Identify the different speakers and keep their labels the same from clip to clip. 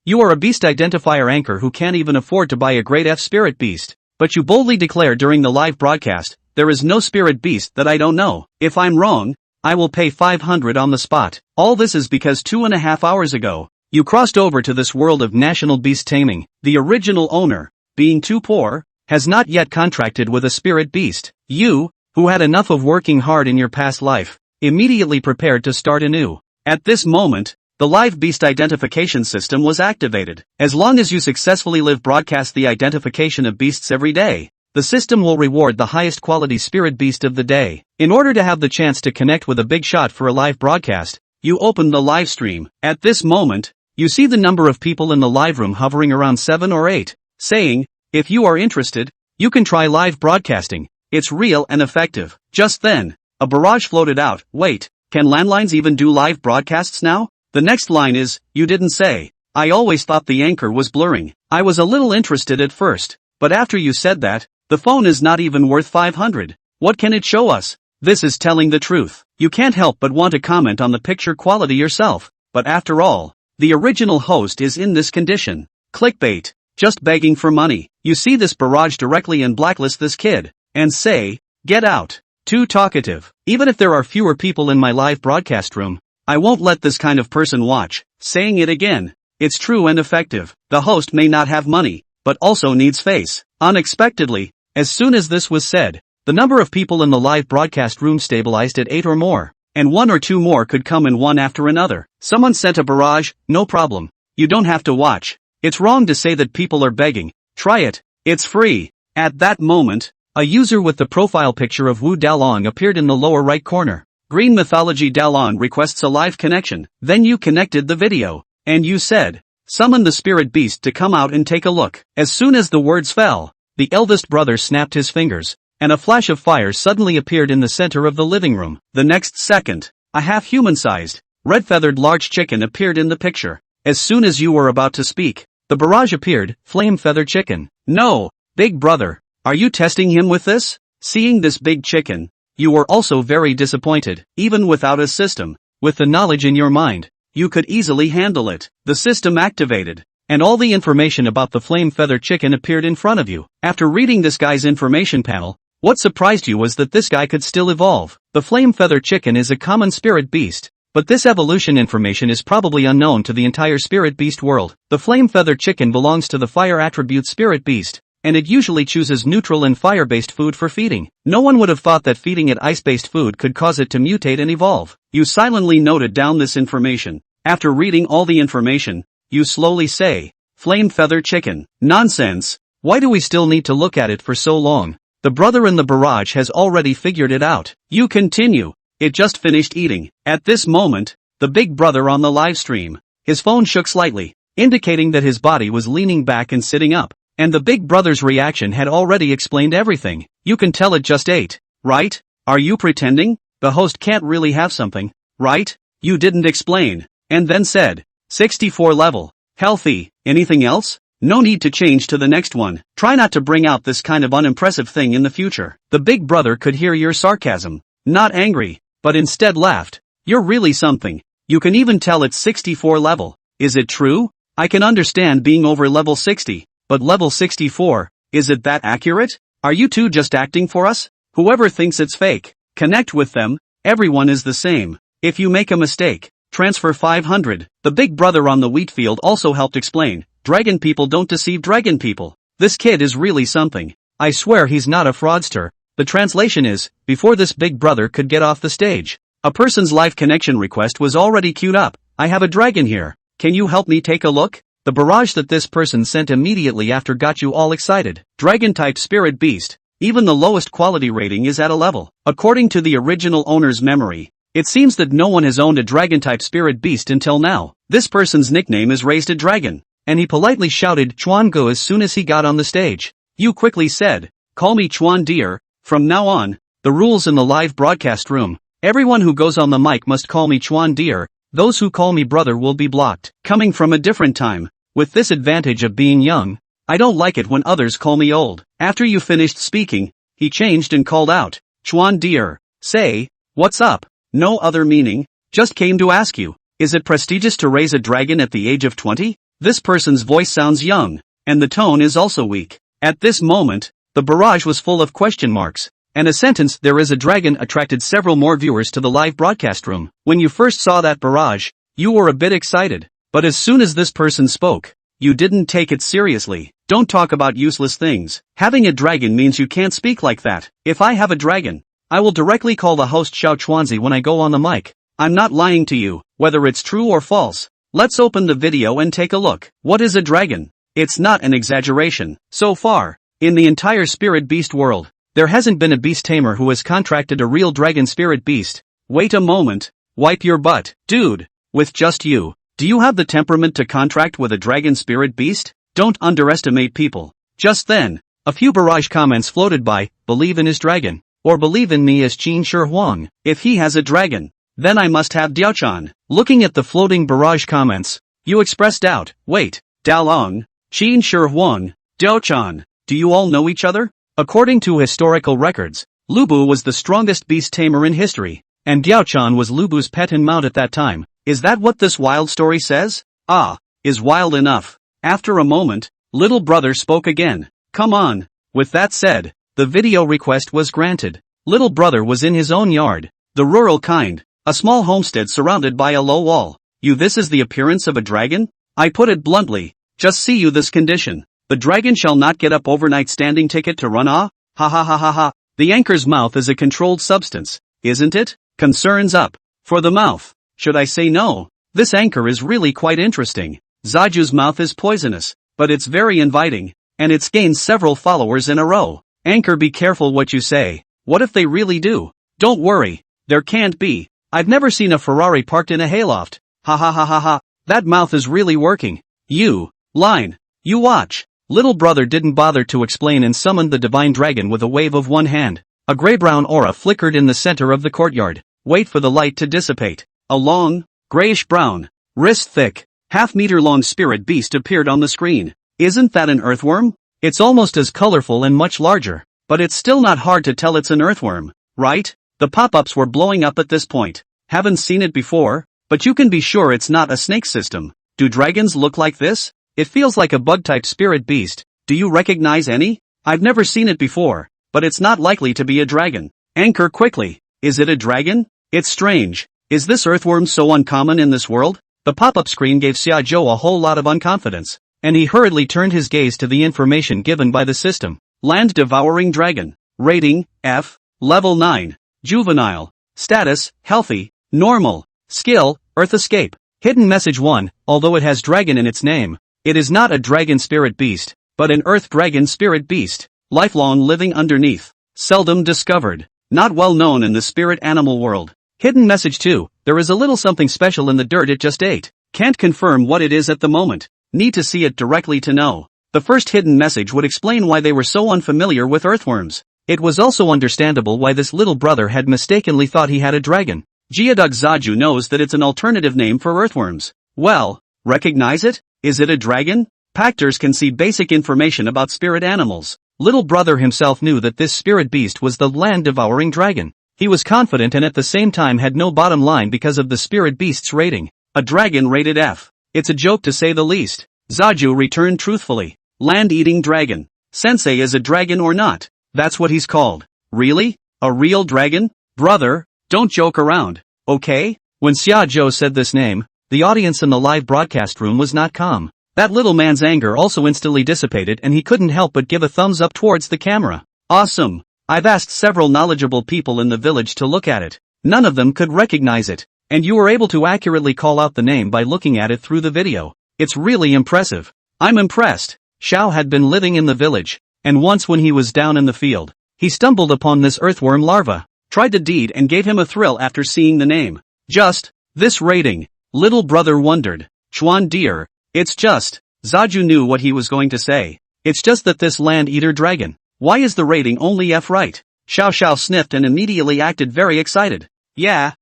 Speaker 1: You are a beast identifier anchor who can't even afford to buy a grade F spirit beast. But you boldly declare during the live broadcast, there is no spirit beast that I don't know. If I'm wrong, I will pay 500 on the spot. All this is because 2.5 hours ago, you crossed over to this world of national beast taming. The original owner, being too poor, has not yet contracted with a spirit beast. You, who had enough of working hard in your past life, immediately prepared to start anew. At this moment, the live beast identification system was activated. As long as you successfully live broadcast the identification of beasts every day, the system will reward the highest quality spirit beast of the day. In order to have the chance to connect with a big shot for a live broadcast, you open the live stream. At this moment, you see the number of people in the live room hovering around 7 or 8, saying, if you are interested, you can try live broadcasting. It's real and effective. Just then, a barrage floated out. Wait, can landlines even do live broadcasts now? The next line is, you didn't say. I always thought the anchor was blurring. I was a little interested at first, but after you said that, the phone is not even worth 500. What can it show us? This is telling the truth. You can't help but want to comment on the picture quality yourself, but after all, the original host is in this condition. Clickbait. Just begging for money. You see this barrage directly and blacklist this kid, and say, get out. Too talkative. Even if there are fewer people in my live broadcast room, I won't let this kind of person watch. Saying it again. It's true and effective. The host may not have money, but also needs face. Unexpectedly, as soon as this was said, the number of people in the live broadcast room stabilized at 8 or more, and 1 or 2 more could come in one after another. Someone sent a barrage, no problem. You don't have to watch. It's wrong to say that people are begging. Try it. It's free. At that moment, a user with the profile picture of Wu Dalong appeared in the lower right corner. Green Mythology Dalong requests a live connection. Then you connected the video, and you said, summon the spirit beast to come out and take a look. As soon as the words fell, the eldest brother snapped his fingers, and a flash of fire suddenly appeared in the center of the living room. The next second, a half-human-sized, red-feathered large chicken appeared in the picture. As soon as you were about to speak, the barrage appeared, flame-feathered chicken. No, big brother, are you testing him with this? Seeing this big chicken, you were also very disappointed. Even without a system, with the knowledge in your mind, you could easily handle it. The system activated, and all the information about the flame-feathered chicken appeared in front of you. After reading this guy's information panel, what surprised you was that this guy could still evolve. The flame-feathered chicken is a common spirit beast, but this evolution information is probably unknown to the entire spirit beast world. The flame-feathered chicken belongs to the fire attribute spirit beast, and it usually chooses neutral and fire-based food for feeding. No one would have thought that feeding it ice-based food could cause it to mutate and evolve. You silently noted down this information. After reading all the information, you slowly say, flame-feathered chicken. Nonsense. Why do we still need to look at it for so long? The brother in the barrage has already figured it out. You continue. It just finished eating. At this moment, the big brother on the live stream, his phone shook slightly, indicating that his body was leaning back and sitting up, and the big brother's reaction had already explained everything. You can tell it just ate, right? Are you pretending? The host can't really have something, right? You didn't explain, and then said, 64 level, healthy, anything else? No need to change to the next one. Try not to bring out this kind of unimpressive thing in the future. The big brother could hear your sarcasm, not angry, but instead laughed. You're really something. You can even tell it's 64 level. Is it true? I can understand being over level 60, but level 64, is it that accurate? Are you two just acting for us? Whoever thinks it's fake, connect with them. Everyone is the same. If you make a mistake, transfer 500. The big brother on the wheat field also helped explain. Dragon people don't deceive dragon people. This kid is really something. I swear he's not a fraudster. The translation is, before this big brother could get off the stage, a person's live connection request was already queued up. I have a dragon here. Can you help me take a look? The barrage that this person sent immediately after got you all excited. Dragon-type spirit beast. Even the lowest quality rating is at a level. According to the original owner's memory, it seems that no one has owned a dragon-type spirit beast until now. This person's nickname is Raised a Dragon, and he politely shouted Chuan Go as soon as he got on the stage. You quickly said, call me Chuan dear. From now on, the rules in the live broadcast room, everyone who goes on the mic must call me Chuan dear, those who call me brother will be blocked. Coming from a different time, with this advantage of being young, I don't like it when others call me old. After you finished speaking, he changed and called out, Chuan dear, say, what's up? No other meaning, just came to ask you, is it prestigious to raise a dragon at the age of 20? This person's voice sounds young, and the tone is also weak. At this moment, the barrage was full of question marks, and a sentence "there is a dragon" attracted several more viewers to the live broadcast room. When you first saw that barrage, you were a bit excited, but as soon as this person spoke, you didn't take it seriously. Don't talk about useless things. Having a dragon means you can't speak like that. If I have a dragon, I will directly call the host Xiao Chuanzi when I go on the mic. I'm not lying to you, whether it's true or false. Let's open the video and take a look. What is a dragon? It's not an exaggeration. So far, in the entire spirit beast world, there hasn't been a beast tamer who has contracted a real dragon spirit beast. Wait a moment. Wipe your butt. Dude, with just you, do you have the temperament to contract with a dragon spirit beast? Don't underestimate people. Just then, a few barrage comments floated by, "Believe in his dragon," or "Believe in me as Qin Shi Huang. If he has a dragon, then I must have Diaochan." Looking at the floating barrage comments, you expressed doubt. Wait, Daolong, Qin Shi Huang, Diaochan, do you all know each other? According to historical records, Lubu was the strongest beast tamer in history, and Diaochan was Lubu's pet and mount at that time. Is that what this wild story says? Ah, is wild enough. After a moment, little brother spoke again. Come on. With that said, the video request was granted. Little brother was in his own yard, the rural kind, a small homestead surrounded by a low wall. This is the appearance of a dragon? I put it bluntly, just see you this condition. The dragon shall not get up overnight standing ticket to run ha ha ha ha ha. The anchor's mouth is a controlled substance, isn't it? Concerns up. For the mouth. Should I say no? This anchor is really quite interesting. Zaju's mouth is poisonous, but it's very inviting, and it's gained several followers in a row. Anchor, be careful what you say. What if they really do? Don't worry, there can't be. I've never seen a Ferrari parked in a hayloft. Ha ha ha ha ha. That mouth is really working. You, line, you watch. Little brother didn't bother to explain and summoned the divine dragon with a wave of one hand. A gray-brown aura flickered in the center of the courtyard. Wait for the light to dissipate. A long, grayish-brown, wrist-thick, half-meter-long spirit beast appeared on the screen. Isn't that an earthworm? It's almost as colorful and much larger, but it's still not hard to tell it's an earthworm, right? The pop-ups were blowing up at this point. Haven't seen it before, but you can be sure it's not a snake system. Do dragons look like this? It feels like a bug-type spirit beast. Do you recognize any? I've never seen it before, but it's not likely to be a dragon. Anchor quickly. Is it a dragon? It's strange. Is this earthworm so uncommon in this world? The pop-up screen gave Xiajo a whole lot of unconfidence, and he hurriedly turned his gaze to the information given by the system. Land-devouring dragon. Rating, F. Level 9. Juvenile. Status, healthy. Normal. Skill, Earth Escape. Hidden message 1, although it has dragon in its name, it is not a dragon spirit beast, but an earth dragon spirit beast. Lifelong living underneath. Seldom discovered. Not well known in the spirit animal world. Hidden message 2, there is a little something special in the dirt it just ate. Can't confirm what it is at the moment. Need to see it directly to know. The first hidden message would explain why they were so unfamiliar with earthworms. It was also understandable why this little brother had mistakenly thought he had a dragon. Jiadug Zaju knows that it's an alternative name for earthworms. Well, recognize it? Is it a dragon? Pactors can see basic information about spirit animals. Little brother himself knew that this spirit beast was the land-devouring dragon. He was confident and at the same time had no bottom line because of the spirit beast's rating. A dragon rated F. It's a joke to say the least. Zaju returned truthfully. Land-eating dragon. Sensei is a dragon or not? That's what he's called. Really? A real dragon? Brother, don't joke around, okay? When Xiajo said this name, the audience in the live broadcast room was not calm. That little man's anger also instantly dissipated and he couldn't help but give a thumbs up towards the camera. Awesome. I've asked several knowledgeable people in the village to look at it. None of them could recognize it. And you were able to accurately call out the name by looking at it through the video. It's really impressive. I'm impressed. Xiao had been living in the village, and once when he was down in the field, he stumbled upon this earthworm larva, tried the deed and gave him a thrill after seeing the name. Just, this rating. Little brother wondered. Chuan dear, it's just, Zaju knew what he was going to say. It's just that this land-eater dragon. Why is the rating only F right? Xiao Xiao sniffed and immediately acted very excited. Yeah,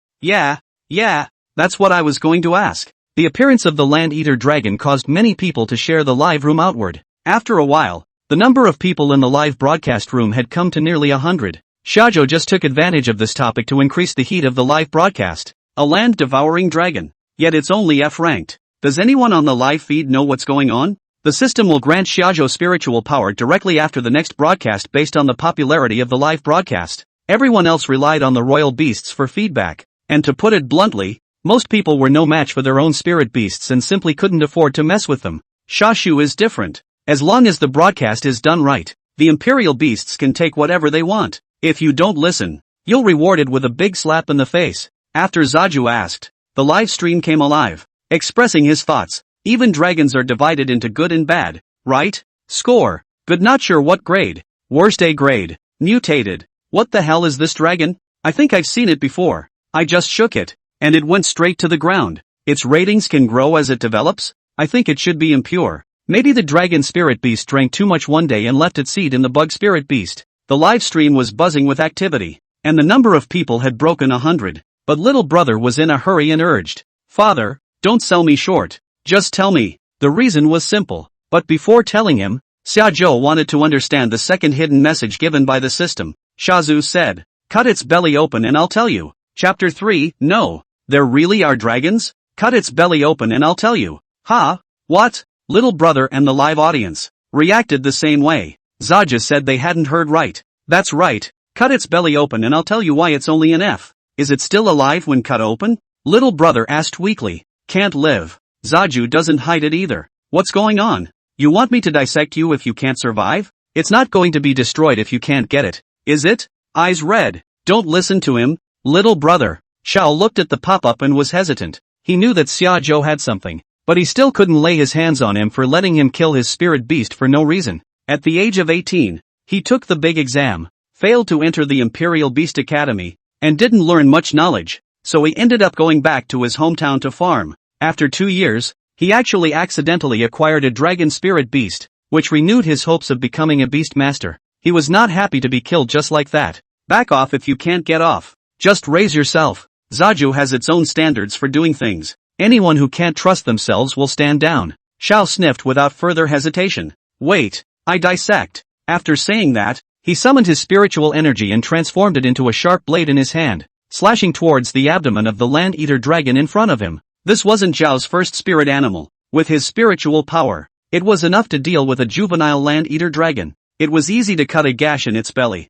Speaker 1: that's what I was going to ask. The appearance of the land-eater dragon caused many people to share the live room outward. After a while, the number of people in the live broadcast room had come to nearly 100. Shajo just took advantage of this topic to increase the heat of the live broadcast. A land-devouring dragon. Yet it's only F ranked. Does anyone on the live feed know what's going on? The system will grant shajo spiritual power directly after the next broadcast based on the popularity of the live broadcast. Everyone else relied on the royal beasts for feedback. And to put it bluntly, most people were no match for their own spirit beasts and simply couldn't afford to mess with them. Shashu is different. As long as the broadcast is done right, the imperial beasts can take whatever they want. If you don't listen, you'll rewarded with a big slap in the face. After Zaju asked, the live stream came alive, expressing his thoughts. Even dragons are divided into good and bad, right? Score. Good, not sure what grade. Worst A grade. Mutated. What the hell is this dragon? I think I've seen it before. I just shook it, and it went straight to the ground. Its ratings can grow as it develops? I think it should be impure. Maybe the dragon spirit beast drank too much one day and left its seed in the bug spirit beast. The live stream was buzzing with activity, and the number of people had broken 100. But little brother was in a hurry and urged, "Father, don't sell me short. Just tell me." The reason was simple. But before telling him, Shajo wanted to understand the second hidden message given by the system. Shazu said, "Cut its belly open and I'll tell you." Chapter 3, No. There really are dragons? Cut its belly open and I'll tell you. Ha? What? Little brother and the live audience reacted the same way. Zaja said they hadn't heard right. That's right. Cut its belly open and I'll tell you why it's only an F. Is it still alive when cut open? Little brother asked weakly. Can't live. Zaju doesn't hide it either. What's going on? You want me to dissect you if you can't survive? It's not going to be destroyed if you can't get it, is it? Eyes red. Don't listen to him, little brother. Shao looked at the pop-up and was hesitant. He knew that Xiaozhou had something, but he still couldn't lay his hands on him for letting him kill his spirit beast for no reason. At the age of 18, he took the big exam, failed to enter the Imperial Beast Academy, and didn't learn much knowledge, so he ended up going back to his hometown to farm. After 2 years, he actually accidentally acquired a dragon spirit beast, which renewed his hopes of becoming a beastmaster. He was not happy to be killed just like that. Back off if you can't get off. Just raise yourself. Zaju has its own standards for doing things. Anyone who can't trust themselves will stand down. Shao sniffed without further hesitation. Wait, I dissect. After saying that, he summoned his spiritual energy and transformed it into a sharp blade in his hand, slashing towards the abdomen of the land-eater dragon in front of him. This wasn't Zhao's first spirit animal. With his spiritual power, it was enough to deal with a juvenile land-eater dragon. It was easy to cut a gash in its belly.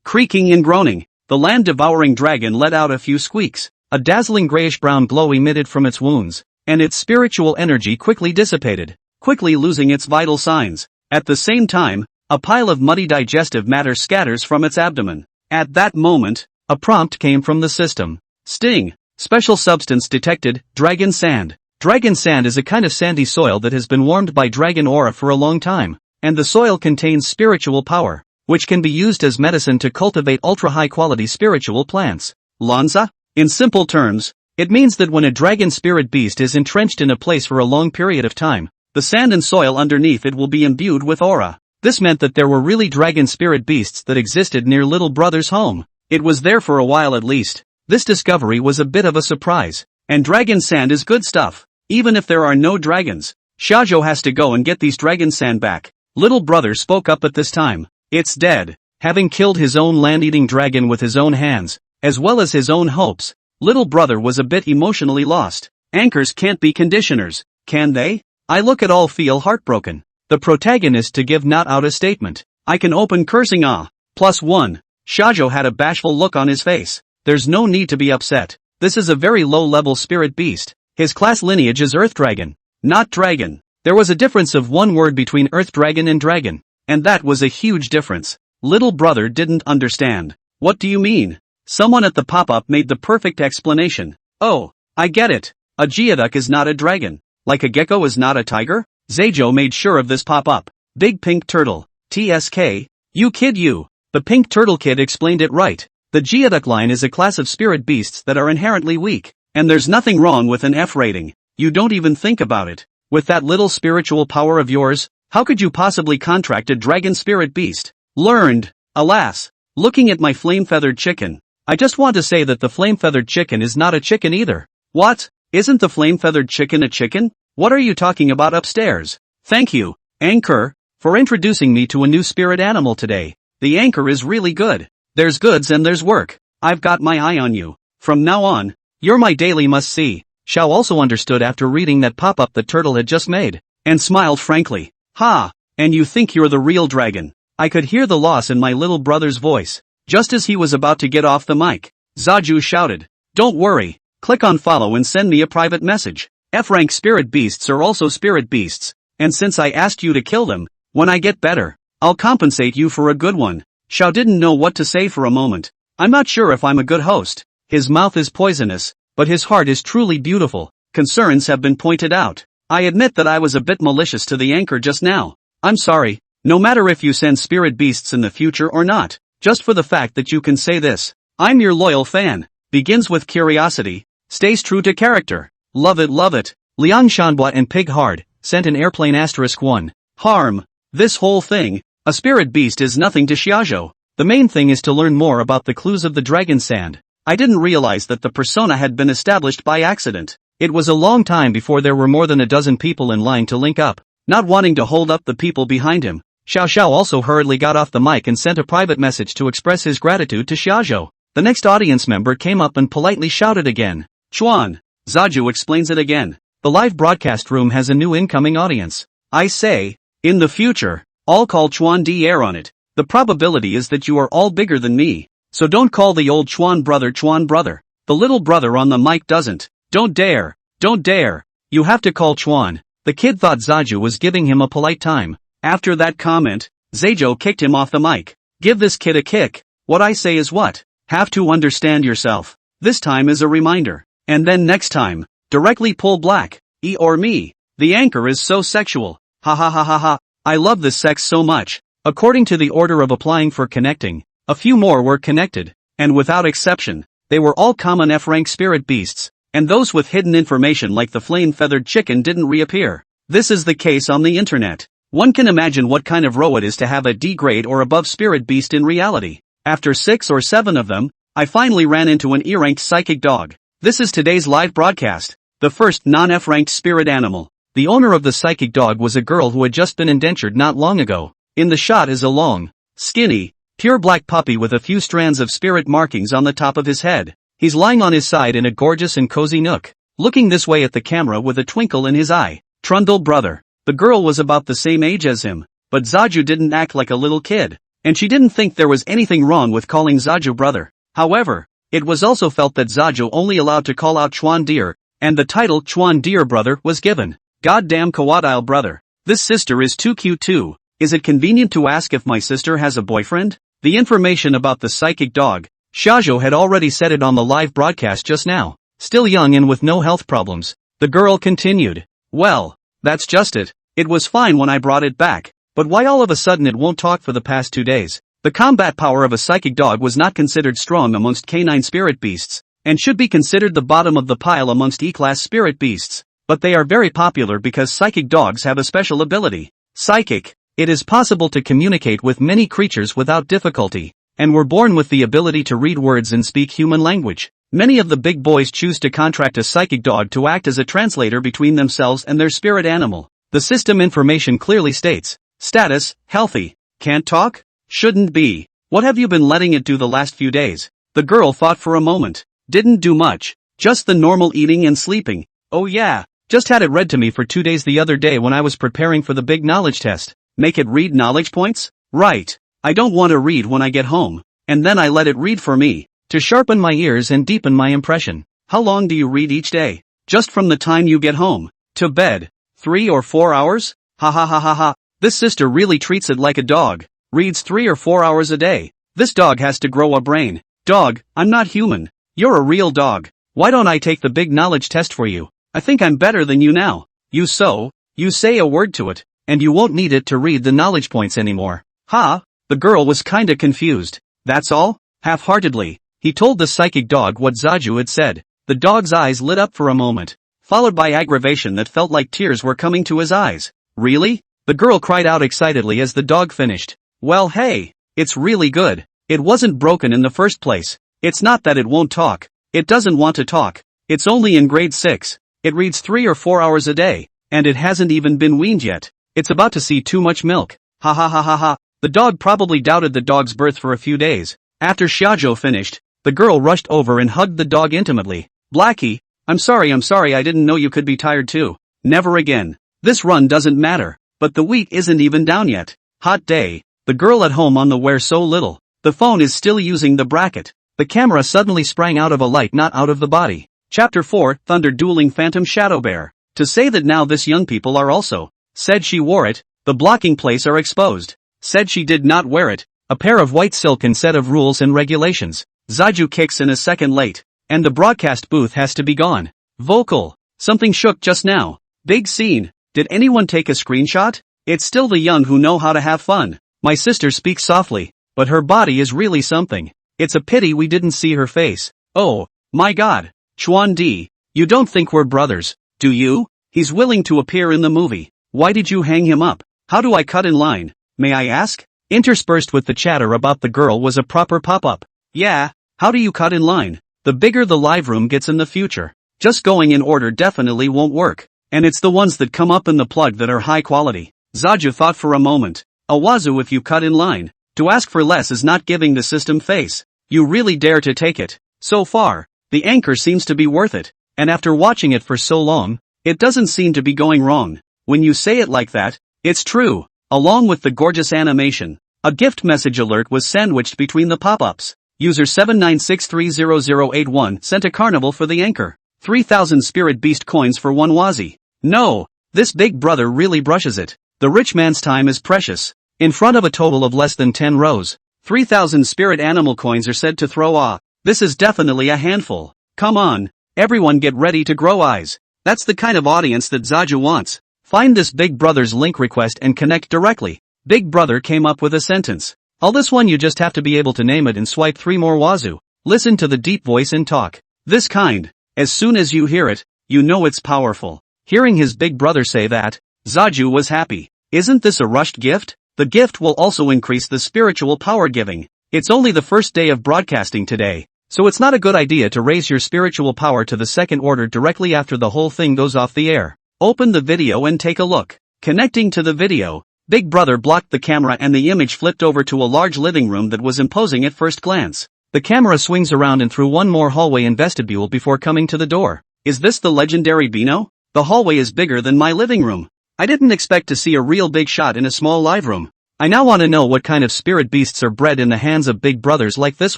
Speaker 1: Creaking and groaning, the land-devouring dragon let out a few squeaks. A dazzling grayish-brown glow emitted from its wounds, and its spiritual energy quickly dissipated, quickly losing its vital signs. At the same time, a pile of muddy digestive matter scatters from its abdomen. At that moment, a prompt came from the system. Sting. Special substance detected, dragon sand. Dragon sand is a kind of sandy soil that has been warmed by dragon aura for a long time, and the soil contains spiritual power, which can be used as medicine to cultivate ultra-high-quality spiritual plants. Lanza? In simple terms, it means that when a dragon spirit beast is entrenched in a place for a long period of time, the sand and soil underneath it will be imbued with aura. This meant that there were really dragon spirit beasts that existed near little brother's home. It was there for a while at least. This discovery was a bit of a surprise. And dragon sand is good stuff, even if there are no dragons. Shajo has to go and get these dragon sand back. Little brother spoke up at this time. It's dead. Having killed his own land-eating dragon with his own hands, as well as his own hopes, little brother was a bit emotionally lost. Anchors can't be conditioners, can they? I look at all feel heartbroken. The protagonist to give not out a statement. I can open cursing +1. Shajo had a bashful look on his face. There's no need to be upset. This is a very low-level spirit beast. His class lineage is Earth Dragon, not Dragon. There was a difference of one word between Earth Dragon and Dragon, and that was a huge difference. Little brother didn't understand. What do you mean? Someone at the pop-up made the perfect explanation. Oh, I get it. A geoduck is not a dragon. Like a gecko is not a tiger? Zaijo made sure of this pop-up. Big pink turtle. TSK. You kid you. The pink turtle kid explained it right. The geoduck line is a class of spirit beasts that are inherently weak. And there's nothing wrong with an F rating. You don't even think about it. With that little spiritual power of yours, how could you possibly contract a dragon spirit beast? Learned. Alas. Looking at my flame-feathered chicken. I just want to say that the flame-feathered chicken is not a chicken either. What? Isn't the flame-feathered chicken a chicken? What are you talking about upstairs? Thank you, Anchor, for introducing me to a new spirit animal today. The anchor is really good. There's goods and there's work. I've got my eye on you. From now on, you're my daily must-see. Xiao also understood after reading that pop-up the turtle had just made, and smiled frankly. Ha! And you think you're the real dragon? I could hear the loss in my little brother's voice. Just as he was about to get off the mic, Zaju shouted, "Don't worry, click on follow and send me a private message. F-rank spirit beasts are also spirit beasts, and since I asked you to kill them, when I get better, I'll compensate you for a good one." Xiao didn't know what to say for a moment. I'm not sure if I'm a good host. His mouth is poisonous, but his heart is truly beautiful. Concerns have been pointed out. I admit that I was a bit malicious to the anchor just now. I'm sorry, no matter if you send spirit beasts in the future or not, just for the fact that you can say this. I'm your loyal fan. Begins with curiosity, stays true to character. Love it, love it. Liang Shanbua and Pig Hard sent an airplane *1. Harm. This whole thing, a spirit beast is nothing to shajo. The main thing is to learn more about the clues of the dragon sand. I didn't realize that the persona had been established by accident. It was a long time before there were more than a dozen people in line to link up. Not wanting to hold up the people behind him, Xiao Xiao also hurriedly got off the mic and sent a private message to express his gratitude to Shajo. The next audience member came up and politely shouted again. Chuan. Zaju explains it again. The live broadcast room has a new incoming audience. I say, in the future, I'll call Chuan Dier on it. The probability is that you are all bigger than me. So don't call the old Chuan brother. The little brother on the mic doesn't. Don't dare. Don't dare. You have to call Chuan. The kid thought Zaju was giving him a polite time. After that comment, Zaijo kicked him off the mic. Give this kid a kick. What I say is what? Have to understand yourself. This time is a reminder. And then next time, directly pull black. Or me. The anchor is so sexual. Ha ha ha ha ha. I love this sex so much. According to the order of applying for connecting, a few more were connected, and without exception, they were all common F-rank spirit beasts, and those with hidden information like the flame-feathered chicken didn't reappear. This is the case on the internet. One can imagine what kind of row it is to have a D-grade or above spirit beast in reality. After 6 or 7 of them, I finally ran into an E-ranked psychic dog. This is today's live broadcast. The first non-F-ranked spirit animal. The owner of the psychic dog was a girl who had just been indentured not long ago. In the shot is a long, skinny, pure black puppy with a few strands of spirit markings on the top of his head. He's lying on his side in a gorgeous and cozy nook, looking this way at the camera with a twinkle in his eye. Trundle brother. The girl was about the same age as him, but Zaju didn't act like a little kid, and she didn't think there was anything wrong with calling Zaju brother. However, it was also felt that Zaju only allowed to call out Chuan Deer, and the title Chuan Deer brother was given. Goddamn Kawadile brother. This sister is too cute too. Is it convenient to ask if my sister has a boyfriend? The information about the psychic dog, Shajo had already said it on the live broadcast just now. Still young and with no health problems. The girl continued. Well, that's just it. It was fine when I brought it back, but why all of a sudden it won't talk for the past 2 days? The combat power of a psychic dog was not considered strong amongst canine spirit beasts, and should be considered the bottom of the pile amongst E-class spirit beasts. But they are very popular because psychic dogs have a special ability. Psychic. It is possible to communicate with many creatures without difficulty, and were born with the ability to read words and speak human language. Many of the big boys choose to contract a psychic dog to act as a translator between themselves and their spirit animal. The system information clearly states, status, healthy, can't talk? Shouldn't be. What have you been letting it do the last few days? The girl thought for a moment. Didn't do much. Just the normal eating and sleeping. Oh yeah, just had it read to me for 2 days the other day when I was preparing for the big knowledge test. Make it read knowledge points? Right. I don't want to read when I get home, and then I let it read for me, to sharpen my ears and deepen my impression. How long do you read each day? Just from the time you get home to bed. 3 or 4 hours? Ha ha ha ha ha. This sister really treats it like a dog. Reads 3 or 4 hours a day. This dog has to grow a brain. Dog, I'm not human. You're a real dog. Why don't I take the big knowledge test for you? I think I'm better than you now. You say a word to it, and you won't need it to read the knowledge points anymore. Ha? The girl was kinda confused. That's all? Half-heartedly, he told the psychic dog what Zaju had said. The dog's eyes lit up for a moment, followed by aggravation that felt like tears were coming to his eyes. Really? The girl cried out excitedly as the dog finished. Well hey, it's really good. It wasn't broken in the first place. It's not that it won't talk. It doesn't want to talk. It's only in grade 6. It reads 3 or 4 hours a day, and it hasn't even been weaned yet. It's about to see too much milk. Ha ha ha ha ha. The dog probably doubted the dog's birth for a few days. After Shajo finished, the girl rushed over and hugged the dog intimately. Blackie, I'm sorry I didn't know you could be tired too. Never again. This run doesn't matter. But the week isn't even down yet. Hot day. The girl at home on the wear so little. The phone is still using the bracket. The camera suddenly sprang out of a light not out of the body. Chapter 4, Thunder Dueling Phantom Shadow Bear. To say that now this young people are also. Said she wore it. The blocking place are exposed. Said she did not wear it. A pair of white silken set of rules and regulations. Zaju kicks in a second late. And the broadcast booth has to be gone. Vocal. Something shook just now. Big scene. Did anyone take a screenshot? It's still the young who know how to have fun. My sister speaks softly, but her body is really something. It's a pity we didn't see her face. Oh, my god. Chuan Di, you don't think we're brothers, do you? He's willing to appear in the movie. Why did you hang him up? How do I cut in line? May I ask? Interspersed with the chatter about the girl was a proper pop-up. Yeah, how do you cut in line? The bigger the live room gets in the future. Just going in order definitely won't work. And it's the ones that come up in the plug that are high quality. Zaju thought for a moment. A wazoo if you cut in line. To ask for less is not giving the system face. You really dare to take it. So far, the anchor seems to be worth it. And after watching it for so long, it doesn't seem to be going wrong. When you say it like that, it's true. Along with the gorgeous animation, a gift message alert was sandwiched between the pop-ups. User 796300081 sent a carnival for the anchor. 3,000 spirit beast coins for one wazi. No, this big brother really brushes it. The rich man's time is precious. In front of a total of less than 10 rows, 3,000 spirit animal coins are said to throw off. This is definitely a handful. Come on, everyone get ready to grow eyes. That's the kind of audience that Zaju wants. Find this Big Brother's link request and connect directly. Big Brother came up with a sentence. All this one you just have to be able to name it and swipe 3 more wazoo. Listen to the deep voice and talk. This kind. As soon as you hear it, you know it's powerful. Hearing his big brother say that, Zaju was happy. Isn't this a rushed gift? The gift will also increase the spiritual power giving. It's only the first day of broadcasting today, so it's not a good idea to raise your spiritual power to the second order directly after the whole thing goes off the air. Open the video and take a look. Connecting to the video, Big Brother blocked the camera and the image flipped over to a large living room that was imposing at first glance. The camera swings around and through one more hallway and vestibule before coming to the door. Is this the legendary Beano? The hallway is bigger than my living room. I didn't expect to see a real big shot in a small live room. I now want to know what kind of spirit beasts are bred in the hands of big brothers like this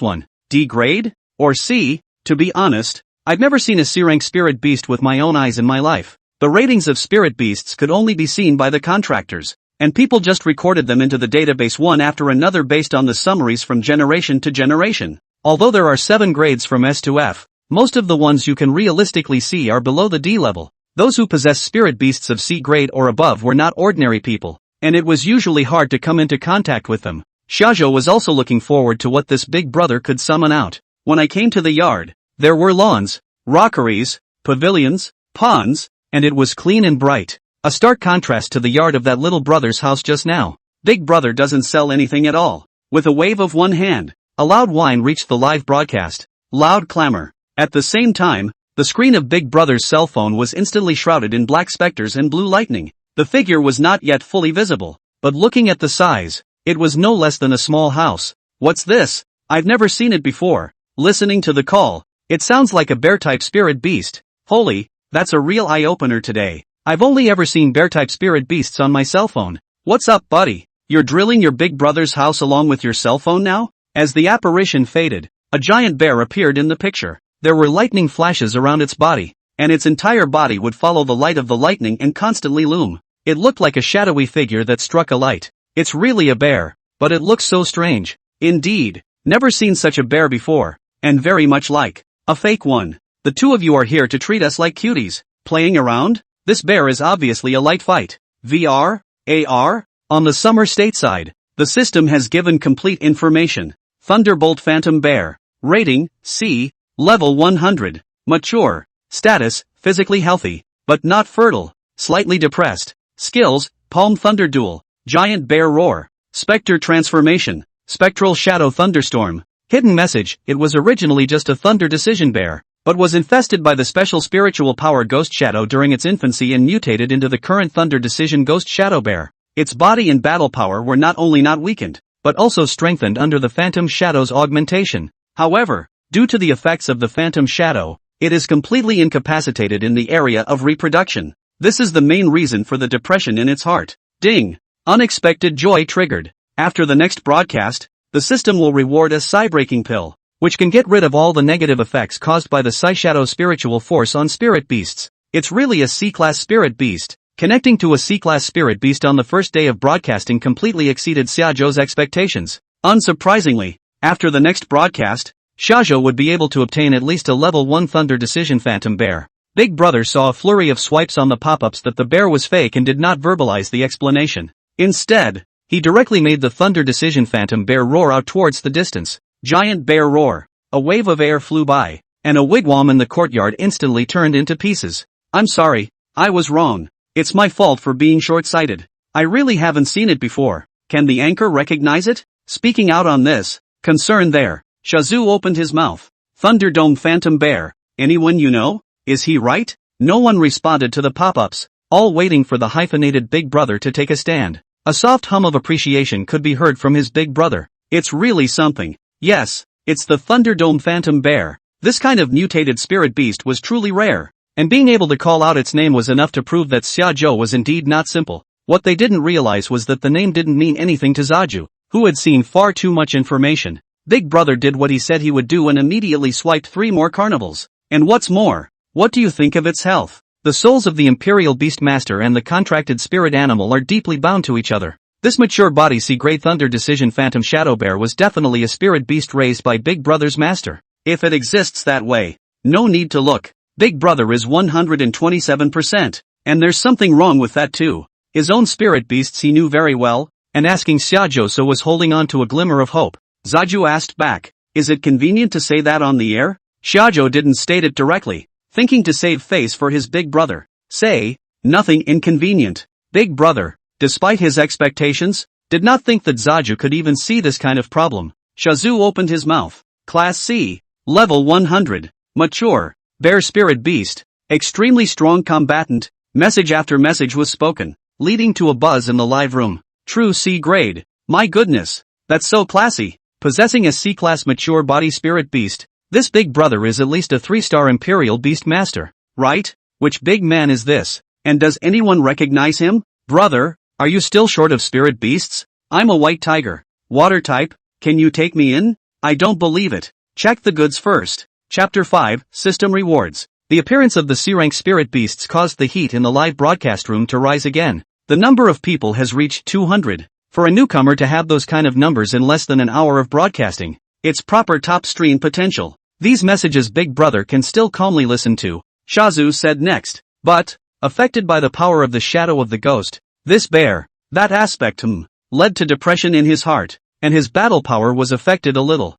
Speaker 1: one. D grade? Or C? To be honest, I've never seen a C rank spirit beast with my own eyes in my life. The ratings of spirit beasts could only be seen by the contractors. And people just recorded them into the database one after another based on the summaries from generation to generation. Although there are 7 grades from S to F, most of the ones you can realistically see are below the D level. Those who possess spirit beasts of C grade or above were not ordinary people, and it was usually hard to come into contact with them. Shajo was also looking forward to what this big brother could summon out. When I came to the yard, there were lawns, rockeries, pavilions, ponds, and it was clean and bright. A stark contrast to the yard of that little brother's house just now. Big Brother doesn't sell anything at all. With a wave of one hand, a loud whine reached the live broadcast. Loud clamor. At the same time, the screen of Big Brother's cell phone was instantly shrouded in black specters and blue lightning. The figure was not yet fully visible, but looking at the size, it was no less than a small house. What's this? I've never seen it before. Listening to the call, it sounds like a bear-type spirit beast. Holy, that's a real eye-opener today. I've only ever seen bear-type spirit beasts on my cell phone. What's up, buddy? You're drilling your big brother's house along with your cell phone now? As the apparition faded, a giant bear appeared in the picture. There were lightning flashes around its body, and its entire body would follow the light of the lightning and constantly loom. It looked like a shadowy figure that struck a light. It's really a bear, but it looks so strange. Indeed, never seen such a bear before, and very much like a fake one. The two of you are here to treat us like cuties. Playing around? This bear is obviously a light fight. VR? AR? On the summer stateside, the system has given complete information. Thunderbolt Phantom Bear. Rating, C. Level 100. Mature. Status, physically healthy, but not fertile. Slightly depressed. Skills, Palm Thunder Duel. Giant Bear Roar. Spectre Transformation. Spectral Shadow Thunderstorm. Hidden message, it was originally just a Thunder Decision Bear, but was infested by the special spiritual power Ghost Shadow during its infancy and mutated into the current Thunder Decision Ghost Shadow Bear. Its body and battle power were not only not weakened, but also strengthened under the Phantom Shadow's augmentation. However, due to the effects of the Phantom Shadow, It is completely incapacitated in the area of reproduction. This is the main reason for the depression in its heart. Ding! Unexpected joy triggered. After the next broadcast, the system will reward a psi-breaking pill, which can get rid of all the negative effects caused by the psi-shadow spiritual force on spirit beasts. It's really a C-class spirit beast. Connecting to a C-class spirit beast on the first day of broadcasting completely exceeded Shajo's expectations. Unsurprisingly, after the next broadcast, Shajo would be able to obtain at least a level 1 Thunder Decision Phantom Bear. Big Brother saw a flurry of swipes on the pop-ups that the bear was fake and did not verbalize the explanation. Instead, he directly made the Thunder Decision Phantom Bear roar out towards the distance. Giant bear roar. A wave of air flew by, and a wigwam in the courtyard instantly turned into pieces. I'm sorry, I was wrong. It's my fault for being short-sighted. I really haven't seen it before. Can the anchor recognize it? Speaking out on this concern there, Shazoo opened his mouth. Thunderdome Phantom Bear. Anyone you know? Is he right? No one responded to the pop-ups, all waiting for the hyphenated Big Brother to take a stand. A soft hum of appreciation could be heard from his big brother. It's really something. Yes, it's the Thunderdome Phantom Bear. This kind of mutated spirit beast was truly rare, and being able to call out its name was enough to prove that Xiaozhou was indeed not simple. What they didn't realize was that the name didn't mean anything to Zaju, who had seen far too much information. Big Brother did what he said he would do and immediately swiped 3 more carnivals. And what's more, what do you think of its health? The souls of the Imperial Beastmaster and the contracted spirit animal are deeply bound to each other. This mature body C-grade Thunder Decision Phantom Shadow Bear was definitely a spirit beast raised by Big Brother's master. If it exists that way, no need to look. Big Brother is 127%. And there's something wrong with that too. His own spirit beasts he knew very well, and asking Xiaozhou so was holding on to a glimmer of hope. Zaju asked back, is it convenient to say that on the air? Xiaozhou didn't state it directly, thinking to save face for his big brother. Say, nothing inconvenient. Big Brother, despite his expectations, did not think that Zaju could even see this kind of problem. Shazoo opened his mouth. Class C, level 100, mature, bear spirit beast, extremely strong combatant. Message after message was spoken, leading to a buzz in the live room. True C grade. My goodness, that's so classy. Possessing a C-class mature body spirit beast, this Big Brother is at least a 3-star Imperial Beastmaster, right? Which big man is this? And does anyone recognize him? Brother, are you still short of spirit beasts? I'm a white tiger. Water type, can you take me in? I don't believe it. Check the goods first. Chapter 5, System Rewards. The appearance of the C-rank spirit beasts caused the heat in the live broadcast room to rise again. The number of people has reached 200. For a newcomer to have those kind of numbers in less than an hour of broadcasting, it's proper top stream potential. These messages Big Brother can still calmly listen to, Shazoo said next. But, affected by the power of the shadow of the ghost, this bear, that aspect led to depression in his heart, and his battle power was affected a little.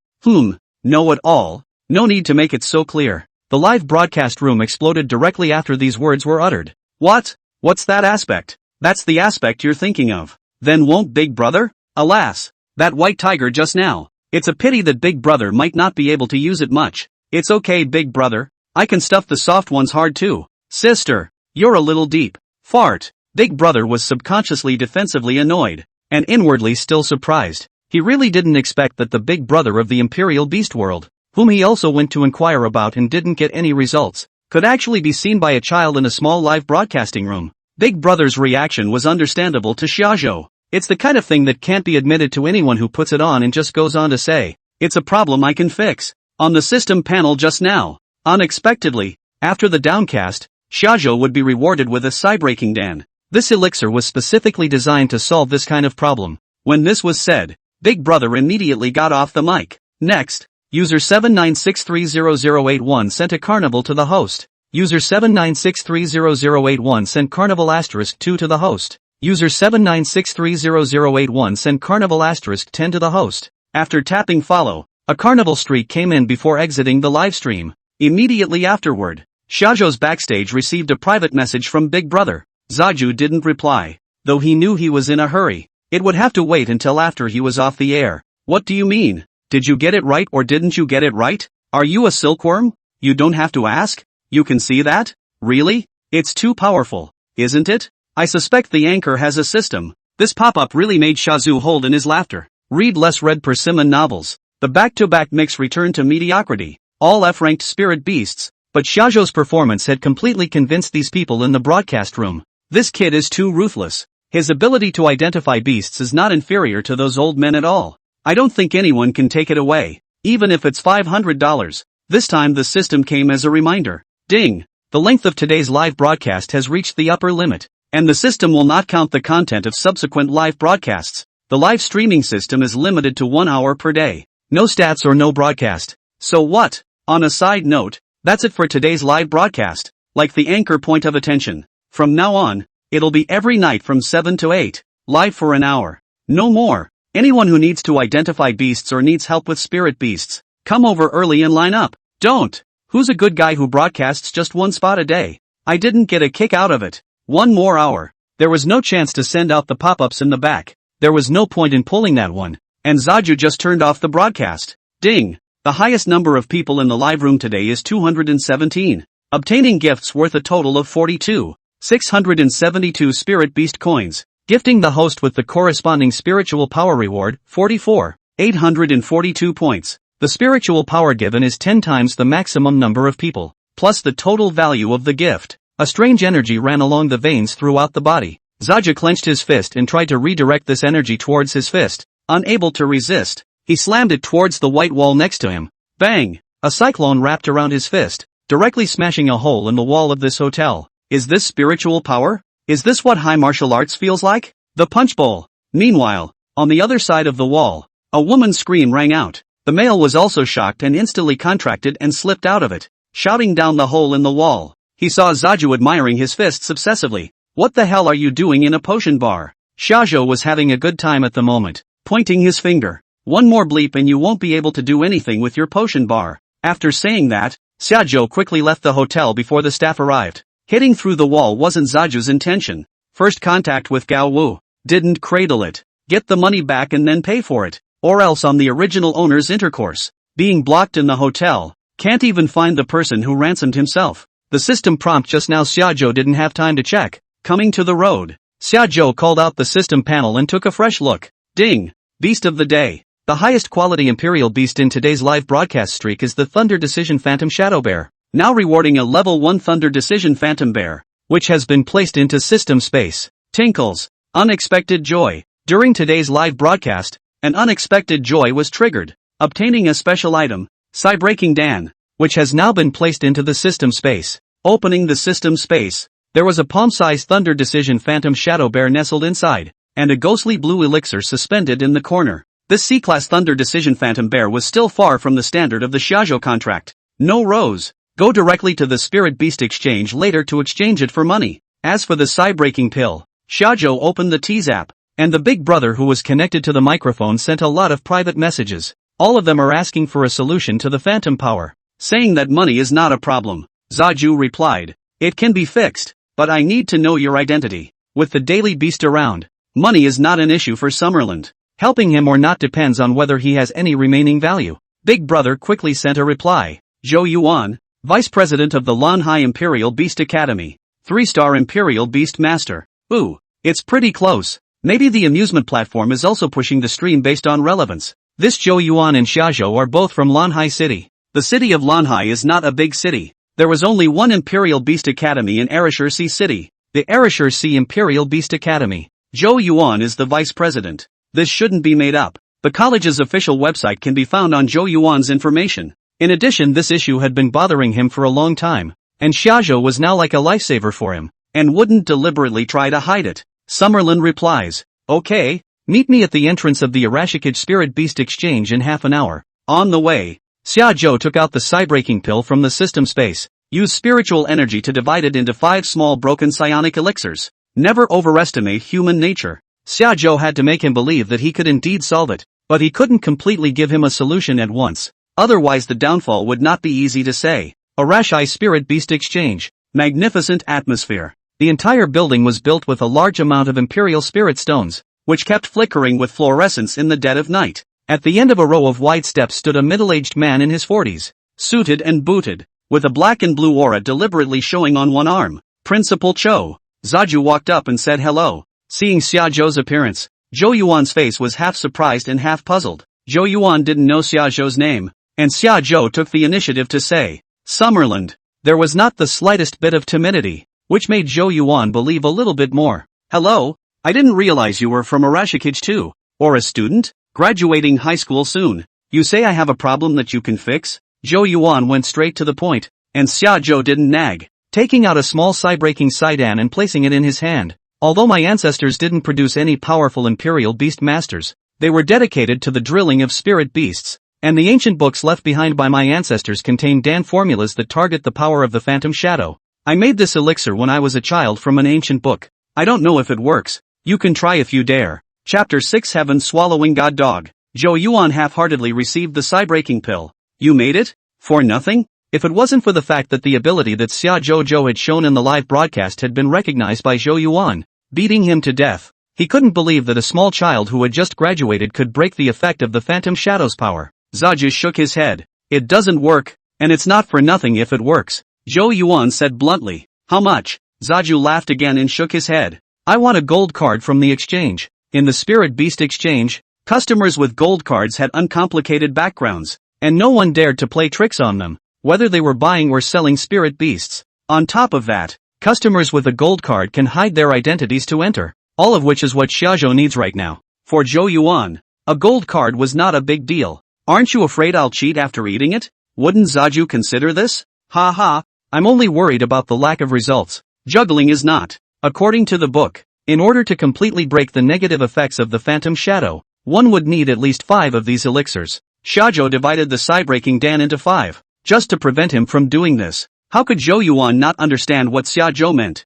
Speaker 1: Know it all. No need to make it so clear. The live broadcast room exploded directly after these words were uttered. What? What's that aspect? That's the aspect you're thinking of. Then won't Big Brother? Alas, that white tiger just now. It's a pity that Big Brother might not be able to use it much. It's okay Big Brother, I can stuff the soft ones hard too. Sister, you're a little deep. Fart. Big Brother was subconsciously defensively annoyed, and inwardly still surprised. He really didn't expect that the Big Brother of the Imperial Beast World, whom he also went to inquire about and didn't get any results, could actually be seen by a child in a small live broadcasting room. Big Brother's reaction was understandable to Xiaozhou. It's the kind of thing that can't be admitted to anyone who puts it on and just goes on to say, it's a problem I can fix. On the system panel just now, unexpectedly, after the downcast, Xiaozhou would be rewarded with a psi-breaking dan. This elixir was specifically designed to solve this kind of problem. When this was said, Big Brother immediately got off the mic. Next, user 796300081 sent a carnival to the host. User 796300081 sent carnival *2 to the host. User 796300081 sent carnival *10 to the host. After tapping follow, a carnival streak came in before exiting the live stream. Immediately afterward, Xiaozhou's backstage received a private message from Big Brother. Zaju didn't reply, though he knew he was in a hurry. It would have to wait until after he was off the air. What do you mean? Did you get it right or didn't you get it right? Are you a silkworm? You don't have to ask? You can see that? Really? It's too powerful, isn't it? I suspect the anchor has a system. This pop-up really made Shazoo hold in his laughter. Read less Red Persimmon novels. The back-to-back mix returned to mediocrity. All F-ranked spirit beasts, But Shajo's performance had completely convinced these people in the broadcast room. This kid is too ruthless. His ability to identify beasts is not inferior to those old men at all. I don't think anyone can take it away, even if it's $500. This time the system came as a reminder. Ding! The length of today's live broadcast has reached the upper limit, and the system will not count the content of subsequent live broadcasts. The live streaming system is limited to 1 hour per day. No stats or no broadcast. So what? On a side note, that's it for today's live broadcast. Like the anchor point of attention. From now on, it'll be every night from 7 to 8, live for an hour. No more. Anyone who needs to identify beasts or needs help with spirit beasts, come over early and line up. Don't. Who's a good guy who broadcasts just one spot a day? I didn't get a kick out of it. 1 more hour. There was no chance to send out the pop-ups in the back. There was no point in pulling that one. And Zaju just turned off the broadcast. Ding. The highest number of people in the live room today is 217. Obtaining gifts worth a total of 42,672 spirit beast coins. Gifting the host with the corresponding spiritual power reward, 44,842 points. The spiritual power given is 10 times the maximum number of people, plus the total value of the gift. A strange energy ran along the veins throughout the body. Zaju clenched his fist and tried to redirect this energy towards his fist. Unable to resist, he slammed it towards the white wall next to him. Bang! A cyclone wrapped around his fist, directly smashing a hole in the wall of this hotel. Is this spiritual power? Is this what high martial arts feels like? The punch bowl. Meanwhile, on the other side of the wall, a woman's scream rang out. The male was also shocked and instantly contracted and slipped out of it, shouting down the hole in the wall. He saw Zaju admiring his fists obsessively. What the hell are you doing in a potion bar? Shajo was having a good time at the moment, pointing his finger. One more bleep and you won't be able to do anything with your potion bar. After saying that, Shajo quickly left the hotel before the staff arrived. Hitting through the wall wasn't Zaju's intention. First contact with Gao Wu. Didn't cradle it. Get the money back and then pay for it. Or else on the original owner's intercourse. Being blocked in the hotel. Can't even find the person who ransomed himself. The system prompt just now Shajo didn't have time to check. Coming to the road. Shajo called out the system panel and took a fresh look. Ding! Beast of the day. The highest quality imperial beast in today's live broadcast streak is the Thunder Decision Phantom Shadow Bear. Now rewarding a level 1 Thunder Decision Phantom Bear, which has been placed into system space. Tinkles. Unexpected joy. During today's live broadcast, an unexpected joy was triggered, obtaining a special item, Psy-Breaking Dan, which has now been placed into the system space. Opening the system space, there was a palm-sized Thunder Decision Phantom Shadow Bear nestled inside, and a ghostly blue elixir suspended in the corner. This C-Class Thunder Decision Phantom Bear was still far from the standard of the shajo contract. No rose. Go directly to the Spirit Beast Exchange later to exchange it for money. As for the Psy-Breaking pill, Shajo opened the Tease app, and the big brother who was connected to the microphone sent a lot of private messages. All of them are asking for a solution to the phantom power, saying that money is not a problem. Zaju replied, "It can be fixed, but I need to know your identity." With the Daily Beast around, money is not an issue for Summerland. Helping him or not depends on whether he has any remaining value. Big brother quickly sent a reply. Zhou Yuan, Vice President of the Lanhai Imperial Beast Academy. 3-star Imperial Beast Master. Ooh, it's pretty close. Maybe the amusement platform is also pushing the stream based on relevance. This Zhou Yuan and Shajo are both from Lanhai City. The city of Lanhai is not a big city. There was only one Imperial Beast Academy in Arashur Sea City, the Arashur Sea Imperial Beast Academy. Zhou Yuan is the Vice President. This shouldn't be made up. The college's official website can be found on Zhou Yuan's information. In addition, this issue had been bothering him for a long time, and Shajo was now like a lifesaver for him, and wouldn't deliberately try to hide it. Summerlin replies, "Okay, meet me at the entrance of the Arashikage Spirit Beast Exchange in half an hour." On the way, Shajo took out the Psy-Breaking pill from the system space, used spiritual energy to divide it into 5 small broken psionic elixirs. Never overestimate human nature. Shajo had to make him believe that he could indeed solve it, but he couldn't completely give him a solution at once. Otherwise the downfall would not be easy to say. Arashai Spirit Beast Exchange. Magnificent atmosphere. The entire building was built with a large amount of imperial spirit stones, which kept flickering with fluorescence in the dead of night. At the end of a row of wide steps stood a middle-aged man in his 40s, suited and booted, with a black and blue aura deliberately showing on one arm. Principal Cho. Zaju walked up and said hello. Seeing Xiaozhou's appearance, Zhou Yuan's face was half surprised and half puzzled. Zhou Yuan didn't know Xiaozhou's name, and Xiaozhou took the initiative to say, "Summerland, There was not the slightest bit of timidity, which made Zhou Yuan believe a little bit more. Hello? I didn't realize you were from Arashikage too. Or a student? Graduating high school soon. You say I have a problem that you can fix? Zhou Yuan went straight to the point, and Shajo didn't nag, taking out a small psy-breaking Saidan and placing it in his hand. Although my ancestors didn't produce any powerful imperial beastmasters, they were dedicated to the drilling of spirit beasts, and the ancient books left behind by my ancestors contain Dan formulas that target the power of the phantom shadow. I made this elixir when I was a child from an ancient book. I don't know if it works. You can try if you dare. Chapter 6 Heaven Swallowing God Dog. Zhou Yuan half-heartedly received the psy-breaking pill. You made it? For nothing? If it wasn't for the fact that the ability that Xiaojo had shown in the live broadcast had been recognized by Zhou Yuan, beating him to death, he couldn't believe that a small child who had just graduated could break the effect of the phantom shadow's power. Zaju shook his head. It doesn't work, and it's not for nothing if it works, Zhou Yuan said bluntly. How much? Zaju laughed again and shook his head. I want a gold card from the exchange. In the Spirit Beast exchange, customers with gold cards had uncomplicated backgrounds, and no one dared to play tricks on them, whether they were buying or selling spirit beasts. On top of that, customers with a gold card can hide their identities to enter, all of which is what Shajo needs right now. For Zhou Yuan, a gold card was not a big deal. Aren't you afraid I'll cheat after eating it? Wouldn't Zaju consider this? Ha ha, I'm only worried about the lack of results. Juggling is not. According to the book, in order to completely break the negative effects of the phantom shadow, one would need at least 5 of these elixirs. Shajo divided the psy-breaking Dan into 5, just to prevent him from doing this. How could Zhou Yuan not understand what Xiajo meant?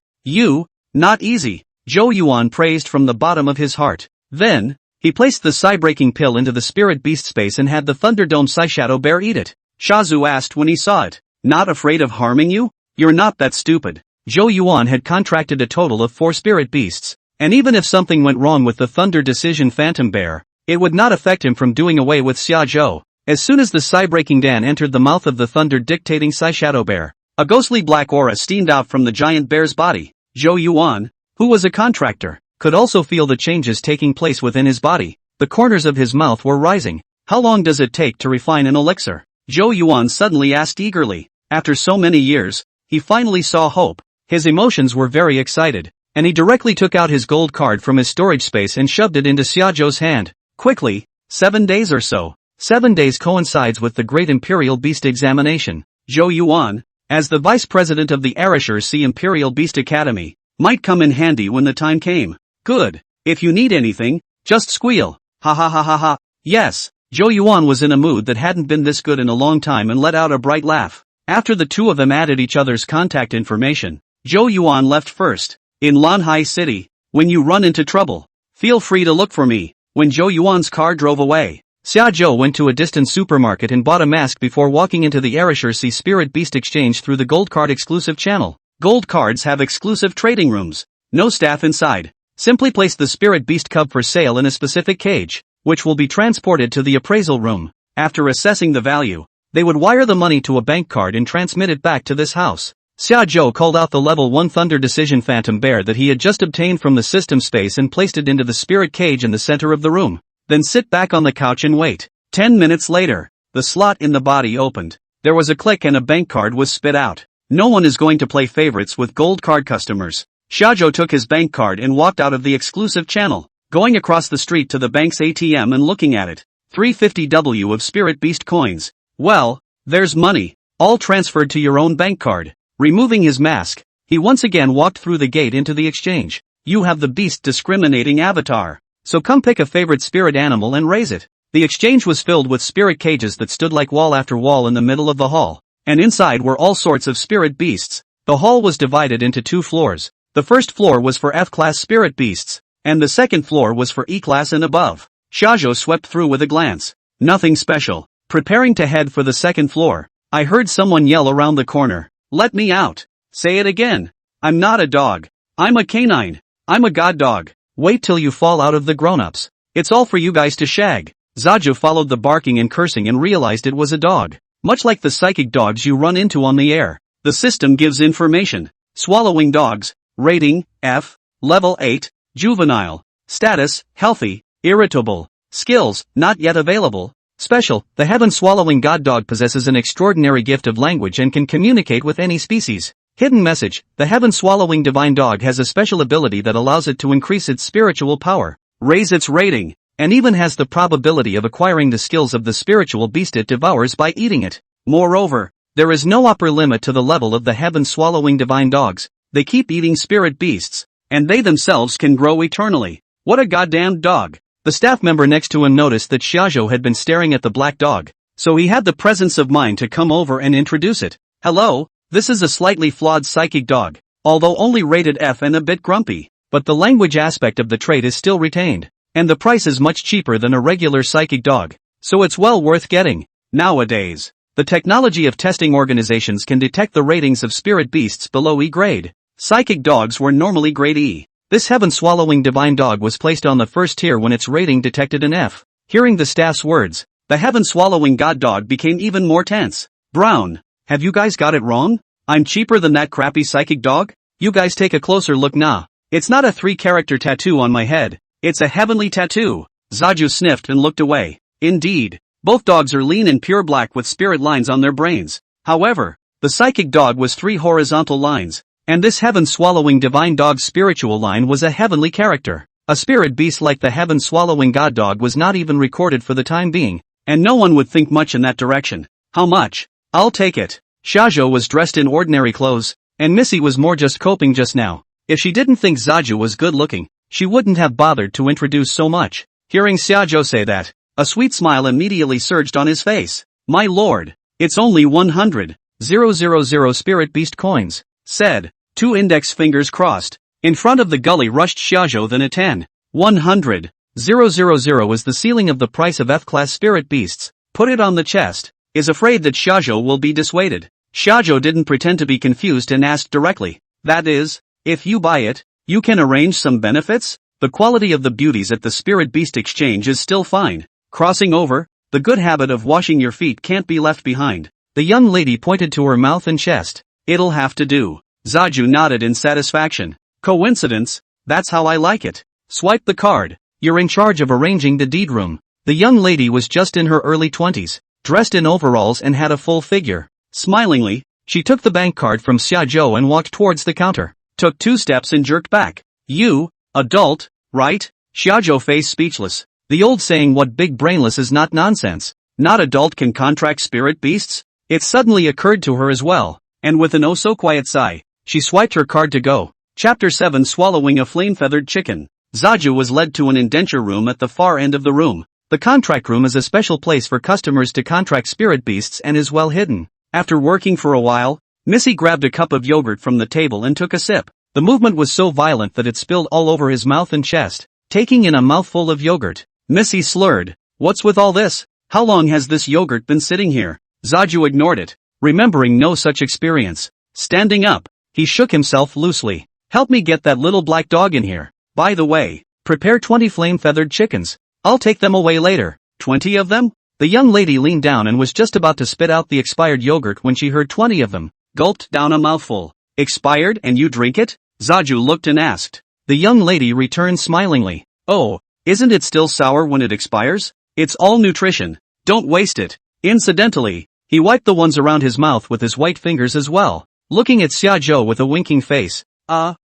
Speaker 1: Not easy, Zhou Yuan praised from the bottom of his heart. Then, he placed the psy-breaking pill into the spirit beast space and had the Thunderdome Psy-Shadow Bear eat it. Shazu asked when he saw it. Not afraid of harming you? You're not that stupid. Zhou Yuan had contracted a total of 4 spirit beasts, and even if something went wrong with the Thunder Decision Phantom Bear, it would not affect him from doing away with Xiajo. As soon as the psy-breaking Dan entered the mouth of the thunder-dictating Psy-Shadow Bear, a ghostly black aura steamed out from the giant bear's body. Zhou Yuan, who was a contractor, could also feel the changes taking place within his body. The corners of his mouth were rising. How long does it take to refine an elixir? Zhou Yuan suddenly asked eagerly. After so many years, he finally saw hope. His emotions were very excited, and he directly took out his gold card from his storage space and shoved it into Xiajo's hand. Quickly, 7 days or so. 7 days coincides with the Great Imperial Beast Examination. Zhou Yuan, as the vice president of the Arashur Sea Imperial Beast Academy, might come in handy when the time came. Good. If you need anything, just squeal. Ha ha ha ha ha. Yes. Zhou Yuan was in a mood that hadn't been this good in a long time and let out a bright laugh. After the two of them added each other's contact information, Zhou Yuan left first. In Lanhai City, when you run into trouble, feel free to look for me. When Zhou Yuan's car drove away, Xiajo went to a distant supermarket and bought a mask before walking into the Arashur Sea Spirit Beast Exchange through the Gold Card exclusive channel. Gold cards have exclusive trading rooms. No staff inside. Simply place the Spirit Beast cub for sale in a specific cage, which will be transported to the appraisal room. After assessing the value, they would wire the money to a bank card and transmit it back to this house. Xiajo called out the level 1 Thunder Decision Phantom Bear that he had just obtained from the system space and placed it into the spirit cage in the center of the room. Then sit back on the couch and wait. 10 minutes later, the slot in the body opened. There was a click and a bank card was spit out. No one is going to play favorites with gold card customers. Shajo took his bank card and walked out of the exclusive channel, going across the street to the bank's ATM and looking at it. 350W of Spirit Beast coins. Well, there's money, all transferred to your own bank card. Removing his mask, he once again walked through the gate into the exchange. You have the beast discriminating avatar. So come pick a favorite spirit animal and raise it. The exchange was filled with spirit cages that stood like wall after wall in the middle of the hall, and inside were all sorts of spirit beasts. The hall was divided into 2 floors. The first floor was for F-class spirit beasts, and the second floor was for E-class and above. Shajo swept through with a glance. Nothing special. Preparing to head for the second floor, I heard someone yell around the corner. Let me out. Say it again. I'm not a dog. I'm a canine. I'm a god dog. Wait till you fall out of the grown-ups. It's all for you guys to shag. Zaju followed the barking and cursing and realized it was a dog. Much like the psychic dogs you run into on the air, the system gives information. Swallowing dogs. Rating, F. Level 8. Juvenile. Status, healthy. Irritable. Skills, not yet available. Special, the heaven-swallowing god dog possesses an extraordinary gift of language and can communicate with any species. Hidden message, the heaven-swallowing divine dog has a special ability that allows it to increase its spiritual power, raise its rating, and even has the probability of acquiring the skills of the spiritual beast it devours by eating it. Moreover, there is no upper limit to the level of the heaven-swallowing divine dogs. They keep eating spirit beasts, and they themselves can grow eternally. What a goddamn dog. The staff member next to him noticed that shajo had been staring at the black dog, so he had the presence of mind to come over and introduce it. Hello, this is a slightly flawed psychic dog, although only rated F and a bit grumpy, but the language aspect of the trait is still retained, and the price is much cheaper than a regular psychic dog, so it's well worth getting. Nowadays, the technology of testing organizations can detect the ratings of spirit beasts below E grade. Psychic dogs were normally grade E. This heaven-swallowing divine dog was placed on the first tier when its rating detected an F. Hearing the staff's words, the heaven-swallowing god dog became even more tense. Brown, have you guys got it wrong? I'm cheaper than that crappy psychic dog? You guys take a closer look nah. It's not a 3-character tattoo on my head. It's a heavenly tattoo. Zaju sniffed and looked away. Indeed, both dogs are lean and pure black with spirit lines on their brains. However, the psychic dog was 3 horizontal lines, and this heaven-swallowing divine dog's spiritual line was a heavenly character. A spirit beast like the heaven-swallowing god dog was not even recorded for the time being, and no one would think much in that direction. How much? I'll take it. Shajo was dressed in ordinary clothes, and Missy was more just coping just now. If she didn't think Zaju was good looking, she wouldn't have bothered to introduce so much. Hearing Shajo say that, a sweet smile immediately surged on his face. My lord, it's only 100,000 spirit beast coins, said. 2 index fingers crossed. In front of the gully rushed Shajo then a 10. 100,000 is the ceiling of the price of F-class spirit beasts. Put it on the chest. Is afraid that Shajo will be dissuaded. Shajo didn't pretend to be confused and asked directly. That is, if you buy it, you can arrange some benefits? The quality of the beauties at the spirit beast exchange is still fine. Crossing over, the good habit of washing your feet can't be left behind. The young lady pointed to her mouth and chest. It'll have to do. Zaju nodded in satisfaction. Coincidence? That's how I like it. Swipe the card. You're in charge of arranging the deed room. The young lady was just in her early 20s, dressed in overalls and had a full figure. Smilingly, she took the bank card from Xiaozhou and walked towards the counter. Took 2 steps and jerked back. You, adult, right? Xiaozhou faced speechless. The old saying what big brainless is not nonsense. Not adult can contract spirit beasts? It suddenly occurred to her as well, and with an oh-so-quiet sigh, she swiped her card to go. Chapter 7 Swallowing a Flame-Feathered Chicken. Zaju was led to an indenture room at the far end of the room. The contract room is a special place for customers to contract spirit beasts and is well hidden. After working for a while, Missy grabbed a cup of yogurt from the table and took a sip. The movement was so violent that it spilled all over his mouth and chest. Taking in a mouthful of yogurt, Missy slurred. What's with all this? How long has this yogurt been sitting here? Zaju ignored it, remembering no such experience. Standing up, he shook himself loosely. Help me get that little black dog in here. By the way, prepare 20 flame-feathered chickens. I'll take them away later. 20 of them? The young lady leaned down and was just about to spit out the expired yogurt when she heard 20 of them. Gulped down a mouthful. Expired and you drink it? Zaju looked and asked. The young lady returned smilingly. Oh, isn't it still sour when it expires? It's all nutrition. Don't waste it. Incidentally, he wiped the ones around his mouth with his white fingers as well. Looking at Xiaozhou with a winking face.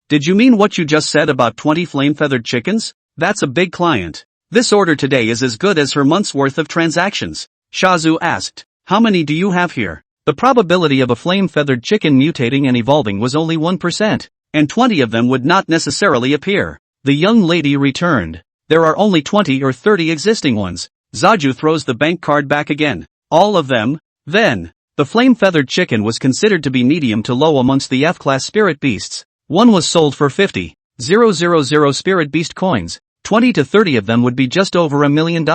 Speaker 1: Did you mean what you just said about 20 flame-feathered chickens? That's a big client. This order today is as good as her month's worth of transactions. Shazu asked. How many do you have here? The probability of a flame-feathered chicken mutating and evolving was only 1%, and 20 of them would not necessarily appear. The young lady returned. There are only 20 or 30 existing ones. Zaju throws the bank card back again. All of them? Then, the flame-feathered chicken was considered to be medium to low amongst the F-class spirit beasts. One was sold for 50,000 spirit beast coins. 20 to 30 of them would be just over $1 million,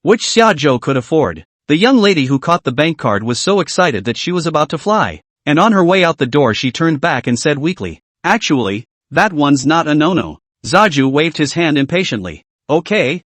Speaker 1: which Xiaozhou could afford. The young lady who caught the bank card was so excited that she was about to fly, and on her way out the door she turned back and said weakly, actually, that one's not a no-no. Zaju waved his hand impatiently. Okay,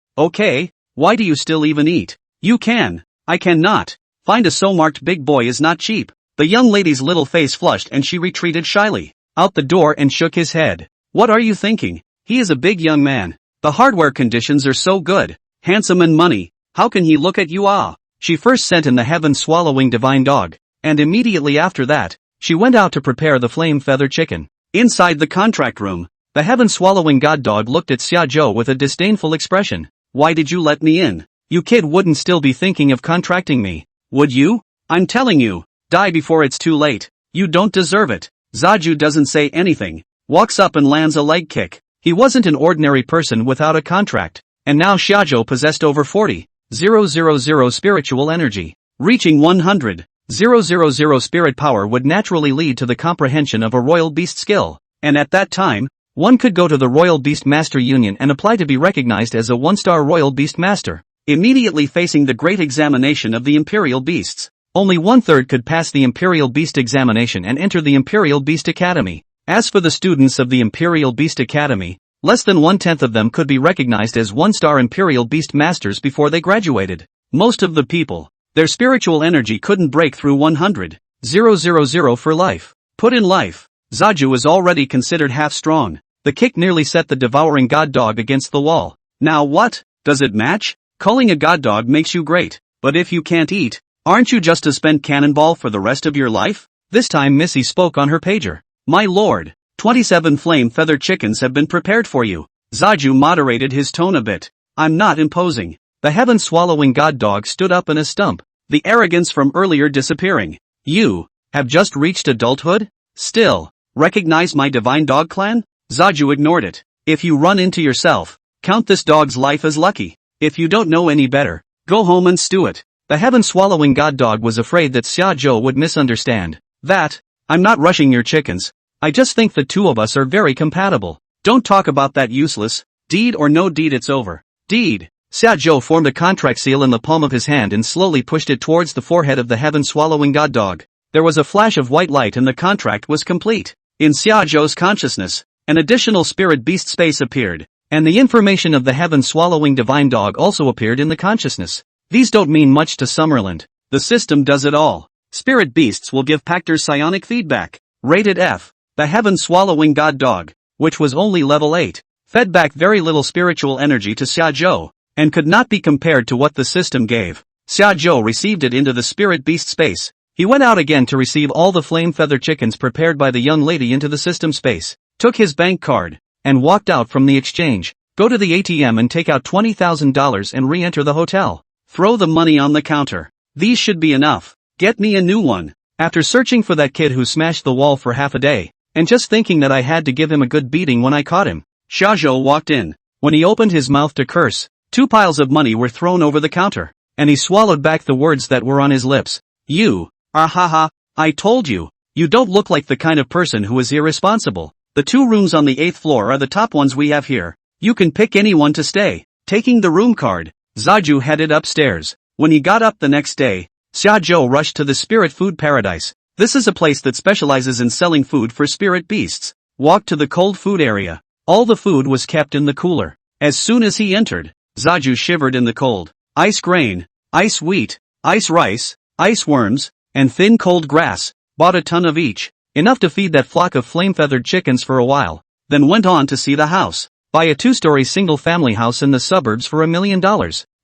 Speaker 1: why do you still even eat? You can. I cannot. Find a so-marked big boy is not cheap. The young lady's little face flushed and she retreated shyly out the door and shook his head. What are you thinking? He is a big young man. The hardware conditions are so good. Handsome and money. How can he look at you? Ah! She first sent in the heaven-swallowing divine dog, and immediately after that, she went out to prepare the flame-feather chicken. Inside the contract room, the heaven-swallowing god dog looked at Shajo with a disdainful expression. Why did you let me in? You kid wouldn't still be thinking of contracting me, would you? I'm telling you, die before it's too late. You don't deserve it. Zaju doesn't say anything, walks up and lands a leg kick. He wasn't an ordinary person without a contract, and now Shajo possessed over 40,000 spiritual energy. Reaching 100,000 spirit power would naturally lead to the comprehension of a royal beast skill, and at that time, one could go to the Royal Beastmaster Union and apply to be recognized as a one-star Royal Beastmaster. Immediately facing the great examination of the Imperial Beasts, only one-third could pass the Imperial Beast examination and enter the Imperial Beast Academy. As for the students of the Imperial Beast Academy, less than 1/10 of them could be recognized as one-star Imperial Beast Masters before they graduated. Most of the people, their spiritual energy couldn't break through 100,000 for life. Put in life, Zaju is already considered half-strong. The kick nearly set the devouring god dog against the wall. Now what? Does it match? Calling a god dog makes you great, but if you can't eat, aren't you just to spend cannonball for the rest of your life? This time Missy spoke on her pager. My lord, 27 flame feather chickens have been prepared for you. Zaju moderated his tone a bit. I'm not imposing. The heaven-swallowing god dog stood up in a stump, the arrogance from earlier disappearing. You have just reached adulthood? Still, recognize my divine dog clan? Zaju ignored it. If you run into yourself, count this dog's life as lucky. If you don't know any better, go home and stew it. The heaven-swallowing god dog was afraid that Shajo would misunderstand. That, I'm not rushing your chickens. I just think the two of us are very compatible. Don't talk about that useless. Deed or no deed, it's over. Deed. Shajo formed a contract seal in the palm of his hand and slowly pushed it towards the forehead of the heaven-swallowing god dog. There was a flash of white light and the contract was complete. In Shajo's consciousness, an additional spirit beast space appeared, and the information of the heaven-swallowing divine dog also appeared in the consciousness. These don't mean much to Summerland. The system does it all. Spirit beasts will give Pactor's psionic feedback. Rated F. The heaven-swallowing god dog, which was only level 8, fed back very little spiritual energy to Shajo, and could not be compared to what the system gave. Shajo received it into the spirit beast space. He went out again to receive all the flame feather chickens prepared by the young lady into the system space, took his bank card, and walked out from the exchange. Go to the ATM and take out $20,000 and re-enter the hotel. Throw the money on the counter. These should be enough. Get me a new one. After searching for that kid who smashed the wall for half a day, and just thinking that I had to give him a good beating when I caught him, Shajo walked in. When he opened his mouth to curse, 2 piles of money were thrown over the counter, and he swallowed back the words that were on his lips. You, haha, I told you, you don't look like the kind of person who is irresponsible. The 2 rooms on the 8th floor are the top ones we have here. You can pick anyone to stay. Taking the room card, Zaju headed upstairs. When he got up the next day, Shajo rushed to the Spirit Food Paradise. This is a place that specializes in selling food for spirit beasts. Walked to the cold food area. All the food was kept in the cooler. As soon as he entered, Zaju shivered in the cold. Ice grain, ice wheat, ice rice, ice worms, and thin cold grass. Bought a ton of each, enough to feed that flock of flame-feathered chickens for a while. Then went on to see the house. Buy a 2-story single-family house in the suburbs for $1 million.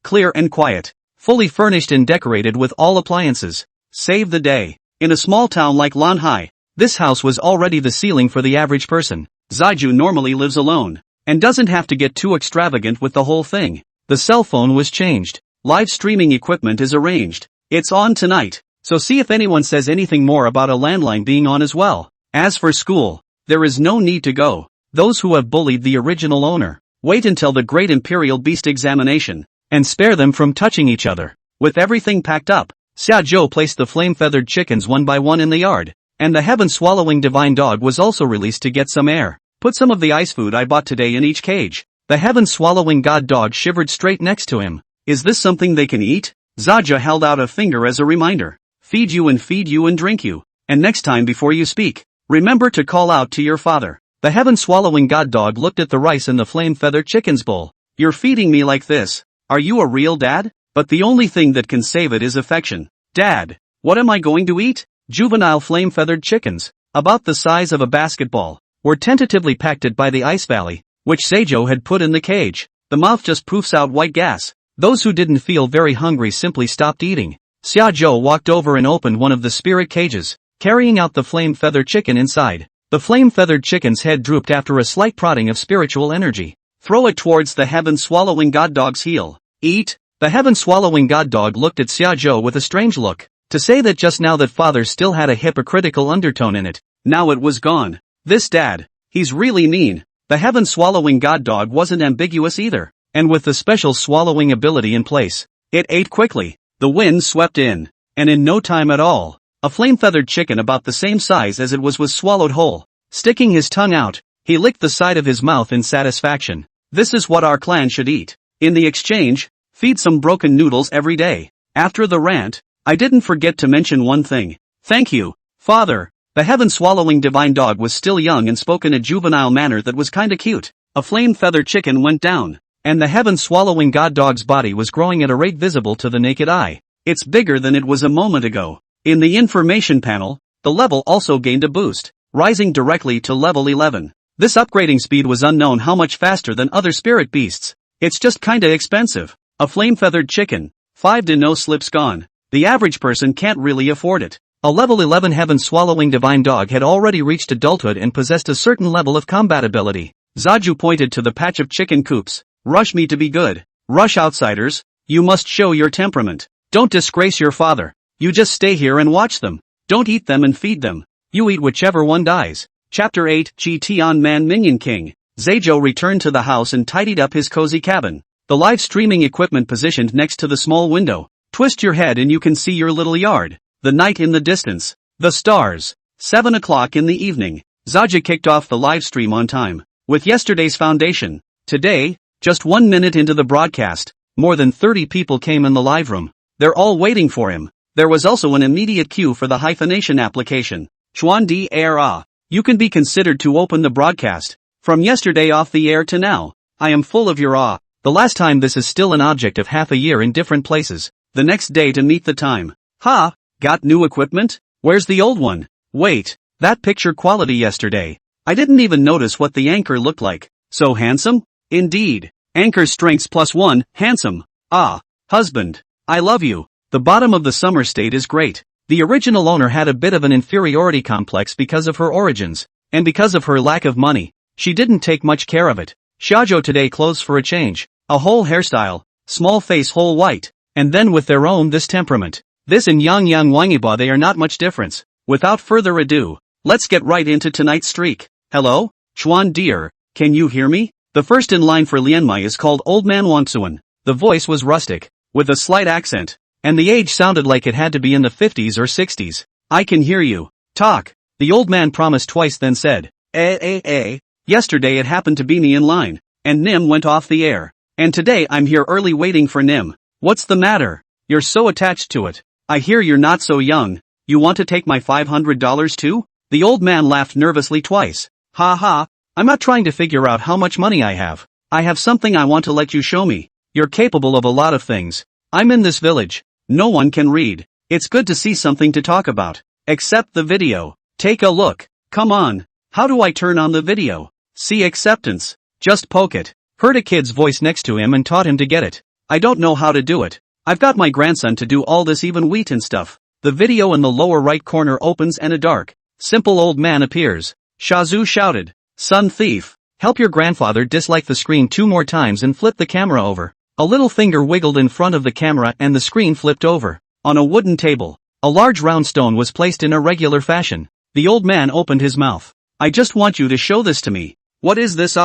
Speaker 1: Clear and quiet. Fully furnished and decorated with all appliances. Save the day. In a small town like Lanhai, this house was already the ceiling for the average person. Zaju normally lives alone, and doesn't have to get too extravagant with the whole thing. The cell phone was changed. Live streaming equipment is arranged. It's on tonight, so see if anyone says anything more about a landline being on as well. As for school, there is no need to go. Those who have bullied the original owner, wait until the Great Imperial Beast examination, and spare them from touching each other. With everything packed up, Shajo placed the flame-feathered chickens one by one in the yard, and the heaven-swallowing divine dog was also released to get some air. Put some of the ice food I bought today in each cage. The heaven-swallowing god dog shivered straight next to him. Is this something they can eat? Zaja held out a finger as a reminder. Feed you and drink you. And next time before you speak, remember to call out to your father. The heaven-swallowing god dog looked at the rice in the flame-feathered chicken's bowl. You're feeding me like this. Are you a real dad? But the only thing that can save it is affection. Dad, what am I going to eat? Juvenile flame-feathered chickens, about the size of a basketball, were tentatively packed by the ice valley, which Seijo had put in the cage. The mouth just poofs out white gas. Those who didn't feel very hungry simply stopped eating. Shajo walked over and opened one of the spirit cages, carrying out the flame-feathered chicken inside. The flame-feathered chicken's head drooped after a slight prodding of spiritual energy. Throw it towards the heaven-swallowing god dog's heel. Eat. The heaven-swallowing god dog looked at Shajo with a strange look. To say that just now that father still had a hypocritical undertone in it. Now it was gone. This dad. He's really mean. The heaven-swallowing god dog wasn't ambiguous either. And with the special swallowing ability in place, it ate quickly. The wind swept in. And in no time at all, a flame-feathered chicken about the same size as it was swallowed whole. Sticking his tongue out, he licked the side of his mouth in satisfaction. This is what our clan should eat. In the exchange, feed some broken noodles every day. After the rant, I didn't forget to mention one thing. Thank you, father. The heaven-swallowing divine dog was still young and spoke in a juvenile manner that was kinda cute. A flame-feathered chicken went down, and the heaven-swallowing god dog's body was growing at a rate visible to the naked eye. It's bigger than it was a moment ago. In the information panel, the level also gained a boost, rising directly to level 11. This upgrading speed was unknown how much faster than other spirit beasts. It's just kinda expensive. A flame-feathered chicken, 5 to no slips gone. The average person can't really afford it. A level 11 heaven-swallowing divine dog had already reached adulthood and possessed a certain level of combat ability. Zaju pointed to the patch of chicken coops. Rush me to be good. Rush outsiders. You must show your temperament. Don't disgrace your father. You just stay here and watch them. Don't eat them and feed them. You eat whichever one dies. Chapter 8 GT on Man Minion King. Zajo returned to the house and tidied up his cozy cabin. The live streaming equipment positioned next to the small window. Twist your head and you can see your little yard. The night in the distance. The stars. 7 o'clock in the evening. Zaja kicked off the live stream on time. With yesterday's foundation. Today, just 1 minute into the broadcast, more than 30 people came in the live room. They're all waiting for him. There was also an immediate queue for the hyphenation application. Chuan di era. You can be considered to open the broadcast. From yesterday off the air to now, I am full of your awe. The last time this is still an object of half a year in different places. The next day to meet the time. Ha! Got new equipment? Where's the old one? Wait, that picture quality yesterday. I didn't even notice what the anchor looked like. So handsome? Indeed. Anchor strengths +1, handsome. Ah, husband. I love you. The bottom of the summer state is great. The original owner had a bit of an inferiority complex because of her origins, and because of her lack of money. She didn't take much care of it. Shajo today clothes for a change. A whole hairstyle, small face whole white, and then with their own this temperament. This and Yang Wangiba they are not much difference. Without further ado, let's get right into tonight's streak. Hello? Chuan dear, can you hear me? The first in line for Lianmai is called Old Man Wangsuan. The voice was rustic, with a slight accent, and the age sounded like it had to be in the 50s or 60s. I can hear you. Talk. The old man promised twice then said, Yesterday it happened to be me in line, and Nim went off the air. And today I'm here early waiting for Nim. What's the matter? You're so attached to it. I hear you're not so young. You want to take my $500 too? The old man laughed nervously twice. Ha ha, I'm not trying to figure out how much money I have. I have something I want to let you show me. You're capable of a lot of things. I'm in this village. No one can read. It's good to see something to talk about. Accept the video. Take a look. Come on. How do I turn on the video? See acceptance. Just poke it. Heard a kid's voice next to him and taught him to get it. I don't know how to do it. I've got my grandson to do all this even wheat and stuff. The video in the lower right corner opens and a dark, simple old man appears. Shazu shouted. Son thief. Help your grandfather dislike the screen 2 more times and flip the camera over. A little finger wiggled in front of the camera and the screen flipped over. On a wooden table, a large round stone was placed in a regular fashion. The old man opened his mouth. I just want you to show this to me. What is this?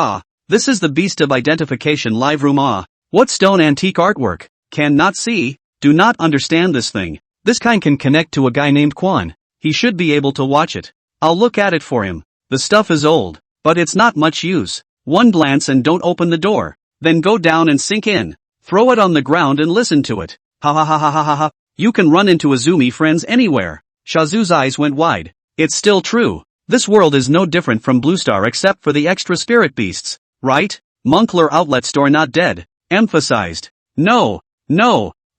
Speaker 1: This is the Beast of Identification live room. What stone antique artwork? Cannot see, do not understand this thing. This kind can connect to a guy named Quan. He should be able to watch it. I'll look at it for him. The stuff is old, but it's not much use. One glance and don't open the door. Then go down and sink in. Throw it on the ground and listen to it. Ha ha ha ha ha ha ha. You can run into Azumi friends anywhere. Shazu's eyes went wide. It's still true. This world is no different from Blue Star except for the extra spirit beasts, right? Moncler outlet store not dead. Emphasized. No,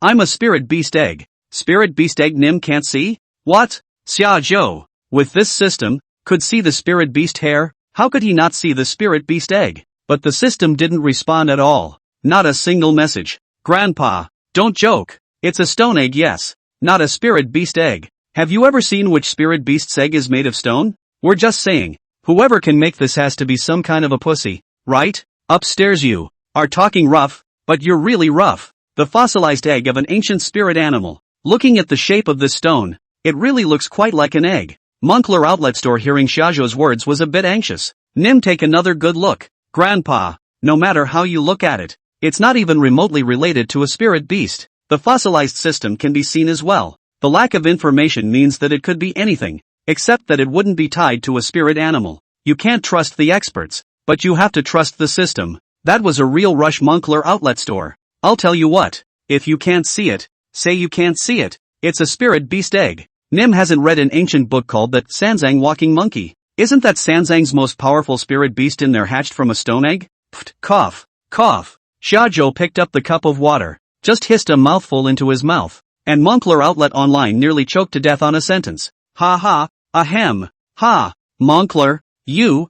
Speaker 1: I'm a spirit beast egg. Spirit beast egg Nim can't see? What? Shajo. With this system, could see the spirit beast hair? How could he not see the spirit beast egg? But the system didn't respond at all. Not a single message. Grandpa, don't joke. It's a stone egg, yes. Not a spirit beast egg. Have you ever seen which spirit beast's egg is made of stone? We're just saying. Whoever can make this has to be some kind of a pussy, right? Upstairs you are talking rough, but you're really rough. The fossilized egg of an ancient spirit animal. Looking at the shape of this stone, it really looks quite like an egg. Moncler Outlet Store, hearing shajo's words, was a bit anxious. Nim, take another good look. Grandpa, no matter how you look at it, it's not even remotely related to a spirit beast. The fossilized system can be seen as well. The lack of information means that it could be anything, except that it wouldn't be tied to a spirit animal. You can't trust the experts, but you have to trust the system. That was a real rush, Moncler Outlet Store. I'll tell you what, if you can't see it, say you can't see it. It's a spirit beast egg. Nim hasn't read an ancient book called The Sanzang Walking Monkey. Isn't that Sanzang's most powerful spirit beast in there hatched from a stone egg? Pft, cough, cough. Shajo picked up the cup of water, just hissed a mouthful into his mouth, and Moncler Outlet Online nearly choked to death on a sentence. Ha ha, ahem, ha, Moncler, you,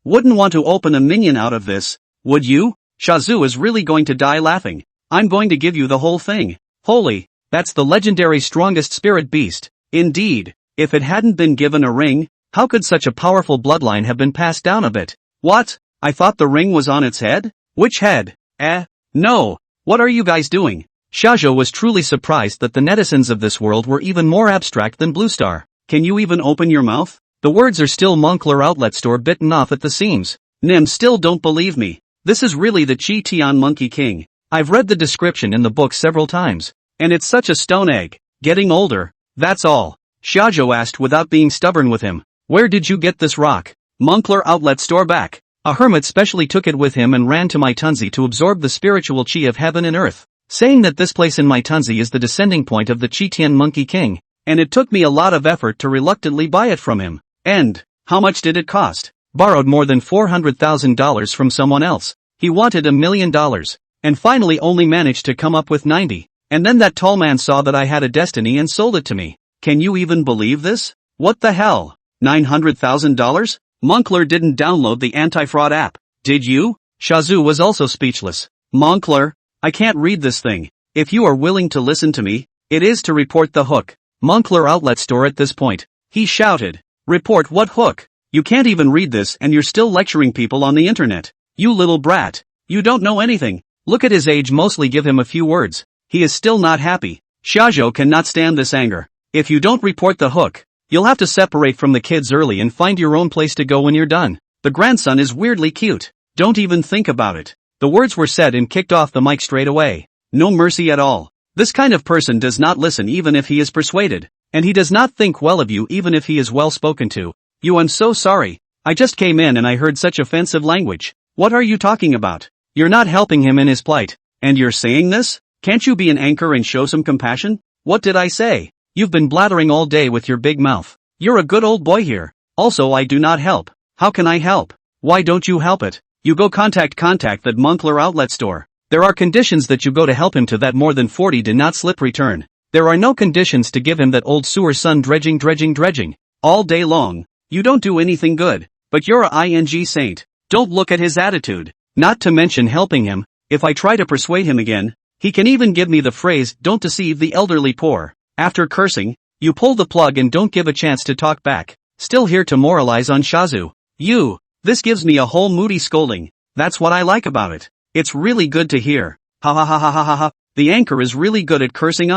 Speaker 1: wouldn't want to open a minion out of this, would you? Shazu is really going to die laughing. I'm going to give you the whole thing. Holy, that's the legendary strongest spirit beast. Indeed, if it hadn't been given a ring, how could such a powerful bloodline have been passed down a bit? What? I thought the ring was on its head? Which head? No. What are you guys doing? Shajo was truly surprised that the netizens of this world were even more abstract than Blue Star. Can you even open your mouth? The words are still Moncler Outlet Store bitten off at the seams. Nim, still don't believe me. This is really the Chi Tian Monkey King. I've read the description in the book several times. And it's such a stone egg. Getting older, that's all. Shajo asked without being stubborn with him. Where did you get this rock? Moncler Outlet Store back. A hermit specially took it with him and ran to my Tunzi to absorb the spiritual chi of heaven and earth, saying that this place in my Tunzi is the descending point of the Chi Tian Monkey King. And it took me a lot of effort to reluctantly buy it from him. And, how much did it cost? Borrowed more than $400,000 from someone else. He wanted $1 million. And finally only managed to come up with 90. And then that tall man saw that I had a destiny and sold it to me. Can you even believe this? What the hell? $900,000? Moncler didn't download the anti-fraud app, did you? Shazu was also speechless. Moncler, I can't read this thing. If you are willing to listen to me, it is to report the hook. Moncler Outlet Store at this point. He shouted. Report what hook? You can't even read this and you're still lecturing people on the internet. You little brat. You don't know anything. Look at his age, mostly give him a few words. He is still not happy. Shajo cannot stand this anger. If you don't report the hook, you'll have to separate from the kids early and find your own place to go when you're done. The grandson is weirdly cute. Don't even think about it. The words were said and kicked off the mic straight away. No mercy at all. This kind of person does not listen even if he is persuaded. And he does not think well of you even if he is well spoken to. I'm so sorry. I just came in and I heard such offensive language. What are you talking about? You're not helping him in his plight. And you're saying this? Can't you be an anchor and show some compassion? What did I say? You've been blathering all day with your big mouth. You're a good old boy here. Also, I do not help. How can I help? Why don't you help it? You go contact that Moncler Outlet Store. There are conditions that you go to help him to that more than 40 do not slip return. There are no conditions to give him that old sewer son dredging. All day long. You don't do anything good. But you're a ing saint. Don't look at his attitude. Not to mention helping him. If I try to persuade him again, he can even give me the phrase, don't deceive the elderly poor. After cursing, you pull the plug and don't give a chance to talk back. Still here to moralize on Shazu. This gives me a whole moody scolding. That's what I like about it. It's really good to hear. Ha ha ha ha ha ha ha. The anchor is really good at cursing.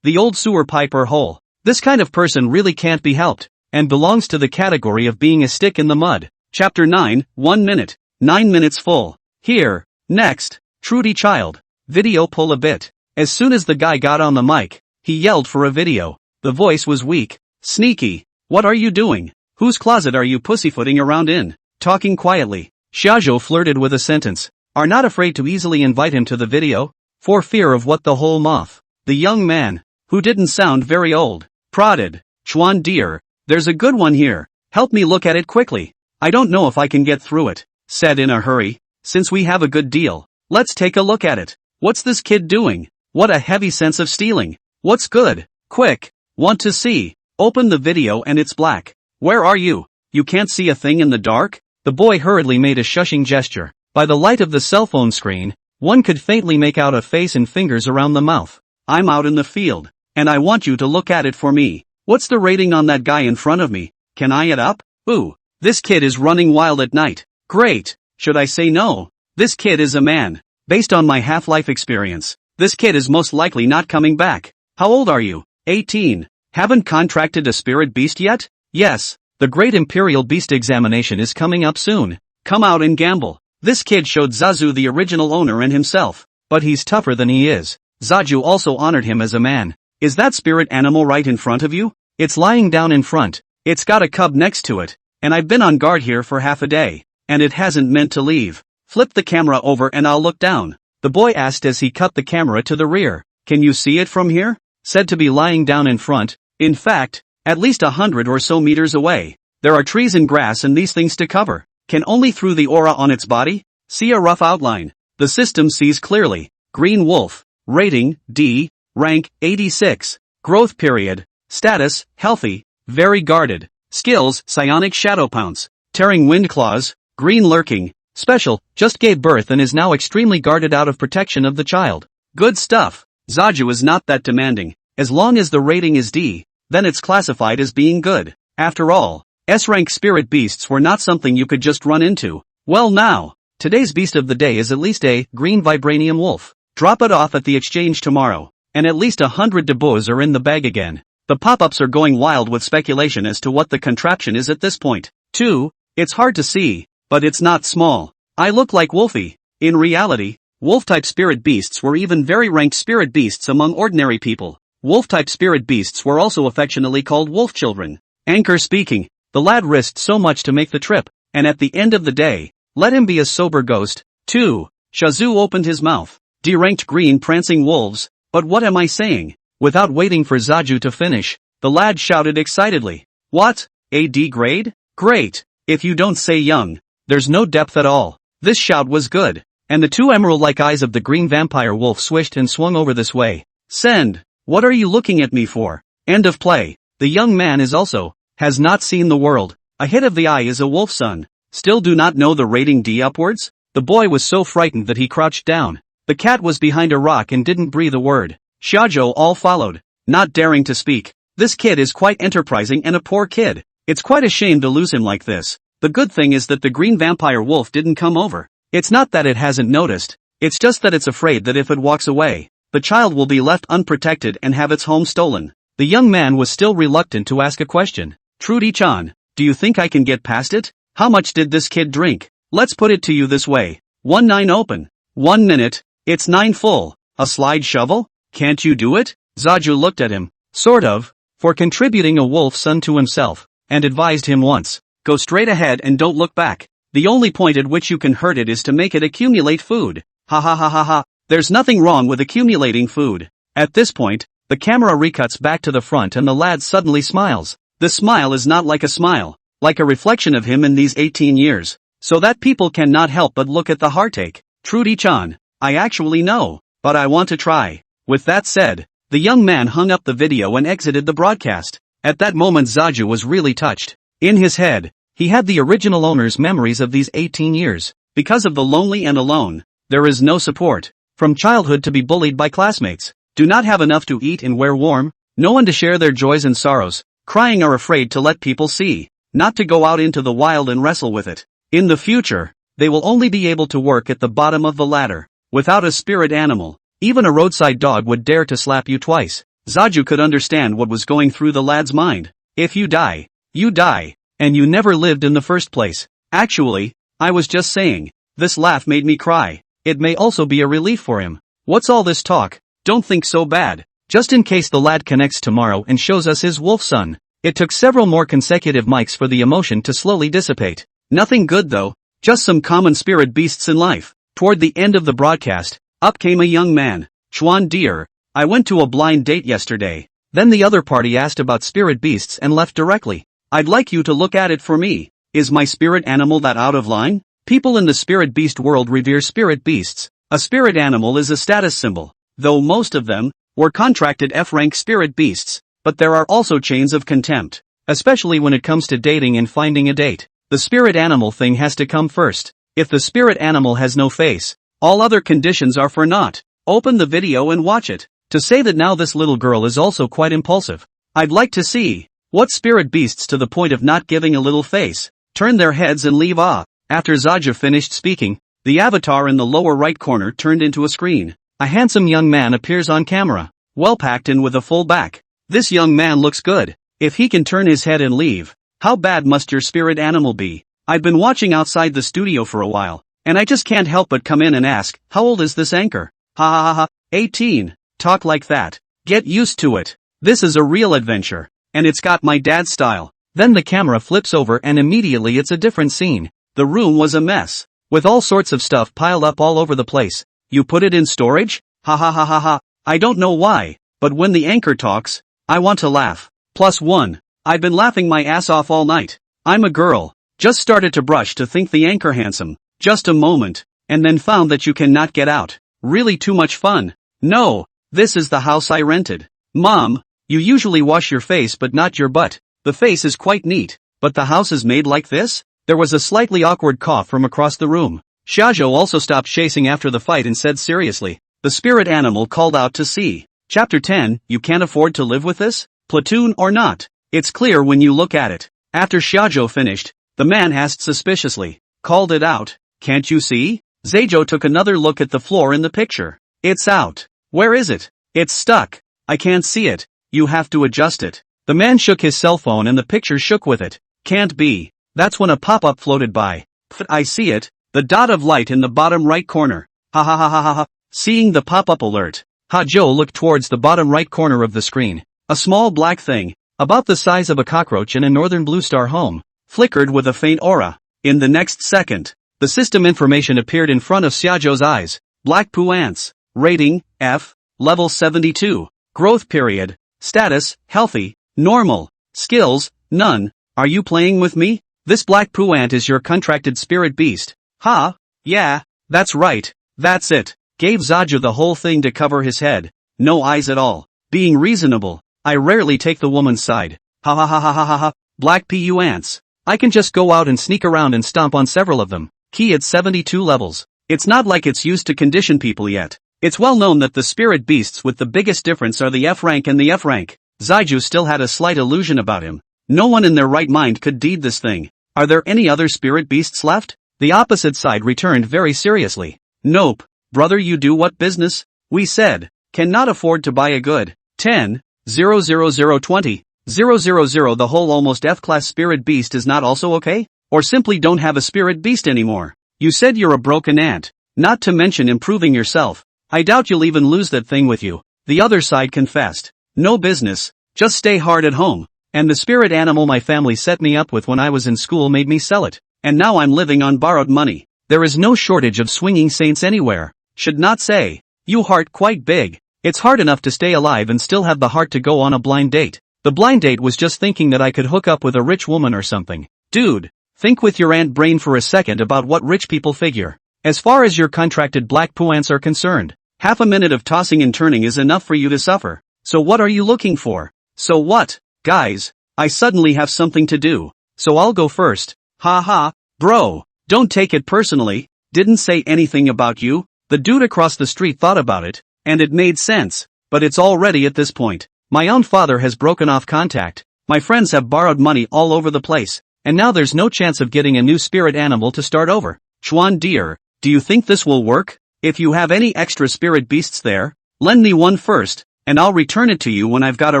Speaker 1: The old sewer pipe or hole. This kind of person really can't be helped, and belongs to the category of being a stick in the mud. Chapter 9, 1 minute. 9 minutes full. Here. Next. Trudy Child. Video pull a bit. As soon as the guy got on the mic, he yelled for a video. The voice was weak. Sneaky. What are you doing? Whose closet are you pussyfooting around in? Talking quietly. Shajo flirted with a sentence. Are not afraid to easily invite him to the video? For fear of what the whole moth. The young man, who didn't sound very old, prodded. Chuan dear, there's a good one here. Help me look at it quickly. I don't know if I can get through it. Said in a hurry. Since we have a good deal, let's take a look at it. What's this kid doing? What a heavy sense of stealing. What's good? Quick. Want to see. Open the video and it's black. Where are you? You can't see a thing in the dark? The boy hurriedly made a shushing gesture. By the light of the cell phone screen, One could faintly make out a face and fingers around the mouth. I'm out in the field, and I want you to look at it for me. What's the rating on that guy in front of me? Can I add up? Ooh, this kid is running wild at night. Great. Should I say no? This kid is a man. Based on my half-life experience, this kid is most likely not coming back. How old are you? 18. Haven't contracted a spirit beast yet? Yes. The Great Imperial Beast Examination is coming up soon. Come out and gamble. This kid showed Zazu the original owner and himself. But he's tougher than he is. Zazu also honored him as a man. Is that spirit animal right in front of you? It's lying down in front. It's got a cub next to it. And I've been on guard here for half a day. And it hasn't meant to leave. Flip the camera over and I'll look down. The boy asked as he cut the camera to the rear. Can you see it from here? Said to be lying down in front. In fact, at least 100 or so meters away. There are trees and grass and these things to cover. Can only through the aura on its body? See a rough outline. The system sees clearly. Green wolf. Rating, D. Rank, 86. Growth period. Status, healthy. Very guarded. Skills, psionic shadow pounce. Tearing wind claws. Green lurking. Special, just gave birth and is now extremely guarded out of protection of the child. Good stuff. Zazu is not that demanding. As long as the rating is D, then it's classified as being good. After all, S-rank spirit beasts were not something you could just run into. Well now, today's beast of the day is at least a green vibranium wolf. Drop it off at the exchange tomorrow, and at least 100 debos are in the bag again. The pop-ups are going wild with speculation as to what the contraption is at this point. 2. It's hard to see, but it's not small. I look like Wolfie. In reality, wolf-type spirit beasts were even very ranked spirit beasts among ordinary people. Wolf-type spirit beasts were also affectionately called wolf children. Anchor speaking, the lad risked so much to make the trip, and at the end of the day, let him be a sober ghost. 2. Shazu opened his mouth. D-ranked green prancing wolves, but what am I saying? Without waiting for Zazu to finish, the lad shouted excitedly. What? A D grade? Great. If you don't say young, there's no depth at all. This shout was good, and the two emerald-like eyes of the green vampire wolf swished and swung over this way. Send. What are you looking at me for? End of play. The young man is also, has not seen the world. A hit of the eye is a wolf son. Still do not know the rating D upwards? The boy was so frightened that he crouched down. The cat was behind a rock and didn't breathe a word. Shajo all followed, not daring to speak. This kid is quite enterprising and a poor kid. It's quite a shame to lose him like this. The good thing is that the green vampire wolf didn't come over. It's not that it hasn't noticed. It's just that it's afraid that if it walks away, the child will be left unprotected and have its home stolen. The young man was still reluctant to ask a question. Trudy-chan, do you think I can get past it? How much did this kid drink? Let's put it to you this way. 1-9 open. 1 minute. It's 9 full. A slide shovel? Can't you do it? Zazu looked at him. Sort of. For contributing a wolf son to himself. And advised him once. Go straight ahead and don't look back. The only point at which you can hurt it is to make it accumulate food. Ha ha ha ha ha. There's nothing wrong with accumulating food. At this point, the camera recuts back to the front and the lad suddenly smiles. The smile is not like a smile, like a reflection of him in these 18 years. So that people cannot help but look at the heartache. Trudy-chan, I actually know, but I want to try. With that said, the young man hung up the video and exited the broadcast. At that moment Zazu was really touched. In his head, he had the original owner's memories of these 18 years. Because of the lonely and alone, there is no support. From childhood to be bullied by classmates. Do not have enough to eat and wear warm. No one to share their joys and sorrows. Crying or afraid to let people see. Not to go out into the wild and wrestle with it. In the future, they will only be able to work at the bottom of the ladder. Without a spirit animal, even a roadside dog would dare to slap you twice. Zazu could understand what was going through the lad's mind. If you die, you die. And you never lived in the first place. Actually, I was just saying. This laugh made me cry. It may also be a relief for him. What's all this talk? Don't think so bad. Just in case the lad connects tomorrow and shows us his wolf son. It took several more consecutive mics for the emotion to slowly dissipate. Nothing good though. Just some common spirit beasts in life. Toward the end of the broadcast, up came a young man. Chuan dear, I went to a blind date yesterday. Then the other party asked about spirit beasts and left directly. I'd like you to look at it for me. Is my spirit animal that out of line? People in the spirit beast world revere spirit beasts. A spirit animal is a status symbol, though most of them were contracted F-rank spirit beasts, but there are also chains of contempt, especially when it comes to dating and finding a date. The spirit animal thing has to come first. If the spirit animal has no face, All other conditions are for naught. Open the video and watch it. To say that now this little girl is also quite impulsive. I'd like to see. What spirit beasts to the point of not giving a little face, turn their heads and leave After Shajo finished speaking, the avatar in the lower right corner turned into a screen. A handsome young man appears on camera, well packed in with a full back. This young man looks good. If he can turn his head and leave, how bad must your spirit animal be? I've been watching outside the studio for a while, and I just can't help but come in and ask, how old is this anchor? Ha ha ha ha, 18. Talk like that. Get used to it. This is a real adventure, and it's got my dad's style. Then the camera flips over and immediately it's a different scene. The room was a mess, with all sorts of stuff piled up all over the place. You put it in storage? Ha ha ha ha ha. I don't know why, but when the anchor talks, I want to laugh. +1. I've been laughing my ass off all night. I'm a girl. Just started to brush to think the anchor handsome. Just a moment, and then found that you cannot get out. Really too much fun. No, this is the house I rented. Mom, you usually wash your face but not your butt. The face is quite neat, but the house is made like this? There was a slightly awkward cough from across the room. Shajo also stopped chasing after the fight and said seriously. The spirit animal called out to see. Chapter 10, you can't afford to live with this? Platoon or not? It's clear when you look at it. After Shajo finished, the man asked suspiciously. Called it out. Can't you see? Shajo took another look at the floor in the picture. It's out. Where is it? It's stuck. I can't see it. You have to adjust it. The man shook his cell phone and the picture shook with it. Can't be. That's when a pop-up floated by. I see it. The dot of light in the bottom right corner. Ha ha ha ha ha ha. Seeing the pop-up alert, Shajo looked towards the bottom right corner of the screen. A small black thing, about the size of a cockroach in a northern blue star home, flickered with a faint aura. In the next second, the system information appeared in front of Shajo's eyes. Black poo ants. Rating, F. Level 72. Growth period. Status, healthy. Normal. Skills, none. Are you playing with me? This black poo ant is your contracted spirit beast. Huh? Yeah, that's right. That's it. Gave Shajo the whole thing to cover his head. No eyes at all. Being reasonable. I rarely take the woman's side. Ha ha ha ha ha ha ha. Black pu ants. I can just go out and sneak around and stomp on several of them. Key at 72 levels. It's not like it's used to condition people yet. It's well known that the spirit beasts with the biggest difference are the F rank and the F rank. Shajo still had a slight illusion about him. No one in their right mind could deed this thing. Are there any other spirit beasts left? The opposite side returned very seriously. Nope. Brother, you do what business? We said. Cannot afford to buy a good 10, 00020, 000 the whole almost F-class spirit beast is not also okay? Or simply don't have a spirit beast anymore? You said you're a broken ant. Not to mention improving yourself. I doubt you'll even lose that thing with you. The other side confessed. No business. Just stay hard at home. And the spirit animal my family set me up with when I was in school made me sell it. And now I'm living on borrowed money. There is no shortage of swinging saints anywhere. Should not say. You heart quite big. It's hard enough to stay alive and still have the heart to go on a blind date. The blind date was just thinking that I could hook up with a rich woman or something. Dude, think with your ant brain for a second about what rich people figure. As far as your contracted black poo ants are concerned, half a minute of tossing and turning is enough for you to suffer. So what are you looking for? So what? Guys, I suddenly have something to do. So I'll go first. Ha ha, bro, don't take it personally. Didn't say anything about you. The dude across the street thought about it, and it made sense, but it's already at this point. My own father has broken off contact. My friends have borrowed money all over the place, and now there's no chance of getting a new spirit animal to start over. Chuan dear, do you think this will work? If you have any extra spirit beasts there, lend me one first, and I'll return it to you when I've got a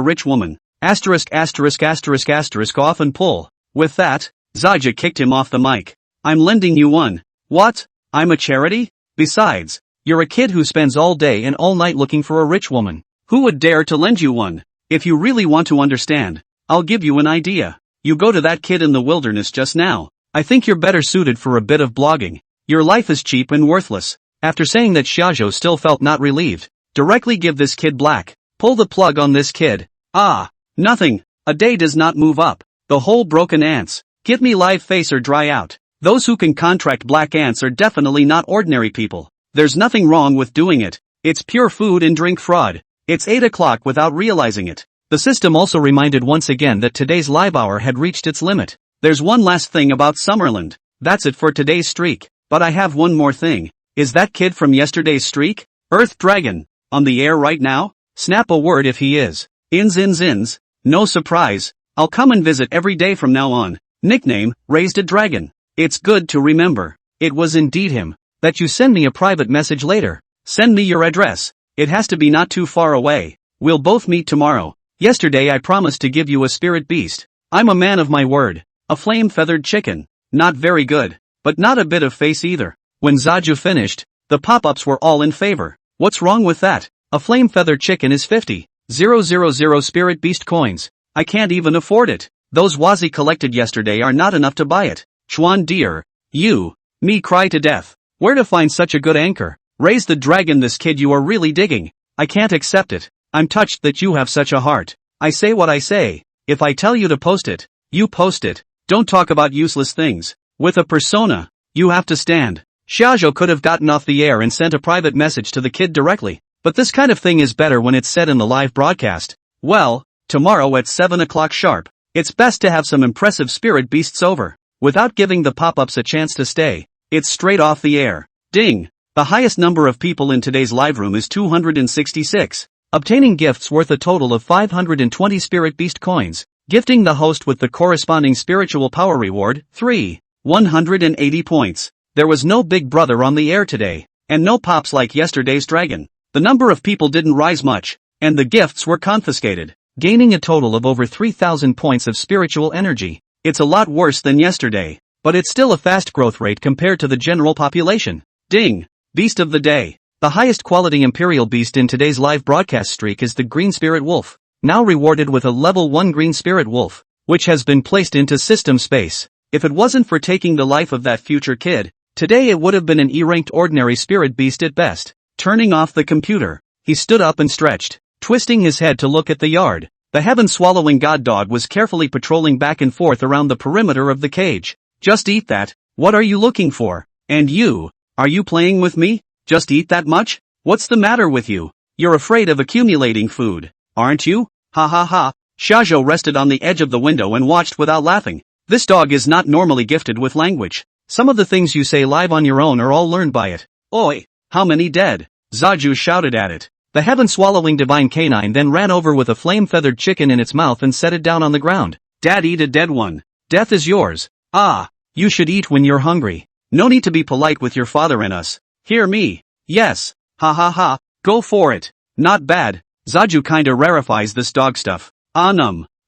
Speaker 1: rich woman. Asterisk asterisk asterisk asterisk off and pull. With that, Shajo kicked him off the mic. I'm lending you one. What? I'm a charity? Besides, you're a kid who spends all day and all night looking for a rich woman. Who would dare to lend you one? If you really want to understand, I'll give you an idea. You go to that kid in the wilderness just now. I think you're better suited for a bit of blogging. Your life is cheap and worthless. After saying that, Shajo still felt not relieved. Directly give this kid black. Pull the plug on this kid. Ah, nothing. A day does not move up. The whole broken ants. Give me live face or dry out. Those who can contract black ants are definitely not ordinary people. There's nothing wrong with doing it. It's pure food and drink fraud. It's 8 o'clock without realizing it. The system also reminded once again that today's live hour had reached its limit. There's one last thing about Summerland. That's it for today's streak. But I have one more thing. Is that kid from yesterday's streak? Earth Dragon. On the air right now? Snap a word if he is. Ins. No surprise. I'll come and visit every day from now on. Nickname, Raised a Dragon. It's good to remember. It was indeed him. That you send me a private message later. Send me your address. It has to be not too far away. We'll both meet tomorrow. Yesterday I promised to give you a spirit beast. I'm a man of my word. A flame-feathered chicken. Not very good. But not a bit of face either. When Zaju finished, the pop-ups were all in favor. What's wrong with that? A flame-feathered chicken is 50,000 spirit beast coins. I can't even afford it. Those Wazi collected yesterday are not enough to buy it. Chuan dear. Me cry to death. Where to find such a good anchor? Raise the dragon, this kid you are really digging. I can't accept it. I'm touched that you have such a heart. I say what I say. If I tell you to post it, you post it. Don't talk about useless things. With a persona, you have to stand. Shajo could have gotten off the air and sent a private message to the kid directly, but this kind of thing is better when it's said in the live broadcast. Well, tomorrow at 7 o'clock sharp, it's best to have some impressive spirit beasts over, without giving the pop-ups a chance to stay. It's straight off the air. Ding! The highest number of people in today's live room is 266. Obtaining gifts worth a total of 520 spirit beast coins. Gifting the host with the corresponding spiritual power reward, 180 points. There was no Big Brother on the air today, and no pops like yesterday's dragon. The number of people didn't rise much, and the gifts were confiscated, gaining a total of over 3,000 points of spiritual energy. It's a lot worse than yesterday, but it's still a fast growth rate compared to the general population. Ding! Beast of the day. The highest quality imperial beast in today's live broadcast streak is the green spirit wolf, now rewarded with a level 1 green spirit wolf, which has been placed into system space. If it wasn't for taking the life of that future kid, today it would have been an E-ranked ordinary spirit beast at best. Turning off the computer, he stood up and stretched, twisting his head to look at the yard. The heaven-swallowing god dog was carefully patrolling back and forth around the perimeter of the cage. Just eat that. What are you looking for? And you? Are you playing with me? Just eat that much? What's the matter with you? You're afraid of accumulating food, aren't you? Ha ha ha. Shajo rested on the edge of the window and watched without laughing. This dog is not normally gifted with language. Some of the things you say live on your own are all learned by it. Oi! How many dead? Zaju shouted at it. The heaven-swallowing divine canine then ran over with a flame-feathered chicken in its mouth and set it down on the ground. Dad, eat a dead one. Death is yours. Ah, you should eat when you're hungry. No need to be polite with your father and us. Hear me? Yes. Ha ha ha. Go for it. Not bad. Zaju kinda rarefies this dog stuff.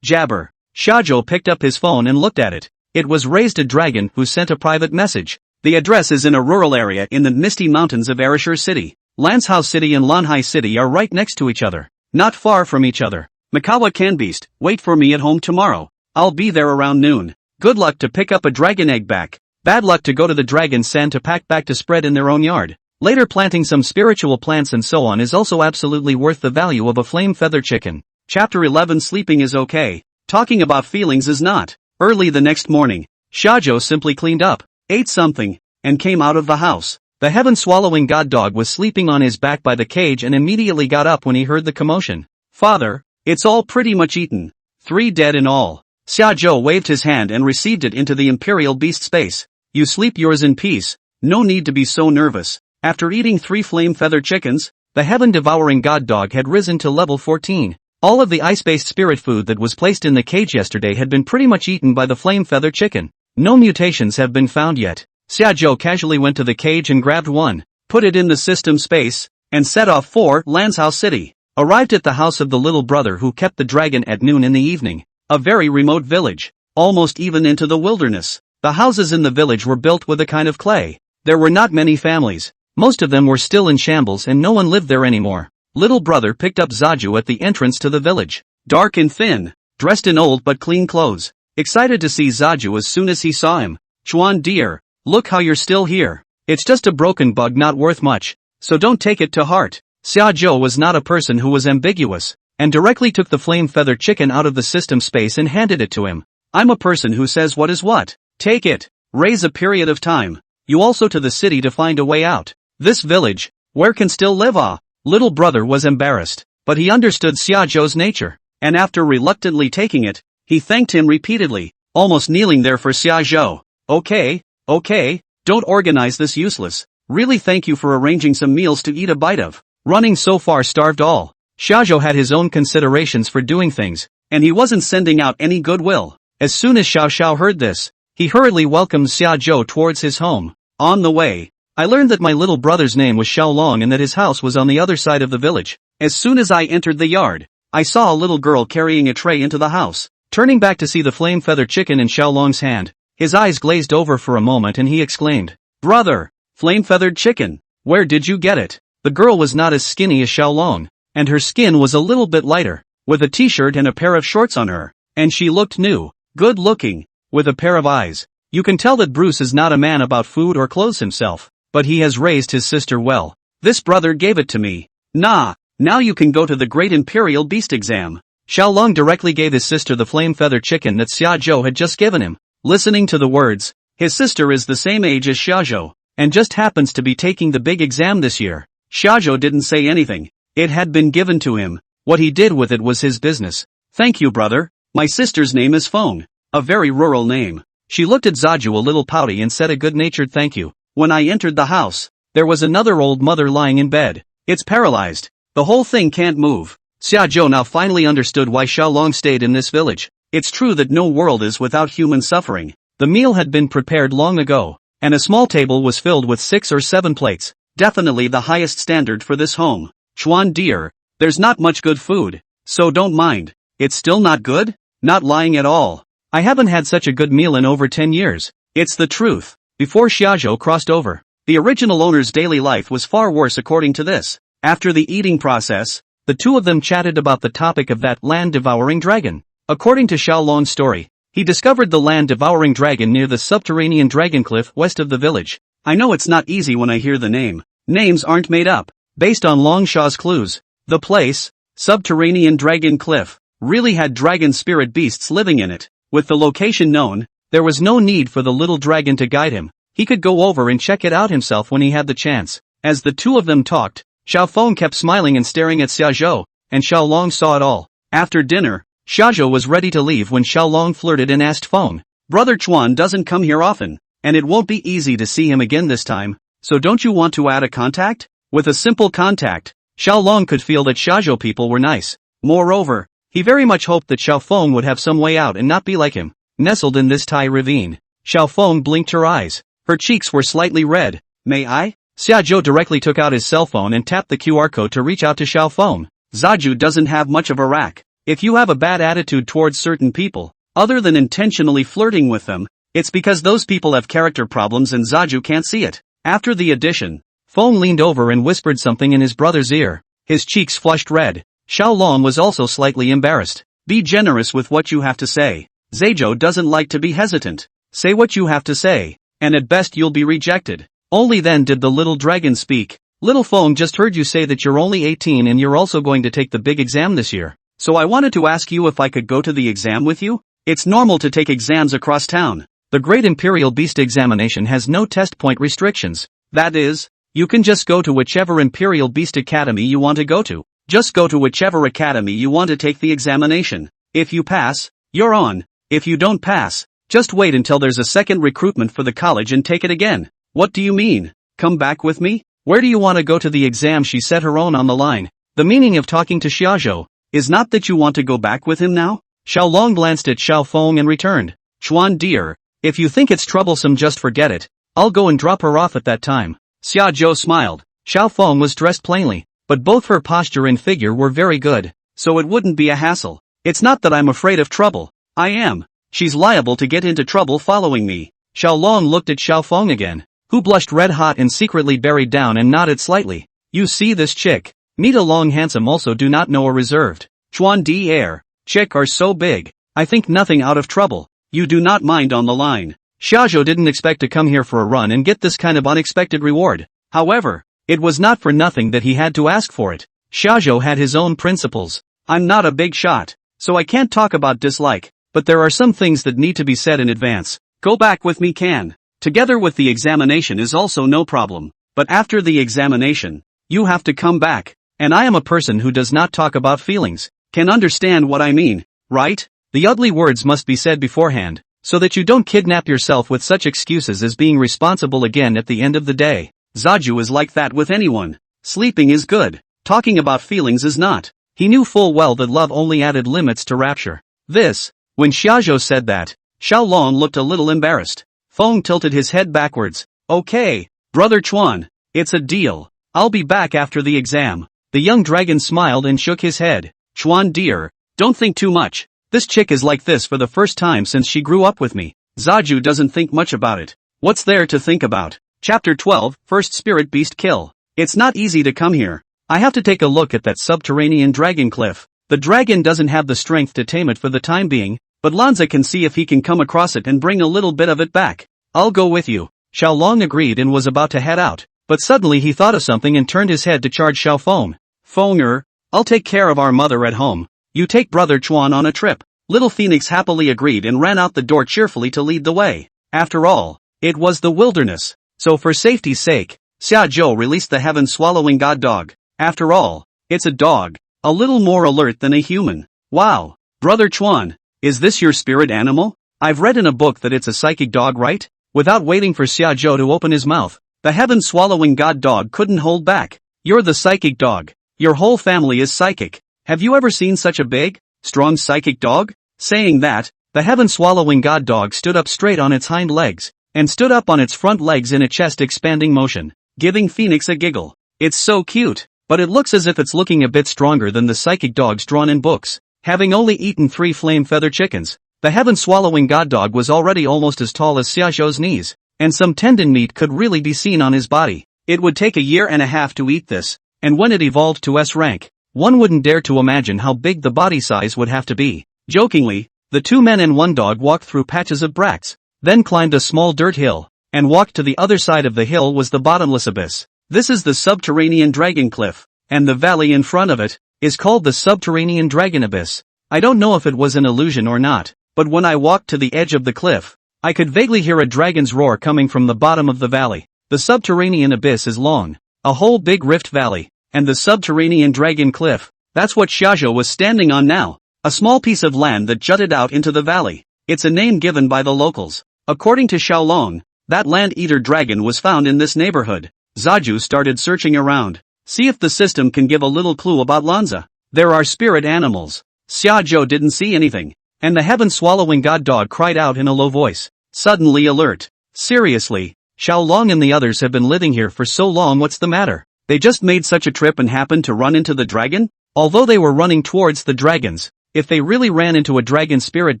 Speaker 1: Jabber. Shajo picked up his phone and looked at it. It was Raised a Dragon who sent a private message. The address is in a rural area in the misty mountains of Arashur City. Lanshao City and Lanhai City are right next to each other. Not far from each other. Makawa Canbeast, wait for me at home tomorrow. I'll be there around noon. Good luck to pick up a dragon egg back. Bad luck to go to the dragon sand to pack back to spread in their own yard. Later planting some spiritual plants and so on is also absolutely worth the value of a flame feather chicken. Chapter 11. Sleeping is okay. Talking about feelings is not. Early the next morning, Shajo simply cleaned up, ate something, and came out of the house. The heaven-swallowing god dog was sleeping on his back by the cage and immediately got up when he heard the commotion. Father, it's all pretty much eaten. 3 dead in all. Shajo waved his hand and received it into the imperial beast space. You sleep yours in peace. No need to be so nervous. After eating 3 flame feather chickens, the heaven-devouring god dog had risen to level 14. All of the ice-based spirit food that was placed in the cage yesterday had been pretty much eaten by the flame feather chicken. No mutations have been found yet. Xiaozhou casually went to the cage and grabbed one, put it in the system space, and set off for Lanshao City. Arrived at the house of the little brother who kept the dragon at noon in the evening. A very remote village, almost even into the wilderness. The houses in the village were built with a kind of clay. There were not many families. Most of them were still in shambles and no one lived there anymore. Little brother picked up Zaju at the entrance to the village. Dark and thin, dressed in old but clean clothes. Excited to see Zaju as soon as he saw him. Chuan dear, look how you're still here. It's just a broken bug not worth much, so don't take it to heart. Xiaozhou was not a person who was ambiguous, and directly took the flame feather chicken out of the system space and handed it to him. I'm a person who says what is what. Take it. Raise a period of time. You also to the city to find a way out. This village, where can still live ah? Little brother was embarrassed, but he understood Xiaozhou's nature, and after reluctantly taking it, he thanked him repeatedly, almost kneeling there for Xiaozhou. Okay, don't organize this useless. Really thank you for arranging some meals to eat a bite of. Running so far starved all. Shajo had his own considerations for doing things, and he wasn't sending out any goodwill. As soon as Xiao Xiao heard this, he hurriedly welcomed Xiajo towards his home. On the way, I learned that my little brother's name was Xiaolong and that his house was on the other side of the village. As soon as I entered the yard, I saw a little girl carrying a tray into the house. Turning back to see the flame feather chicken in Xiaolong's hand, his eyes glazed over for a moment and he exclaimed, "Brother, flame feathered chicken, where did you get it?" The girl was not as skinny as Xiaolong, and her skin was a little bit lighter, with a t-shirt and a pair of shorts on her, and she looked new, good looking, with a pair of eyes. You can tell that Bruce is not a man about food or clothes himself, but he has raised his sister well. This brother gave it to me. Nah, now you can go to the Great Imperial Beast exam. Xiaolong directly gave his sister the flame feather chicken that Xiajo had just given him. Listening to the words, his sister is the same age as Xiajo, and just happens to be taking the big exam this year. Xiajo didn't say anything. It had been given to him. What he did with it was his business. Thank you, brother. My sister's name is Feng. A very rural name. She looked at Zaju a little pouty and said a good-natured thank you. When I entered the house, there was another old mother lying in bed. It's paralyzed. The whole thing can't move. Xiajo now finally understood why Xiaolong stayed in this village. It's true that no world is without human suffering. The meal had been prepared long ago, and a small table was filled with 6 or 7 plates. Definitely the highest standard for this home. Chuan dear, there's not much good food, so don't mind. It's still not good? Not lying at all. I haven't had such a good meal in over 10 years. It's the truth. Before Xiajo crossed over, the original owner's daily life was far worse according to this. After the eating process, the two of them chatted about the topic of that land-devouring dragon. According to Xiaolong's story, he discovered the land-devouring dragon near the subterranean dragon cliff west of the village. I know it's not easy when I hear the name. Names aren't made up. Based on Long Shaw's clues, the place, subterranean dragon cliff, really had dragon spirit beasts living in it. With the location known, there was no need for the little dragon to guide him. He could go over and check it out himself when he had the chance. As the two of them talked, Xiao Feng kept smiling and staring at Xiajo, and Xiaolong saw it all. After dinner, Xiajo was ready to leave when Xiaolong flirted and asked Feng, "Brother Chuan doesn't come here often, and it won't be easy to see him again this time, so don't you want to add a contact?" With a simple contact, Xiaolong could feel that Xiajo people were nice. Moreover, he very much hoped that Xiao Feng would have some way out and not be like him, nestled in this Tai ravine. Xiao Feng blinked her eyes. Her cheeks were slightly red. "May I?" Xiajo directly took out his cell phone and tapped the QR code to reach out to Xiao Feng. Zaju doesn't have much of a rack. If you have a bad attitude towards certain people, other than intentionally flirting with them, it's because those people have character problems and Zaju can't see it. After the addition, Feng leaned over and whispered something in his brother's ear. His cheeks flushed red. Xiaolong was also slightly embarrassed. Be generous with what you have to say. Zaju doesn't like to be hesitant. Say what you have to say, and at best you'll be rejected. Only then did the little dragon speak. Little Feng just heard you say that you're only 18 and you're also going to take the big exam this year. So I wanted to ask you if I could go to the exam with you? It's normal to take exams across town. The Great Imperial Beast examination has no test point restrictions. That is, you can just go to whichever Imperial Beast Academy you want to go to. Just go to whichever academy you want to take the examination. If you pass, you're on. If you don't pass, just wait until there's a second recruitment for the college and take it again. What do you mean? Come back with me? Where do you want to go to the exam? She set her own on the line. The meaning of talking to Xiajo is not that you want to go back with him now? Xiaolong glanced at Xiao Feng and returned. Chuan dear, if you think it's troublesome just forget it. I'll go and drop her off at that time. Xiajo smiled. Xiao Feng was dressed plainly, but both her posture and figure were very good, so it wouldn't be a hassle. It's not that I'm afraid of trouble. I am. She's liable to get into trouble following me. Xiaolong looked at Xiao Feng again, who blushed red hot and secretly buried down and nodded slightly. You see this chick? Meet a long handsome also do not know a reserved. Chuan di air. Chick are so big. I think nothing out of trouble. You do not mind on the line. Shajo didn't expect to come here for a run and get this kind of unexpected reward. However, it was not for nothing that he had to ask for it. Shajo had his own principles. I'm not a big shot, so I can't talk about dislike, but there are some things that need to be said in advance. Go back with me can. Together with the examination is also no problem, but after the examination, you have to come back, and I am a person who does not talk about feelings. Can understand what I mean, right? The ugly words must be said beforehand, so that you don't kidnap yourself with such excuses as being responsible again at the end of the day. Zaju is like that with anyone. Sleeping is good. Talking about feelings is not. He knew full well that love only added limits to rapture. When shajo said that, Xiaolong looked a little embarrassed. Feng tilted his head backwards. Okay, Brother Chuan, it's a deal. I'll be back after the exam. The young dragon smiled and shook his head. Chuan dear, don't think too much. This chick is like this for the first time since she grew up with me. Zaju doesn't think much about it. What's there to think about? Chapter 12, First Spirit Beast Kill. It's not easy to come here. I have to take a look at that subterranean dragon cliff. The dragon doesn't have the strength to tame it for the time being, but Lanza can see if he can come across it and bring a little bit of it back. I'll go with you. Xiaolong agreed and was about to head out, but suddenly he thought of something and turned his head to charge Xiaofeng. Fenger, I'll take care of our mother at home. You take Brother Chuan on a trip. Little Phoenix happily agreed and ran out the door cheerfully to lead the way. After all, it was the wilderness, so for safety's sake, Xia Zhou released the heaven-swallowing god dog. After all, it's a dog, a little more alert than a human. Wow, Brother Chuan, is this your spirit animal? I've read in a book that it's a psychic dog, right? Without waiting for Xia Zhou to open his mouth, the heaven-swallowing god dog couldn't hold back. You're the psychic dog. Your whole family is psychic. Have you ever seen such a big, strong psychic dog? Saying that, the heaven-swallowing god dog stood up straight on its hind legs, and stood up on its front legs in a chest-expanding motion, giving Phoenix a giggle. It's so cute, but it looks as if it's looking a bit stronger than the psychic dogs drawn in books. Having only eaten 3 flame feather chickens, the heaven-swallowing god dog was already almost as tall as Xiaozhou's knees, and some tendon meat could really be seen on his body. It would take a year and a half to eat this, and when it evolved to S rank, one wouldn't dare to imagine how big the body size would have to be. Jokingly, the 2 men and 1 dog walked through patches of bracts, then climbed a small dirt hill, and walked to the other side of the hill was the bottomless abyss. This is the subterranean dragon cliff, and the valley in front of it is called the subterranean dragon abyss. I don't know if it was an illusion or not, but when I walked to the edge of the cliff, I could vaguely hear a dragon's roar coming from the bottom of the valley. The subterranean abyss is long, a whole big rift valley, and the subterranean dragon cliff, that's what Shajo was standing on now, a small piece of land that jutted out into the valley. It's a name given by the locals. According to Xiaolong, that land-eater dragon was found in this neighborhood. Zaju started searching around. See if the system can give a little clue about Lanza. There are spirit animals. Xiaozhou didn't see anything, and the heaven-swallowing god dog cried out in a low voice, suddenly alert. Seriously, Xiaolong and the others have been living here for so long, what's the matter? They just made such a trip and happened to run into the dragon? Although they were running towards the dragons, if they really ran into a dragon spirit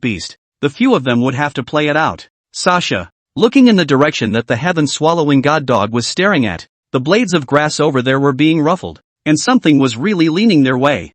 Speaker 1: beast, the few of them would have to play it out. Sasha, looking in the direction that the heaven-swallowing god dog was staring at, the blades of grass over there were being ruffled, and something was really leaning their way.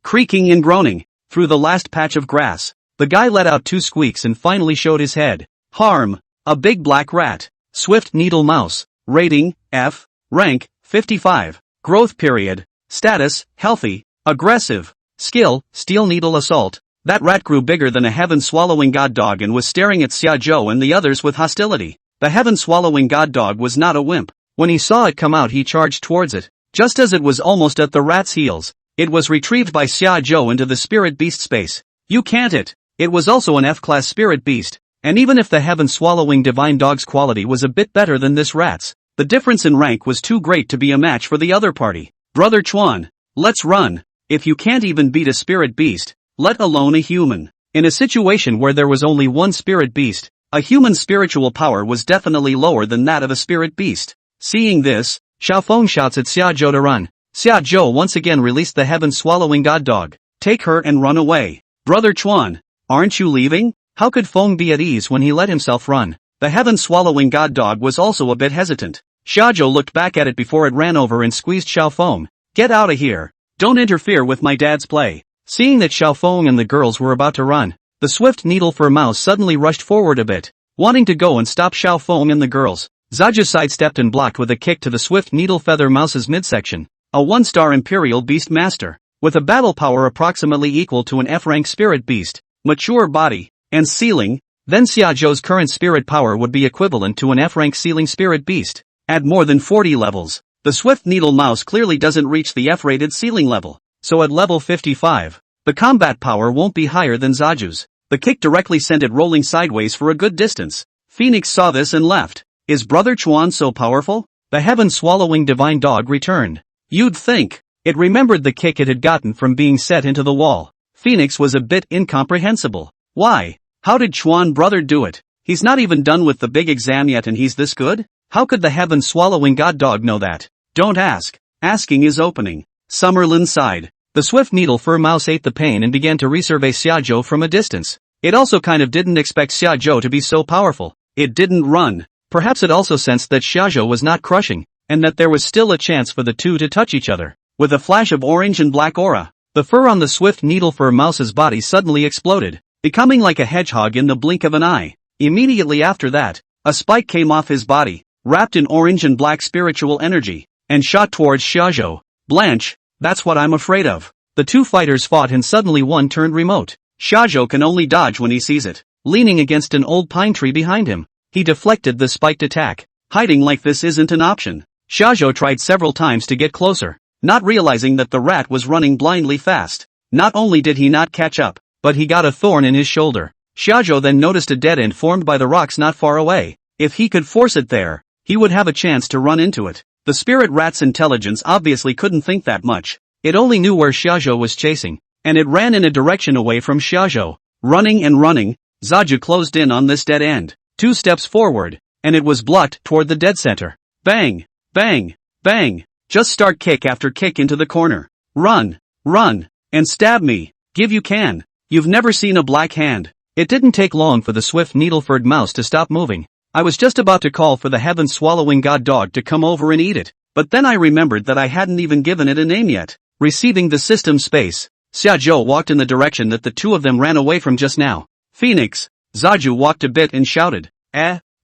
Speaker 1: Creaking and groaning, through the last patch of grass, the guy let out 2 squeaks and finally showed his head. Harm, a big black rat. Swift needle mouse. Rating, F. Rank, 55. Growth period. Status, healthy. Aggressive. Skill, steel needle assault. That rat grew bigger than a heaven-swallowing god dog and was staring at Xiaozhou and the others with hostility. The heaven-swallowing god dog was not a wimp. When he saw it come out, he charged towards it. Just as it was almost at the rat's heels, it was retrieved by Xiaozhou into the spirit beast space. You can't it. It was also an F-class spirit beast, and even if the heaven-swallowing divine dog's quality was a bit better than this rat's, the difference in rank was too great to be a match for the other party. Brother Chuan, let's run. If you can't even beat a spirit beast, let alone a human. In a situation where there was only one spirit beast, a human's spiritual power was definitely lower than that of a spirit beast. Seeing this, Xiaofeng shouts at Xiaozhou to run. Xiaozhou once again released the heaven-swallowing god dog. Take her and run away. Brother Chuan, aren't you leaving? How could Feng be at ease when he let himself run? The heaven-swallowing god dog was also a bit hesitant. Xiaozhou looked back at it before it ran over and squeezed Xiaofeng. Get out of here. Don't interfere with my dad's play. Seeing that Xiaofeng and the girls were about to run, the swift needle-fur mouse suddenly rushed forward a bit, wanting to go and stop Xiaofeng and the girls. Zaju sidestepped and blocked with a kick to the swift needle-feather mouse's midsection. A 1-star Imperial Beastmaster, with a battle power approximately equal to an F-rank spirit beast, mature body, and ceiling, then Xiaozhou's current spirit power would be equivalent to an F-rank ceiling spirit beast. At more than 40 levels, the swift needle mouse clearly doesn't reach the F-rated ceiling level, so at level 55, the combat power won't be higher than Zaju's. The kick directly sent it rolling sideways for a good distance. Phoenix saw this and left. Is Brother Chuan so powerful? the heaven-swallowing divine dog returned. You'd think. It remembered the kick it had gotten from being set into the wall. Phoenix was a bit incomprehensible. Why? How did Chuan brother do it? He's not even done with the big exam yet and he's this good? How could the heaven-swallowing god dog know that? Don't ask. Asking is opening. Summerlin sighed. The swift needle fur mouse ate the pain and began to resurvey Shajo from a distance. It also kind of didn't expect Shajo to be so powerful. It didn't run. Perhaps it also sensed that Shajo was not crushing, and that there was still a chance for the two to touch each other. With a flash of orange and black aura, the fur on the swift needle fur mouse's body suddenly exploded, becoming like a hedgehog in the blink of an eye. Immediately after that, a spike came off his body, wrapped in orange and black spiritual energy, and shot towards Shajo. Blanche, that's what I'm afraid of. The two fighters fought and suddenly one turned remote. Shajo can only dodge when he sees it. Leaning against an old pine tree behind him, he deflected the spiked attack. Hiding like this isn't an option. Shajo tried several times to get closer, not realizing that the rat was running blindly fast. Not only did he not catch up, but he got a thorn in his shoulder. Shajo then noticed a dead end formed by the rocks not far away. If he could force it there, he would have a chance to run into it. The spirit rat's intelligence obviously couldn't think that much. It only knew where Shajo was chasing, and it ran in a direction away from Shajo. Running and running, Zaju closed in on this dead end. 2 steps forward, and it was blocked toward the dead center. Bang! Bang! Bang! Just start kick after kick into the corner. Run! Run! And stab me! Give you can! You've never seen a black hand. It didn't take long for the swift needle-furred mouse to stop moving. I was just about to call for the heaven-swallowing god dog to come over and eat it, but then I remembered that I hadn't even given it a name yet. Receiving the system space, Shajo walked in the direction that the two of them ran away from just now. Phoenix! Zaju walked a bit and shouted,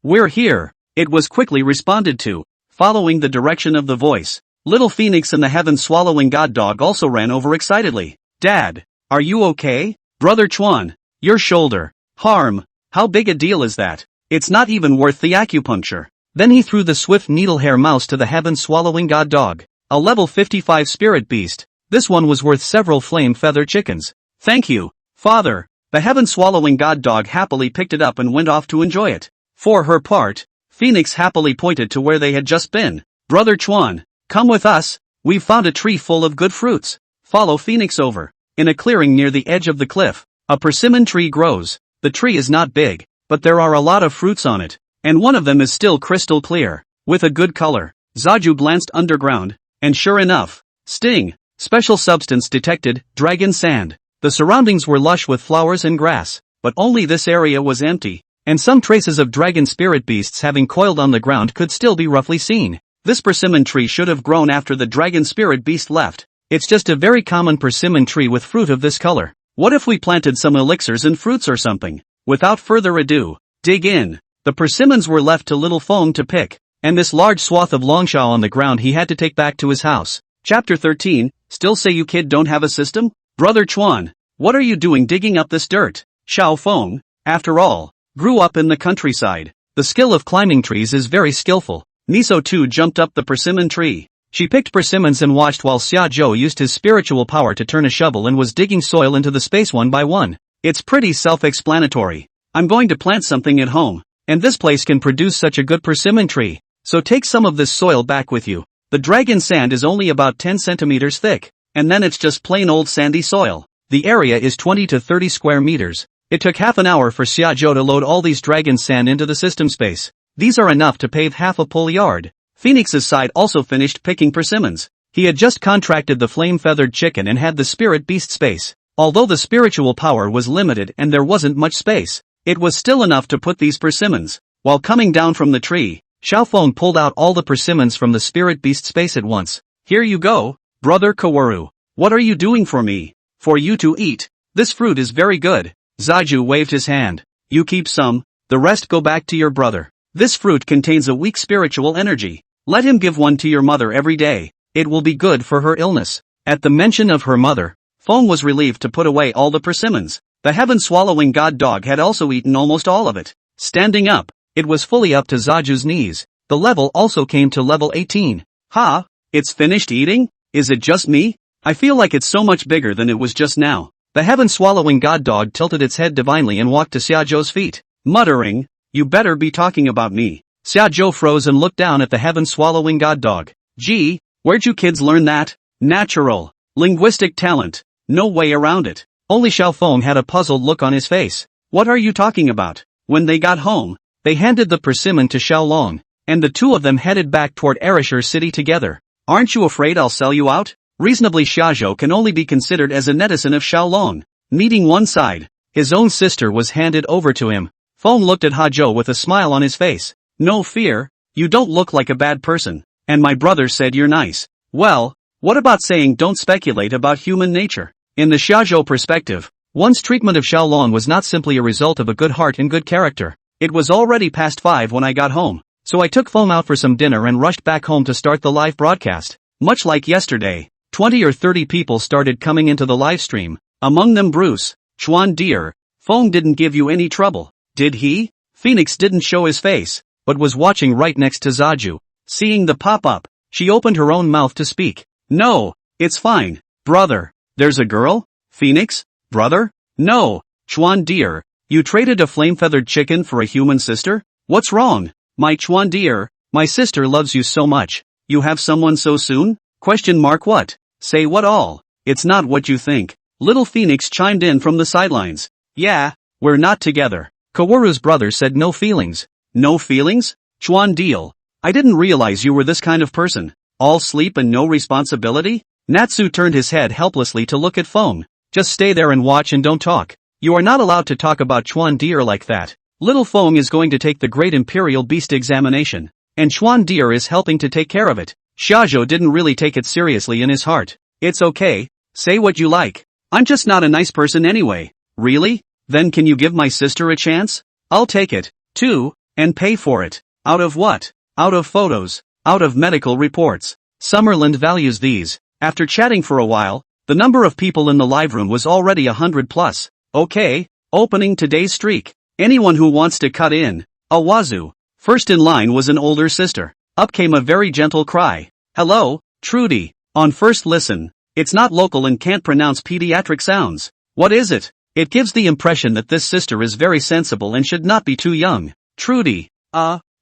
Speaker 1: we're here. It was quickly responded to, following the direction of the voice. Little Phoenix and the heaven-swallowing god dog also ran over excitedly. Dad, are you okay? Brother Chuan, your shoulder. Harm. How big a deal is that? It's not even worth the acupuncture. Then he threw the swift needle-hair mouse to the heaven-swallowing god dog. A level 55 spirit beast. This one was worth several flame feather chickens. Thank you, father. The heaven-swallowing god dog happily picked it up and went off to enjoy it. For her part, Phoenix happily pointed to where they had just been. Brother Chuan, come with us. We've found a tree full of good fruits. Follow Phoenix over. In a clearing near the edge of the cliff, a persimmon tree grows. The tree is not big, but there are a lot of fruits on it, and one of them is still crystal clear, with a good color. Zaju glanced underground, and sure enough, sting, special substance detected, dragon sand. The surroundings were lush with flowers and grass, but only this area was empty, and some traces of dragon spirit beasts having coiled on the ground could still be roughly seen. This persimmon tree should have grown after the dragon spirit beast left. It's just a very common persimmon tree with fruit of this color. What if we planted some elixirs and fruits or something? Without further ado, dig in. The persimmons were left to little Feng to pick, and this large swath of longsha on the ground he had to take back to his house. Chapter 13, Still say you kid don't have a system? Brother Chuan, what are you doing digging up this dirt? Xiao Feng, after all, grew up in the countryside. The skill of climbing trees is very skillful. Miso too jumped up the persimmon tree. She picked persimmons and watched while Xia Zhou used his spiritual power to turn a shovel and was digging soil into the space one by one. It's pretty self-explanatory. I'm going to plant something at home, and this place can produce such a good persimmon tree. So take some of this soil back with you. The dragon sand is only about 10 centimeters thick, and then it's just plain old sandy soil. The area is 20 to 30 square meters. It took half an hour for Xia Zhou to load all these dragon sand into the system space. These are enough to pave half a pull yard. Phoenix's side also finished picking persimmons. He had just contracted the flame-feathered chicken and had the spirit beast space. Although the spiritual power was limited and there wasn't much space, it was still enough to put these persimmons. While coming down from the tree, Xiaofeng pulled out all the persimmons from the spirit beast space at once. Here you go, brother Kaworu. What are you doing for me? For you to eat. This fruit is very good. Zaju waved his hand. You keep some, the rest go back to your brother. This fruit contains a weak spiritual energy. Let him give one to your mother every day. It will be good for her illness. At the mention of her mother, Feng was relieved to put away all the persimmons. The heaven-swallowing god dog had also eaten almost all of it. Standing up, it was fully up to Zaju's knees. The level also came to level 18. Ha! It's finished eating? Is it just me? I feel like it's so much bigger than it was just now. The heaven-swallowing god dog tilted its head divinely and walked to Xiaoju's feet, muttering, You better be talking about me. Shajo froze and looked down at the heaven-swallowing god dog. Gee, where'd you kids learn that? Natural. Linguistic talent. No way around it. Only Xiaofeng had a puzzled look on his face. What are you talking about? When they got home, they handed the persimmon to Xiaolong, and the two of them headed back toward Erishur City together. Aren't you afraid I'll sell you out? Reasonably, Shajo can only be considered as a netizen of Xiaolong. Meeting one side, his own sister was handed over to him. Feng looked at Hajo with a smile on his face. No fear, you don't look like a bad person, and my brother said you're nice. Well, what about saying don't speculate about human nature? In the Shajo perspective, one's treatment of Xiaolong was not simply a result of a good heart and good character. It was already past 5 when I got home, so I took Feng out for some dinner and rushed back home to start the live broadcast. Much like yesterday, 20 or 30 people started coming into the live stream, among them Bruce. Chuan dear, Feng didn't give you any trouble, did he? Phoenix didn't show his face, but was watching right next to Zaju. Seeing the pop-up, she opened her own mouth to speak. No, it's fine, brother. There's a girl? Phoenix? Brother? No, Chuan dear, you traded a flame-feathered chicken for a human sister? What's wrong? My Chuan dear, my sister loves you so much. You have someone so soon? Question mark what? Say what all? It's not what you think. Little Phoenix chimed in from the sidelines. Yeah, we're not together. Kaworu's brother said no feelings. No feelings? Chuan deal. I didn't realize you were this kind of person. All sleep and no responsibility? Natsu turned his head helplessly to look at Feng. Just stay there and watch and don't talk. You are not allowed to talk about Chuan deer like that. Little Feng is going to take the Great Imperial Beast examination, and Chuan deer is helping to take care of it. Shajo didn't really take it seriously in his heart. It's okay. Say what you like. I'm just not a nice person anyway. Really? Then can you give my sister a chance? I'll take it, too, and pay for it. Out of what? Out of photos. Out of medical reports. Summerland values these. After chatting for a while, the number of people in the live room was already 100 plus. Okay, opening today's streak. Anyone who wants to cut in. Awazu. First in line was an older sister. Up came a very gentle cry. Hello, Trudy. On first listen, it's not local and can't pronounce pediatric sounds. What is it? It gives the impression that this sister is very sensible and should not be too young. Trudy.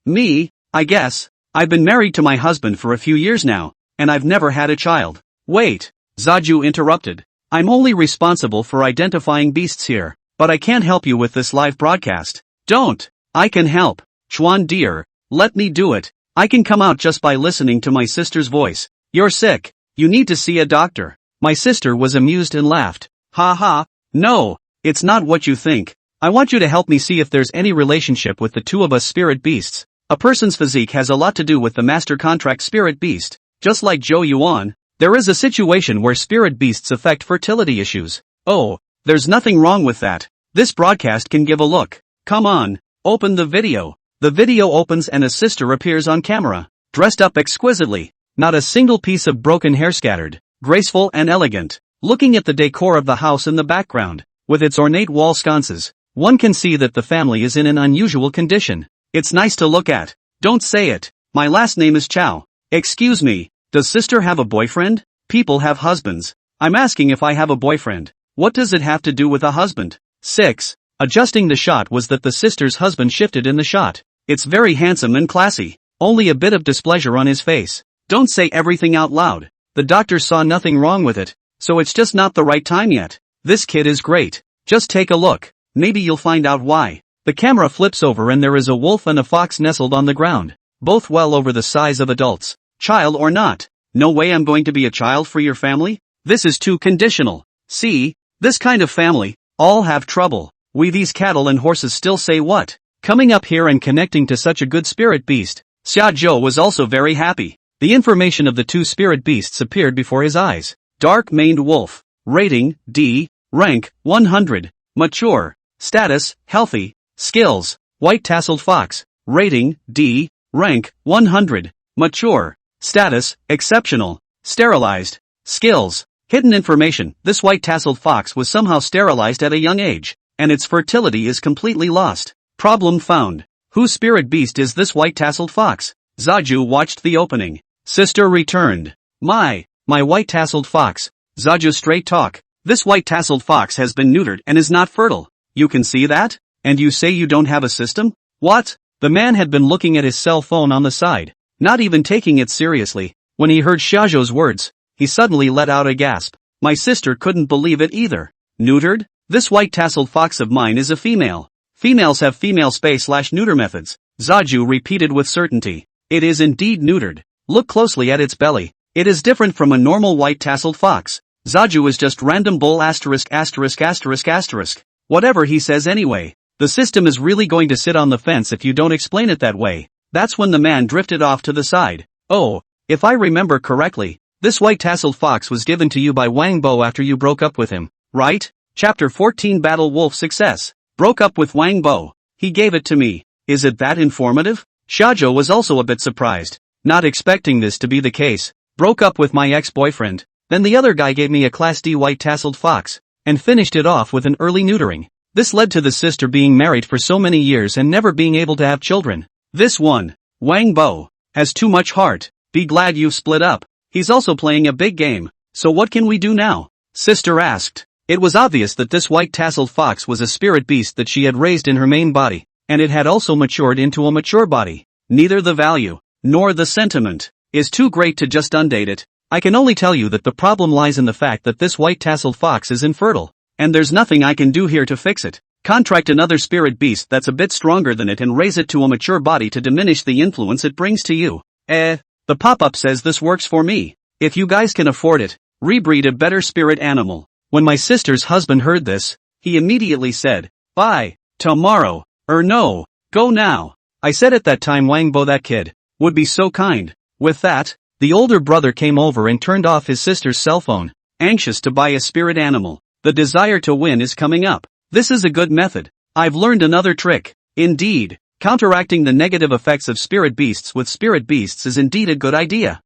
Speaker 1: Me, I guess. I've been married to my husband for a few years now, and I've never had a child. Wait, Zaju interrupted. I'm only responsible for identifying beasts here, but I can't help you with this live broadcast. Don't. I can help. Chuan dear, let me do it. I can come out just by listening to my sister's voice. You're sick. You need to see a doctor. My sister was amused and laughed. Ha ha. No, it's not what you think. I want you to help me see if there's any relationship with the two of us spirit beasts. A person's physique has a lot to do with the master contract spirit beast. Just like Zhou Yuan, there is a situation where spirit beasts affect fertility issues. Oh, there's nothing wrong with that. This broadcast can give a look. Come on, open the video. The video opens and a sister appears on camera, dressed up exquisitely. Not a single piece of broken hair scattered, graceful and elegant. Looking at the decor of the house in the background, with its ornate wall sconces, one can see that the family is in an unusual condition. It's nice to look at. Don't say it. My last name is Chow. Excuse me, does sister have a boyfriend? People have husbands. I'm asking if I have a boyfriend. What does it have to do with a husband? 6. Adjusting the shot was that the sister's husband shifted in the shot. It's very handsome and classy. Only a bit of displeasure on his face. Don't say everything out loud. The doctor saw nothing wrong with it, so it's just not the right time yet. This kid is great. Just take a look. Maybe you'll find out why. The camera flips over and there is a wolf and a fox nestled on the ground, both well over the size of adults. Child or not? No way I'm going to be a child for your family? This is too conditional. See, this kind of family, all have trouble. We these cattle and horses still say what? Coming up here and connecting to such a good spirit beast. Xiajo was also very happy. The information of the two spirit beasts appeared before his eyes. Dark-maned wolf. Rating, D. Rank, 100. Mature. Status, healthy. Skills, white-tasseled fox. Rating, D. Rank, 100. Mature. Status, exceptional. Sterilized. Skills. Hidden information. This white-tasseled fox was somehow sterilized at a young age, and its fertility is completely lost. Problem found. Whose spirit beast is this white-tasseled fox? Zaju watched the opening. Sister returned. My white-tasseled fox. Zaju straight talk. This white-tasseled fox has been neutered and is not fertile. You can see that? And you say you don't have a system? What? The man had been looking at his cell phone on the side, not even taking it seriously. When he heard shajo's words, he suddenly let out a gasp. My sister couldn't believe it either. Neutered? This white-tasseled fox of mine is a female. Females have female space/neuter methods, Zaju repeated with certainty. It is indeed neutered. Look closely at its belly. It is different from a normal white-tasseled fox. Zaju is just random bull ********. Whatever he says anyway. The system is really going to sit on the fence if you don't explain it that way. That's when the man drifted off to the side. Oh, if I remember correctly, this white-tasseled fox was given to you by Wang Bo after you broke up with him, right? Chapter 14 Battle Wolf Success. Broke up with Wang Bo. He gave it to me. Is it that informative? Shajo was also a bit surprised, not expecting this to be the case. Broke up with my ex-boyfriend. Then the other guy gave me a Class D white-tasseled fox, and finished it off with an early neutering. This led to the sister being married for so many years and never being able to have children. This one, Wang Bo, has too much heart. Be glad you've split up. He's also playing a big game. So what can we do now? Sister asked. It was obvious that this white-tasseled fox was a spirit beast that she had raised in her main body, and it had also matured into a mature body. Neither the value, nor the sentiment, is too great to just undate it. I can only tell you that the problem lies in the fact that this white-tasseled fox is infertile, and there's nothing I can do here to fix it. Contract another spirit beast that's a bit stronger than it and raise it to a mature body to diminish the influence it brings to you. The pop-up says this works for me. If you guys can afford it, rebreed a better spirit animal. When my sister's husband heard this, he immediately said, "Bye, tomorrow, no, go now." I said at that time Wang Bo, that kid, would be so kind. With that, the older brother came over and turned off his sister's cell phone, anxious to buy a spirit animal. The desire to win is coming up. This is a good method. I've learned another trick. Indeed, counteracting the negative effects of spirit beasts with spirit beasts is indeed a good idea.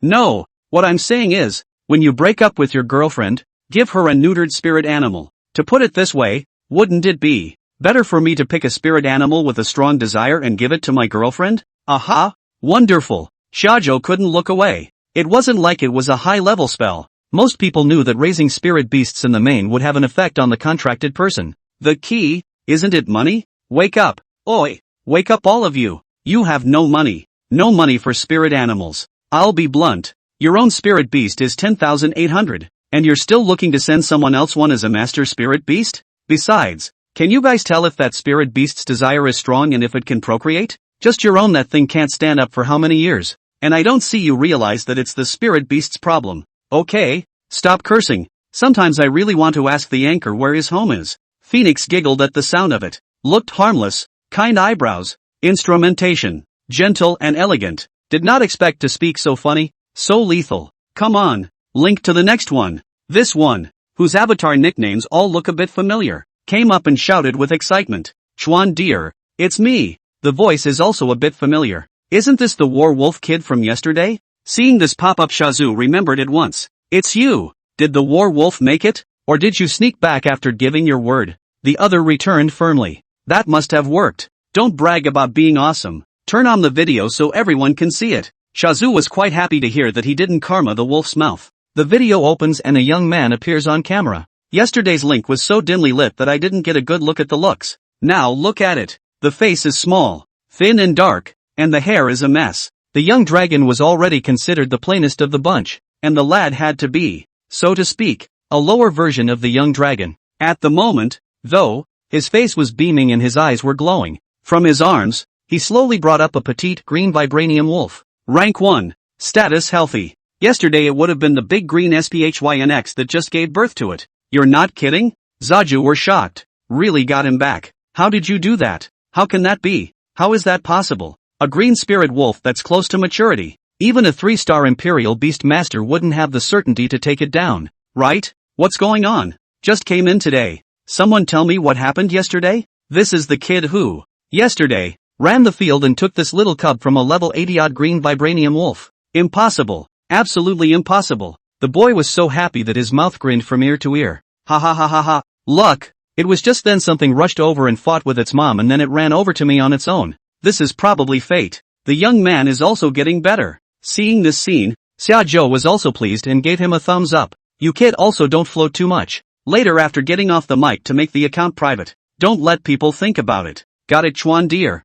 Speaker 1: No, what I'm saying is, when you break up with your girlfriend, give her a neutered spirit animal. To put it this way, wouldn't it be better for me to pick a spirit animal with a strong desire and give it to my girlfriend? Aha! Wonderful! Shajo couldn't look away. It wasn't like it was a high-level spell. Most people knew that raising spirit beasts in the main would have an effect on the contracted person. The key, isn't it money? Wake up. Oi! Wake up all of you. You have no money. No money for spirit animals. I'll be blunt. Your own spirit beast is 10,800, and you're still looking to send someone else one as a master spirit beast? Besides, can you guys tell if that spirit beast's desire is strong and if it can procreate? Just your own, that thing can't stand up for how many years? And I don't see you realize that it's the spirit beast's problem. Okay, stop cursing. Sometimes I really want to ask the anchor where his home is. Phoenix giggled at the sound of it. Looked harmless, kind eyebrows, instrumentation, gentle and elegant. Did not expect to speak so funny, so lethal. Come on, link to the next one. This one, whose avatar nicknames all look a bit familiar, came up and shouted with excitement. Chuan dear, it's me. The voice is also a bit familiar. Isn't this the war wolf kid from yesterday? Seeing this pop-up, Shazu remembered at once. It's you. Did the war wolf make it? Or did you sneak back after giving your word? The other returned firmly. That must have worked. Don't brag about being awesome. Turn on the video so everyone can see it. Shazu was quite happy to hear that he didn't karma the wolf's mouth. The video opens and a young man appears on camera. Yesterday's link was so dimly lit that I didn't get a good look at the looks. Now look at it. The face is small, thin and dark, and the hair is a mess. The young dragon was already considered the plainest of the bunch, and the lad had to be, so to speak, a lower version of the young dragon. At the moment, though, his face was beaming and his eyes were glowing. From his arms, he slowly brought up a petite green vibranium wolf. Rank 1. Status healthy. Yesterday it would have been the big green SPHYNX that just gave birth to it. You're not kidding? Zaju were shocked. Really got him back. How did you do that? How can that be? How is that possible? A green spirit wolf that's close to maturity. Even a 3-star Imperial Beastmaster wouldn't have the certainty to take it down, right? What's going on? Just came in today. Someone tell me what happened yesterday? This is the kid who, yesterday, ran the field and took this little cub from a level 80-odd green vibranium wolf. Impossible. Absolutely impossible. The boy was so happy that his mouth grinned from ear to ear. Ha ha ha ha ha. Luck. It was just then something rushed over and fought with its mom and then it ran over to me on its own. This is probably fate. The young man is also getting better. Seeing this scene, Shajo was also pleased and gave him a thumbs up. You kid also don't float too much. Later after getting off the mic to make the account private. Don't let people think about it. Got it, Chuan dear?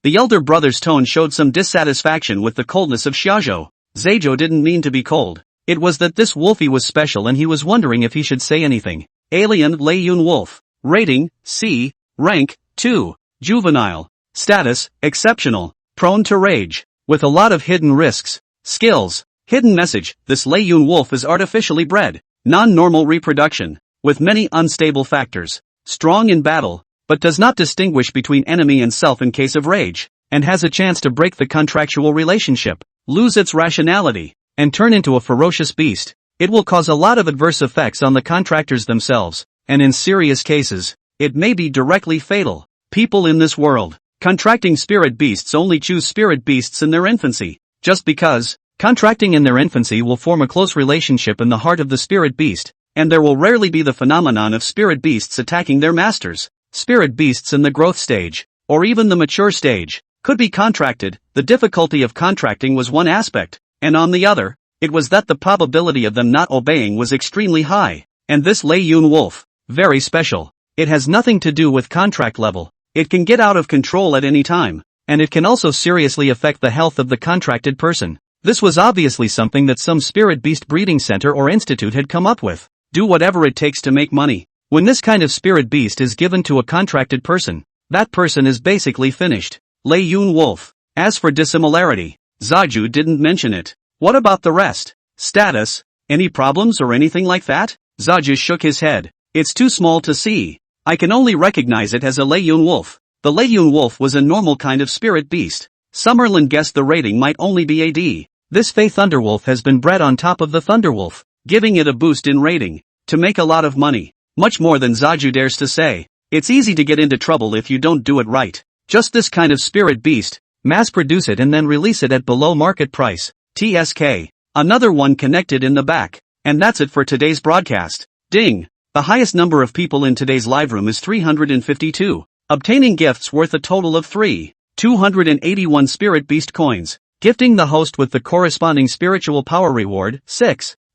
Speaker 1: The elder brother's tone showed some dissatisfaction with the coldness of shajo. Shajo didn't mean to be cold. It was that this wolfie was special and he was wondering if he should say anything. Alien Layun Wolf. Rating, C. Rank, 2. Juvenile. Status, exceptional. Prone to rage. With a lot of hidden risks. Skills. Hidden message, this Layun wolf is artificially bred. Non-normal reproduction. With many unstable factors. Strong in battle, but does not distinguish between enemy and self in case of rage. And has a chance to break the contractual relationship. Lose its rationality. And turn into a ferocious beast. It will cause a lot of adverse effects on the contractors themselves. And in serious cases, it may be directly fatal. People in this world, contracting spirit beasts only choose spirit beasts in their infancy. Just because, contracting in their infancy will form a close relationship in the heart of the spirit beast, and there will rarely be the phenomenon of spirit beasts attacking their masters. Spirit beasts in the growth stage, or even the mature stage, could be contracted. The difficulty of contracting was one aspect, and on the other, it was that the probability of them not obeying was extremely high. And this Layun wolf, very special. It has nothing to do with contract level. It can get out of control at any time, and it can also seriously affect the health of the contracted person. This was obviously something that some spirit beast breeding center or institute had come up with. Do whatever it takes to make money. When this kind of spirit beast is given to a contracted person, that person is basically finished. Layun wolf. As for dissimilarity, Shajo didn't mention it. What about the rest? Status? Any problems or anything like that? Shajo shook his head. It's too small to see. I can only recognize it as a Layun wolf. The Layun wolf was a normal kind of spirit beast. Summerlin guessed the rating might only be a D. This Fey Thunderwolf has been bred on top of the Thunderwolf, giving it a boost in rating. To make a lot of money. Much more than Shajo dares to say. It's easy to get into trouble if you don't do it right. Just this kind of spirit beast. Mass produce it and then release it at below market price. TSK. Another one connected in the back. And that's it for today's broadcast. Ding. The highest number of people in today's live room is 352. Obtaining gifts worth a total of 281 spirit beast coins. Gifting the host with the corresponding spiritual power reward,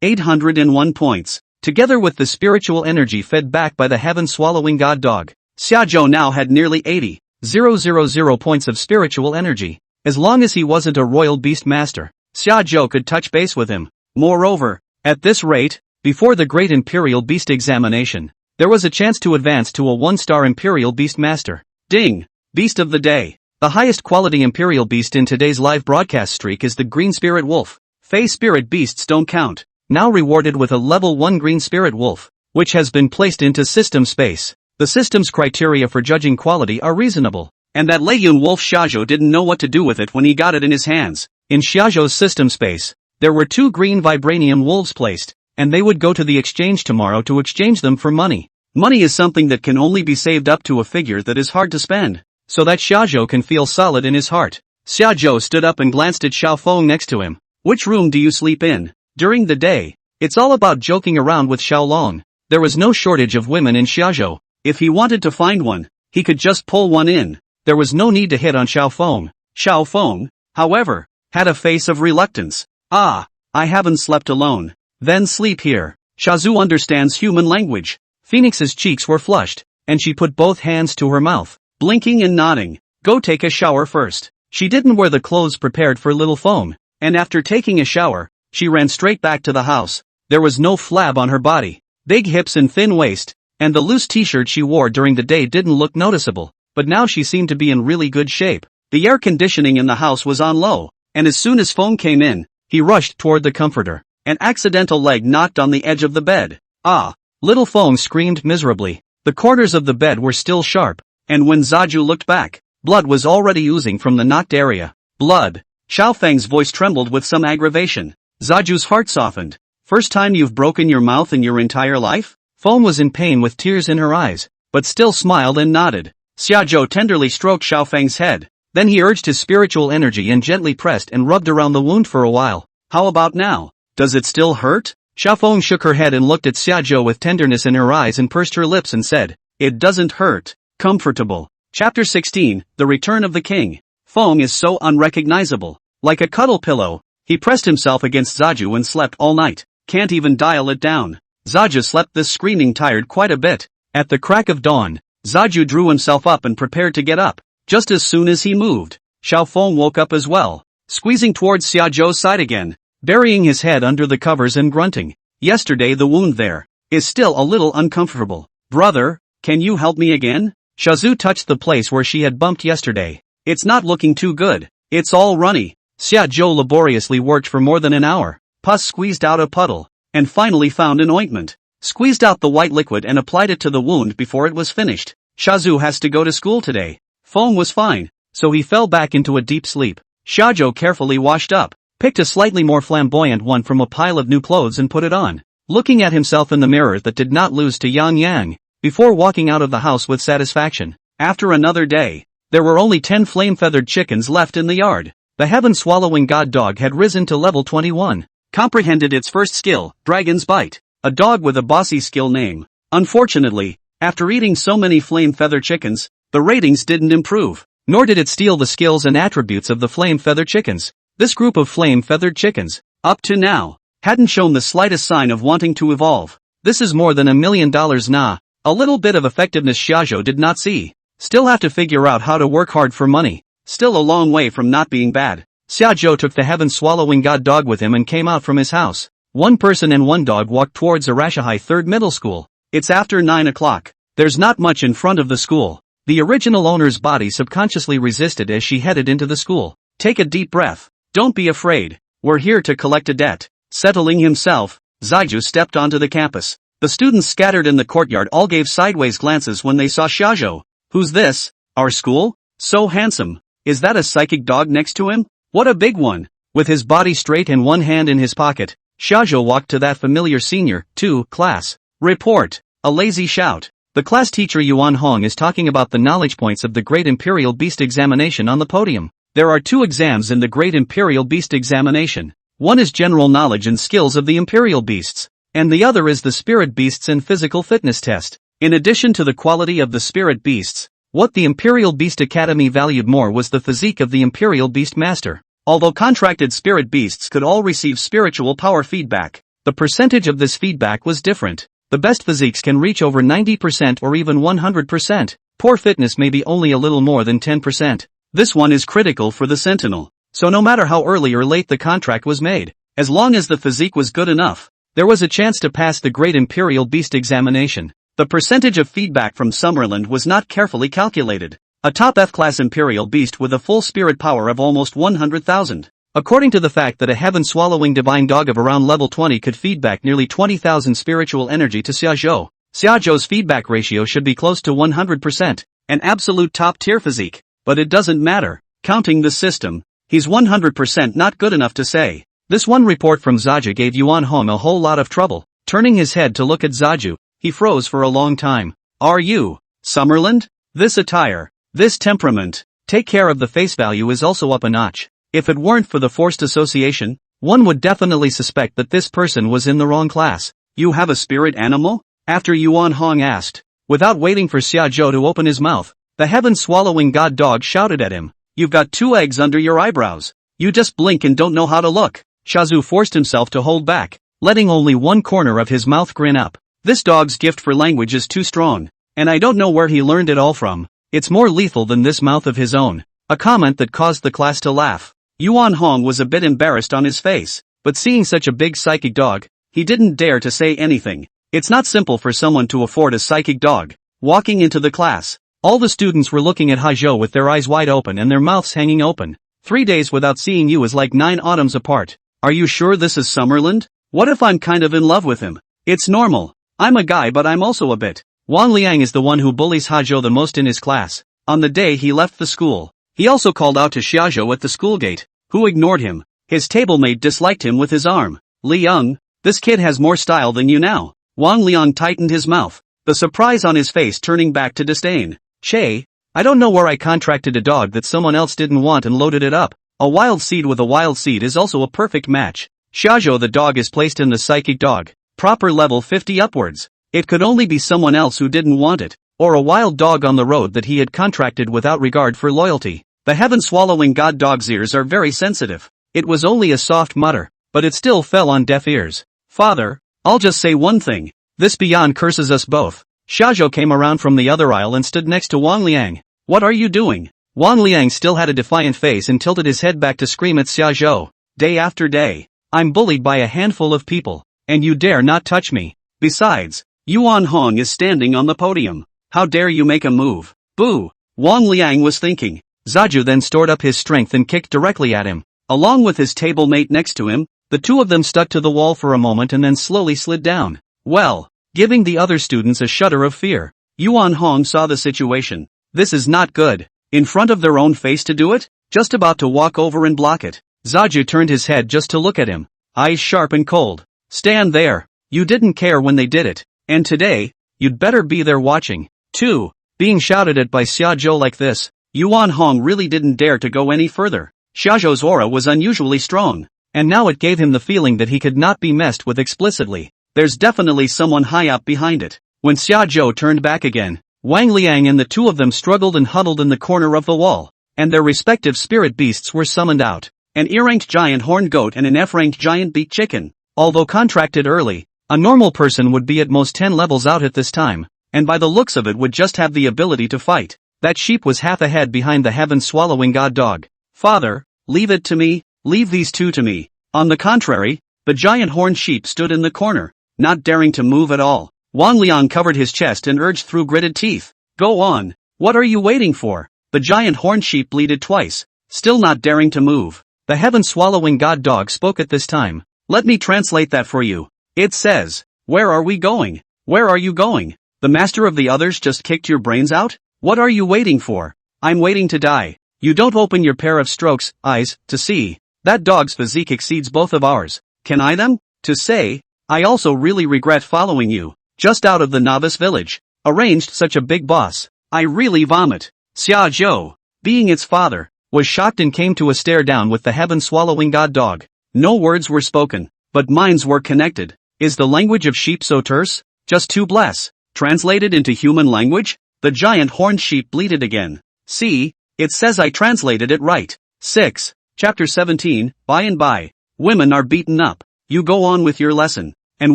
Speaker 1: 801 points. Together with the spiritual energy fed back by the heaven-swallowing god dog. Shajo now had nearly 80,000 points of spiritual energy. As long as he wasn't a royal beastmaster, Shajo could touch base with him. Moreover, at this rate, before the Great Imperial Beast Examination, there was a chance to advance to a 1-star Imperial Beastmaster. Ding! Beast of the Day. The highest quality Imperial Beast in today's live broadcast streak is the Green Spirit Wolf. Fey Spirit Beasts don't count. Now rewarded with a level 1 Green Spirit Wolf, which has been placed into system space. The system's criteria for judging quality are reasonable. And that Layun Wolf Shajo didn't know what to do with it when he got it in his hands. In Shajo's system space, there were 2 green vibranium wolves placed. And they would go to the exchange tomorrow to exchange them for money. Money is something that can only be saved up to a figure that is hard to spend, so that Shajo can feel solid in his heart. Shajo stood up and glanced at Xiaofeng next to him. Which room do you sleep in? During the day, it's all about joking around with Xiaolong. There was no shortage of women in Shajo. If he wanted to find one, he could just pull one in. There was no need to hit on Xiaofeng. Xiaofeng, however, had a face of reluctance. Ah, I haven't slept alone. Then sleep here. Shazu understands human language. Phoenix's cheeks were flushed, and she put both hands to her mouth, blinking and nodding. Go take a shower first. She didn't wear the clothes prepared for little Foam, and after taking a shower, she ran straight back to the house. There was no flab on her body, big hips and thin waist, and the loose t-shirt she wore during the day didn't look noticeable, but now she seemed to be in really good shape. The air conditioning in the house was on low, and as soon as Foam came in, he rushed toward the comforter. An accidental leg knocked on the edge of the bed. Ah! Little Foam screamed miserably. The corners of the bed were still sharp, and when Shajo looked back, blood was already oozing from the knocked area. Blood! Xiaofeng's voice trembled with some aggravation. Shajo's heart softened. First time you've broken your mouth in your entire life? Foam was in pain with tears in her eyes, but still smiled and nodded. Shajo tenderly stroked Xiaofeng's head. Then he urged his spiritual energy and gently pressed and rubbed around the wound for a while. How about now? Does it still hurt? Xiaofeng shook her head and looked at Shajo with tenderness in her eyes and pursed her lips and said, It doesn't hurt. Comfortable. Chapter 16, The Return of the King. Foam is so unrecognizable. Like a cuddle pillow, he pressed himself against Shajo and slept all night. Can't even dial it down. Shajo slept this screaming tired quite a bit. At the crack of dawn, Shajo drew himself up and prepared to get up. Just as soon as he moved, Xiaofeng woke up as well, squeezing towards Xiajo's side again, burying his head under the covers and grunting. Yesterday the wound there is still a little uncomfortable. Brother, can you help me again? Shazu touched the place where she had bumped yesterday. It's not looking too good. It's all runny. Xiajo laboriously worked for more than an hour. Pus squeezed out a puddle, and finally found an ointment. Squeezed out the white liquid and applied it to the wound before it was finished. Shazu has to go to school today. Feng was fine, so he fell back into a deep sleep. Shajo carefully washed up, picked a slightly more flamboyant one from a pile of new clothes and put it on, looking at himself in the mirror that did not lose to Yang Yang, before walking out of the house with satisfaction. After another day, there were only 10 flame-feathered chickens left in the yard. The heaven-swallowing god dog had risen to level 21. Comprehended its first skill, Dragon's Bite. A dog with a bossy skill name. Unfortunately, after eating so many flame-feather chickens, the ratings didn't improve, nor did it steal the skills and attributes of the flame-feather chickens. This group of flame-feathered chickens, up to now, hadn't shown the slightest sign of wanting to evolve. This is more than $1 million nah. A little bit of effectiveness Shajo did not see. Still have to figure out how to work hard for money. Still a long way from not being bad. Xiajo took the heaven-swallowing god dog with him and came out from his house. One person and one dog walked towards Arashihai 3rd Middle School. It's after 9 o'clock. There's not much in front of the school. The original owner's body subconsciously resisted as she headed into the school. Take a deep breath. Don't be afraid. We're here to collect a debt. Settling himself, Zaiju stepped onto the campus. The students scattered in the courtyard all gave sideways glances when they saw Shajo. Who's this? Our school? So handsome. Is that a psychic dog next to him? What a big one. With his body straight and one hand in his pocket, Shajo walked to that familiar senior, 2, class. Report. A lazy shout. The class teacher Yuan Hong is talking about the knowledge points of the Great Imperial Beast Examination on the podium. There are 2 exams in the Great Imperial Beast Examination. One is general knowledge and skills of the Imperial Beasts, and the other is the Spirit Beasts and Physical Fitness Test. In addition to the quality of the Spirit Beasts, what the Imperial Beast Academy valued more was the physique of the Imperial Beastmaster. Although contracted Spirit Beasts could all receive spiritual power feedback, the percentage of this feedback was different. The best physiques can reach over 90% or even 100%. Poor fitness may be only a little more than 10%. This one is critical for the Sentinel. So no matter how early or late the contract was made, as long as the physique was good enough, there was a chance to pass the Great Imperial Beast Examination. The percentage of feedback from Summerland was not carefully calculated. A top F-class Imperial Beast with a full spirit power of almost 100,000. According to the fact that a heaven-swallowing divine dog of around level 20 could feedback nearly 20,000 spiritual energy to Xiajo, Xiajo's feedback ratio should be close to 100%, an absolute top-tier physique. But it doesn't matter. Counting the system, he's 100% not good enough to say. This one report from Zaju gave Yuan Hong a whole lot of trouble. Turning his head to look at Zaju, he froze for a long time. Are you, Summerland? This attire, this temperament, take care of the face value is also up a notch. If it weren't for the forced association, one would definitely suspect that this person was in the wrong class. You have a spirit animal? After Yuan Hong asked. Without waiting for Xiajo to open his mouth, the heaven-swallowing god dog shouted at him. You've got 2 eggs under your eyebrows. You just blink and don't know how to look. Shazu forced himself to hold back, letting only one corner of his mouth grin up. This dog's gift for language is too strong, and I don't know where he learned it all from. It's more lethal than this mouth of his own. A comment that caused the class to laugh. Yuan Hong was a bit embarrassed on his face, but seeing such a big psychic dog, he didn't dare to say anything. It's not simple for someone to afford a psychic dog. Walking into the class, all the students were looking at Hajo with their eyes wide open and their mouths hanging open. 3 days without seeing you is like 9 autumns apart. Are you sure this is Summerland? What if I'm kind of in love with him? It's normal. I'm a guy but I'm also a bit. Wang Liang is the one who bullies Hajo the most in his class. On the day he left the school, he also called out to Xiajo at the school gate, who ignored him. His tablemate disliked him with his arm. Liang, this kid has more style than you now. Wang Liang tightened his mouth, the surprise on his face turning back to disdain. Che, I don't know where I contracted a dog that someone else didn't want and loaded it up. A wild seed with a wild seed is also a perfect match. Shajo the dog is placed in the psychic dog, proper level 50 upwards. It could only be someone else who didn't want it, or a wild dog on the road that he had contracted without regard for loyalty. The heaven-swallowing god dog's ears are very sensitive. It was only a soft mutter, but it still fell on deaf ears. Father, I'll just say one thing. This beyond curses us both. Shajo came around from the other aisle and stood next to Wang Liang. What are you doing? Wang Liang still had a defiant face and tilted his head back to scream at Shajo. Day after day, I'm bullied by a handful of people, and you dare not touch me. Besides, Yuan Hong is standing on the podium. How dare you make a move? Boo! Wang Liang was thinking. Zaju then stored up his strength and kicked directly at him. Along with his table mate next to him, the two of them stuck to the wall for a moment and then slowly slid down. Well, giving the other students a shudder of fear. Yuan Hong saw the situation. This is not good. In front of their own face to do it? Just about to walk over and block it. Zaju turned his head just to look at him. Eyes sharp and cold. Stand there. You didn't care when they did it. And today, you'd better be there watching. 2. Being shouted at by Xiaozhou like this, Yuan Hong really didn't dare to go any further. Xiaozhou's aura was unusually strong, and now it gave him the feeling that he could not be messed with explicitly. There's definitely someone high up behind it. When Xiaozhou turned back again, Wang Liang and the two of them struggled and huddled in the corner of the wall, and their respective spirit beasts were summoned out. An E-ranked giant horned goat and an F-ranked giant beaked chicken. Although contracted early, a normal person would be at most 10 levels out at this time, and by the looks of it would just have the ability to fight. That sheep was half a head behind the heaven-swallowing god dog. Father, leave it to me, leave these two to me. On the contrary, the giant horned sheep stood in the corner, not daring to move at all. Wang Liang covered his chest and urged through gritted teeth. Go on, what are you waiting for? The giant horned sheep bleated twice, still not daring to move. The heaven-swallowing god dog spoke at this time. Let me translate that for you. It says, where are we going? Where are you going? The master of the others just kicked your brains out? What are you waiting for? I'm waiting to die. You don't open your pair of strokes, eyes, to see. That dog's physique exceeds both of ours. Can I them? To say, I also really regret following you. Just out of the novice village. Arranged such a big boss. I really vomit. Xiaozhou, being its father, was shocked and came to a stare down with the heaven-swallowing god dog. No words were spoken, but minds were connected. Is the language of sheep so terse? Just too bless. Translated into human language? The giant horned sheep bleated again. See, it says I translated it right. 6. Chapter 17, By and by. Women are beaten up. You go on with your lesson, and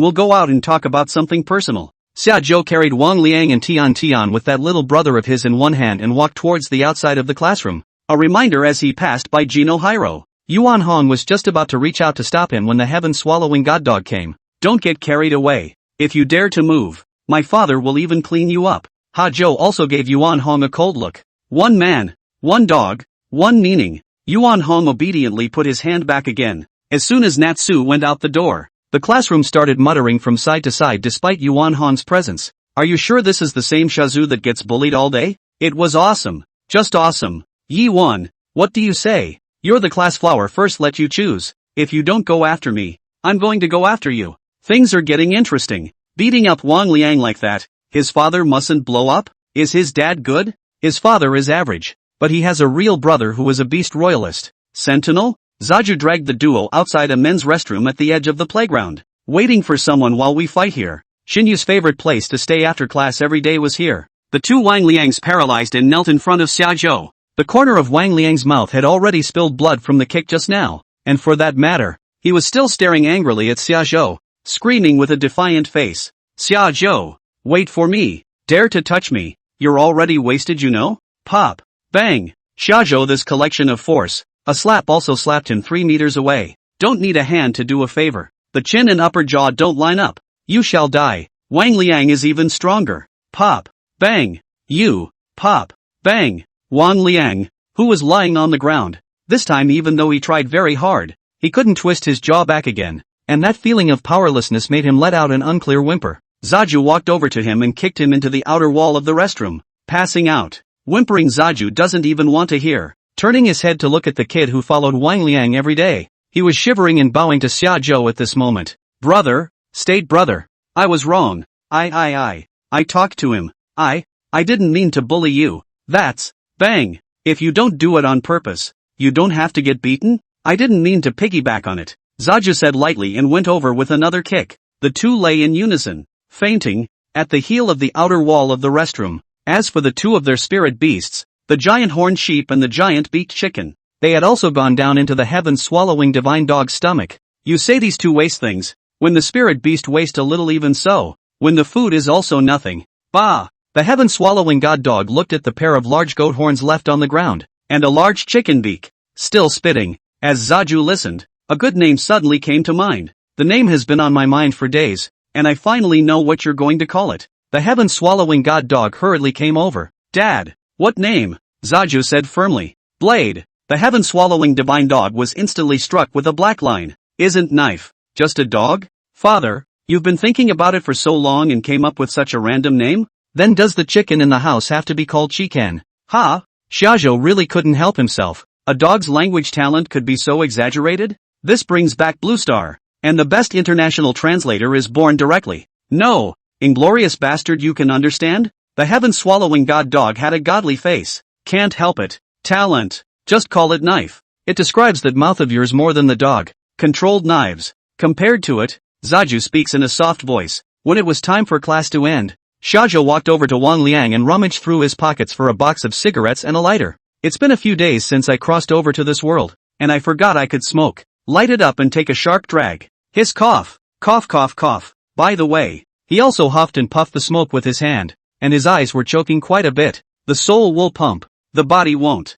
Speaker 1: we'll go out and talk about something personal. Xiaozhou carried Wang Liang and Tian with that little brother of his in one hand and walked towards the outside of the classroom. A reminder as he passed by Gino Hiro. Yuan Hong was just about to reach out to stop him when the heaven-swallowing god dog came. Don't get carried away. If you dare to move, my father will even clean you up. Ha Zhou also gave Yuan Hong a cold look. One man, one dog, one meaning. Yuan Hong obediently put his hand back again. As soon as Natsu went out the door, the classroom started muttering from side to side despite Yuan Hong's presence. Are you sure this is the same Shazu that gets bullied all day? It was awesome. Just awesome. Yi Wan, what do you say? You're the class flower, first let you choose. If you don't go after me, I'm going to go after you. Things are getting interesting. Beating up Wang Liang like that. His father mustn't blow up? Is his dad good? His father is average, but he has a real brother who is a beast royalist. Sentinel? Zaju dragged the duo outside a men's restroom at the edge of the playground. Waiting for someone while we fight here. Xinyu's favorite place to stay after class every day was here. The two Wang Liangs paralyzed and knelt in front of Xiaozhou. The corner of Wang Liang's mouth had already spilled blood from the kick just now, and for that matter, he was still staring angrily at Xiaozhou, screaming with a defiant face. Xiaozhou, wait for me. Dare to touch me. You're already wasted, you know? Pop. Bang. Xiaozhou, this collection of force. A slap also slapped him 3 meters away. Don't need a hand to do a favor. The chin and upper jaw don't line up. You shall die. Wang Liang is even stronger. Pop. Bang. You. Pop. Bang. Wang Liang, who was lying on the ground. This time, even though he tried very hard, he couldn't twist his jaw back again, and that feeling of powerlessness made him let out an unclear whimper. Zaju walked over to him and kicked him into the outer wall of the restroom, passing out. Whimpering Zaju doesn't even want to hear. Turning his head to look at the kid who followed Wang Liang every day, he was shivering and bowing to Xiaozhou at this moment. Brother, state brother, I was wrong. I talked to him. I didn't mean to bully you. That's, bang. If you don't do it on purpose, you don't have to get beaten? I didn't mean to piggyback on it. Zaju said lightly and went over with another kick. The two lay in unison, fainting, at the heel of the outer wall of the restroom. As for the two of their spirit beasts, the giant horned sheep and the giant beaked chicken, they had also gone down into the heaven-swallowing divine dog's stomach. You say these two waste things, when the spirit beast waste a little even so, when the food is also nothing. Bah! The heaven-swallowing god dog looked at the pair of large goat horns left on the ground. and a large chicken beak. Still spitting. As Zaju listened, a good name suddenly came to mind. The name has been on my mind for days, and I finally know what you're going to call it. The heaven-swallowing god dog hurriedly came over. Dad, what name? Zaju said firmly. Blade. The heaven-swallowing divine dog was instantly struck with a black line. Isn't knife just a dog? Father, you've been thinking about it for so long and came up with such a random name? Then does the chicken in the house have to be called Chicken? Ha! Shajo really couldn't help himself. A dog's language talent could be so exaggerated? This brings back Blue Star. And the best international translator is born directly. No, inglorious bastard, you can understand? The heaven-swallowing god dog had a godly face. Can't help it. Talent. Just call it knife. It describes that mouth of yours more than the dog. Controlled knives. Compared to it, Zaju speaks in a soft voice. When it was time for class to end, Shajo walked over to Wang Liang and rummaged through his pockets for a box of cigarettes and a lighter. It's been a few days since I crossed over to this world, and I forgot I could smoke. Light it up and take a sharp drag. His cough. Cough cough cough. By the way, he also huffed and puffed the smoke with his hand, and his eyes were choking quite a bit. The soul will pump. The body won't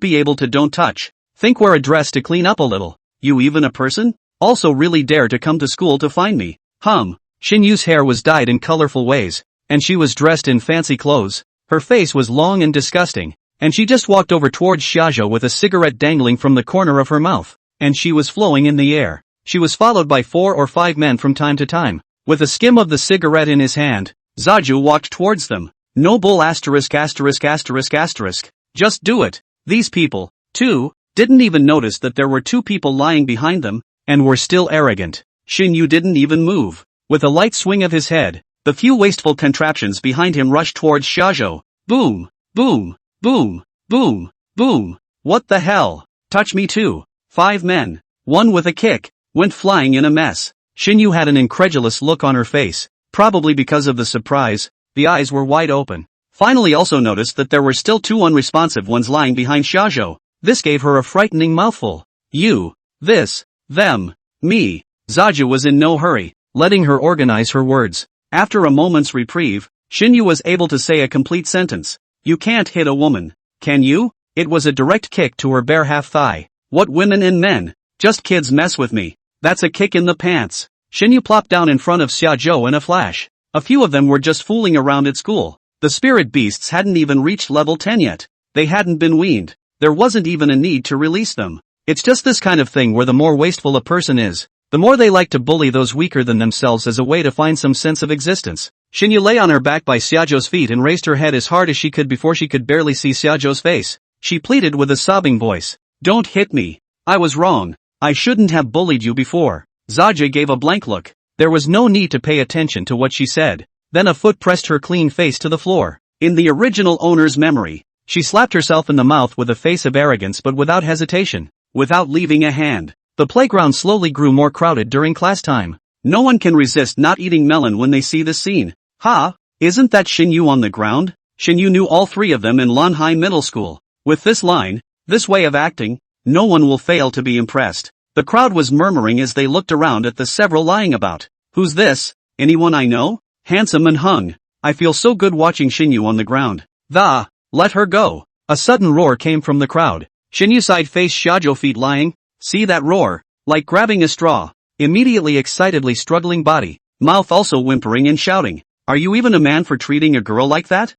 Speaker 1: be able to. Don't touch. Think wear a dress to clean up a little. You even a person? Also really dare to come to school to find me. Shinyu's hair was dyed in colorful ways, and she was dressed in fancy clothes. Her face was long and disgusting, and she just walked over towards Shajo with a cigarette dangling from the corner of her mouth, and she was flowing in the air. She was followed by 4 or 5 men from time to time. With a skim of the cigarette in his hand, Zaju walked towards them. No bull asterisk asterisk asterisk asterisk. Just do it. These people, too, didn't even notice that there were 2 people lying behind them, and were still arrogant. Shinyu didn't even move. With a light swing of his head, the few wasteful contraptions behind him rushed towards Shajo. Boom, boom, boom, boom, boom. What the hell? Touch me too. 5 men, one with a kick, went flying in a mess. Shinyu had an incredulous look on her face, probably because of the surprise. The eyes were wide open. Finally also noticed that there were still 2 unresponsive ones lying behind Shajo. This gave her a frightening mouthful. You, this, them, me. Zaju was in no hurry, letting her organize her words. After a moment's reprieve, Shinyu was able to say a complete sentence. You can't hit a woman, can you? It was a direct kick to her bare half thigh. What women and men? Just kids mess with me. That's a kick in the pants. Shinyu plopped down in front of Xiaozhou in a flash. A few of them were just fooling around at school. The spirit beasts hadn't even reached level 10 yet. They hadn't been weaned. There wasn't even a need to release them. It's just this kind of thing where the more wasteful a person is, the more they like to bully those weaker than themselves as a way to find some sense of existence. Shinyu lay on her back by Xiaozhou's feet and raised her head as hard as she could before she could barely see Xiaozhou's face. She pleaded with a sobbing voice. Don't hit me. I was wrong. I shouldn't have bullied you before. Zaju gave a blank look. There was no need to pay attention to what she said. Then a foot pressed her clean face to the floor. In the original owner's memory, she slapped herself in the mouth with a face of arrogance but without hesitation, without leaving a hand. The playground slowly grew more crowded during class time. No one can resist not eating melon when they see this scene. Isn't that Shinyu on the ground? Shinyu knew all 3 of them in Lanhai Middle School. With this line, this way of acting, no one will fail to be impressed. The crowd was murmuring as they looked around at the several lying about. Who's this? Anyone I know? Handsome and hung. I feel so good watching Shinyu on the ground. Let her go. A sudden roar came from the crowd. Shinyu side faced Shajo feet lying. See that roar? Like grabbing a straw. Immediately excitedly struggling body, mouth also whimpering and shouting. Are you even a man for treating a girl like that?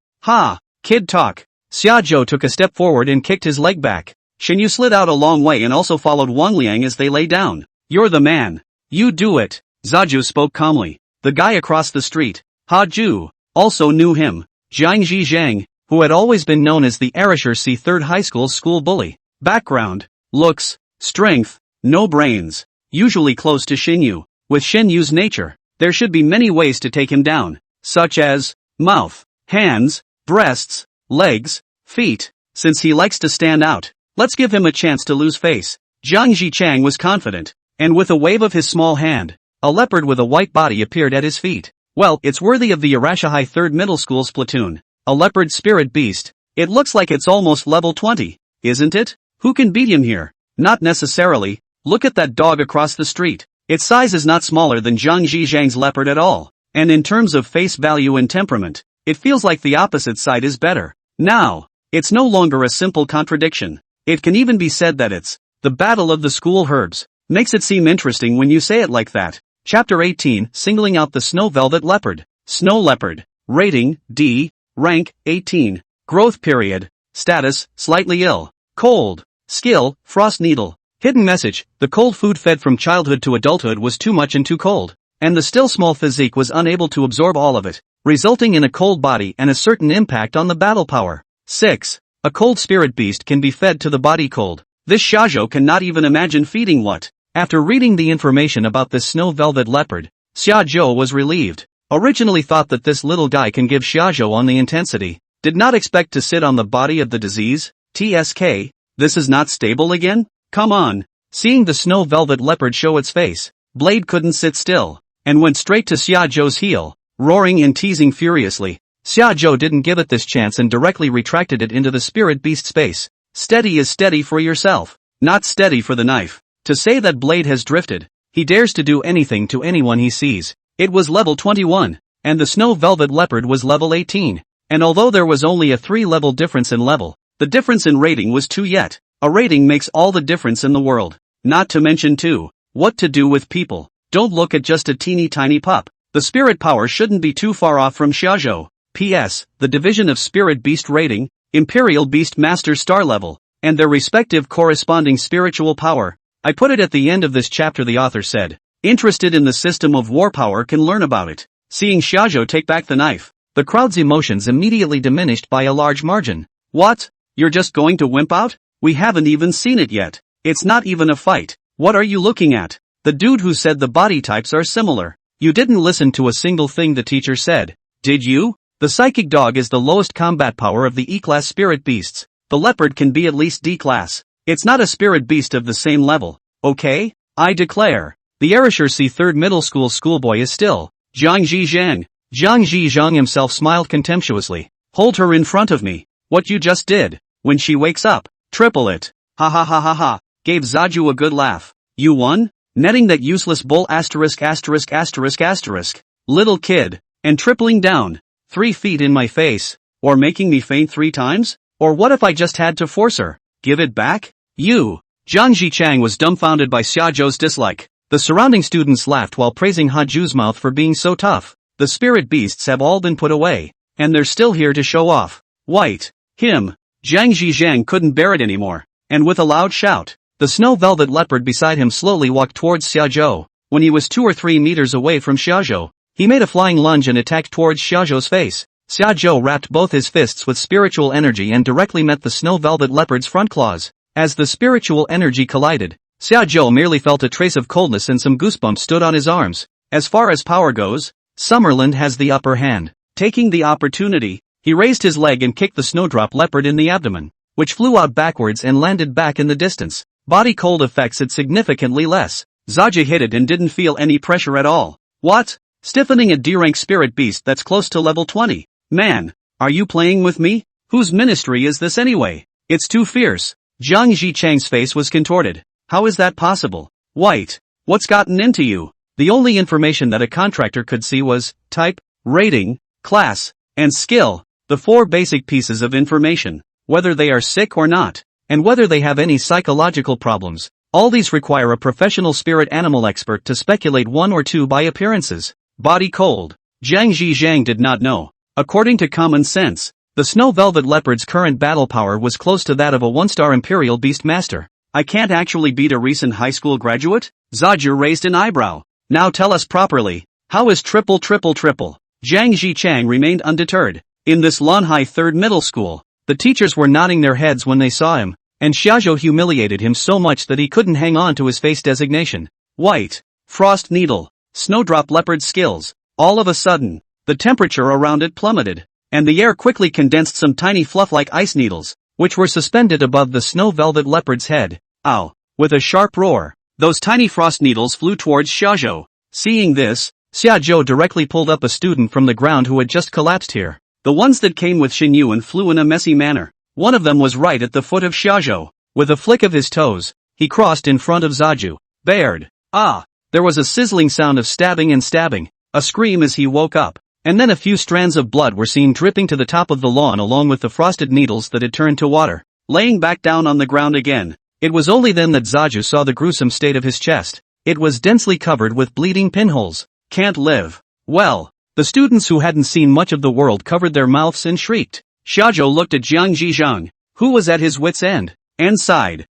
Speaker 1: Kid talk. Xiaozhou took a step forward and kicked his leg back. Shinyu slid out a long way and also followed Wang Liang as they lay down. You're the man. You do it. Zaju spoke calmly. The guy across the street, Ju, also knew him. Jiang Zhang, who had always been known as the Arisher C3rd High School's school bully. Background, looks, strength, no brains. Usually close to Shinyu. With Shinyu's nature, there should be many ways to take him down, such as mouth, hands, breasts, legs, feet. Since he likes to stand out, let's give him a chance to lose face. Jiang Zhichang was confident, and with a wave of his small hand, a leopard with a white body appeared at his feet. Well, it's worthy of the Arashihai 3rd Middle School's platoon. A leopard spirit beast. It looks like it's almost level 20, isn't it? Who can beat him here? Not necessarily. Look at that dog across the street. Its size is not smaller than Jiang Zhichang's leopard at all. And in terms of face value and temperament, it feels like the opposite side is better. Now, It's no longer a simple contradiction. It can even be said that it's the battle of the school herbs. Makes it seem interesting when you say it like that. Chapter 18, singling out the snow velvet leopard. Snow leopard. Rating, D. Rank, 18. Growth period. Status, slightly ill. Cold. Skill, frost needle. Hidden message, the cold food fed from childhood to adulthood was too much and too cold. And the still small physique was unable to absorb all of it, resulting in a cold body and a certain impact on the battle power. 6. A cold spirit beast can be fed to the body cold. This shajo cannot even imagine feeding what? After reading the information about this snow velvet leopard, shajo was relieved. Originally thought that this little guy can give shajo on the intensity. Did not expect to sit on the body of the disease. TSK. This is not stable again? Come on. Seeing the snow velvet leopard show its face, Blade couldn't sit still, and went straight to Xiaoju's heel, roaring and teasing furiously. Xiaoju didn't give it this chance and directly retracted it into the spirit beast space. Steady is steady for yourself, not steady for the knife. To say that Blade has drifted, he dares to do anything to anyone he sees. It was level 21, and the snow velvet leopard was level 18. And although there was only a 3-level difference in level, the difference in rating was 2 yet. A rating makes all the difference in the world. Not to mention too, what to do with people. Don't look at just a teeny tiny pup. The spirit power shouldn't be too far off from shajo. P.S. The division of spirit beast rating, Imperial Beastmaster star level, and their respective corresponding spiritual power. I put it at the end of this chapter. The author said, interested in the system of war power can learn about it. Seeing Shajo take back the knife, the crowd's emotions immediately diminished by a large margin. What? You're just going to wimp out? We haven't even seen it yet. It's not even a fight. What are you looking at? The dude who said the body types are similar. You didn't listen to a single thing the teacher said, did you? The psychic dog is the lowest combat power of the E-class spirit beasts. The leopard can be at least D-class. It's not a spirit beast of the same level, okay? I declare. The Erasure C3rd middle school schoolboy is still. Zhang Zhizhang. Zhang Zhizhang himself smiled contemptuously. Hold her in front of me. What you just did. When she wakes up, triple it. Ha ha ha ha ha. Gave Zaju a good laugh. You won? Netting that useless bull asterisk. Little kid. And tripling down. 3 feet in my face. Or making me faint 3 times? Or what if I just had to force her? Give it back? You. Zhang Zhichang was dumbfounded by Xiaoju's dislike. The surrounding students laughed while praising Haju's mouth for being so tough. The spirit beasts have all been put away. And they're still here to show off. White. Him. Zhang Zhizhang couldn't bear it anymore. And with a loud shout, the snow velvet leopard beside him slowly walked towards Xiaoju. When he was 2 or 3 meters away from Xiaoju, he made a flying lunge and attacked towards Xiaoju's face. Xiaoju wrapped both his fists with spiritual energy and directly met the snow velvet leopard's front claws. As the spiritual energy collided, Xiaoju merely felt a trace of coldness and some goosebumps stood on his arms. As far as power goes, Summerland has the upper hand. Taking the opportunity, he raised his leg and kicked the snowdrop leopard in the abdomen, which flew out backwards and landed back in the distance. Body cold affects it significantly less. Zaja hit it and didn't feel any pressure at all. What? Stiffening a D-rank spirit beast that's close to level 20. Man, are you playing with me? Whose ministry is this anyway? It's too fierce. Zhang Zhichang's face was contorted. How is that possible? White. What's gotten into you? The only information that a contractor could see was type, rating, class, and skill. The 4 basic pieces of information. Whether they are sick or not, and whether they have any psychological problems. All these require a professional spirit animal expert to speculate 1 or 2 by appearances. Body cold. Zhang Zhizhang did not know. According to common sense, the snow velvet leopard's current battle power was close to that of a 1-star Imperial Beastmaster. I can't actually beat a recent high school graduate? Zaju raised an eyebrow. Now tell us properly, how is triple? Zhang Zhichang remained undeterred. In this Lanhai 3rd middle school, the teachers were nodding their heads when they saw him, and Xiaoju humiliated him so much that he couldn't hang on to his face designation. White. Frost needle. Snowdrop leopard skills. All of a sudden, the temperature around it plummeted, and the air quickly condensed some tiny fluff-like ice needles, which were suspended above the snow velvet leopard's head. Ow! With a sharp roar, those tiny frost needles flew towards Xiaoju. Seeing this, Xiaoju directly pulled up a student from the ground who had just collapsed here. The ones that came with Xinyuan flew in a messy manner. One of them was right at the foot of Xiaoju. With a flick of his toes, he crossed in front of Zaju. Bared. Ah! There was a sizzling sound of stabbing and stabbing, a scream as he woke up, And then a few strands of blood were seen dripping to the top of the lawn along with the frosted needles that had turned to water. Laying back down on the ground again. It was only then that Shaju saw the gruesome state of his chest. It was densely covered with bleeding pinholes. Can't live. Well, the students who hadn't seen much of the world covered their mouths and shrieked. Shajo looked at Jiang Zhizhang, who was at his wit's end, and sighed.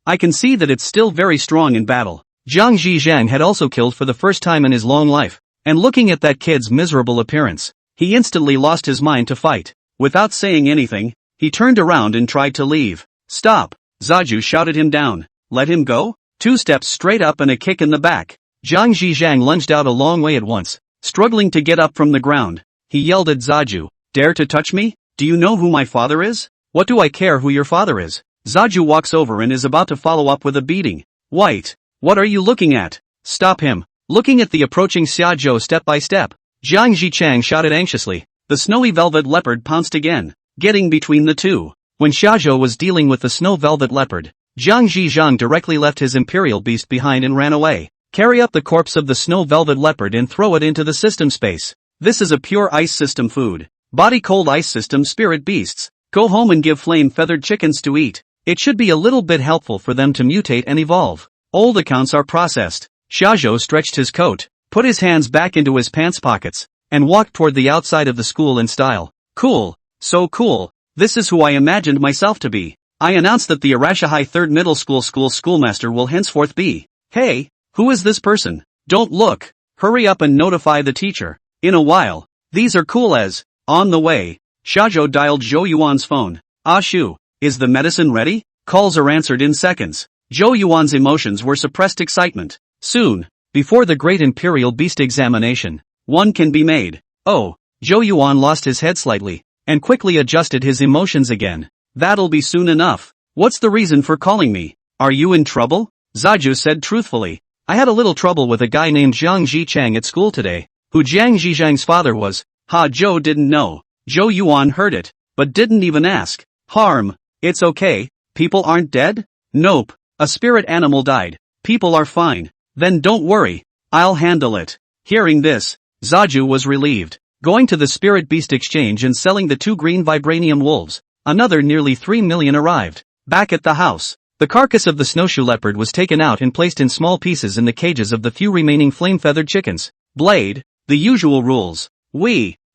Speaker 1: I can see that it's still very strong in battle. Jiang Zhizhang had also killed for the first time in his long life, and looking at that kid's miserable appearance, he instantly lost his mind to fight. Without saying anything, he turned around and tried to leave. Stop! Shaju shouted him down. Let him go? 2 steps straight up and a kick in the back. Jiang Zhizhang lunged out a long way at once, struggling to get up from the ground. He yelled at Shaju, "Dare to touch me? Do you know who my father is? What do I care who your father is?" Shaju walks over and is about to follow up with a beating. Wait, what are you looking at? Stop him. Looking at the approaching Xiaozhou step by step, Jiang Zhichang shouted anxiously. The snowy velvet leopard pounced again, getting between the two. When Xiaozhou was dealing with the snow velvet leopard, Jiang Zhizhang directly left his imperial beast behind and ran away. Carry up the corpse of the snow velvet leopard and throw it into the system space. This is a pure ice system food. Body cold ice system spirit beasts. Go home and give flame feathered chickens to eat. It should be a little bit helpful for them to mutate and evolve. Old accounts are processed. Shajo stretched his coat, put his hands back into his pants pockets, and walked toward the outside of the school in style. Cool. So cool. This is who I imagined myself to be. I announced that the Arashihai 3rd Middle School schoolmaster will henceforth be. Hey, who is this person? Don't look. Hurry up and notify the teacher. In a while. These are cool as. On the way. Shajo dialed Zhou Yuan's phone. Ah Shu, is the medicine ready? Calls are answered in seconds. Zhou Yuan's emotions were suppressed excitement. Soon, before the great imperial beast examination, one can be made. Oh, Zhou Yuan lost his head slightly, and quickly adjusted his emotions again. That'll be soon enough. What's the reason for calling me? Are you in trouble? Shaju said truthfully. I had a little trouble with a guy named Jiang Zhichang at school today, who Jiang Zhizhang's father was. Zhou didn't know. Zhou Yuan heard it, but didn't even ask. Harm. It's okay. People aren't dead? Nope. A spirit animal died. People are fine. Then don't worry. I'll handle it. Hearing this, Shaju was relieved. Going to the spirit beast exchange and selling the 2 green vibranium wolves, another nearly 3 million arrived. Back at the house, the carcass of the snowshoe leopard was taken out and placed in small pieces in the cages of the few remaining flame-feathered chickens. Blade, the usual rules.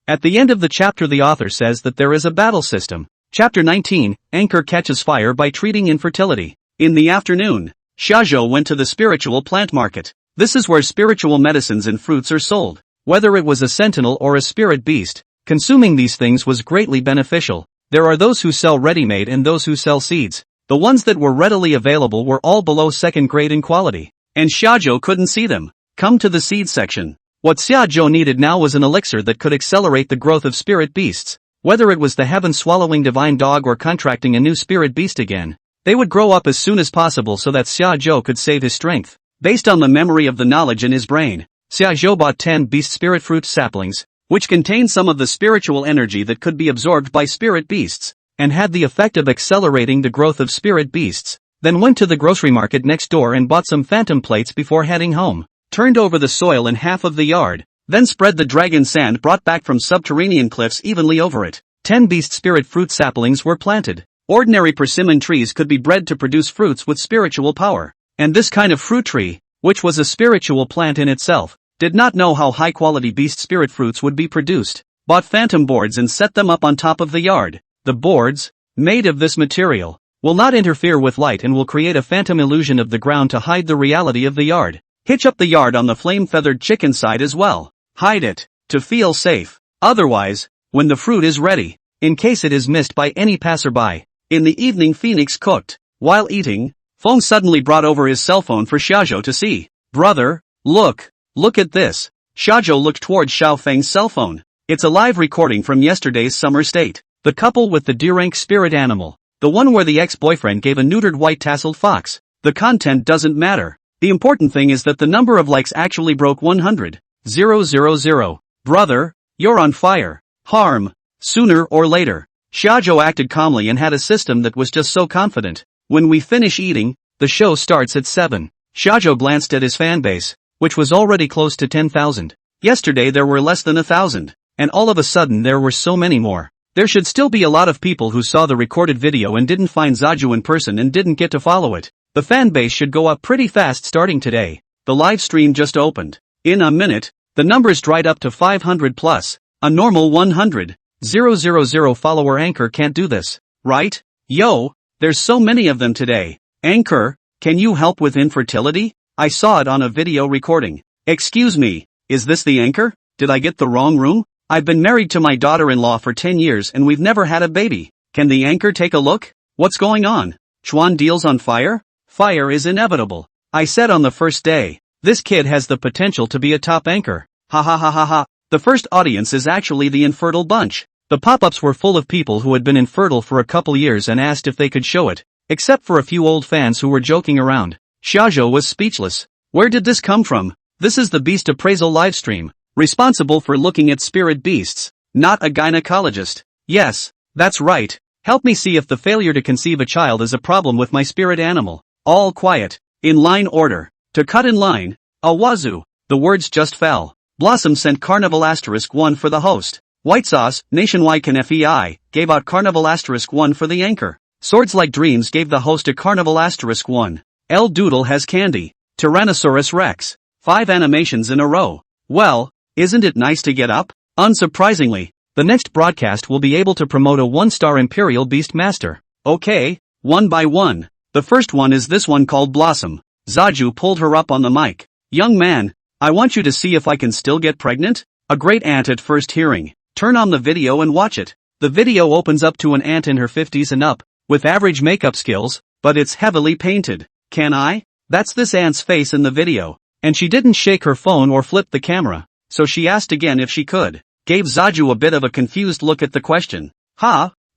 Speaker 1: At the end of the chapter the author says that there is a battle system. Chapter 19, Anchor catches fire by treating infertility. In the afternoon, Shajo went to the spiritual plant market. This is where spiritual medicines and fruits are sold. Whether it was a sentinel or a spirit beast, consuming these things was greatly beneficial. There are those who sell ready-made and those who sell seeds. The ones that were readily available were all below 2nd grade in quality, and Shajo couldn't see them. Come to the seed section. What Xiaozhou needed now was an elixir that could accelerate the growth of spirit beasts. Whether it was the heaven-swallowing divine dog or contracting a new spirit beast again, they would grow up as soon as possible so that Xiaozhou could save his strength. Based on the memory of the knowledge in his brain, Xiaozhou bought 10 beast spirit fruit saplings, which contained some of the spiritual energy that could be absorbed by spirit beasts, and had the effect of accelerating the growth of spirit beasts. Then went to the grocery market next door and bought some phantom plates before heading home. Turned over the soil in half of the yard, then spread the dragon sand brought back from subterranean cliffs evenly over it. 10 beast spirit fruit saplings were planted. Ordinary persimmon trees could be bred to produce fruits with spiritual power. And this kind of fruit tree, which was a spiritual plant in itself, did not know how high-quality beast spirit fruits would be produced. Bought phantom boards and set them up on top of the yard. The boards, made of this material, will not interfere with light and will create a phantom illusion of the ground to hide the reality of the yard. Hitch up the yard on the flame-feathered chicken side as well. Hide it, to feel safe. Otherwise, when the fruit is ready, in case it is missed by any passerby. In the evening Phoenix cooked. While eating, Feng suddenly brought over his cell phone for Shajo to see. Brother, look at this. Shajo looked toward Xiao Feng's cell phone. It's a live recording from yesterday's summer state. The couple with the deer-rank spirit animal. The one where the ex-boyfriend gave a neutered white tasseled fox. The content doesn't matter. The important thing is that the number of likes actually broke 100,000. Brother, you're on fire. Harm. Sooner or later. Shajo acted calmly and had a system that was just so confident. When we finish eating, the show starts at 7. Shajo glanced at his fanbase, which was already close to 10,000. Yesterday there were less than 1,000. And all of a sudden there were so many more. There should still be a lot of people who saw the recorded video and didn't find Shajo in person and didn't get to follow it. The fan base should go up pretty fast starting today. The live stream just opened. In a minute, the numbers dried up to 500 plus. A normal 100,000 follower anchor can't do this, right? Yo, there's so many of them today. Anchor, can you help with infertility? I saw it on a video recording. Excuse me, is this the anchor? Did I get the wrong room? I've been married to my daughter-in-law for 10 years and we've never had a baby. Can the anchor take a look? What's going on? Chuan deals on fire? Fire is inevitable. I said on the first day, this kid has the potential to be a top anchor. Ha ha ha ha ha. The first audience is actually the infertile bunch. The pop-ups were full of people who had been infertile for a couple years and asked if they could show it, except for a few old fans who were joking around. Shajo was speechless. Where did this come from? This is the Beast appraisal livestream, responsible for looking at spirit beasts, not a gynecologist. Yes, that's right. Help me see if the failure to conceive a child is a problem with my spirit animal. All quiet. In line order. To cut in line. Awazoo. The words just fell. Blossom sent Carnival *1 for the host. White Sauce, Nationwide Can FEI, gave out Carnival *1 for the anchor. Swords Like Dreams gave the host a Carnival *1. L Doodle has candy. Tyrannosaurus Rex. 5 animations in a row. Well, isn't it nice to get up? Unsurprisingly, the next broadcast will be able to promote a 1-star Imperial Beastmaster. Okay, one by one. The first one is this one called Blossom. Shajo pulled her up on the mic. Young man, I want you to see if I can still get pregnant? A great aunt at first hearing. Turn on the video and watch it. The video opens up to an aunt in her 50s and up, with average makeup skills, but it's heavily painted. Can I? That's this aunt's face in the video. And she didn't shake her phone or flip the camera, so she asked again if she could. Gave Shajo a bit of a confused look at the question.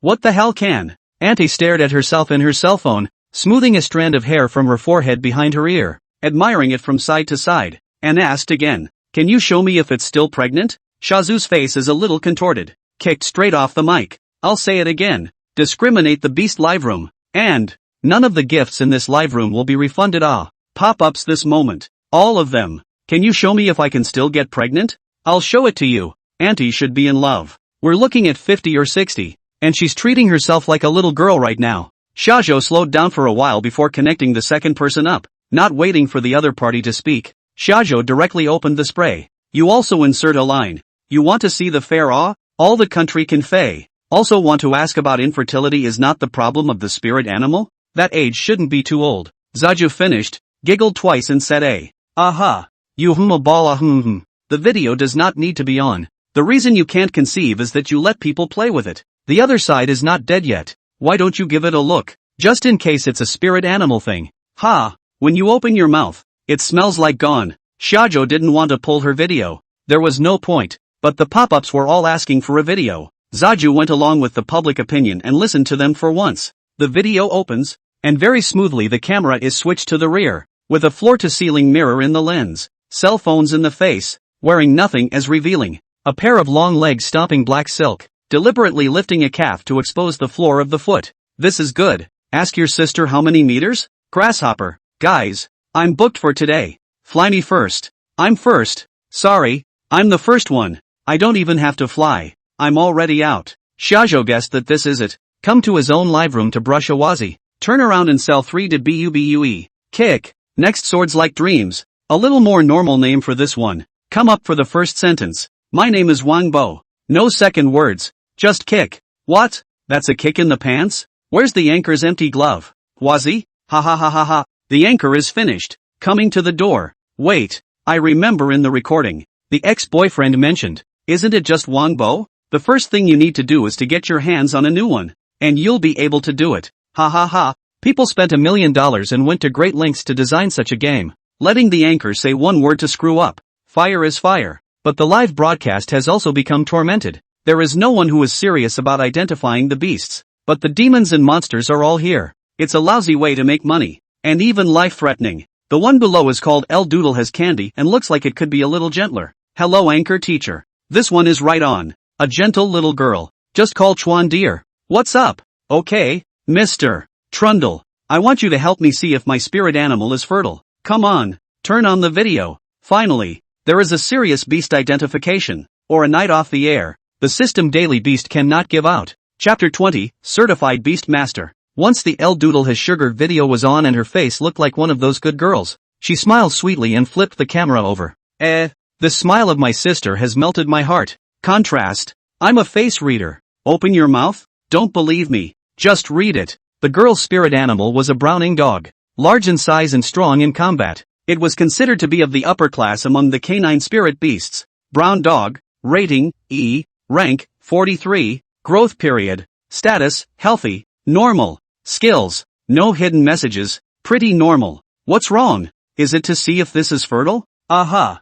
Speaker 1: What the hell can? Auntie stared at herself in her cell phone, smoothing a strand of hair from her forehead behind her ear, admiring it from side to side, and asked again, can you show me if it's still pregnant? Shazo's face is a little contorted, kicked straight off the mic. I'll say it again. Discriminate the Beast live room, and none of the gifts in this live room will be refunded. Pop-ups this moment. All of them. Can you show me if I can still get pregnant? I'll show it to you. Auntie should be in love. We're looking at 50 or 60, and she's treating herself like a little girl right now. Shajo slowed down for a while before connecting the second person up, not waiting for the other party to speak. Shajo directly opened the spray. You also insert a line. You want to see the fair all the country can fay. Also want to ask about infertility is not the problem of the spirit animal? That age shouldn't be too old. Shajo finished, giggled twice and said aha. You a ball The video does not need to be on. The reason you can't conceive is that you let people play with it. The other side is not dead yet. Why don't you give it a look? Just in case it's a spirit animal thing. When you open your mouth, it smells like gone. Shajo didn't want to pull her video. There was no point, but the pop-ups were all asking for a video. Shajo went along with the public opinion and listened to them for once. The video opens, and very smoothly the camera is switched to the rear, with a floor-to-ceiling mirror in the lens, cell phones in the face, wearing nothing as revealing, a pair of long legs stomping black silk, deliberately lifting a calf to expose the floor of the foot. This is good. Ask your sister how many meters? Grasshopper. Guys, I'm booked for today. Fly me first. I'm first. Sorry, I'm the first one. I don't even have to fly. I'm already out. Shajo guessed that this is it. Come to his own live room to brush a wazi. Turn around and sell 3 to BUBUE. Kick. Next Swords Like Dreams. A little more normal name for this one. Come up for the first sentence. My name is Wang Bo. No second words. Just kick. What? That's a kick in the pants? Where's the anchor's empty glove? Wazi? Ha ha ha ha ha. The anchor is finished. Coming to the door. Wait. I remember in the recording. The ex-boyfriend mentioned. Isn't it just Wang Bo? The first thing you need to do is to get your hands on a new one. And you'll be able to do it. Ha ha ha. People spent $1 million and went to great lengths to design such a game. Letting the anchor say one word to screw up. Fire is fire. But the live broadcast has also become tormented. There is no one who is serious about identifying the beasts. But the demons and monsters are all here. It's a lousy way to make money. And even life-threatening. The one below is called L Doodle has candy and looks like it could be a little gentler. Hello anchor teacher. This one is right on. A gentle little girl. Just call Chuan dear. What's up? Okay, Mr. Trundle. I want you to help me see if my spirit animal is fertile. Come on. Turn on the video. Finally. There is a serious beast identification, or a night off the air, the system daily beast cannot give out. Chapter 20, Certified Beastmaster. Once the El Doodle Has Sugar video was on and her face looked like one of those good girls, she smiled sweetly and flipped the camera over. The smile of my sister has melted my heart. Contrast. I'm a face reader. Open your mouth? Don't believe me. Just read it. The girl's spirit animal was a browning dog. Large in size and strong in combat. It was considered to be of the upper class among the canine spirit beasts. Brown dog. Rating, E. Rank, 43. Growth period. Status, healthy. Normal. Skills. No hidden messages. Pretty normal. What's wrong? Is it to see if this is fertile? Aha.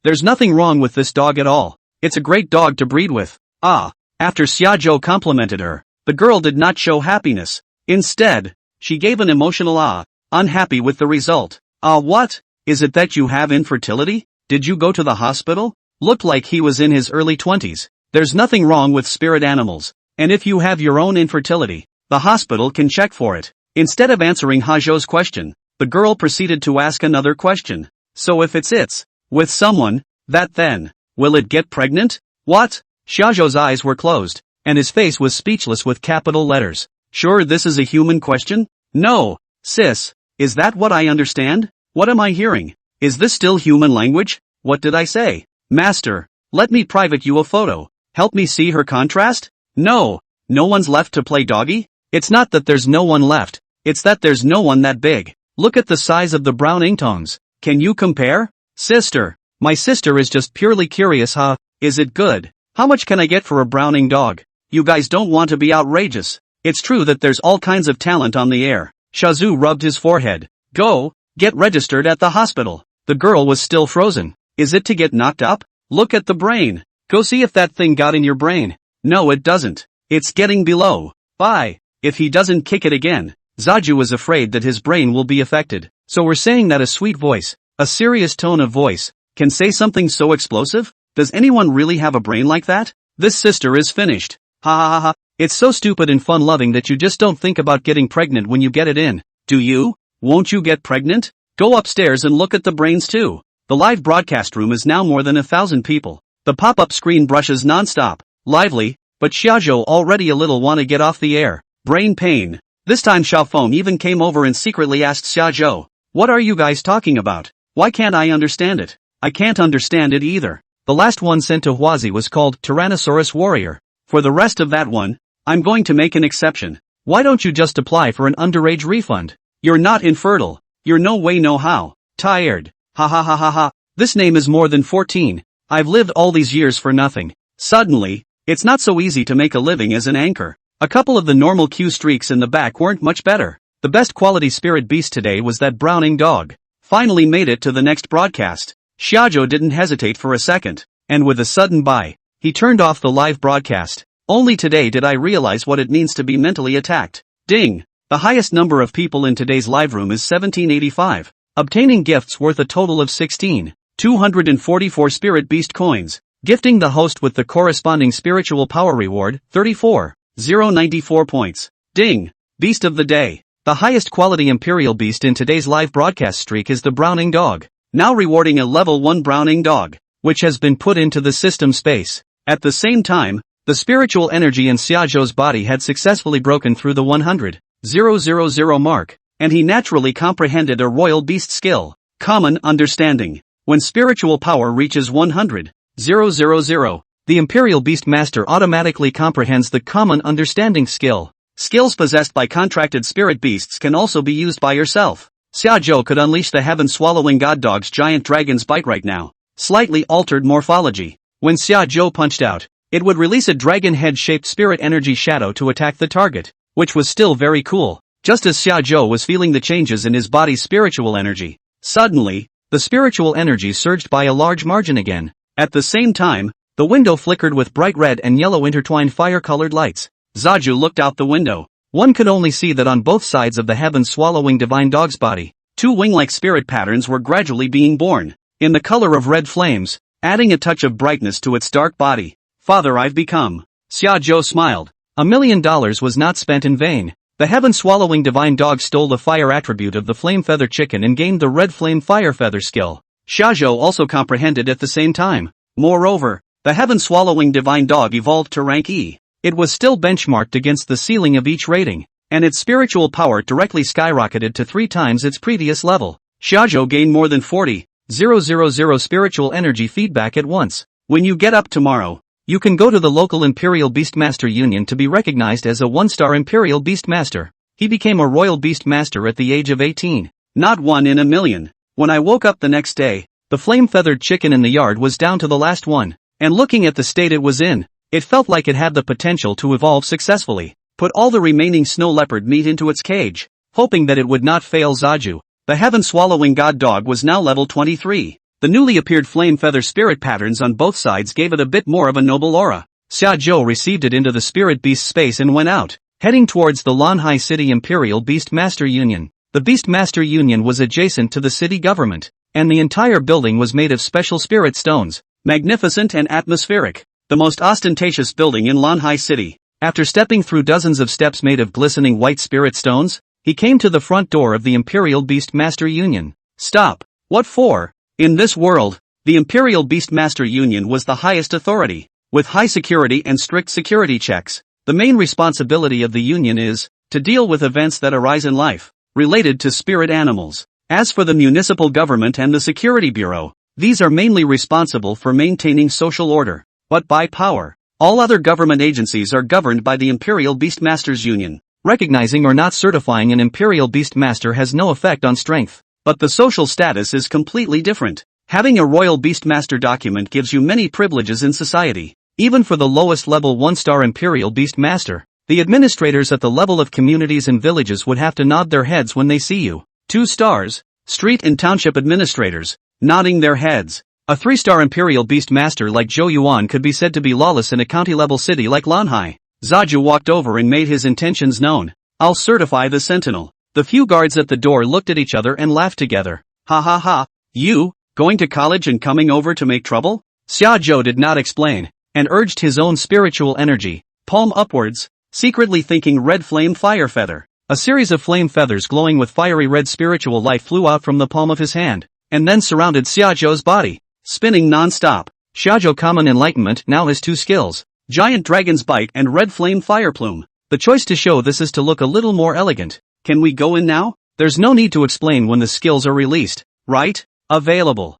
Speaker 1: There's nothing wrong with this dog at all. It's a great dog to breed with. After shajo complimented her, the girl did not show happiness. Instead, she gave an emotional unhappy with the result. What? Is it that you have infertility? Did you go to the hospital? Looked like he was in his early 20s. There's nothing wrong with spirit animals. And if you have your own infertility, the hospital can check for it. Instead of answering Hajo's question, the girl proceeded to ask another question. So if it's with someone, that then, will it get pregnant? What? Shajo's eyes were closed, and his face was speechless with capital letters. Sure this is a human question? No, sis. Is that what I understand? What am I hearing? Is this still human language? What did I say? Master, let me private you a photo. Help me see her contrast? No one's left to play doggy? It's not that there's no one left, it's that there's no one that big. Look at the size of the brown ingtongs. Can you compare? Sister, my sister is just purely curious, is it good? How much can I get for a browning dog? You guys don't want to be outrageous. It's true that there's all kinds of talent on the air. Shazu rubbed his forehead. Go, get registered at the hospital. The girl was still frozen. Is it to get knocked up? Look at the brain. Go see if that thing got in your brain. No it doesn't. It's getting below. Bye. If he doesn't kick it again. Zaju is afraid that his brain will be affected. So we're saying that a sweet voice, a serious tone of voice, can say something so explosive? Does anyone really have a brain like that? This sister is finished. Ha. It's so stupid and fun-loving that you just don't think about getting pregnant when you get it in. Do you? Won't you get pregnant? Go upstairs and look at the brains too. The live broadcast room is now more than 1,000 people. The pop-up screen brushes non-stop. Lively, but Shajo already a little wanna get off the air. Brain pain. This time Xiaofeng even came over and secretly asked Xiajo, what are you guys talking about? Why can't I understand it? I can't understand it either. The last one sent to Huazi was called Tyrannosaurus Warrior. For the rest of that one, I'm going to make an exception. Why don't you just apply for an underage refund? You're not infertile. You're no way no how. Tired. Ha. This name is more than 14. I've lived all these years for nothing. Suddenly, it's not so easy to make a living as an anchor. A couple of the normal Q streaks in the back weren't much better. The best quality spirit beast today was that browning dog. Finally made it to the next broadcast. Shajo didn't hesitate for a second, and with a sudden bye, he turned off the live broadcast. Only today did I realize what it means to be mentally attacked. Ding! The highest number of people in today's live room is 1785, obtaining gifts worth a total of 16,244 spirit beast coins, gifting the host with the corresponding spiritual power reward, 34,094 points. Ding! Beast of the day. The highest quality imperial beast in today's live broadcast streak is the browning dog, now rewarding a level 1 browning dog, which has been put into the system space. At the same time, the spiritual energy in Xiajo's body had successfully broken through the 100,000 mark, and he naturally comprehended a royal beast skill, common understanding. When spiritual power reaches 100,000, the imperial beastmaster automatically comprehends the common understanding skill. Skills possessed by contracted spirit beasts can also be used by yourself. Xiajo could unleash the heaven-swallowing god dog's giant dragon's bite right now. Slightly altered morphology. When Xiajo punched out, it would release a dragon head-shaped spirit energy shadow to attack the target, which was still very cool. Just as Xiajo was feeling the changes in his body's spiritual energy, suddenly, the spiritual energy surged by a large margin again. At the same time, the window flickered with bright red and yellow intertwined fire-colored lights. Zaju looked out the window. One could only see that on both sides of the heaven-swallowing divine dog's body, two wing-like spirit patterns were gradually being born, in the color of red flames, adding a touch of brightness to its dark body. Father I've become. Xiajo smiled. $1 million was not spent in vain. The heaven-swallowing divine dog stole the fire attribute of the flame feather chicken and gained the red flame fire feather skill. Shajo also comprehended at the same time. Moreover, the heaven-swallowing divine dog evolved to rank E. It was still benchmarked against the ceiling of each rating, and its spiritual power directly skyrocketed to 3 times its previous level. Shajo gained more than 40,000 spiritual energy feedback at once. When you get up tomorrow, you can go to the local Imperial Beastmaster Union to be recognized as a 1-star Imperial Beastmaster. He became a Royal Beastmaster at the age of 18. Not 1 in a million. When I woke up the next day, the flame-feathered chicken in the yard was down to the last one, and looking at the state it was in, it felt like it had the potential to evolve successfully. Put all the remaining snow leopard meat into its cage, hoping that it would not fail. Zaju, the heaven-swallowing god dog, was now level 23. The newly appeared flame feather spirit patterns on both sides gave it a bit more of a noble aura. Shajo received it into the spirit beast space and went out, heading towards the Lanhai City Imperial Beastmaster Union. The Beastmaster Union was adjacent to the city government, and the entire building was made of special spirit stones, magnificent and atmospheric. The most ostentatious building in Lanhai City. After stepping through dozens of steps made of glistening white spirit stones, he came to the front door of the Imperial Beastmaster Union. Stop. What for? In this world, the Imperial Beastmaster Union was the highest authority. With high security and strict security checks, the main responsibility of the Union is to deal with events that arise in life, related to spirit animals. As for the municipal government and the Security Bureau, these are mainly responsible for maintaining social order, but by power. All other government agencies are governed by the Imperial Beastmasters Union. Recognizing or not certifying an Imperial Beastmaster has no effect on strength, but the social status is completely different. Having a Royal Beastmaster document gives you many privileges in society. Even for the lowest level 1-star Imperial Beastmaster, the administrators at the level of communities and villages would have to nod their heads when they see you. 2 stars, street and township administrators, nodding their heads. A 3-star Imperial Beastmaster like Zhou Yuan could be said to be lawless in a county-level city like Lanhai. Zaju walked over and made his intentions known. I'll certify the sentinel. The few guards at the door looked at each other and laughed together. Ha ha ha, you, going to college and coming over to make trouble? Shajo did not explain, and urged his own spiritual energy, palm upwards, secretly thinking red flame fire feather. A series of flame feathers glowing with fiery red spiritual life flew out from the palm of his hand, and then surrounded Xiaozhou's body, spinning non-stop. Shajo Common Enlightenment now has 2 skills, Giant Dragon's Bite and Red Flame Fire Plume. The choice to show this is to look a little more elegant. Can we go in now? There's no need to explain when the skills are released, right? Available.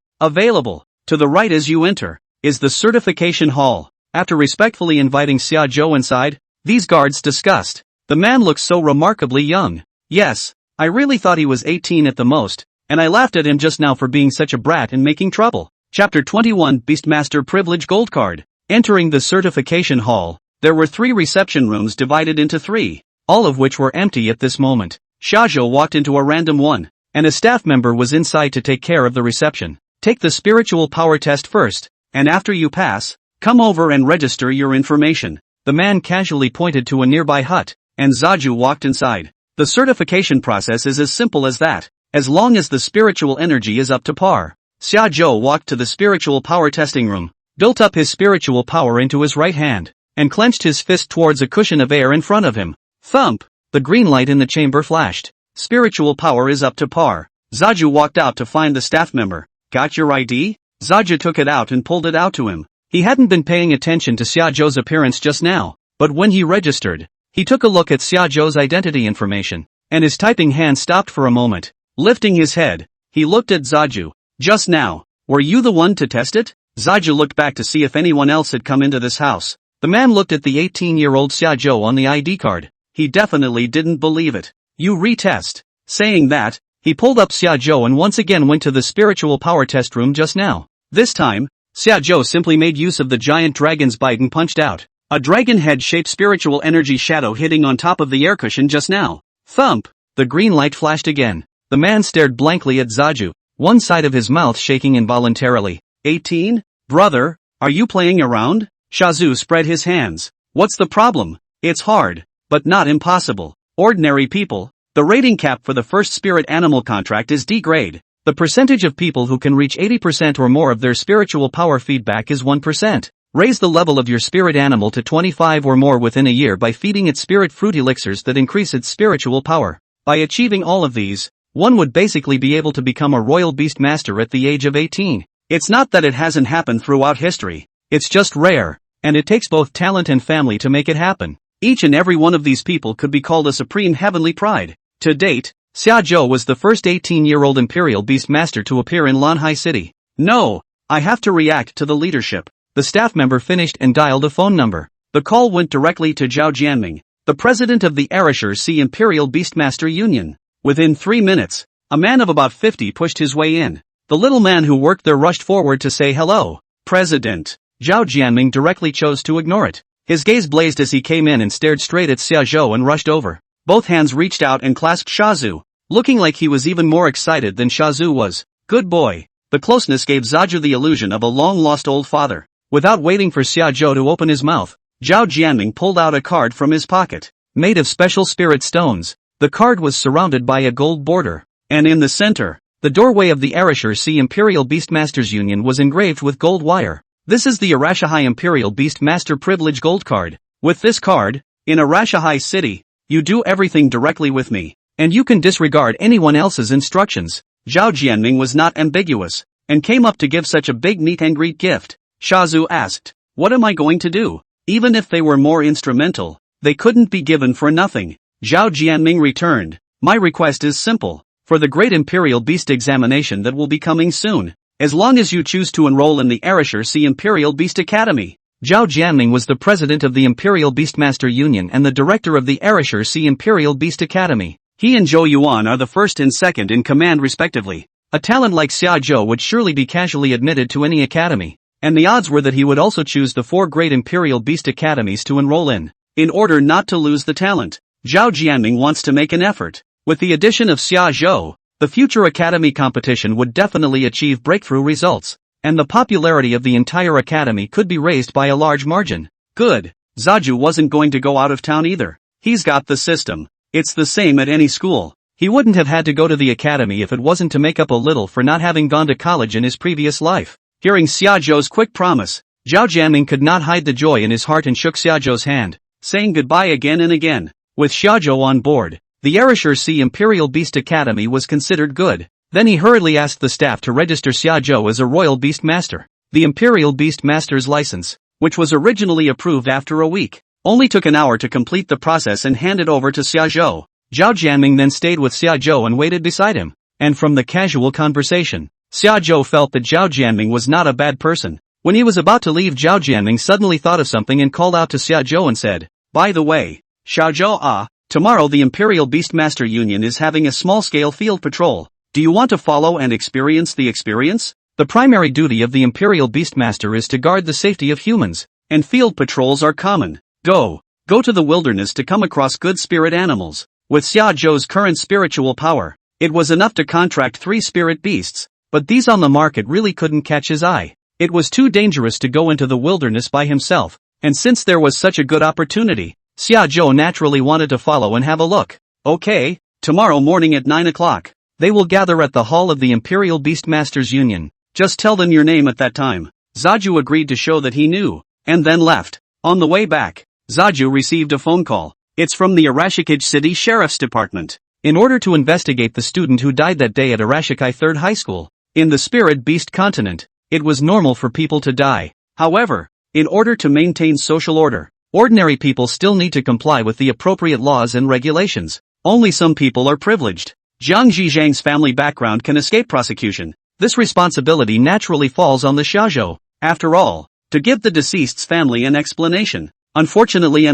Speaker 1: To the right as you enter, is the certification hall. After respectfully inviting Xiaozhou inside, these guards discussed. The man looks so remarkably young. Yes, I really thought he was 18 at the most, and I laughed at him just now for being such a brat and making trouble. Chapter 21 Beastmaster Privilege Gold Card. Entering the certification hall, there were 3 reception rooms divided into 3, all of which were empty at this moment. Shajo walked into a random one, and a staff member was inside to take care of the reception. Take the spiritual power test first, and after you pass, come over and register your information. The man casually pointed to a nearby hut, and Zaju walked inside. The certification process is as simple as that, as long as the spiritual energy is up to par. Xiaozhou walked to the spiritual power testing room, built up his spiritual power into his right hand, and clenched his fist towards a cushion of air in front of him. Thump! The green light in the chamber flashed. Spiritual power is up to par. Zaju walked out to find the staff member. Got your ID? Zaju took it out and pulled it out to him. He hadn't been paying attention to Xiaozhou's appearance just now, but when he registered, he took a look at Xiaozhou's identity information, and his typing hand stopped for a moment. Lifting his head, he looked at Zaju. Just now, were you the one to test it? Zaju looked back to see if anyone else had come into this house. The man looked at the 18-year-old Xiaozhou on the ID card. He definitely didn't believe it. You retest. Saying that, he pulled up Xiaozhou and once again went to the spiritual power test room just now. This time, Xiaozhou simply made use of the giant dragon's bite and punched out. A dragon head-shaped spiritual energy shadow hitting on top of the air cushion just now. Thump! The green light flashed again. The man stared blankly at Zaju, one side of his mouth shaking involuntarily. 18? Brother, are you playing around? Shazu spread his hands. What's the problem? It's hard, but not impossible. Ordinary people. The rating cap for the first spirit animal contract is D grade. The percentage of people who can reach 80% or more of their spiritual power feedback is 1%. Raise the level of your spirit animal to 25 or more within a year by feeding it spirit fruit elixirs that increase its spiritual power. By achieving all of these, one would basically be able to become a royal beastmaster at the age of 18. It's not that it hasn't happened throughout history, it's just rare, and it takes both talent and family to make it happen. Each and every one of these people could be called a supreme heavenly pride. To date, Shajo was the first 18-year-old imperial beastmaster to appear in Lanhai City. No, I have to react to the leadership. The staff member finished and dialed a phone number. The call went directly to Zhao Jianming, the president of the Erasure Sea Imperial Beastmaster Union. Within 3 minutes, a man of about 50 pushed his way in. The little man who worked there rushed forward to say hello. President. Zhao Jianming directly chose to ignore it. His gaze blazed as he came in and stared straight at Xiaozhou and rushed over. Both hands reached out and clasped Shazu, looking like he was even more excited than Shazu was. Good boy. The closeness gave Zaju the illusion of a long-lost old father. Without waiting for Xiaozhou to open his mouth, Zhao Jianming pulled out a card from his pocket. Made of special spirit stones, the card was surrounded by a gold border, and in the center, the doorway of the Erasure Sea Imperial Beastmasters Union was engraved with gold wire. This is the Arashahai Imperial Beastmaster Privilege Gold Card. With this card, in Arashahai City, you do everything directly with me, and you can disregard anyone else's instructions. Zhao Jianming was not ambiguous, and came up to give such a big meet and greet gift. Shazu asked, "What am I going to do?" Even if they were more instrumental, they couldn't be given for nothing. Zhao Jianming returned, "My request is simple. For the Great Imperial Beast examination that will be coming soon, as long as you choose to enroll in the Erasure Sea Imperial Beast Academy." Zhao Jianming was the president of the Imperial Beastmaster Union and the director of the Erasure Sea Imperial Beast Academy. He and Zhou Yuan are the first and second in command respectively. A talent like Xiaozhou would surely be casually admitted to any academy, and the odds were that he would also choose the 4 great Imperial Beast Academies to enroll in. In order not to lose the talent, Zhao Jianming wants to make an effort. With the addition of Xiaozhou, the future academy competition would definitely achieve breakthrough results, and the popularity of the entire academy could be raised by a large margin. Good. Zaju wasn't going to go out of town either. He's got the system. It's the same at any school. He wouldn't have had to go to the academy if it wasn't to make up a little for not having gone to college in his previous life. Hearing Xiaozhou's quick promise, Zhao Jianming could not hide the joy in his heart and shook Xiaozhou's hand, saying goodbye again and again. With Xiaozhou on board, the Erasure Sea Imperial Beast Academy was considered good. Then he hurriedly asked the staff to register Xiaozhou as a Royal Beast Master. The Imperial Beast Master's license, which was originally approved after a week, only took an hour to complete the process and hand it over to Xiaozhou. Zhao Jianming then stayed with Xiaozhou and waited beside him, and from the casual conversation, Xiaozhou felt that Zhao Jianming was not a bad person. When he was about to leave, Zhao Jianming suddenly thought of something and called out to Xiaozhou and said, "By the way, Xiaozhou, tomorrow the Imperial Beastmaster Union is having a small-scale field patrol. Do you want to follow and experience the experience?" The primary duty of the Imperial Beastmaster is to guard the safety of humans, and field patrols are common. Go to the wilderness to come across good spirit animals. With Xiaozhou's current spiritual power, it was enough to contract 3 spirit beasts, but these on the market really couldn't catch his eye. It was too dangerous to go into the wilderness by himself, and since there was such a good opportunity, Xiaozhou naturally wanted to follow and have a look. Okay, tomorrow morning at 9 o'clock, they will gather at the hall of the Imperial Beastmasters Union. Just tell them your name at that time. Zaju agreed to show that he knew, and then left. On the way back, Zaju received a phone call. It's from the Arashikage City Sheriff's Department. In order to investigate the student who died that day at Arashikai 3rd High School, in the Spirit Beast continent, it was normal for people to die. However, in order to maintain social order, ordinary people still need to comply with the appropriate laws and regulations. Only some people are privileged. Jiang Zhizhang's family background can escape prosecution. This responsibility naturally falls on the shajo. After all, to give the deceased's family an explanation. Unfortunately,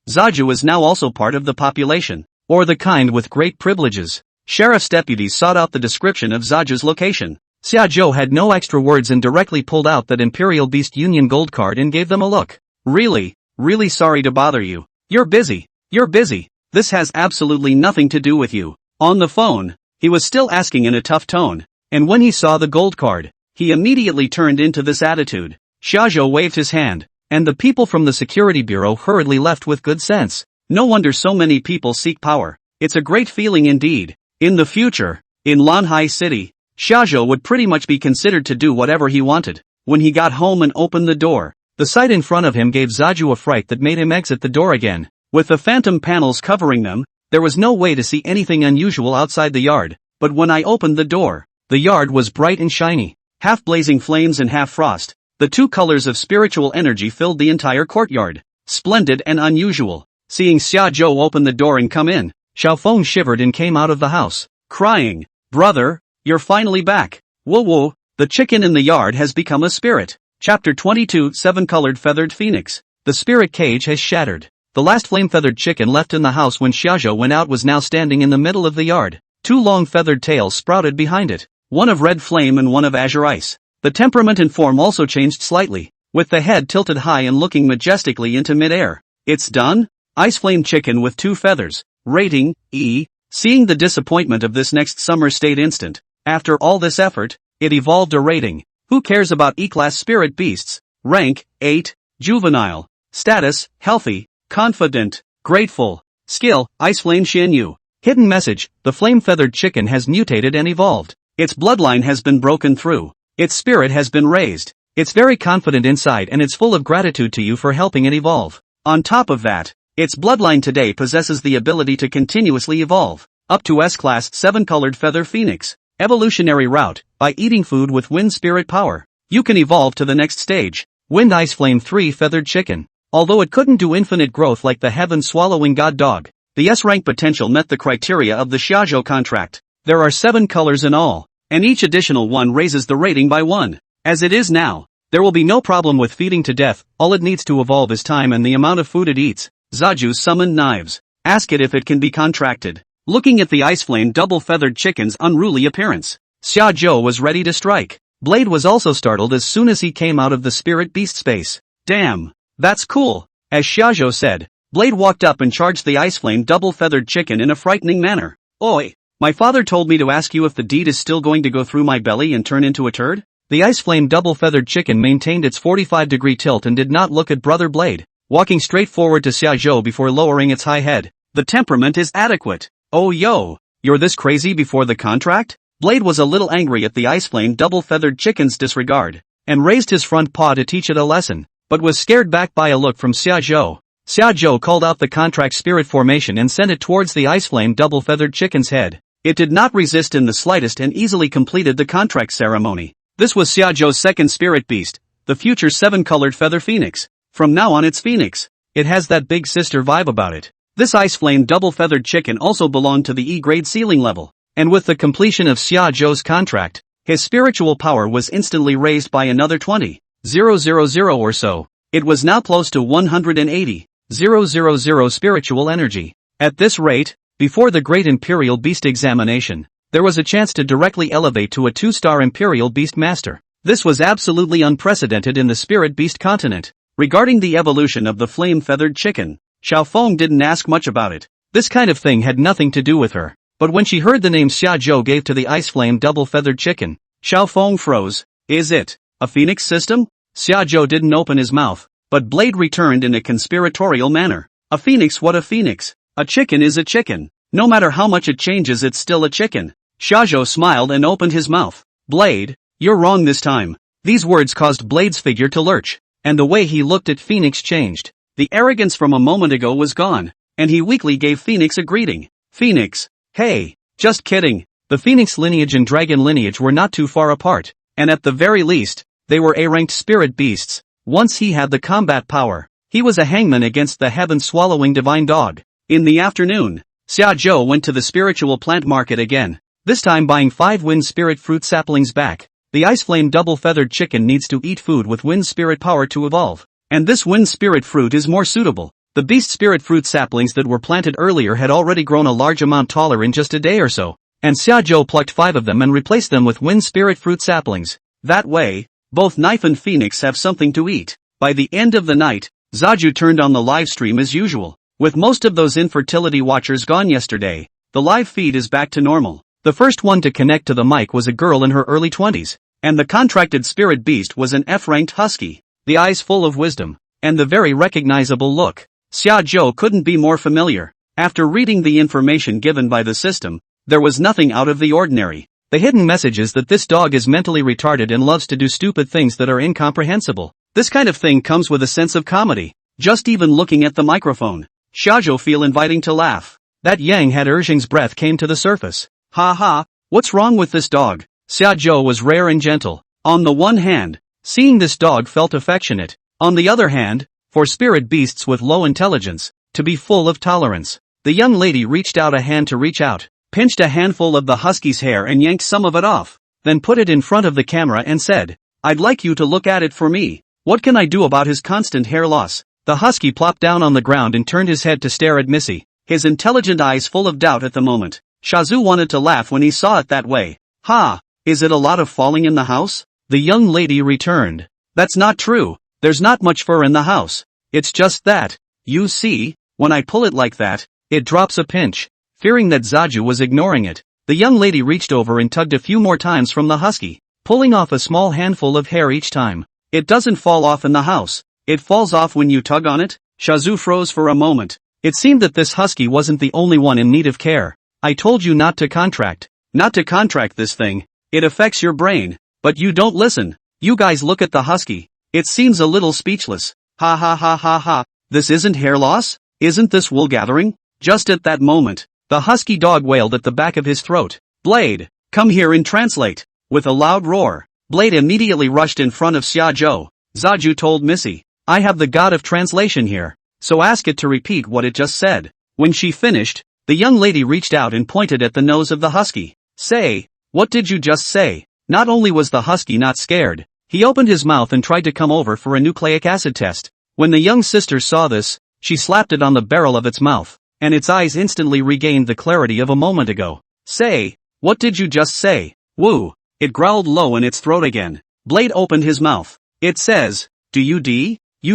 Speaker 1: Zaju is now also part of the population, or the kind with great privileges. Sheriff's deputies sought out the description of Zaju's location. Xiaozhou had no extra words and directly pulled out that Imperial Beast Union gold card and gave them a look. Really sorry to bother you. You're busy. This has absolutely nothing to do with you. On the phone, he was still asking in a tough tone, and when he saw the gold card, he immediately turned into this attitude. Xiaozhou waved his hand, and the people from the security bureau hurriedly left with good sense. No wonder so many people seek power. It's a great feeling indeed. In the future, in Lanhai City, Xiaozhou would pretty much be considered to do whatever he wanted. When he got home and opened the door, the sight in front of him gave Zaju a fright that made him exit the door again. With the phantom panels covering them, There was no way to see anything unusual outside the yard, but when I opened the door, the yard was bright and shiny, half blazing flames and half frost. The two colors of spiritual energy filled the entire courtyard. Splendid and unusual. Seeing Shajo open the door and come in, Xiaofeng shivered and came out of the house, crying, "Brother, you're finally back. Whoa whoa, the chicken in the yard has become a spirit." Chapter 22 Seven-Colored Feathered Phoenix. The spirit cage has shattered. The last flame-feathered chicken left in the house when Shajo went out was now standing in the middle of the yard. Two long feathered tails sprouted behind it, one of red flame and one of azure ice. The temperament and form also changed slightly, with the head tilted high and looking majestically into mid-air. It's done? Ice Flame Chicken with 2 feathers. Rating, E. Seeing the disappointment of this next summer stayed instant. After all this effort, it evolved a rating. Who cares about E-class spirit beasts? Rank, 8. Juvenile. Status, healthy. Confident. Grateful. Skill, Ice Flame Xianyu. Hidden message, the flame-feathered chicken has mutated and evolved. Its bloodline has been broken through. Its spirit has been raised. It's very confident inside and it's full of gratitude to you for helping it evolve. On top of that, its bloodline today possesses the ability to continuously evolve. Up to S-Class 7-Colored Feather Phoenix. Evolutionary route, by eating food with wind spirit power. You can evolve to the next stage. Wind Ice Flame 3 Feathered Chicken. Although it couldn't do infinite growth like the heaven-swallowing god dog, the S-rank potential met the criteria of the shajo contract. There are 7 colors in all, and each additional one raises the rating by 1. As it is now, there will be no problem with feeding to death. All it needs to evolve is time and the amount of food it eats. Zaju summoned knives. Ask it if it can be contracted. Looking at the Ice Flame double-feathered chicken's unruly appearance, Xiajo was ready to strike. Blade was also startled as soon as he came out of the spirit beast space. Damn, that's cool. As Xiajo said, Blade walked up and charged the Ice Flame double-feathered chicken in a frightening manner. Oi, my father told me to ask you if the deed is still going to go through my belly and turn into a turd? The Ice Flame double-feathered chicken maintained its 45-degree tilt and did not look at Brother Blade, walking straight forward to Xiajo before lowering its high head. The temperament is adequate. Oh yo, you're this crazy before the contract? Blade was a little angry at the Ice Flame double-feathered chicken's disregard, and raised his front paw to teach it a lesson, but was scared back by a look from Xiajo. Xiajo called out the contract spirit formation and sent it towards the Ice Flame double-feathered chicken's head. It did not resist in the slightest and easily completed the contract ceremony. This was Xiajo's second spirit beast, the future 7-Colored Feather Phoenix. From now on it's Phoenix. It has that big sister vibe about it. This Ice Flame double-feathered chicken also belonged to the E-grade ceiling level, and with the completion of Xiajo's contract, his spiritual power was instantly raised by another 20,000 or so. It was now close to 180,000 spiritual energy. At this rate, before the Great Imperial Beast examination, there was a chance to directly elevate to a 2-star Imperial Beastmaster. This was absolutely unprecedented in the Spirit Beast continent. Regarding the evolution of the flame-feathered chicken, Xiaofeng didn't ask much about it. This kind of thing had nothing to do with her. But when she heard the name Xiajo gave to the Ice Flame double-feathered chicken, Xiaofeng froze. Is it a phoenix system? Xiajo didn't open his mouth, but Blade returned in a conspiratorial manner. A phoenix? What a phoenix? A chicken is a chicken. No matter how much it changes, it's still a chicken. Shajo smiled and opened his mouth. Blade, you're wrong this time. These words caused Blade's figure to lurch, and the way he looked at Phoenix changed. The arrogance from a moment ago was gone, and he weakly gave Phoenix a greeting. Phoenix, hey, just kidding. The Phoenix lineage and dragon lineage were not too far apart, and at the very least, they were A-ranked spirit beasts. Once he had the combat power, he was a hangman against the heaven-swallowing divine dog. In the afternoon, Xiajo went to the spiritual plant market again, this time buying 5 wind spirit fruit saplings back. The Ice Flame double-feathered chicken needs to eat food with wind spirit power to evolve, and this wind spirit fruit is more suitable. The beast spirit fruit saplings that were planted earlier had already grown a large amount taller in just a day or so, and Xiajo plucked 5 of them and replaced them with wind spirit fruit saplings. That way, both Knife and Phoenix have something to eat. By the end of the night, Zaju turned on the live stream as usual. With most of those infertility watchers gone yesterday, the live feed is back to normal. The first one to connect to the mic was a girl in her early 20s, and the contracted spirit beast was an F-ranked husky, the eyes full of wisdom, and the very recognizable look. Xiajo couldn't be more familiar. After reading the information given by the system, there was nothing out of the ordinary. The hidden message is that this dog is mentally retarded and loves to do stupid things that are incomprehensible. This kind of thing comes with a sense of comedy. Just even looking at the microphone, Shajo feel inviting to laugh. That Yang had Urshing's breath came to the surface. Ha ha, what's wrong with this dog? Shajo was rare and gentle. On the one hand, seeing this dog felt affectionate. On the other hand, for spirit beasts with low intelligence, to be full of tolerance. The young lady reached out a hand to reach out, pinched a handful of the husky's hair and yanked some of it off, then put it in front of the camera and said, "I'd like you to look at it for me. What can I do about his constant hair loss?" The husky plopped down on the ground and turned his head to stare at Missy, his intelligent eyes full of doubt at the moment. Shazu wanted to laugh when he saw it that way. "Ha, is it a lot of falling in the house?" The young lady returned. "That's not true, there's not much fur in the house. It's just that, you see, when I pull it like that, it drops a pinch." Fearing that Zaju was ignoring it, the young lady reached over and tugged a few more times from the husky, pulling off a small handful of hair each time. "It doesn't fall off in the house, it falls off when you tug on it." Shazu froze for a moment. It seemed that this husky wasn't the only one in need of care. "I told you not to contract this thing. It affects your brain, but you don't listen." You guys look at the husky. It seems a little speechless. Ha ha ha ha ha. This isn't hair loss? Isn't this wool gathering? Just at that moment, the husky dog wailed at the back of his throat. "Blade, come here and translate." With a loud roar, Blade immediately rushed in front of Xiaozhou. Zaju told Missy, "I have the god of translation here, so ask it to repeat what it just said." When she finished, the young lady reached out and pointed at the nose of the husky. "Say, what did you just say?" Not only was the husky not scared, he opened his mouth and tried to come over for a nucleic acid test. When the young sister saw this, she slapped it on the barrel of its mouth, and its eyes instantly regained the clarity of a moment ago. "Say, what did you just say?" "Woo," it growled low in its throat again. Blade opened his mouth. "It says, you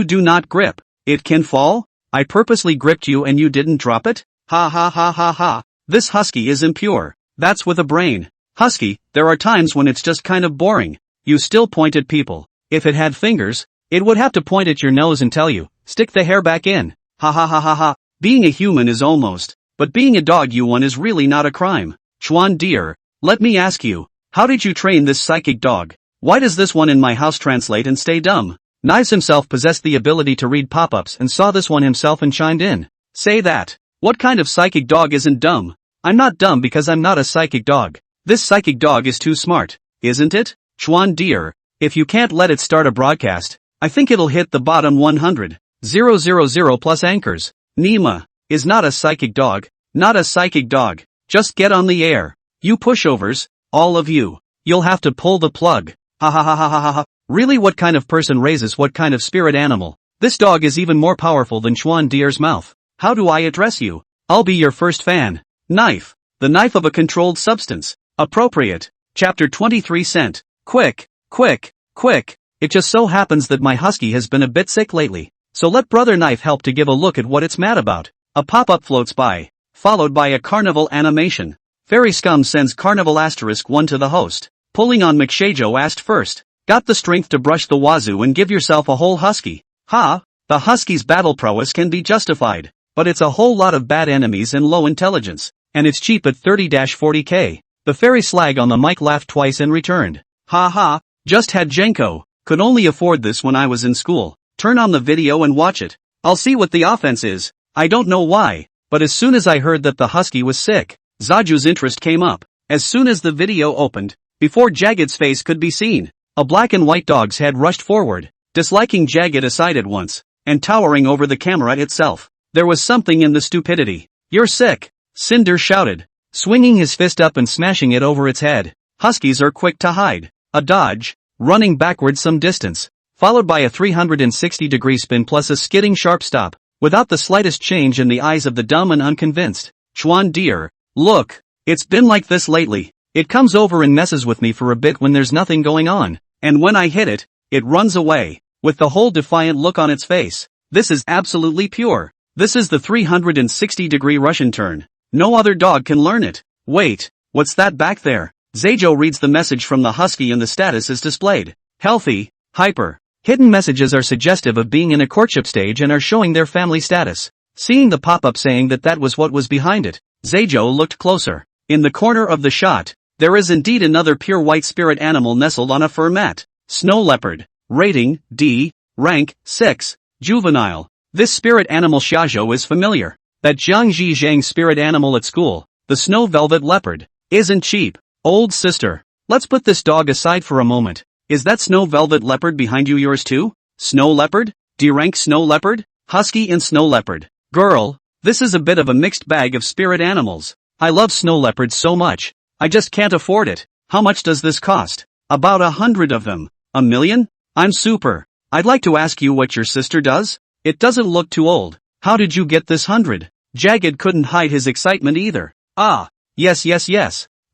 Speaker 1: do not grip. It can fall? I purposely gripped you and you didn't drop it? Ha ha ha ha ha. This husky is impure. That's with a brain. Husky, there are times when it's just kind of boring. You still point at people. If it had fingers, it would have to point at your nose and tell you, stick the hair back in. Ha ha ha ha ha. Being a human is almost, but being a dog you one is really not a crime. Chuan dear, let me ask you, how did you train this psychic dog? Why does this one in my house translate and stay dumb?" Knives himself possessed the ability to read pop-ups and saw this one himself and chimed in. "Say that. What kind of psychic dog isn't dumb? I'm not dumb because I'm not a psychic dog. This psychic dog is too smart, isn't it? Chuan dear, if you can't let it start a broadcast, I think it'll hit the bottom 100,000 plus anchors. Nima is not a psychic dog, not a psychic dog. Just get on the air. You pushovers, all of you. You'll have to pull the plug. Ha ha ha ha ha ha. Really, what kind of person raises what kind of spirit animal? This dog is even more powerful than Chuan dear's mouth. How do I address you? I'll be your first fan. Knife. The knife of a controlled substance. Appropriate. Chapter 23 cent. Quick, quick, quick. It just so happens that my husky has been a bit sick lately, so let Brother Knife help to give a look at what it's mad about. A pop-up floats by, followed by a carnival animation. Fairy Scum sends carnival *1 to the host. Pulling on McShajo asked first. Got the strength to brush the wazoo and give yourself a whole husky? Ha, the husky's battle prowess can be justified, but it's a whole lot of bad enemies and low intelligence, and it's cheap at 30-40k. The fairy slag on the mic laughed twice and returned. Ha ha, just had Jenko. Could only afford this when I was in school. Turn on the video and watch it. I'll see what the offense is. I don't know why, but as soon as I heard that the husky was sick, Zaju's interest came up. As soon as the video opened, before Jagged's face could be seen, a black and white dog's head rushed forward, disliking Jagged aside at once, and towering over the camera itself. There was something in the stupidity. "You're sick," Cinder shouted, swinging his fist up and smashing it over its head. Huskies are quick to hide. A dodge, running backwards some distance, followed by a 360-degree spin plus a skidding sharp stop, without the slightest change in the eyes of the dumb and unconvinced. Chuan dear, look, it's been like this lately. It comes over and messes with me for a bit when there's nothing going on, and when I hit it, it runs away, with the whole defiant look on its face. This is absolutely pure. This is the 360-degree Russian turn. No other dog can learn it. Wait, what's that back there? Zajo reads the message from the husky and the status is displayed. Healthy, hyper. Hidden messages are suggestive of being in a courtship stage and are showing their family status. Seeing the pop-up saying that was what was behind it, Zajo looked closer. In the corner of the shot, there is indeed another pure white spirit animal nestled on a fur mat. Snow leopard. Rating, D. Rank, 6. Juvenile. This spirit animal shajo is familiar. That Zhang Zhang spirit animal at school, the snow velvet leopard, isn't cheap. Old sister, let's put this dog aside for a moment. Is that snow velvet leopard behind you yours too? Snow leopard? D-rank snow leopard? Husky and snow leopard. Girl, this is a bit of a mixed bag of spirit animals. I love snow leopards so much. I just can't afford it. How much does this cost? About 100 of them. A million? I'm super. I'd like to ask you what your sister does? It doesn't look too old. How did you get this 100? Jagged couldn't hide his excitement either. Ah, yes.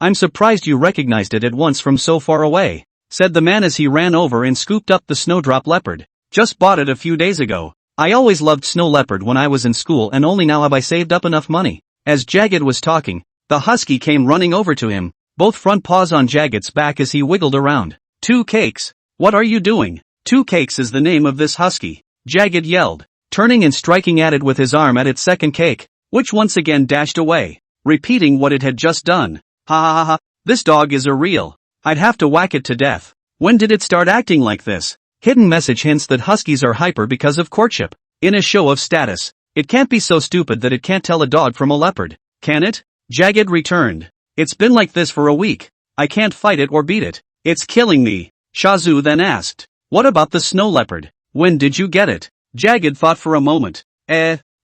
Speaker 1: I'm surprised you recognized it at once from so far away, said the man as he ran over and scooped up the snowdrop leopard. Just bought it a few days ago. I always loved snow leopard when I was in school and only now have I saved up enough money. As Jagged was talking, the husky came running over to him, both front paws on Jagged's back as he wiggled around. 2 cakes. What are you doing? 2 cakes is the name of this husky, Jagged yelled, turning and striking at it with his arm at its second cake, which once again dashed away, repeating what it had just done. Ha, this dog is a real. I'd have to whack it to death. When did it start acting like this? Hidden message hints that huskies are hyper because of courtship. In a show of status, it can't be so stupid that it can't tell a dog from a leopard, can it? Jagged returned. It's been like this for a week. I can't fight it or beat it. It's killing me. Shajo then asked. What about the snow leopard? When did you get it? Jagged thought for a moment.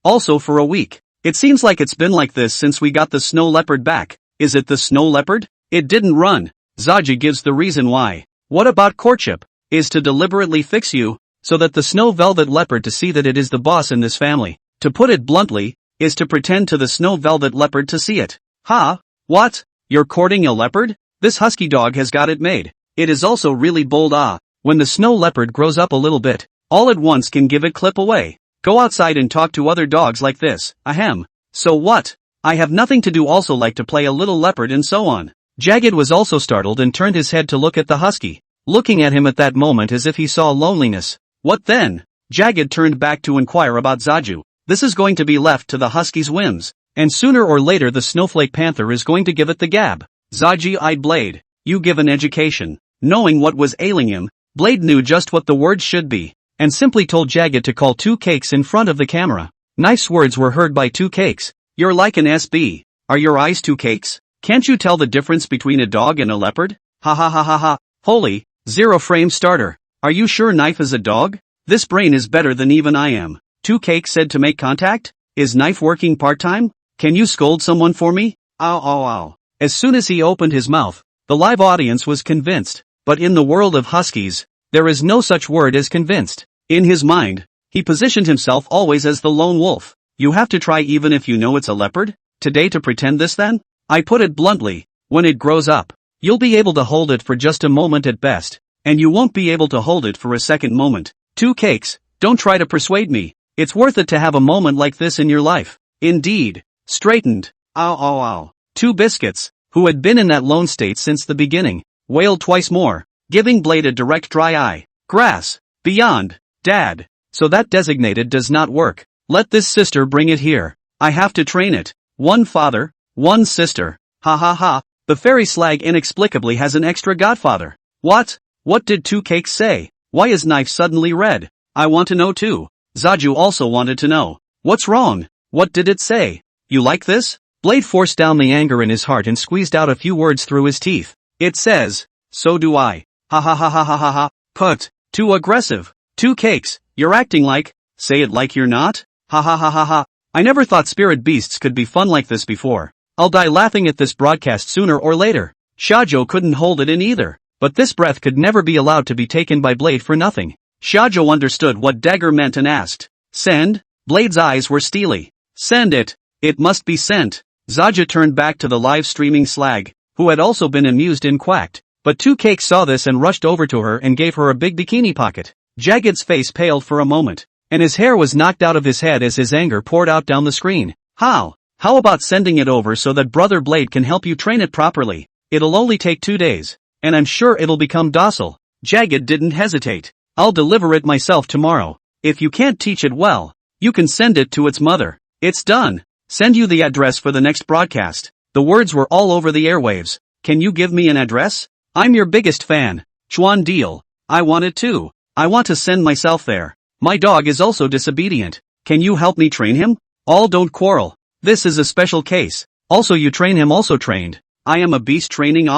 Speaker 1: Also for a week. It seems like it's been like this since we got the snow leopard back. Is it the snow leopard? It didn't run. Zaji gives the reason why. What about courtship? Is to deliberately fix you, so that the snow velvet leopard to see that it is the boss in this family. To put it bluntly, is to pretend to the snow velvet leopard to see it. Ha? What? You're courting a leopard? This husky dog has got it made. It is also really bold. When the snow leopard grows up a little bit, all at once can give it clip away. Go outside and talk to other dogs like this. Ahem. So what? I have nothing to do, also like to play a little leopard and so on. Jagged was also startled and turned his head to look at the husky, looking at him at that moment as if he saw loneliness. What then? Jagged turned back to inquire about Zaju. This is going to be left to the husky's whims, and sooner or later the snowflake panther is going to give it the gab. Zaji eyed Blade. You give an education. Knowing what was ailing him, Blade knew just what the words should be, and simply told Jagged to call 2 cakes in front of the camera. Knife's words were heard by 2 cakes. You're like an SB. Are your eyes 2 cakes? Can't you tell the difference between a dog and a leopard? Ha. Holy, 0 frame starter. Are you sure Knife is a dog? This brain is better than even I am. 2 cakes said to make contact? Is Knife working part-time? Can you scold someone for me? Ow. As soon as he opened his mouth, the live audience was convinced, but in the world of huskies, there is no such word as convinced. In his mind, he positioned himself always as the lone wolf. You have to try even if you know it's a leopard? Today to pretend this then? I put it bluntly, when it grows up, you'll be able to hold it for just a moment at best, and you won't be able to hold it for a second moment. 2 cakes, don't try to persuade me. It's worth it to have a moment like this in your life. Indeed. Straightened. Ow. 2 biscuits, who had been in that lone state since the beginning, wailed twice more, giving Blade a direct dry eye. Grass. Beyond. Dad. So that designated does not work. Let this sister bring it here. I have to train it. 1 father, 1 sister. Ha. The fairy slag inexplicably has an extra godfather. What? What did 2 cakes say? Why is Knife suddenly red? I want to know too. Zaju also wanted to know. What's wrong? What did it say? You like this? Blade forced down the anger in his heart and squeezed out a few words through his teeth. It says, so do I. Ha. Put. Too aggressive. 2 cakes, you're acting like, say it like you're not? Ha. I never thought spirit beasts could be fun like this before. I'll die laughing at this broadcast sooner or later. Shajo couldn't hold it in either, but this breath could never be allowed to be taken by Blade for nothing. Shajo understood what dagger meant and asked. Send? Blade's eyes were steely. Send it. It must be sent. Zaja turned back to the live streaming slag, who had also been amused and quacked. But 2 cakes saw this and rushed over to her and gave her a big bikini pocket. Jagged's face paled for a moment, and his hair was knocked out of his head as his anger poured out down the screen. How about sending it over so that Brother Blade can help you train it properly? It'll only take 2 days, and I'm sure it'll become docile. Jagged didn't hesitate. I'll deliver it myself tomorrow. If you can't teach it well, you can send it to its mother. It's done. Send you the address for the next broadcast. The words were all over the airwaves. Can you give me an address? I'm your biggest fan. Chuan deal. I want it too. I want to send myself there. My dog is also disobedient. Can you help me train him? All don't quarrel. This is a special case. Also you train him also trained. I am a beast training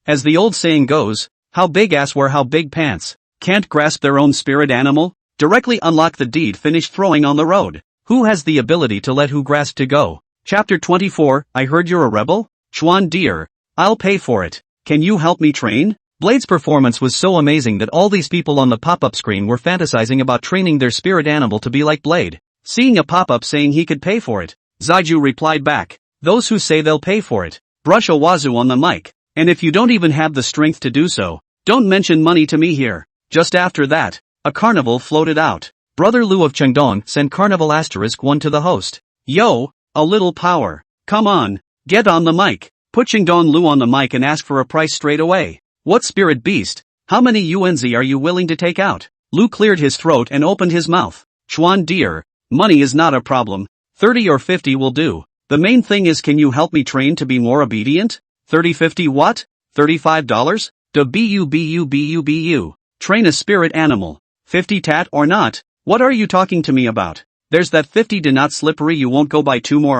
Speaker 1: As the old saying goes, how big ass wear how big pants. Can't grasp their own spirit animal? Directly unlock the deed finished throwing on the road. Who has the ability to let who grasp to go? Chapter 24, I heard you're a rebel? Chuan dear, I'll pay for it. Can you help me train? Blade's performance was so amazing that all these people on the pop-up screen were fantasizing about training their spirit animal to be like Blade. Seeing a pop-up saying he could pay for it, Zaiju replied back, those who say they'll pay for it, brush a wazoo on the mic, and if you don't even have the strength to do so, don't mention money to me here. Just after that, a carnival floated out. Brother Lu of Chengdong sent Carnival *1 to the host. Yo, a little power. Come on, get on the mic. Put Chengdong Lu on the mic and ask for a price straight away. What spirit beast? How many UNZ are you willing to take out? Lu cleared his throat and opened his mouth. Chuan dear, money is not a problem. 30 or 50 will do. The main thing is, can you help me train to be more obedient? 30-50 what? $35? Bu. Train a spirit animal. 50 tat or not? What are you talking to me about? There's that 50 do not slippery, you won't go buy 2 more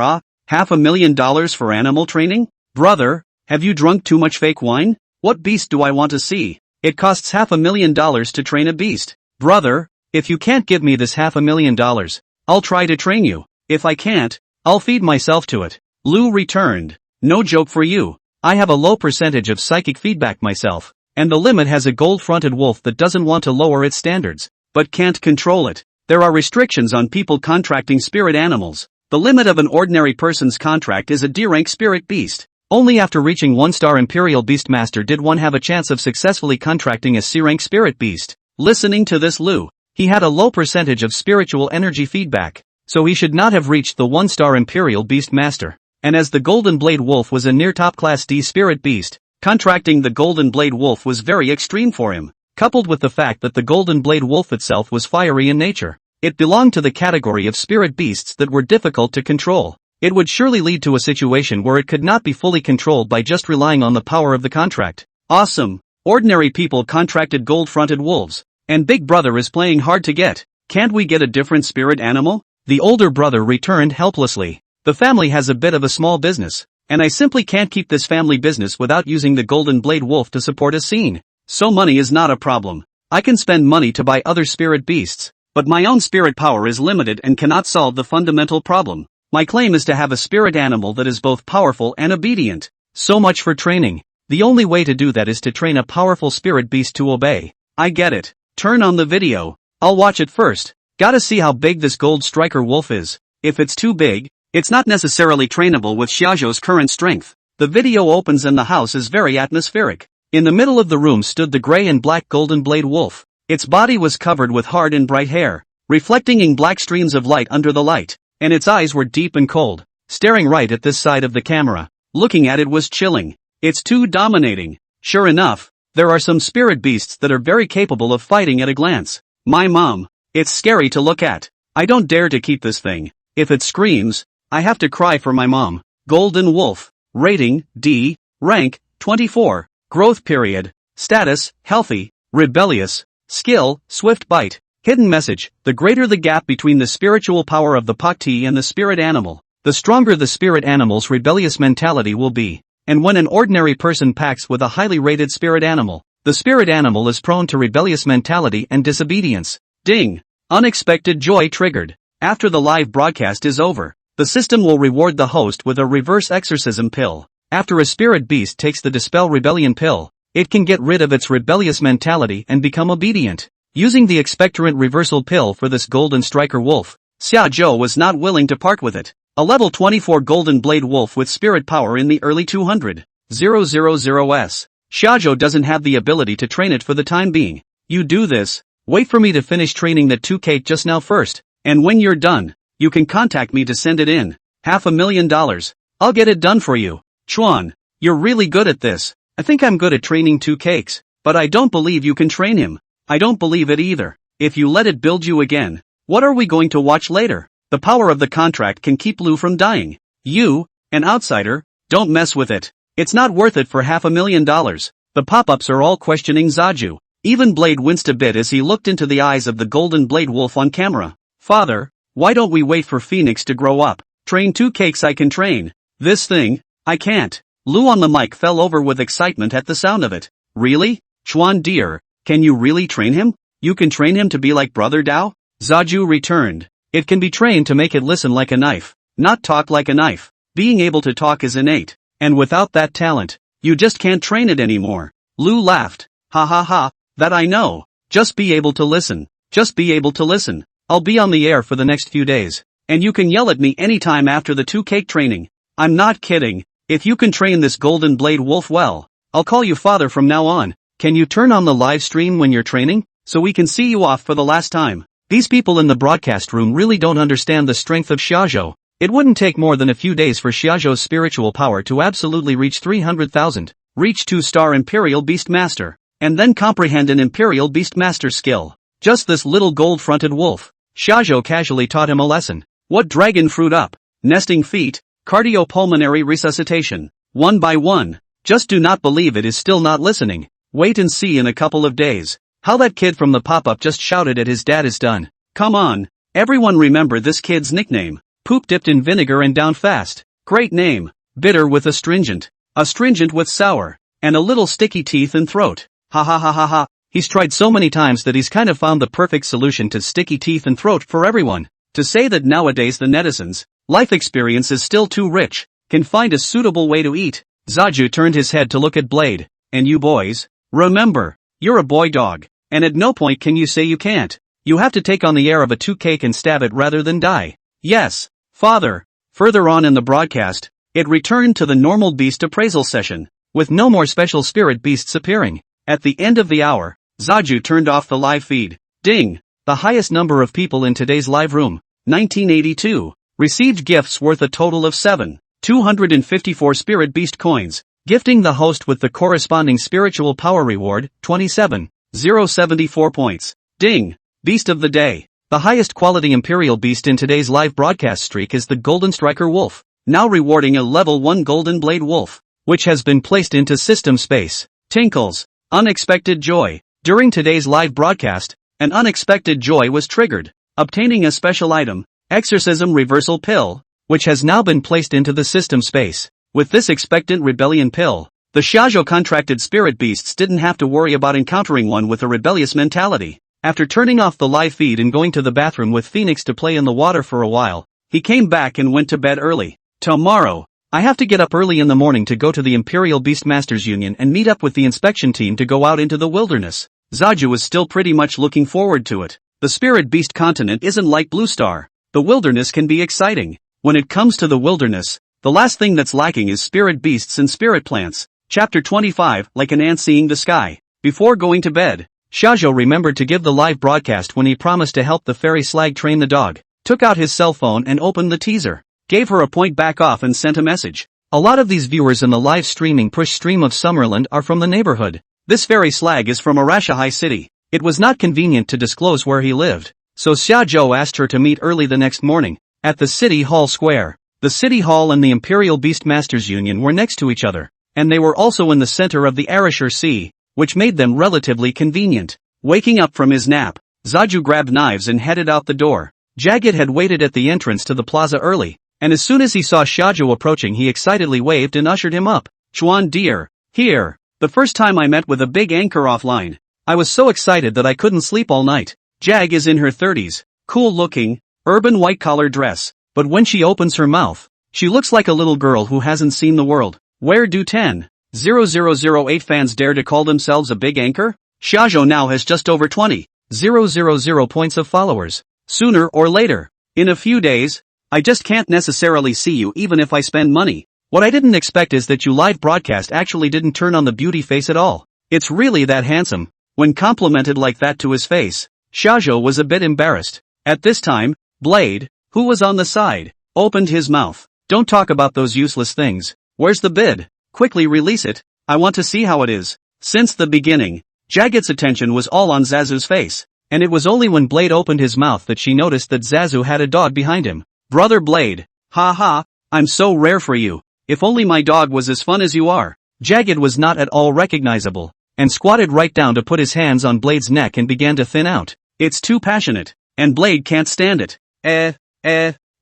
Speaker 1: $500,000 for animal training? Brother, have you drunk too much fake wine? What beast do I want to see? It costs $500,000 to train a beast. Brother, if you can't give me this $500,000, I'll try to train you. If I can't, I'll feed myself to it. Lu returned. No joke for you. I have a low percentage of psychic feedback myself, and the limit has a gold-fronted wolf that doesn't want to lower its standards, but can't control it. There are restrictions on people contracting spirit animals. The limit of an ordinary person's contract is a D-rank spirit beast. Only after reaching 1-star Imperial Beastmaster did one have a chance of successfully contracting a C-rank spirit beast. Listening to this Lu, he had a low percentage of spiritual energy feedback, so he should not have reached the 1-star Imperial Beastmaster. And as the Golden Blade Wolf was a near top-class D spirit beast, contracting the Golden Blade Wolf was very extreme for him, coupled with the fact that the Golden Blade Wolf itself was fiery in nature. It belonged to the category of spirit beasts that were difficult to control. It would surely lead to a situation where it could not be fully controlled by just relying on the power of the contract. Awesome. Ordinary people contracted gold-fronted wolves, and Big Brother is playing hard to get. Can't we get a different spirit animal? The older brother returned helplessly. The family has a bit of a small business, and I simply can't keep this family business without using the Golden Blade Wolf to support a scene. So money is not a problem. I can spend money to buy other spirit beasts, but my own spirit power is limited and cannot solve the fundamental problem. My claim is to have a spirit animal that is both powerful and obedient. So much for training. The only way to do that is to train a powerful spirit beast to obey. I get it. Turn on the video. I'll watch it first. Gotta see how big this gold striker wolf is. If it's too big, it's not necessarily trainable with Shajo's current strength. The video opens and the house is very atmospheric. In the middle of the room stood the gray and black Golden Blade Wolf. Its body was covered with hard and bright hair, reflecting in black streams of light under the light, and its eyes were deep and cold, staring right at this side of the camera. Looking at it was chilling. It's too dominating. Sure enough, there are some spirit beasts that are very capable of fighting at a glance. My mom. It's scary to look at. I don't dare to keep this thing. If it screams, I have to cry for my mom. Golden Wolf. Rating, D. Rank, 24. Growth period. Status, healthy. Rebellious. Skill, swift bite. Hidden message: the greater the gap between the spiritual power of the Pakti and the spirit animal, the stronger the spirit animal's rebellious mentality will be. And when an ordinary person packs with a highly rated spirit animal, the spirit animal is prone to rebellious mentality and disobedience. Ding! Unexpected joy triggered. After the live broadcast is over, the system will reward the host with a reverse exorcism pill. After a spirit beast takes the Dispel Rebellion pill, it can get rid of its rebellious mentality and become obedient. Using the expectorant reversal pill for this golden striker wolf, Shajo was not willing to part with it. A level 24 Golden Blade Wolf with spirit power in the early 200,000s. Shajo doesn't have the ability to train it for the time being. You do this. Wait for me to finish training that 2K just now first, and when you're done, you can contact me to send it in. $500,000. I'll get it done for you. Chuan, you're really good at this. I think I'm good at training 2 cakes, but I don't believe you can train him. I don't believe it either. If you let it build you again, what are we going to watch later? The power of the contract can keep Lu from dying. You, an outsider, don't mess with it. It's not worth it for $500,000. The pop-ups are all questioning Zaiju. Even Blade winced a bit as he looked into the eyes of the Golden Blade Wolf on camera. Father, Why don't we wait for Phoenix to grow up? Train 2 cakes I can train. This thing, I can't. Lou on the mic fell over with excitement at the sound of it. Really? Chuan dear, can you really train him? You can train him to be like Brother Dao? Zaju returned. It can be trained to make it listen like a knife, not talk like a knife. Being able to talk is innate, and without that talent, you just can't train it anymore. Lou laughed. Ha ha ha, that I know. Just be able to listen. Just be able to listen. I'll be on the air for the next few days, and you can yell at me anytime after the 2 cake training. I'm not kidding. If you can train this golden blade wolf well, I'll call you father from now on. Can you turn on the live stream when you're training, so we can see you off for the last time? These people in the broadcast room really don't understand the strength of shajo. It wouldn't take more than a few days for shajo's spiritual power to absolutely reach 300,000, reach 2-star Imperial Beastmaster, and then comprehend an Imperial Beastmaster skill. Just this little gold-fronted wolf. Shajo casually taught him a lesson. What dragon fruit up? Nesting feet, cardiopulmonary resuscitation. 1 by 1. Just do not believe it is still not listening. Wait and see in a couple of days. How that kid from the pop-up just shouted at his dad is done. Come on. Everyone remember this kid's nickname. Poop dipped in vinegar and down fast. Great name. Bitter with astringent. Astringent with sour. And a little sticky teeth and throat. Ha ha ha ha ha. He's tried so many times that he's kind of found the perfect solution to sticky teeth and throat for everyone. To say that nowadays the netizens, life experience is still too rich, can find a suitable way to eat. Zaju turned his head to look at Blade. And you boys? Remember, you're a boy dog. And at no point can you say you can't. You have to take on the air of a 2 cake and stab it rather than die. Yes, father. Further on in the broadcast, it returned to the normal beast appraisal session, with no more special spirit beasts appearing. At the end of the hour, Zaju turned off the live feed. Ding! The highest number of people in today's live room, 1982, received gifts worth a total of 7,254 spirit beast coins, gifting the host with the corresponding spiritual power reward, 27,074 points. Ding! Beast of the day. The highest quality Imperial beast in today's live broadcast streak is the Golden Striker Wolf, now rewarding a level 1 Golden Blade Wolf, which has been placed into system space. Tinkles. Unexpected joy. During today's live broadcast, an unexpected joy was triggered, obtaining a special item, Exorcism Reversal Pill, which has now been placed into the system space. With this expectant rebellion pill, the shajo contracted spirit beasts didn't have to worry about encountering one with a rebellious mentality. After turning off the live feed and going to the bathroom with Phoenix to play in the water for a while, he came back and went to bed early. Tomorrow, I have to get up early in the morning to go to the Imperial Beastmasters Union and meet up with the inspection team to go out into the wilderness. Zaju was still pretty much looking forward to it. The Spirit Beast continent isn't like Blue Star. The wilderness can be exciting. When it comes to the wilderness, the last thing that's lacking is spirit beasts and spirit plants. Chapter 25, Like an Ant Seeing the Sky. Before going to bed, Shajo remembered to give the live broadcast when he promised to help the fairy slag train the dog, took out his cell phone and opened the teaser, gave her a point back off and sent a message. A lot of these viewers in the live streaming push stream of Summerland are from the neighborhood. This fairy slag is from Arashahai City. It was not convenient to disclose where he lived, so Shajo asked her to meet early the next morning, at the City Hall Square. The City Hall and the Imperial Beastmasters Union were next to each other, and they were also in the center of the Arashir Sea, which made them relatively convenient. Waking up from his nap, Zaju grabbed knives and headed out the door. Jagged had waited at the entrance to the plaza early, and as soon as he saw Shajo approaching he excitedly waved and ushered him up. Chuan dear, here. The first time I met with a big anchor offline, I was so excited that I couldn't sleep all night. Jag is in her 30s, cool looking, urban white collar dress, but when she opens her mouth, she looks like a little girl who hasn't seen the world. Where do 10,008 fans dare to call themselves a big anchor? Shajo now has just over 20,000 points of followers. Sooner or later, in a few days, I just can't necessarily see you even if I spend money. What I didn't expect is that you live broadcast actually didn't turn on the beauty face at all. It's really that handsome. When complimented like that to his face, Shajo was a bit embarrassed. At this time, Blade, who was on the side, opened his mouth. Don't talk about those useless things. Where's the bid? Quickly release it. I want to see how it is. Since the beginning, Jagged's attention was all on Zazu's face, and it was only when Blade opened his mouth that she noticed that Zazu had a dog behind him. Brother Blade. Ha ha, I'm so rare for you. If only my dog was as fun as you are. Jagged was not at all recognizable, and squatted right down to put his hands on Blade's neck and began to thin out. It's too passionate, and Blade can't stand it.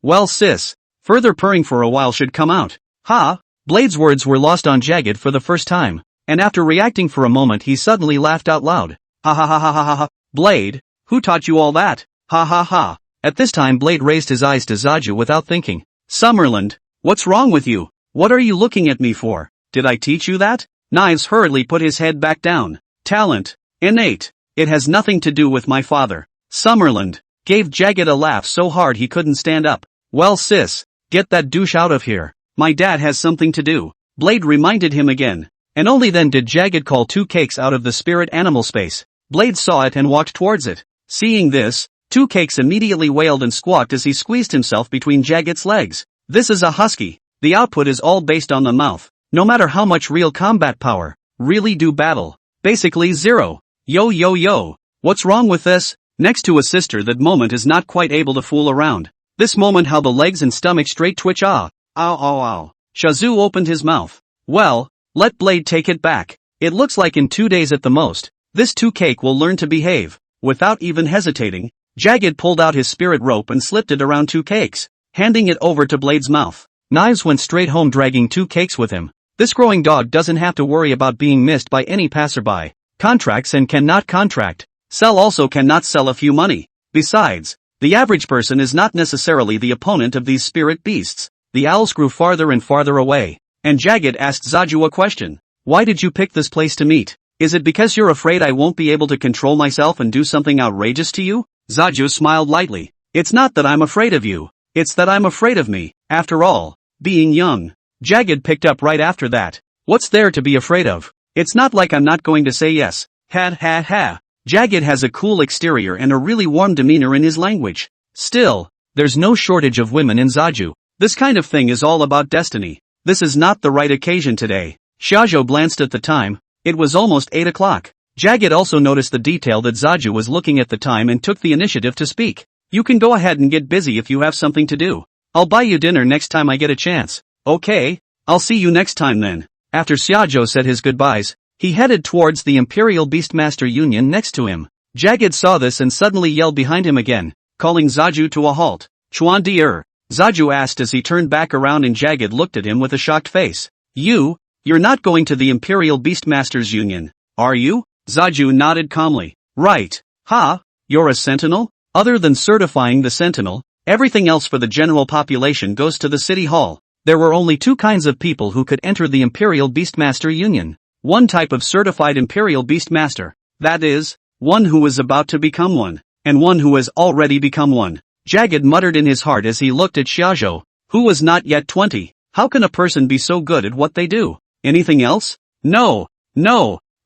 Speaker 1: Well sis. Further purring for a while should come out. Ha! Blade's words were lost on Jagged for the first time, and after reacting for a moment he suddenly laughed out loud. Ha ha ha ha ha ha. Blade, who taught you all that? Ha ha ha. At this time Blade raised his eyes to Zaju without thinking. Summerland, what's wrong with you? What are you looking at me for? Did I teach you that? Knives hurriedly put his head back down. Talent. Innate. It has nothing to do with my father. Summerland gave Jagged a laugh so hard he couldn't stand up. Well sis, get that douche out of here. My dad has something to do. Blade reminded him again. And only then did Jagged call Two Cakes out of the spirit animal space. Blade saw it and walked towards it. Seeing this, Two Cakes immediately wailed and squawked as he squeezed himself between Jagged's legs. This is a husky. The output is all based on the mouth. No matter how much real combat power, really do battle. Basically zero. Yo yo yo. What's wrong with this? Next to a sister that moment is not quite able to fool around. This moment how the legs and stomach straight twitch Ow ow ow. Shazu opened his mouth. Well, let Blade take it back. It looks like in 2 days at the most, this Two Cake will learn to behave. Without even hesitating, Jagged pulled out his spirit rope and slipped it around Two Cakes, handing it over to Blade's mouth. Knives went straight home dragging Two Cakes with him. This growing dog doesn't have to worry about being missed by any passerby. Contracts and cannot contract. Sell also cannot sell a few money. Besides, the average person is not necessarily the opponent of these spirit beasts. The owls grew farther and farther away, and Jagged asked Zaju a question. Why did you pick this place to meet? Is it because you're afraid I won't be able to control myself and do something outrageous to you? Zaju smiled lightly. It's not that I'm afraid of you. It's that I'm afraid of me. After all, being young. Jagged picked up right after that. What's there to be afraid of? It's not like I'm not going to say yes. Ha ha ha. Jagged has a cool exterior and a really warm demeanor in his language. Still, there's no shortage of women in Zaju. This kind of thing is all about destiny. This is not the right occasion today. Shajo glanced at the time. It was almost 8 o'clock. Jagged also noticed the detail that Zaju was looking at the time and took the initiative to speak. You can go ahead and get busy if you have something to do. I'll buy you dinner next time I get a chance. Okay, I'll see you next time then. After Shajo said his goodbyes, he headed towards the Imperial Beastmaster Union next to him. Jagged saw this and suddenly yelled behind him again, calling Zaju to a halt. Chuan Dier, Zaju asked as he turned back around and Jagged looked at him with a shocked face. You're not going to the Imperial Beastmasters Union, are you? Zaju nodded calmly. Right. Ha, you're a sentinel? Other than certifying the sentinel, everything else for the general population goes to the city hall. There were only 2 kinds of people who could enter the Imperial Beastmaster Union. One type of certified Imperial Beastmaster, that is, one who was about to become one, and one who has already become one. Jagged muttered in his heart as he looked at Shajo, who was not yet 20. How can a person be so good at what they do? Anything else? No.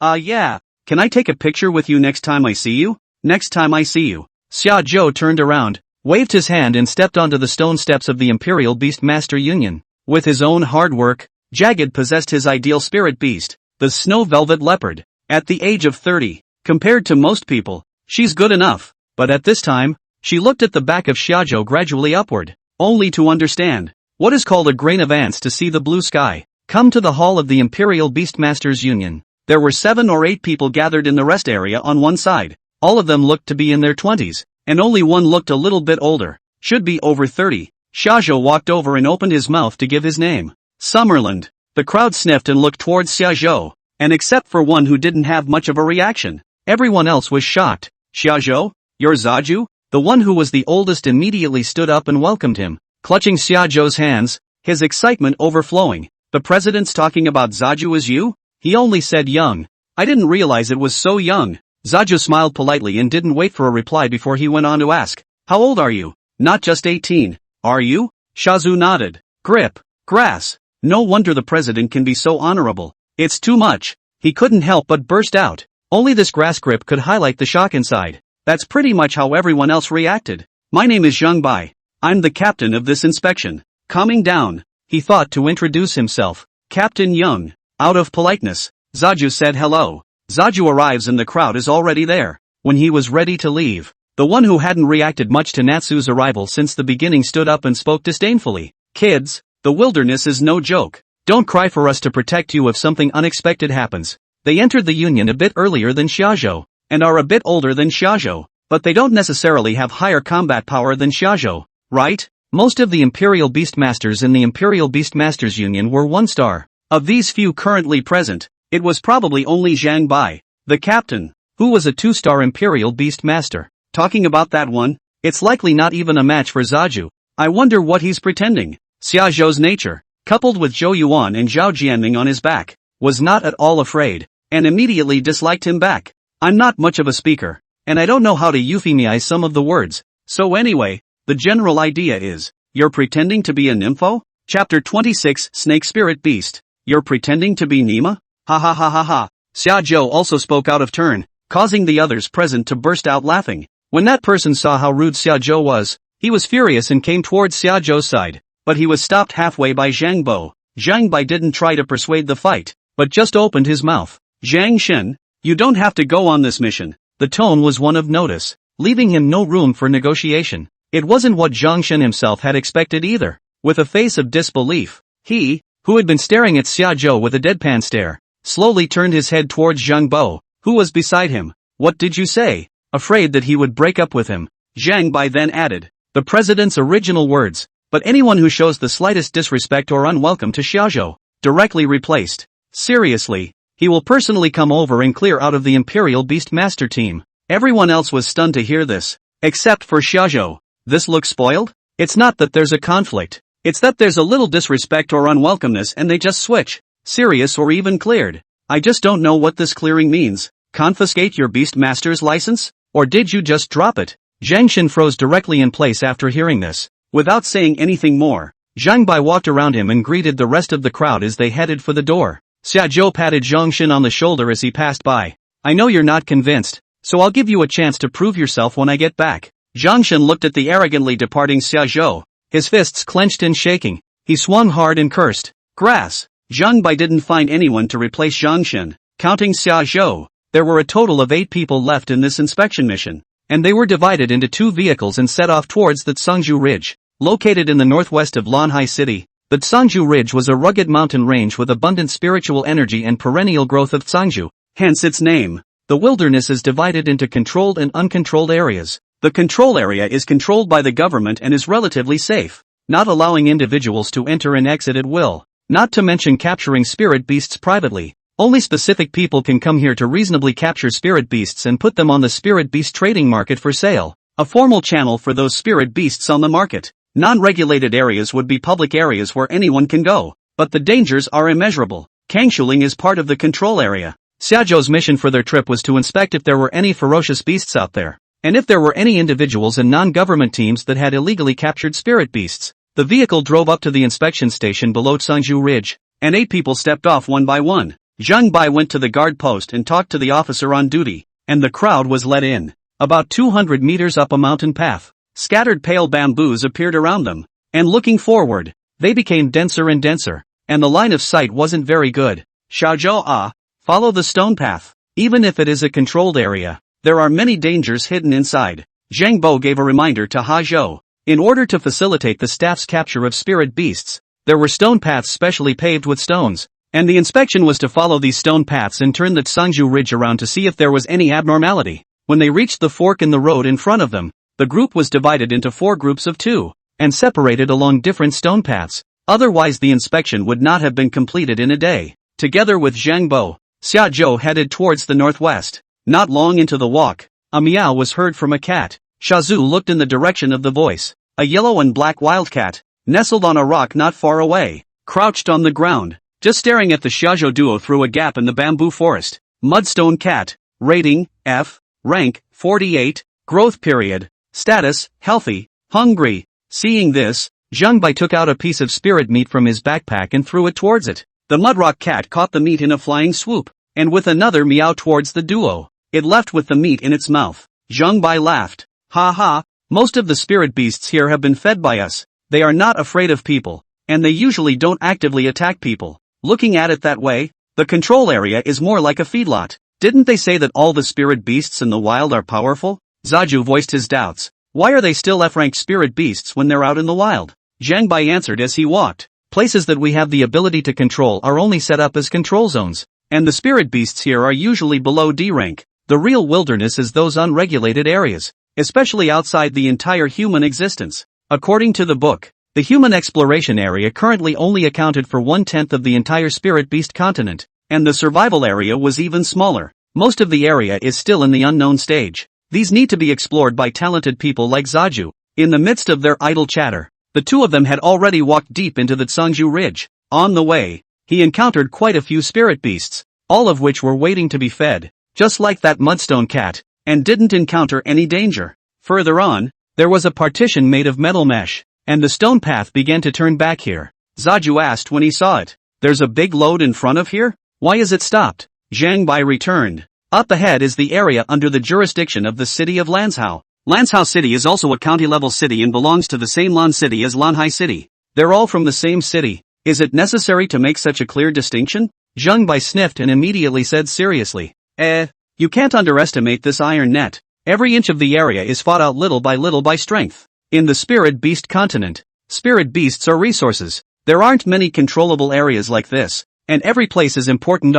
Speaker 1: Yeah. Can I take a picture with you next time I see you? Next time I see you. Shajo turned around, waved his hand and stepped onto the stone steps of the Imperial Beastmaster Union. With his own hard work, Jagged possessed his ideal spirit beast, the snow velvet leopard. At the age of 30, compared to most people, she's good enough. But at this time, she looked at the back of Shajo gradually upward, only to understand what is called a grain of ants to see the blue sky. Come to the hall of the Imperial Beastmasters Union. There were 7 or 8 people gathered in the rest area on one side. All of them looked to be in their 20s, and only one looked a little bit older, should be over 30. Shajo walked over and opened his mouth to give his name. Summerland. The crowd sniffed and looked towards Shajo, and except for one who didn't have much of a reaction, everyone else was shocked. Shajo? You're Zaju? The one who was the oldest immediately stood up and welcomed him, clutching Shajo's hands, his excitement overflowing. The president's talking about Zaju as you? He only said young. I didn't realize it was so young. Zaju smiled politely and didn't wait for a reply before he went on to ask, how old are you? Not just 18, are you? Shazu nodded. Grass. No wonder the president can be so honorable. It's too much. He couldn't help but burst out. Only this grass grip could highlight the shock inside. That's pretty much how everyone else reacted. My name is Zhang Bai. I'm the captain of this inspection. Calming down, he thought to introduce himself. Captain Young. Out of politeness, Zaju said hello. Zaju arrives and the crowd is already there. When he was ready to leave, the one who hadn't reacted much to Natsu's arrival since the beginning stood up and spoke disdainfully. Kids, the wilderness is no joke. Don't cry for us to protect you if something unexpected happens. They entered the union a bit earlier than Shajo, and are a bit older than Shajo, but they don't necessarily have higher combat power than Shajo. right? Most of the Imperial Beastmasters in the Imperial Beastmasters Union were 1-star. Of these few currently present, it was probably only Zhang Bai, the captain, who was a 2-star Imperial Beastmaster. Talking about that one, it's likely not even a match for Zaju. I wonder what he's pretending. Xiao's nature, coupled with Zhou Yuan and Zhao Jianming on his back, was not at all afraid, and immediately disliked him back. I'm not much of a speaker, and I don't know how to euphemize some of the words, so anyway, the general idea is, you're pretending to be a nympho? Chapter 26 Snake Spirit Beast. You're pretending to be Nima? Ha ha ha ha ha. Xiao also spoke out of turn, causing the others present to burst out laughing. When that person saw how rude Xiao was, he was furious and came towards Xiao's side, but he was stopped halfway by Zhang Bo. Zhang Bai didn't try to persuade the fight, but just opened his mouth. Zhang Shen, you don't have to go on this mission. The tone was one of notice, leaving him no room for negotiation. It wasn't what Zhang Shen himself had expected either. With a face of disbelief, he, who had been staring at Xiao with a deadpan stare, slowly turned his head towards Zhang Bo, who was beside him. What did you say? Afraid that he would break up with him, Zhang Bai then added, the president's original words, but anyone who shows the slightest disrespect or unwelcome to Shajo, directly replaced. Seriously, he will personally come over and clear out of the Imperial Beastmaster team. Everyone else was stunned to hear this, except for Shajo. This looks spoiled? It's not that there's a conflict, it's that there's a little disrespect or unwelcomeness and they just switch, serious or even cleared. I just don't know what this clearing means. Confiscate your Beastmaster's license? Or did you just drop it? Zhang Shen froze directly in place after hearing this. Without saying anything more, Zhang Bai walked around him and greeted the rest of the crowd as they headed for the door. Xiao patted Zhang Shen on the shoulder as he passed by. I know you're not convinced, so I'll give you a chance to prove yourself when I get back. Zhang Shen looked at the arrogantly departing Xiao, his fists clenched and shaking. He swung hard and cursed. Grass. Zhang Bai didn't find anyone to replace Zhang Shen. Counting Xiao, there were a total of 8 people left in this inspection mission, and they were divided into 2 vehicles and set off towards the Tsangju Ridge. Located in the northwest of Lanhai City, the Tsangju Ridge was a rugged mountain range with abundant spiritual energy and perennial growth of Tsangju, hence its name. The wilderness is divided into controlled and uncontrolled areas. The control area is controlled by the government and is relatively safe, not allowing individuals to enter and exit at will, not to mention capturing spirit beasts privately. Only specific people can come here to reasonably capture spirit beasts and put them on the spirit beast trading market for sale, a formal channel for those spirit beasts on the market. Non-regulated areas would be public areas where anyone can go, but the dangers are immeasurable. Kangshuling is part of the control area. Xiao's mission for their trip was to inspect if there were any ferocious beasts out there, and if there were any individuals and non-government teams that had illegally captured spirit beasts. The vehicle drove up to the inspection station below Tsangju Ridge, and 8 people stepped off one by one. Zhang Bai went to the guard post and talked to the officer on duty, and the crowd was let in. About 200 meters up a mountain path, scattered pale bamboos appeared around them, and looking forward, they became denser and denser, and the line of sight wasn't very good. Shajo, follow the stone path. Even if it is a controlled area, there are many dangers hidden inside. Zhang Bo gave a reminder to Zhou. In order to facilitate the staff's capture of spirit beasts, there were stone paths specially paved with stones, and the inspection was to follow these stone paths and turn the Tsangju Ridge around to see if there was any abnormality. When they reached the fork in the road in front of them, the group was divided into 4 groups of 2, and separated along different stone paths. Otherwise the inspection would not have been completed in a day. Together with Zhang Bo, Xiao headed towards the northwest. Not long into the walk, a meow was heard from a cat. Shazu looked in the direction of the voice. A yellow and black wildcat, nestled on a rock not far away, crouched on the ground, just staring at the shajo duo through a gap in the bamboo forest. Mudstone cat, rating, F, rank, 48, growth period, status, healthy, hungry. Seeing this, Zhang Bai took out a piece of spirit meat from his backpack and threw it towards it. The mudrock cat caught the meat in a flying swoop, and with another meow towards the duo, it left with the meat in its mouth. Zhang Bai laughed. Ha ha, most of the spirit beasts here have been fed by us. They are not afraid of people, and they usually don't actively attack people. Looking at it that way, the control area is more like a feedlot. Didn't they say that all the spirit beasts in the wild are powerful? Zaju voiced his doubts. Why are they still F-ranked spirit beasts when they're out in the wild? Zhang Bai answered as he walked. Places that we have the ability to control are only set up as control zones, and the spirit beasts here are usually below D rank. The real wilderness is those unregulated areas, especially outside the entire human existence. According to the book, the human exploration area currently only accounted for 1/10 of the entire spirit beast continent, and the survival area was even smaller. Most of the area is still in the unknown stage. These need to be explored by talented people like Zaju. In the midst of their idle chatter, the two of them had already walked deep into the Tsangju Ridge. On the way, he encountered quite a few spirit beasts, all of which were waiting to be fed, just like that mudstone cat, and didn't encounter any danger. Further on, there was a partition made of metal mesh, and the stone path began to turn back here. Zaju asked when he saw it, "There's a big load in front of here? Why is it stopped?" Zhang Bai returned, "Up ahead is the area under the jurisdiction of the city of Lanzhou. Lanzhou City is also a county-level city and belongs to the same Lan City as Lanhai City. They're all from the same city. Is it necessary to make such a clear distinction?" Zhang Bai sniffed and immediately said seriously, You can't underestimate this iron net. Every inch of the area is fought out little by strength. In the spirit beast continent, spirit beasts are resources. There aren't many controllable areas like this, and every place is important.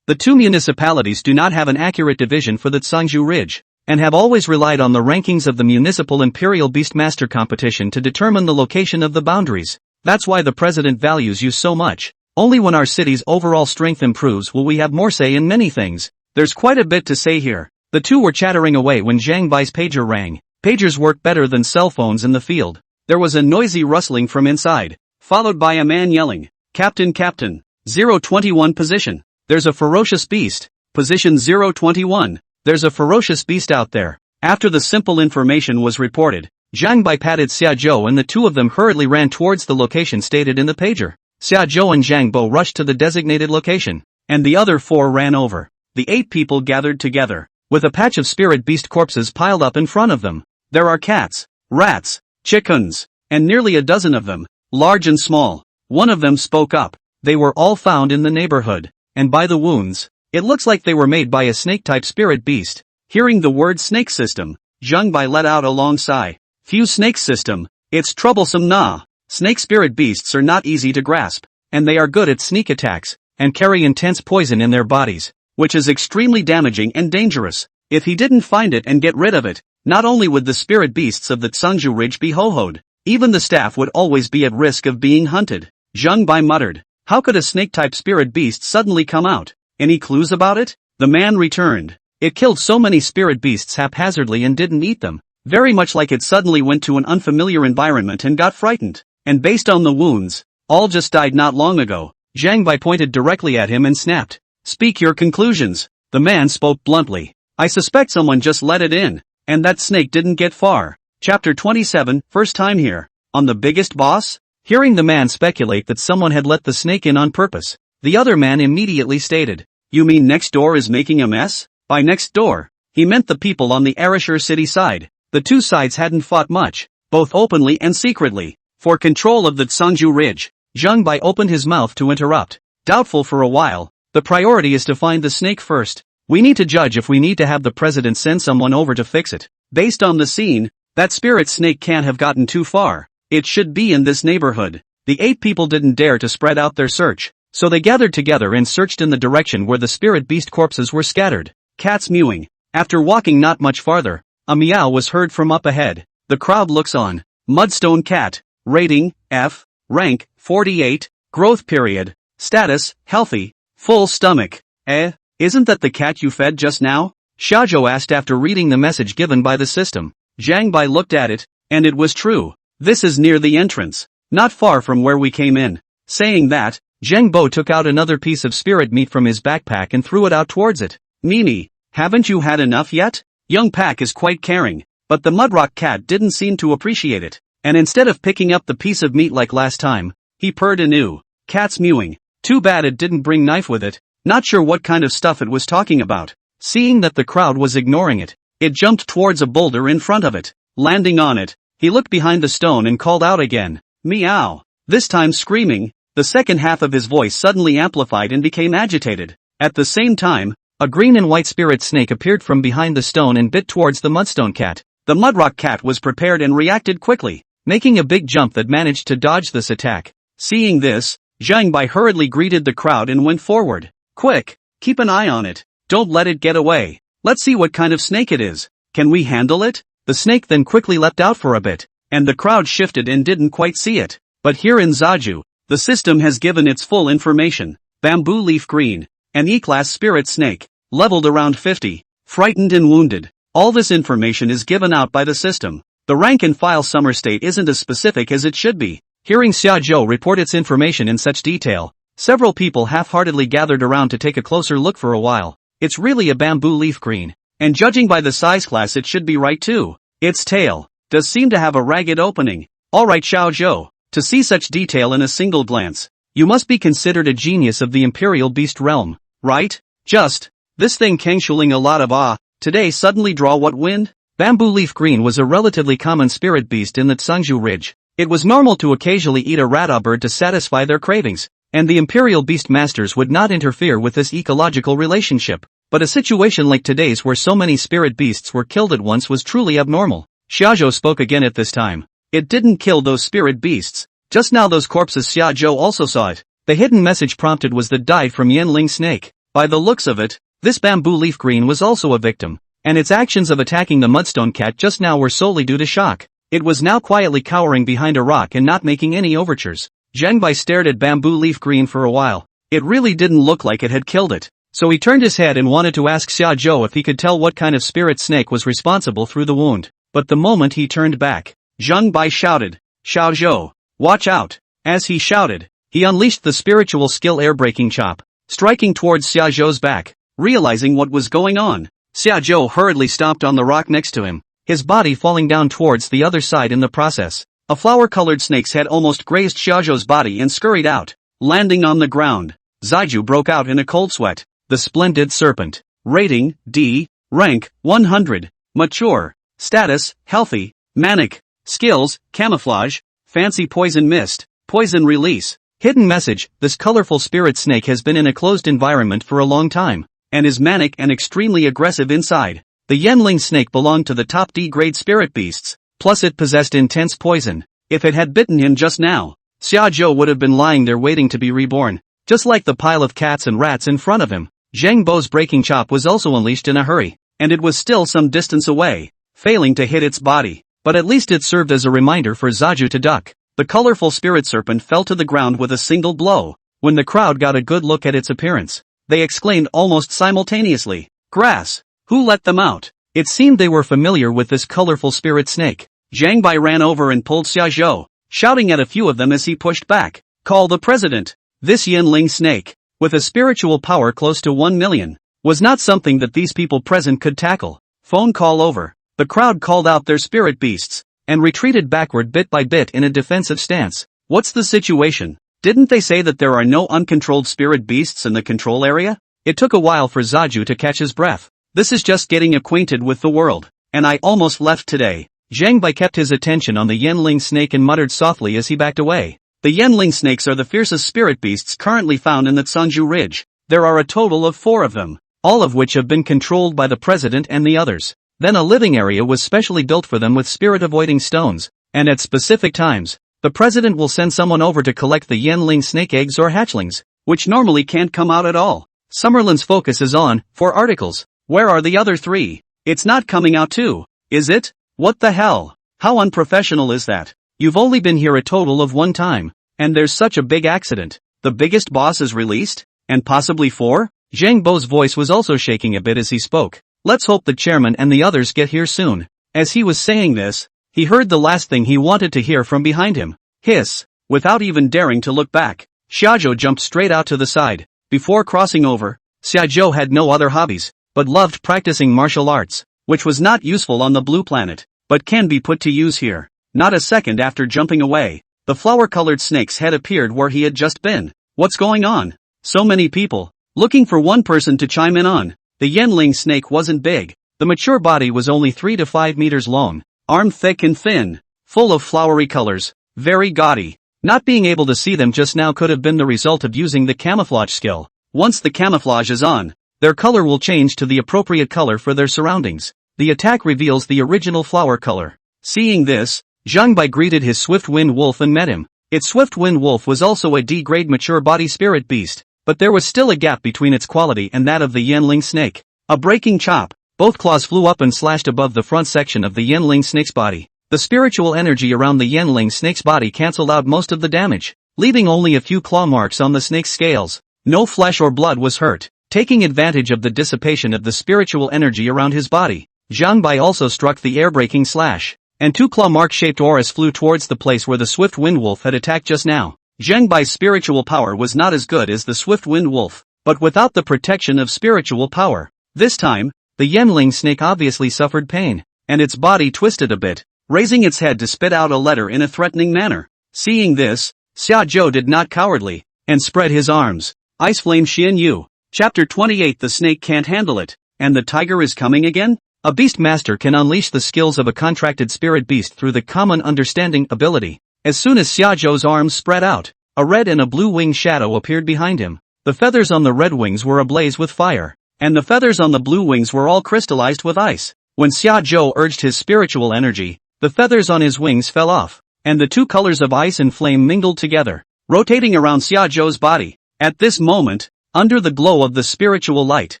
Speaker 1: The two municipalities do not have an accurate division for the Tsangju Ridge, and have always relied on the rankings of the municipal imperial beastmaster competition to determine the location of the boundaries. That's why the president values you so much. Only when our city's overall strength improves will we have more say in many things. There's quite a bit to say here. The two were chattering away when Zhang Bai's pager rang. Pagers work better than cell phones in the field. There was a noisy rustling from inside, followed by a man yelling, Captain, 021 position. There's a ferocious beast. Position 021. There's a ferocious beast out there. After the simple information was reported, Zhang Bai patted Xiajo and the two of them hurriedly ran towards the location stated in the pager. Xiajo and Zhang Bo rushed to the designated location, and the other four ran over. The 8 people gathered together, with a patch of spirit beast corpses piled up in front of them. There are cats, rats, chickens, and nearly a dozen of them, large and small. One of them spoke up. They were all found in the neighborhood, and by the wounds, it looks like they were made by a snake-type spirit beast. Hearing the word snake system, Zhang Bai let out a long sigh. Phew, snake system, it's troublesome nah. Snake spirit beasts are not easy to grasp, and they are good at sneak attacks, and carry intense poison in their bodies, which is extremely damaging and dangerous. If he didn't find it and get rid of it, not only would the spirit beasts of the Tsangju Ridge be ho-hoed, even the staff would always be at risk of being hunted. Zhang Bai muttered, how could a snake-type spirit beast suddenly come out? Any clues about it? The man returned. It killed so many spirit beasts haphazardly and didn't eat them, very much like it suddenly went to an unfamiliar environment and got frightened. And based on the wounds, all just died not long ago. Zhang Bai pointed directly at him and snapped, speak your conclusions. The man spoke bluntly. I suspect someone just let it in, and that snake didn't get far. Chapter 27, first time here. On the biggest boss? Hearing the man speculate that someone had let the snake in on purpose, the other man immediately stated, you mean next door is making a mess? By next door, he meant the people on the Arashur city side. The two sides hadn't fought much, both openly and secretly, for control of the Tsangju Ridge. Zhang Bai opened his mouth to interrupt. Doubtful for a while. The priority is to find the snake first. We need to judge if we need to have the president send someone over to fix it. Based on the scene, that spirit snake can't have gotten too far. It should be in this neighborhood. The 8 people didn't dare to spread out their search, so they gathered together and searched in the direction where the spirit beast corpses were scattered. Cats mewing. After walking not much farther, a meow was heard from up ahead. The crowd looks on. Mudstone cat. Rating, F. Rank, 48. Growth period. Status, healthy. Full stomach. Isn't that the cat you fed just now? Shajo asked after reading the message given by the system. Zhang Bai looked at it, and it was true. This is near the entrance, not far from where we came in. Saying that, Zhang Bo took out another piece of spirit meat from his backpack and threw it out towards it. Mimi, haven't you had enough yet? Young Pak is quite caring, but the Mudrock cat didn't seem to appreciate it, and instead of picking up the piece of meat like last time, he purred anew. Cat's mewing. Too bad it didn't bring knife with it. Not sure what kind of stuff it was talking about. Seeing that the crowd was ignoring it, it jumped towards a boulder in front of it. Landing on it, he looked behind the stone and called out again. Meow. This time screaming. The second half of his voice suddenly amplified and became agitated. At the same time, a green and white spirit snake appeared from behind the stone and bit towards the mudstone cat. The Mudrock cat was prepared and reacted quickly, making a big jump that managed to dodge this attack. Seeing this, Zhang Bai hurriedly greeted the crowd and went forward. Quick, keep an eye on it. Don't let it get away. Let's see what kind of snake it is. Can we handle it? The snake then quickly leapt out for a bit, and the crowd shifted and didn't quite see it. But here in Shaju, the system has given its full information. Bamboo leaf green, an E-class spirit snake, leveled around 50, frightened and wounded. All this information is given out by the system. The rank and file summer state isn't as specific as it should be. Hearing shajo report its information in such detail, several people half-heartedly gathered around to take a closer look for a while. It's really a bamboo leaf green, and judging by the size class it should be right too. Its tail does seem to have a ragged opening. Alright shajo, to see such detail in a single glance, you must be considered a genius of the imperial beast realm, right? Just, this thing canceling a lot of today suddenly draw what wind? Bamboo leaf green was a relatively common spirit beast in the Tsangju Ridge. It was normal to occasionally eat a rata bird to satisfy their cravings, and the imperial beastmasters would not interfere with this ecological relationship. But a situation like today's where so many spirit beasts were killed at once was truly abnormal. Shajo spoke again at this time. It didn't kill those spirit beasts. Just now those corpses Shajo also saw it. The hidden message prompted was the dive from Yanling snake. By the looks of it, this bamboo leaf green was also a victim, and its actions of attacking the mudstone cat just now were solely due to shock. It was now quietly cowering behind a rock and not making any overtures. Zhang Bai stared at bamboo leaf green for a while. It really didn't look like it had killed it. So he turned his head and wanted to ask Xiaozhou if he could tell what kind of spirit snake was responsible through the wound. But the moment he turned back, Zhang Bai shouted, "Xiaozhou, watch out!" As he shouted, he unleashed the spiritual skill air-breaking chop, striking towards Xiaozhou's back. Realizing what was going on, Xiaozhou hurriedly stomped on the rock next to him, his body falling down towards the other side in the process. A flower-colored snake's head almost grazed Xiaozhou's body and scurried out, landing on the ground. Zaiju broke out in a cold sweat. The splendid serpent. Rating, D. Rank, 100. Mature. Status, healthy. Manic. Skills, camouflage. Fancy poison mist. Poison release. Hidden message, this colorful spirit snake has been in a closed environment for a long time, and is manic and extremely aggressive inside. The Yanling snake belonged to the top D-grade spirit beasts, plus it possessed intense poison. If it had bitten him just now, Xiaozhou would have been lying there waiting to be reborn, just like the pile of cats and rats in front of him. Zhang Bo's breaking chop was also unleashed in a hurry, and it was still some distance away, failing to hit its body, but at least it served as a reminder for Zaju to duck. The colorful spirit serpent fell to the ground with a single blow. When the crowd got a good look at its appearance, they exclaimed almost simultaneously, "Grass! Who let them out?" It seemed they were familiar with this colorful spirit snake. Zhang Bai ran over and pulled Xiaozhou, shouting at a few of them as he pushed back, "Call the president! This Yanling snake, with a spiritual power close to 1 million, was not something that these people present could tackle." Phone call over. The crowd called out their spirit beasts, and retreated backward bit by bit in a defensive stance. What's the situation? Didn't they say that there are no uncontrolled spirit beasts in the control area? It took a while for Zaju to catch his breath. This is just getting acquainted with the world, and I almost left today. Zhang Bai kept his attention on the Yanling snake and muttered softly as he backed away. The Yanling snakes are the fiercest spirit beasts currently found in the Tsangju Ridge. There are a total of 4 of them, all of which have been controlled by the president and the others. Then a living area was specially built for them with spirit-avoiding stones, and at specific times, the president will send someone over to collect the Yanling snake eggs or hatchlings, which normally can't come out at all. Summerlin's focus is on 4 articles. Where are the other 3? It's not coming out too, is it? What the hell? How unprofessional is that? You've only been here a total of 1 time, and there's such a big accident. The biggest boss is released? And possibly 4? Zhang Bo's voice was also shaking a bit as he spoke. Let's hope the chairman and the others get here soon. As he was saying this, he heard the last thing he wanted to hear from behind him. Hiss. Without even daring to look back, Xiaozhou jumped straight out to the side. Before crossing over, Xiaozhou had no other hobbies, but loved practicing martial arts, which was not useful on the blue planet, but can be put to use here. Not a second after jumping away, the flower-colored snake's head appeared where he had just been. What's going on? So many people, looking for one person to chime in on. The Yanling snake wasn't big. The mature body was only 3 to 5 meters long, arm thick and thin, full of flowery colors, very gaudy. Not being able to see them just now could have been the result of using the camouflage skill. Once the camouflage is on, their color will change to the appropriate color for their surroundings. The attack reveals the original flower color. Seeing this, Zhang Bai greeted his swift-wind wolf and met him. Its swift-wind wolf was also a D-grade mature body spirit beast, but there was still a gap between its quality and that of the Yanling snake. A breaking chop. Both claws flew up and slashed above the front section of the Yanling snake's body. The spiritual energy around the Yanling snake's body cancelled out most of the damage, leaving only a few claw marks on the snake's scales. No flesh or blood was hurt. Taking advantage of the dissipation of the spiritual energy around his body, Zhang Bai also struck the air-breaking slash, and 2 claw mark-shaped auras flew towards the place where the swift wind wolf had attacked just now. Zhang Bai's spiritual power was not as good as the swift wind wolf, but without the protection of spiritual power. This time, the Yanling snake obviously suffered pain, and its body twisted a bit, raising its head to spit out a letter in a threatening manner. Seeing this, Shajo did not cowardly, and spread his arms. Ice Flame Xian Yu. Chapter 28. The snake can't handle it, and the tiger is coming again? A beastmaster can unleash the skills of a contracted spirit beast through the common understanding ability. As soon as Xiaozhou's arms spread out, a red and a blue wing shadow appeared behind him. The feathers on the red wings were ablaze with fire, and the feathers on the blue wings were all crystallized with ice. When Xiaozhou urged his spiritual energy, the feathers on his wings fell off, and the 2 colors of ice and flame mingled together, rotating around Xiaozhou's body. At this moment, under the glow of the spiritual light,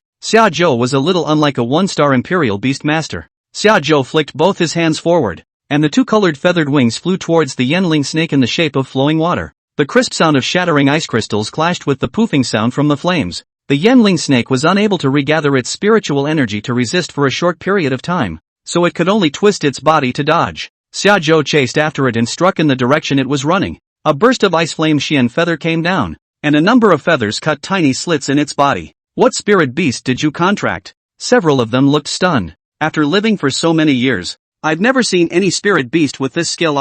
Speaker 1: Xiaozhou was a little unlike a 1-star imperial beastmaster. Xiaozhou flicked both his hands forward, and the 2 colored feathered wings flew towards the Yanling snake in the shape of flowing water. The crisp sound of shattering ice crystals clashed with the poofing sound from the flames. The Yanling snake was unable to regather its spiritual energy to resist for a short period of time, so it could only twist its body to dodge. Xiaozhou chased after it and struck in the direction it was running. A burst of ice flame Xian feather came down, and a number of feathers cut tiny slits in its body. What spirit beast did you contract? Several of them looked stunned. After living for so many years, I've never seen any spirit beast with this skill.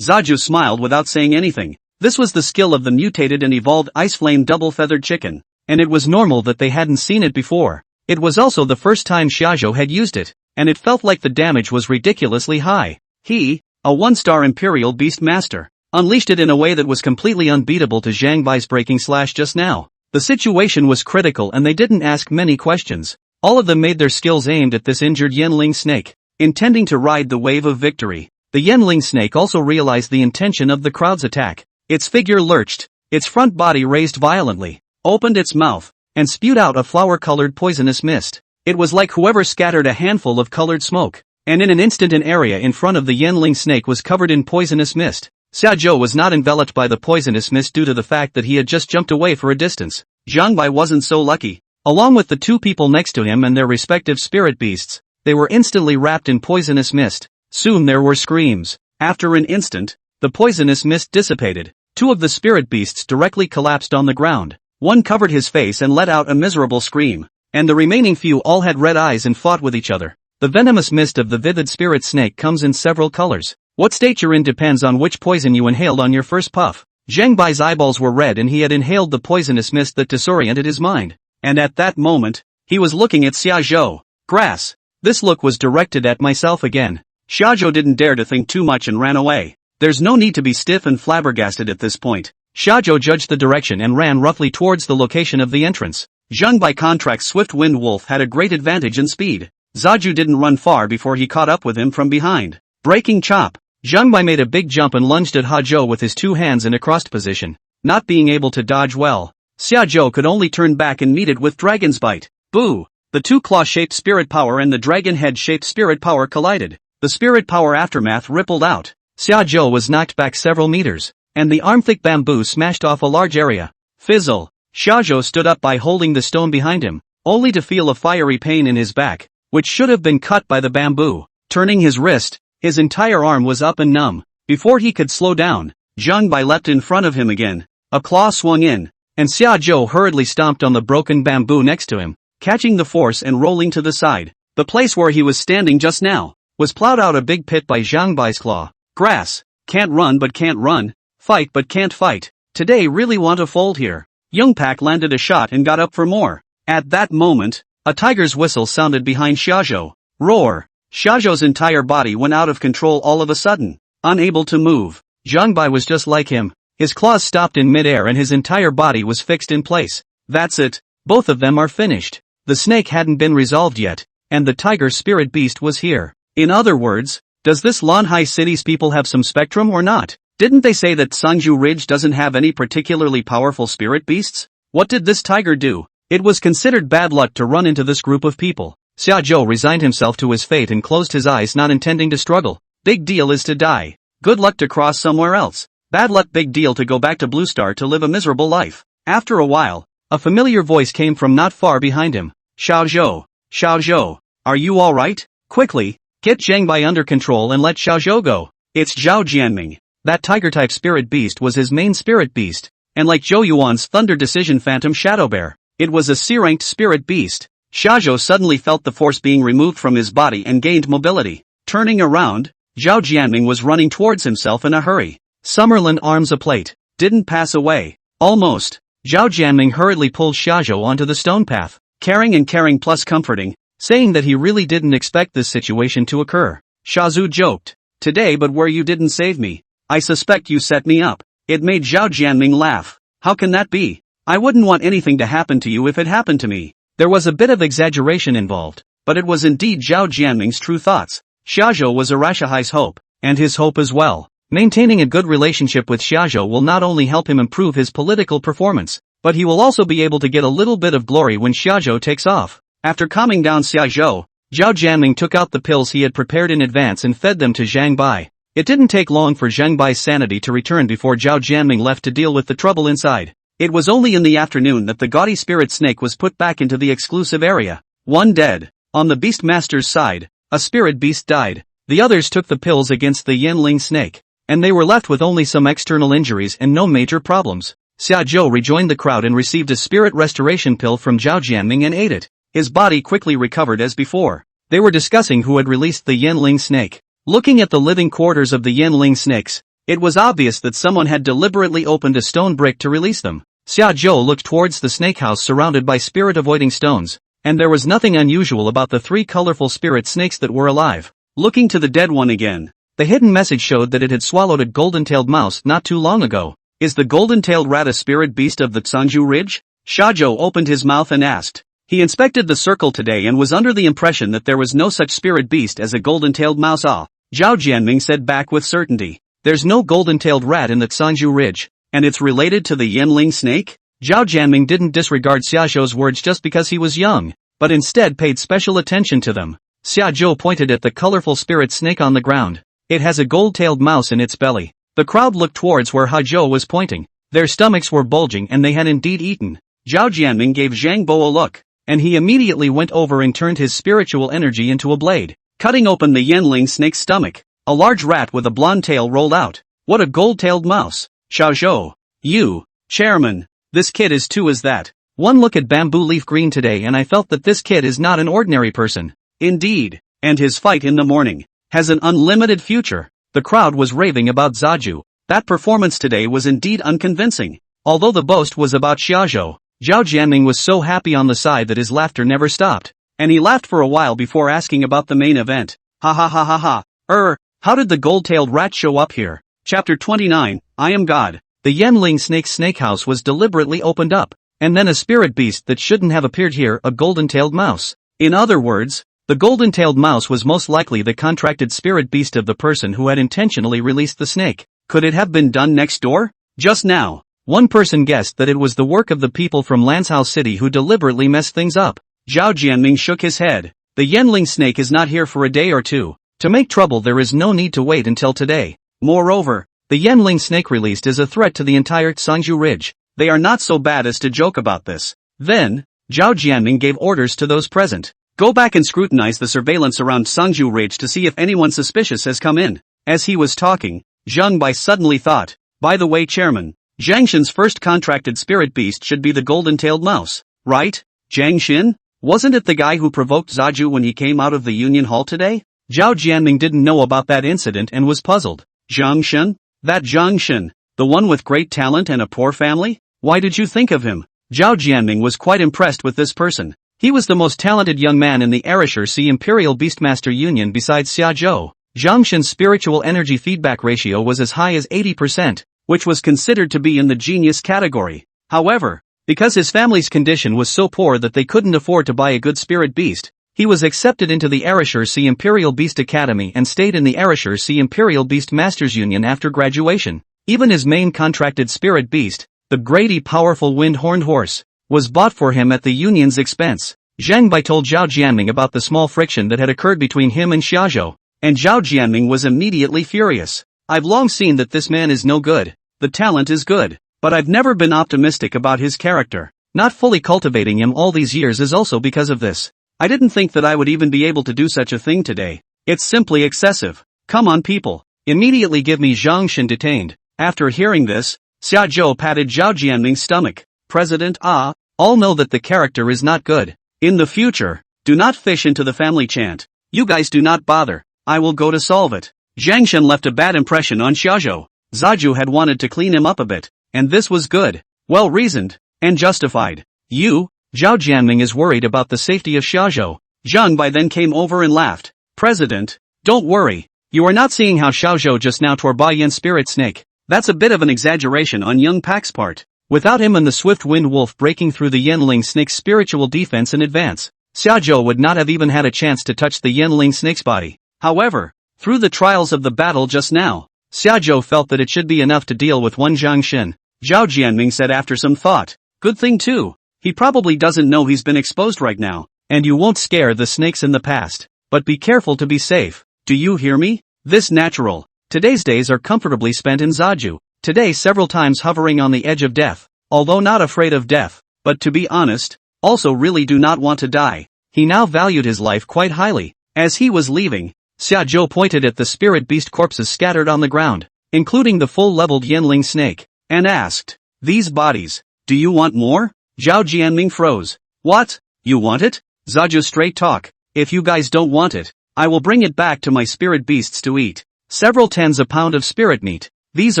Speaker 1: Zaju smiled without saying anything. This was the skill of the mutated and evolved ice flame double-feathered chicken, and it was normal that they hadn't seen it before. It was also the first time Shajo had used it, and it felt like the damage was ridiculously high. He, a 1-star imperial beastmaster, unleashed it in a way that was completely unbeatable to Zhang Bai's breaking slash just now. The situation was critical and they didn't ask many questions. All of them made their skills aimed at this injured Yanling snake, intending to ride the wave of victory. The Yanling snake also realized the intention of the crowd's attack. Its figure lurched, its front body raised violently, opened its mouth, and spewed out a flower-colored poisonous mist. It was like whoever scattered a handful of colored smoke, and in an instant an area in front of the Yanling snake was covered in poisonous mist. Xiaozhou was not enveloped by the poisonous mist due to the fact that he had just jumped away for a distance. Zhang Bai wasn't so lucky. Along with the 2 people next to him and their respective spirit beasts, they were instantly wrapped in poisonous mist. Soon there were screams. After an instant, the poisonous mist dissipated. 2 of the spirit beasts directly collapsed on the ground. One covered his face and let out a miserable scream, and the remaining few all had red eyes and fought with each other. The venomous mist of the vivid spirit snake comes in several colors. What state you're in depends on which poison you inhaled on your first puff. Zhang Bai's eyeballs were red and he had inhaled the poisonous mist that disoriented his mind. And at that moment, he was looking at Xiaozhou. Grass. This look was directed at myself again. Xiaozhou didn't dare to think too much and ran away. There's no need to be stiff and flabbergasted at this point. Xiaozhou judged the direction and ran roughly towards the location of the entrance. Zhang Bai contract's swift wind wolf had a great advantage in speed. Zaju didn't run far before he caught up with him from behind. Breaking chop. Zhang Bai made a big jump and lunged at Hazhou with his 2 hands in a crossed position. Not being able to dodge well, Xiaozhou could only turn back and meet it with Dragon's Bite. Boo! The 2 claw-shaped spirit power and the dragon head-shaped spirit power collided. The spirit power aftermath rippled out. Xiaozhou was knocked back several meters, and the arm-thick bamboo smashed off a large area. Fizzle. Xiaozhou stood up by holding the stone behind him, only to feel a fiery pain in his back, which should have been cut by the bamboo. Turning his wrist, his entire arm was up and numb. Before he could slow down, Zhang Bai leapt in front of him again. A claw swung in, and Xiaozhou hurriedly stomped on the broken bamboo next to him, catching the force and rolling to the side. The place where he was standing just now was plowed out a big pit by Zhang Bai's claw. Grass. Can't run but can't run. Fight but can't fight. Today really want to fold here. Youngpak landed a shot and got up for more. At that moment, a tiger's whistle sounded behind Xiaozhou. Roar. Xiaozhou's entire body went out of control all of a sudden. Unable to move. Zhang Bai was just like him. His claws stopped in midair and his entire body was fixed in place. That's it. Both of them are finished. The snake hadn't been resolved yet, and the tiger spirit beast was here. In other words, does this Lanhai city's people have some spectrum or not? Didn't they say that Sangju Ridge doesn't have any particularly powerful spirit beasts? What did this tiger do? It was considered bad luck to run into this group of people. Xiaozhou resigned himself to his fate and closed his eyes, not intending to struggle. Big deal is to die. Good luck to cross somewhere else. Bad luck big deal to go back to Blue Star to live a miserable life. After a while, a familiar voice came from not far behind him. Shajo. Shajo. Are you alright? Quickly, get Zhangbai under control and let Shajo go. It's Zhao Jianming. That tiger-type spirit beast was his main spirit beast, and like Zhou Yuan's Thunder Decision Phantom Shadow Bear, it was a C-ranked spirit beast. Shajo suddenly felt the force being removed from his body and gained mobility. Turning around, Zhao Jianming was running towards himself in a hurry. Summerland arms aplate. Didn't pass away. Almost. Zhao Jianming hurriedly pulled Shajo onto the stone path, caring plus comforting, saying that he really didn't expect this situation to occur. Shazu joked. Today but where you didn't save me. I suspect you set me up. It made Zhao Jianming laugh. How can that be? I wouldn't want anything to happen to you if it happened to me. There was a bit of exaggeration involved, but it was indeed Zhao Jianming's true thoughts. Shajo was Arashihai's hope, and his hope as well. Maintaining a good relationship with Shajo will not only help him improve his political performance, but he will also be able to get a little bit of glory when Shajo takes off. After calming down Shajo, Zhao Jianming took out the pills he had prepared in advance and fed them to Zhang Bai. It didn't take long for Zhang Bai's sanity to return before Zhao Jianming left to deal with the trouble inside. It was only in the afternoon that the gaudy spirit snake was put back into the exclusive area. One dead. On the beastmaster's side, a spirit beast died. The others took the pills against the Yanling snake, and they were left with only some external injuries and no major problems. Xiaozhou rejoined the crowd and received a spirit restoration pill from Zhao Jianming and ate it. His body quickly recovered as before. They were discussing who had released the Yanling snake. Looking at the living quarters of the Yanling snakes, it was obvious that someone had deliberately opened a stone brick to release them. Xiaozhou looked towards the snake house surrounded by spirit-avoiding stones, and there was nothing unusual about the three colorful spirit snakes that were alive. Looking to the dead one again, the hidden message showed that it had swallowed a golden-tailed mouse not too long ago. Is the golden-tailed rat a spirit beast of the Tsanju Ridge? Shajo opened his mouth and asked. He inspected the circle today and was under the impression that there was no such spirit beast as a golden-tailed mouse. Zhao Jianming said back with certainty. There's no golden-tailed rat in the Tsanju Ridge, and it's related to the Yanling snake? Zhao Jianming didn't disregard Xiaozhou's words just because he was young, but instead paid special attention to them. Xiaozhou pointed at the colorful spirit snake on the ground. It has a gold-tailed mouse in its belly. The crowd looked towards where Haijiu was pointing. Their stomachs were bulging and they had indeed eaten. Zhao Jianming gave Zhang Bo a look, and he immediately went over and turned his spiritual energy into a blade, cutting open the Yanling snake's stomach. A large rat with a blonde tail rolled out. What a gold-tailed mouse! Xiaozhou. You, chairman. This kid is too is that. One look at Bamboo Leaf Green today and I felt that this kid is not an ordinary person. Indeed. And his fight in the morning has an unlimited future. The crowd was raving about Zaju. That performance today was indeed unconvincing. Although the boast was about Xiaozhou, Zhao Jianming was so happy on the side that his laughter never stopped. And he laughed for a while before asking about the main event. Ha ha ha ha ha. How did the gold-tailed rat show up here? Chapter 29, I Am God. The Yanling snake's snake house was deliberately opened up, and then a spirit beast that shouldn't have appeared here, a golden-tailed mouse. In other words, the golden-tailed mouse was most likely the contracted spirit beast of the person who had intentionally released the snake. Could it have been done next door? Just now, one person guessed that it was the work of the people from Lanzhou City who deliberately messed things up. Zhao Jianming shook his head. The Yanling snake is not here for a day or two. To make trouble there is no need to wait until today. Moreover, the Yanling snake released is a threat to the entire Tsanju Ridge. They are not so bad as to joke about this. Then, Zhao Jianming gave orders to those present. Go back and scrutinize the surveillance around Tsanju Ridge to see if anyone suspicious has come in. As he was talking, Zhang Bai suddenly thought, by the way chairman, Zhang Xin's first contracted spirit beast should be the golden-tailed mouse, right? Zhang Xin? Wasn't it the guy who provoked Zaju when he came out of the Union Hall today? Zhao Jianming didn't know about that incident and was puzzled. Zhang Xin? That Zhang Xin, the one with great talent and a poor family? Why did you think of him? Zhao Jianming was quite impressed with this person. He was the most talented young man in the Arisher Sea Imperial Beastmaster Union besides Xiaozhou. Zhang Xin's spiritual energy feedback ratio was as high as 80%, which was considered to be in the genius category. However, because his family's condition was so poor that they couldn't afford to buy a good spirit beast, he was accepted into the Arisher Sea Imperial Beast Academy and stayed in the Arisher Sea Imperial Beast Masters Union after graduation. Even his main contracted spirit beast, the Grady Powerful Wind-Horned Horse, was bought for him at the union's expense. Zhang Bai told Zhao Jianming about the small friction that had occurred between him and Xiaozhou. and Zhao Jianming was immediately furious. I've long seen that this man is no good. The talent is good, but I've never been optimistic about his character. Not fully cultivating him all these years is also because of this. I didn't think that I would even be able to do such a thing today. It's simply excessive. Come on people. Immediately give me Zhang Shen detained. After hearing this, Shajo patted Zhao Jianming's stomach. President, all know that the character is not good. In the future, do not fish into the family chant. You guys do not bother. I will go to solve it. Zhang Shen left a bad impression on Shajo. Zaju had wanted to clean him up a bit, and this was good, well reasoned, and justified. Zhao Jianming is worried about the safety of Shajo. Zhang Bai then came over and laughed. President, don't worry. You are not seeing how Shajo just now tore Ba Yan's spirit snake. That's a bit of an exaggeration on young Pak's part. Without him and the swift wind wolf breaking through the Yanling snake's spiritual defense in advance, Shajo would not have even had a chance to touch the Yanling snake's body. However, through the trials of the battle just now, Shajo felt that it should be enough to deal with one Zhang Shen. Zhao Jianming said after some thought. Good thing too. He probably doesn't know he's been exposed right now, and you won't scare the snakes in the past. But be careful to be safe. Do you hear me? This natural. Today's days are comfortably spent in Zaju. Today several times hovering on the edge of death, although not afraid of death, but to be honest, also really do not want to die. He now valued his life quite highly. As he was leaving, Xiaozhou pointed at the spirit beast corpses scattered on the ground, including the full-leveled Yanling snake, and asked, these bodies, do you want more? Zhao Jianming froze. What? You want it? Zaju straight talk. If you guys don't want it, I will bring it back to my spirit beasts to eat. Several tens a pound of spirit meat. These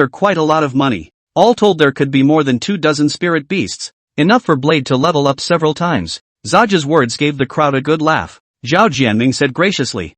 Speaker 1: are quite a lot of money. All told there could be more than 24 spirit beasts. Enough for Blade to level up several times. Zaja's words gave the crowd a good laugh. Zhao Jianming said graciously,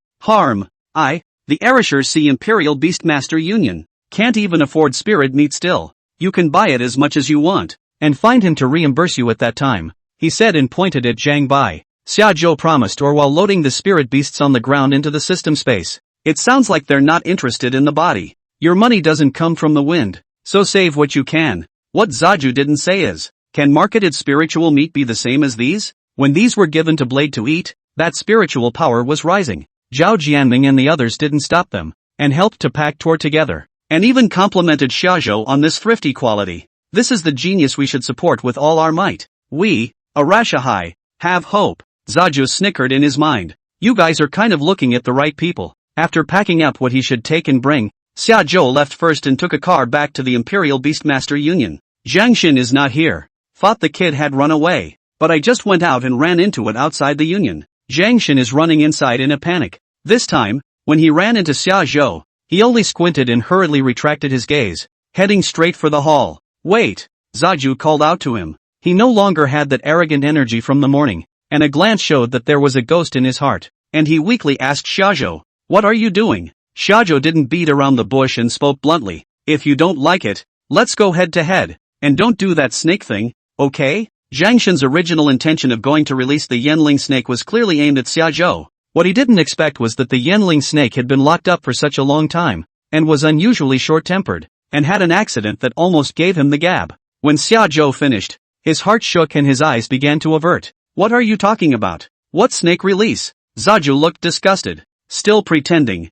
Speaker 1: the Erishers see Imperial Beastmaster Union. Can't even afford spirit meat still. You can buy it as much as you want, and find him to reimburse you at that time. He said and pointed at Zhang Bai. Xiaozhou promised or while loading the spirit beasts on the ground into the system space. It sounds like they're not interested in the body. Your money doesn't come from the wind, so save what you can. What Zaju didn't say is, can marketed spiritual meat be the same as these? When these were given to Blade to eat, that spiritual power was rising. Zhao Jianming and the others didn't stop them, and helped to pack tour together, and even complimented Shajo on this thrifty quality. This is the genius we should support with all our might. We, Arashahai, have hope. Zaju snickered in his mind. You guys are kind of looking at the right people. After packing up what he should take and bring, Xiaozhou left first and took a car back to the Imperial Beastmaster Union. Zhang Xin is not here. Thought the kid had run away, but I just went out and ran into it outside the Union. Zhang Xin is running inside in a panic. This time, when he ran into Xiaozhou, he only squinted and hurriedly retracted his gaze, heading straight for the hall. Wait! Zaju called out to him. He no longer had that arrogant energy from the morning, and a glance showed that there was a ghost in his heart, and he weakly asked Xiaozhou, what are you doing? Xiaozhou didn't beat around the bush and spoke bluntly. If you don't like it, let's go head to head, and don't do that snake thing, okay? Zhang Xin's original intention of going to release the Yanling snake was clearly aimed at Xiaozhou. What he didn't expect was that the Yanling snake had been locked up for such a long time, and was unusually short-tempered, and had an accident that almost gave him the gab. When Xiaozhou finished, his heart shook and his eyes began to avert. What are you talking about? What snake release? Zaju looked disgusted. Still pretending,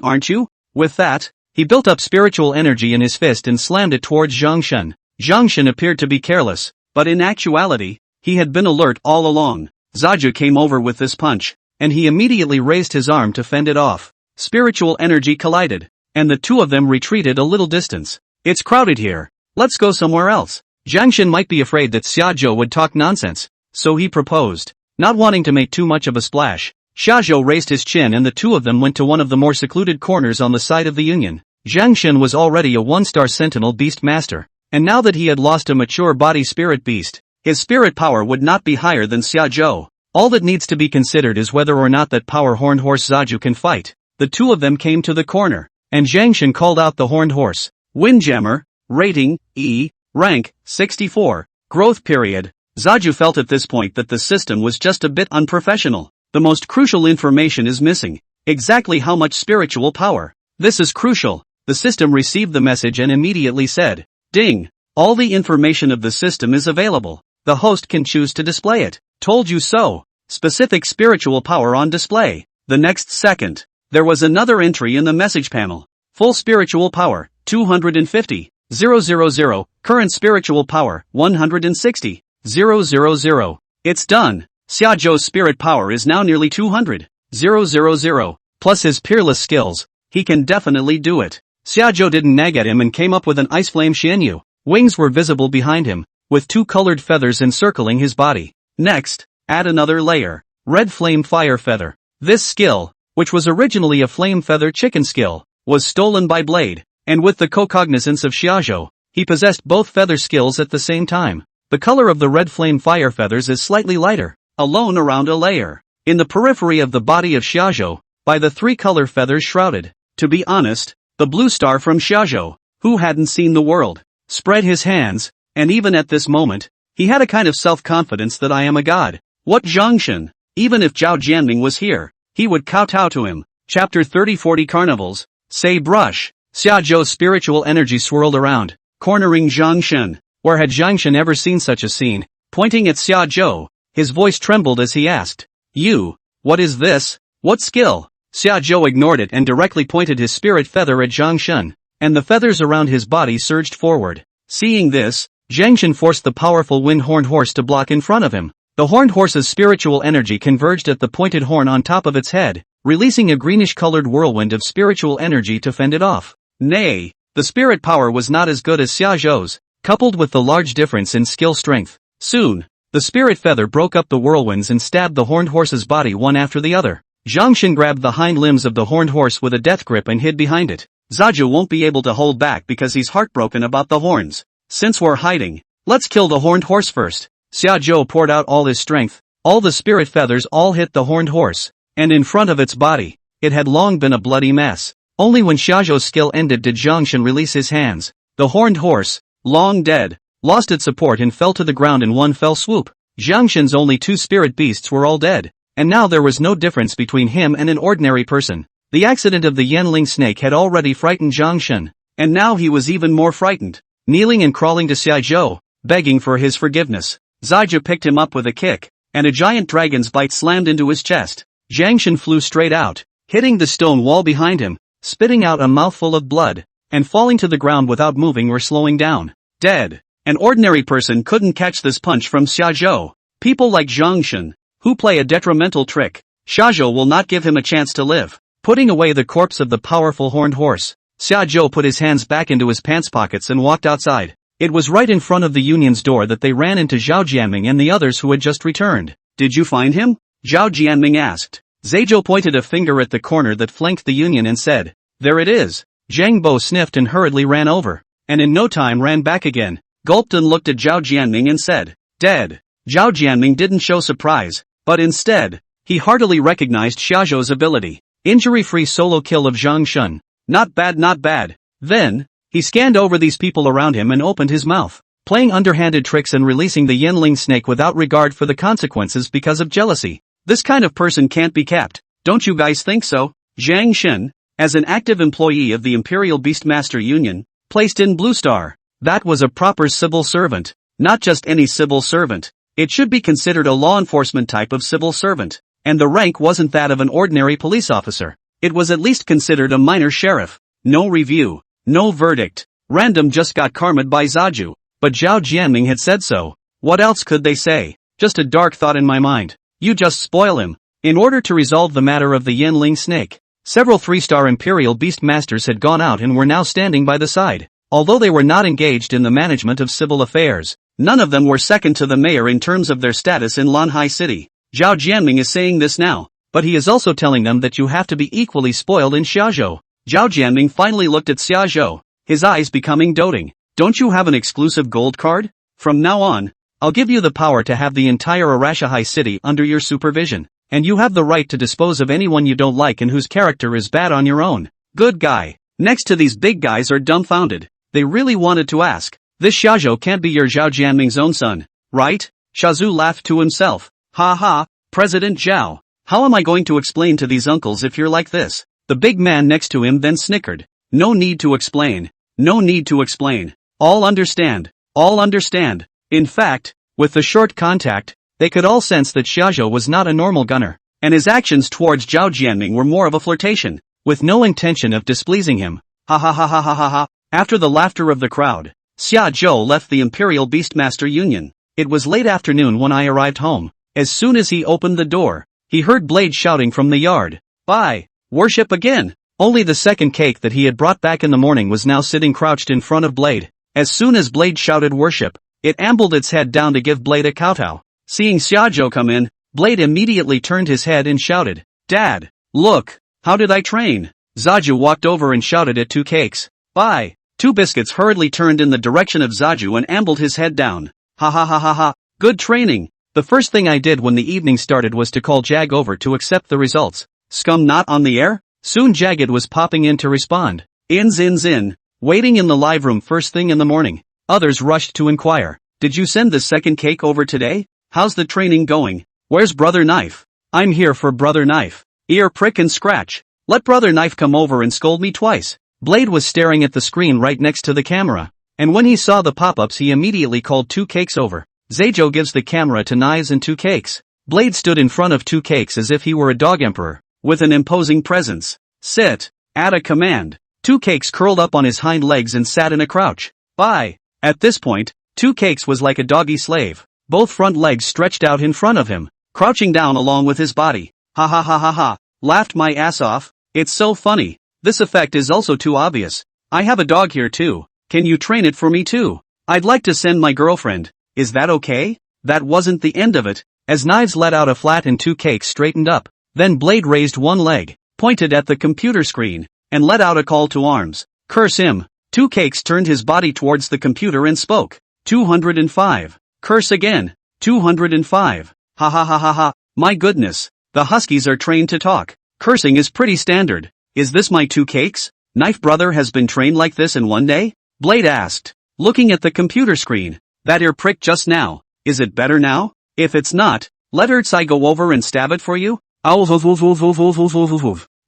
Speaker 1: aren't you? With that, he built up spiritual energy in his fist and slammed it towards Zhang Shen. Zhang Shen appeared to be careless, but in actuality, he had been alert all along. Zaju came over with this punch, and he immediately raised his arm to fend it off. Spiritual energy collided, and the two of them retreated a little distance. It's crowded here. Let's go somewhere else. Zhang Shen might be afraid that Xiaozhou would talk nonsense, so he proposed. Not wanting to make too much of a splash, Xiaozhou raised his chin and the two of them went to one of the more secluded corners on the side of the Union. Zhang Shen was already a one-star sentinel beastmaster, and now that he had lost a mature body spirit beast, his spirit power would not be higher than Xiaozhou. All that needs to be considered is whether or not that power horned horse Zaju can fight. The two of them came to the corner, and Zhang Shen called out the horned horse. Windjammer, rating, E, rank, 64, growth period. Zaju felt at this point that the system was just a bit unprofessional. The most crucial information is missing. Exactly how much spiritual power. This is crucial. The system received the message and immediately said, ding, all the information of the system is available. The host can choose to display it. Told you so. Specific spiritual power on display. The next second, There was another entry in the message panel. Full spiritual power, 250, 000, current spiritual power, 160, 000. It's done. Shajo's spirit power is now nearly 200, 000, plus his peerless skills. He can definitely do it. Shajo didn't nag at him and came up with an ice flame Xianyu. Wings were visible behind him, with 2 colored feathers encircling his body. Next, add another layer. Red flame fire feather. This skill, which was originally a flame feather chicken skill, was stolen by Blade, and with the cognizance of Shajo, he possessed both feather skills at the same time. The color of the red flame fire feathers is slightly lighter, alone around a layer, in the periphery of the body of Shajo, by the 3 color feathers shrouded. To be honest, the blue star from Shajo, who hadn't seen the world, spread his hands, and even at this moment, he had a kind of self-confidence that I am a god. What Zhongshan? Even if Zhao Jianming was here, he would kowtow to him. Chapter 30-40 Carnivals. Say brush. Xiajo's spiritual energy swirled around, cornering Zhongshan. Where had Zhongshan ever seen such a scene? Pointing at Xiajo, his voice trembled as he asked, "You, what is this? What skill?" Xiajo ignored it and directly pointed his spirit feather at Zhongshan, and the feathers around his body surged forward. Seeing this, Zhongshan forced the powerful wind-horned horse to block in front of him. The horned horse's spiritual energy converged at the pointed horn on top of its head, releasing a greenish-colored whirlwind of spiritual energy to fend it off. Nay, the spirit power was not as good as Xiajo's, coupled with the large difference in skill strength. Soon, the spirit feather broke up the whirlwinds and stabbed the horned horse's body one after the other. Zhongshan grabbed the hind limbs of the horned horse with a death grip and hid behind it. Zaju won't be able to hold back because he's heartbroken about the horns. Since we're hiding, let's kill the horned horse first. Xiajo poured out all his strength. All the spirit feathers all hit the horned horse, and in front of its body, it had long been a bloody mess. Only when Xiajo's skill ended did Zhongshan release his hands. The horned horse, long dead, lost its support and fell to the ground in one fell swoop. Zhongshan's only 2 spirit beasts were all dead, and now there was no difference between him and an ordinary person. The accident of the Yanling snake had already frightened Zhongshan, and now he was even more frightened. Kneeling and crawling to Xiajo, begging for his forgiveness, Zija picked him up with a kick, and a giant dragon's bite slammed into his chest. Zhongshan flew straight out, hitting the stone wall behind him, spitting out a mouthful of blood, and falling to the ground without moving or slowing down. Dead. An ordinary person couldn't catch this punch from Xiajo. People like Zhongshan, who play a detrimental trick, Shajo will not give him a chance to live. Putting away the corpse of the powerful horned horse, Xiajo put his hands back into his pants pockets and walked outside. It was right in front of the union's door that they ran into Zhao Jianming and the others who had just returned. "Did you find him?" Zhao Jianming asked. Zhejiu pointed a finger at the corner that flanked the union and said, "There it is." Zhang Bo sniffed and hurriedly ran over, and in no time ran back again. Gulped and looked at Zhao Jianming and said, "Dead." Zhao Jianming didn't show surprise, but instead, he heartily recognized Xiajo's ability. Injury-free solo kill of Zhongshan. Not bad, not bad. Then, he scanned over these people around him and opened his mouth, playing underhanded tricks and releasing the Yanling snake without regard for the consequences because of jealousy. This kind of person can't be capped, don't you guys think so? Zhang Shen, as an active employee of the Imperial Beastmaster Union, placed in Blue Star. That was a proper civil servant, not just any civil servant. It should be considered a law enforcement type of civil servant, and the rank wasn't that of an ordinary police officer. It was at least considered a minor sheriff. No review, no verdict. Random just got karma'd by Zaju, but Zhao Jianming had said so. What else could they say? Just a dark thought in my mind. You just spoil him. In order to resolve the matter of the Yanling snake, several 3-star Imperial Beastmasters had gone out and were now standing by the side. Although they were not engaged in the management of civil affairs, none of them were second to the mayor in terms of their status in Lanhai City. Zhao Jianming is saying this now, but he is also telling them that you have to be equally spoiled in Shajo. Zhao Jianming finally looked at Xiajo, his eyes becoming doting. Don't you have an exclusive gold card? From now on, I'll give you the power to have the entire Arashahai city under your supervision, and you have the right to dispose of anyone you don't like and whose character is bad on your own. Good guy. Next to these big guys are dumbfounded. They really wanted to ask. This Shajo can't be your Zhao Jianming's own son, right? Shazu laughed to himself. Ha ha, President Zhao. How am I going to explain to these uncles if you're like this? The big man next to him then snickered. No need to explain. No need to explain. All understand. All understand. In fact, with the short contact, they could all sense that Shajo was not a normal gunner, and his actions towards Zhao Jianming were more of a flirtation, with no intention of displeasing him. Ha ha ha ha ha ha ha. After the laughter of the crowd, Shajo left the Imperial Beastmaster Union. It was late afternoon when I arrived home. As soon as he opened the door, he heard Blade shouting from the yard. "Bye, worship again." Only the second cake that he had brought back in the morning was now sitting crouched in front of Blade. As soon as Blade shouted worship, it ambled its head down to give Blade a kowtow. Seeing Shajo come in, Blade immediately turned his head and shouted, "Dad, look, how did I train?" Zaju walked over and shouted at 2 cakes. "Bye." 2 biscuits hurriedly turned in the direction of Zaju and ambled his head down. "Ha ha ha ha ha, good training." The first thing I did when the evening started was to call Jag over to accept the results. Scum not on the air? Soon Jagged was popping in to respond. In. Waiting in the live room first thing in the morning. Others rushed to inquire. "Did you send the second cake over today? How's the training going? Where's Brother Knife?" "I'm here for Brother Knife. Ear prick and scratch. Let Brother Knife come over and scold me twice." Blade was staring at the screen right next to the camera, and when he saw the pop-ups he immediately called 2 cakes over. Zajo gives the camera to Knives and 2 cakes. Blade stood in front of 2 cakes as if he were a dog emperor, with an imposing presence. "Sit," at a command. 2 cakes curled up on his hind legs and sat in a crouch. "Bye." At this point, 2 cakes was like a doggy slave, both front legs stretched out in front of him, crouching down along with his body. "Ha ha ha ha ha, laughed my ass off. It's so funny. This effect is also too obvious. I have a dog here too. Can you train it for me too? I'd like to send my girlfriend. Is that okay?" That wasn't the end of it. As Knives let out a flat and 2 cakes straightened up, then Blade raised one leg, pointed at the computer screen, and let out a call to arms. "Curse him." 2 cakes turned his body towards the computer and spoke. 205. "Curse again." 205. Ha ha ha ha ha. My goodness. The Huskies are trained to talk. Cursing is pretty standard. Is this my 2 cakes? Knife brother has been trained like this in one day? Blade asked, looking at the computer screen. "That ear prick just now. Is it better now? If it's not, let I go over and stab it for you?"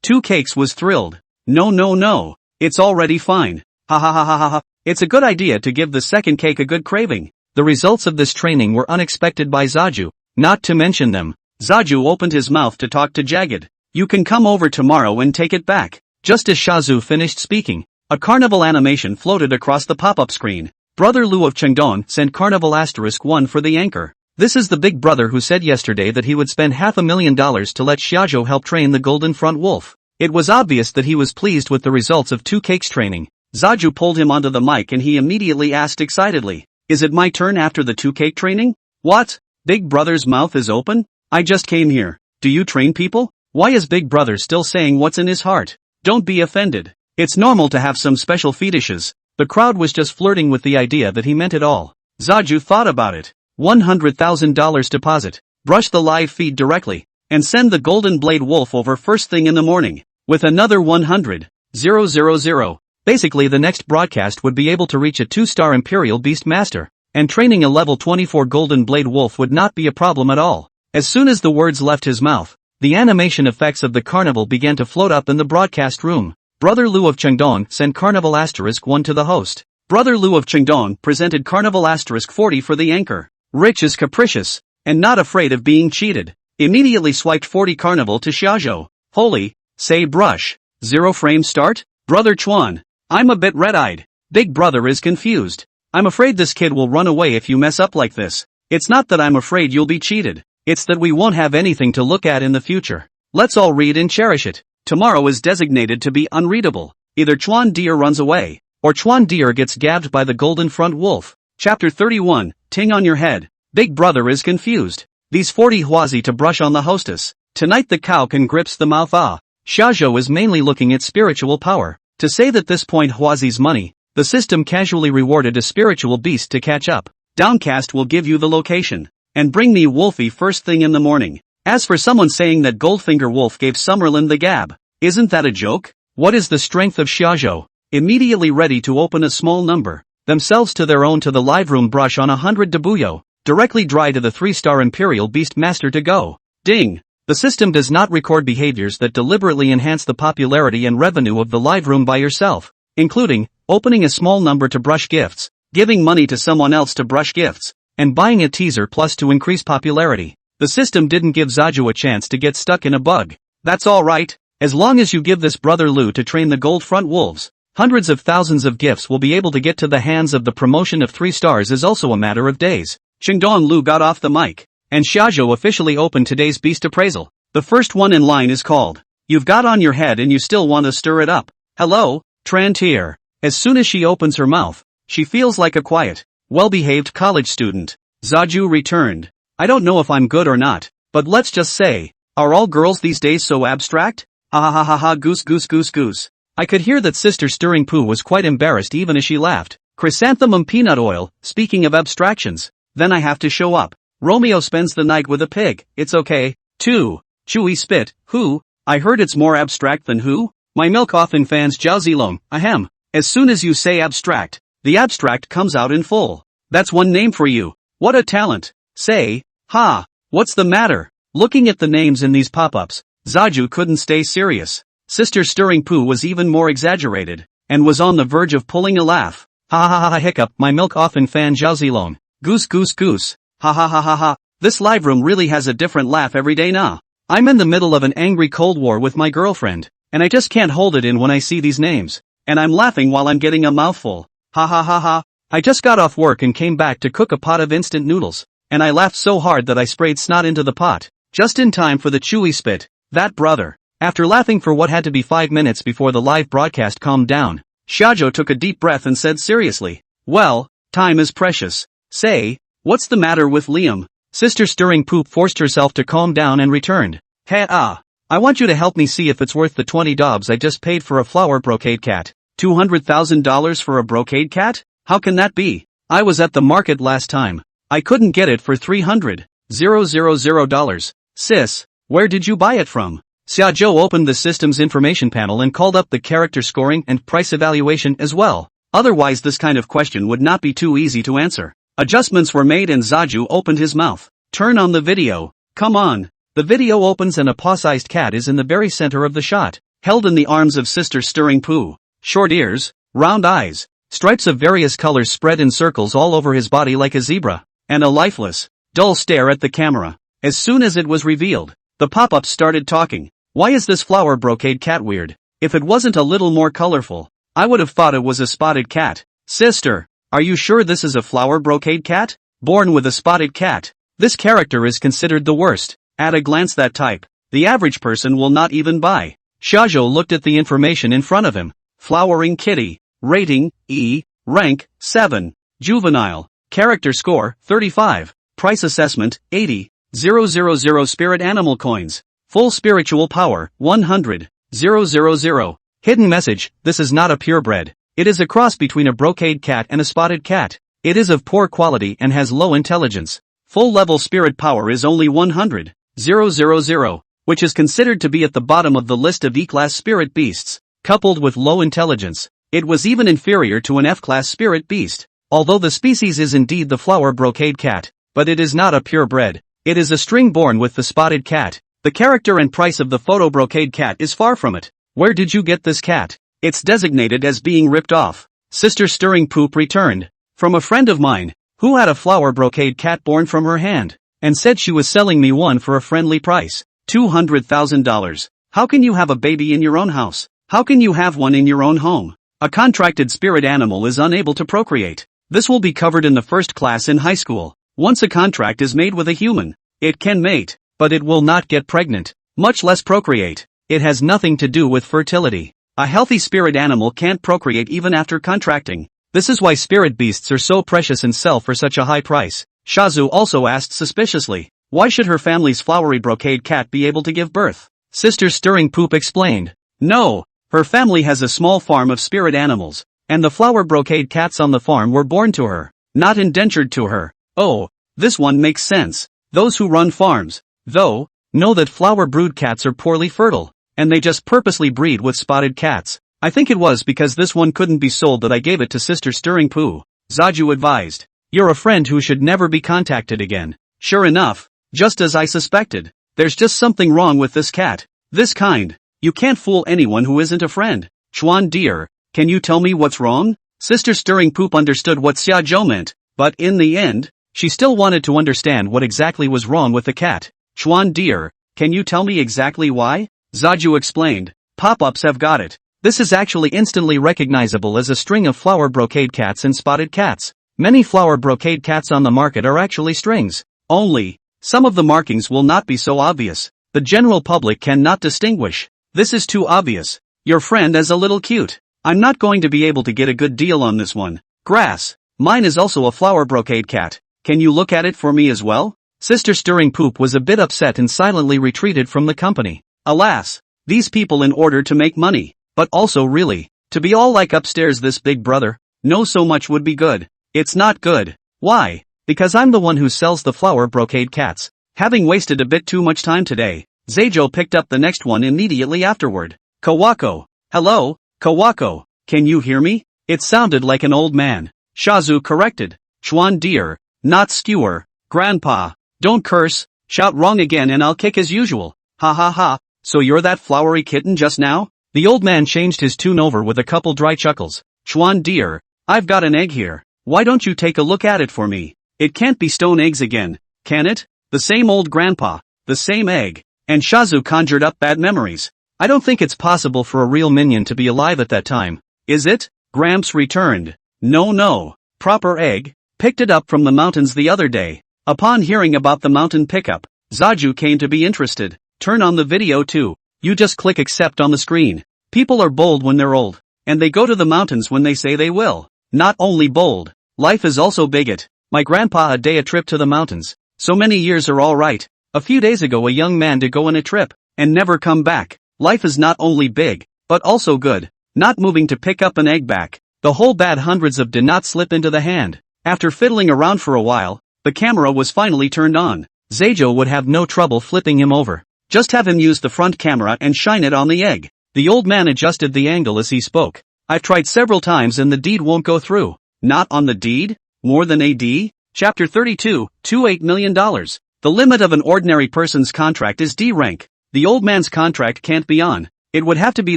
Speaker 1: 2 cakes was thrilled. No. It's already fine. Ha ha ha ha ha ha. It's a good idea to give the second cake a good craving. The results of this training were unexpected by Zaju, not to mention them. Zaju opened his mouth to talk to Jagged. "You can come over tomorrow and take it back." Just as Shazu finished speaking, a carnival animation floated across the pop-up screen. Brother Lu of Chengdong sent carnival *1 for the anchor. This is the big brother who said yesterday that he would spend $500,000 to let Xiaozhou help train the golden front wolf. It was obvious that he was pleased with the results of 2 cakes training. Zaju pulled him onto the mic and he immediately asked excitedly, "Is it my turn after the 2 cake training?" "What? Big brother's mouth is open? I just came here. Do you train people? Why is big brother still saying what's in his heart? Don't be offended. It's normal to have some special fetishes." The crowd was just flirting with the idea that he meant it all. Zaju thought about it. $100,000 deposit. Brush the live feed directly, and send the Golden Blade Wolf over first thing in the morning, with another 100,000. Basically the next broadcast would be able to reach a 2-star Imperial Beastmaster, and training a level 24 Golden Blade Wolf would not be a problem at all. As soon as the words left his mouth, the animation effects of the carnival began to float up in the broadcast room. Brother Lu of Chengdong sent carnival *1 to the host. Brother Lu of Chengdong presented carnival *40 for the anchor. Rich is capricious, and not afraid of being cheated. Immediately swiped 40 carnival to Shajo. Holy, say brush. 0 frame start? Brother Chuan. I'm a bit red-eyed. Big brother is confused. I'm afraid this kid will run away if you mess up like this. It's not that I'm afraid you'll be cheated. It's that we won't have anything to look at in the future. Let's all read and cherish it. Tomorrow is designated to be unreadable. Either Chuan Deer runs away, or Chuan Deer gets gabbed by the golden front wolf. Chapter 31, Ting on your head. Big brother is confused. These 40 huazi to brush on the hostess. Tonight the cow can grips the mouth. Shajo is mainly looking at spiritual power. To say that this point huazi's money, the system casually rewarded a spiritual beast to catch up. Downcast will give you the location. And bring me Wolfie first thing in the morning. As for someone saying that Goldfinger Wolf gave Summerlin the gab, isn't that a joke? What is the strength of Shajo? Immediately ready to open a small number, themselves to their own to the live room brush on 100 Dabuyo, directly dry to the 3-star Imperial Beastmaster to go. Ding! The system does not record behaviors that deliberately enhance the popularity and revenue of the live room by yourself, including opening a small number to brush gifts, giving money to someone else to brush gifts, and buying a teaser plus to increase popularity. The system didn't give Zaju a chance to get stuck in a bug. That's alright, as long as you give this brother Lu to train the gold front wolves. Hundreds of thousands of gifts will be able to get to the hands of the promotion of 3 stars is also a matter of days. Qingdong Lu got off the mic, and shajo officially opened today's beast appraisal. The first one in line is called, "You've got on your head and you still want to stir it up." Hello, Trantier. As soon as she opens her mouth, she feels like a quiet, well-behaved college student. Zaju returned. I don't know if I'm good or not, but let's just say, are all girls these days so abstract? Ha ha ha ha ha goose goose goose goose. I could hear that Sister Stirring Poo was quite embarrassed even as she laughed. Chrysanthemum peanut oil, speaking of abstractions, then I have to show up. Romeo spends the night with a pig, it's okay. 2. Chewy spit, who? I heard it's more abstract than who? My milk often fans Jiao Zilong, ahem. As soon as you say abstract, the abstract comes out in full. That's one name for you. What a talent. Say, ha, what's the matter? Looking at the names in these pop-ups, Zaju couldn't stay serious. Sister Stirring Poo was even more exaggerated, and was on the verge of pulling a laugh. Ha ha ha ha hiccup, my milk often fan Jiao Zilong. Goose goose goose. Ha ha ha ha ha. This live room really has a different laugh every day now. I'm in the middle of an angry Cold War with my girlfriend, and I just can't hold it in when I see these names. And I'm laughing while I'm getting a mouthful. Ha ha ha ha. I just got off work and came back to cook a pot of instant noodles, and I laughed so hard that I sprayed snot into the pot. Just in time for the chewy spit. That brother. After laughing for what had to be 5 minutes before the live broadcast calmed down, Shajo took a deep breath and said seriously, well, time is precious. Say, what's the matter with Liam? Sister Stirring Poop forced herself to calm down and returned. I want you to help me see if it's worth the 20 dobs I just paid for a flower brocade cat. $200,000 for a brocade cat? How can that be? I was at the market last time. I couldn't get it for $300,000. Sis, where did you buy it from? Xiaozhou opened the system's information panel and called up the character scoring and price evaluation as well. Otherwise this kind of question would not be too easy to answer. Adjustments were made and Zaju opened his mouth. Turn on the video. Come on. The video opens and a paw-sized cat is in the very center of the shot, held in the arms of Sister Stirring Poo. Short ears, round eyes, stripes of various colors spread in circles all over his body like a zebra, and a lifeless, dull stare at the camera. As soon as it was revealed, the pop-ups started talking. Why is this flower brocade cat weird? If it wasn't a little more colorful, I would have thought it was a spotted cat. Sister, are you sure this is a flower brocade cat? Born with a spotted cat. This character is considered the worst. At a glance that type, the average person will not even buy. Shajo looked at the information in front of him. Flowering kitty. Rating, E. Rank, 7. Juvenile. Character score, 35. Price assessment, 80. 000 spirit animal coins. Full spiritual power, 100. 000. Hidden message, this is not a purebred. It is a cross between a brocade cat and a spotted cat. It is of poor quality and has low intelligence. Full level spirit power is only 100. 000, which is considered to be at the bottom of the list of E-class spirit beasts. Coupled with low intelligence, it was even inferior to an F-class spirit beast. Although the species is indeed the flower brocade cat, but it is not a purebred. It is a string born with the spotted cat. The character and price of the photo brocade cat is far from it. Where did you get this cat? It's designated as being ripped off. Sister Stirring Poop returned. From a friend of mine, who had a flower brocade cat born from her hand, and said she was selling me one for a friendly price. $200,000. How can you have a baby in your own house? How can you have one in your own home? A contracted spirit animal is unable to procreate. This will be covered in the first class in high school. Once a contract is made with a human, it can mate, but it will not get pregnant, much less procreate. It has nothing to do with fertility. A healthy spirit animal can't procreate even after contracting. This is why spirit beasts are so precious and sell for such a high price. Shazu also asked suspiciously, why should her family's flowery brocade cat be able to give birth? Sister Stirring Poop explained. No, her family has a small farm of spirit animals, and the flower brocade cats on the farm were born to her, not indentured to her. Oh, this one makes sense. Those who run farms, though, know that flower brood cats are poorly fertile, and they just purposely breed with spotted cats. I think it was because this one couldn't be sold that I gave it to Sister Stirring Poo. Zaju advised. You're a friend who should never be contacted again. Sure enough, just as I suspected, there's just something wrong with this cat. This kind. You can't fool anyone who isn't a friend. Chuan dear, can you tell me what's wrong? Sister Stirring Poop understood what Xiaozhou meant, but in the end, She still wanted to understand what exactly was wrong with the cat. Chuan dear, can you tell me exactly why? Zaju explained. Pop-ups have got it. This is actually instantly recognizable as a string of flower brocade cats and spotted cats. Many flower brocade cats on the market are actually strings. Only, some of the markings will not be so obvious. The general public cannot distinguish. This is too obvious. Your friend is a little cute. I'm not going to be able to get a good deal on this one. Grass. Mine is also a flower brocade cat. Can you look at it for me as well? Sister Stirring Poop was a bit upset and silently retreated from the company. Alas, these people in order to make money, but also really, to be all like upstairs this big brother, no so much would be good. It's not good. Why? Because I'm the one who sells the flower brocade cats. Having wasted a bit too much time today, Zajo picked up the next one immediately afterward. Kawako. Hello, Kawako, can you hear me? It sounded like an old man. Shazu corrected. Chuan dear, not skewer. Grandpa, don't curse, shout wrong again and I'll kick as usual. Ha ha ha, so you're that flowery kitten just now? The old man changed his tune over with a couple dry chuckles. Chuan dear, I've got an egg here. Why don't you take a look at it for me? It can't be stone eggs again, can it? The same old grandpa, the same egg. And Shazu conjured up bad memories. I don't think it's possible for a real minion to be alive at that time. Is it? Gramps returned. No. Proper egg. Picked it up from the mountains the other day. Upon hearing about the mountain pickup, Zaju came to be interested. Turn on the video too. You just click accept on the screen. People are bold when they're old. And they go to the mountains when they say they will. Not only bold. Life is also bigot. My grandpa a day a trip to the mountains. So many years are alright. A few days ago a young man did go on a trip. And never come back. Life is not only big, but also good. Not moving to pick up an egg back. The whole bad hundreds of did not slip into the hand. After fiddling around for a while, the camera was finally turned on. Zajo would have no trouble flipping him over. Just have him use the front camera and shine it on the egg. The old man adjusted the angle as he spoke. I've tried several times and the deed won't go through. Not on the deed? More than a D? Chapter 32, $28 million. The limit of an ordinary person's contract is D rank. The old man's contract can't be on. It would have to be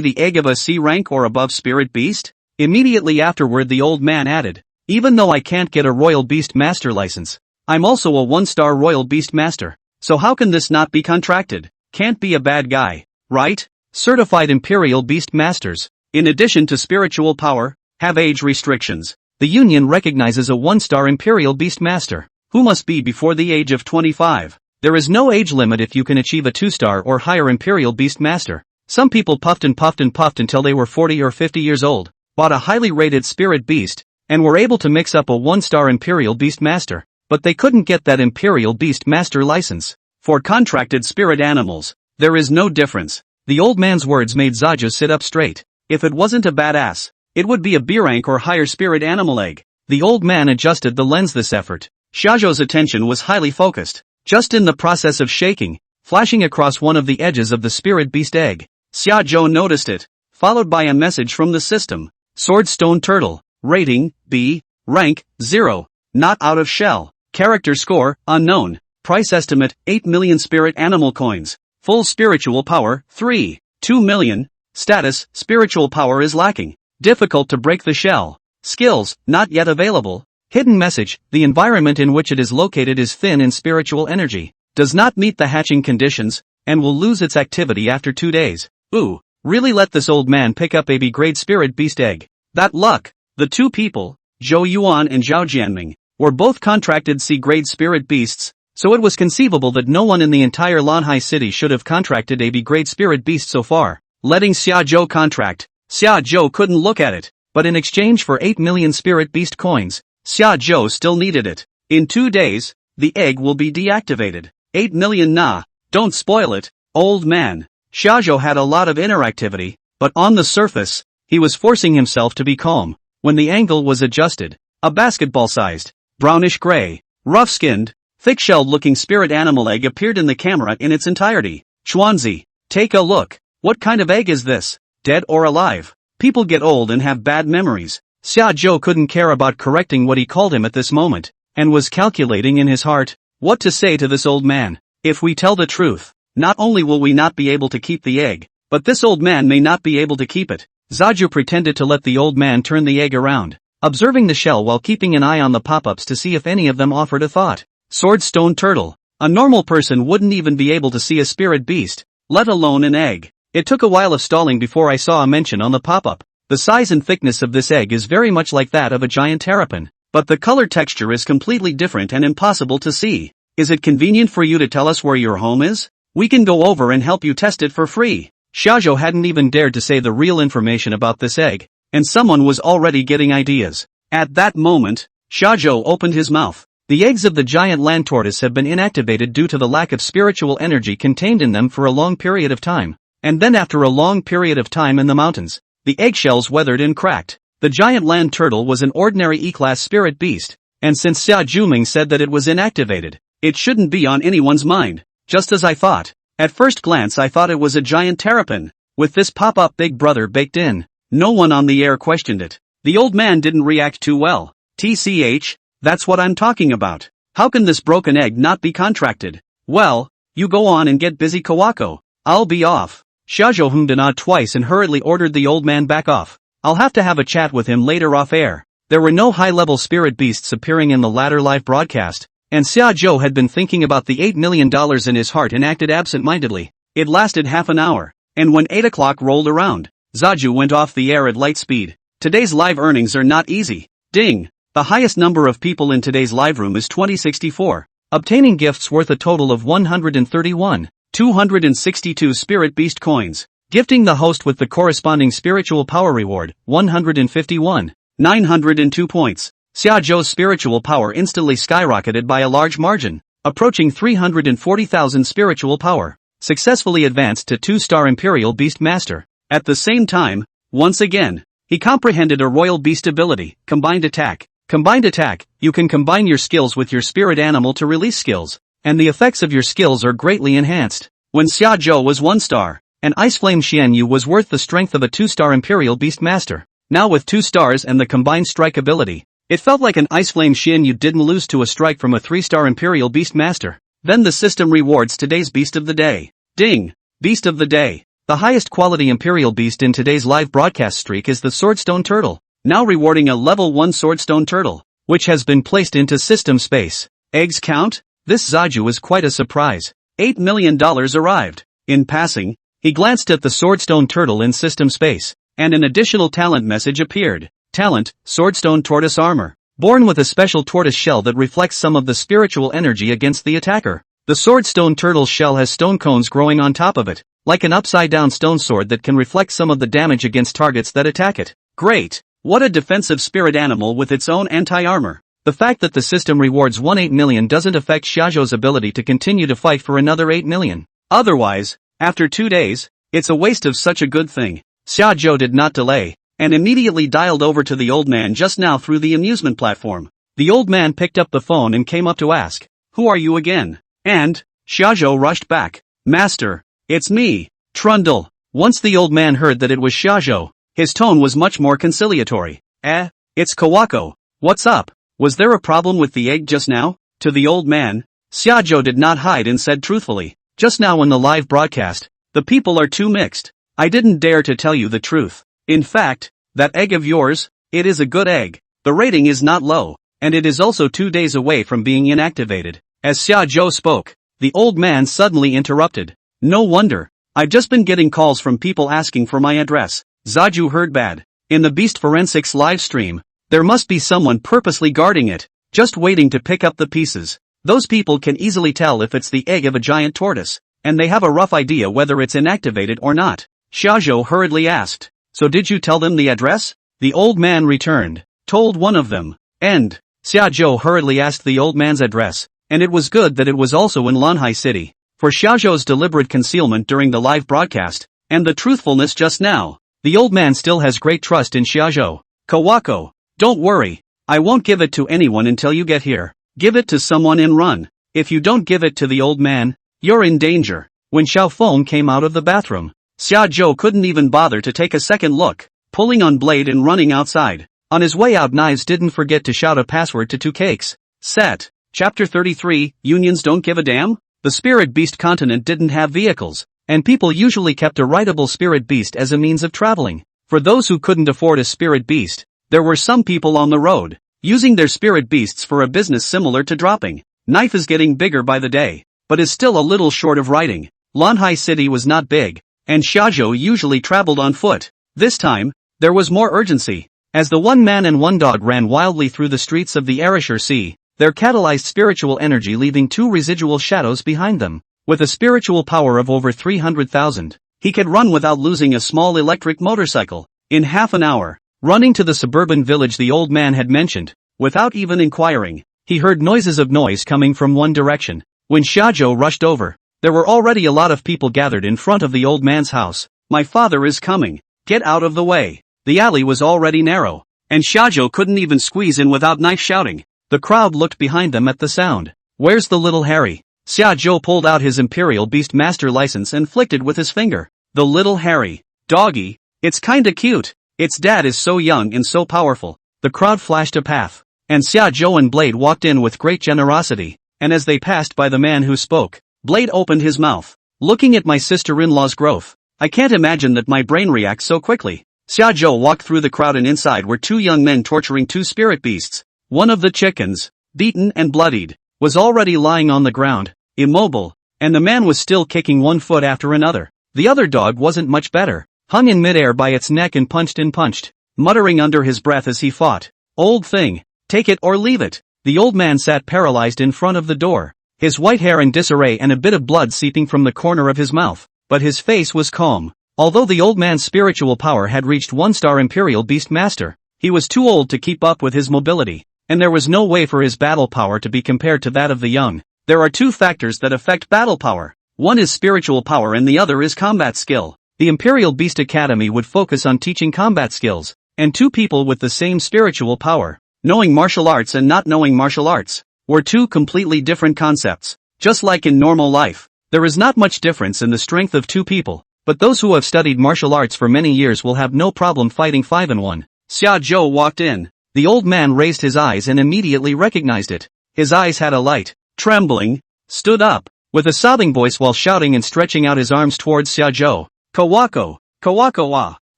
Speaker 1: the egg of a C rank or above spirit beast? Immediately afterward the old man added, even though I can't get a royal beastmaster license, I'm also a 1-star royal beastmaster. So how can this not be contracted? Can't be a bad guy, right? Certified imperial beastmasters, in addition to spiritual power, have age restrictions. The union recognizes a 1-star imperial beastmaster, who must be before the age of 25. There is no age limit if you can achieve a 2-star or higher imperial beastmaster. Some people puffed until they were 40 or 50 years old, bought a highly rated spirit beast, and were able to mix up a 1-star imperial beastmaster, but they couldn't get that imperial beastmaster license. For contracted spirit animals, there is no difference. The old man's words made Zaja sit up straight. If it wasn't a badass, it would be a B rank or higher spirit animal egg. The old man adjusted the lens this effort. Shajo's attention was highly focused, just in the process of shaking, flashing across one of the edges of the spirit beast egg. Shajo noticed it, followed by a message from the system. Swordstone turtle, rating, B, rank, 0, not out of shell, character score, unknown, price estimate, 8 million spirit animal coins, full spiritual power, 2 million, status, spiritual power is lacking, difficult to break the shell, skills, not yet available, hidden message, the environment in which it is located is thin in spiritual energy, does not meet the hatching conditions, and will lose its activity after 2 days. Ooh, really let this old man pick up a B-grade spirit beast egg. That luck. The two people, Zhou Yuan and Zhao Jianming, were both contracted C-grade spirit beasts, so it was conceivable that no one in the entire Lanhai city should have contracted a B-grade spirit beast so far. Letting Xia Zhou contract, Xia Zhou couldn't look at it, but in exchange for 8 million spirit beast coins, Xia Zhou still needed it. In 2 days, the egg will be deactivated. 8 million nah, don't spoil it, old man. Shajo had a lot of inner activity, but on the surface, he was forcing himself to be calm. When the angle was adjusted, a basketball-sized, brownish-gray, rough-skinned, thick-shelled-looking spirit animal egg appeared in the camera in its entirety. Chuanzi, take a look. What kind of egg is this? Dead or alive? People get old and have bad memories. Xia Zhou couldn't care about correcting what he called him at this moment, and was calculating in his heart what to say to this old man. If we tell the truth, not only will we not be able to keep the egg, but this old man may not be able to keep it. Zaju pretended to let the old man turn the egg around. observing the shell while keeping an eye on the pop-ups to see if any of them offered a thought. Swordstone turtle. A normal person wouldn't even be able to see a spirit beast, let alone an egg. It took a while of stalling before I saw a mention on the pop-up. The size and thickness of this egg is very much like that of a giant terrapin, but the color texture is completely different and impossible to see. Is it convenient for you to tell us where your home is? We can go over and help you test it for free. Shajo hadn't even dared to say the real information about this egg, and someone was already getting ideas. At that moment, Shajo opened his mouth. The eggs of the giant land tortoise have been inactivated due to the lack of spiritual energy contained in them for a long period of time. And then after a long period of time in the mountains, the eggshells weathered and cracked. The giant land turtle was an ordinary E-class spirit beast, and since Xia Juming said that it was inactivated, it shouldn't be on anyone's mind. Just as I thought. At first glance I thought it was a giant terrapin, with this pop-up big brother baked in. No one on the air questioned it. The old man didn't react too well. TCH, that's what I'm talking about. How can this broken egg not be contracted? Well, you go on and get busy, Kawako. I'll be off. Shajo hummed and awed twice and hurriedly ordered the old man back off. I'll have to have a chat with him later off air. There were no high-level spirit beasts appearing in the latter live broadcast, and Xiajo had been thinking about the $8 million in his heart and acted absent-mindedly. It lasted half an hour, and when 8 o'clock rolled around, Zaju went off the air at light speed. Today's live earnings are not easy. Ding! The highest number of people in today's live room is 2064, obtaining gifts worth a total of 131,262 spirit beast coins, gifting the host with the corresponding spiritual power reward, 151,902 points. Xiajo's spiritual power instantly skyrocketed by a large margin, approaching 340,000 spiritual power, successfully advanced to 2-star Imperial Beastmaster. At the same time, once again, he comprehended a royal beast ability, Combined Attack. Combined Attack, you can combine your skills with your spirit animal to release skills, and the effects of your skills are greatly enhanced. When Xiajo was 1-star, an Ice Flame Xianyu was worth the strength of a 2-star Imperial Beastmaster. Now with 2 stars and the combined strike ability, it felt like an Ice Flame Xianyu didn't lose to a strike from a 3-star Imperial Beastmaster. Then the system rewards today's Beast of the Day. Ding! Beast of the Day. The highest quality Imperial Beast in today's live broadcast streak is the Swordstone Turtle, now rewarding a level 1 Swordstone Turtle, which has been placed into system space. Eggs count? This Zaju is quite a surprise. $8 million arrived. In passing, he glanced at the Swordstone Turtle in system space, and an additional talent message appeared. Talent, Swordstone Tortoise Armor. Born with a special tortoise shell that reflects some of the spiritual energy against the attacker. The Swordstone Turtle's shell has stone cones growing on top of it, like an upside-down stone sword that can reflect some of the damage against targets that attack it. Great! What a defensive spirit animal with its own anti-armor. The fact that the system rewards 8 million doesn't affect Xiajo's ability to continue to fight for another 8 million. Otherwise, after 2 days, it's a waste of such a good thing. Xiajo did not delay, and immediately dialed over to the old man just now through the amusement platform. The old man picked up the phone and came up to ask, "Who are you again?" And Xiajo rushed back, "Master, it's me, Trundle." Once the old man heard that it was Xiajo, his tone was much more conciliatory. It's Kawako. What's up? Was there a problem with the egg just now?" To the old man, Xiajo did not hide and said truthfully, "Just now in the live broadcast, the people are too mixed. I didn't dare to tell you the truth. In fact, that egg of yours, it is a good egg. The rating is not low, and it is also 2 days away from being inactivated." As Xiajo spoke, the old man suddenly interrupted. "No wonder. I've just been getting calls from people asking for my address." Zaju heard bad. In the Beast Forensics live stream, there must be someone purposely guarding it, just waiting to pick up the pieces. Those people can easily tell if it's the egg of a giant tortoise, and they have a rough idea whether it's inactivated or not. Xiajo hurriedly asked, "So did you tell them the address?" The old man returned, "Told one of them." And Xiajo hurriedly asked the old man's address, and it was good that it was also in Lanhai City. For Xiajo's deliberate concealment during the live broadcast, and the truthfulness just now, the old man still has great trust in Xiajo. "Kawako, don't worry. I won't give it to anyone until you get here. Give it to someone and run. If you don't give it to the old man, you're in danger." When Xiaofeng came out of the bathroom, Xiajo couldn't even bother to take a second look, pulling on blade and running outside. On his way out, Knives didn't forget to shout a password to 2 cakes. Set. Chapter 33, Unions Don't Give a Damn? The Spirit Beast continent didn't have vehicles, and people usually kept a rideable Spirit Beast as a means of traveling. For those who couldn't afford a Spirit Beast, There were some people on the road, using their spirit beasts for a business similar to dropping. Knife is getting bigger by the day, but is still a little short of riding. Lanhai City was not big, and shajo usually traveled on foot. This time, there was more urgency. As the one man and one dog ran wildly through the streets of the Arashir Sea, their catalyzed spiritual energy leaving 2 residual shadows behind them. With a spiritual power of over 300,000, he could run without losing a small electric motorcycle. In half an hour, running to the suburban village the old man had mentioned, without even inquiring, he heard noises of noise coming from one direction. When shajo rushed over, there were already a lot of people gathered in front of the old man's house. My father is coming. Get out of the way. The alley was already narrow, and shajo couldn't even squeeze in without Knife shouting. The crowd looked behind them at the sound. Where's the little Harry? Shajo pulled out his Imperial Beastmaster license and flicked it with his finger. The little Harry. Doggy. It's kinda cute. Its dad is so young and so powerful. The crowd flashed a path, and Shajo and Blade walked in with great generosity, and as they passed by the man who spoke, Blade opened his mouth. Looking at my sister-in-law's growth, I can't imagine that my brain reacts so quickly. Shajo walked through the crowd and inside were 2 young men torturing 2 spirit beasts. One of the chickens, beaten and bloodied, was already lying on the ground, immobile, and the man was still kicking one foot after another. The other dog wasn't much better, hung in midair by its neck and punched, muttering under his breath as he fought. Old thing, take it or leave it. The old man sat paralyzed in front of the door, his white hair in disarray and a bit of blood seeping from the corner of his mouth, but his face was calm. Although the old man's spiritual power had reached 1-star Imperial Beastmaster, he was too old to keep up with his mobility, and there was no way for his battle power to be compared to that of the young. There are 2 factors that affect battle power. One is spiritual power and the other is combat skill. The Imperial Beast Academy would focus on teaching combat skills, and 2 people with the same spiritual power, knowing martial arts and not knowing martial arts, were 2 completely different concepts. Just like in normal life, there is not much difference in the strength of 2 people, but those who have studied martial arts for many years will have no problem fighting 5-on-1. Shajo walked in. The old man raised his eyes and immediately recognized it. His eyes had a light. Trembling, stood up, with a sobbing voice while shouting and stretching out his arms towards Shajo. Kawako, Kawako wa.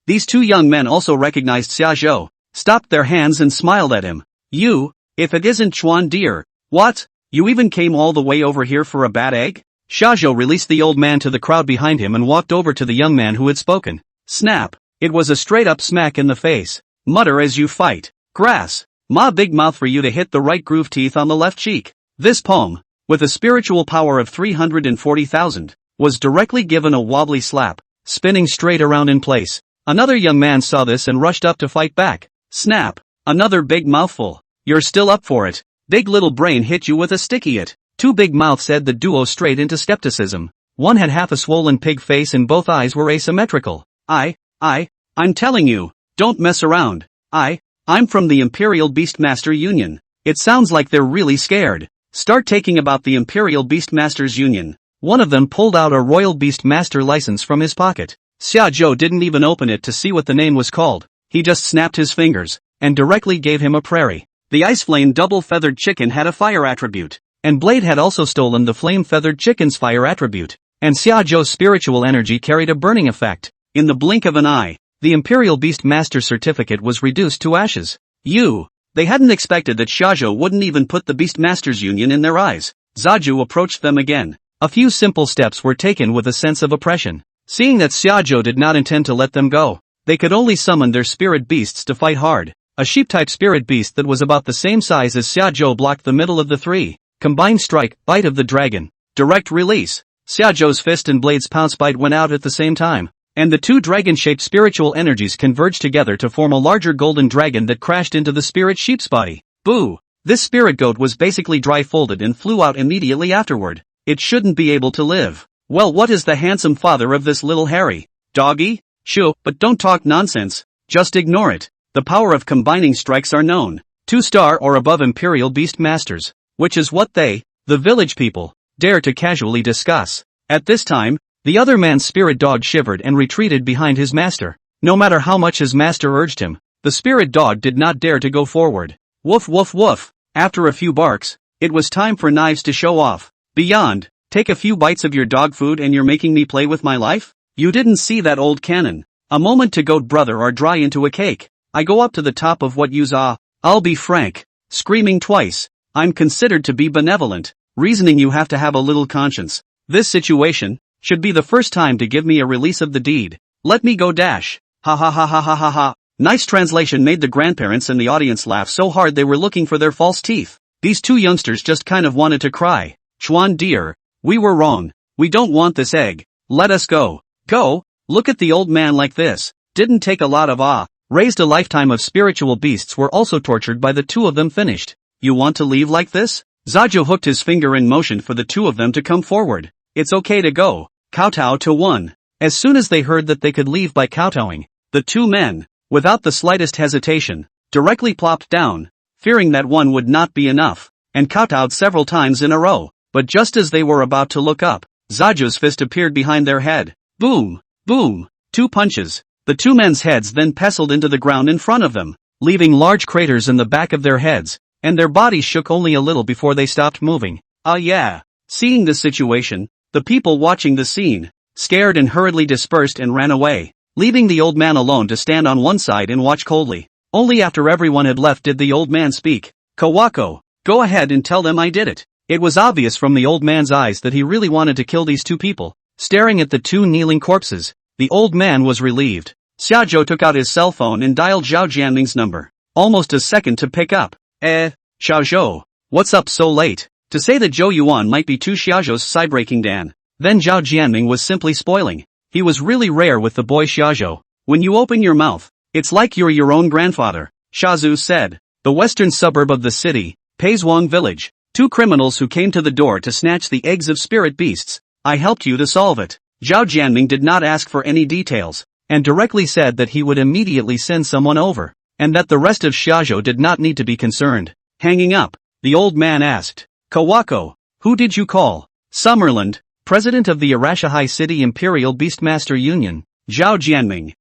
Speaker 1: These 2 young men also recognized Shajo, stopped their hands and smiled at him. You, if it isn't Chuan dear. What? You even came all the way over here for a bad egg? Shajo released the old man to the crowd behind him and walked over to the young man who had spoken. Snap. It was a straight-up smack in the face. Mutter as you fight. Grass. Ma big mouth for you to hit the right groove teeth on the left cheek. This palm, with a spiritual power of 340,000, was directly given a wobbly slap, spinning straight around in place. Another young man saw this and rushed up to fight back. Snap. Another big mouthful. You're still up for it. Big little brain hit you with a sticky it. 2 big mouths said the duo straight into skepticism. One had half a swollen pig face and both eyes were asymmetrical. I'm telling you, don't mess around. I'm from the Imperial Beastmaster Union. It sounds like they're really scared. Start taking about the Imperial Beastmasters Union. One of them pulled out a Royal Beastmaster license from his pocket. Shajo didn't even open it to see what the name was called. He just snapped his fingers, and directly gave him a prairie. The Ice Flame double-feathered chicken had a fire attribute, and Blade had also stolen the flame-feathered chicken's fire attribute, and Shajo's spiritual energy carried a burning effect. In the blink of an eye, the Imperial Beastmaster certificate was reduced to ashes. They hadn't expected that Shajo wouldn't even put the Beastmasters Union in their eyes. Zaju approached them again. A few simple steps were taken with a sense of oppression. Seeing that Shajo did not intend to let them go, they could only summon their spirit beasts to fight hard. A sheep-type spirit beast that was about the same size as Shajo blocked the middle of the 3. Combined strike, bite of the dragon. Direct release. Shajo's fist and Blade's pounce bite went out at the same time, and the 2 dragon-shaped spiritual energies converged together to form a larger golden dragon that crashed into the spirit sheep's body. Boo! This spirit goat was basically dry-folded and flew out immediately afterward. It shouldn't be able to live. Well, what is the handsome father of this little Harry? Doggy? Shoo, but don't talk nonsense. Just ignore it. The power of combining strikes are known. 2-star or above Imperial Beastmasters, which is what they, the village people, dare to casually discuss. At this time, the other man's spirit dog shivered and retreated behind his master. No matter how much his master urged him, the spirit dog did not dare to go forward. Woof woof woof. After a few barks, it was time for Knives to show off. Beyond, take a few bites of your dog food and you're making me play with my life? You didn't see that old cannon. A moment to goat brother or dry into a cake. I go up to the top of what you's I'll be frank. Screaming twice. I'm considered to be benevolent. Reasoning you have to have a little conscience. This situation should be the first time to give me a release of the deed. Let me go dash. Ha ha ha ha ha ha ha. Nice translation made the grandparents and the audience laugh so hard they were looking for their false teeth. These two youngsters just kind of wanted to cry. Chuan dear, we were wrong. We don't want this egg. Let us go. Go. Look at the old man like this. Didn't take a lot of Raised a lifetime of spiritual beasts were also tortured by the two of them finished. You want to leave like this? Shajo hooked his finger in motion for the two of them to come forward. It's okay to go. Kowtow to one. As soon as they heard that they could leave by kowtowing, the two men, without the slightest hesitation, directly plopped down, fearing that one would not be enough, and kowtowed several times in a row. But just as they were about to look up, Shajo's fist appeared behind their head. Boom! Boom! 2 punches. The two men's heads then pestled into the ground in front of them, leaving large craters in the back of their heads, and their bodies shook only a little before they stopped moving. Yeah. Seeing this situation, the people watching the scene, scared and hurriedly dispersed and ran away, leaving the old man alone to stand on one side and watch coldly. Only after everyone had left did the old man speak. Kawako, go ahead and tell them I did it. It was obvious from the old man's eyes that he really wanted to kill these two people. Staring at the two kneeling corpses, the old man was relieved. Shajo took out his cell phone and dialed Zhao Jianming's number. Almost a second to pick up. Shajo. What's up so late? To say that Zhou Yuan might be two Xiaozhou's side-breaking Dan. Then Zhao Jianming was simply spoiling. He was really rare with the boy Xiaozhou. When you open your mouth, it's like you're your own grandfather, Shazu said. The western suburb of the city, Peizhuang village. 2 criminals who came to the door to snatch the eggs of spirit beasts. I helped you to solve it. Zhao Jianming did not ask for any details, and directly said that he would immediately send someone over, and that the rest of Shajo did not need to be concerned. Hanging up, the old man asked, Kawako, who did you call? Summerland, president of the Arashihai City Imperial Beastmaster Union. Zhao Jianming.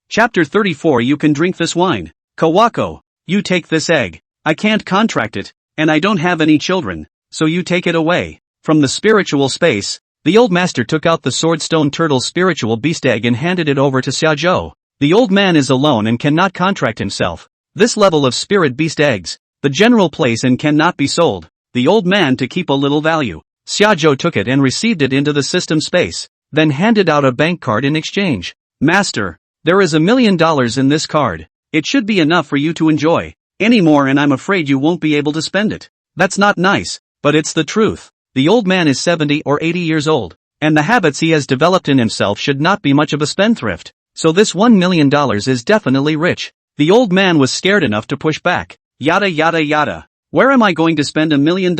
Speaker 1: Chapter 34. You can drink this wine. Kawako, you take this egg. I can't contract it, and I don't have any children, so you take it away. From the spiritual space, the old master took out the swordstone turtle spiritual beast egg and handed it over to Xiaozhou. The old man is alone and cannot contract himself. This level of spirit beast eggs, the general place and cannot be sold. The old man to keep a little value. Xiaozhou took it and received it into the system space, then handed out a bank card in exchange. Master, there is $1 million in this card. It should be enough for you to enjoy. Any more and I'm afraid you won't be able to spend it. That's not nice, but it's the truth. The old man is 70 or 80 years old, and the habits he has developed in himself should not be much of a spendthrift, so this $1 million is definitely rich. The old man was scared enough to push back. Yada yada yada. Where am I going to spend $1 million?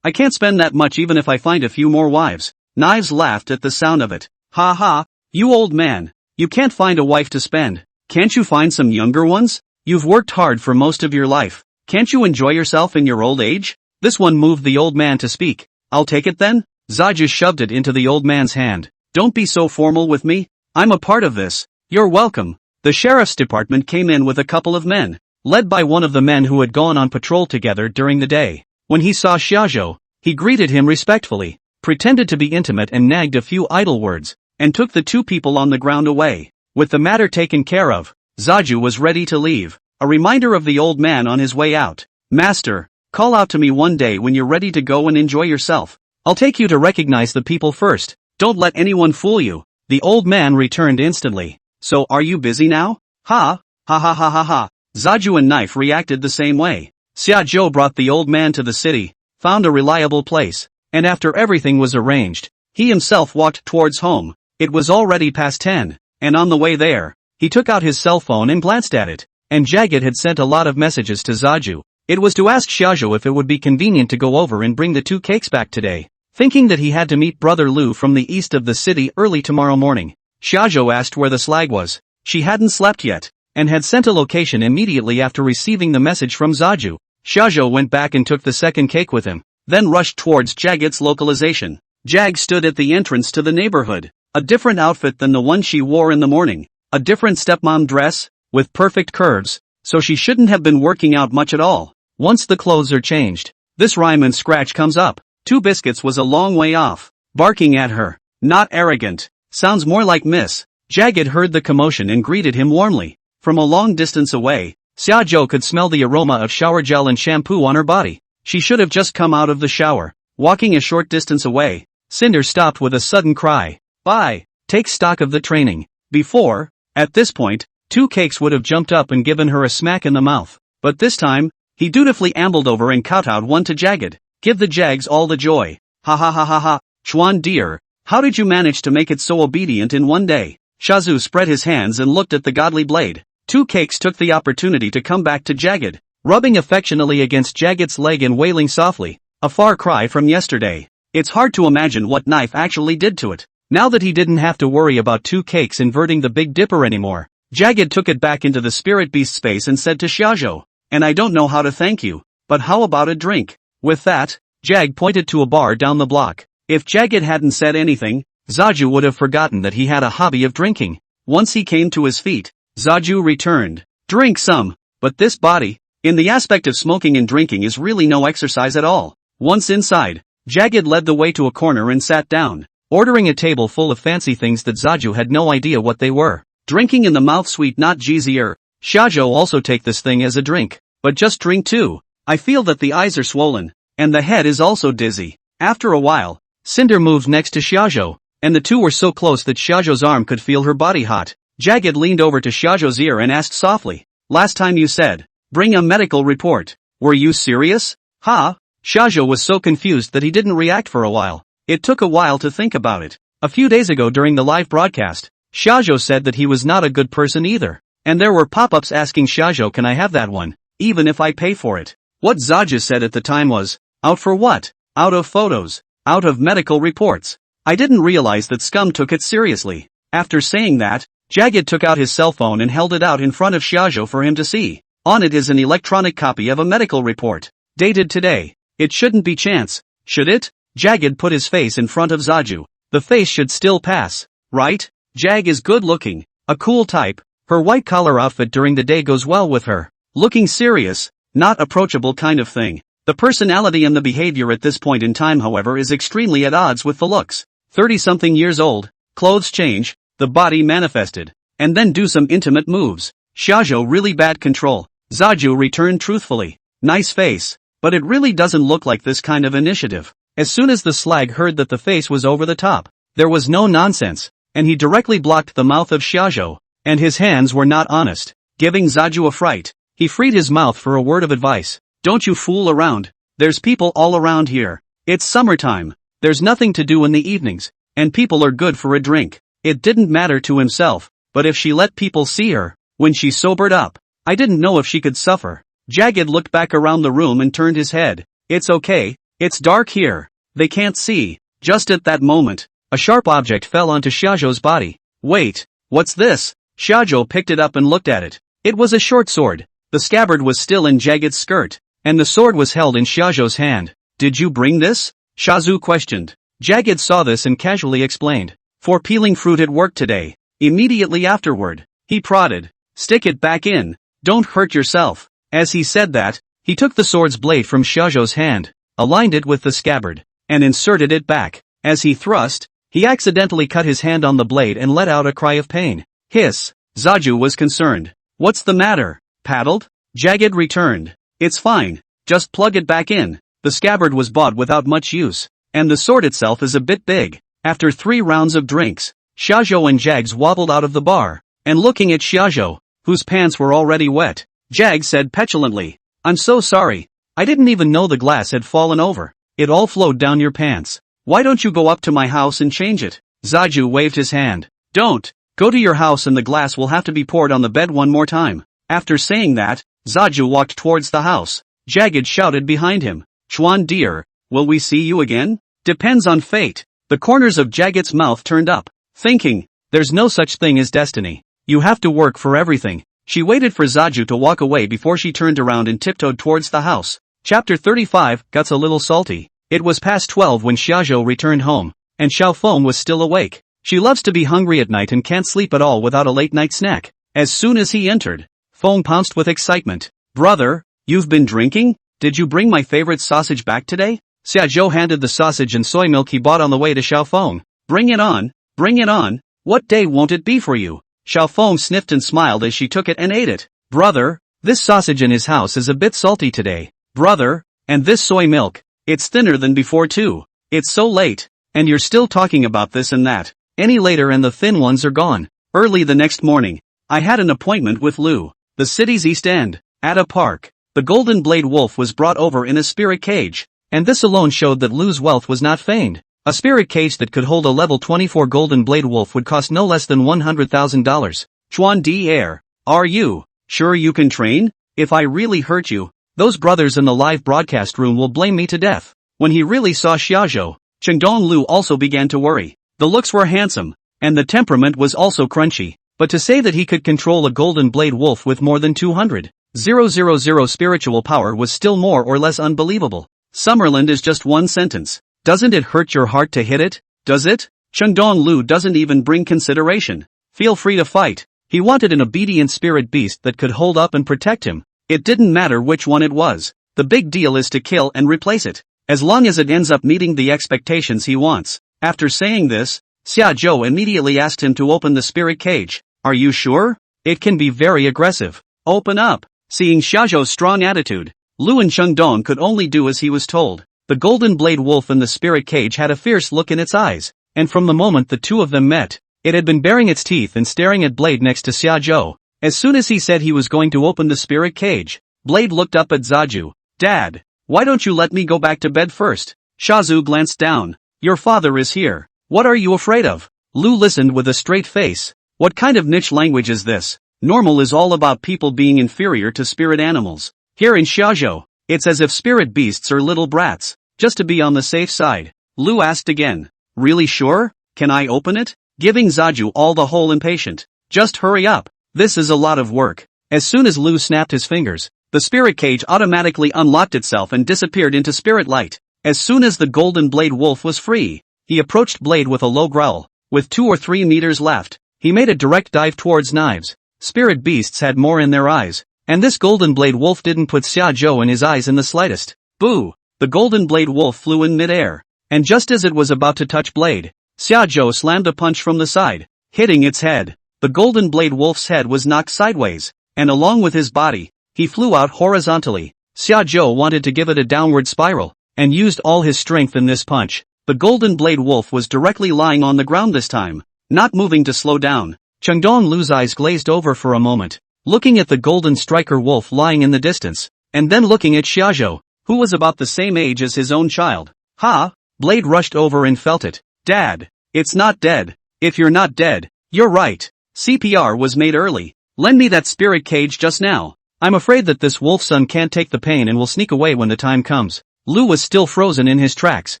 Speaker 1: I can't spend that much even if I find a few more wives. Knives laughed at the sound of it. Ha ha, you old man. You can't find a wife to spend. Can't you find some younger ones? You've worked hard for most of your life. Can't you enjoy yourself in your old age? This one moved the old man to speak. I'll take it then? Zaju shoved it into the old man's hand. Don't be so formal with me. I'm a part of this. You're welcome. The sheriff's department came in with a couple of men, led by one of the men who had gone on patrol together during the day. When he saw Xiaozhou, he greeted him respectfully, pretended to be intimate and nagged a few idle words, and took the two people on the ground away. With the matter taken care of, Zaju was ready to leave. A reminder of the old man on his way out. Master, call out to me one day when you're ready to go and enjoy yourself. I'll take you to recognize the people first. Don't let anyone fool you. The old man returned instantly. So are you busy now? Ha ha ha ha ha ha. Zaju and Knife reacted the same way. Xiaozhou brought the old man to the city, found a reliable place, and after everything was arranged, he himself walked towards home. It was already past 10, and on the way there, he took out his cell phone and glanced at it, and Jagged had sent a lot of messages to Zaju. It was to ask Xiaozhou if it would be convenient to go over and bring the 2 cakes back today. Thinking that he had to meet Brother Lu from the east of the city early tomorrow morning, Xiaozhou asked where the slag was. She hadn't slept yet, and had sent a location immediately after receiving the message from Zaju. Xiaozhou went back and took the second cake with him, then rushed towards Jagged's localization. Jag stood at the entrance to the neighborhood, a different outfit than the one she wore in the morning, a different stepmom dress, with perfect curves, so she shouldn't have been working out much at all. Once the clothes are changed, this rhyme and scratch comes up. 2 Biscuits was a long way off, barking at her. Not arrogant. Sounds more like Miss. Jagged heard the commotion and greeted him warmly. From a long distance away, Shajo could smell the aroma of shower gel and shampoo on her body. She should have just come out of the shower. Walking a short distance away, Cinder stopped with a sudden cry. Bye! Take stock of the training. Before, at this point, Two Cakes would have jumped up and given her a smack in the mouth. But this time, he dutifully ambled over and kowtowed one to Jagged. Give the Jags all the joy. Ha ha ha ha ha. Chuan dear, how did you manage to make it so obedient in one day? Shazu spread his hands and looked at the godly blade. Two Cakes took the opportunity to come back to Jagged, rubbing affectionately against Jagged's leg and wailing softly. A far cry from yesterday. It's hard to imagine what knife actually did to it. Now that he didn't have to worry about Two Cakes inverting the Big Dipper anymore, Jagged took it back into the spirit beast space and said to Shajo, and I don't know how to thank you, but how about a drink? With that, Jag pointed to a bar down the block. If Jagged hadn't said anything, Zaju would have forgotten that he had a hobby of drinking. Once he came to his feet, Zaju returned. Drink some, but this body, in the aspect of smoking and drinking, is really no exercise at all. Once inside, Jagged led the way to a corner and sat down, ordering a table full of fancy things that Zaju had no idea what they were. Drinking in the mouth sweet not easier. Shajo also take this thing as a drink, but just drink too. I feel that the eyes are swollen, and the head is also dizzy. After a while, Cinder moved next to Shajo, and the two were so close that Shajo's arm could feel her body hot. Jagged leaned over to Shajo's ear and asked softly, last time you said, bring a medical report. Were you serious? Ha? Shajo was so confused that he didn't react for a while. It took a while to think about it. A few days ago during the live broadcast, Shajo said that he was not a good person either. And there were pop-ups asking Shajo, can I have that one, even if I pay for it? What Zaju said at the time was, out for what? Out of photos. Out of medical reports. I didn't realize that Scum took it seriously. After saying that, Jagged took out his cell phone and held it out in front of Shajo for him to see. On it is an electronic copy of a medical report. Dated today. It shouldn't be chance, should it? Jagged put his face in front of Zaju. The face should still pass, right? Jag is good looking, a cool type. Her white collar outfit during the day goes well with her. Looking serious, not approachable kind of thing. The personality and the behavior at this point in time, however, is extremely at odds with the looks. 30-something years old, clothes change, the body manifested, and then do some intimate moves. Shajo really bad control. Zaju returned truthfully. Nice face, but it really doesn't look like this kind of initiative. As soon as the slag heard that the face was over the top, there was no nonsense, and he directly blocked the mouth of Shajo, and his hands were not honest, giving Zaju a fright. He freed his mouth for a word of advice. Don't you fool around. There's people all around here. It's summertime. There's nothing to do in the evenings, and people are good for a drink. It didn't matter to himself, but if she let people see her, when she sobered up, I didn't know if she could suffer. Jagged looked back around the room and turned his head. It's okay, it's dark here. They can't see. Just at that moment, a sharp object fell onto Shajo's body. Wait, what's this? Shajo picked it up and looked at it. It was a short sword. The scabbard was still in Jagged's skirt, and the sword was held in Shajo's hand. Did you bring this? Shazu questioned. Jagged saw this and casually explained. For peeling fruit at work today. Immediately afterward, he prodded. Stick it back in. Don't hurt yourself. As he said that, he took the sword's blade from Shajo's hand, aligned it with the scabbard, and inserted it back. As he thrust, he accidentally cut his hand on the blade and let out a cry of pain. Hiss. Zaju was concerned. What's the matter? Paddled? Jagged returned. It's fine. Just plug it back in. The scabbard was bought without much use, and the sword itself is a bit big. After 3 rounds of drinks, Shajo and Jags waddled out of the bar, and looking at Shajo, whose pants were already wet, Jag said petulantly, I'm so sorry. I didn't even know the glass had fallen over. It all flowed down your pants. Why don't you go up to my house and change it? Zaju waved his hand. Don't. Go to your house and the glass will have to be poured on the bed one more time. After saying that, Zaju walked towards the house. Jagged shouted behind him. Chuan dear, will we see you again? Depends on fate. The corners of Jagged's mouth turned up, thinking, there's no such thing as destiny. You have to work for everything. She waited for Zaju to walk away before she turned around and tiptoed towards the house. Chapter 35 Gets a little salty. It was past 12 when Shajo returned home, and Xiaofeng was still awake. She loves to be hungry at night and can't sleep at all without a late-night snack. As soon as he entered, Feng pounced with excitement. Brother, you've been drinking? Did you bring my favorite sausage back today? Xiajo handed the sausage and soy milk he bought on the way to Xiaofeng. Bring it on, bring it on. What day won't it be for you? Xiaofeng sniffed and smiled as she took it and ate it. Brother, this sausage in his house is a bit salty today. Brother, and this soy milk, it's thinner than before too. It's so late, and you're still talking about this and that. Any later and the thin ones are gone. Early the next morning, I had an appointment with Lu, the city's east end, at a park. The golden blade wolf was brought over in a spirit cage, and this alone showed that Lu's wealth was not feigned. A spirit cage that could hold a level 24 golden blade wolf would cost no less than $100,000. Chuan Di Air, are you sure you can train? If I really hurt you, those brothers in the live broadcast room will blame me to death. When he really saw shajo, Chengdong Lu also began to worry. The looks were handsome, and the temperament was also crunchy, but to say that he could control a golden blade wolf with more than 200,000 spiritual power was still more or less unbelievable. Summerland is just one sentence. Doesn't it hurt your heart to hit it? Does it? Chengdong Lu doesn't even bring consideration. Feel free to fight. He wanted an obedient spirit beast that could hold up and protect him. It didn't matter which one it was. The big deal is to kill and replace it, as long as it ends up meeting the expectations he wants. After saying this, Xiajo immediately asked him to open the spirit cage. Are you sure? It can be very aggressive. Open up. Seeing Xiajo's strong attitude, Lu and Chengdong could only do as he was told. The golden blade wolf in the spirit cage had a fierce look in its eyes, and from the moment the two of them met, it had been baring its teeth and staring at Blade next to Xiajo. As soon as he said he was going to open the spirit cage, Blade looked up at Zaju. Dad, why don't you let me go back to bed first? Shazu glanced down. Your father is here. What are you afraid of? Lu listened with a straight face. What kind of niche language is this? Normal is all about people being inferior to spirit animals. Here in Shajo, it's as if spirit beasts are little brats. Just to be on the safe side, Lu asked again. Really sure? Can I open it? Giving Zaju all the whole impatient. Just hurry up. This is a lot of work. As soon as Lu snapped his fingers, the spirit cage automatically unlocked itself and disappeared into spirit light. As soon as the golden blade wolf was free, he approached Blade with a low growl. With 2 or 3 meters left, he made a direct dive towards knives. Spirit beasts had more in their eyes, and this golden blade wolf didn't put Xiajo in his eyes in the slightest. Boo! The golden blade wolf flew in midair, and just as it was about to touch Blade, Xiajo slammed a punch from the side, hitting its head. The golden blade wolf's head was knocked sideways, and along with his body, he flew out horizontally. Xiajo wanted to give it a downward spiral, and used all his strength in this punch. The golden blade wolf was directly lying on the ground this time, not moving to slow down. Chengdong Lu's eyes glazed over for a moment, looking at the golden striker wolf lying in the distance, and then looking at Xiajo, who was about the same age as his own child. Ha! Blade rushed over and felt it. Dad, it's not dead. If you're not dead, you're right. CPR was made early. Lend me that spirit cage just now. I'm afraid that this wolf son can't take the pain and will sneak away when the time comes. Lu was still frozen in his tracks,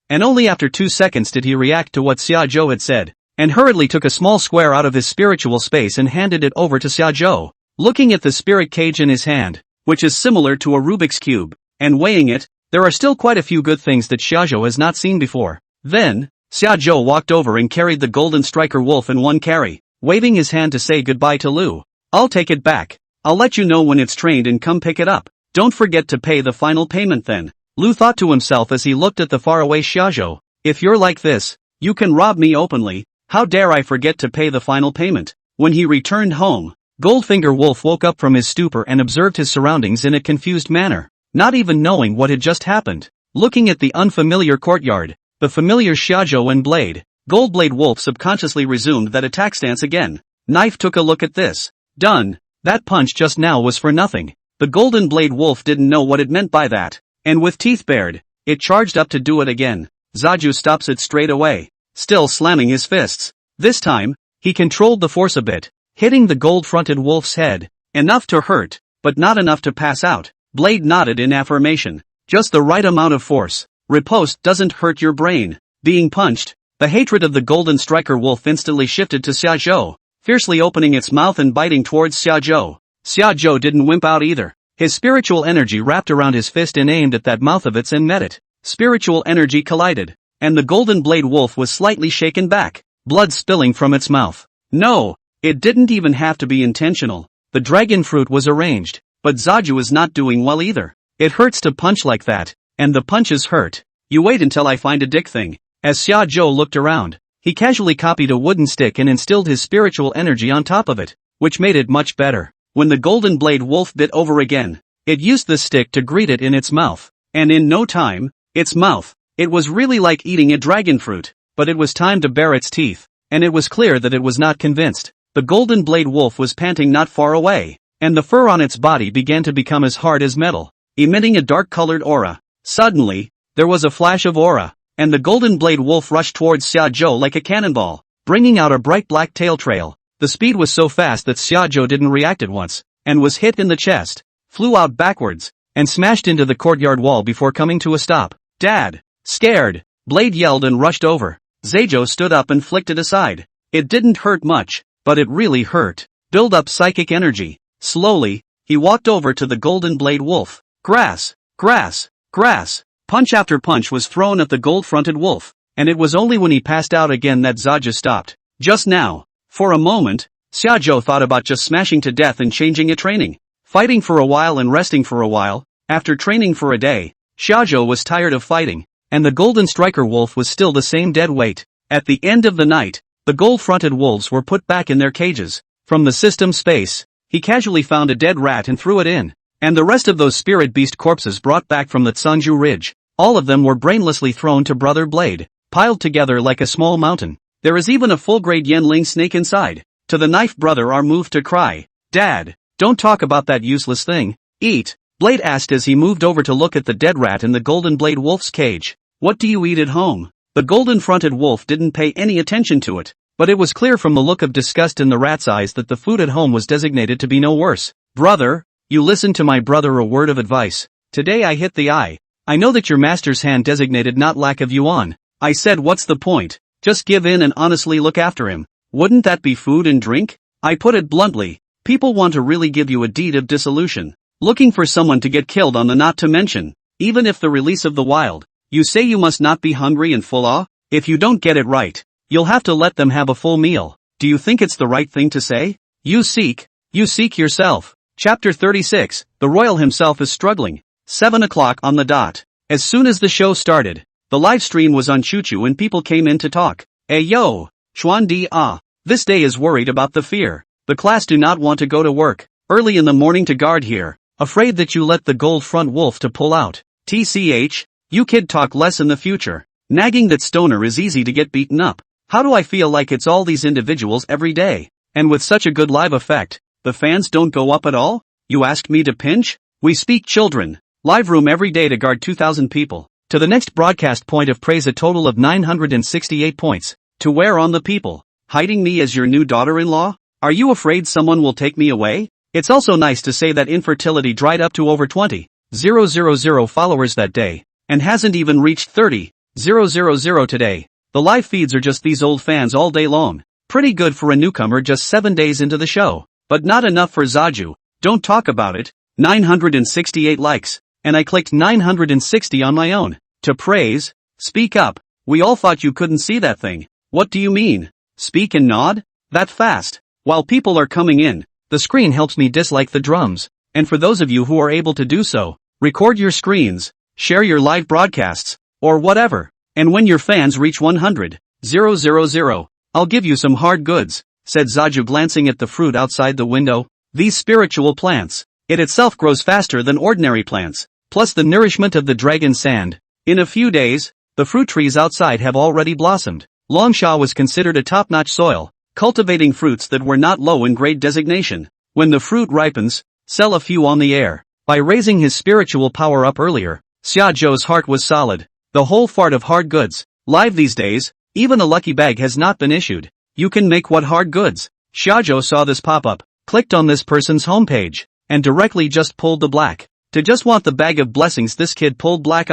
Speaker 1: and only after 2 seconds did he react to what Xiajo had said, and hurriedly took a small square out of his spiritual space and handed it over to Xiajo. Looking at the spirit cage in his hand, which is similar to a Rubik's Cube, and weighing it, there are still quite a few good things that Xiajo has not seen before. Then, Xiajo walked over and carried the golden striker wolf in one carry, waving his hand to say goodbye to Lu. I'll take it back. I'll let you know when it's trained and come pick it up. Don't forget to pay the final payment then. Lu thought to himself as he looked at the faraway Shajo. If you're like this, you can rob me openly. How dare I forget to pay the final payment? When he returned home, Goldfinger Wolf woke up from his stupor and observed his surroundings in a confused manner, not even knowing what had just happened. Looking at the unfamiliar courtyard, the familiar Shajo and Blade, Goldblade Wolf subconsciously resumed that attack stance again. Knife took a look at this. Done. That punch just now was for nothing. The Golden Blade Wolf didn't know what it meant by that, and with teeth bared, it charged up to do it again. Zaju stops it straight away, still slamming his fists. This time, he controlled the force a bit, hitting the gold-fronted wolf's head, enough to hurt, but not enough to pass out. Blade nodded in affirmation. Just the right amount of force. Riposte doesn't hurt your brain. Being punched, the hatred of the golden striker wolf instantly shifted to Xiajo, fiercely opening its mouth and biting towards Xiajo. Xiajo didn't wimp out either. His spiritual energy wrapped around his fist and aimed at that mouth of its and met it. Spiritual energy collided, and the golden blade wolf was slightly shaken back, blood spilling from its mouth. No, it didn't even have to be intentional. The dragon fruit was arranged, but Zaju is not doing well either. It hurts to punch like that, and the punches hurt. You wait until I find a dick thing. As Xiajo looked around, He casually copied a wooden stick and instilled his spiritual energy on top of it, which made it much better. When the golden blade wolf bit over again, it used the stick to greet it in its mouth. And in no time, its mouth, it was really like eating a dragon fruit, but it was time to bare its teeth, and it was clear that it was not convinced. The golden blade wolf was panting not far away, and the fur on its body began to become as hard as metal, emitting a dark-colored aura. Suddenly, there was a flash of aura, and the golden blade wolf rushed towards shajo like a cannonball, bringing out a bright black tail trail. The speed was so fast that shajo didn't react at once, and was hit in the chest, flew out backwards, and smashed into the courtyard wall before coming to a stop. Dad! Scared! Blade yelled and rushed over. Shajo stood up and flicked it aside. It didn't hurt much, but it really hurt. Build up psychic energy. Slowly, he walked over to the golden blade wolf. Grass! Grass! Grass! Punch after punch was thrown at the gold-fronted wolf, and it was only when he passed out again that Shajo stopped. Just now. For a moment, Shajo thought about just smashing to death and changing it training. Fighting for a while and resting for a while. After training for a day, Shajo was tired of fighting, and the golden striker wolf was still the same dead weight. At the end of the night, the gold-fronted wolves were put back in their cages. From the system space, he casually found a dead rat and threw it in, and the rest of those spirit beast corpses brought back from the Tsunju Ridge. All of them were brainlessly thrown to Brother Blade, piled together like a small mountain. There is even a full-grade Yenling snake inside. To the knife brother are moved to cry. Dad, don't talk about that useless thing. Eat. Blade asked as he moved over to look at the dead rat in the golden blade wolf's cage. What do you eat at home? The golden-fronted wolf didn't pay any attention to it, but it was clear from the look of disgust in the rat's eyes that the food at home was designated to be no worse. Brother, you listen to my brother, a word of advice. Today I hit the eye. I know that your master's hand designated not lack of yuan. I said what's the point? Just give in and honestly look after him. Wouldn't that be food and drink? I put it bluntly. People want to really give you a deed of dissolution. Looking for someone to get killed on the not to mention. Even if the release of the wild. You say you must not be hungry and full of? If you don't get it right, you'll have to let them have a full meal. Do you think it's the right thing to say? You seek yourself. Chapter 36, the royal himself is struggling. 7 o'clock on the dot. As soon as the show started, the live stream was on Chuchu and people came in to talk. Hey yo, Xuan Di this day is worried about the fear. The class do not want to go to work. Early in the morning to guard here, afraid that you let the gold front wolf to pull out. TCH, you kid talk less in the future. Nagging that stoner is easy to get beaten up. How do I feel like it's all these individuals every day? And with such a good live effect, the fans don't go up at all? You asked me to pinch? We speak children. Live room every day to guard 2,000 people. To the next broadcast point of praise a total of 968 points. To wear on the people. Hiding me as your new daughter-in-law? Are you afraid someone will take me away? It's also nice to say that infertility dried up to over 20,000 followers that day, and hasn't even reached 30,000 today. The live feeds are just these old fans all day long. Pretty good for a newcomer just 7 days into the show, but not enough for Zaju. Don't talk about it. 968 likes, and I clicked 960 on my own. To praise? Speak up. We all thought you couldn't see that thing. What do you mean? Speak and nod? That fast? While people are coming in, the screen helps me dislike the drums. And for those of you who are able to do so, record your screens, share your live broadcasts, or whatever. And when your fans reach 100,000, I'll give you some hard goods, said Zaju glancing at the fruit outside the window. These spiritual plants, it itself grows faster than ordinary plants, plus the nourishment of the dragon sand. In a few days, the fruit trees outside have already blossomed. Longsha was considered a top-notch soil, cultivating fruits that were not low in grade designation. When the fruit ripens, sell a few on the air. By raising his spiritual power up earlier, Xiao's heart was solid. The whole fart of hard goods. Live these days, even a lucky bag has not been issued. You can make what hard goods? Xiao saw this pop up, clicked on this person's homepage, and directly just pulled the black. To just want the bag of blessings this kid pulled black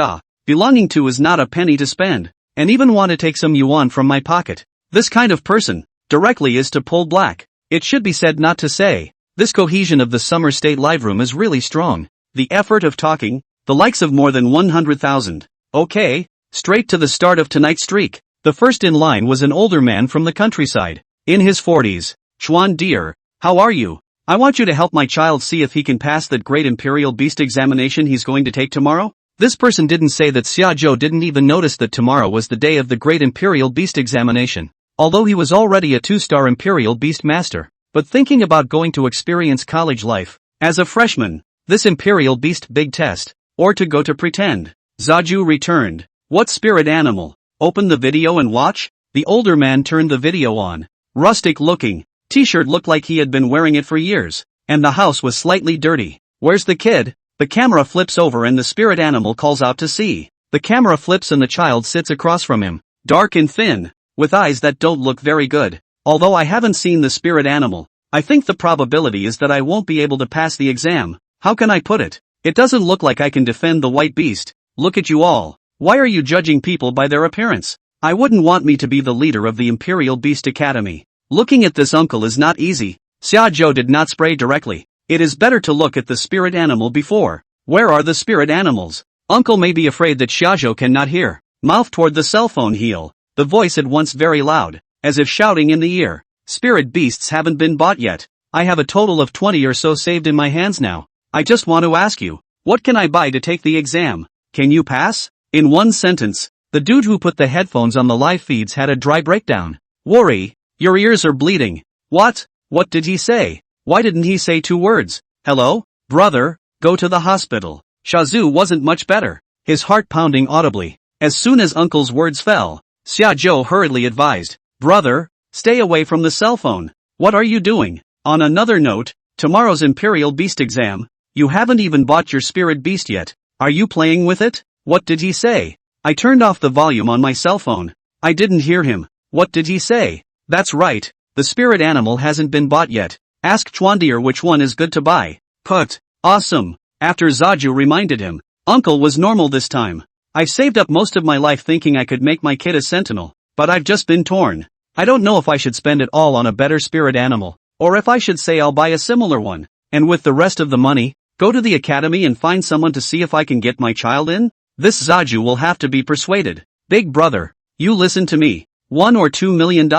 Speaker 1: belonging to is not a penny to spend, and even want to take some yuan from my pocket. This kind of person, directly is to pull black. It should be said not to say. This cohesion of the Summer State live room is really strong. The effort of talking, the likes of more than 100,000. Okay, straight to the start of tonight's streak. The first in line was an older man from the countryside, in his 40s. Chuan dear, how are you? I want you to help my child see if he can pass that great Imperial Beast examination he's going to take tomorrow. This person didn't say that Xiajo didn't even notice that tomorrow was the day of the great Imperial Beast examination. although he was already a 2-star Imperial Beastmaster. But thinking about going to experience college life, as a freshman, this Imperial Beast big test, or to go to pretend. Zaju returned. What spirit animal? Open the video and watch? The older man turned the video on. Rustic looking. T-shirt looked like he had been wearing it for years, and the house was slightly dirty. Where's the kid? The camera flips over and the spirit animal calls out to see. The camera flips and the child sits across from him, dark and thin, with eyes that don't look very good. Although I haven't seen the spirit animal, I think the probability is that I won't be able to pass the exam. How can I put it? It doesn't look like I can defend the white beast. Look at you all. Why are you judging people by their appearance? I wouldn't want me to be the leader of the Imperial Beast Academy. Looking at this uncle is not easy. Shajo did not spray directly. It is better to look at the spirit animal before. Where are the spirit animals? Uncle may be afraid that Shajo cannot hear. Mouth toward the cell phone heel. The voice at once very loud, as if shouting in the ear. Spirit beasts haven't been bought yet. I have a total of 20 or so saved in my hands now. I just want to ask you, what can I buy to take the exam? Can you pass? In one sentence, the dude who put the headphones on the live feeds had a dry breakdown. Worry, your ears are bleeding. What? What did he say? Why didn't he say 2 words? Hello? Brother, go to the hospital. Shazu wasn't much better, his heart pounding audibly. As soon as uncle's words fell, Shajo hurriedly advised, brother, stay away from the cell phone. What are you doing? On another note, tomorrow's Imperial Beast exam, you haven't even bought your spirit beast yet. Are you playing with it? What did he say? I turned off the volume on my cell phone. I didn't hear him. What did he say? That's right, the spirit animal hasn't been bought yet. Ask Chwandir which one is good to buy. Put. Awesome. After Zaju reminded him, Uncle was normal this time. I've saved up most of my life thinking I could make my kid a sentinel, but I've just been torn. I don't know if I should spend it all on a better spirit animal, or if I should say I'll buy a similar one, and with the rest of the money, go to the academy and find someone to see if I can get my child in? This Zaju will have to be persuaded. Big brother, you listen to me. $1 or $2 million.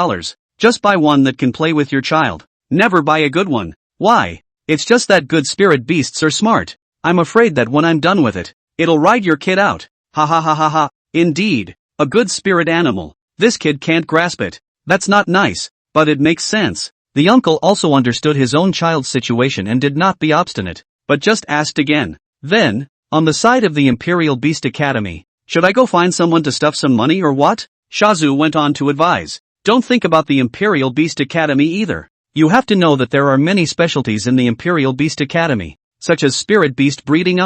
Speaker 1: Just buy one that can play with your child. Never buy a good one. Why? It's just that good spirit beasts are smart. I'm afraid that when I'm done with it, it'll ride your kid out. Ha ha ha ha ha. Indeed. A good spirit animal. This kid can't grasp it. That's not nice, but it makes sense. The uncle also understood his own child's situation and did not be obstinate, but just asked again. Then, on the side of the Imperial Beast Academy, should I go find someone to stuff some money or what? Shazu went on to advise. Don't think about the Imperial Beast Academy either. You have to know that there are many specialties in the Imperial Beast Academy, such as spirit beast breeding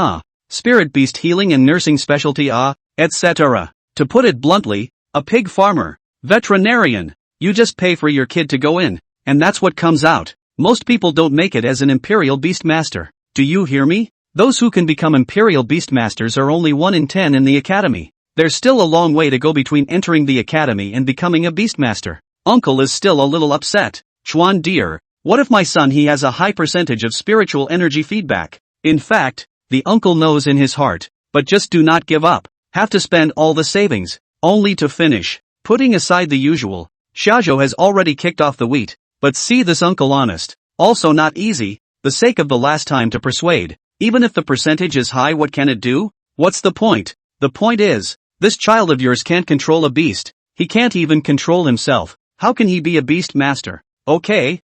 Speaker 1: spirit beast healing and nursing specialty etc. To put it bluntly, a pig farmer, veterinarian. You just pay for your kid to go in, and that's what comes out. Most people don't make it as an Imperial Beastmaster. Do you hear me? Those who can become Imperial Beastmasters are only 1 in 10 in the academy. There's still a long way to go between entering the academy and becoming a Beastmaster. Uncle is still a little upset. Chuan dear, what if my son he has a high percentage of spiritual energy feedback? In fact, the uncle knows in his heart, but just do not give up. Have to spend all the savings, only to finish. Putting aside the usual, Shajo has already kicked off the wheat, but see this uncle honest. Also not easy, the sake of the last time to persuade. Even if the percentage is high, what can it do? What's the point? The point is, this child of yours can't control a beast. He can't even control himself. How can he be a beast master? Okay,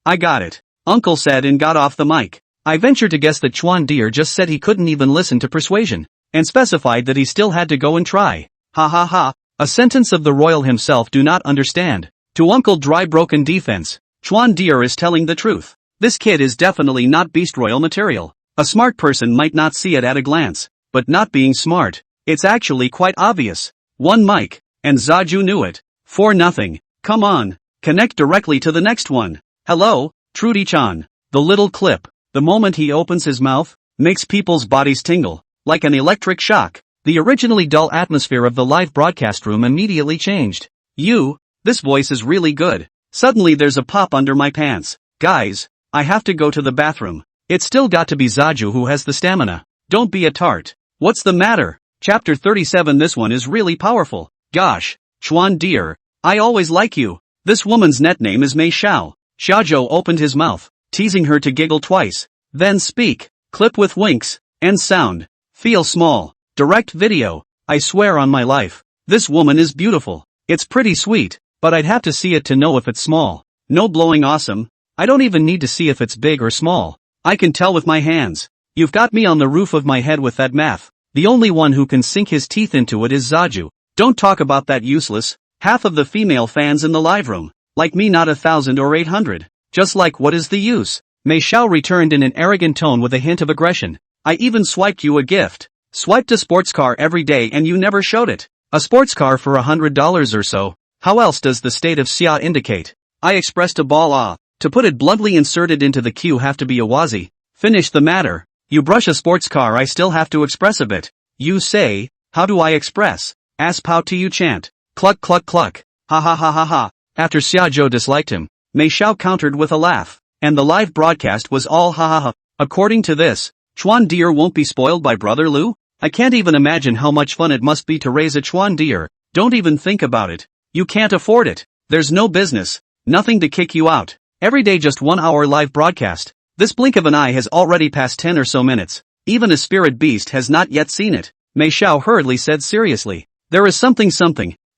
Speaker 1: I got it. Uncle said and got off the mic. I venture to guess that Chuan Deer just said he couldn't even listen to persuasion, and specified that he still had to go and try. Ha ha ha, a sentence of the royal himself do not understand. To Uncle Dry broken defense, Chuan Deer is telling the truth. This kid is definitely not beast royal material. A smart person might not see it at a glance, but not being smart, it's actually quite obvious. One mic, and Zaju knew it. 4-0. Come on, connect directly to the next one. Hello, Trudy-chan. The little clip, the moment he opens his mouth, makes people's bodies tingle, like an electric shock. The originally dull atmosphere of the live broadcast room immediately changed. This voice is really good. Suddenly there's a pop under my pants. Guys, I have to go to the bathroom. It's still got to be Zaju who has the stamina. Don't be a tart. What's the matter? Chapter 37. This one is really powerful. Gosh, Chuan dear, I always like you. This woman's net name is Mei Xiao. Shajo opened his mouth, teasing her to giggle twice. Then speak. Clip with winks, and sound. Feel small. Direct video. I swear on my life. This woman is beautiful. It's pretty sweet, but I'd have to see it to know if it's small. No blowing awesome. I don't even need to see if it's big or small. I can tell with my hands. You've got me on the roof of my head with that math. The only one who can sink his teeth into it is Zaju. Don't talk about that useless. Half of the female fans in the live room. Like me, not 1,000 or 800. Just like, what is the use? Mei Xiao returned in an arrogant tone with a hint of aggression. I even swiped you a gift. Swiped a sports car every day and you never showed it. A sports car for $100 or so. How else does the state of Xia indicate? I expressed a ball. To put it bluntly, inserted into the queue have to be a wazi. Finish the matter. You brush a sports car, I still have to express a bit. You say, how do I express? As pow to you chant. Cluck cluck cluck. Ha ha ha ha ha. After Xiajo disliked him, Mei Xiao countered with a laugh. And the live broadcast was all ha ha ha. According to this, Chuan deer won't be spoiled by Brother Lu? I can't even imagine how much fun it must be to raise a Chuan deer. Don't even think about it. You can't afford it. There's no business. Nothing to kick you out. Every day just 1 hour live broadcast. This blink of an eye has already passed 10 or so minutes. Even a spirit beast has not yet seen it. Mei Xiao hurriedly said seriously. There is something.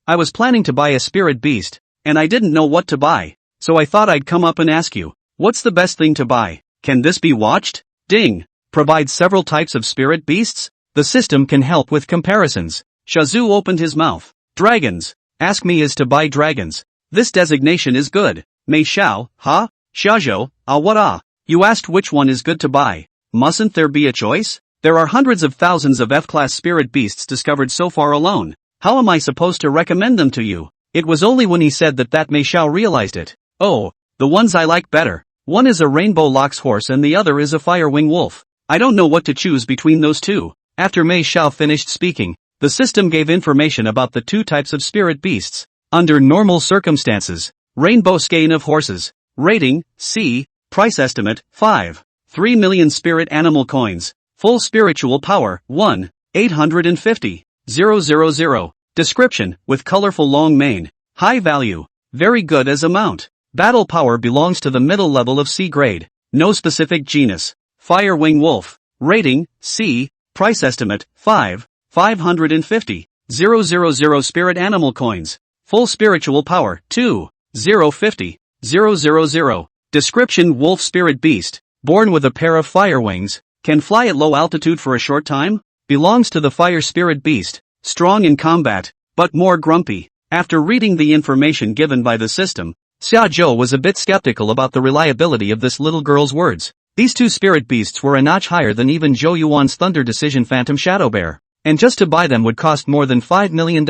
Speaker 1: I was planning to buy a spirit beast, and I didn't know what to buy. So I thought I'd come up and ask you. What's the best thing to buy? Can this be watched? Ding. Provide several types of spirit beasts? The system can help with comparisons. Shazhu opened his mouth. Dragons. Ask me is to buy dragons. This designation is good. Mei Xiao, huh? Shajo, what You asked which one is good to buy. Mustn't there be a choice? There are hundreds of thousands of F-class spirit beasts discovered so far alone. How am I supposed to recommend them to you? It was only when he said that Mei Xiao realized it. Oh, the ones I like better. One is a rainbow locks horse and the other is a firewing wolf. I don't know what to choose between those two. After Mei Xiao finished speaking, the system gave information about the two types of spirit beasts. Under normal circumstances, rainbow skein of horses. Rating, C. Price estimate, 5. 3 million spirit animal coins. Full spiritual power, 1. 850. 000. Description, with colorful long mane. High value. Very good as a mount. Battle power belongs to the middle level of C grade. No specific genus. Firewing wolf. Rating, C. Price estimate, 5. 550. 000 spirit animal coins. Full spiritual power, 2. 050. 000. Description, wolf spirit beast. Born with a pair of fire wings. Can fly at low altitude for a short time. Belongs to the fire spirit beast. Strong in combat, but more grumpy. After reading the information given by the system, Xiajo was a bit skeptical about the reliability of this little girl's words. These two spirit beasts were a notch higher than even Zhou Yuan's Thunder Decision Phantom Shadow Bear. And just to buy them would cost more than $5 million.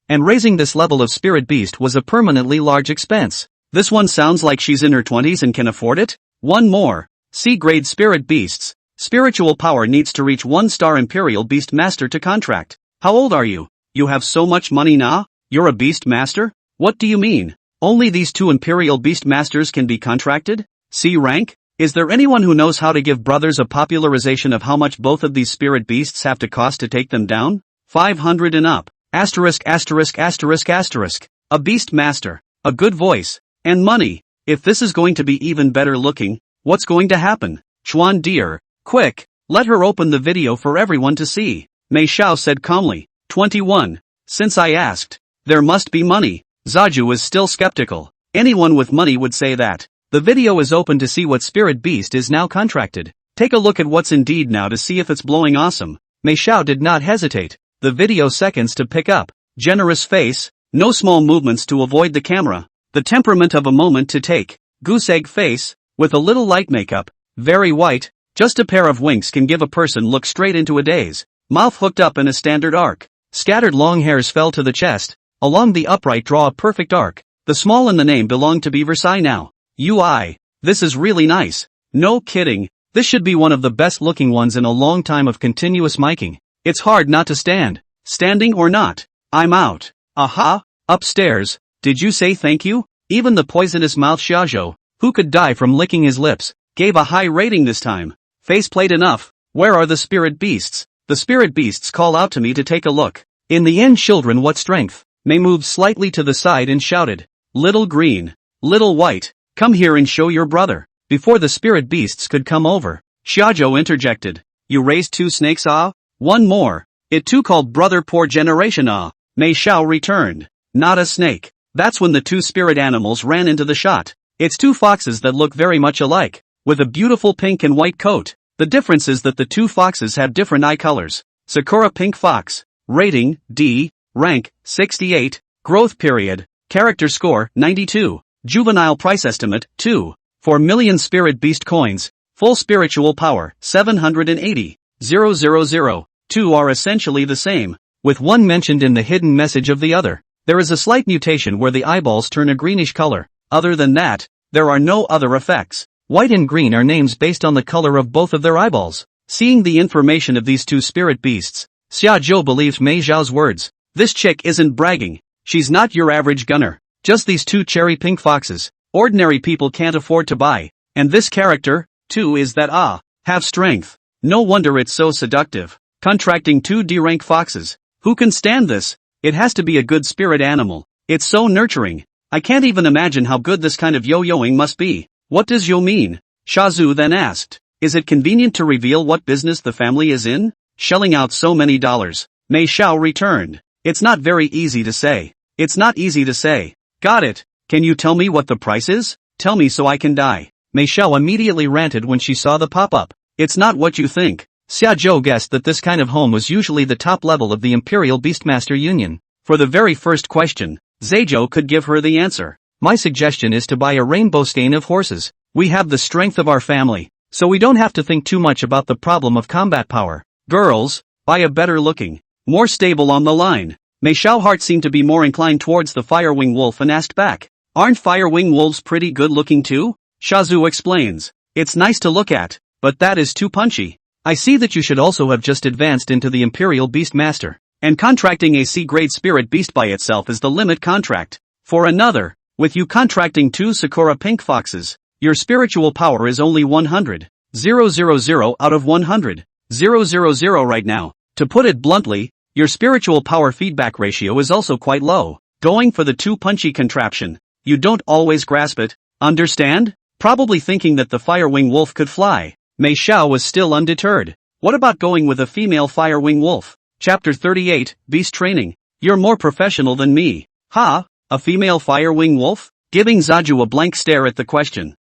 Speaker 1: And raising this level of spirit beast was a permanently large expense. This one sounds like she's in her 20s and can afford it? One more. C-grade spirit beasts. Spiritual power needs to reach 1-star Imperial Beastmaster to contract. How old are you? You have so much money now? You're a Beastmaster? What do you mean? Only these two Imperial Beastmasters can be contracted? C rank? Is there anyone who knows how to give brothers a popularization of how much both of these spirit beasts have to cost to take them down? 500 and up. Asterisk asterisk asterisk asterisk. A Beastmaster. A good voice. And money. If this is going to be even better looking, what's going to happen? Chuan dear. Quick. Let her open the video for everyone to see. Mei Xiao said calmly. 21. Since I asked. There must be money. Zaju is still skeptical. Anyone with money would say that. The video is open to see what spirit beast is now contracted. Take a look at what's indeed now to see if it's blowing awesome. Mei Xiao did not hesitate. The video seconds to pick up. Generous face. No small movements to avoid the camera. The temperament of a moment to take. Goose egg face. With a little light makeup. Very white. Just a pair of winks can give a person look straight into a daze. Mouth hooked up in a standard arc. Scattered long hairs fell to the chest. Along the upright draw a perfect arc. The small in the name belong to be Versailles now. UI. This is really nice. No kidding. This should be one of the best looking ones in a long time of continuous miking. It's hard not to stand. Standing or not. I'm out. Aha. Upstairs. Did you say thank you? Even the poisonous mouth Shajo, who could die from licking his lips, gave a high rating this time. Faceplate enough. Where are the spirit beasts? The spirit beasts call out to me to take a look. In the end, children, what strength? Mei moved slightly to the side and shouted. Little green. Little white. Come here and show your brother. Before the spirit beasts could come over, Shajo interjected. You raised 2 snakes, ah? One more. It too called brother, poor generation, ah? Mei Xiao returned. Not a snake. That's when the two spirit animals ran into the shot. It's two foxes that look very much alike, with a beautiful pink and white coat. The difference is that the two foxes have different eye colors. Sakura Pink Fox. Rating, D. Rank, 68. Growth period. Character score, 92. Juvenile price estimate, 2. 4 million spirit beast coins. Full spiritual power, 780. 000. Two are essentially the same, with one mentioned in the hidden message of the other. There is a slight mutation where the eyeballs turn a greenish color. Other than that, there are no other effects. White and green are names based on the color of both of their eyeballs. Seeing the information of these two spirit beasts, Shajo believed Mei Zhao's words. This chick isn't bragging. She's not your average gunner. Just these two cherry pink foxes. Ordinary people can't afford to buy. And this character, too, is that have strength. No wonder it's so seductive. Contracting two D-rank foxes. Who can stand this? It has to be a good spirit animal. It's so nurturing. I can't even imagine how good this kind of yo-yoing must be. What does yo mean? Shazu then asked. Is it convenient to reveal what business the family is in? Shelling out so many dollars. Mei Xiao returned. It's not very easy to say. It's not easy to say. Got it. Can you tell me what the price is? Tell me so I can die. Mei Xiao immediately ranted when she saw the pop-up. It's not what you think. Xiaozhou guessed that this kind of home was usually the top level of the Imperial Beastmaster Union. For the very first question, Zhejiu could give her the answer. My suggestion is to buy a rainbow skein of horses. We have the strength of our family, so we don't have to think too much about the problem of combat power. Girls, buy a better looking, more stable on the line. Mei Xiao heart seemed to be more inclined towards the Firewing Wolf and asked back. Aren't Firewing Wolves pretty good looking too? Shazu explains. It's nice to look at, but that is too punchy. I see that you should also have just advanced into the Imperial Beastmaster, and contracting a C-grade spirit beast by itself is the limit contract. For another, with you contracting two Sakura Pink Foxes, your spiritual power is only 100. 000 out of 100. 000 right now. To put it bluntly, your spiritual power feedback ratio is also quite low. Going for the too punchy contraption, you don't always grasp it, understand? Probably thinking that the Firewing Wolf could fly. Mei Xiao was still undeterred. What about going with a female Firewing Wolf? Chapter 38, Beast Training. You're more professional than me. Ha? A female Firewing Wolf? Giving Zaju a blank stare at the question.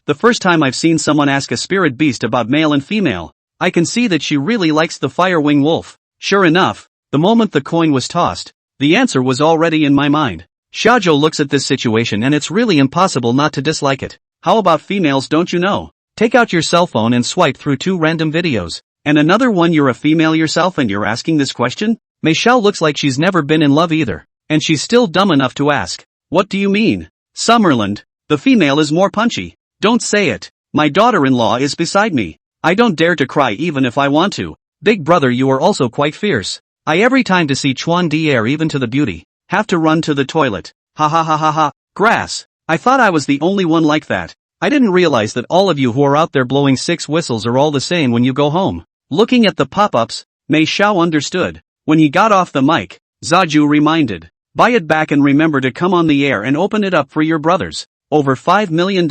Speaker 1: The first time I've seen someone ask a spirit beast about male and female. I can see that she really likes the Firewing Wolf. Sure enough, the moment the coin was tossed, the answer was already in my mind. Shajo looks at this situation and it's really impossible not to dislike it. How about females, don't you know? Take out your cell phone and swipe through 2 random videos. And another one, you're a female yourself and you're asking this question? Mei Xiao looks like she's never been in love either. And she's still dumb enough to ask. What do you mean? Summerland, the female is more punchy. Don't say it. My daughter-in-law is beside me. I don't dare to cry even if I want to. Big brother, you are also quite fierce. I every time to see Chuan Dier, even to the beauty, have to run to the toilet. Ha ha ha ha ha. Grass. I thought I was the only one like that. I didn't realize that all of you who are out there blowing 6 whistles are all the same when you go home. Looking at the pop-ups, Mei Xiao understood. When he got off the mic, Zaju reminded. Buy it back and remember to come on the air and open it up for your brothers. Over $5 million.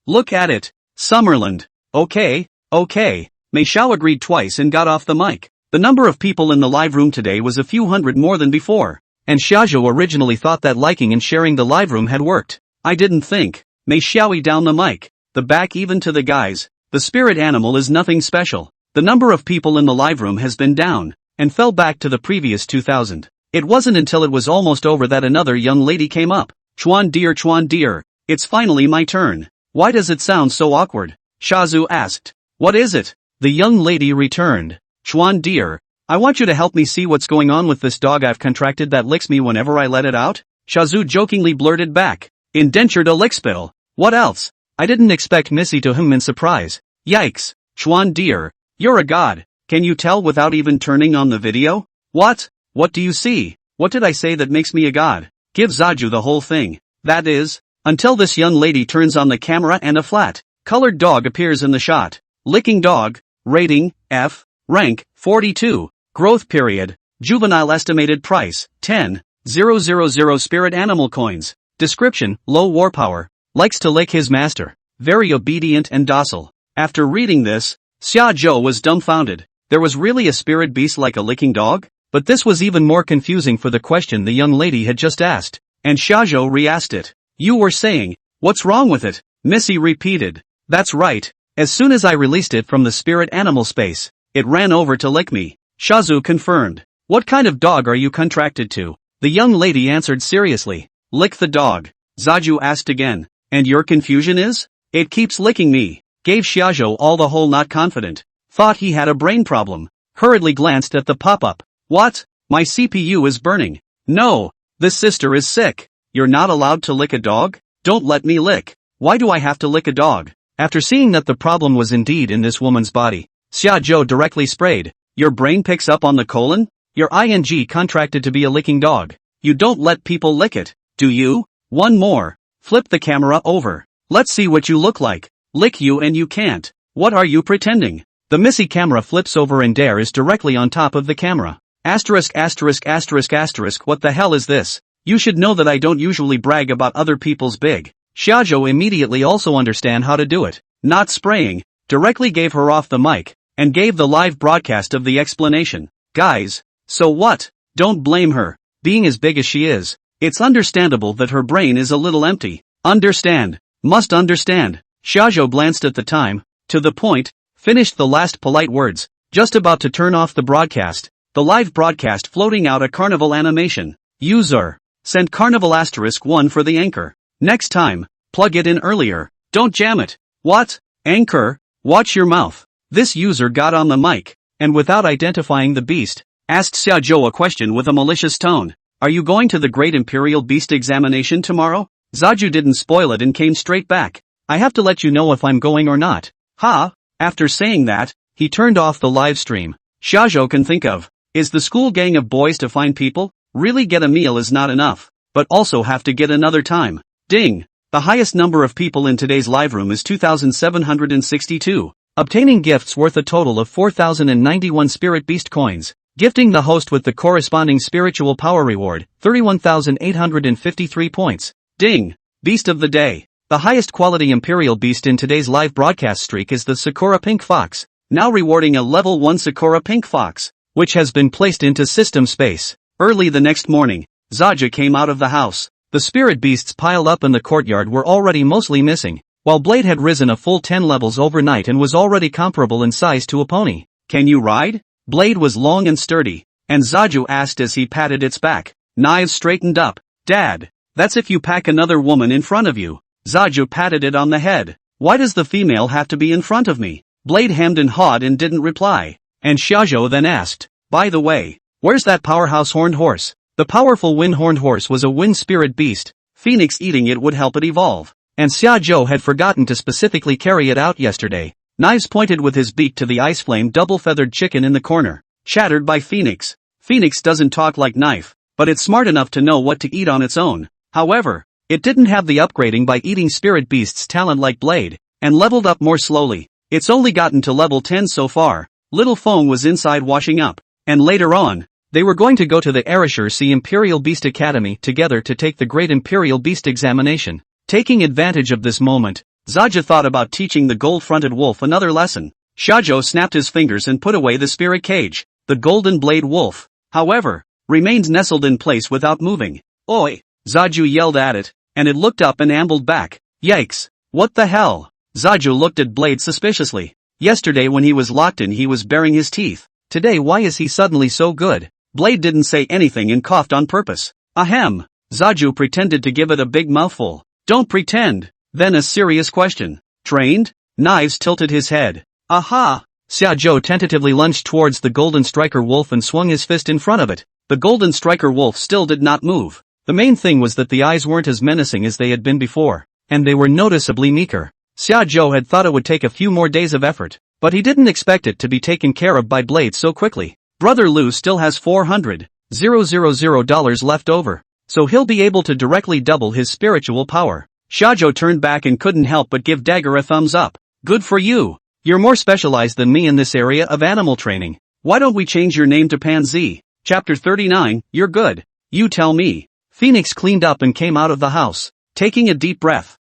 Speaker 1: Look at it. Summerland. Okay. Mei Xiao agreed twice and got off the mic. The number of people in the live room today was a few hundred more than before. And Shajo originally thought that liking and sharing the live room had worked. I didn't think. Mei Xiaoi down the mic. The back even to the guys. The spirit animal is nothing special. The number of people in the live room has been down, and fell back to the previous 2000. It wasn't until it was almost over that another young lady came up. Chuan dear, it's finally my turn. Why does it sound so awkward? Shazu asked. What is it? The young lady returned. Chuan dear, I want you to help me see what's going on with this dog I've contracted that licks me whenever I let it out. Shazu jokingly blurted back. Indentured a lickspill. What else? I didn't expect Missy to in surprise. Yikes. Chuan dear, you're a god. Can you tell without even turning on the video? What? What do you see? What did I say that makes me a god? Give Zaju the whole thing. That is, until this young lady turns on the camera and a flat colored dog appears in the shot. Licking dog. Rating, F. Rank, 42. Growth period. Juvenile estimated price, 10. 000 spirit animal coins. Description, low war power. Likes to lick his master. Very obedient and docile. After reading this, Xia Zhou was dumbfounded. There was really a spirit beast like a licking dog? But this was even more confusing for the question the young lady had just asked. and shajo re-asked it. You were saying, what's wrong with it? Missy repeated. That's right. As soon as I released it from the spirit animal space, it ran over to lick me. Shazu confirmed. What kind of dog are you contracted to? The young lady answered seriously. Lick the dog. Zaju asked again. And your confusion is? It keeps licking me. Gave Xiaozhou all the whole not confident. Thought he had a brain problem. Hurriedly glanced at the pop-up. What? My CPU is burning. No. This sister is sick. You're not allowed to lick a dog? Don't let me lick. Why do I have to lick a dog? After seeing that the problem was indeed in this woman's body, Xiaozhou directly sprayed. Your brain picks up on the colon? Your ing contracted to be a licking dog. You don't let people lick it, do you? One more. Flip the camera over. Let's see what you look like. Lick you and you can't. What are you pretending? The Missy camera flips over and Dare is directly on top of the camera. Asterisk asterisk asterisk asterisk, what the hell is this? You should know that I don't usually brag about other people's big. Xiaozhou immediately also understand how to do it. Not spraying, directly gave her off the mic, and gave the live broadcast of the explanation. Guys, so what? Don't blame her. Being as big as she is, it's understandable that her brain is a little empty. Understand. Must understand. Xiaozhou glanced at the time, to the point, finished the last polite words, just about to turn off the broadcast, the live broadcast floating out a carnival animation. User. Send carnival *1 for the anchor. Next time, plug it in earlier. Don't jam it. What? Anchor? Watch your mouth. This user got on the mic, and without identifying the beast, asked Xiaozhou a question with a malicious tone. Are you going to the Great Imperial Beast examination tomorrow? Zaju didn't spoil it and came straight back. I have to let you know if I'm going or not. Ha! After saying that, he turned off the live stream. Xiaozhou can think of. Is the school gang of boys to find people? Really get a meal is not enough, but also have to get another time. Ding! The highest number of people in today's live room is 2,762. Obtaining gifts worth a total of 4,091 Spirit Beast coins. Gifting the host with the corresponding spiritual power reward, 31,853 points. Ding! Beast of the day. The highest quality Imperial Beast in today's live broadcast streak is the Sakura Pink Fox, now rewarding a level 1 Sakura Pink Fox, which has been placed into system space. Early the next morning, Zaja came out of the house. The spirit beasts piled up in the courtyard were already mostly missing, while Blade had risen a full 10 levels overnight and was already comparable in size to a pony. Can you ride? Blade was long and sturdy, and Zaju asked as he patted its back. Knives straightened up. Dad, that's if you pack another woman in front of you. Zaju patted it on the head. Why does the female have to be in front of me? Blade hemmed and hawed and didn't reply. And Xiaozhou then asked, by the way, where's that powerhouse horned horse? The powerful wind horned horse was a wind spirit beast. Phoenix eating it would help it evolve. And Xiaozhou had forgotten to specifically carry it out yesterday. Knives pointed with his beak to the ice flame double-feathered chicken in the corner. Shattered by Phoenix. Phoenix doesn't talk like Knife, but it's smart enough to know what to eat on its own. However, it didn't have the upgrading by eating spirit beasts talent like Blade, and leveled up more slowly. It's only gotten to level 10 so far. Little Fong was inside washing up, and later on, they were going to go to the Erishur Sea Imperial Beast Academy together to take the Great Imperial Beast examination. Taking advantage of this moment, Zaja thought about teaching the gold-fronted wolf another lesson. Shajo snapped his fingers and put away the spirit cage. The golden blade wolf, however, remained nestled in place without moving. Oi! Zaju yelled at it, and it looked up and ambled back. Yikes! What the hell? Zaju looked at Blade suspiciously. Yesterday when he was locked in he was baring his teeth. Today why is he suddenly so good? Blade didn't say anything and coughed on purpose. Ahem! Zaju pretended to give it a big mouthful. Don't pretend! Then a serious question. Trained? Knives tilted his head. Aha! Xiaozhou tentatively lunged towards the golden striker wolf and swung his fist in front of it. The golden striker wolf still did not move. The main thing was that the eyes weren't as menacing as they had been before, and they were noticeably meeker. Xiaozhou had thought it would take a few more days of effort, but he didn't expect it to be taken care of by Blade so quickly. Brother Lu still has $400,000 left over, so he'll be able to directly double his spiritual power. Shajo turned back and couldn't help but give Dagger a thumbs up. Good for you. You're more specialized than me in this area of animal training. Why don't we change your name to Panzi? Chapter 39, you're good. You tell me. Phoenix cleaned up and came out of the house, taking a deep breath.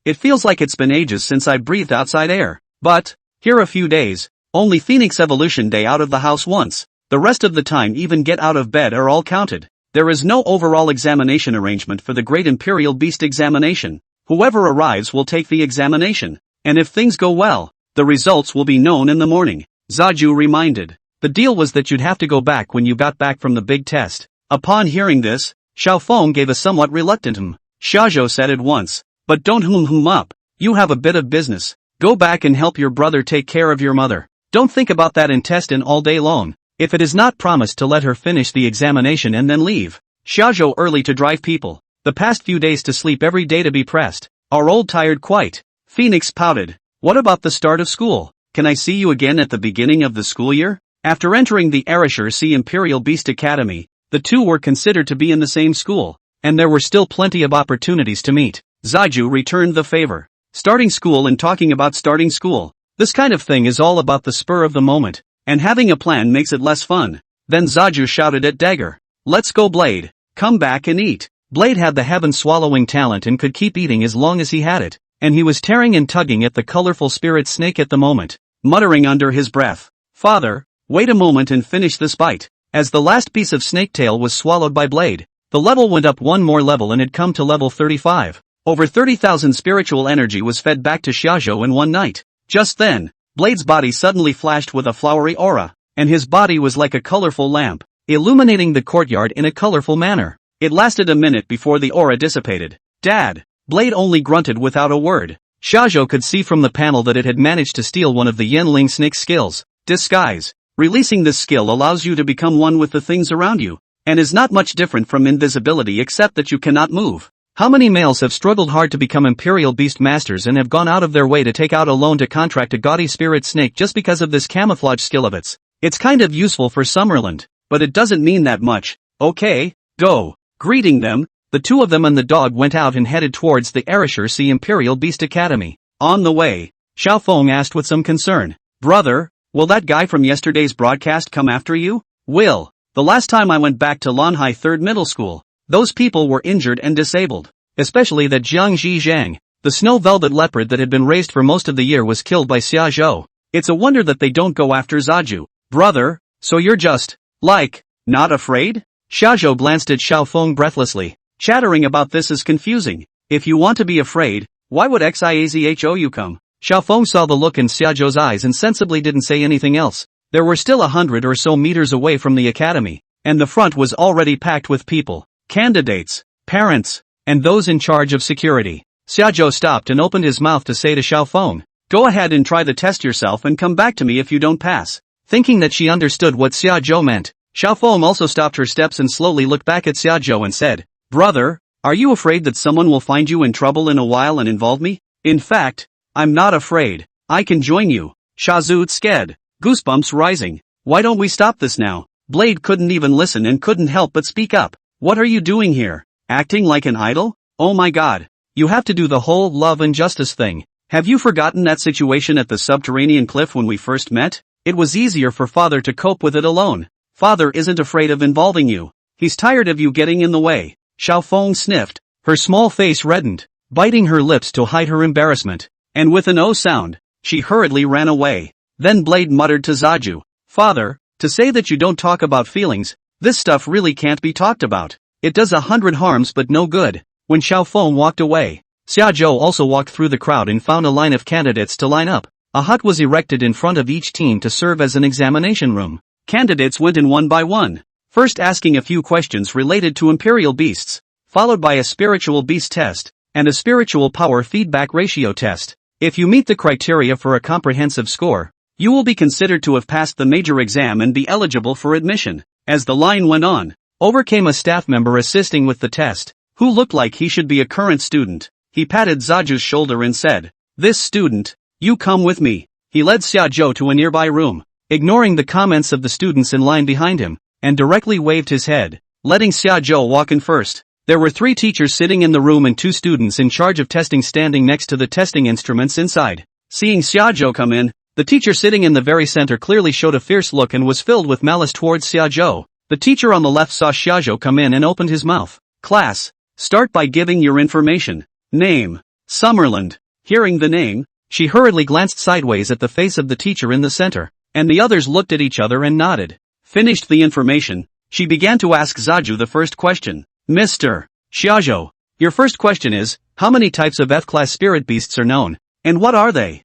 Speaker 1: It feels like it's been ages since I breathed outside air. But, here a few days, only Phoenix Evolution Day out of the house once. The rest of the time even get out of bed are all counted. There is no overall examination arrangement for the Great Imperial Beast examination. Whoever arrives will take the examination, and if things go well, the results will be known in the morning, Zaju reminded. The deal was that you'd have to go back when you got back from the big test. Upon hearing this, Xiaofeng gave a somewhat reluctant Shajo said at once, but don't up. You have a bit of business. Go back and help your brother take care of your mother. Don't think about that intestine all day long. If it is not promised to let her finish the examination and then leave. Shajo early to drive people. The past few days to sleep every day to be pressed. Are old tired quite. Phoenix pouted. What about the start of school? Can I see you again at the beginning of the school year? After entering the Erasure Sea Imperial Beast Academy, the two were considered to be in the same school, and there were still plenty of opportunities to meet. Zaju returned the favor. Starting school and talking about starting school. This kind of thing is all about the spur of the moment, and having a plan makes it less fun. Then Zaju shouted at Dagger. Let's go Blade. Come back and eat. Blade had the heaven-swallowing talent and could keep eating as long as he had it, and he was tearing and tugging at the colorful spirit snake at the moment, muttering under his breath. Father, wait a moment and finish this bite. As the last piece of snake tail was swallowed by Blade, the level went up one more level and had come to level 35. Over 30,000 spiritual energy was fed back to Shajo in one night. Just then, Blade's body suddenly flashed with a flowery aura, and his body was like a colorful lamp, illuminating the courtyard in a colorful manner. It lasted a minute before the aura dissipated. Dad! Blade only grunted without a word. Shajo could see from the panel that it had managed to steal one of the Yenling snake's skills, disguise. Releasing this skill allows you to become one with the things around you, and is not much different from invisibility except that you cannot move. How many males have struggled hard to become Imperial Beastmasters and have gone out of their way to take out a loan to contract a gaudy spirit snake just because of this camouflage skill of its? It's kind of useful for Summerland, but it doesn't mean that much. Okay, go. Greeting them, the two of them and the dog went out and headed towards the Erasure Sea Imperial Beast Academy. On the way, Xiaofeng asked with some concern, Brother, will that guy from yesterday's broadcast come after you? Will. The last time I went back to Lanhai 3rd Middle School, those people were injured and disabled. Especially that Jiang Zhang, the snow velvet leopard that had been raised for most of the year was killed by Xiajo. It's a wonder that they don't go after Zaju. Brother, so you're just, not afraid? Shajo glanced at Xiaofeng breathlessly. Chattering about this is confusing. If you want to be afraid, why would Xiazhou come? Xiaofeng saw the look in Xiajo's eyes and sensibly didn't say anything else. There were still 100 or so meters away from the academy, and the front was already packed with people, candidates, parents, and those in charge of security. Xiajo stopped and opened his mouth to say to Xiaofeng, go ahead and try the test yourself and come back to me if you don't pass. Thinking that she understood what Xiajo meant, Xiaofeng also stopped her steps and slowly looked back at Xiajo and said, Brother, are you afraid that someone will find you in trouble in a while and involve me? In fact, I'm not afraid. I can join you. Shazut sked. Goosebumps rising. Why don't we stop this now? Blade couldn't even listen and couldn't help but speak up. What are you doing here? Acting like an idol? Oh my god. You have to do the whole love and justice thing. Have you forgotten that situation at the subterranean cliff when we first met? It was easier for father to cope with it alone. Father isn't afraid of involving you. He's tired of you getting in the way. Xiaofeng sniffed. Her small face reddened, biting her lips to hide her embarrassment. And with an O sound, she hurriedly ran away. Then Blade muttered to Zaju, Father, to say that you don't talk about feelings, this stuff really can't be talked about. It does 100 harms but no good. When Xiaofeng walked away, Xiajo also walked through the crowd and found a line of candidates to line up. A hut was erected in front of each team to serve as an examination room. Candidates went in one by one, first asking a few questions related to Imperial Beasts, followed by a spiritual beast test, and a spiritual power feedback ratio test. If you meet the criteria for a comprehensive score, you will be considered to have passed the major exam and be eligible for admission. As the line went on, over came a staff member assisting with the test, who looked like he should be a current student. He patted Zaju's shoulder and said, This student, you come with me. He led Xiajo to a nearby room, ignoring the comments of the students in line behind him, and directly waved his head, letting Xiajo walk in first. There were 3 teachers sitting in the room and 2 students in charge of testing standing next to the testing instruments inside. Seeing Xiajo come in, the teacher sitting in the very center clearly showed a fierce look and was filled with malice towards Xiajo. The teacher on the left saw Xiajo come in and opened his mouth. Class, start by giving your information. Name, Summerland. Hearing the name, she hurriedly glanced sideways at the face of the teacher in the center, and the others looked at each other and nodded. Finished the information, she began to ask Zaju the first question. Mr. Shajo, your first question is, how many types of F-class spirit beasts are known? And what are they?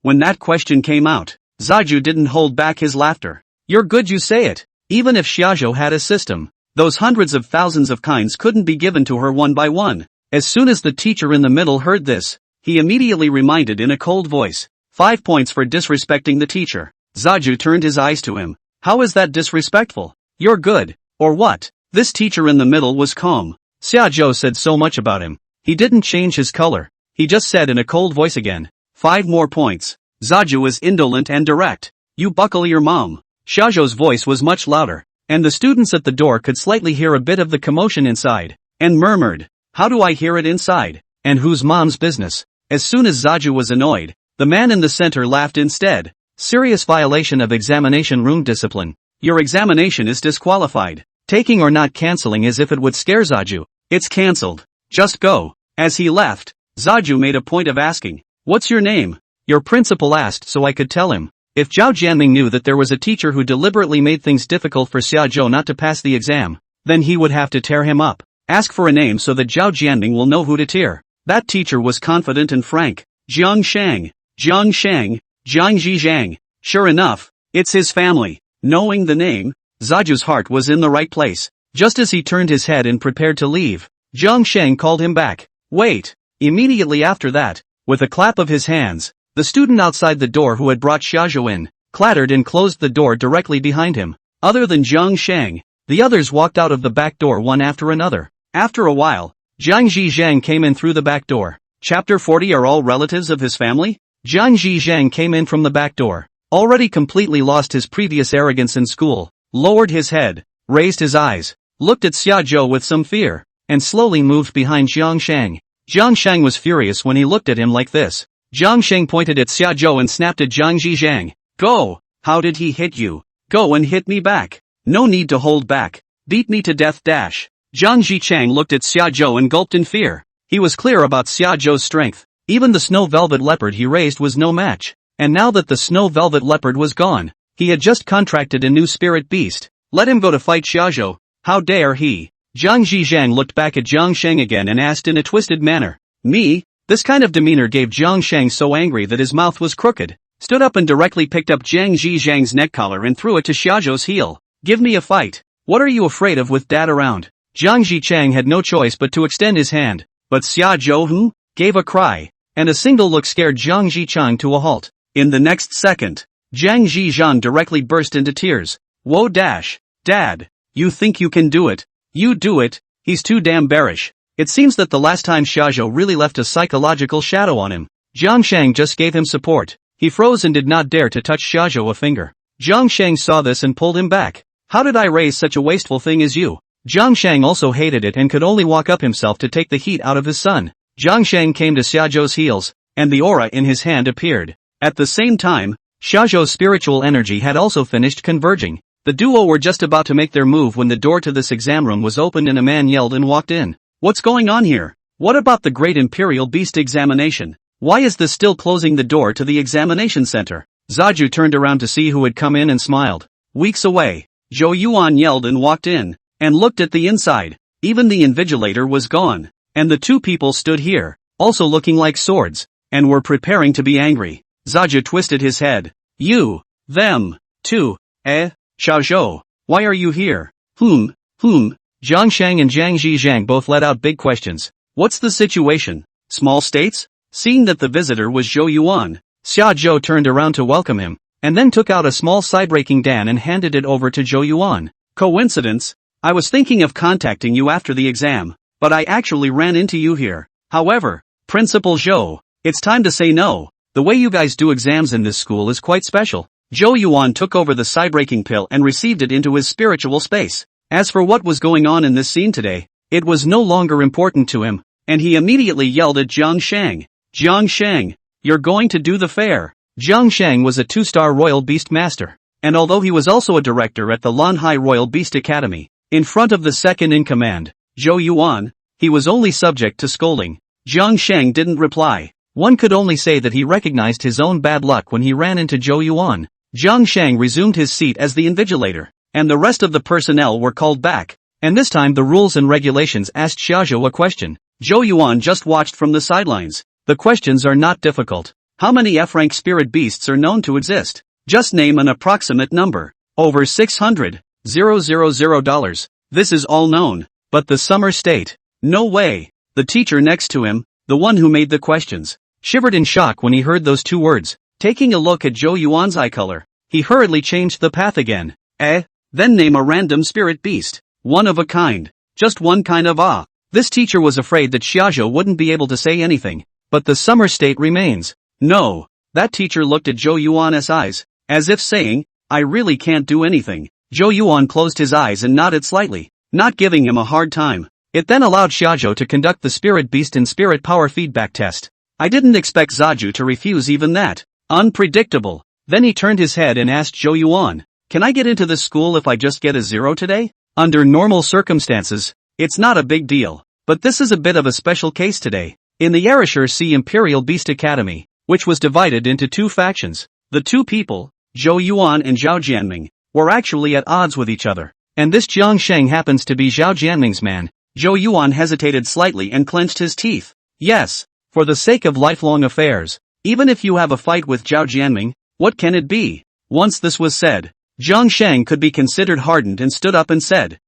Speaker 1: When that question came out, Zaju didn't hold back his laughter. You're good you say it. Even if Shajo had a system, those hundreds of thousands of kinds couldn't be given to her one by one. As soon as the teacher in the middle heard this, he immediately reminded in a cold voice. 5 points for disrespecting the teacher. Zaju turned his eyes to him. How is that disrespectful? You're good, or what? This teacher in the middle was calm. Shajo said so much about him. He didn't change his color. He just said in a cold voice again. 5 more points. Zaju is indolent and direct. You buckle your mom. Shajo's voice was much louder, and the students at the door could slightly hear a bit of the commotion inside, and murmured, how do I hear it inside? And whose mom's business? As soon as Zaju was annoyed, the man in the center laughed instead. Serious violation of examination room discipline. Your examination is disqualified. Taking or not canceling as if it would scare Zaju. It's cancelled. Just go. As he left, Zaju made a point of asking, what's your name? Your principal asked so I could tell him. If Zhao Jianming knew that there was a teacher who deliberately made things difficult for Xiaozhou not to pass the exam, then he would have to tear him up. Ask for a name so that Zhao Jianming will know who to tear. That teacher was confident and frank. Jiang Shang. Jiang Shang. Jiang Zhizhang. Sure enough, it's his family. Knowing the name, Zaju's heart was in the right place. Just as he turned his head and prepared to leave, Jiang Shang called him back. Wait. Immediately after that, with a clap of his hands, the student outside the door who had brought Xiaozhou in, clattered and closed the door directly behind him. Other than Jiang Shang, the others walked out of the back door one after another. After a while, Jiang Zhizhang came in through the back door. Chapter 40. Are all relatives of his family? Jiang Zhizhang came in from the back door, already completely lost his previous arrogance in school, lowered his head, raised his eyes, looked at Xiaozhou with some fear, and slowly moved behind Jiang Shang. Jiang Shang was furious when he looked at him like this. Jiang Shang pointed at Xiaozhou and snapped at Jiang Zhizhang. Go! How did he hit you? Go and hit me back. No need to hold back. Beat me to death dash. Jiang Zhichang looked at Xiaozhou and gulped in fear. He was clear about Xiaozhou's strength. Even the snow velvet leopard he raised was no match. And now that the snow velvet leopard was gone, he had just contracted a new spirit beast. Let him go to fight Xiaozhou. How dare he? Jiang Zhizhang looked back at Jiang Shang again and asked in a twisted manner. Me? This kind of demeanor gave Jiang Shang so angry that his mouth was crooked, stood up and directly picked up Jiang Zhizhang's neck collar and threw it to Xiaozhou's heel. Give me a fight. What are you afraid of with dad around? Jiang Zhichang had no choice but to extend his hand, but Xiaozhou gave a cry, and a single look scared Jiang Zhichang to a halt. In the next second, Jiang Zhizhang directly burst into tears. Whoa dash, Dad, you think you can do it? You do it, he's too damn bearish. It seems that the last time Shajo really left a psychological shadow on him. Jiang Shang just gave him support. He froze and did not dare to touch Shajo a finger. Jiang Shang saw this and pulled him back. How did I raise such a wasteful thing as you? Jiang Shang also hated it and could only walk up himself to take the heat out of his son. Jiang Shang came to Xiaozhou's heels, and the aura in his hand appeared. At the same time, Xiaozhou's spiritual energy had also finished converging. The duo were just about to make their move when the door to this exam room was opened and a man yelled and walked in. What's going on here? What about the Great Imperial Beast examination? Why is this still closing the door to the examination center? Zaju turned around to see who had come in and smiled. Weeks away, Zhou Yuan yelled and walked in, and looked at the inside. Even the invigilator was gone, and the two people stood here, also looking like swords, and were preparing to be angry. Zaju twisted his head. You, them, too, Xiaozhou, why are you here? Jiang Shang and Jiang Zhizhang both let out big questions. What's the situation? Small states? Seeing that the visitor was Zhou Yuan, Xiaozhou turned around to welcome him, and then took out a small side-breaking dan and handed it over to Zhou Yuan. Coincidence? I was thinking of contacting you after the exam, but I actually ran into you here. However, Principal Zhou, it's time to say no. The way you guys do exams in this school is quite special. Zhou Yuan took over the side-breaking pill and received it into his spiritual space. As for what was going on in this scene today, it was no longer important to him, and he immediately yelled at Jiang Shang. Jiang Shang, you're going to do the fair. Jiang Shang was a 2-star Royal Beastmaster, and although he was also a director at the Lanhai Royal Beast Academy, in front of the second-in-command, Zhou Yuan, he was only subject to scolding. Jiang Shang didn't reply. One could only say that he recognized his own bad luck when he ran into Zhou Yuan. Jiang Shang resumed his seat as the invigilator. and the rest of the personnel were called back. And this time the rules and regulations asked shajo a question. Zhou Yuan just watched from the sidelines. The questions are not difficult. How many F-rank spirit beasts are known to exist? Just name an approximate number. Over 600,000 dollars. This is all known. But the summer state? No way. The teacher next to him, the one who made the questions, shivered in shock when he heard those two words. Taking a look at Zhou Yuan's eye color, he hurriedly changed the path again. Then name a random spirit beast. One of a kind. Just one kind of This teacher was afraid that shajo wouldn't be able to say anything. But the summer state remains. No. That teacher looked at Zhou Yuan's eyes, as if saying, I really can't do anything. Zhou Yuan closed his eyes and nodded slightly, not giving him a hard time. It then allowed shajo to conduct the spirit beast and spirit power feedback test. I didn't expect Zaju to refuse even that. Unpredictable. Then he turned his head and asked Zhou Yuan, can I get into this school if I just get a 0 today? Under normal circumstances, it's not a big deal. But this is a bit of a special case today. In the Yarishur Sea Imperial Beast Academy, which was divided into two factions, the two people, Zhou Yuan and Zhao Jianming, were actually at odds with each other. And this Jiang Sheng happens to be Zhao Jianming's man. Zhou Yuan hesitated slightly and clenched his teeth. Yes, for the sake of lifelong affairs, even if you have a fight with Zhao Jianming, what can it be? Once this was said, Jiang Sheng could be considered hardened and stood up and said,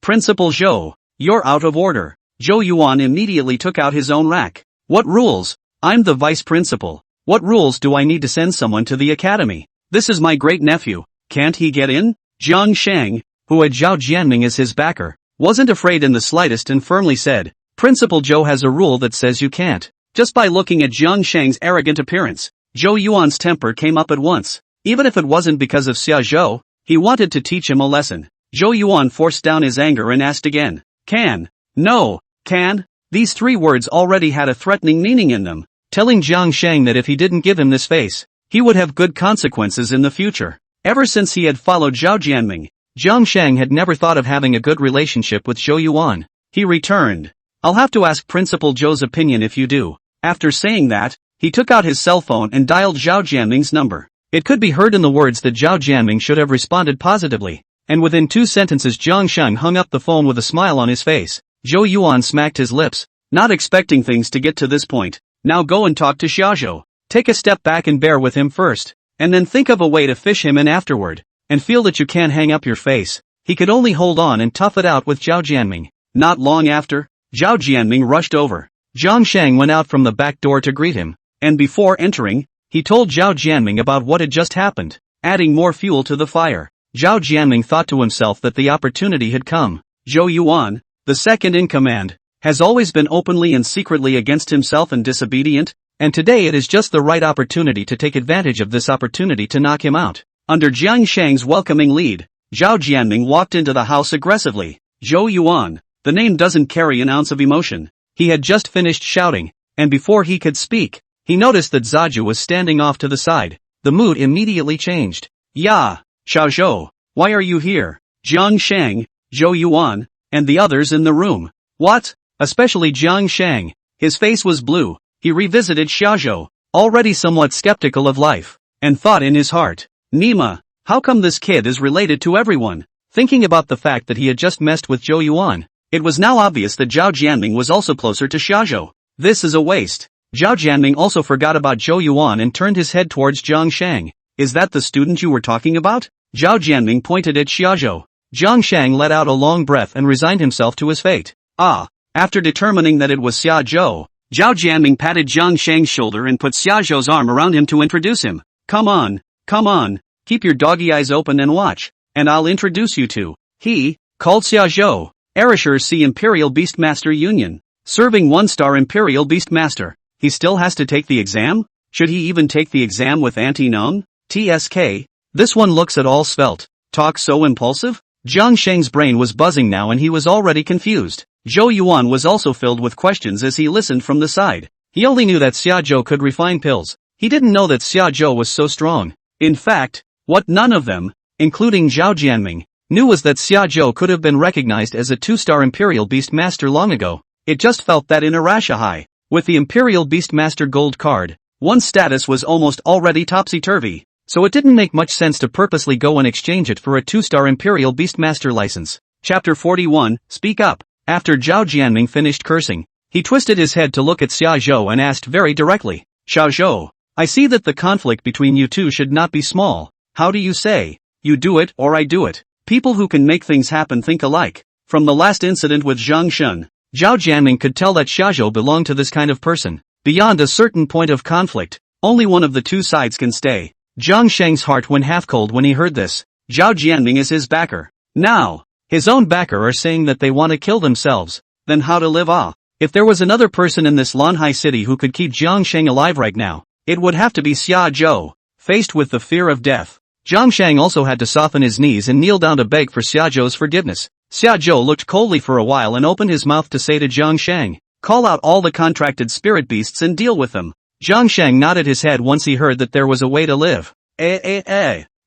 Speaker 1: Principal Zhou, you're out of order. Zhou Yuan immediately took out his own rack. What rules? I'm the vice principal. What rules do I need to send someone to the academy? This is my great nephew. Can't he get in? Jiang Sheng, who had Zhao Jianming as his backer, wasn't afraid in the slightest and firmly said, Principal Zhou has a rule that says you can't. Just by looking at Jiang Sheng's arrogant appearance, Zhou Yuan's temper came up at once. Even if it wasn't because of shajo, he wanted to teach him a lesson. Zhou Yuan forced down his anger and asked again, Can? No. Can? These three words already had a threatening meaning in them, telling Jiang Sheng that if he didn't give him this face, he would have good consequences in the future. Ever since he had followed Zhao Jianming, Jiang Sheng had never thought of having a good relationship with Zhou Yuan. He returned. I'll have to ask Principal Zhou's opinion if you do. After saying that, he took out his cell phone and dialed Zhao Jianming's number. It could be heard in the words that Zhao Jianming should have responded positively. And within 2 sentences Jiang Sheng hung up the phone with a smile on his face. Zhou Yuan smacked his lips, not expecting things to get to this point. Now go and talk to shajo. Take a step back and bear with him first, and then think of a way to fish him in afterward, and feel that you can't hang up your face. He could only hold on and tough it out with Zhao Jianming. Not long after, Zhao Jianming rushed over. Jiang Sheng went out from the back door to greet him, and before entering, he told Zhao Jianming about what had just happened, adding more fuel to the fire. Zhao Jianming thought to himself that the opportunity had come. Zhou Yuan, the second in command, has always been openly and secretly against himself and disobedient, and today it is just the right opportunity to take advantage of this opportunity to knock him out. Under Jiang Sheng's welcoming lead, Zhao Jianming walked into the house aggressively. Zhou Yuan, the name doesn't carry an ounce of emotion. He had just finished shouting, and before he could speak, he noticed that Zaju was standing off to the side. The mood immediately changed. Ya, shajo, why are you here? Jiang Sheng, Zhou Yuan, and the others in the room. What? Especially Jiang Sheng. His face was blue. He revisited shajo, already somewhat skeptical of life, and thought in his heart, Nima, how come this kid is related to everyone? Thinking about the fact that he had just messed with Zhou Yuan, it was now obvious that Zhao Jianming was also closer to shajo. This is a waste. Zhao Jianming also forgot about Zhou Yuan and turned his head towards Jiang Sheng. Is that the student you were talking about? Zhao Jianming pointed at shajo. Jiang Sheng let out a long breath and resigned himself to his fate. After determining that it was shajo, Zhao Jianming patted Jiang Sheng's shoulder and put xiajo's arm around him to introduce him. Come on, keep your doggy eyes open and watch, and I'll introduce you to, he, called xiajo, Yarishur Sea Imperial Beastmaster Union, serving 1-star Imperial Beastmaster. He still has to take the exam? Should he even take the exam with Anti-Known? TSK? This one looks at all svelte, talks so impulsive? Jiang Sheng's brain was buzzing now and he was already confused. Zhou Yuan was also filled with questions as he listened from the side. He only knew that xiajo could refine pills. He didn't know that xiajo was so strong. In fact, what none of them, including Zhao Jianming, knew was that xiajo could have been recognized as a 2-star Imperial Beastmaster long ago. It just felt that in Arashahai, with the Imperial Beastmaster gold card, one's status was almost already topsy-turvy. so it didn't make much sense to purposely go and exchange it for a 2-star Imperial Beastmaster license. Chapter 41, Speak Up. After Zhao Jianming finished cursing, he twisted his head to look at Shajo and asked very directly, Shajo, I see that the conflict between you two should not be small. How do you say? You do it or I do it. People who can make things happen think alike. From the last incident with Zhang Shun, Zhao Jianming could tell that Shajo belonged to this kind of person. Beyond a certain point of conflict, only one of the two sides can stay. Zhang Sheng's heart went half cold when he heard this. Zhao Jianming is his backer. Now, his own backer are saying that they want to kill themselves. Then how to live ah? If there was another person in this Lanhai city who could keep Zhang Sheng alive right now, it would have to be Xiajo. Faced with the fear of death, Zhang Sheng also had to soften his knees and kneel down to beg for Xiajo's forgiveness. Xiajo looked coldly for a while and opened his mouth to say to Zhang Sheng, call out all the contracted spirit beasts and deal with them. Zhang Sheng nodded his head once he heard that there was a way to live.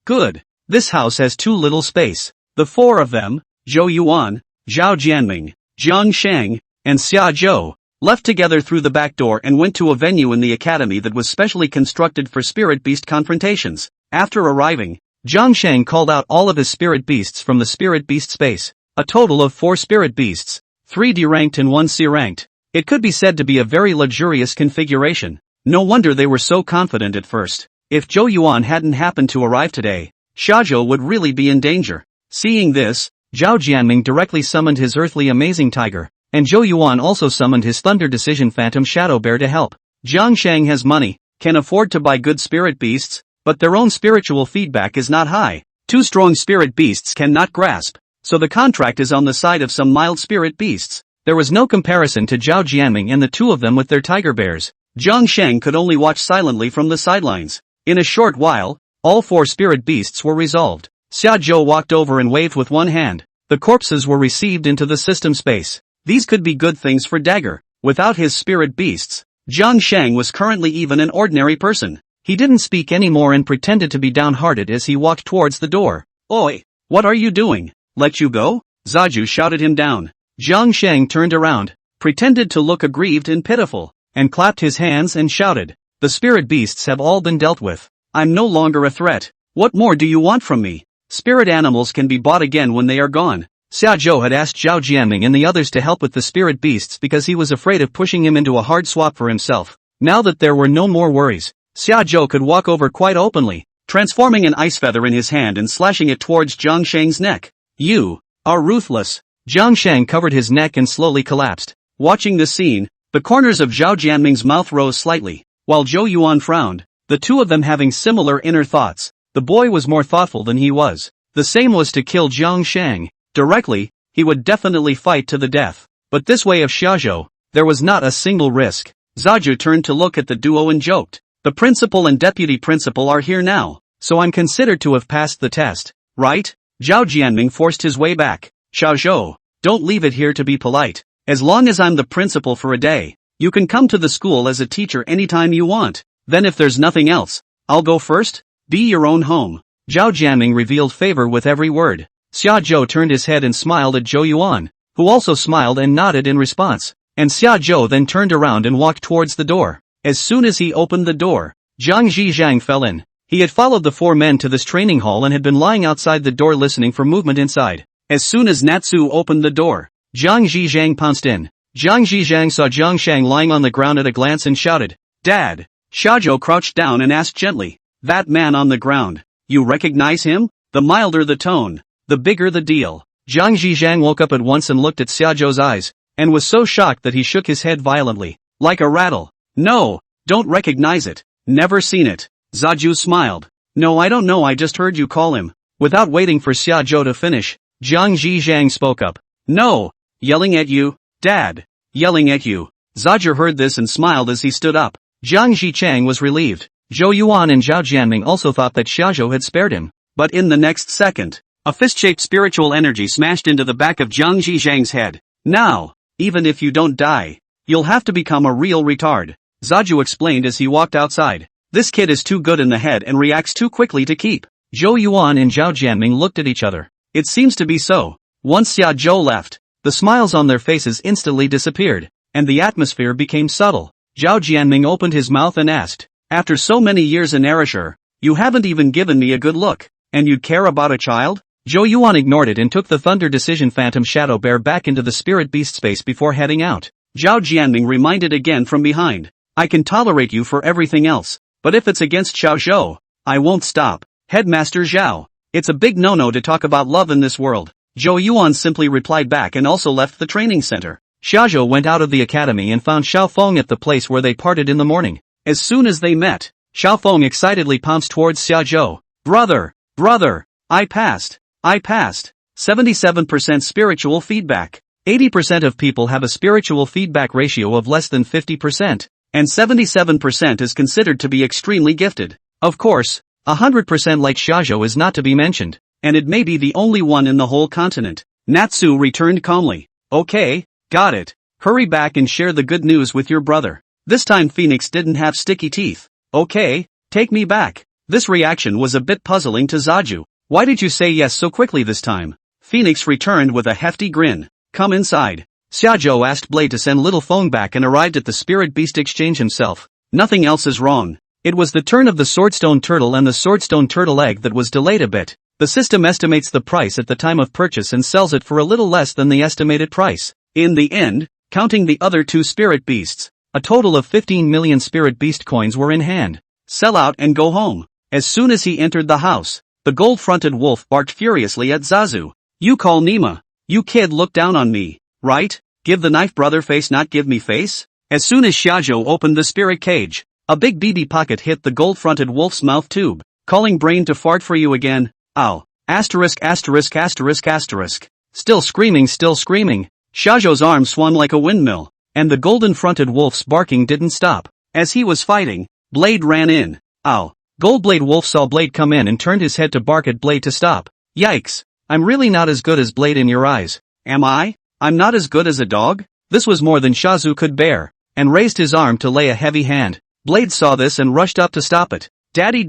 Speaker 1: Good. This house has too little space. The four of them, Zhou Yuan, Zhao Jianming, Zhang Sheng, and Xiajo, left together through the back door and went to a venue in the academy that was specially constructed for spirit beast confrontations. After arriving, Zhang Sheng called out all of his spirit beasts from the spirit beast space. A total of 4 spirit beasts, 3 D-ranked and 1 C-ranked. It could be said to be a very luxurious configuration. No wonder they were so confident at first. If Zhou Yuan hadn't happened to arrive today, shajo would really be in danger. Seeing this, Zhao Jianming directly summoned his earthly amazing tiger, and Zhou Yuan also summoned his thunder decision phantom shadow bear to help. Zhang Sheng has money, can afford to buy good spirit beasts, but their own spiritual feedback is not high. 2 strong spirit beasts cannot grasp, so the contract is on the side of some mild spirit beasts. There was no comparison to Zhao Jianming and the two of them with their tiger bears. Zhang Sheng could only watch silently from the sidelines. In a short while, all 4 spirit beasts were resolved. Xiajo walked over and waved with one hand. The corpses were received into the system space. These could be good things for Dagger. Without his spirit beasts, Zhang Sheng was currently even an ordinary person. He didn't speak anymore and pretended to be downhearted as he walked towards the door. Oi! What are you doing? Let you go? Zaju shouted him down. Zhang Sheng turned around, pretended to look aggrieved and pitiful, and clapped his hands and shouted, the spirit beasts have all been dealt with. I'm no longer a threat. What more do you want from me? Spirit animals can be bought again when they are gone. Xiajo had asked Zhao Jianming and the others to help with the spirit beasts because he was afraid of pushing him into a hard swap for himself. Now that there were no more worries, Xiajo could walk over quite openly, transforming an ice feather in his hand and slashing it towards Zhang Sheng's neck. You are ruthless. Zhang Sheng covered his neck and slowly collapsed. Watching this scene, the corners of Zhao Jianming's mouth rose slightly, while Zhou Yuan frowned, the two of them having similar inner thoughts. The boy was more thoughtful than he was. The same was to kill Zhang Sheng. Directly, he would definitely fight to the death. But this way of Shajo, there was not a single risk. Zaju turned to look at the duo and joked, the principal and deputy principal are here now, so I'm considered to have passed the test, right? Zhao Jianming forced his way back. Shajo, don't leave it here to be polite. As long as I'm the principal for a day, you can come to the school as a teacher anytime you want. Then if there's nothing else, I'll go first. Be your own home. Zhao Jianming revealed favor with every word. Xiajo turned his head and smiled at Zhou Yuan, who also smiled and nodded in response. And Xiajo then turned around and walked towards the door. As soon as he opened the door, Zhang Zhizhang fell in. He had followed the 4 men to this training hall and had been lying outside the door listening for movement inside. As soon as Natsu opened the door, Zhang Zhizhang pounced in. Zhang Zhizhang saw Zhang Shang lying on the ground at a glance and shouted, Dad! Xiajo crouched down and asked gently, that man on the ground, you recognize him? The milder the tone, the bigger the deal. Zhang Zhizhang woke up at once and looked at Xiajo's eyes, and was so shocked that he shook his head violently, like a rattle. No, don't recognize it, never seen it. Zaju smiled. No, I don't know, I just heard you call him. Without waiting for Xiajo to finish, Zhang Zhizhang spoke up. No, yelling at you, Dad, yelling at you. Zaju heard this and smiled as he stood up. Zhang Zhichang was relieved. Zhou Yuan and Zhao Jianming also thought that Xiajo had spared him. But in the next second, a fist-shaped spiritual energy smashed into the back of Zhang Zhizhang's head. Now, even if you don't die, you'll have to become a real retard. Zaju explained as he walked outside. This kid is too good in the head and reacts too quickly to keep. Zhou Yuan and Zhao Jianming looked at each other. It seems to be so. Once Xiajo left, the smiles on their faces instantly disappeared, and the atmosphere became subtle. Zhao Jianming opened his mouth and asked, after so many years in Erasure, You haven't even given me a good look. And you'd care about a child? Zhou Yuan ignored it and took the Thunder Decision Phantom Shadow Bear back into the Spirit Beast space before heading out. Zhao Jianming reminded again from behind. I can tolerate you for everything else, but if it's against Xiaozhou, I won't stop. Headmaster Zhao. It's a big no-no to talk about love in this world. Zhou Yuan simply replied back and also left the training center. Shajo went out of the academy and found Xiaofeng at the place where they parted in the morning. As soon as they met, Xiaofeng excitedly pounced towards Xiaozhou. Brother, I passed. 77% spiritual feedback. 80% of people have a spiritual feedback ratio of less than 50%, and 77% is considered to be extremely gifted. Of course, 100% like Shajo is not to be mentioned, and it may be the only one in the whole continent. Natsu returned calmly. Okay, got it. Hurry back and share the good news with your brother. This time Phoenix didn't have sticky teeth. Okay, take me back. This reaction was a bit puzzling to Zaju. Why did you say yes so quickly this time? Phoenix returned with a hefty grin. Come inside. Xiaozhou asked Blade to send Little Feng back and arrived at the Spirit Beast Exchange himself. Nothing else is wrong. It was the turn of the Swordstone Turtle and the Swordstone Turtle Egg that was delayed a bit. The system estimates the price at the time of purchase and sells it for a little less than the estimated price. In the end, counting the other two Spirit Beasts, a total of 15 million Spirit Beast coins were in hand. Sell out and go home. As soon as he entered the house, the gold-fronted wolf barked furiously at Zazu. You call Nima. You kid look down on me, right? Give the knife brother face not give me face? As soon as Shajo opened the spirit cage, a big BB pocket hit the gold-fronted wolf's mouth tube, calling brain to fart for you again. Ow. Asterisk. Still screaming. Shajo's arm swung like a windmill, and the golden-fronted wolf's barking didn't stop. As he was fighting, Blade ran in. Ow. Goldblade Wolf saw Blade come in and turned his head to bark at Blade to stop. Yikes. I'm really not as good as Blade in your eyes. Am I? I'm not as good as a dog? This was more than Shazu could bear, and raised his arm to lay a heavy hand. Blade saw this and rushed up to stop it. Daddy.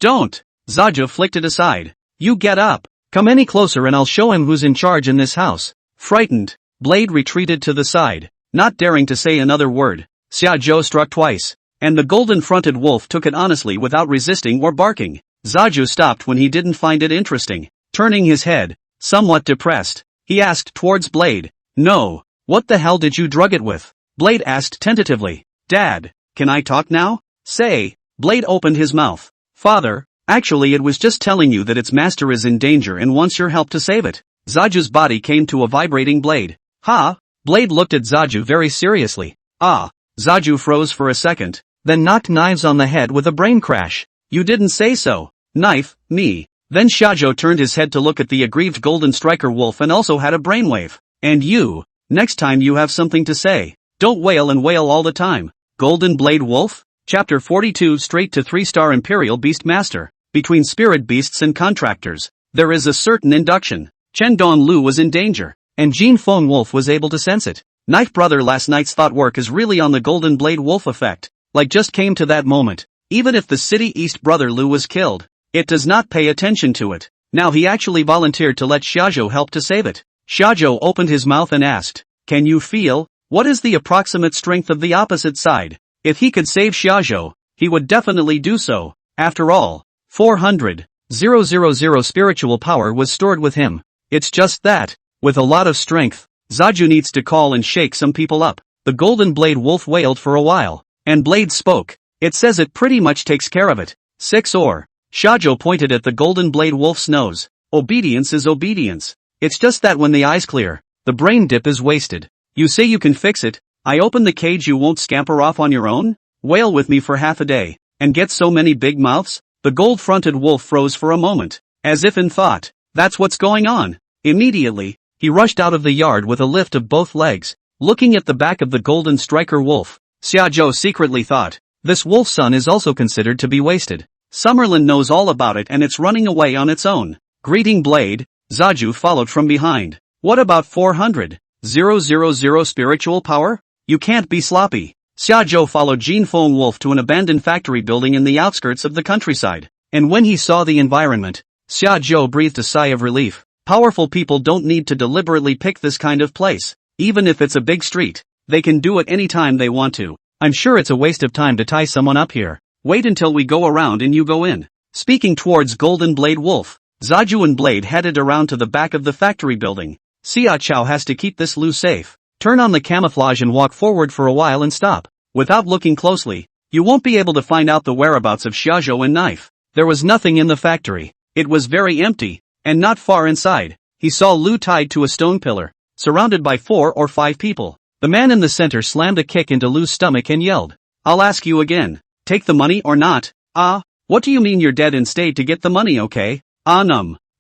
Speaker 1: Don't! Zaju flicked it aside. You get up. Come any closer and I'll show him who's in charge in this house. Frightened, Blade retreated to the side, not daring to say another word. Xiaozhou struck twice, and the golden-fronted wolf took it honestly without resisting or barking. Zaju stopped when he didn't find it interesting. Turning his head, somewhat depressed, he asked towards Blade. No. What the hell did you drug it with? Blade asked tentatively. Dad, can I talk now? Say. Blade opened his mouth. Father, actually it was just telling you that its master is in danger and wants your help to save it. Zaju's body came to a vibrating Blade. Ha? Blade looked at Zaju very seriously. Ah. Zaju froze for a second, then knocked Knives on the head with a brain crash. You didn't say so. Knife, me. Then Shajo turned his head to look at the aggrieved golden striker wolf and also had a brainwave. And you, next time you have something to say, don't wail and wail all the time. Golden Blade Wolf? Chapter 42 Straight to 3-star Imperial Beastmaster. Between spirit beasts and contractors, there is a certain induction. Chen Donglu was in danger, and Jin Feng Wolf was able to sense it. Knife brother last night's thought work is really on the Golden Blade Wolf effect. Like just came to that moment. Even if the City East brother Lu was killed, it does not pay attention to it. Now he actually volunteered to let Shajo help to save it. Shajo opened his mouth and asked, can you feel? What is the approximate strength of the opposite side? If he could save Shajo, he would definitely do so. After all, 400,000 spiritual power was stored with him. It's just that, with a lot of strength, Zaju needs to call and shake some people up. The Golden Blade Wolf wailed for a while, and Blade spoke. It says it pretty much takes care of it. 6 or. Shajo pointed at the Golden Blade Wolf's nose. Obedience is obedience. It's just that when the eyes clear, the brain dip is wasted. You say you can fix it. I open the cage, you won't scamper off on your own? Wail with me for half a day, and get so many big mouths? The gold-fronted wolf froze for a moment, as if in thought. That's what's going on. Immediately, he rushed out of the yard with a lift of both legs, looking at the back of the golden striker wolf. Xiaozhou secretly thought, this wolf's son is also considered to be wasted. Summerlin knows all about it and it's running away on its own. Greeting Blade, Zaju followed from behind. What about 400,000 spiritual power? You can't be sloppy. Xiaozhou followed Jin Feng Wolf to an abandoned factory building in the outskirts of the countryside. And when he saw the environment, Xiaozhou breathed a sigh of relief. Powerful people don't need to deliberately pick this kind of place. Even if it's a big street, they can do it anytime they want to. I'm sure it's a waste of time to tie someone up here. Wait until we go around and you go in. Speaking towards Golden Blade Wolf, Zaju and Blade headed around to the back of the factory building. Xia Chao has to keep this Lu safe. Turn on the camouflage and walk forward for a while and stop. Without looking closely, you won't be able to find out the whereabouts of shajo and knife. There was nothing in the factory. It was very empty, and not far inside, he saw Lu tied to a stone pillar, surrounded by 4 or 5 people. The man in the center slammed a kick into Lu's stomach and yelled, "I'll ask you again. Take the money or not?" "Ah, what do you mean you're dead and stayed to get the money, okay?" "Ah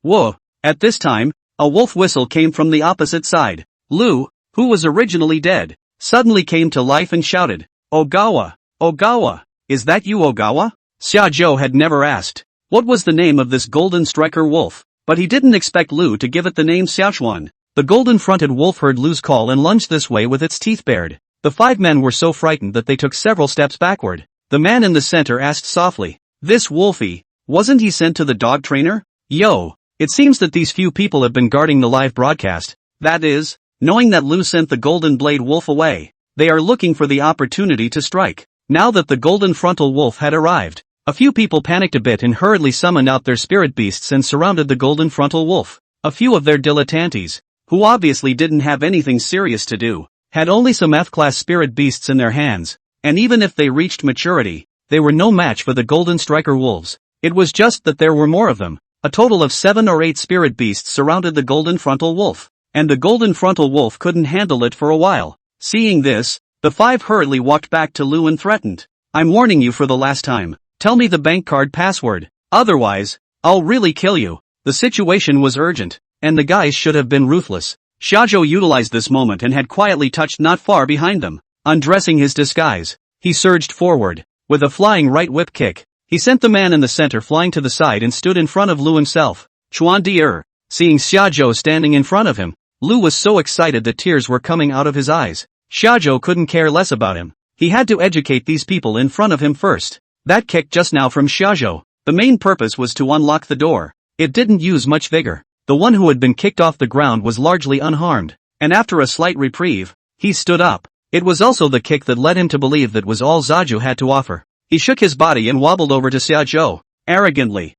Speaker 1: whoa." At this time, a wolf whistle came from the opposite side. Lu, who was originally dead, suddenly came to life and shouted, "Ogawa! Ogawa! Is that you, Ogawa?" Xiajo had never asked what was the name of this golden striker wolf, but he didn't expect Lu to give it the name Xiaochuan. The golden-fronted wolf heard Lu's call and lunged this way with its teeth bared. The 5 men were so frightened that they took several steps backward. The man in the center asked softly, "This wolfie, wasn't he sent to the dog trainer?" "Yo, it seems that these few people have been guarding the live broadcast. That is, knowing that Lu sent the golden blade wolf away, they are looking for the opportunity to strike." Now that the golden frontal wolf had arrived, a few people panicked a bit and hurriedly summoned out their spirit beasts and surrounded the golden frontal wolf. A few of their dilettantes, who obviously didn't have anything serious to do, had only some F-class spirit beasts in their hands, and even if they reached maturity, they were no match for the golden striker wolves. It was just that there were more of them. A total of 7 or 8 spirit beasts surrounded the golden frontal wolf, and the golden frontal wolf couldn't handle it for a while. Seeing this, the 5 hurriedly walked back to Lu and threatened, "I'm warning you for the last time, tell me the bank card password, otherwise, I'll really kill you." The situation was urgent, and the guys should have been ruthless. Shajo utilized this moment and had quietly touched not far behind them. Undressing his disguise, he surged forward. With a flying right whip kick, he sent the man in the center flying to the side and stood in front of Lu himself. Chuan Dier, seeing Xiajo standing in front of him, Lu was so excited that tears were coming out of his eyes. Xiajo couldn't care less about him. He had to educate these people in front of him first. That kick just now from Xiajo, the main purpose was to unlock the door. It didn't use much vigor. The one who had been kicked off the ground was largely unharmed, and after a slight reprieve, he stood up. It was also the kick that led him to believe that was all Zaju had to offer. He shook his body and wobbled over to Xiajo, arrogantly.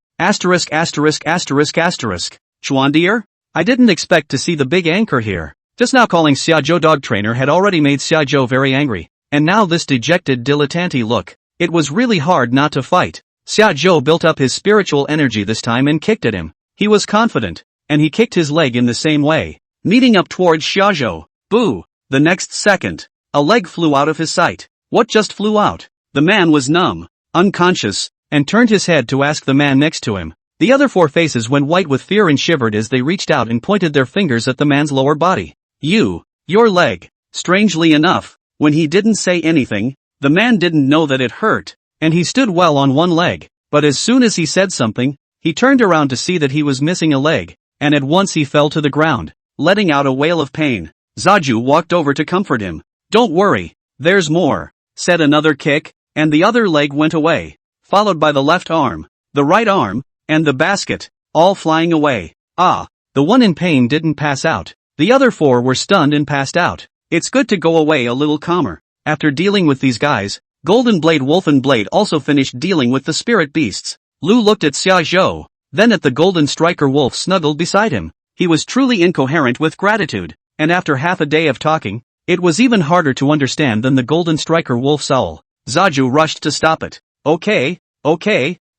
Speaker 1: Chuandier? I didn't expect to see the big anchor here. Just now calling Xiajo dog trainer had already made Xiajo very angry, and now this dejected dilettante look. It was really hard not to fight. Xiajo built up his spiritual energy this time and kicked at him. He was confident, and he kicked his leg in the same way, meeting up towards Xiajo. Boo! The next second, a leg flew out of his sight. What just flew out? The man was numb, unconscious, and turned his head to ask the man next to him. The other 4 faces went white with fear and shivered as they reached out and pointed their fingers at the man's lower body. Your leg. Strangely enough, when he didn't say anything, the man didn't know that it hurt, and he stood well on one leg, but as soon as he said something, he turned around to see that he was missing a leg, and at once he fell to the ground, letting out a wail of pain. Zaju walked over to comfort him. "Don't worry, there's more," said another kick, and the other leg went away, followed by the left arm, the right arm, and the basket, all flying away. Ah, the one in pain didn't pass out. The other 4 were stunned and passed out. It's good to go away a little calmer. After dealing with these guys, Golden Blade Wolf and Blade also finished dealing with the spirit beasts. Lu looked at Xiajo, then at the Golden Striker Wolf snuggled beside him. He was truly incoherent with gratitude, and after half a day of talking, it was even harder to understand than the Golden Striker Wolf's owl. Zaju rushed to stop it. Okay,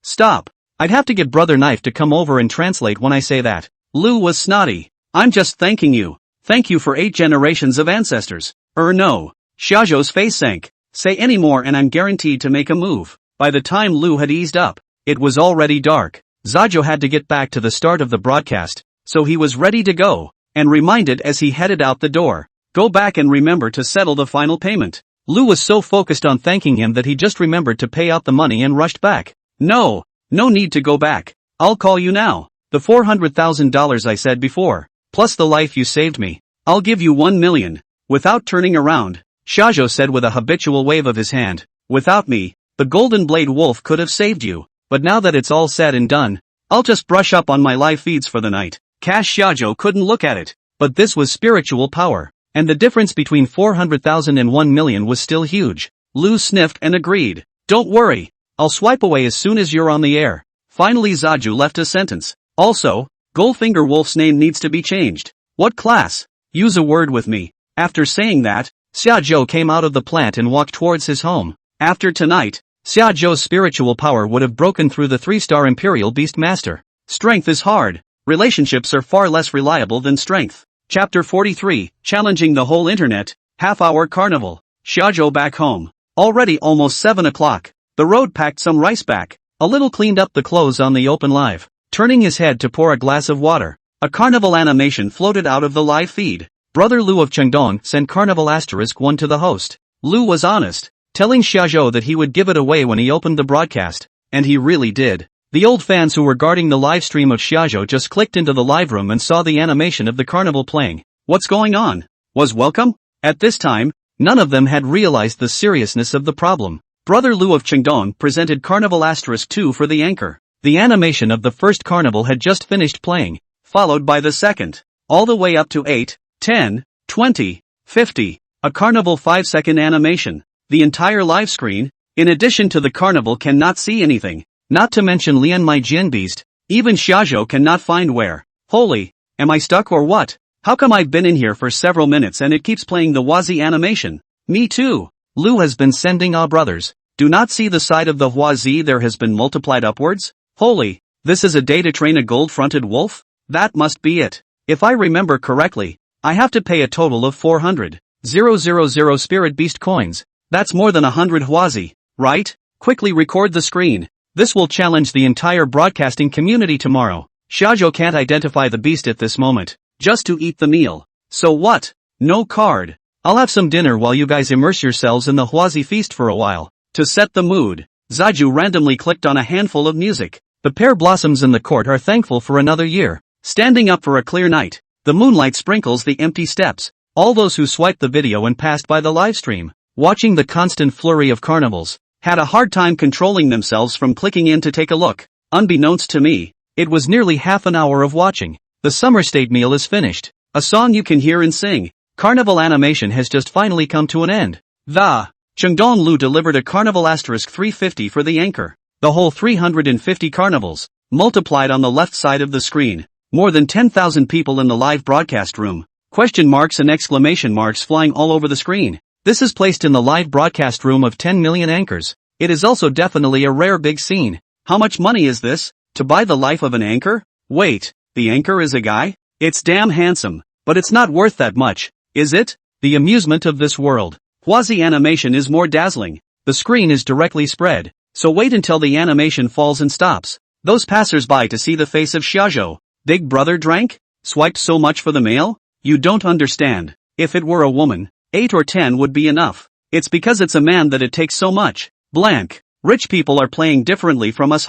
Speaker 1: stop. I'd have to get Brother Knife to come over and translate when I say that. Lu was snotty. "I'm just thanking you. Thank you for 8 generations of ancestors." No. Xiajo's face sank. Say any more and I'm guaranteed to make a move. By the time Lu had eased up, it was already dark. Zaju had to get back to the start of the broadcast, so he was ready to go, and reminded as he headed out the door, "Go back and remember to settle the final payment." Lu was so focused on thanking him that he just remembered to pay out the money and rushed back. No need to go back. I'll call you now. The $400,000 I said before, plus the life you saved me. I'll give you 1 million. Without turning around, Shajo said with a habitual wave of his hand, "Without me, the Golden Blade Wolf could have saved you, but now that it's all said and done, I'll just brush up on my live feeds for the night." Cash Shajo couldn't look at it, but this was spiritual power, and the difference between 400,000 and 1 million was still huge. Lu sniffed and agreed. "Don't worry, I'll swipe away as soon as you're on the air. Finally Zaju left a sentence. Also, Goldfinger Wolf's name needs to be changed. What class? Use a word with me. After saying that, Shajo came out of the plant and walked towards his home. After tonight, Shajo's spiritual power would have broken through the 3-star Imperial Beastmaster. Strength is hard. Relationships are far less reliable than strength. Chapter 43, Challenging the Whole Internet, Half-Hour Carnival. Shajo back home. Already almost 7 o'clock. The road packed some rice back. A little cleaned up the clothes on the open live. Turning his head to pour a glass of water. A carnival animation floated out of the live feed. Brother Lu of Chengdong sent Carnival *1 to the host. Lu was honest, telling Shajo that he would give it away when he opened the broadcast. And he really did. The old fans who were guarding the live stream of Shajo just clicked into the live room and saw the animation of the carnival playing. What's going on? Was welcome? At this time, none of them had realized the seriousness of the problem. Brother Lu of Chengdong presented Carnival *2 for the anchor. The animation of the first carnival had just finished playing, followed by the second, all the way up to 8, 10, 20, 50, a carnival 5-second animation. The entire live screen, in addition to the carnival, cannot see anything, not to mention Lian Mai Jian Beast. Even Shajo cannot find where. Holy, am I stuck or what? How come I've been in here for several minutes and it keeps playing the Huazi animation? Me too. Lu has been sending brothers. Do not see the side of the Huazi there has been multiplied upwards? Holy, this is a day to train a gold-fronted wolf? That must be it. If I remember correctly, I have to pay a total of 400,000 spirit beast coins. That's more than 100 Huazi, right? Quickly record the screen. This will challenge the entire broadcasting community tomorrow. Shajo can't identify the beast at this moment, just to eat the meal. So what? No card. I'll have some dinner while you guys immerse yourselves in the Huazi feast for a while. To set the mood, Zaju randomly clicked on a handful of music. The pear blossoms in the court are thankful for another year. Standing up for a clear night. The moonlight sprinkles the empty steps. All those who swiped the video and passed by the livestream, watching the constant flurry of carnivals, had a hard time controlling themselves from clicking in to take a look. Unbeknownst to me, it was nearly half an hour of watching. The summer state meal is finished. A song you can hear and sing. Carnival animation has just finally come to an end. The Chengdong Lu delivered a Carnival *350 for the anchor. The whole 350 carnivals, multiplied on the left side of the screen. More than 10,000 people in the live broadcast room. Question marks and exclamation marks flying all over the screen. This is placed in the live broadcast room of 10 million anchors. It is also definitely a rare big scene. How much money is this? To buy the life of an anchor? Wait, the anchor is a guy? It's damn handsome, but it's not worth that much, is it? The amusement of this world. Huazi animation is more dazzling. The screen is directly spread, so wait until the animation falls and stops. Those passers-by to see the face of Shajo. Big brother drank? Swiped so much for the male? You don't understand. If it were a woman, 8 or 10 would be enough. It's because it's a man that it takes so much. Blank. Rich people are playing differently from us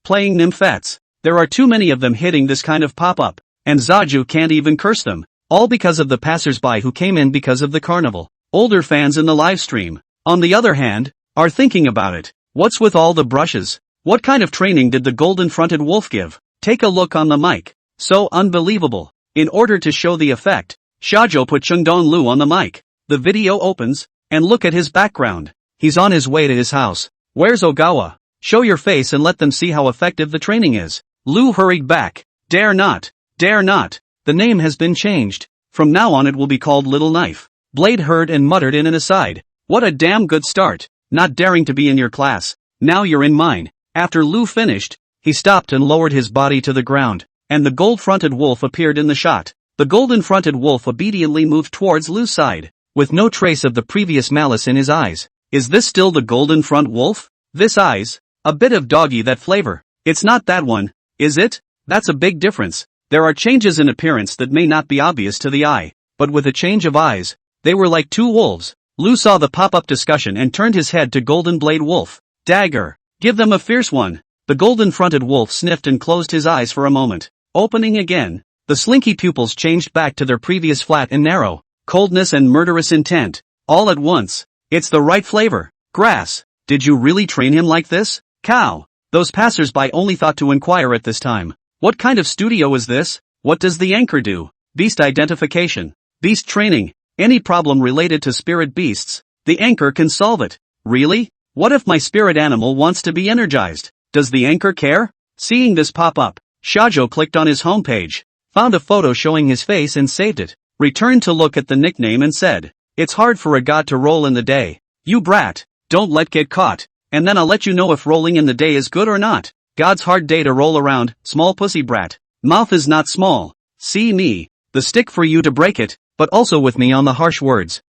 Speaker 1: playing nymphets. There are too many of them hitting this kind of pop-up, and Zaju can't even curse them. All because of the passers-by who came in because of the carnival. Older fans in the live stream, on the other hand, are thinking about it. What's with all the brushes? What kind of training did the golden-fronted wolf give? Take a look on the mic. So unbelievable. In order to show the effect, Shajo put Chengdong Lu on the mic. The video opens, and look at his background. He's on his way to his house. Where's Ogawa? Show your face and let them see how effective the training is. Lu hurried back. Dare not. Dare not. The name has been changed. From now on it will be called Little Knife. Blade heard and muttered in an aside. What a damn good start. Not daring to be in your class. Now you're in mine. After Lu finished, he stopped and lowered his body to the ground, and the gold-fronted wolf appeared in the shot. The golden-fronted wolf obediently moved towards Lu's side, with no trace of the previous malice in his eyes. Is this still the golden front wolf? This eyes? A bit of doggy that flavor. It's not that one, is it? That's a big difference. There are changes in appearance that may not be obvious to the eye, but with a change of eyes, they were like two wolves. Lu saw the pop-up discussion and turned his head to Golden Blade Wolf. Dagger. Give them a fierce one. The golden-fronted wolf sniffed and closed his eyes for a moment. Opening again, the slinky pupils changed back to their previous flat and narrow. Coldness and murderous intent. All at once. It's the right flavor. Grass. Did you really train him like this? Cow. Those passers-by only thought to inquire at this time. What kind of studio is this? What does the anchor do? Beast identification. Beast training. Any problem related to spirit beasts, the anchor can solve it. Really? What if my spirit animal wants to be energized? Does the anchor care? Seeing this pop up, Shajo clicked on his homepage, found a photo showing his face and saved it, returned to look at the nickname and said, "It's hard for a god to roll in the day. You brat, don't let get caught, and then I'll let you know if rolling in the day is good or not. God's hard day to roll around, small pussy brat. Mouth is not small. See me, the stick for you to break it, but also with me on the harsh words.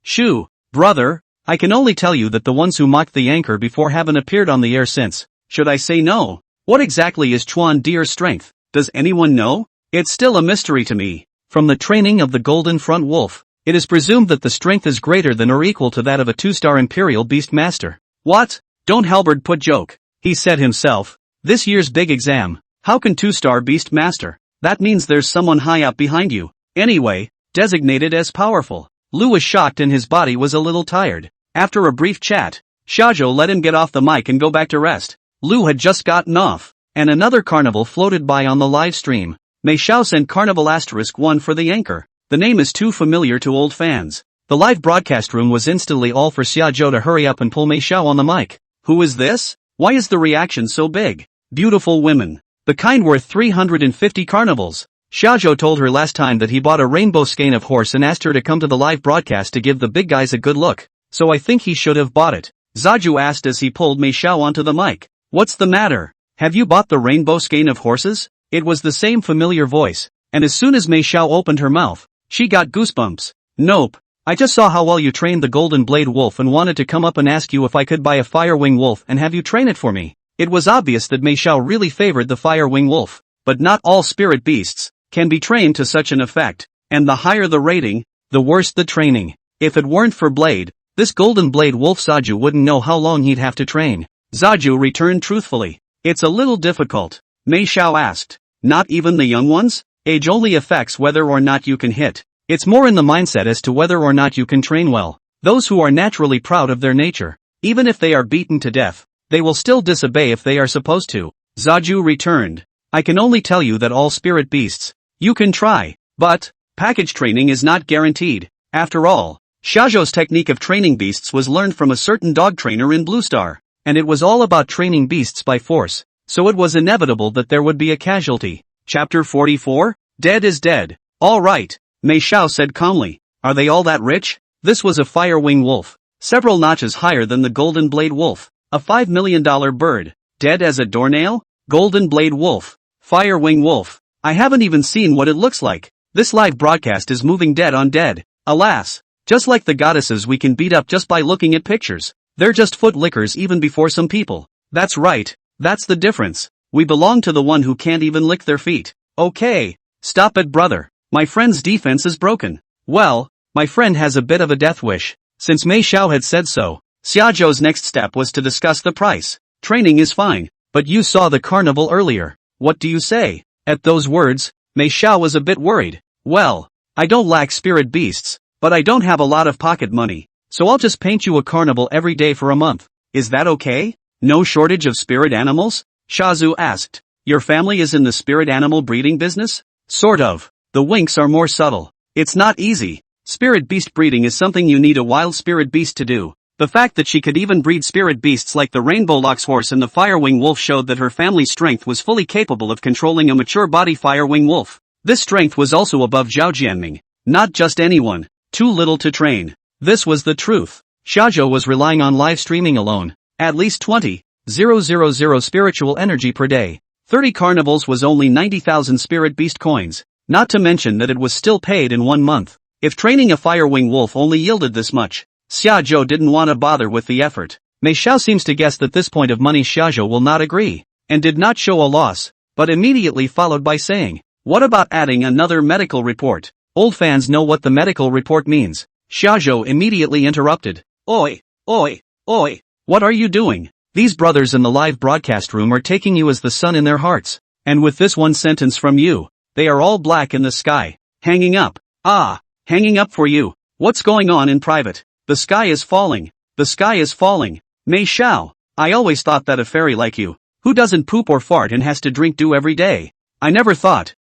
Speaker 1: Shoo, brother, I can only tell you that the ones who mocked the anchor before haven't appeared on the air since. Should I say no? What exactly is Chuan Deer's strength? Does anyone know? It's still a mystery to me. From the training of the Golden Front Wolf, it is presumed that the strength is greater than or equal to that of a 2-star Imperial Beastmaster. What? Don't Halberd put joke. He said himself. This year's big exam. How can 2-star Beastmaster? That means there's someone high up behind you. Anyway, designated as powerful. Lu was shocked and his body was a little tired. After a brief chat, Shajo let him get off the mic and go back to rest. Lu had just gotten off, and another carnival floated by on the live stream. Mei Xiao sent Carnival *1 for the anchor. The name is too familiar to old fans. The live broadcast room was instantly all for Xiajo to hurry up and pull Mei Xiao on the mic. Who is this? Why is the reaction so big? Beautiful women. The kind worth 350 carnivals. Xiajo told her last time that he bought a rainbow skein of horse and asked her to come to the live broadcast to give the big guys a good look. So I think he should have bought it. Zaju asked as he pulled Mei Xiao onto the mic. What's the matter? Have you bought the rainbow skein of horses? It was the same familiar voice, and as soon as Mei Xiao opened her mouth, she got goosebumps. Nope. I just saw how well you trained the Golden Blade Wolf and wanted to come up and ask you if I could buy a Firewing Wolf and have you train it for me. It was obvious that Mei Xiao really favored the Firewing Wolf, but not all spirit beasts can be trained to such an effect, and the higher the rating, the worse the training. If it weren't for Blade, this Golden Blade Wolf Zaju wouldn't know how long he'd have to train. Zaju returned truthfully. It's a little difficult. Mei Xiao asked. Not even the young ones? Age only affects whether or not you can hit. It's more in the mindset as to whether or not you can train well. Those who are naturally proud of their nature, even if they are beaten to death, they will still disobey if they are supposed to. Zaju returned. I can only tell you that all spirit beasts, you can try, but package training is not guaranteed. After all, Shajo's technique of training beasts was learned from a certain dog trainer in Blue Star, and it was all about training beasts by force, so it was inevitable that there would be a casualty. Chapter 44? Dead is dead. All right, Mei Xiao said calmly. Are they all that rich? This was a Firewing Wolf, several notches higher than the Golden Blade Wolf, a $5 million bird. Dead as a doornail? Golden Blade Wolf. Firewing Wolf. I haven't even seen what it looks like. This live broadcast is moving dead on dead. Alas. Just like the goddesses we can beat up just by looking at pictures. They're just foot lickers even before some people. That's right. That's the difference. We belong to the one who can't even lick their feet. Okay. Stop it, brother. My friend's defense is broken. Well, my friend has a bit of a death wish. Since Mei Xiao had said so, Xiajo's next step was to discuss the price. Training is fine, but you saw the carnival earlier. What do you say? At those words, Mei Xiao was a bit worried. Well, I don't lack spirit beasts, but I don't have a lot of pocket money, so I'll just paint you a carnival every day for a month. Is that okay? No shortage of spirit animals? Shazu asked. Your family is in the spirit animal breeding business? Sort of. The winks are more subtle. It's not easy. Spirit beast breeding is something you need a wild spirit beast to do. The fact that she could even breed spirit beasts like the Rainbow Lox horse and the Firewing Wolf showed that her family's strength was fully capable of controlling a mature body Firewing Wolf. This strength was also above Zhao Jianming. Not just anyone. Too little to train. This was the truth. Shajo was relying on live streaming alone. At least 20,000 spiritual energy per day. 30 carnivals was only 90,000 spirit beast coins. Not to mention that it was still paid in 1 month. If training a Firewing Wolf only yielded this much, Xiajo didn't want to bother with the effort. Mei Xiao seems to guess that this point of money Xiajo will not agree, and did not show a loss, but immediately followed by saying, what about adding another medical report? Old fans know what the medical report means. Xiajo immediately interrupted. Oi, oi, oi, what are you doing? These brothers in the live broadcast room are taking you as the sun in their hearts, and with this one sentence from you, they are all black in the sky. Hanging up. Hanging up for you. What's going on in private? The sky is falling. The sky is falling. Mei Xiao, I always thought that a fairy like you, who doesn't poop or fart and has to drink dew every day. I never thought.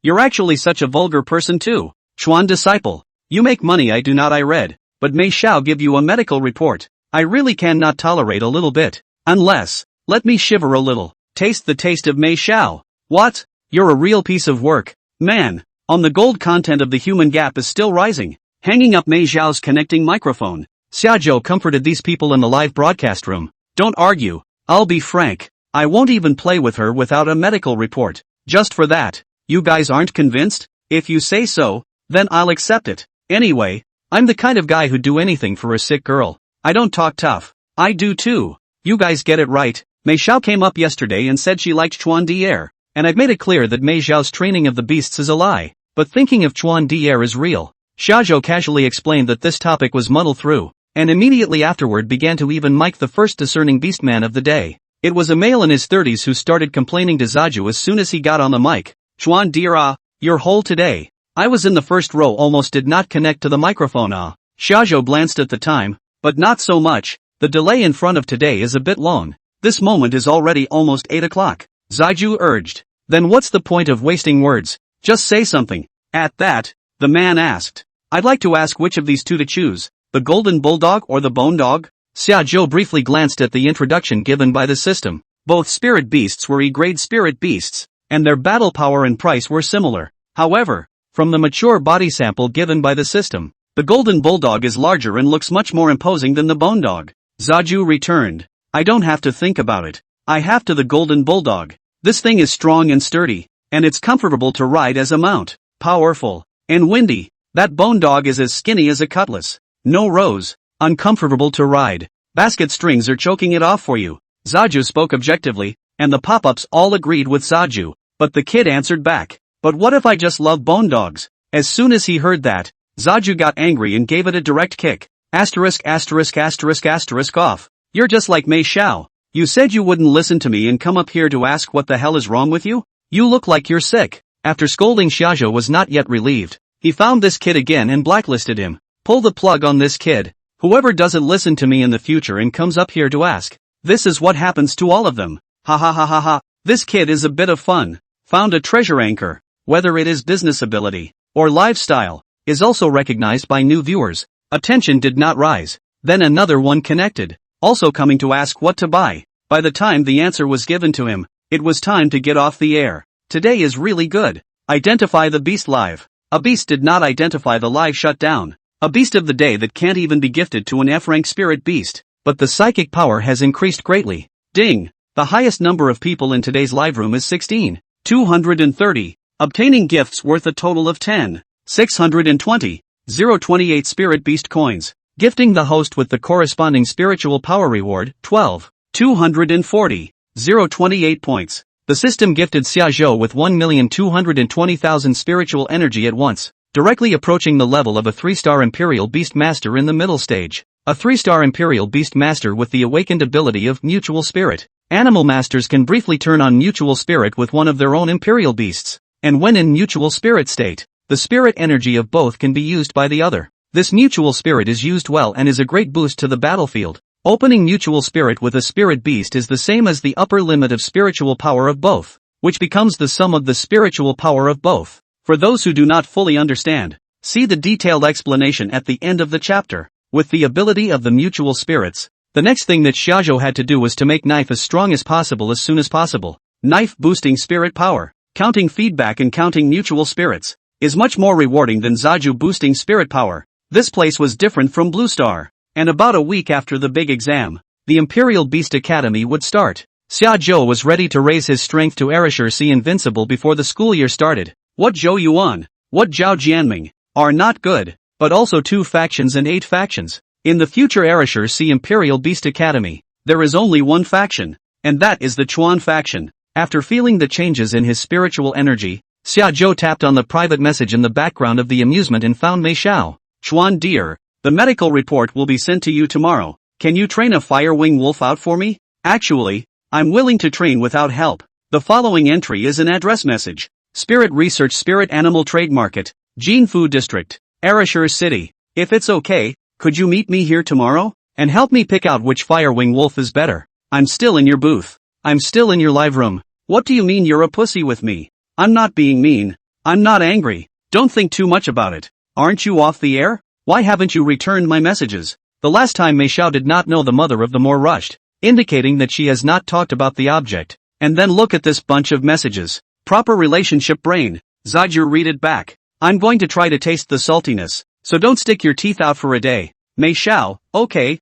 Speaker 1: You're actually such a vulgar person too. Chuan disciple. You make money I do not I read, but may shall give you a medical report. I really cannot tolerate a little bit. Unless, let me shiver a little, taste the taste of may shall. What? You're a real piece of work, man. On the gold content of the human gap is still rising. Hanging up Mei Zhao's connecting microphone, Shajo comforted these people in the live broadcast room. Don't argue, I'll be frank. I won't even play with her without a medical report. Just for that. You guys aren't convinced? If you say so, then I'll accept it. Anyway, I'm the kind of guy who'd do anything for a sick girl. I don't talk tough. I do too. You guys get it right. Mei Xiao came up yesterday and said she liked Chuan Dier, and I've made it clear that Mei Zhao's training of the beasts is a lie, but thinking of Chuan Dier is real. Shajo casually explained that this topic was muddled through, and immediately afterward began to even mic the first discerning beastman of the day. It was a male in his 30s who started complaining to Zaju as soon as he got on the mic. Chuan Dier, you're whole today. I was in the first row, almost did not connect to the microphone. Shajo glanced at the time, but not so much. The delay in front of today is a bit long. This moment is already almost 8 o'clock. Zaju urged. Then what's the point of wasting words? Just say something. At that, the man asked. I'd like to ask which of these two to choose, the golden bulldog or the bone dog? Xiaozhou briefly glanced at the introduction given by the system. Both spirit beasts were E-grade spirit beasts, and their battle power and price were similar. However, from the mature body sample given by the system, the golden bulldog is larger and looks much more imposing than the bone dog. Zaju returned. I don't have to think about it. I have to the golden bulldog. This thing is strong and sturdy, and it's comfortable to ride as a mount. Powerful and windy. That bone dog is as skinny as a cutlass. No rows. Uncomfortable to ride. Basket strings are choking it off for you. Zaju spoke objectively, and the pop-ups all agreed with Zaju, but the kid answered back. But what if I just love bone dogs? As soon as he heard that, Zaju got angry and gave it a direct kick. Asterisk asterisk asterisk asterisk off. You're just like Mei Xiao. You said you wouldn't listen to me and come up here to ask what the hell is wrong with you? You look like you're sick. After scolding, Xiaozhou was not yet relieved. He found this kid again and blacklisted him. Pull the plug on this kid. Whoever doesn't listen to me in the future and comes up here to ask. This is what happens to all of them. Ha ha ha ha ha. This kid is a bit of fun. Found a treasure anchor. Whether it is business ability or lifestyle, is also recognized by new viewers. Attention did not rise. Then another one connected, also coming to ask what to buy. By the time the answer was given to him, it was time to get off the air. Today is really good. Identify the beast live. A beast did not identify the live shutdown. A beast of the day that can't even be gifted to an F-rank spirit beast. But the psychic power has increased greatly. Ding! The highest number of people in today's live room is 16,230. Obtaining gifts worth a total of 10,620. 028 spirit beast coins. Gifting the host with the corresponding spiritual power reward, 12,240. 028 points. The system gifted Xiaozhou with 1,220,000 spiritual energy at once, directly approaching the level of a 3-star Imperial Beastmaster in the middle stage. A 3-star Imperial Beastmaster with the awakened ability of Mutual Spirit. Animal Masters can briefly turn on Mutual Spirit with one of their own Imperial Beasts, and when in Mutual Spirit state, the spirit energy of both can be used by the other. This Mutual Spirit is used well and is a great boost to the battlefield. Opening Mutual Spirit with a Spirit Beast is the same as the upper limit of spiritual power of both, which becomes the sum of the spiritual power of both. For those who do not fully understand, see the detailed explanation at the end of the chapter. With the ability of the Mutual Spirits, the next thing that Xiaozhou had to do was to make knife as strong as possible as soon as possible. Knife boosting spirit power, counting feedback and counting Mutual Spirits, is much more rewarding than Zaju boosting spirit power. This place was different from Blue Star. And about a week after the big exam, the Imperial Beast Academy would start. Xiaozhou was ready to raise his strength to Erasure C Invincible before the school year started. What Zhou Yuan, what Zhao Jianming, are not good, but also 2 factions and 8 factions. In the future Erasure C Imperial Beast Academy, there is only one faction, and that is the Chuan faction. After feeling the changes in his spiritual energy, Xiaozhou tapped on the private message in the background of the amusement and found Mei Xiao. Chuan dear, the medical report will be sent to you tomorrow. Can you train a Firewing Wolf out for me? Actually, I'm willing to train without help. The following entry is an address message. Spirit Research Spirit Animal Trade Market, Jinfu District, Erasure City. If it's okay, could you meet me here tomorrow? And help me pick out which Firewing Wolf is better. I'm still in your booth. I'm still in your live room. What do you mean you're a pussy with me? I'm not being mean. I'm not angry. Don't think too much about it. Aren't you off the air? Why haven't you returned my messages? The last time Mei Xiao did not know the mother of the more rushed, indicating that she has not talked about the object. And then look at this bunch of messages. Proper relationship brain. Zaju read it back. I'm going to try to taste the saltiness, so don't stick your teeth out for a day. Mei Xiao, okay,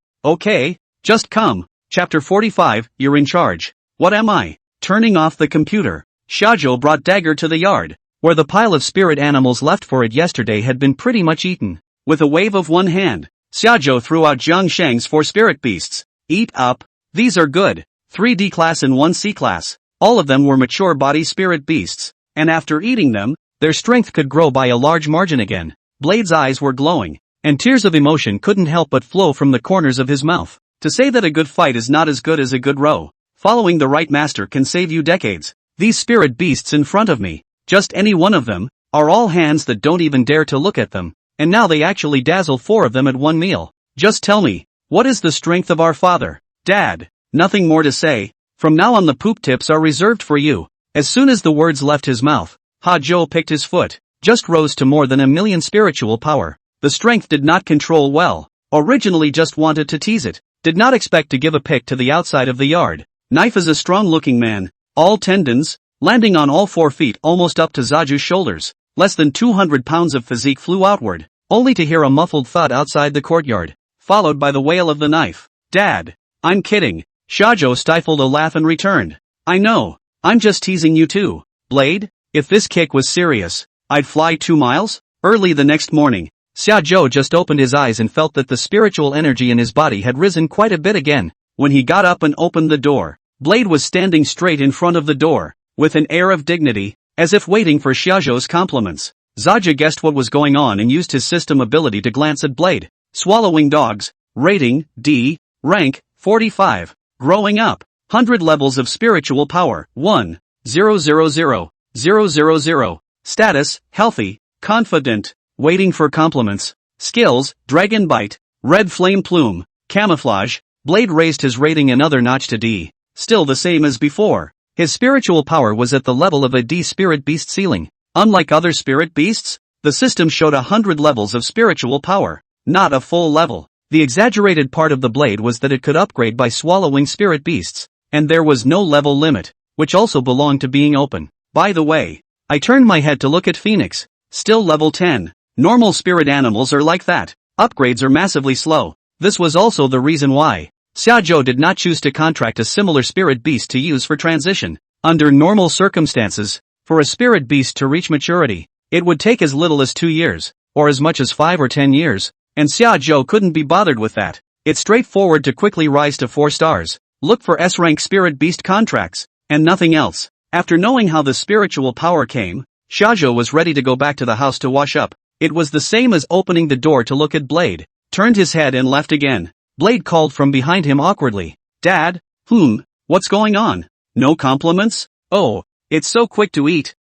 Speaker 1: just come. Chapter 45, you're in charge. What am I? Turning off the computer. Shajo brought dagger to the yard, where the pile of spirit animals left for it yesterday had been pretty much eaten. With a wave of one hand, Shajo threw out Zhang Shang's 4 spirit beasts. Eat up. These are good. 3 D class and 1 C class. All of them were mature body spirit beasts, and after eating them, their strength could grow by a large margin again. Blade's eyes were glowing, and tears of emotion couldn't help but flow from the corners of his mouth. To say that a good fight is not as good as a good row, following the right master can save you decades. These spirit beasts in front of me, just any one of them, are all hands that don't even dare to look at them, and now they actually dazzle 4 of them at one meal. Just tell me, what is the strength of our father? Dad. Nothing more to say. From now on the poop tips are reserved for you. As soon as the words left his mouth, Zhao picked his foot, just rose to more than 1,000,000 spiritual power. The strength did not control well, originally just wanted to tease it, did not expect to give a pick to the outside of the yard. Knife is a strong-looking man, all tendons, landing on all 4 feet almost up to Zaju's shoulders. Less than 200 pounds of physique flew outward, only to hear a muffled thud outside the courtyard, followed by the wail of the knife. Dad. I'm kidding. Shajo stifled a laugh and returned. I know. I'm just teasing you too. Blade, if this kick was serious, I'd fly 2 miles? Early the next morning, Shajo just opened his eyes and felt that the spiritual energy in his body had risen quite a bit again. When he got up and opened the door, Blade was standing straight in front of the door, with an air of dignity, as if waiting for Shajo's compliments. Zaju guessed what was going on and used his system ability to glance at Blade. Swallowing dogs. Rating, D. Rank, 45. Growing up. 100 levels of spiritual power. 1. 000. Status, healthy, confident, waiting for compliments. Skills, dragon bite, red flame plume, camouflage. Blade raised his rating another notch to D. Still the same as before. His spiritual power was at the level of a D spirit beast ceiling. Unlike other spirit beasts, the system showed 100 levels of spiritual power, not a full level. The exaggerated part of the blade was that it could upgrade by swallowing spirit beasts, and there was no level limit, which also belonged to being open. By the way, I turned my head to look at Phoenix, still level 10. Normal spirit animals are like that. Upgrades are massively slow. This was also the reason why Shajo did not choose to contract a similar spirit beast to use for transition. Under normal circumstances, for a spirit beast to reach maturity, it would take as little as 2 years, or as much as 5 or 10 years. And Shajo couldn't be bothered with that. It's straightforward to quickly rise to 4 stars, look for S-rank spirit beast contracts, and nothing else. After knowing how the spiritual power came, Shajo was ready to go back to the house to wash up. It was the same as opening the door to look at Blade, turned his head and left again. Blade called from behind him awkwardly. Dad? What's going on? No compliments? Oh, it's so quick to eat.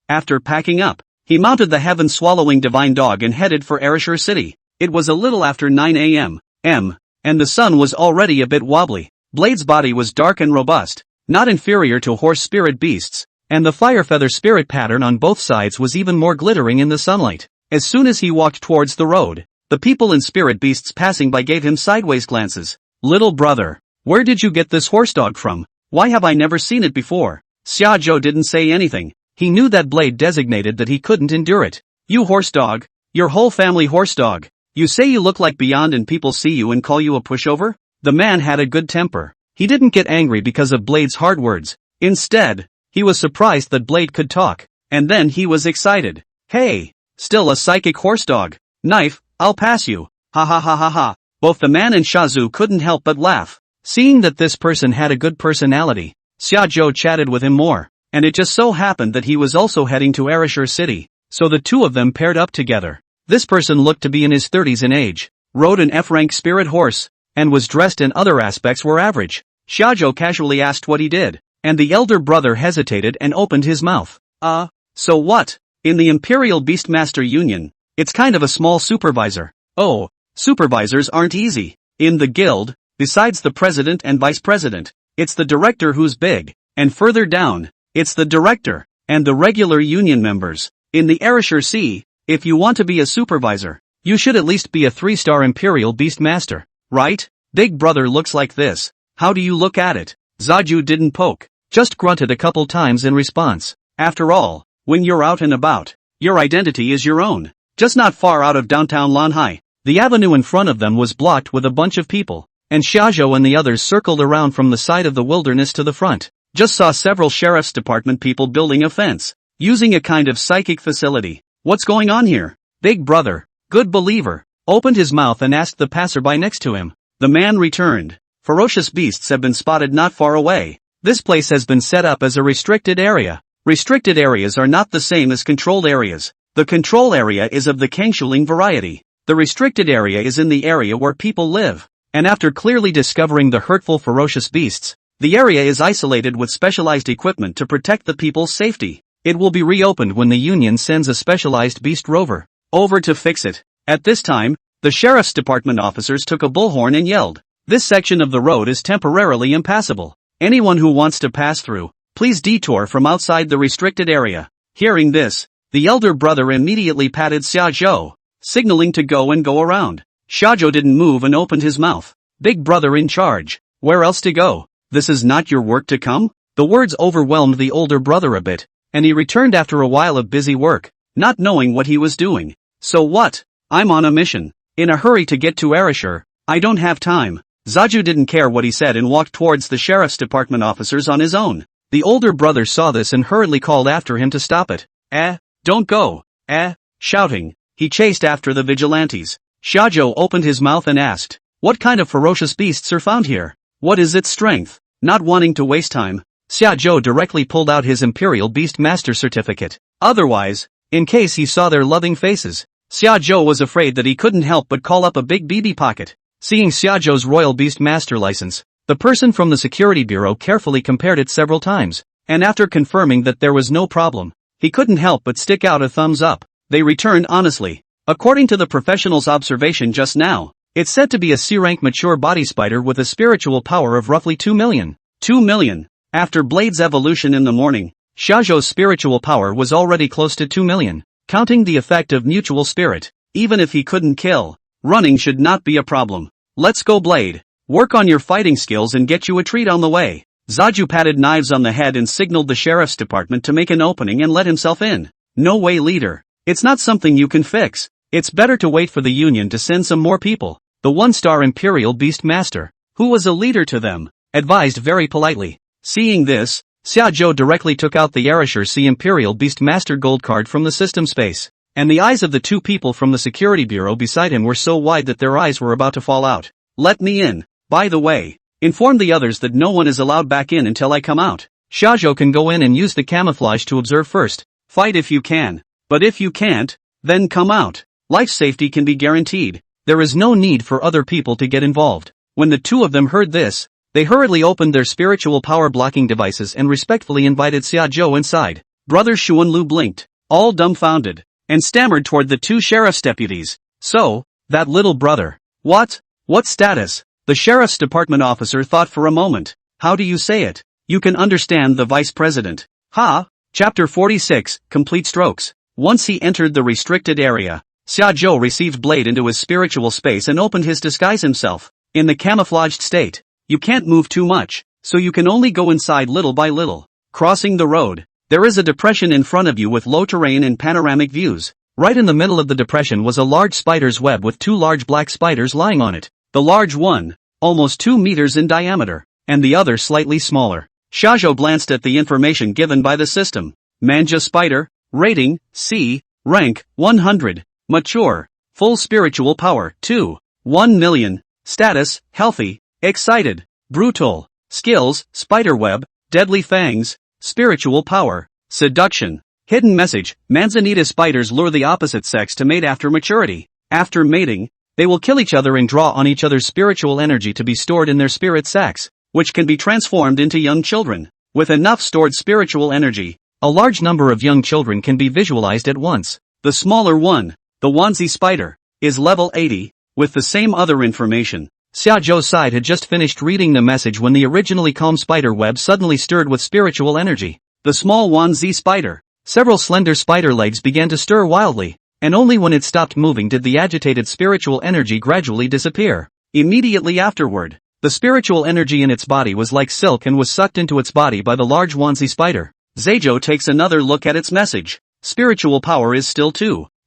Speaker 1: After packing up, he mounted the heaven-swallowing divine dog and headed for Ereshur City. It was a little after 9 a.m., and the sun was already a bit wobbly. Blade's body was dark and robust, not inferior to horse spirit beasts, and the firefeather spirit pattern on both sides was even more glittering in the sunlight. As soon as he walked towards the road, the people and spirit beasts passing by gave him sideways glances. Little brother, where did you get this horse dog from? Why have I never seen it before? Shajo didn't say anything. He knew that Blade designated that he couldn't endure it. You horse dog, your whole family horse dog. You say you look like Beyond and people see you and call you a pushover? The man had a good temper. He didn't get angry because of Blade's hard words. Instead, he was surprised that Blade could talk, and then he was excited. Hey, still a psychic horse dog. Knife, I'll pass you. Ha ha ha ha ha. Both the man and Shazu couldn't help but laugh. Seeing that this person had a good personality, Shajo chatted with him more, and it just so happened that he was also heading to Ereshur City, so the two of them paired up together. This person looked to be in his 30s in age, rode an F-rank spirit horse, and was dressed in other aspects were average. Shajo casually asked what he did, and the elder brother hesitated and opened his mouth. So what? In the Imperial Beastmaster Union, it's kind of a small supervisor. Oh, supervisors aren't easy. In the guild, besides the president and vice president, it's the director who's big, and further down, it's the director, and the regular union members. In the Ereshur Sea, If you want to be a supervisor, you should at least be a 3-star Imperial Beastmaster, right? Big brother looks like this. How do you look at it? Shajo didn't poke, just grunted a couple times in response. After all, when you're out and about, your identity is your own. Just not far out of downtown Lanhai, the avenue in front of them was blocked with a bunch of people, and Shajo and the others circled around from the side of the wilderness to the front. Just saw several sheriff's department people building a fence, using a kind of psychic facility. What's going on here? Big brother, good believer, opened his mouth and asked the passerby next to him. The man returned. Ferocious beasts have been spotted not far away. This place has been set up as a restricted area. Restricted areas are not the same as controlled areas. The control area is of the Kangshuling variety. The restricted area is in the area where people live. And after clearly discovering the hurtful ferocious beasts, the area is isolated with specialized equipment to protect the people's safety. It will be reopened when the Union sends a specialized beast rover over to fix it. At this time, the sheriff's department officers took a bullhorn and yelled, "This section of the road is temporarily impassable. Anyone who wants to pass through, please detour from outside the restricted area." Hearing this, the elder brother immediately patted Shajo, signaling to go and go around. Shajo didn't move and opened his mouth. Big brother in charge. Where else to go? This is not your work to come? The words overwhelmed the older brother a bit, and he returned after a while of busy work, not knowing what he was doing. So what? I'm on a mission. In a hurry to get to Arashur. I don't have time. Shajo didn't care what he said and walked towards the sheriff's department officers on his own. The older brother saw this and hurriedly called after him to stop it. Don't go. Shouting, he chased after the vigilantes. Shajo opened his mouth and asked, "What kind of ferocious beasts are found here? What is its strength?" Not wanting to waste time, Shajo directly pulled out his Imperial Beastmaster certificate. Otherwise, in case he saw their loving faces, Shajo was afraid that he couldn't help but call up a big BB pocket. Seeing Shajo's Royal Beastmaster license, the person from the security bureau carefully compared it several times, and after confirming that there was no problem, he couldn't help but stick out a thumbs up. They returned honestly. According to the professional's observation just now, it's said to be a C-rank mature body spider with a spiritual power of roughly 2 million. 2 million. After Blade's evolution in the morning, Shajo's spiritual power was already close to 2 million. Counting the effect of mutual spirit, even if he couldn't kill, running should not be a problem. Let's go, Blade. Work on your fighting skills and get you a treat on the way. Shajo patted Knives on the head and signaled the sheriff's department to make an opening and let himself in. No way, leader. It's not something you can fix. It's better to wait for the Union to send some more people. The 1-star Imperial Beastmaster, who was a leader to them, advised very politely. Seeing this, Shajo directly took out the Arashur C Imperial Beastmaster gold card from the system space, and the eyes of the two people from the security bureau beside him were so wide that their eyes were about to fall out. "Let me in. By the way, inform the others that no one is allowed back in until I come out. Shajo can go in and use the camouflage to observe first. Fight if you can. But if you can't, then come out. Life safety can be guaranteed. There is no need for other people to get involved." When the two of them heard this, they hurriedly opened their spiritual power blocking devices and respectfully invited Shajo inside. Brother Xuanlu blinked, all dumbfounded, and stammered toward the two sheriff's deputies. "So, that little brother. What status?" The sheriff's department officer thought for a moment. "How do you say it? You can understand the vice president." Chapter 46, Complete Strokes. Once he entered the restricted area, Shajo received Blade into his spiritual space and opened his disguise himself. In the camouflaged state, you can't move too much, so you can only go inside little by little. Crossing the road, there is a depression in front of you with low terrain and panoramic views. Right in the middle of the depression was a large spider's web with two large black spiders lying on it. The large one, almost 2 meters in diameter, and the other slightly smaller. Shajo glanced at the information given by the system. Manja spider, rating, C, rank, 100, mature, full spiritual power, 2, 1 million, status, healthy, excited, brutal, skills, spiderweb, deadly fangs, spiritual power, seduction. Hidden message, manzanita spiders lure the opposite sex to mate after maturity. After mating, they will kill each other and draw on each other's spiritual energy to be stored in their spirit sacs, which can be transformed into young children. With enough stored spiritual energy, a large number of young children can be visualized at once. The smaller one, the onesie spider, is level 80, with the same other information. Xiaoju's side had just finished reading the message when the originally calm spider web suddenly stirred with spiritual energy. The small onesie spider, several slender spider legs began to stir wildly. and only when it stopped moving did the agitated spiritual energy gradually disappear. Immediately afterward, the spiritual energy in its body was like silk and was sucked into its body by the large onesie spider. Shajo takes another look at its message. Spiritual power is still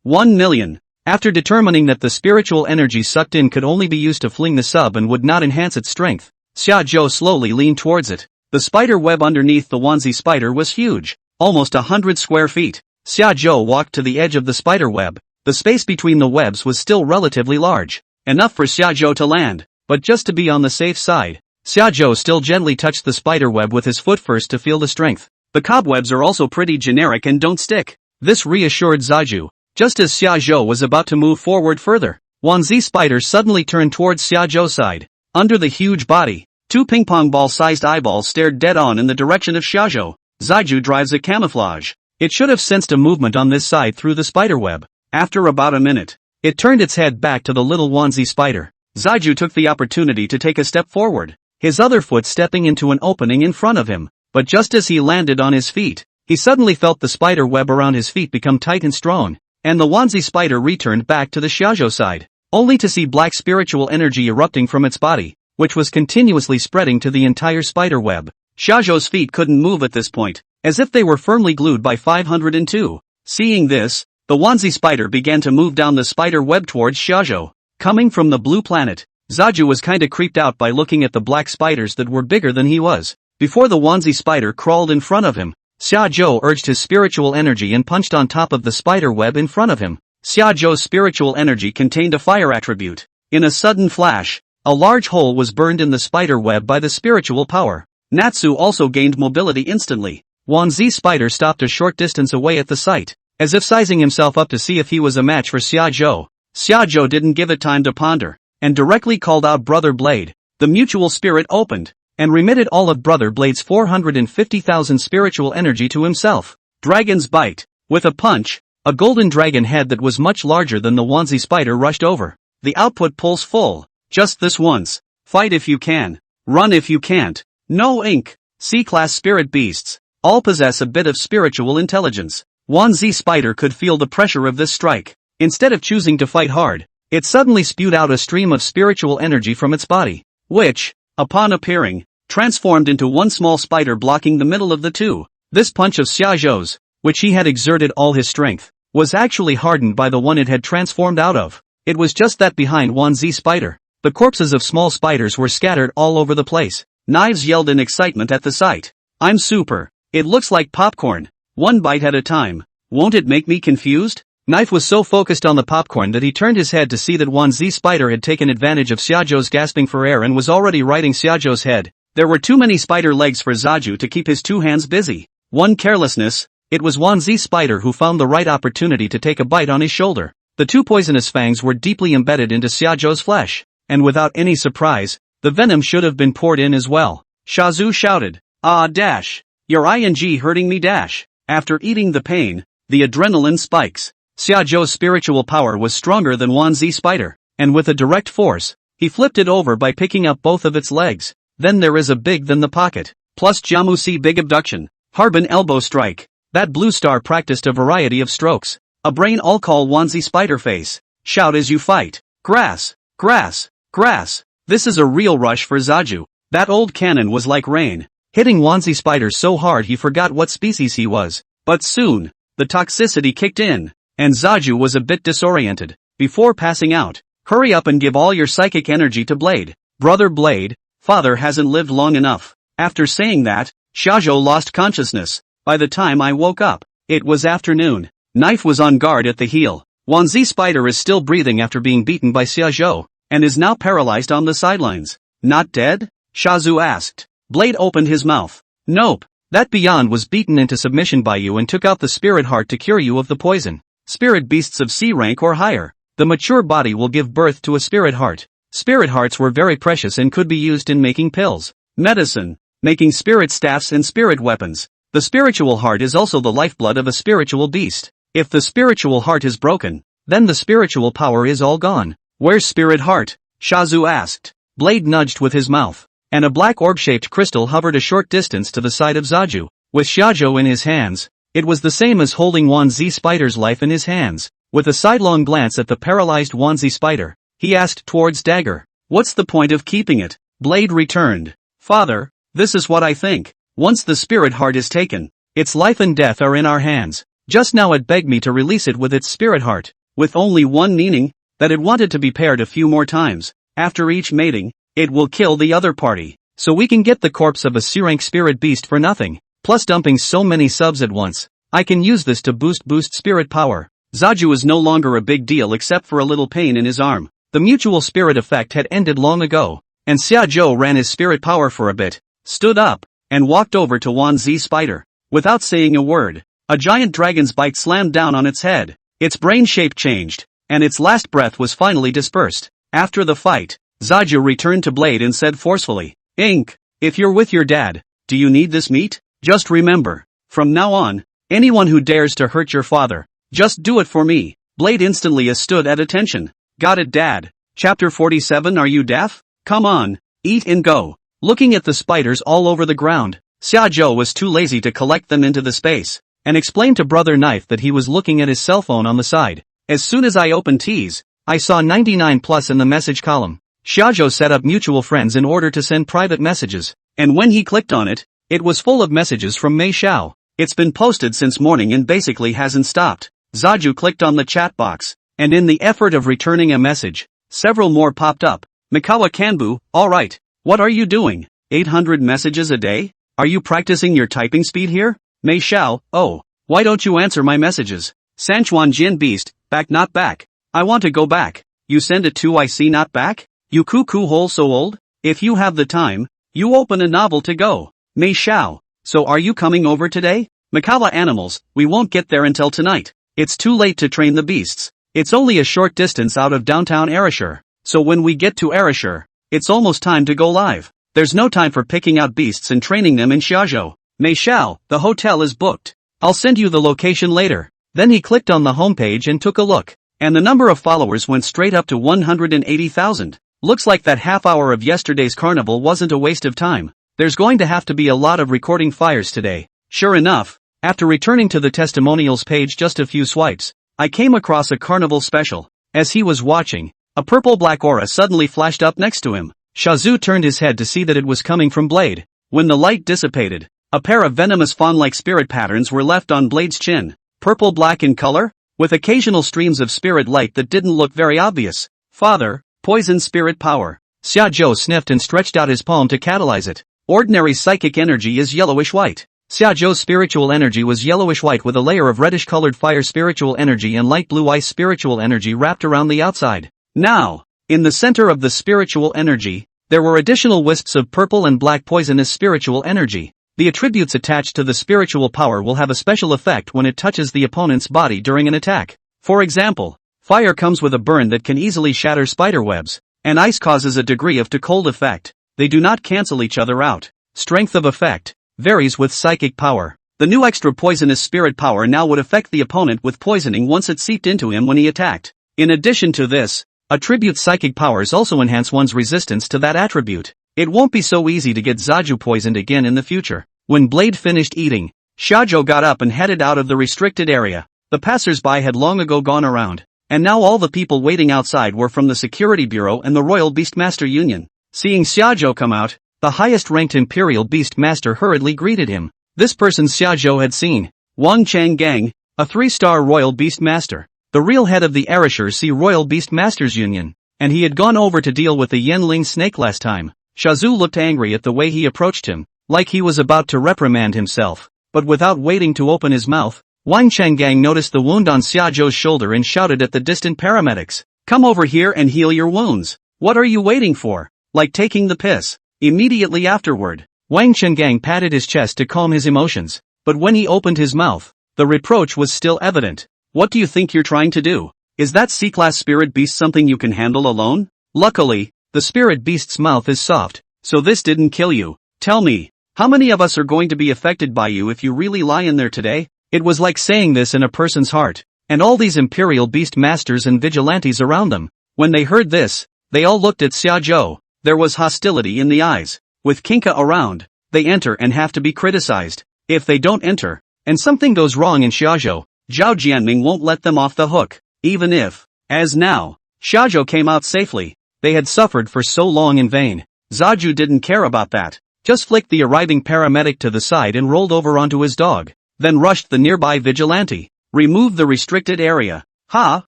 Speaker 1: 1 million. After determining that the spiritual energy sucked in could only be used to fling the sub and would not enhance its strength, Shajo slowly leaned towards it. The spider web underneath the onesie spider was huge, almost 100 square feet. Shajo walked to the edge of the spider web. The space between the webs was still relatively large, enough for Shajo to land, but just to be on the safe side, Shajo still gently touched the spider web with his foot first to feel the strength. The cobwebs are also pretty generic and don't stick. This reassured Shajo. Just as Shajo was about to move forward further, onesie spider suddenly turned towards Shajo's side. Under the huge body, 2 ping-pong ball-sized eyeballs stared dead on in the direction of Shajo. Shajo drives a camouflage. It should have sensed a movement on this side through the spider web. After about a minute, it turned its head back to the little onesie spider. Shajo took the opportunity to take a step forward, his other foot stepping into an opening in front of him. But just as he landed on his feet, he suddenly felt the spider web around his feet become tight and strong, and the onesie spider returned back to the Shajo side, only to see black spiritual energy erupting from its body, which was continuously spreading to the entire spider web. Shajo's feet couldn't move at this point, as if they were firmly glued by 502. Seeing this, the onesie spider began to move down the spider web towards Shajo. Coming from the blue planet, Shajo was kinda creeped out by looking at the black spiders that were bigger than he was. Before the onesie spider crawled in front of him, Shajo urged his spiritual energy and punched on top of the spider web in front of him. Shajo's spiritual energy contained a fire attribute. In a sudden flash, a large hole was burned in the spider web by the spiritual power. Natsu also gained mobility instantly. Onesie spider stopped a short distance away at the sight, as if sizing himself up to see if he was a match for Shajo. Shajo didn't give it time to ponder, and directly called out Brother Blade. The mutual spirit opened, and remitted all of Brother Blade's 450,000 spiritual energy to himself. Dragon's Bite. With a punch, a golden dragon head that was much larger than the onesie spider rushed over. The output pulls full. Just this once. Fight if you can. Run if you can't. No ink. C-class spirit beasts. All possess a bit of spiritual intelligence. Onesie spider could feel the pressure of this strike. Instead of choosing to fight hard, it suddenly spewed out a stream of spiritual energy from its body, which, upon appearing, transformed into one small spider blocking the middle of the two. This punch of Shajo's, which he had exerted all his strength, was actually hardened by the one it had transformed out of. It was just that behind onesie spider, the corpses of small spiders were scattered all over the place. Knives yelled in excitement at the sight. I'm super. It looks like popcorn. One bite at a time. Won't it make me confused? Knife was so focused on the popcorn that he turned his head to see that onesie spider had taken advantage of Shajo's gasping for air and was already riding Shajo's head. There were too many spider legs for Shajo to keep his two hands busy. One carelessness. It was onesie spider who found the right opportunity to take a bite on his shoulder. The two poisonous fangs were deeply embedded into Shajo's flesh, and without any surprise, the venom should have been poured in as well. Shajo shouted, "Ah dash! Your ing hurting me dash!" After eating the pain, the adrenaline spikes. Shajo's spiritual power was stronger than onesie spider, and with a direct force, he flipped it over by picking up both of its legs. Then there is a big than the pocket, plus Jamusi big abduction, Harbin elbow strike. That blue star practiced a variety of strokes. A brain all call onesie spider face. Shout as you fight. Grass, grass, grass. This is a real rush for Shajo. That old cannon was like rain, hitting onesie spider so hard he forgot what species he was. But soon, the toxicity kicked in, and Shajo was a bit disoriented. Before passing out, hurry up and give all your psychic energy to Blade. Brother Blade, father hasn't lived long enough. After saying that, Shajo lost consciousness. By the time I woke up, it was afternoon. Knife was on guard at the heel. Onesie spider is still breathing after being beaten by Shajo, and is now paralyzed on the sidelines. Not dead? Shajo asked. Blade opened his mouth. Nope. That beyond was beaten into submission by you and took out the spirit heart to cure you of the poison. Spirit beasts of C rank or higher. The mature body will give birth to a spirit heart. Spirit hearts were very precious and could be used in making pills, medicine, making spirit staffs and spirit weapons. The spiritual heart is also the lifeblood of a spiritual beast. If the spiritual heart is broken, then the spiritual power is all gone. Where's spirit heart? Shajo asked. Blade nudged with his mouth, and a black orb-shaped crystal hovered a short distance to the side of Shajo. With Shajo in his hands, it was the same as holding onesie spider's life in his hands. With a sidelong glance at the paralyzed onesie spider, he asked towards Dagger, "What's the point of keeping it?" Blade returned, "Father, this is what I think. Once the spirit heart is taken, its life and death are in our hands. Just now it begged me to release it with its spirit heart, with only one meaning, that it wanted to be paired a few more times. After each mating, it will kill the other party, so we can get the corpse of a C-rank spirit beast for nothing. Plus dumping so many subs at once, I can use this to boost spirit power." Zaju is no longer a big deal except for a little pain in his arm. The mutual spirit effect had ended long ago, and Shajo ran his spirit power for a bit, stood up, and walked over to Wan Z Spider. Without saying a word, a giant dragon's bite slammed down on its head. Its brain shape changed, and its last breath was finally dispersed. After the fight, Zaju returned to Blade and said forcefully, "Ink, if you're with your dad, do you need this meat? Just remember, from now on, anyone who dares to hurt your father, just do it for me." Blade instantly stood at attention. "Got it, Dad." Chapter 47. Are you deaf? Come on, eat and go. Looking at the spiders all over the ground, Xiaozhou was too lazy to collect them into the space, and explained to Brother Knife that he was looking at his cell phone on the side. "As soon as I opened T's, I saw 99 plus in the message column." Xiaozhou set up mutual friends in order to send private messages, and when he clicked on it, it was full of messages from Mei Xiao. It's been posted since morning and basically hasn't stopped. Zaju clicked on the chat box, and in the effort of returning a message, several more popped up. Mikawa Kanbu, alright, what are you doing? 800 messages a day? Are you practicing your typing speed here? Mei Xiao, oh, why don't you answer my messages? Sanchuan Jin Beast, back not back. I want to go back. You send it to IC not back? You cuckoo hole so old? If you have the time, you open a novel to go. Mei Xiao, so are you coming over today? Mikawa Animals, we won't get there until tonight. It's too late to train the beasts. It's only a short distance out of downtown Arashur, so when we get to Arashur, it's almost time to go live. There's no time for picking out beasts and training them in Shajo. Mei Xiao, the hotel is booked. I'll send you the location later. Then he clicked on the homepage and took a look, and the number of followers went straight up to 180,000. Looks like that half hour of yesterday's carnival wasn't a waste of time. There's going to have to be a lot of recording fires today. Sure enough, after returning to the testimonials page just a few swipes, I came across a carnival special. As he was watching, a purple-black aura suddenly flashed up next to him. Shazu turned his head to see that it was coming from Blade. When the light dissipated, a pair of venomous fawn-like spirit patterns were left on Blade's chin. Purple-black in color, with occasional streams of spirit light that didn't look very obvious. "Father, poison spirit power." Xiaozhou sniffed and stretched out his palm to catalyze it. Ordinary psychic energy is yellowish-white. Xiaozhou's spiritual energy was yellowish-white with a layer of reddish-colored fire spiritual energy and light blue ice spiritual energy wrapped around the outside. Now, in the center of the spiritual energy, there were additional wisps of purple and black poisonous spiritual energy. The attributes attached to the spiritual power will have a special effect when it touches the opponent's body during an attack. For example, fire comes with a burn that can easily shatter spiderwebs, and ice causes a degree of to cold effect. They do not cancel each other out. Strength of effect varies with psychic power. The new extra poisonous spirit power now would affect the opponent with poisoning once it seeped into him when he attacked. In addition to this, attribute psychic powers also enhance one's resistance to that attribute. It won't be so easy to get Zaju poisoned again in the future. When Blade finished eating, Shajo got up and headed out of the restricted area. The passers-by had long ago gone around, and now all the people waiting outside were from the Security Bureau and the Royal Beastmaster Union. Seeing Xiaozhou come out, the highest-ranked Imperial Beastmaster hurriedly greeted him. This person Xiaozhou had seen, Wang Changgang, a 3-star Royal Beastmaster, the real head of the Arashur Sea Royal Beastmasters Union, and he had gone over to deal with the Yenling snake last time. Shazu looked angry at the way he approached him, like he was about to reprimand himself, but without waiting to open his mouth, Wang Changgang noticed the wound on Xiaozhou's shoulder and shouted at the distant paramedics, "Come over here and heal your wounds. What are you waiting for? Like taking the piss." Immediately afterward, Wang Changgang patted his chest to calm his emotions, but when he opened his mouth, the reproach was still evident. "What do you think you're trying to do? Is that C-class spirit beast something you can handle alone?" Luckily, the spirit beast's mouth is soft, so this didn't kill you. "Tell me, how many of us are going to be affected by you if you really lie in there today?" It was like saying this in a person's heart, and all these Imperial Beast Masters and Vigilantes around them. When they heard this, they all looked at Xiaozhou. There was hostility in the eyes. With Kinka around, they enter and have to be criticized. If they don't enter, and something goes wrong in Xiaozhou, Zhao Jianming won't let them off the hook. even if, as now, shajo came out safely, they had suffered for so long in vain. Zaju didn't care about that, just flicked the arriving paramedic to the side and rolled over onto his dog, then rushed the nearby vigilante. Remove the restricted area. Ha!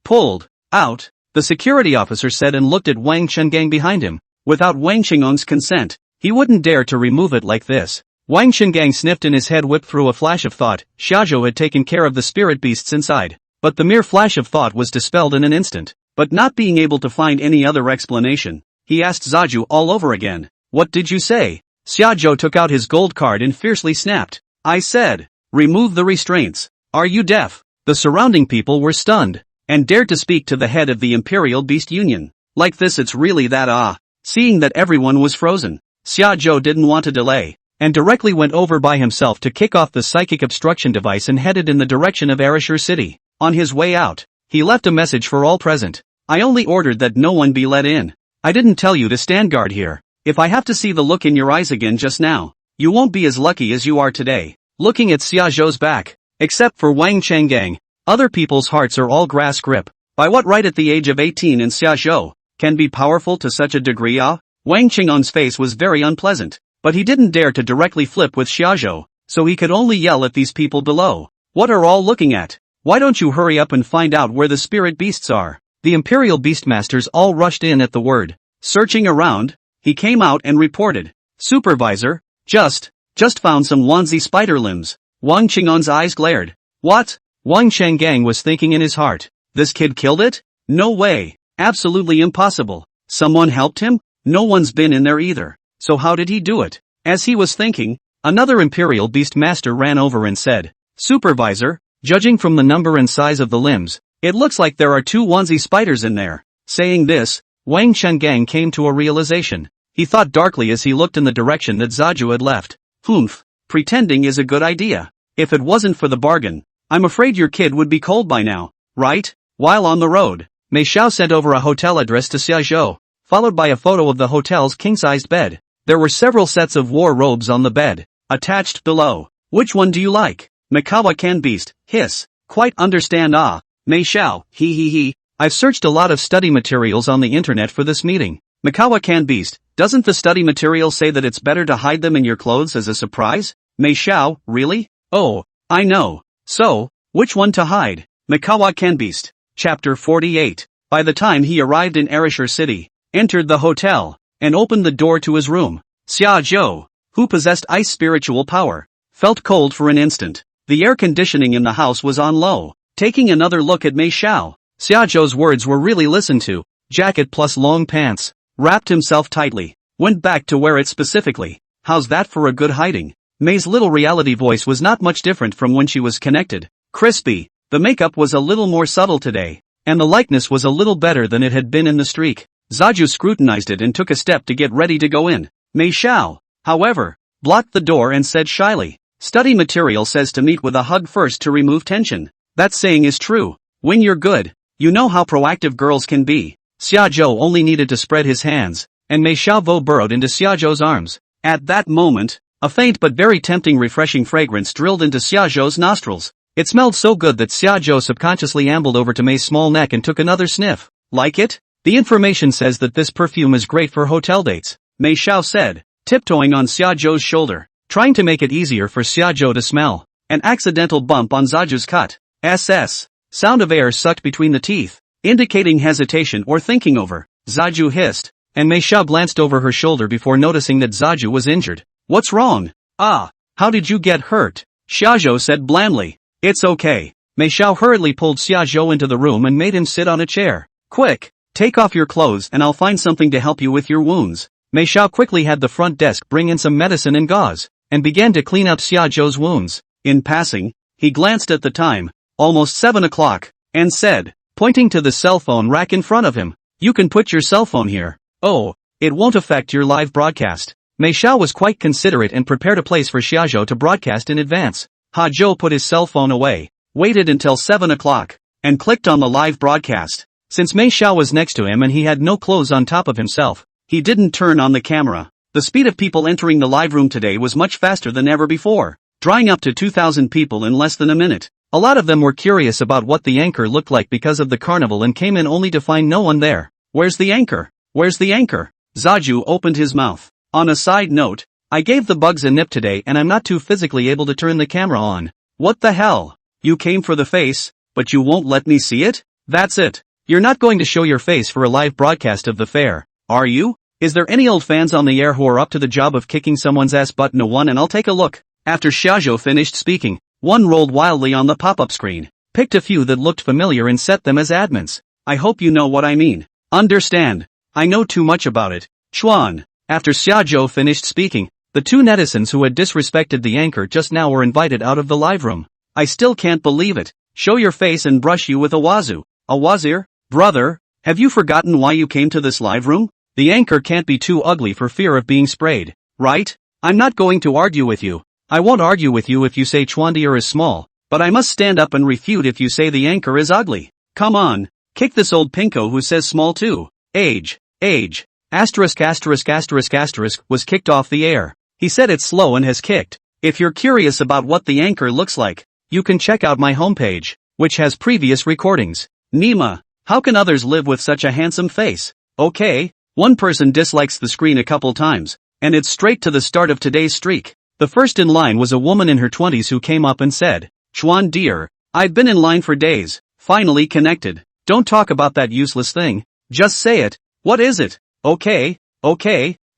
Speaker 1: Pulled out, the security officer said and looked at Wang Chengang behind him. Without Wang Qinggong's consent, he wouldn't dare to remove it like this. Wang Chengang sniffed and his head whipped through a flash of thought. Shajo had taken care of the spirit beasts inside, but the mere flash of thought was dispelled in an instant. But not being able to find any other explanation, he asked Zaju all over again. What did you say? Shajo took out his gold card and fiercely snapped. I said, remove the restraints. Are you deaf? The surrounding people were stunned, and dared to speak to the head of the Imperial Beast Union. Like this, it's really that Seeing that everyone was frozen, Shajo didn't want to delay, and directly went over by himself to kick off the psychic obstruction device and headed in the direction of Arashur City. On his way out, he left a message for all present. I only ordered that no one be let in. I didn't tell you to stand guard here. If I have to see the look in your eyes again just now, you won't be as lucky as you are today. Looking at Xiaozhou's back, except for Wang Chengang, other people's hearts are all grass grip. By what right at the age of 18 in Xiaozhou, can be powerful to such a degree? Wang Qinggong's face was very unpleasant, but he didn't dare to directly flip with Xiaozhou, so he could only yell at these people below. What are all looking at? Why don't you hurry up and find out where the spirit beasts are? The Imperial Beastmasters all rushed in at the word. Searching around, he came out and reported. Supervisor, just found some onesie spider limbs. Wang Qinggong's eyes glared. What? Wang Chengang was thinking in his heart. This kid killed it? No way. Absolutely impossible. Someone helped him? No one's been in there either. So how did he do it? As he was thinking, another Imperial Beastmaster ran over and said, Supervisor, judging from the number and size of the limbs, it looks like there are 2 onesie spiders in there. Saying this, Wang Chengang came to a realization. He thought darkly as he looked in the direction that Zaju had left. Humph, pretending is a good idea. If it wasn't for the bargain, I'm afraid your kid would be cold by now, right? While on the road, Mei Xiao sent over a hotel address to Xiaozhou, followed by a photo of the hotel's king-sized bed. There were several sets of war robes on the bed, attached below. Which one do you like? Mikawa can beast, hiss. Quite understand Mei Xiao, he. I've searched a lot of study materials on the internet for this meeting. Mikawa can beast, doesn't the study material say that it's better to hide them in your clothes as a surprise? Mei Xiao, really? Oh, I know. So, which one to hide? Mikawa can beast. Chapter 48. By the time he arrived in Arashur City, entered the hotel, and opened the door to his room, Xiaozhou, who possessed ice spiritual power, felt cold for an instant. The air conditioning in the house was on low. Taking another look at Mei Xiao, Xiaozhou's words were really listened to. Jacket plus long pants. Wrapped himself tightly. Went back to wear it specifically. How's that for a good hiding? Mei's little reality voice was not much different from when she was connected. Crispy. The makeup was a little more subtle today, and the likeness was a little better than it had been in the streak. Zaju scrutinized it and took a step to get ready to go in. Mei Xiao, however, blocked the door and said shyly, Study material says to meet with a hug first to remove tension. That saying is true. When you're good, you know how proactive girls can be. Xiaozhou only needed to spread his hands, and Mei Xiao burrowed into Xiaozhou's arms. At that moment, a faint but very tempting refreshing fragrance drilled into Xiaozhou's nostrils. It smelled so good that Xiaozhou subconsciously ambled over to Mei's small neck and took another sniff. Like it? The information says that this perfume is great for hotel dates, Mei Xiao said, tiptoeing on Xiaozhou's shoulder, trying to make it easier for Xiaozhou to smell. An accidental bump on Zaju's cut. Sound of air sucked between the teeth, indicating hesitation or thinking over. Zaju hissed, and Mei Xiao glanced over her shoulder before noticing that Zaju was injured. What's wrong? How did you get hurt? Xiaozhou said blandly. It's okay. Mei Xiao hurriedly pulled Xiaozhou into the room and made him sit on a chair. Quick, take off your clothes and I'll find something to help you with your wounds. Mei Xiao quickly had the front desk bring in some medicine and gauze, and began to clean up Xiaozhou's wounds. In passing, he glanced at the time, almost 7 o'clock, and said, pointing to the cell phone rack in front of him, you can put your cell phone here. Oh, it won't affect your live broadcast. Mei Xiao was quite considerate and prepared a place for Xiaozhou to broadcast in advance. Ha Zhou put his cell phone away, waited until 7 o'clock, and clicked on the live broadcast. Since Mei Xiao was next to him and he had no clothes on top of himself, he didn't turn on the camera. The speed of people entering the live room today was much faster than ever before, drawing up to 2,000 people in less than a minute. A lot of them were curious about what the anchor looked like because of the carnival and came in only to find no one there. Where's the anchor? Where's the anchor? Shaju opened his mouth. On a side note, I gave the bugs a nip today and I'm not too physically able to turn the camera on. What the hell? You came for the face, but you won't let me see it? That's it. You're not going to show your face for a live broadcast of the fair, are you? Is there any old fans on the air who are up to the job of kicking someone's ass butt? No one, and I'll take a look. After Shajo finished speaking, one rolled wildly on the pop-up screen, picked a few that looked familiar and set them as admins. I hope you know what I mean. Understand. I know too much about it. Chuan. After Shajo finished speaking, the two netizens who had disrespected the anchor just now were invited out of the live room. I still can't believe it. Show your face and brush you with a wazoo. A wazir? Brother, have you forgotten why you came to this live room? The anchor can't be too ugly for fear of being sprayed, right? I'm not going to argue with you. I won't argue with you if you say Chuandier is small, but I must stand up and refute if you say the anchor is ugly. Come on, kick this old pinko who says small too. Age. Asterisk was kicked off the air. He said it's slow and has kicked. If you're curious about what the anchor looks like, you can check out my homepage, which has previous recordings. Nima, how can others live with such a handsome face? Okay, one person dislikes the screen a couple times, and it's straight to the start of today's streak. The first in line was a woman in her 20s who came up and said, Chuan dear, I've been in line for days, finally connected. Don't talk about that useless thing, just say it. What is it? Okay,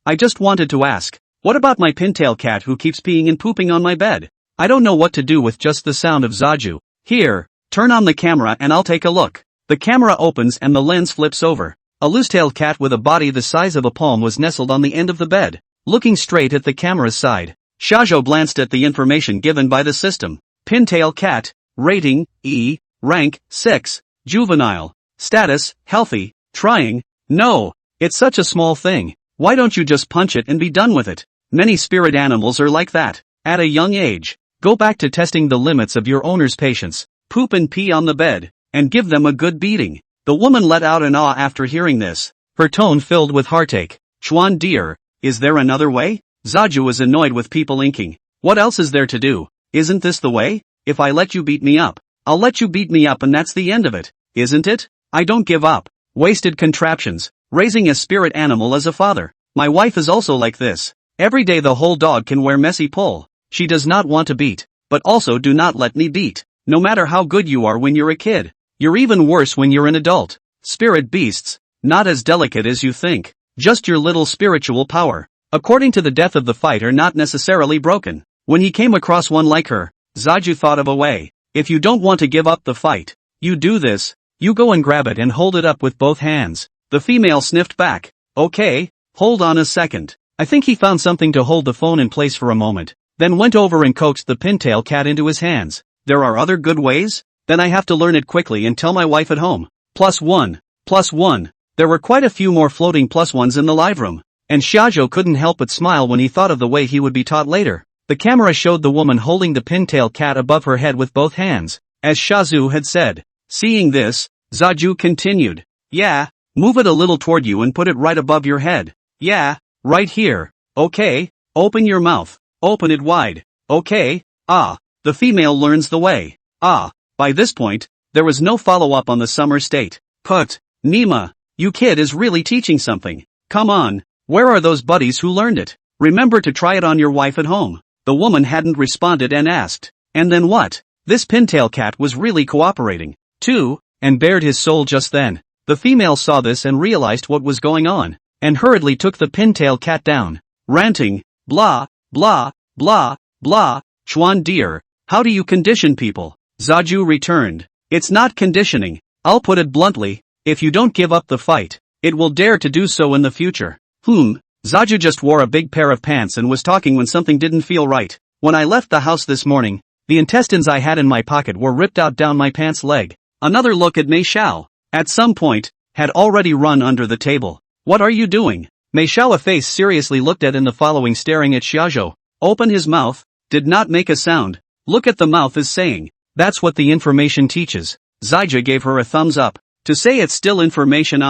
Speaker 1: I just wanted to ask, what about my pintail cat who keeps peeing and pooping on my bed? I don't know what to do with just the sound of Shaju. Here, turn on the camera and I'll take a look. The camera opens and the lens flips over. A loose-tailed cat with a body the size of a palm was nestled on the end of the bed, looking straight at the camera's side. Shajo glanced at the information given by the system. Pintail cat, rating, E, rank, 6, juvenile, status, healthy, trying. No, it's such a small thing. Why don't you just punch it and be done with it? Many spirit animals are like that. At a young age, go back to testing the limits of your owner's patience. Poop and pee on the bed, and give them a good beating. The woman let out an ah after hearing this, her tone filled with heartache. Chuan dear, is there another way? Shaju was annoyed with people inking. What else is there to do? Isn't this the way? If I let you beat me up, I'll let you beat me up and that's the end of it, isn't it? I don't give up. Wasted contraptions. Raising a spirit animal as a father. My wife is also like this. Every day the whole dog can wear messy pull. She does not want to beat, but also do not let me beat. No matter how good you are when you're a kid, you're even worse when you're an adult. Spirit beasts, not as delicate as you think. Just your little spiritual power, according to the death of the fight, are not necessarily broken. When he came across one like her, Shaju thought of a way. If you don't want to give up the fight, you do this. You go and grab it and hold it up with both hands. The female sniffed back. Okay, hold on a second. I think he found something to hold the phone in place for a moment, then went over and coaxed the pintail cat into his hands. There are other good ways? Then I have to learn it quickly and tell my wife at home. +1. There were quite a few more floating +1s in the live room, and Shajo couldn't help but smile when he thought of the way he would be taught later. The camera showed the woman holding the pintail cat above her head with both hands, as Shaju had said. Seeing this, Shaju continued. Yeah, move it a little toward you and put it right above your head. Yeah, right here. Okay, open your mouth. Open it wide. Okay, ah. The female learns the way. Ah. By this point, there was no follow-up on the summer state. Put. Nima, you kid is really teaching something. Come on, where are those buddies who learned it? Remember to try it on your wife at home. The woman hadn't responded and asked. And then what? This pintail cat was really cooperating, too, and bared his soul just then. The female saw this and realized what was going on, and hurriedly took the pintail cat down, ranting, blah, blah, blah, blah. Chuan dear, how do you condition people? Shaju returned. It's not conditioning. I'll put it bluntly, if you don't give up the fight, it will dare to do so in the future. Shaju just wore a big pair of pants and was talking when something didn't feel right. When I left the house this morning, the intestines I had in my pocket were ripped out down my pants leg. Another look at Mei Xiao, at some point, had already run under the table. What are you doing? Mei Xiao, a face seriously looked at in the following, staring at Shajo. Open his mouth, did not make a sound. Look at the mouth is saying. That's what the information teaches. Zaija gave her a thumbs up. To say it's still information,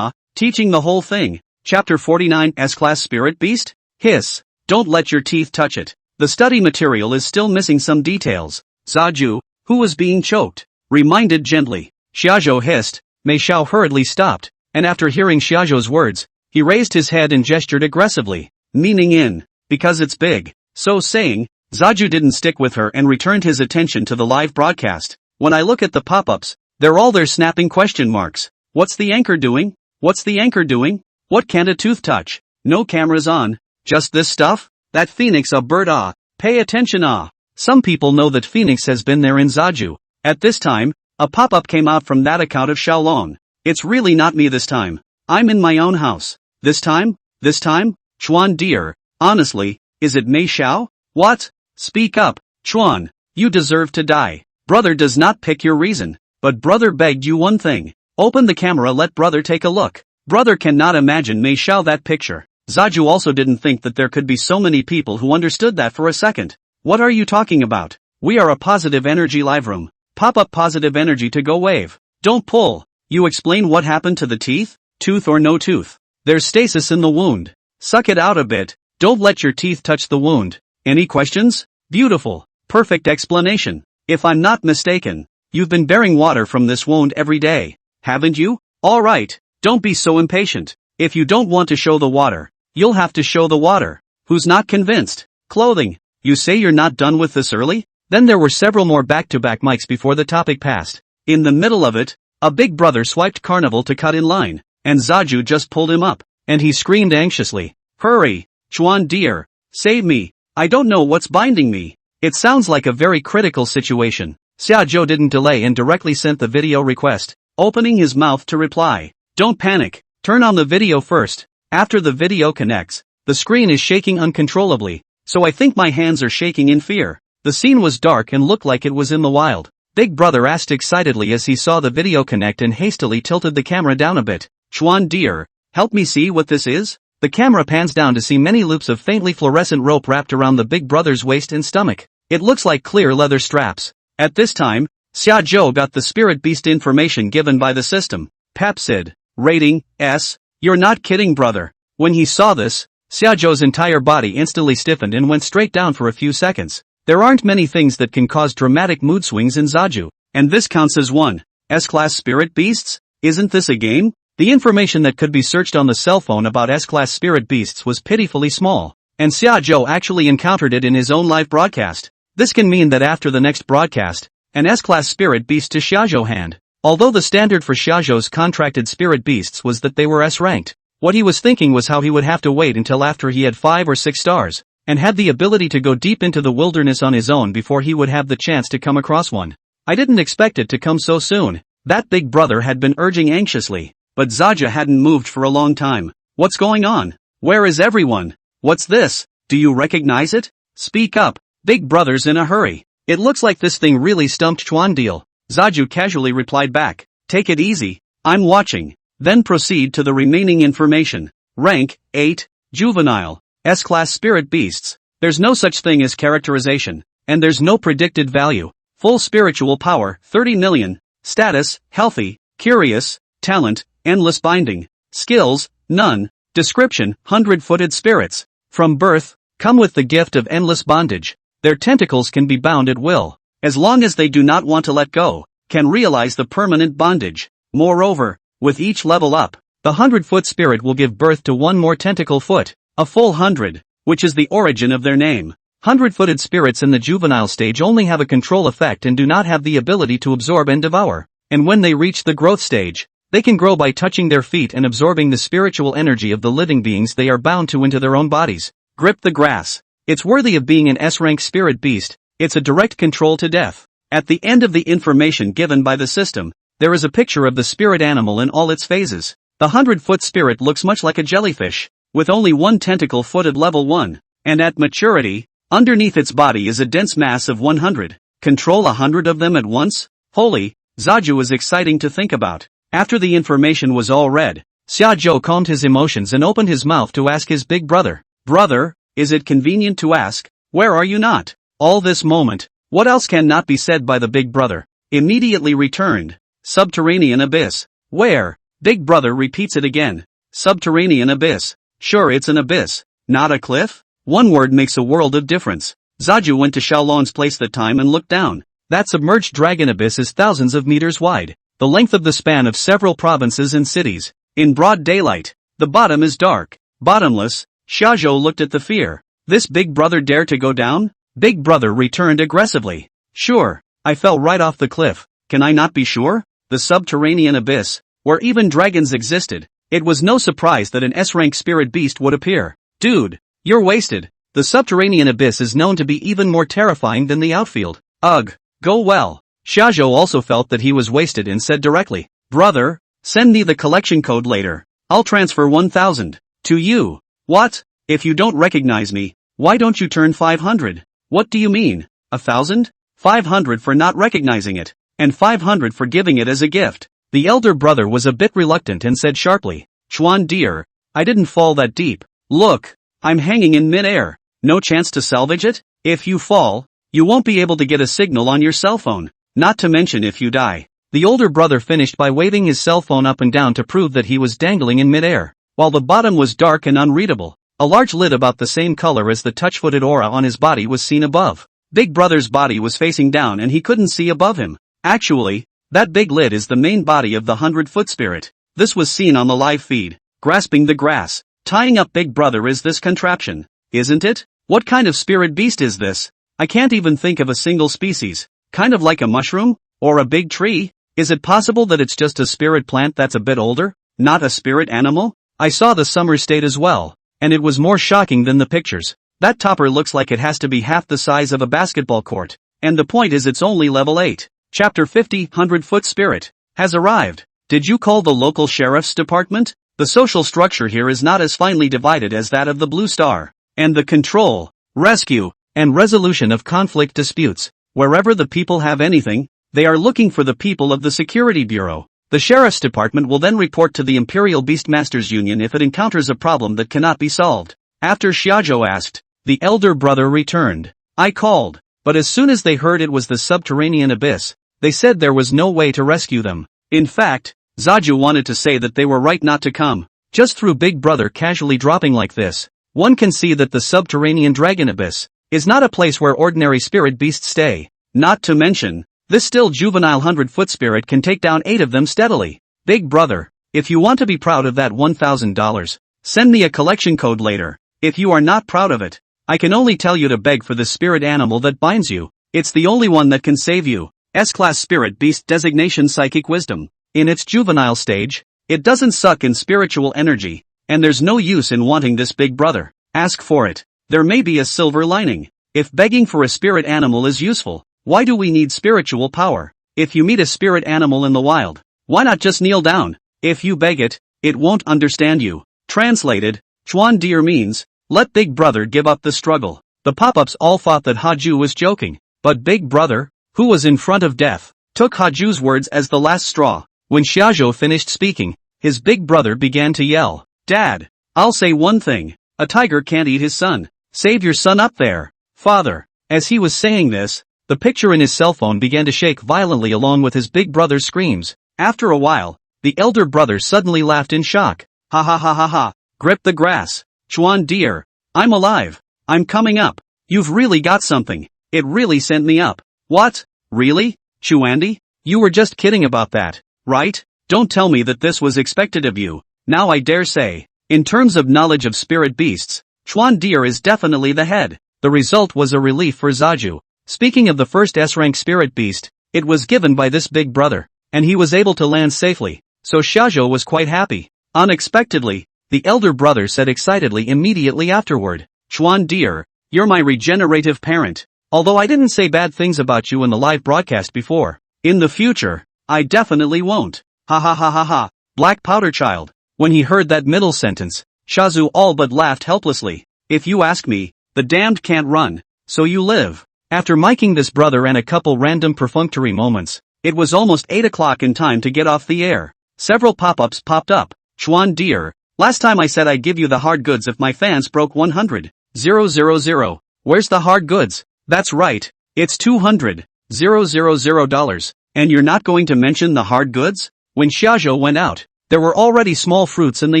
Speaker 1: teaching the whole thing. Chapter 49 S-Class Spirit Beast? Hiss. Don't let your teeth touch it. The study material is still missing some details. Shaju, Who was being choked? Reminded gently. Shajo hissed. Mei Xiao hurriedly stopped, and after hearing Shajo's words, he raised his head and gestured aggressively, meaning in, because it's big. So saying, Zaju didn't stick with her and returned his attention to the live broadcast. When I look at the pop-ups, they're all there snapping question marks. What's the anchor doing? What's the anchor doing? What can't a tooth touch? No cameras on. Just this stuff? That Phoenix a bird ah. Pay attention ah. Some people know that Phoenix has been there in Zaju. At this time, a pop-up came out from that account of Xiaolong. It's really not me this time. I'm in my own house. This time? This time? Chuan dear, honestly, is it Mei Xiao? What? Speak up, Chuan. You deserve to die. Brother does not pick your reason. But brother begged you one thing. Open the camera, let brother take a look. Brother cannot imagine Mei Xiao that picture. Zaju also didn't think that there could be so many people who understood that for a second. What are you talking about? We are a positive energy live room. Pop up positive energy to go wave. Don't pull. You explain what happened to the teeth? Tooth or no tooth. There's stasis in the wound. Suck it out a bit. Don't let your teeth touch the wound. Any questions? Beautiful. Perfect explanation. If I'm not mistaken, you've been bearing water from this wound every day, haven't you? Alright, don't be so impatient. If you don't want to show the water, you'll have to show the water. Who's not convinced? Clothing. You say you're not done with this early? Then there were several more back-to-back mics before the topic passed. In the middle of it, a big brother swiped Carnival to cut in line, and Zaju just pulled him up, and he screamed anxiously. Hurry, Chuan dear, save me. I don't know what's binding me. It sounds like a very critical situation. Xiajo didn't delay and directly sent the video request, opening his mouth to reply. Don't panic, turn on the video first. After the video connects, the screen is shaking uncontrollably, so I think my hands are shaking in fear. The scene was dark and looked like it was in the wild. Big brother asked excitedly as he saw the video connect and hastily tilted the camera down a bit. Chuan dear, help me see what this is? The camera pans down to see many loops of faintly fluorescent rope wrapped around the big brother's waist and stomach. It looks like clear leather straps. At this time, Xiajo got the spirit beast information given by the system. Pepsid. Rating, S. You're not kidding brother. When he saw this, Xiajo's entire body instantly stiffened and went straight down for a few seconds. There aren't many things that can cause dramatic mood swings in Zaju, and this counts as one. S-class spirit beasts? Isn't this a game? The information that could be searched on the cell phone about S-class spirit beasts was pitifully small, and Xiajo actually encountered it in his own live broadcast. This can mean that after the next broadcast, an S-class spirit beast to Xiajo hand. Although the standard for Xiajo's contracted spirit beasts was that they were S-ranked, what he was thinking was how he would have to wait until after he had 5 or 6 stars, and had the ability to go deep into the wilderness on his own before he would have the chance to come across one. I didn't expect it to come so soon. That big brother had been urging anxiously, but Zaja hadn't moved for a long time. What's going on? Where is everyone? What's this? Do you recognize it? Speak up. Big brother's in a hurry. It looks like this thing really stumped Chuan deal. Zaju casually replied back. Take it easy. I'm watching. Then proceed to the remaining information. Rank, 8, juvenile, S-class spirit beasts. There's no such thing as characterization, and there's no predicted value. Full spiritual power, 30 million. Status, healthy, curious, talent, endless binding. Skills, none. Description, 100-footed spirits. From birth, come with the gift of endless bondage. Their tentacles can be bound at will, as long as they do not want to let go, can realize the permanent bondage. Moreover, with each level up, the 100-foot spirit will give birth to one more tentacle foot, a full 100, which is the origin of their name. 100-footed spirits in the juvenile stage only have a control effect and do not have the ability to absorb and devour, and when they reach the growth stage, they can grow by touching their feet and absorbing the spiritual energy of the living beings they are bound to into their own bodies. Grip the grass. It's worthy of being an S-rank spirit beast. It's a direct control to death. At the end of the information given by the system, there is a picture of the spirit animal in all its phases. The 100-foot spirit looks much like a jellyfish, with only one tentacle foot at level 1, and at maturity, underneath its body is a dense mass of 100. Control 100 of them at once? Holy, Zaju is exciting to think about. After the information was all read, Xiajo calmed his emotions and opened his mouth to ask his big brother. Brother, is it convenient to ask, where are you not? All this moment, what else can not be said by the big brother? Immediately returned. Subterranean abyss. Where? Big brother repeats it again. Subterranean abyss. Sure, it's an abyss, not a cliff? One word makes a world of difference. Zaju went to Xiaolong's place that time and looked down. That submerged dragon abyss is thousands of meters wide, the length of the span of several provinces and cities. In broad daylight, the bottom is dark, bottomless. Shajo looked at the fear. This big brother dare to go down? Big brother returned aggressively. Sure, I fell right off the cliff. Can I not be sure? The subterranean abyss, where even dragons existed. It was no surprise that an S-rank spirit beast would appear. Dude, you're wasted. The subterranean abyss is known to be even more terrifying than the outfield. Ugh, go well. Shajo also felt that he was wasted and said directly, brother, send me the collection code later. I'll transfer 1,000 to you. What? If you don't recognize me, why don't you turn 500? What do you mean? 1,000? 500 for not recognizing it, and 500 for giving it as a gift. The elder brother was a bit reluctant and said sharply, Chuan dear, I didn't fall that deep. Look, I'm hanging in mid-air. No chance to salvage it? If you fall, you won't be able to get a signal on your cell phone. Not to mention if you die. The older brother finished by waving his cell phone up and down to prove that he was dangling in mid-air. While the bottom was dark and unreadable, a large lid about the same color as the touch-footed aura on his body was seen above. Big brother's body was facing down and he couldn't see above him. Actually, that big lid is the main body of the 100-foot spirit. This was seen on the live feed. Grasping the grass, tying up big brother is this contraption, isn't it? What kind of spirit beast is this? I can't even think of a single species. Kind of like a mushroom? Or a big tree? Is it possible that it's just a spirit plant that's a bit older? Not a spirit animal? I saw the summer state as well, and it was more shocking than the pictures. That topper looks like it has to be half the size of a basketball court, and the point is it's only level 8. Chapter 50, 100-foot spirit, has arrived. Did you call the local sheriff's department? The social structure here is not as finely divided as that of the Blue Star, and the control, rescue, and resolution of conflict disputes. Wherever the people have anything, they are looking for the people of the Security Bureau. The Sheriff's Department will then report to the Imperial Beastmasters Union if it encounters a problem that cannot be solved. After Shajo asked, the elder brother returned. I called, but as soon as they heard it was the subterranean abyss, they said there was no way to rescue them. In fact, Zaju wanted to say that they were right not to come. Just through Big Brother casually dropping like this, one can see that the subterranean dragon abyss is not a place where ordinary spirit beasts stay. Not to mention, this still juvenile 100-foot spirit can take down 8 of them steadily. Big brother, if you want to be proud of that $1,000, send me a collection code later. If you are not proud of it, I can only tell you to beg for the spirit animal that binds you. It's the only one that can save you. S-class spirit beast designation psychic wisdom. In its juvenile stage, it doesn't suck in spiritual energy, and there's no use in wanting this big brother. Ask for it. There may be a silver lining. If begging for a spirit animal is useful, why do we need spiritual power? If you meet a spirit animal in the wild, why not just kneel down? If you beg it, it won't understand you. Translated, Chuan dear means, let Big Brother give up the struggle. The pop-ups all thought that Haju was joking, but Big Brother, who was in front of death, took Haju's words as the last straw. When Shajo finished speaking, his big brother began to yell, Dad, I'll say one thing, a tiger can't eat his son. Save your son up there, father. As he was saying this, the picture in his cell phone began to shake violently along with his big brother's screams. After a while, the elder brother suddenly laughed in shock. Ha ha ha ha ha, grip the grass. Chuan dear, I'm alive. I'm coming up. You've really got something. It really sent me up. What? Really? Chuandi? You were just kidding about that, right? Don't tell me that this was expected of you. Now I dare say, in terms of knowledge of spirit beasts, Chuan deer is definitely the head. The result was a relief for Zaju. Speaking of the first S-rank spirit beast, it was given by this big brother, and he was able to land safely, so Shajo was quite happy. Unexpectedly, the elder brother said excitedly immediately afterward, Chuan dear, you're my regenerative parent. Although I didn't say bad things about you in the live broadcast before, in the future, I definitely won't. Ha ha ha ha ha, black powder child. When he heard that middle sentence, Shazu all but laughed helplessly. If you ask me, the damned can't run, so you live. After miking this brother and a couple random perfunctory moments, it was almost 8 o'clock in time to get off the air. Several pop-ups popped up. Chuan dear, last time I said I'd give you the hard goods if my fans broke 100,000. Where's the hard goods? That's right, it's $200,000. And you're not going to mention the hard goods? When Shajo went out, there were already small fruits in the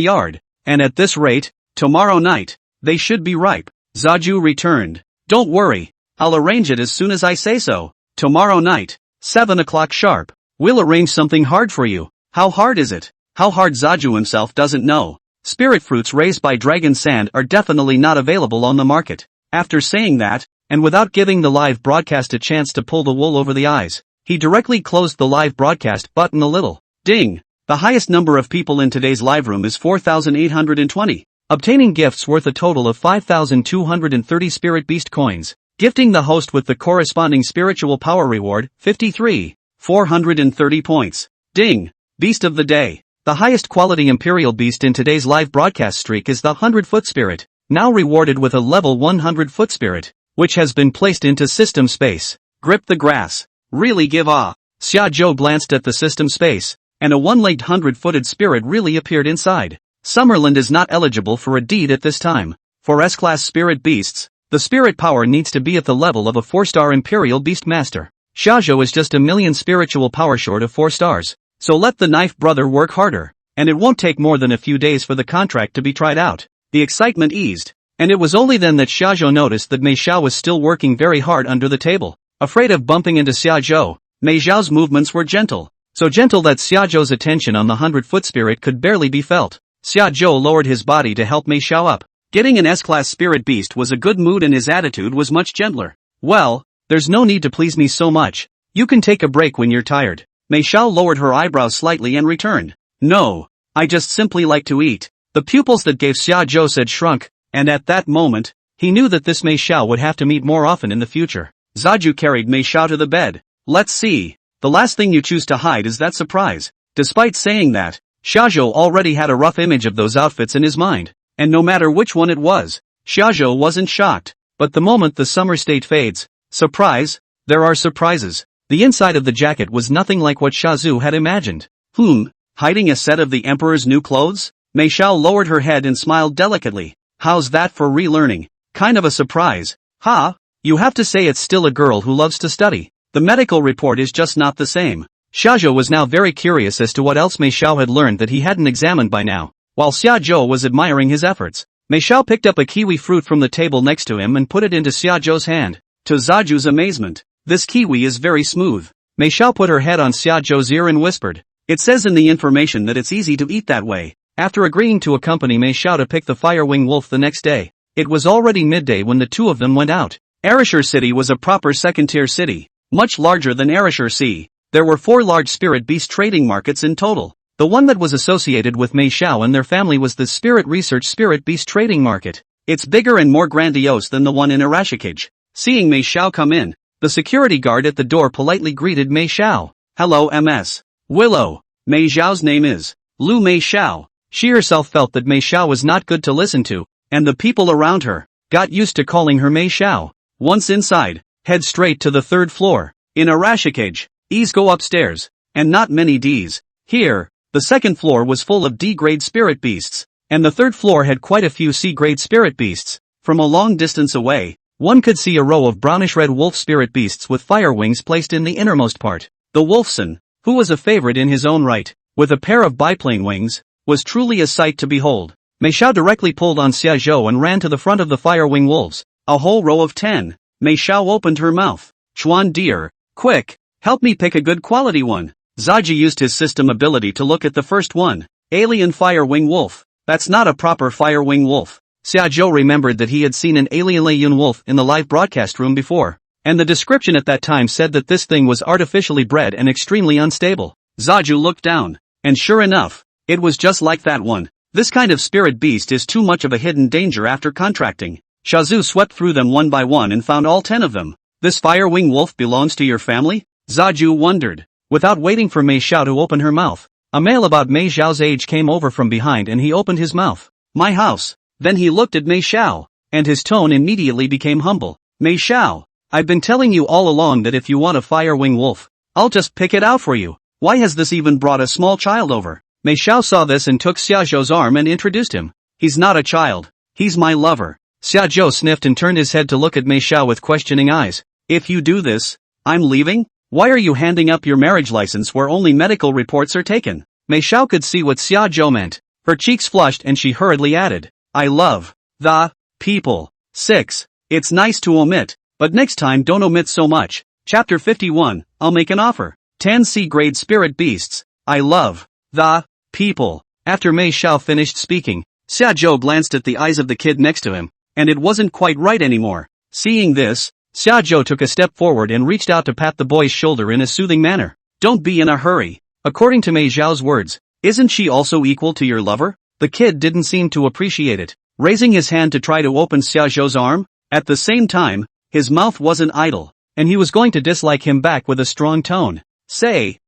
Speaker 1: yard, and at this rate, tomorrow night, they should be ripe. Zaju returned. Don't worry, I'll arrange it as soon as I say so. Tomorrow night, 7 o'clock sharp. We'll arrange something hard for you. How hard is it? How hard Zaju himself doesn't know. Spirit fruits raised by dragon sand are definitely not available on the market. After saying that, and without giving the live broadcast a chance to pull the wool over the eyes, he directly closed the live broadcast button a little. Ding! The highest number of people in today's live room is 4,820. Obtaining gifts worth a total of 5,230 Spirit Beast coins. Gifting the host with the corresponding spiritual power reward, 53,430 points. Ding! Beast of the day. The highest quality Imperial Beast in today's live broadcast streak is the 100-foot Spirit, now rewarded with a level 100-foot Spirit, which has been placed into system space. Grip the grass. Really give a. Shajo glanced at the system space, and a one-legged 100-footed spirit really appeared inside. Summerland is not eligible for a deed at this time. For S-class Spirit Beasts, the spirit power needs to be at the level of a 4-star Imperial Beastmaster. Shajo is just a million spiritual power short of 4 stars. So let the knife brother work harder, and it won't take more than a few days for the contract to be tried out. The excitement eased, and it was only then that Shajo noticed that Mei Xiao was still working very hard under the table. Afraid of bumping into Xiaozhou, Mei Xiao's movements were gentle, so gentle that Xiaozhou's attention on the 100-foot spirit could barely be felt. Xiaozhou lowered his body to help Mei Xiao up. Getting an S-class spirit beast was a good mood and his attitude was much gentler. Well, there's no need to please me so much. You can take a break when you're tired. Mei Xiao lowered her eyebrows slightly and returned. No, I just simply like to eat. The pupils that gave Xiaozhou said shrunk, and at that moment, he knew that this Mei Xiao would have to meet more often in the future. Zaju carried Mei Xiao to the bed. Let's see. The last thing you choose to hide is that surprise. Despite saying that, Shajo already had a rough image of those outfits in his mind, and no matter which one it was, Shajo wasn't shocked. But the moment the summer state fades, surprise, there are surprises. The inside of the jacket was nothing like what Shazu had imagined. Hiding a set of the Emperor's new clothes? Mei Xiao lowered her head and smiled delicately. How's that for relearning? Kind of a surprise. You have to say it's still a girl who loves to study. The medical report is just not the same. Shajo was now very curious as to what else Mei Xiao had learned that he hadn't examined by now. While Xiaozhou was admiring his efforts, Mei Xiao picked up a kiwi fruit from the table next to him and put it into Xiaozhou's hand. To Zaju's amazement, this kiwi is very smooth. Mei Xiao put her head on Xiaozhou's ear and whispered, "It says in the information that it's easy to eat that way." After agreeing to accompany Mei Xiao to pick the Firewing Wolf the next day, it was already midday when the two of them went out. Arashur City was a proper second-tier city, much larger than Arashur Sea. There were 4 large spirit beast trading markets in total. The one that was associated with Mei Xiao and their family was the Spirit Research Spirit Beast Trading Market. It's bigger and more grandiose than the one in Arashikage. Seeing Mei Xiao come in, the security guard at the door politely greeted Mei Xiao. "Hello MS. Willow. Mei Xiao's name is Lu Mei Xiao." She herself felt that Mei Xiao was not good to listen to, and the people around her got used to calling her Mei Xiao. Once inside, head straight to the 3rd floor. In Arashikage, E's go upstairs, and not many D's. Here, the 2nd floor was full of D-grade spirit beasts, and the 3rd floor had quite a few C-grade spirit beasts. From a long distance away, one could see a row of brownish-red wolf spirit beasts with fire wings placed in the innermost part. The Wolfson, who was a favorite in his own right, with a pair of biplane wings, was truly a sight to behold. Mei Xiao directly pulled on Xiaozhou and ran to the front of the Firewing wolves. A whole row of 10. Mei Xiao opened her mouth. "Chuan dear, quick, help me pick a good quality one." Zaji used his system ability to look at the first one. Alien Firewing Wolf. That's not a proper Firewing Wolf. Xiaozhou remembered that he had seen an alien wolf in the live broadcast room before, and the description at that time said that this thing was artificially bred and extremely unstable. Zaju looked down, and sure enough, it was just like that one. This kind of spirit beast is too much of a hidden danger after contracting. Shazu swept through them one by one and found all 10 of them. "This Firewing Wolf belongs to your family?" Zaju wondered. Without waiting for Mei Xiao to open her mouth, a male about Mei Xiao's age came over from behind and he opened his mouth. "My house." Then he looked at Mei Xiao, and his tone immediately became humble. "Mei Xiao, I've been telling you all along that if you want a Firewing Wolf, I'll just pick it out for you. Why has this even brought a small child over?" Mei Xiao saw this and took Xiaozhou's arm and introduced him. "He's not a child. He's my lover." Xiaozhou sniffed and turned his head to look at Mei Xiao with questioning eyes. "If you do this, I'm leaving? Why are you handing up your marriage license where only medical reports are taken?" Mei Xiao could see what Xiaozhou meant. Her cheeks flushed and she hurriedly added, "I love the people." 6. It's nice to omit, but next time don't omit so much. Chapter 51, I'll make an offer. 10 C-grade spirit beasts. I love the people. After Mei Xiao finished speaking, Shajo glanced at the eyes of the kid next to him, and it wasn't quite right anymore. Seeing this, Shajo took a step forward and reached out to pat the boy's shoulder in a soothing manner. Don't be in a hurry. According to Mei Xiao's words, isn't she also equal to your lover? The kid didn't seem to appreciate it, raising his hand to try to open Xiao's arm. At the same time, his mouth wasn't idle, and he was going to dislike him back with a strong tone. Say,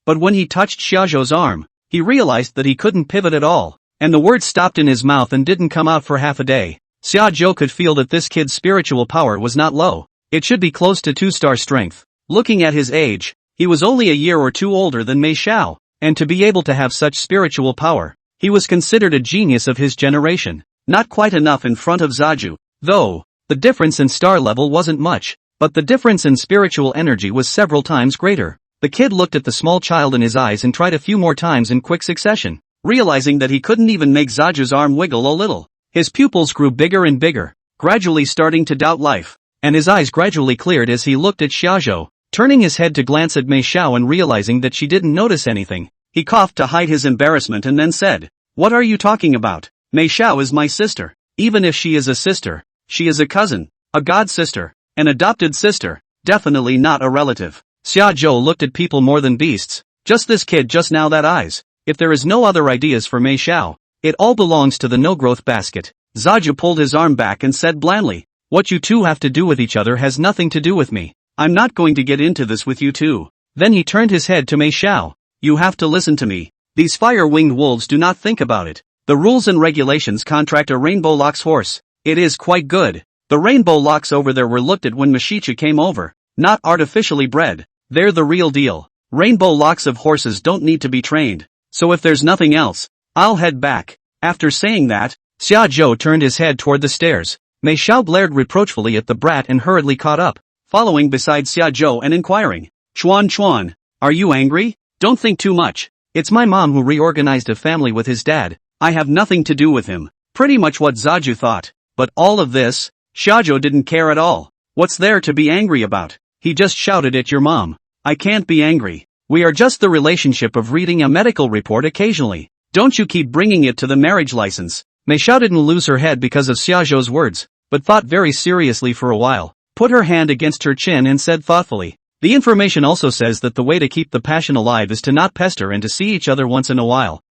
Speaker 1: but when he touched Xiao's arm, he realized that he couldn't pivot at all, and the words stopped in his mouth and didn't come out for half a day. Xiajo could feel that this kid's spiritual power was not low. It should be close to 2-star strength. Looking at his age, he was only a year or two older than Mei Xiao, and to be able to have such spiritual power, he was considered a genius of his generation. Not quite enough in front of Zaju, though. The difference in star level wasn't much, but the difference in spiritual energy was several times greater. The kid looked at the small child in his eyes and tried a few more times in quick succession, realizing that he couldn't even make Zaju's arm wiggle a little. His pupils grew bigger and bigger, gradually starting to doubt life, and his eyes gradually cleared as he looked at Xiajo, turning his head to glance at Mei Xiao and realizing that she didn't notice anything. He coughed to hide his embarrassment and then said, "What are you talking about? Mei Xiao is my sister. Even if she is a sister, she is a cousin, a god sister, an adopted sister, definitely not a relative." Xiajo looked at people more than beasts. Just this kid just now that eyes. If there is no other ideas for Mei Xiao, it all belongs to the no-growth basket. Zaju pulled his arm back and said blandly, "What you two have to do with each other has nothing to do with me. I'm not going to get into this with you two." Then he turned his head to Mei Xiao. "You have to listen to me. These fire-winged wolves do not think about it. The rules and regulations contract a rainbow lox horse. It is quite good. The rainbow locks over there were looked at when Mashicha came over. Not artificially bred. They're the real deal. Rainbow locks of horses don't need to be trained. So if there's nothing else, I'll head back." After saying that, Xiajo turned his head toward the stairs. Mei Xiao glared reproachfully at the brat and hurriedly caught up, following beside Xiajo and inquiring, Chuan, are you angry? Don't think too much. It's my mom who reorganized a family with his dad. I have nothing to do with him." Pretty much what Zaju thought. But all of this, Xiajo didn't care at all. What's there to be angry about? He just shouted at your mom. "I can't be angry. We are just the relationship of reading a medical report occasionally. Don't you keep bringing it to the marriage license." Mei Xiao didn't lose her head because of Xiajo's words, but thought very seriously for a while, put her hand against her chin and said thoughtfully, "The information also says that the way to keep the passion alive is to not pester and to see each other once in a while."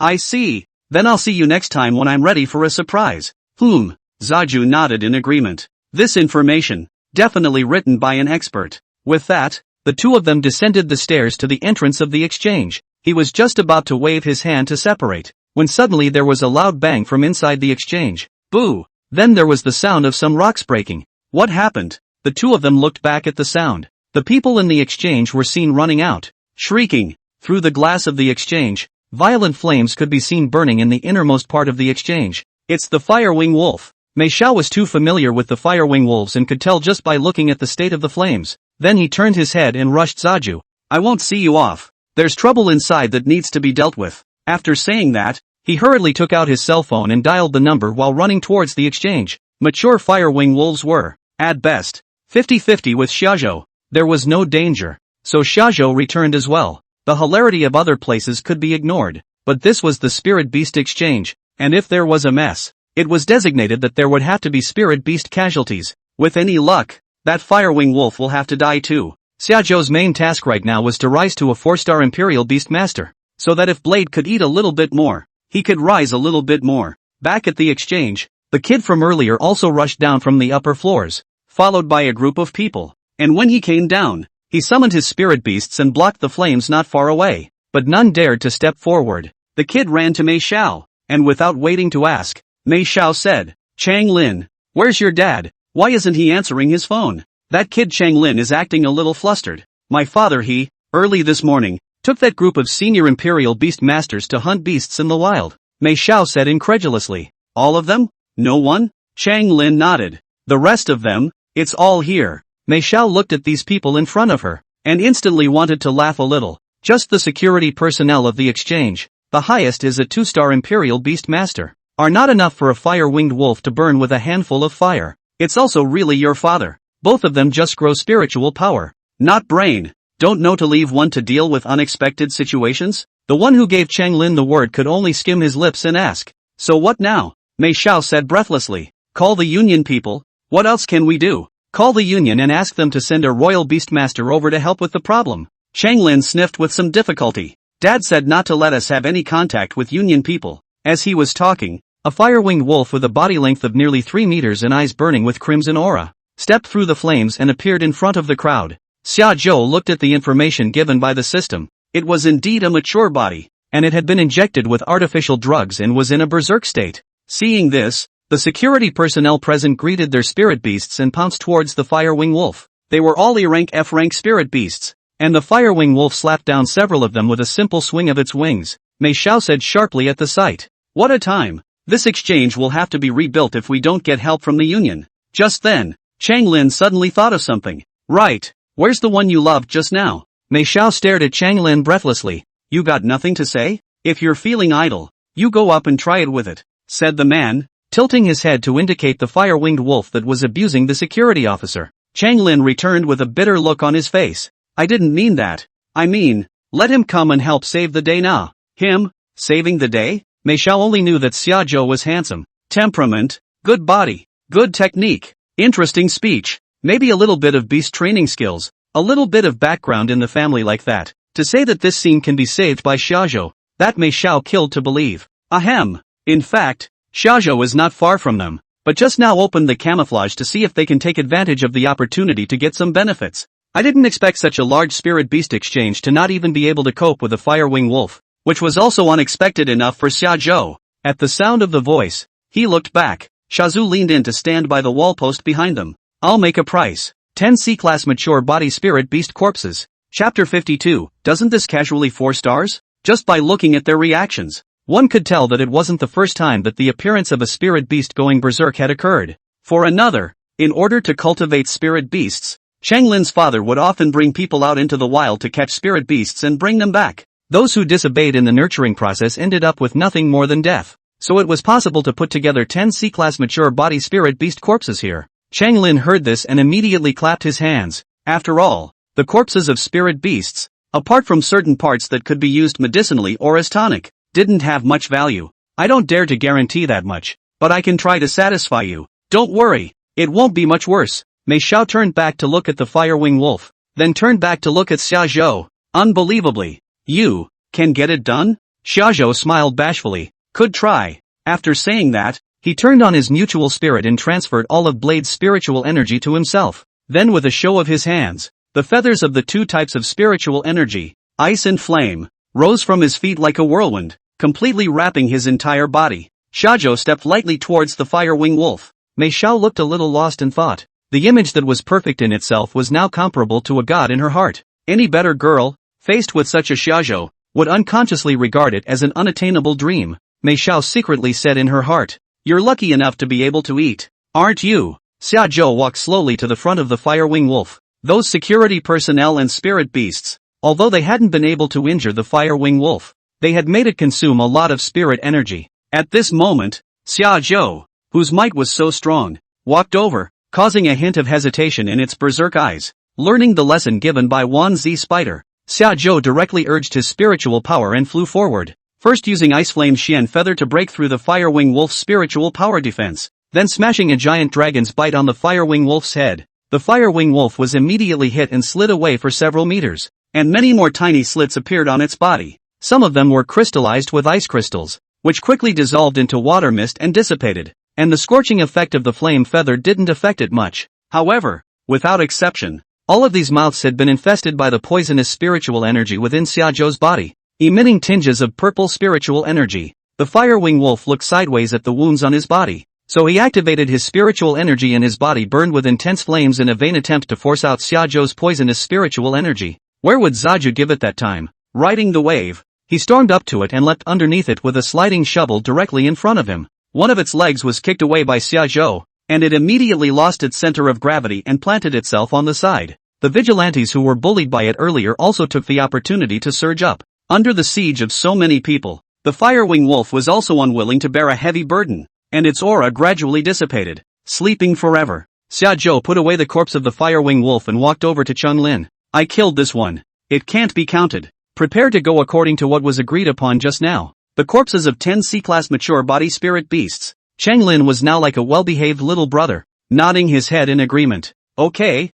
Speaker 1: I see. Then I'll see you next time when I'm ready for a surprise." Zaju nodded in agreement. This information, definitely written by an expert. With that, the two of them descended the stairs to the entrance of the exchange. He was just about to wave his hand to separate, when suddenly there was a loud bang from inside the exchange. Boo! Then there was the sound of some rocks breaking. What happened? The two of them looked back at the sound. The people in the exchange were seen running out, shrieking. Through the glass of the exchange, violent flames could be seen burning in the innermost part of the exchange. It's the Firewing Wolf. Mei Xiao was too familiar with the Firewing Wolves and could tell just by looking at the state of the flames. Then he turned his head and rushed Zaju. "I won't see you off. There's trouble inside that needs to be dealt with." After saying that, he hurriedly took out his cell phone and dialed the number while running towards the exchange. Mature Firewing Wolves were, at best, 50-50 with Shajo. There was no danger, so Shajo returned as well. The hilarity of other places could be ignored, but this was the Spirit Beast Exchange, and if there was a mess, it was designated that there would have to be Spirit Beast casualties. With any luck, that Firewing Wolf will have to die too. Xiajo's main task right now was to rise to a 4-star Imperial Beastmaster, so that if Blade could eat a little bit more, he could rise a little bit more. Back at the exchange, the kid from earlier also rushed down from the upper floors, followed by a group of people, and when he came down, he summoned his spirit beasts and blocked the flames not far away, but none dared to step forward. The kid ran to Mei Xiao, and without waiting to ask, Mei Xiao said, "Chang Lin, where's your dad? Why isn't he answering his phone? That kid Chang Lin is acting a little flustered. My father early this morning, took that group of senior Imperial Beastmasters to hunt beasts in the wild." Mei Xiao said incredulously. "All of them? No one?" Chang Lin nodded. "The rest of them, it's all here." Mei Xiao looked at these people in front of her, and instantly wanted to laugh a little. Just the security personnel of the exchange, the highest is a 2-star Imperial Beastmaster, are not enough for a fire-winged wolf to burn with a handful of fire. It's also really your father. Both of them just grow spiritual power, not brain. Don't know to leave one to deal with unexpected situations? The one who gave Chang Lin the word could only skim his lips and ask, "So what now?" Mei Xiao said breathlessly. "Call the union people. What else can we do? Call the union and ask them to send a royal beastmaster over to help with the problem." Chang Lin sniffed with some difficulty. "Dad said not to let us have any contact with union people." As he was talking, a fire-winged wolf with a body length of nearly 3 meters and eyes burning with crimson aura stepped through the flames and appeared in front of the crowd. Shajo looked at the information given by the system. It was indeed a mature body, and it had been injected with artificial drugs and was in a berserk state. Seeing this, the security personnel present greeted their spirit beasts and pounced towards the fire-winged wolf. They were all E-rank F-rank spirit beasts, and the fire-winged wolf slapped down several of them with a simple swing of its wings. Mei Xiao said sharply at the sight. "What a time! This exchange will have to be rebuilt if we don't get help from the union." Just then, Chang Lin suddenly thought of something. "Right, where's the one you loved just now?" Mei Xiao stared at Chang Lin breathlessly. "You got nothing to say? If you're feeling idle, you go up and try it with it," said the man, tilting his head to indicate the fire-winged wolf that was abusing the security officer. Chang Lin returned with a bitter look on his face. "I didn't mean that. I mean, let him come and help save the day now." Him? Saving the day? Mei Xiao only knew that Xiajo was handsome, temperament, good body, good technique, interesting speech, maybe a little bit of beast training skills, a little bit of background in the family like that. To say that this scene can be saved by Shajo, that Mei Xiao killed to believe. Ahem. In fact, Shajo is not far from them, but just now opened the camouflage to see if they can take advantage of the opportunity to get some benefits. I didn't expect such a large spirit beast exchange to not even be able to cope with a fire-winged wolf, which was also unexpected enough for Xiajo. At the sound of the voice, he looked back. Shazu leaned in to stand by the wall post behind them. "I'll make a price. 10 C-class mature body spirit beast corpses." Chapter 52, doesn't this casually 4 stars? Just by looking at their reactions, one could tell that it wasn't the first time that the appearance of a spirit beast going berserk had occurred. For another, in order to cultivate spirit beasts, Chang Lin's father would often bring people out into the wild to catch spirit beasts and bring them back. Those who disobeyed in the nurturing process ended up with nothing more than death. So it was possible to put together 10 C-class mature body spirit beast corpses here. Chang Lin heard this and immediately clapped his hands. After all, the corpses of spirit beasts, apart from certain parts that could be used medicinally or as tonic, didn't have much value. I don't dare to guarantee that much, but I can try to satisfy you. Don't worry, it won't be much worse. Mei Xiao turned back to look at the fire-winged wolf, then turned back to look at Xiaozhou. Unbelievably, you can get it done? Xiaozhou smiled bashfully. Could try. After saying that, he turned on his mutual spirit and transferred all of Blade's spiritual energy to himself. Then with a show of his hands, the feathers of the 2 types of spiritual energy, ice and flame, rose from his feet like a whirlwind, completely wrapping his entire body. Xiaozhou stepped lightly towards the fire-winged wolf. Mei Xiao looked a little lost in thought. The image that was perfect in itself was now comparable to a god in her heart. Any better girl, faced with such a Xiaozhou, would unconsciously regard it as an unattainable dream. Mei Xiao secretly said in her heart, "You're lucky enough to be able to eat, aren't you?" Xiaozhou walked slowly to the front of the fire-winged wolf. Those security personnel and spirit beasts, although they hadn't been able to injure the fire-winged wolf, they had made it consume a lot of spirit energy. At this moment, Xiaozhou, whose might was so strong, walked over, causing a hint of hesitation in its berserk eyes. Learning the lesson given by Wan Zi Spider, Xiaozhou directly urged his spiritual power and flew forward, first using Ice Flame Xian Feather to break through the fire-winged wolf's spiritual power defense, then smashing a giant dragon's bite on the fire-winged wolf's head. The fire-winged wolf was immediately hit and slid away for several meters, and many more tiny slits appeared on its body. Some of them were crystallized with ice crystals, which quickly dissolved into water mist and dissipated, and the scorching effect of the flame feather didn't affect it much. However, without exception, all of these mouths had been infested by the poisonous spiritual energy within Xiaozhou's body, emitting tinges of purple spiritual energy. The fire-winged wolf looked sideways at the wounds on his body, so he activated his spiritual energy and his body burned with intense flames in a vain attempt to force out Xiaozhou's poisonous spiritual energy. Where would Zaju give it that time? Riding the wave, he stormed up to it and leapt underneath it with a sliding shovel directly in front of him. One of its legs was kicked away by Xiaozhou, and it immediately lost its center of gravity and planted itself on the side. The vigilantes who were bullied by it earlier also took the opportunity to surge up. Under the siege of so many people, the fire-winged wolf was also unwilling to bear a heavy burden, and its aura gradually dissipated. Sleeping forever. Shajo put away the corpse of the firewing wolf and walked over to Chunlin. I killed this one. It can't be counted. Prepare to go according to what was agreed upon just now. The corpses of 10 C-class mature body spirit beasts. Changlin was now like a well-behaved little brother, nodding his head in agreement. Okay,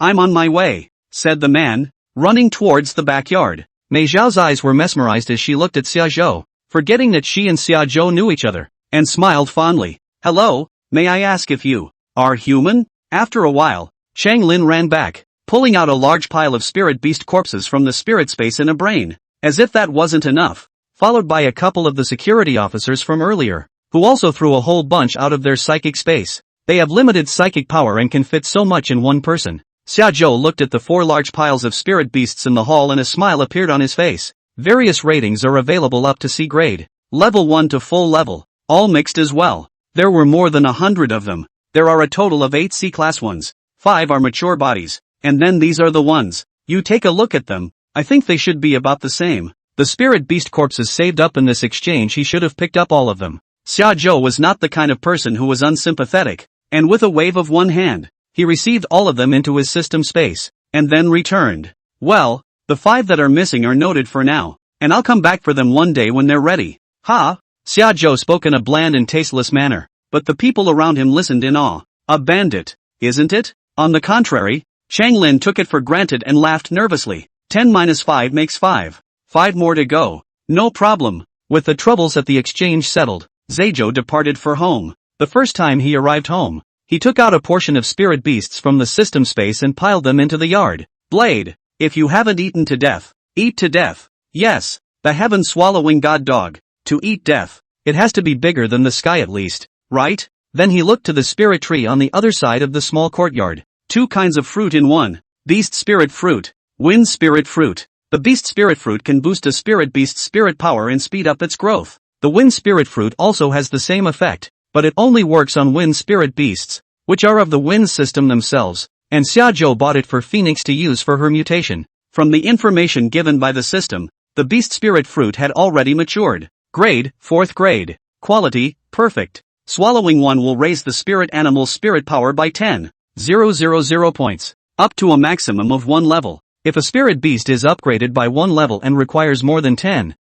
Speaker 1: I'm on my way, said the man, running towards the backyard. Mei Zhao's eyes were mesmerized as she looked at Xiaozhou, forgetting that she and Xiaozhou knew each other, and smiled fondly. Hello, may I ask if you are human? After a while, Changlin ran back, pulling out a large pile of spirit beast corpses from the spirit space in a brain. As if that wasn't enough, followed by a couple of the security officers from earlier, who also threw a whole bunch out of their psychic space. They have limited psychic power and can fit so much in one person. Xiaozhou looked at the 4 large piles of spirit beasts in the hall and a smile appeared on his face. Various ratings are available up to C grade, level 1 to full level, all mixed as well. There were more than 100 of them. There are a total of 8 C-class ones, 5 are mature bodies, and then these are the ones. You take a look at them, I think they should be about the same. The spirit beast corpses saved up in this exchange, he should have picked up all of them. Xiaozhou was not the kind of person who was unsympathetic, and with a wave of one hand, he received all of them into his system space, and then returned. Well, the 5 that are missing are noted for now, and I'll come back for them one day when they're ready. Ha! Xiaozhou spoke in a bland and tasteless manner, but the people around him listened in awe. A bandit, isn't it? On the contrary, Changlin took it for granted and laughed nervously. 10 minus 5 makes 5. 5 more to go. No problem. With the troubles at the exchange settled, Xiaozhou departed for home. The first time he arrived home, he took out a portion of spirit beasts from the system space and piled them into the yard. Blade, if you haven't eaten to death, eat to death. Yes, the heaven-swallowing god dog. To eat death, it has to be bigger than the sky at least, right? Then he looked to the spirit tree on the other side of the small courtyard. 2 kinds of fruit in one. Beast spirit fruit, wind spirit fruit. The beast spirit fruit can boost a spirit beast's spirit power and speed up its growth. The wind spirit fruit also has the same effect, but it only works on wind spirit beasts, which are of the wind system themselves, and Xiaozhou bought it for Phoenix to use for her mutation. From the information given by the system, the beast spirit fruit had already matured. Grade, 4th grade. Quality, perfect. Swallowing one will raise the spirit animal's spirit power by 10,000 points, up to a maximum of 1 level. If a spirit beast is upgraded by 1 level and requires more than 10,000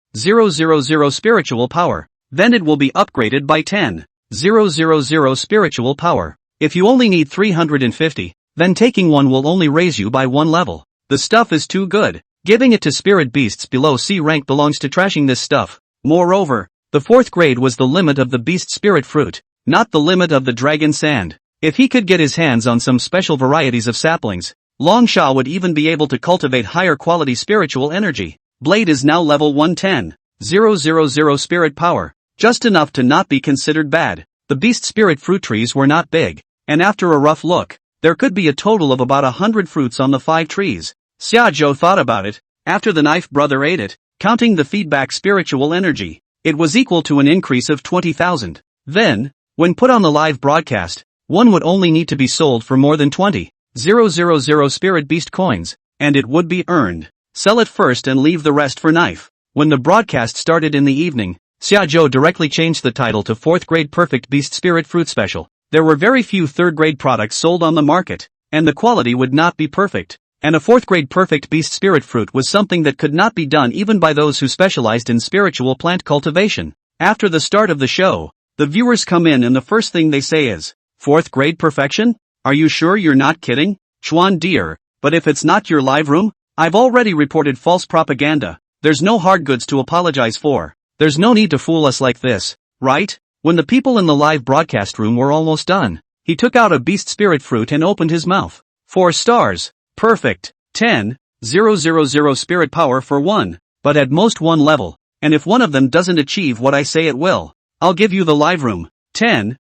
Speaker 1: spiritual power, then it will be upgraded by 10,000 spiritual power. If you only need 350, then taking one will only raise you by 1 level. The stuff is too good. Giving it to spirit beasts below C rank belongs to trashing this stuff. Moreover, the 4th grade was the limit of the beast spirit fruit, not the limit of the dragon sand. If he could get his hands on some special varieties of saplings, Long Sha would even be able to cultivate higher quality spiritual energy. Blade is now level 110,000 spirit power, just enough to not be considered bad. The beast spirit fruit trees were not big, and after a rough look, there could be a total of about 100 fruits on the 5 trees. Xiaozhou thought about it, after the knife brother ate it, counting the feedback spiritual energy. It was equal to an increase of 20,000. Then, when put on the live broadcast, one would only need to be sold for more than 20,000 spirit beast coins, and it would be earned. Sell it first and leave the rest for knife. When the broadcast started in the evening, Xiaozhou directly changed the title to 4th grade perfect beast spirit fruit special. There were very few 3rd grade products sold on the market, and the quality would not be perfect. And a 4th grade perfect beast spirit fruit was something that could not be done even by those who specialized in spiritual plant cultivation. After the start of the show, the viewers come in and the first thing they say is, 4th grade perfection? Are you sure you're not kidding? Chuan dear, but if it's not your live room, I've already reported false propaganda. There's no hard goods to apologize for. There's no need to fool us like this, right? When the people in the live broadcast room were almost done, he took out a beast spirit fruit and opened his mouth. 4 stars. Perfect. 10,000 spirit power for 1, but at most 1 level, and if one of them doesn't achieve what I say it will, I'll give you the live room. 10,000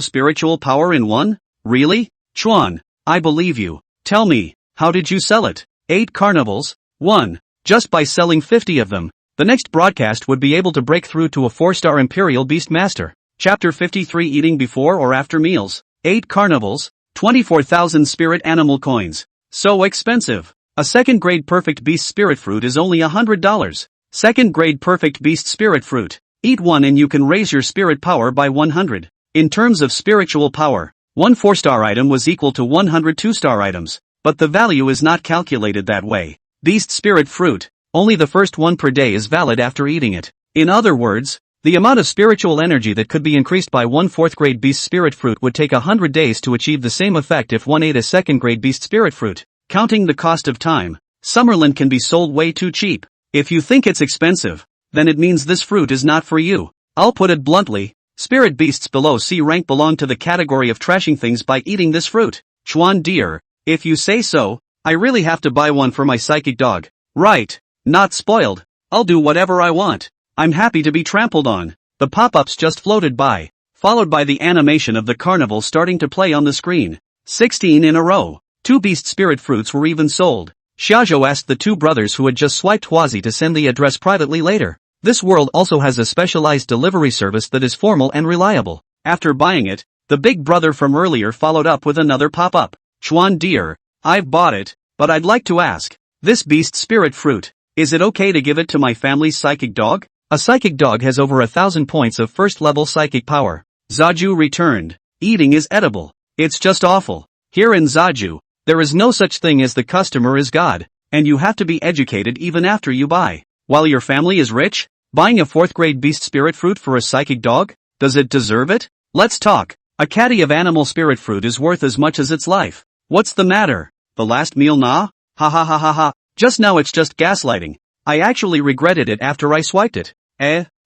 Speaker 1: spiritual power in 1? Really? Chuan, I believe you. Tell me, how did you sell it? 8 carnivals? 1. Just by selling 50 of them, the next broadcast would be able to break through to a 4-star Imperial Beastmaster. Chapter 53 Eating before or after meals. 8 carnivals, 24,000 spirit animal coins. So expensive. A 2nd grade perfect beast spirit fruit is only $100. 2nd grade perfect beast spirit fruit. Eat one and you can raise your spirit power by 100. In terms of spiritual power, One 4-star item was equal to 100 2-star items. But the value is not calculated that way. Beast Spirit Fruit. Only the first one per day is valid after eating it. In other words, the amount of spiritual energy that could be increased by one 4th grade Beast Spirit Fruit would take 100 days to achieve the same effect if one ate a 2nd grade Beast Spirit Fruit. Counting the cost of time, Summerland can be sold way too cheap. If you think it's expensive, then it means this fruit is not for you. I'll put it bluntly, spirit beasts below C rank belong to the category of trashing things by eating this fruit. Chuan dear, if you say so, I really have to buy one for my psychic dog. Right, not spoiled. I'll do whatever I want. I'm happy to be trampled on. The pop-ups just floated by, followed by the animation of the carnival starting to play on the screen. 16 in a row. 2 beast spirit fruits were even sold. Shajo asked the 2 brothers who had just swiped Huazi to send the address privately later. This world also has a specialized delivery service that is formal and reliable. After buying it, the big brother from earlier followed up with another pop-up. Chuan dear, I've bought it, but I'd like to ask, this beast spirit fruit, is it okay to give it to my family's psychic dog? A psychic dog has over 1,000 points of first-level psychic power. Zaju returned. Eating is edible. It's just awful. Here in Zaju, there is no such thing as the customer is God, and you have to be educated even after you buy. While your family is rich, buying a 4th grade beast spirit fruit for a psychic dog? Does it deserve it? Let's talk. A caddy of animal spirit fruit is worth as much as its life. What's the matter? The last meal nah? Ha ha ha ha ha. Just now it's just gaslighting. I actually regretted it after I swiped it.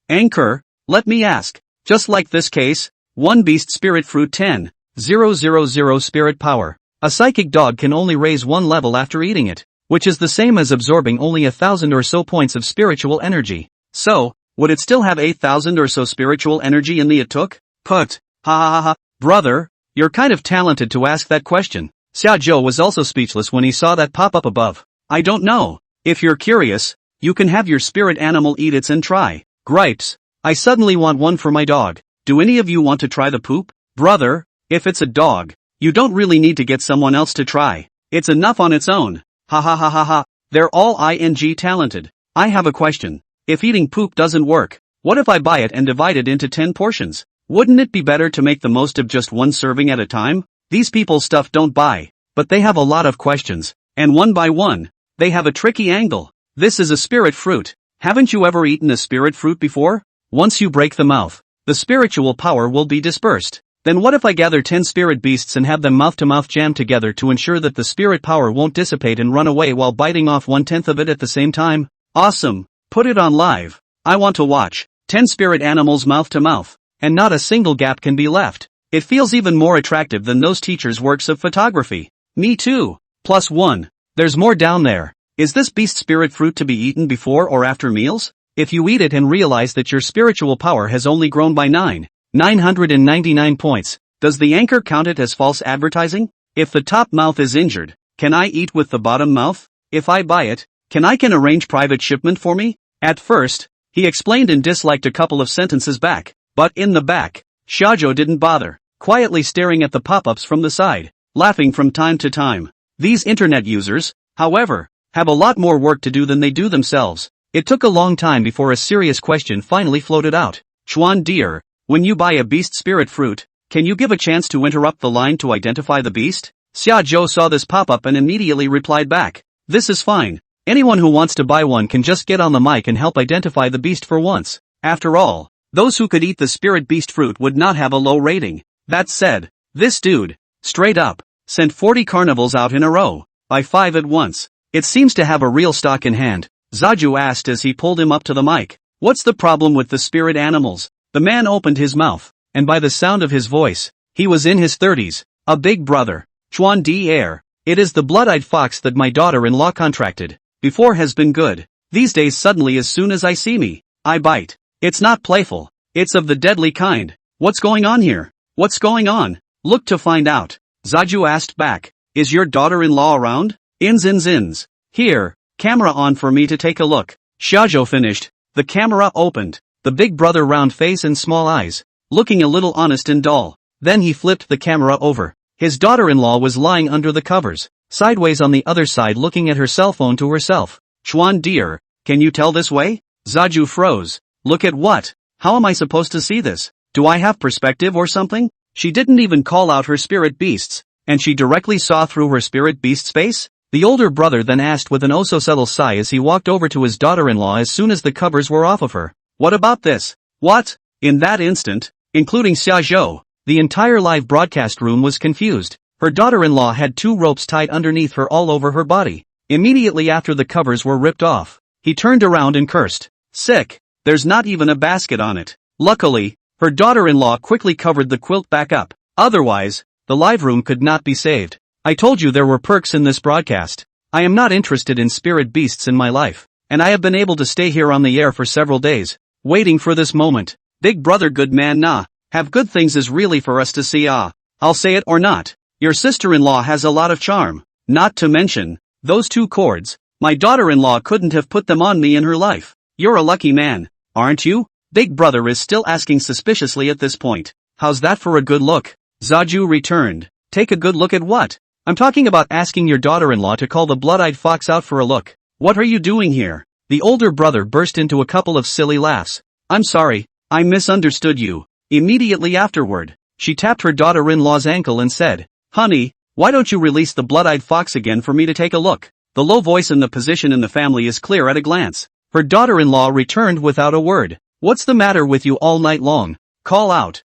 Speaker 1: Anchor, let me ask. Just like this case, 1 beast spirit fruit 10,000 spirit power. A psychic dog can only raise 1 level after eating it, which is the same as absorbing only 1,000 or so points of spiritual energy. So, would it still have 8,000 or so spiritual energy in the it took? Put. Ha ha ha ha. Brother, you're kind of talented to ask that question. Xiajo was also speechless when he saw that pop up above. I don't know. If you're curious, you can have your spirit animal eat it and try. Gripes. I suddenly want one for my dog. Do any of you want to try the poop? Brother, if it's a dog, you don't really need to get someone else to try. It's enough on its own. Ha ha ha ha ha. They're all ing talented. I have a question. If eating poop doesn't work, what if I buy it and divide it into 10 portions? Wouldn't it be better to make the most of just 1 serving at a time? These people's stuff don't buy, but they have a lot of questions, and one by one, they have a tricky angle. This is a spirit fruit. Haven't you ever eaten a spirit fruit before? Once you break the mouth, the spiritual power will be dispersed. Then what if I gather 10 spirit beasts and have them mouth-to-mouth jam together to ensure that the spirit power won't dissipate and run away while biting off 1/10 of it at the same time? Awesome. Put it on live. I want to watch. 10 spirit animals mouth-to-mouth, and not a single gap can be left. It feels even more attractive than those teachers' works of photography. Me too. +1. There's more down there. Is this beast spirit fruit to be eaten before or after meals? If you eat it and realize that your spiritual power has only grown by 999 points, does the anchor count it as false advertising? If the top mouth is injured, can I eat with the bottom mouth? If I buy it, can arrange private shipment for me? At first, he explained and disliked a couple of sentences back, but in the back, Shajo didn't bother, quietly staring at the pop-ups from the side, laughing from time to time. These internet users, however, have a lot more work to do than they do themselves. It took a long time before a serious question finally floated out. Chuan dear, when you buy a beast spirit fruit, can you give a chance to interrupt the line to identify the beast? Xiajo saw this pop-up and immediately replied back. This is fine. Anyone who wants to buy one can just get on the mic and help identify the beast for once. After all, those who could eat the spirit beast fruit would not have a low rating. That said, this dude, straight up, sent 40 carnivals out in a row, by 5 at once. It seems to have a real stock in hand. Zaju asked as he pulled him up to the mic. What's the problem with the spirit animals? The man opened his mouth, and by the sound of his voice, he was in his 30s, a big brother. Chuan di air. It is the blood-eyed fox that my daughter-in-law contracted. Before has been good. These days suddenly as soon as I see me, I bite. It's not playful. It's of the deadly kind. What's going on here? What's going on? Look to find out. Zaju asked back. Is your daughter-in-law around? Ins. Here, camera on for me to take a look. Shajo finished. The camera opened. The big brother round face and small eyes, looking a little honest and dull. Then he flipped the camera over. His daughter-in-law was lying under the covers, sideways on the other side looking at her cell phone to herself. Chuan dear, can you tell this way? Zaju froze. Look at what? How am I supposed to see this? Do I have perspective or something? She didn't even call out her spirit beasts, and she directly saw through her spirit beast's face? The older brother then asked with an oh-so-subtle sigh as he walked over to his daughter-in-law as soon as the covers were off of her. What about this? What? In that instant, including shajo, the entire live broadcast room was confused. Her daughter-in-law had 2 ropes tied underneath her all over her body. Immediately after the covers were ripped off, he turned around and cursed. Sick. There's not even a basket on it. Luckily, her daughter-in-law quickly covered the quilt back up. Otherwise, the live room could not be saved. I told you there were perks in this broadcast. I am not interested in spirit beasts in my life, and I have been able to stay here on the air for several days, waiting for this moment. Big brother good man nah, have good things is really for us to see I'll say it or not. Your sister-in-law has a lot of charm, not to mention, those 2 cords, my daughter-in-law couldn't have put them on me in her life. You're a lucky man, aren't you? Big brother is still asking suspiciously at this point. How's that for a good look? Zaju returned. Take a good look at what? I'm talking about asking your daughter-in-law to call the blood-eyed fox out for a look. What are you doing here? The older brother burst into a couple of silly laughs. I'm sorry, I misunderstood you. Immediately afterward, she tapped her daughter-in-law's ankle and said, Honey, why don't you release the blood-eyed fox again for me to take a look? The low voice and the position in the family is clear at a glance. Her daughter-in-law returned without a word. What's the matter with you all night long? Call out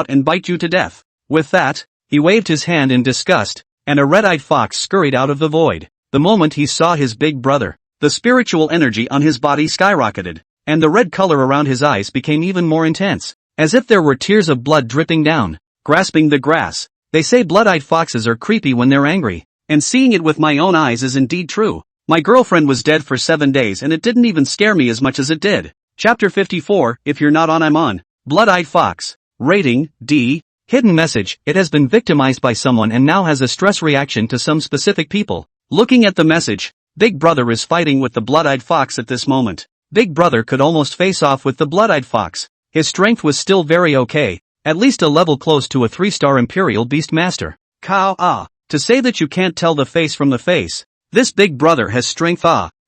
Speaker 1: and bite you to death. With that, he waved his hand in disgust, and a red-eyed fox scurried out of the void. The moment he saw his big brother, the spiritual energy on his body skyrocketed, and the red color around his eyes became even more intense, as if there were tears of blood dripping down. Grasping the grass, they say blood-eyed foxes are creepy when they're angry, and seeing it with my own eyes is indeed true. My girlfriend was dead for 7 days and it didn't even scare me as much as it did. Chapter 54, if you're not on I'm on. Blood-eyed fox. Rating, D. Hidden message, it has been victimized by someone and now has a stress reaction to some specific people. Looking at the message, Big Brother is fighting with the blood-eyed fox at this moment. Big Brother could almost face off with the blood-eyed fox. His strength was still very okay, at least a level close to a 3-star Imperial Beastmaster. To say that you can't tell the face from the face. This Big Brother has strength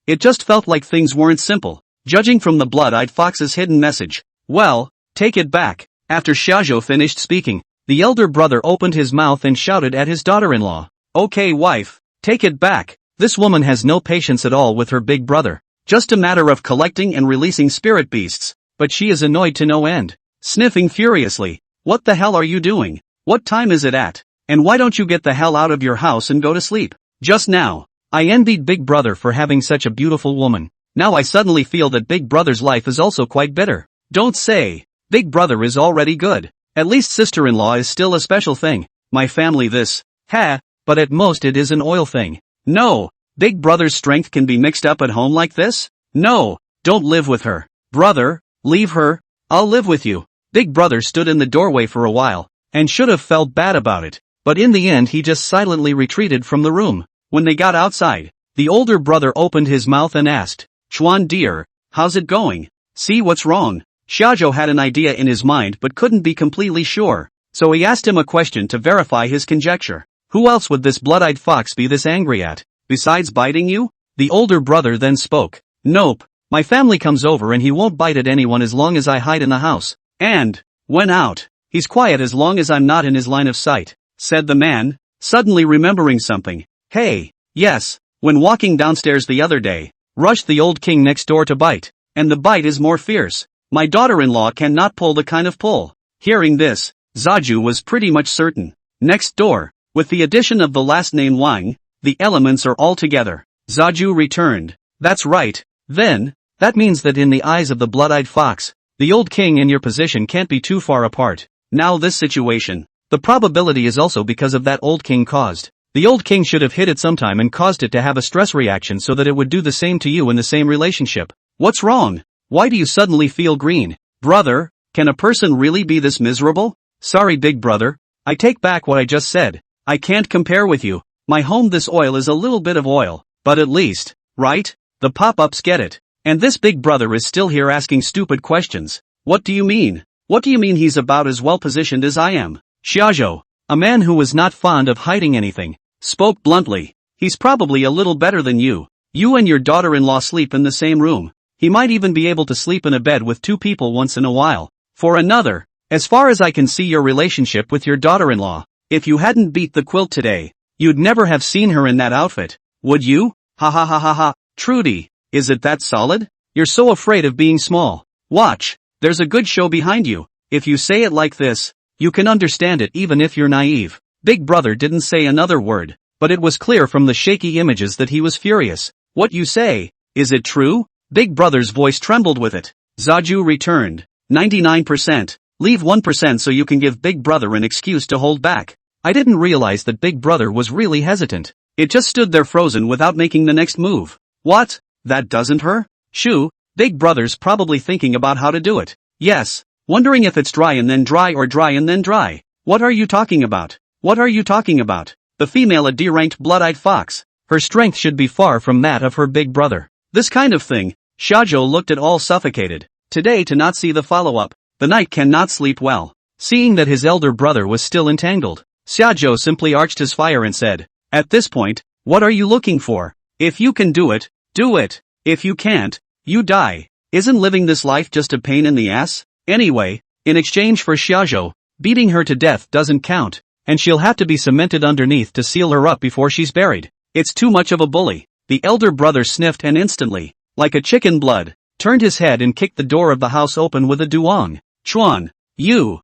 Speaker 1: it just felt like things weren't simple, judging from the blood-eyed fox's hidden message. Well, take it back. After shajo finished speaking, the elder brother opened his mouth and shouted at his daughter-in-law. Okay wife, take it back. This woman has no patience at all with her big brother. Just a matter of collecting and releasing spirit beasts, but she is annoyed to no end. Sniffing furiously. What the hell are you doing? What time is it at? And why don't you get the hell out of your house and go to sleep? Just now, I envied Big Brother for having such a beautiful woman. Now I suddenly feel that Big Brother's life is also quite bitter. Don't say. Big Brother is already good. At least sister-in-law is still a special thing. My family this. But at most it is an oil thing. No. Big Brother's strength can be mixed up at home like this? No. Don't live with her. Brother, leave her. I'll live with you. Big Brother stood in the doorway for a while, and should have felt bad about it. But in the end he just silently retreated from the room. When they got outside, the older brother opened his mouth and asked, Chuan dear, how's it going? See what's wrong? Shajo had an idea in his mind but couldn't be completely sure, so he asked him a question to verify his conjecture. Who else would this blood-eyed fox be this angry at, besides biting you? The older brother then spoke. Nope, my family comes over and he won't bite at anyone as long as I hide in the house. And, when out, he's quiet as long as I'm not in his line of sight, said the man, suddenly remembering something. Hey, yes, when walking downstairs the other day, rushed the old king next door to bite, and the bite is more fierce. My daughter-in-law cannot pull the kind of pull. Hearing this, Zaju was pretty much certain. Next door, with the addition of the last name Wang, the elements are all together. Zaju returned. That's right. Then, that means that in the eyes of the blood-eyed fox, the old king and your position can't be too far apart. Now this situation, the probability is also because of that old king caused. The old king should have hit it sometime and caused it to have a stress reaction so that it would do the same to you in the same relationship. What's wrong? Why do you suddenly feel green? Brother, can a person really be this miserable? Sorry Big Brother, I take back what I just said. I can't compare with you. My home this oil is a little bit of oil, but at least, right? The pop-ups get it. And this Big Brother is still here asking stupid questions. What do you mean? What do you mean he's about as well positioned as I am? Shajo, a man who was not fond of hiding anything, spoke bluntly. He's probably a little better than you. You and your daughter-in-law sleep in the same room. He might even be able to sleep in a bed with 2 people once in a while. For another, As far as I can see your relationship with your daughter-in-law, if you hadn't beat the quilt today, you'd never have seen her in that outfit, would you? Ha ha ha ha ha. Trudy, is it that solid? You're so afraid of being small. Watch, there's a good show behind you. If you say it like this, you can understand it even if you're naive. Big Brother didn't say another word, but it was clear from the shaky images that he was furious. What you say, is it true? Big Brother's voice trembled with it. Zaju returned. 99%. Leave 1% so you can give Big Brother an excuse to hold back. I didn't realize that Big Brother was really hesitant. It just stood there frozen without making the next move. What? That doesn't hurt? Shoo, Big Brother's probably thinking about how to do it. Yes, wondering if it's dry and then dry or dry and then dry. What are you talking about? What are you talking about? The female a deranked blood-eyed fox. Her strength should be far from that of her big brother. This kind of thing, Shajo looked at all suffocated. Today to not see the follow-up. The knight cannot sleep well. Seeing that his elder brother was still entangled, Shajo simply arched his fire and said, at this point, what are you looking for? If you can do it, do it. If you can't, you die. Isn't living this life just a pain in the ass? Anyway, in exchange for Shajo, beating her to death doesn't count, and she'll have to be cemented underneath to seal her up before she's buried. It's too much of a bully. The elder brother sniffed and instantly, like a chicken blood, turned his head and kicked the door of the house open with a duong. Chuan, you,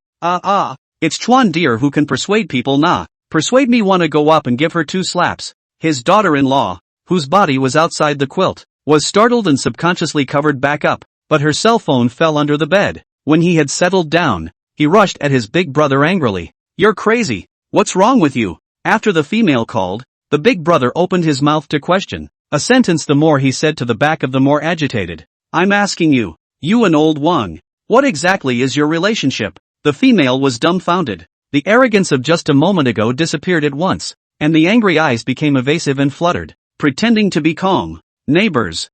Speaker 1: it's Chuan dear who can persuade people nah. Persuade me wanna go up and give her 2 slaps. His daughter-in-law, whose body was outside the quilt, was startled and subconsciously covered back up, but her cell phone fell under the bed. When he had settled down, he rushed at his big brother angrily. You're crazy. What's wrong with you? After the female called, the big brother opened his mouth to question. A sentence the more he said to the back of the more agitated. I'm asking you, you and old Wang, what exactly is your relationship? The female was dumbfounded. The arrogance of just a moment ago disappeared at once, and the angry eyes became evasive and fluttered, pretending to be calm. Neighbors,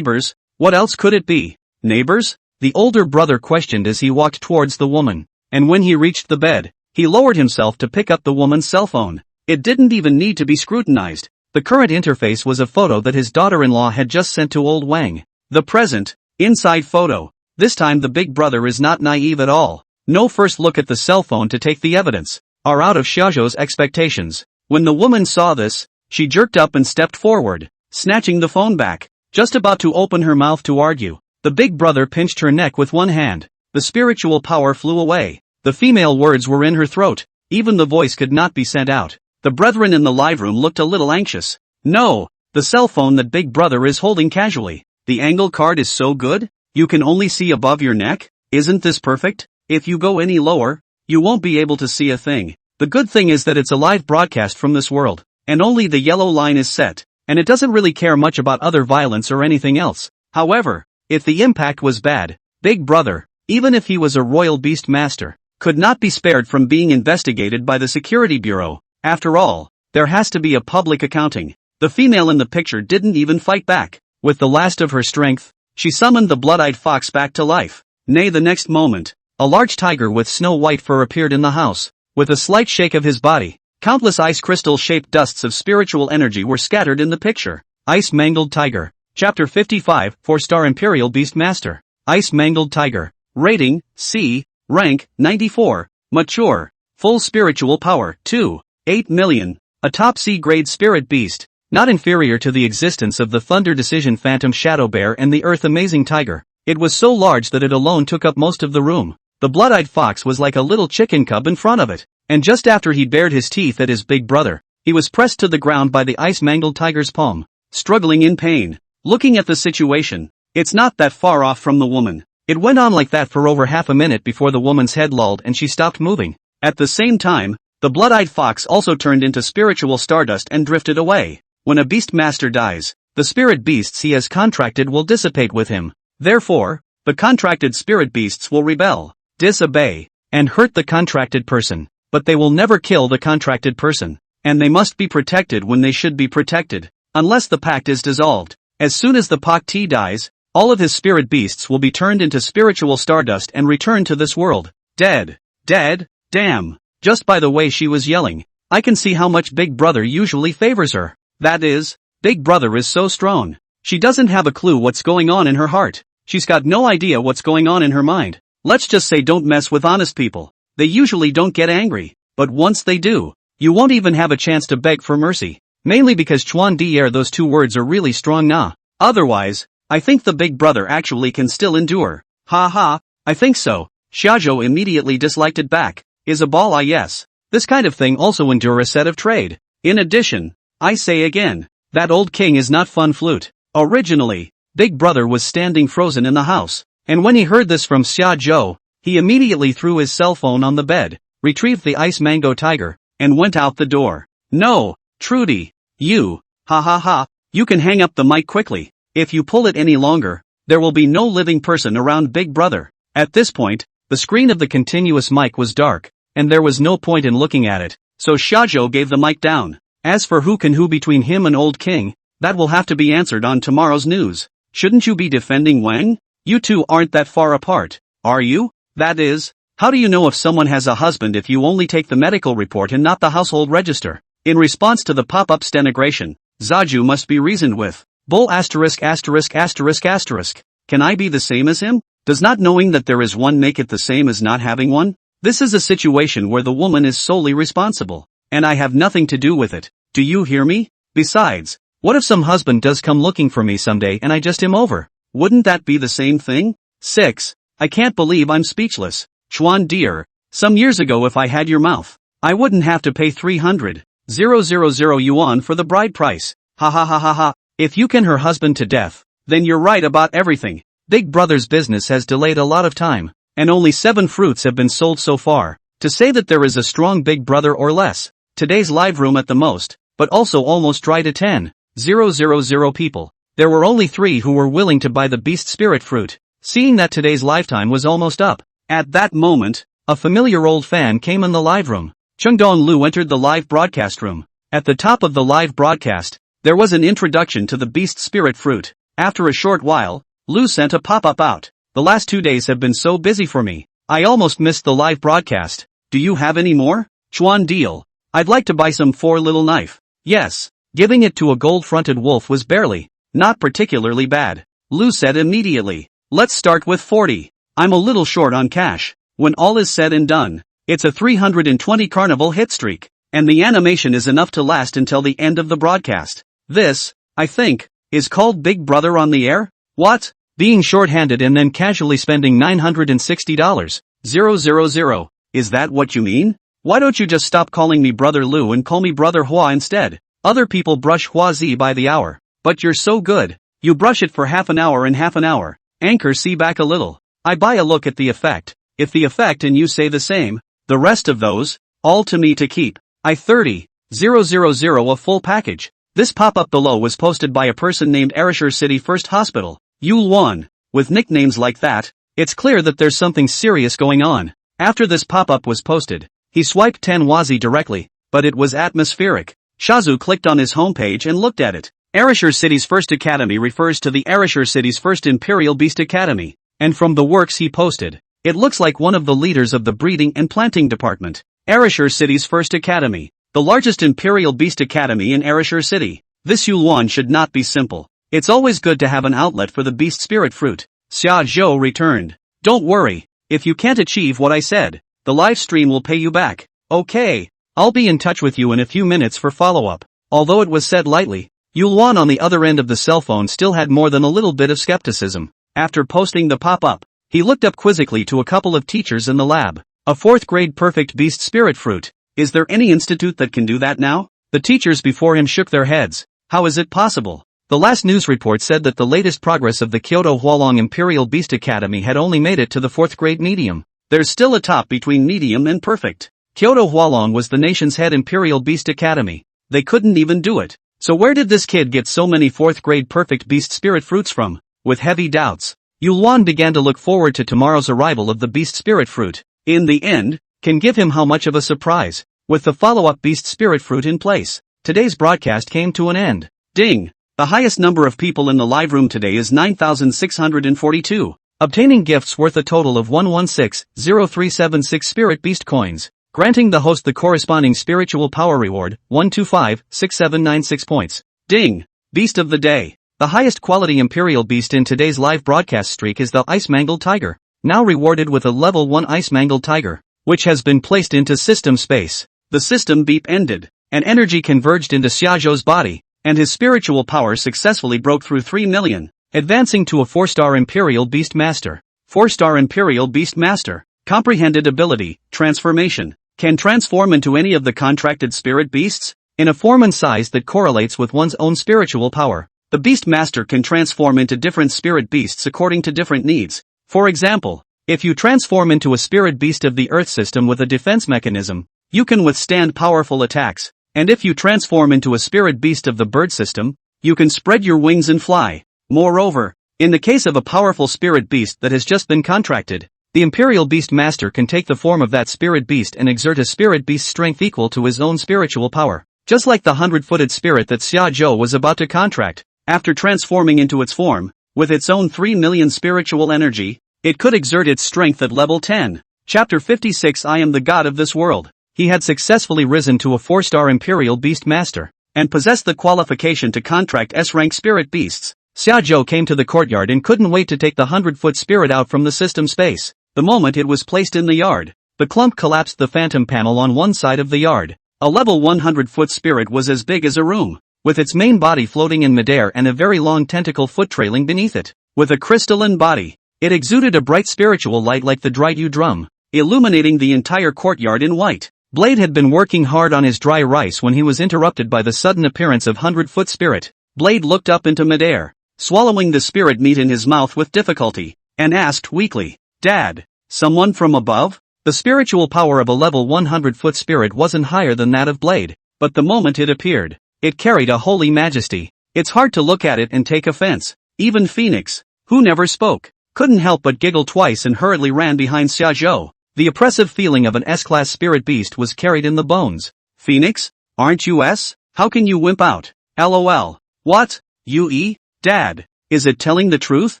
Speaker 1: what else could it be? Neighbors? The older brother questioned as he walked towards the woman, and when he reached the bed, he lowered himself to pick up the woman's cell phone. It didn't even need to be scrutinized. The current interface was a photo that his daughter-in-law had just sent to old Wang. The present, inside photo. This time the big brother is not naive at all. No first look at the cell phone to take the evidence, are out of Shajo's expectations. When the woman saw this, she jerked up and stepped forward, snatching the phone back, just about to open her mouth to argue. The big brother pinched her neck with one hand. The spiritual power flew away. The female words were in her throat. Even the voice could not be sent out. The brethren in the live room looked a little anxious. No, the cell phone that big brother is holding casually. The angle card is so good, you can only see above your neck? Isn't this perfect? If you go any lower, you won't be able to see a thing. The good thing is that it's a live broadcast from this world, and only the yellow line is set, and it doesn't really care much about other violence or anything else. However, if the impact was bad, Big Brother, even if he was a royal beastmaster, could not be spared from being investigated by the Security Bureau. After all, there has to be a public accounting. The female in the picture didn't even fight back. With the last of her strength, she summoned the blood-eyed fox back to life. Nay, the next moment, a large tiger with snow-white fur appeared in the house. With a slight shake of his body, countless ice crystal-shaped dusts of spiritual energy were scattered in the picture. Ice-mangled tiger. Chapter 55, 4-star Imperial Beastmaster. Ice-mangled tiger. Rating, C. Rank, 94. Mature. Full spiritual power, 2. 8 million. A top C-grade spirit beast. Not inferior to the existence of the Thunder Decision Phantom Shadow Bear and the Earth Amazing Tiger. It was so large that it alone took up most of the room. The blood-eyed fox was like a little chicken cub in front of it, and just after he bared his teeth at his big brother, he was pressed to the ground by the ice-mangled tiger's palm, struggling in pain. Looking at the situation, it's not that far off from the woman. It went on like that for over half a minute before the woman's head lulled and she stopped moving. At the same time, the blood-eyed fox also turned into spiritual stardust and drifted away. When a beastmaster dies, the spirit beasts he has contracted will dissipate with him. Therefore, the contracted spirit beasts will rebel, disobey, and hurt the contracted person, but they will never kill the contracted person, and they must be protected when they should be protected, unless the pact is dissolved. As soon as the pact dies, all of his spirit beasts will be turned into spiritual stardust and return to this world. Dead. Damn. Just by the way she was yelling, I can see how much Big Brother usually favors her. That is, Big Brother is so strong. She doesn't have a clue what's going on in her heart. She's got no idea what's going on in her mind. Let's just say don't mess with honest people. They usually don't get angry, but once they do, you won't even have a chance to beg for mercy. Mainly because chuan dier those two words are really strong nah. Otherwise, I think the big brother actually can still endure. Ha ha, I think so. Shajo immediately disliked it back. Is a ball yes. This kind of thing also endure a set of trade. In addition, I say again, that old king is not fun flute. Originally, Big Brother was standing frozen in the house, and when he heard this from Shajo, he immediately threw his cell phone on the bed, retrieved the ice mango tiger, and went out the door. No, Trudy, you, ha ha ha, you can hang up the mic quickly. If you pull it any longer, there will be no living person around Big Brother. At this point, the screen of the continuous mic was dark, and there was no point in looking at it, so Shajo gave the mic down. As for who can who between him and Old King, that will have to be answered on tomorrow's news. Shouldn't you be defending Wang? You two aren't that far apart, are you? That is, how do you know if someone has a husband if you only take the medical report and not the household register? In response to the pop-up stenogration, Zaju must be reasoned with. Bull asterisk asterisk asterisk asterisk. Can I be the same as him? Does not knowing that there is one make it the same as not having one? This is a situation where the woman is solely responsible, and I have nothing to do with it. Do you hear me? Besides, what if some husband does come looking for me someday and I just him over? Wouldn't that be the same thing? 6. I can't believe I'm speechless. Chuan dear, some years ago if I had your mouth, I wouldn't have to pay 300,000 yuan for the bride price. Ha ha ha ha ha. If you can her husband to death, then you're right about everything. Big Brother's business has delayed a lot of time, and only 7 fruits have been sold so far. To say that there is a strong Big Brother or less, today's live room at the most, but also almost dry to 10,000 people. There were only 3 who were willing to buy the beast spirit fruit, seeing that today's lifetime was almost up. At that moment, a familiar old fan came in the live room. Chengdong Lu entered the live broadcast room. At the top of the live broadcast, there was an introduction to the beast spirit fruit. After a short while, Lu sent a pop-up out. The last 2 days have been so busy for me, I almost missed the live broadcast. Do you have any more? Chuan deal. I'd like to buy some for little knife. Yes. Giving it to a gold-fronted wolf was barely, not particularly bad. Lu said immediately. Let's start with 40. I'm a little short on cash. When all is said and done, it's a 320 carnival hit streak, and the animation is enough to last until the end of the broadcast. This, I think, is called Big Brother on the air? What? Being short-handed and then casually spending $960,000. Is that what you mean? Why don't you just stop calling me Brother Lu and call me Brother Hua instead? Other people brush Hua Z by the hour, but you're so good. You brush it for half an hour and half an hour. Anchor see back a little. I buy a look at the effect. If the effect and you say the same, the rest of those, all to me to keep. I 30,000 a full package. This pop-up below was posted by a person named Arashur City First Hospital, Yulwan. With nicknames like that, it's clear that there's something serious going on. After this pop-up was posted, he swiped Tanwazi directly, but it was atmospheric. Shazu clicked on his homepage and looked at it. Arashur City's First Academy refers to the Arashur City's First Imperial Beast Academy, and from the works he posted, it looks like one of the leaders of the breeding and planting department. Arashur City's First Academy, the largest Imperial Beast Academy in Arashur City. This Yulwan should not be simple. It's always good to have an outlet for the beast spirit fruit. Shajo returned. Don't worry, if you can't achieve what I said, the live stream will pay you back. Okay, I'll be in touch with you in a few minutes for follow-up. Although it was said lightly, Yulwan on the other end of the cell phone still had more than a little bit of skepticism. After posting the pop-up, he looked up quizzically to a couple of teachers in the lab. A 4th grade perfect beast spirit fruit. Is there any institute that can do that now? The teachers before him shook their heads. How is it possible? The last news report said that the latest progress of the Kyoto Hualong Imperial Beast Academy had only made it to the 4th grade medium. There's still a top between medium and perfect. Kyoto Hualong was the nation's head Imperial Beast Academy. They couldn't even do it. So where did this kid get so many 4th grade perfect beast spirit fruits from? With heavy doubts, Yulwan began to look forward to tomorrow's arrival of the beast spirit fruit. In the end, can give him how much of a surprise. With the follow-up beast spirit fruit in place, today's broadcast came to an end. Ding! The highest number of people in the live room today is 9,642, obtaining gifts worth a total of 116,0376 spirit beast coins, granting the host the corresponding spiritual power reward, 125,6796 points. Ding! Beast of the day. The highest quality imperial beast in today's live broadcast streak is the ice mangled tiger. now rewarded with a level 1 ice-mangled tiger, which has been placed into system space. The system beep ended, and energy converged into Shajo's body, and his spiritual power successfully broke through 3 million, advancing to a 4-star Imperial Beastmaster. 4-star Imperial Beastmaster. Comprehended ability, transformation. Can transform into any of the contracted spirit beasts, in a form and size that correlates with one's own spiritual power. The Beastmaster can transform into different spirit beasts according to different needs. For example, if you transform into a spirit beast of the Earth system with a defense mechanism, you can withstand powerful attacks, and if you transform into a spirit beast of the bird system, you can spread your wings and fly. Moreover, in the case of a powerful spirit beast that has just been contracted, the Imperial Beastmaster can take the form of that spirit beast and exert a spirit beast's strength equal to his own spiritual power. Just like the 100-footed spirit that Shajo was about to contract, after transforming into its form, with its own 3 million spiritual energy, it could exert its strength at level 10. Chapter 56 I am the god of this world. He had successfully risen to a 4-star Imperial Beastmaster, and possessed the qualification to contract S-rank spirit beasts. Shajo came to the courtyard and couldn't wait to take the 100-foot spirit out from the system space. The moment it was placed in the yard, the clump collapsed the phantom panel on one side of the yard. A level 100-foot spirit was as big as a room, with its main body floating in midair and a very long tentacle foot trailing beneath it. With a crystalline body, it exuded a bright spiritual light like the Draidu drum, illuminating the entire courtyard in white. Blade had been working hard on his dry rice when he was interrupted by the sudden appearance of 100-foot spirit. Blade looked up into midair, swallowing the spirit meat in his mouth with difficulty, and asked weakly, "Dad, someone from above?" The spiritual power of a level 100-foot spirit wasn't higher than that of Blade, but the moment it appeared, it carried a holy majesty. It's hard to look at it and take offense. Even Phoenix, who never spoke, couldn't help but giggle twice and hurriedly ran behind Shajo. The oppressive feeling of an S-class spirit beast was carried in the bones. "Phoenix, aren't you S? How can you wimp out? LOL. What? UE? Dad, is it telling the truth?"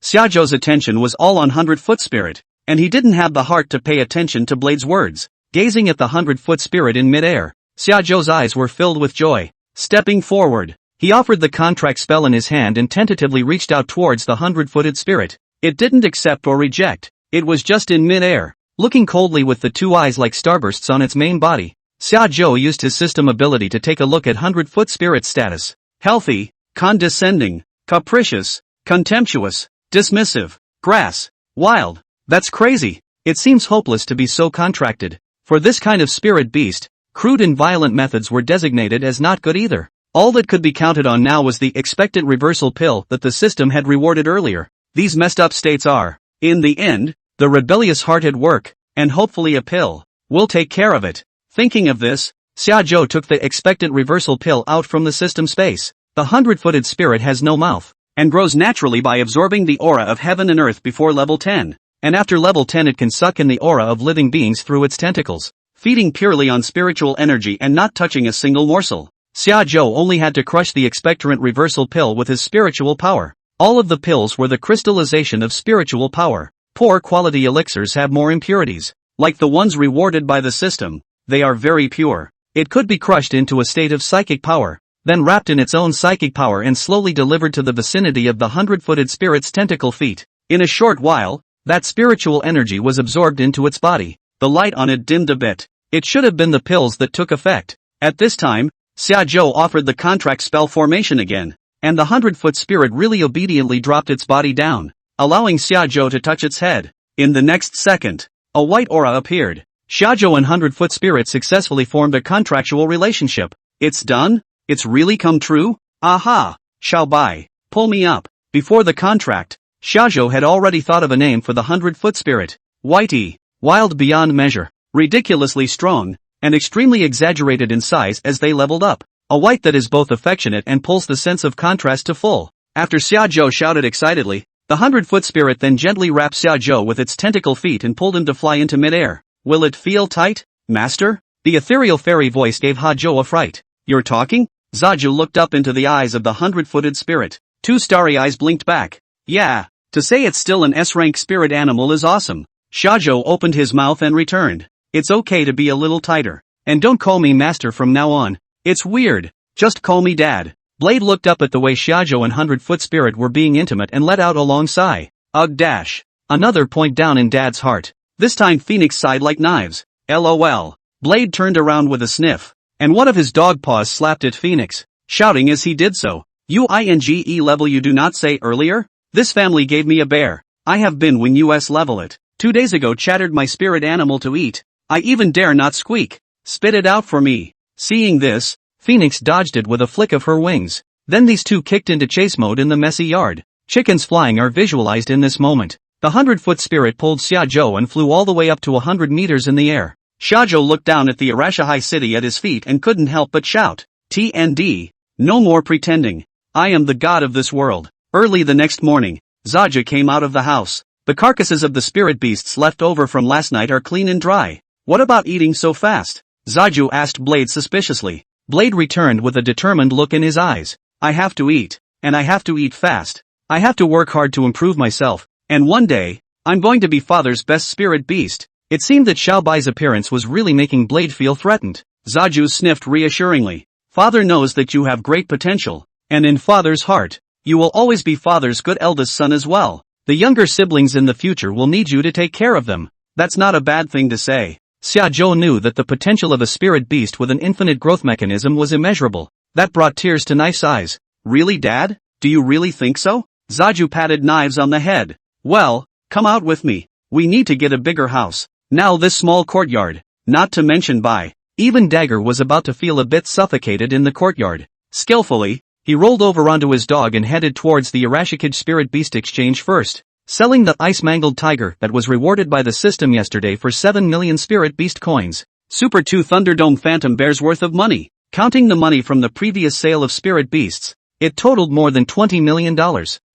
Speaker 1: Shajo's attention was all on 100-foot spirit, and he didn't have the heart to pay attention to Blade's words. Gazing at the 100-foot spirit in midair, Shajo's eyes were filled with joy. Stepping forward, he offered the contract spell in his hand and tentatively reached out towards the 100-footed spirit. It didn't accept or reject, it was just in midair, looking coldly with the two eyes like starbursts on its main body. Shajo used his system ability to take a look at 100-foot spirit status. Healthy, condescending, capricious, contemptuous, dismissive, grass, wild. That's crazy. It seems hopeless to be so contracted. For this kind of spirit beast, crude and violent methods were designated as not good either. All that could be counted on now was the expectant reversal pill that the system had rewarded earlier. These messed up states are, in the end, the rebellious heart at work, and hopefully a pill will take care of it. Thinking of this, Shajo took the expectant reversal pill out from the system space. The 100-footed spirit has no mouth, and grows naturally by absorbing the aura of heaven and earth before level 10. And after level 10 it can suck in the aura of living beings through its tentacles, feeding purely on spiritual energy and not touching a single morsel. Shajo only had to crush the expectorant reversal pill with his spiritual power. All of the pills were the crystallization of spiritual power. Poor quality elixirs have more impurities. Like the ones rewarded by the system, they are very pure. It could be crushed into a state of psychic power, then wrapped in its own psychic power and slowly delivered to the vicinity of the 100-footed spirit's tentacle feet. In a short while, that spiritual energy was absorbed into its body. The light on it dimmed a bit. It should have been the pills that took effect. At this time, Shajo offered the contract spell formation again, and the 100-foot spirit really obediently dropped its body down, allowing Shajo to touch its head. In the next second, a white aura appeared. Shajo and 100-foot spirit successfully formed a contractual relationship. It's done? It's really come true? Aha! Xiaobai, pull me up. Before the contract, Shajo had already thought of a name for the 100-foot spirit. Whitey, wild beyond measure, ridiculously strong, and extremely exaggerated in size as they leveled up. A white that is both affectionate and pulls the sense of contrast to full. After Shajo shouted excitedly, the 100-foot spirit then gently wrapped Shajo with its tentacle feet and pulled him to fly into midair. Will it feel tight, master? The ethereal fairy voice gave Hajo a fright. You're talking? Zaju looked up into the eyes of the 100-footed spirit. Two starry eyes blinked back. Yeah. To say it's still an S-rank spirit animal is awesome. Shajo opened his mouth and returned. It's okay to be a little tighter. And don't call me master from now on. It's weird. Just call me dad. Blade looked up at the way Shajo and 100-foot spirit were being intimate and let out a long sigh. Ugh dash. Another point down in Dad's heart. This time Phoenix sighed like knives. LOL. Blade turned around with a sniff. And one of his dog paws slapped at Phoenix, shouting as he did so. UINGE level you do not say earlier? This family gave me a bear. I have been when US level it. 2 days ago chattered my spirit animal to eat. I even dare not squeak. Spit it out for me. Seeing this, Phoenix dodged it with a flick of her wings. Then these two kicked into chase mode in the messy yard. Chickens flying are visualized in this moment. The 100-foot spirit pulled shajo and flew all the way up to 100 meters in the air. Shajo looked down at the Arashihai city at his feet and couldn't help but shout, TND, no more pretending. I am the god of this world. Early the next morning, Zaja came out of the house. The carcasses of the spirit beasts left over from last night are clean and dry. What about eating so fast? Zaju asked Blade suspiciously. Blade returned with a determined look in his eyes. I have to eat, and I have to eat fast. I have to work hard to improve myself, and one day, I'm going to be father's best spirit beast. It seemed that Xiaobai's appearance was really making Blade feel threatened. Zaju sniffed reassuringly. Father knows that you have great potential, and in father's heart, you will always be father's good eldest son as well. The younger siblings in the future will need you to take care of them. That's not a bad thing to say. Xiaozhou knew that the potential of a spirit beast with an infinite growth mechanism was immeasurable. That brought tears to Knife's eyes. Really, Dad? Do you really think so? Zaju patted Knives on the head. Well, come out with me. We need to get a bigger house. Now this small courtyard, not to mention Bai. Even Dagger was about to feel a bit suffocated in the courtyard. Skillfully, he rolled over onto his dog and headed towards the Arashikage Spirit Beast Exchange first, selling the ice-mangled tiger that was rewarded by the system yesterday for 7 million Spirit Beast coins. Super 2 Thunderdome Phantom Bear's worth of money. Counting the money from the previous sale of Spirit Beasts, it totaled more than $20 million.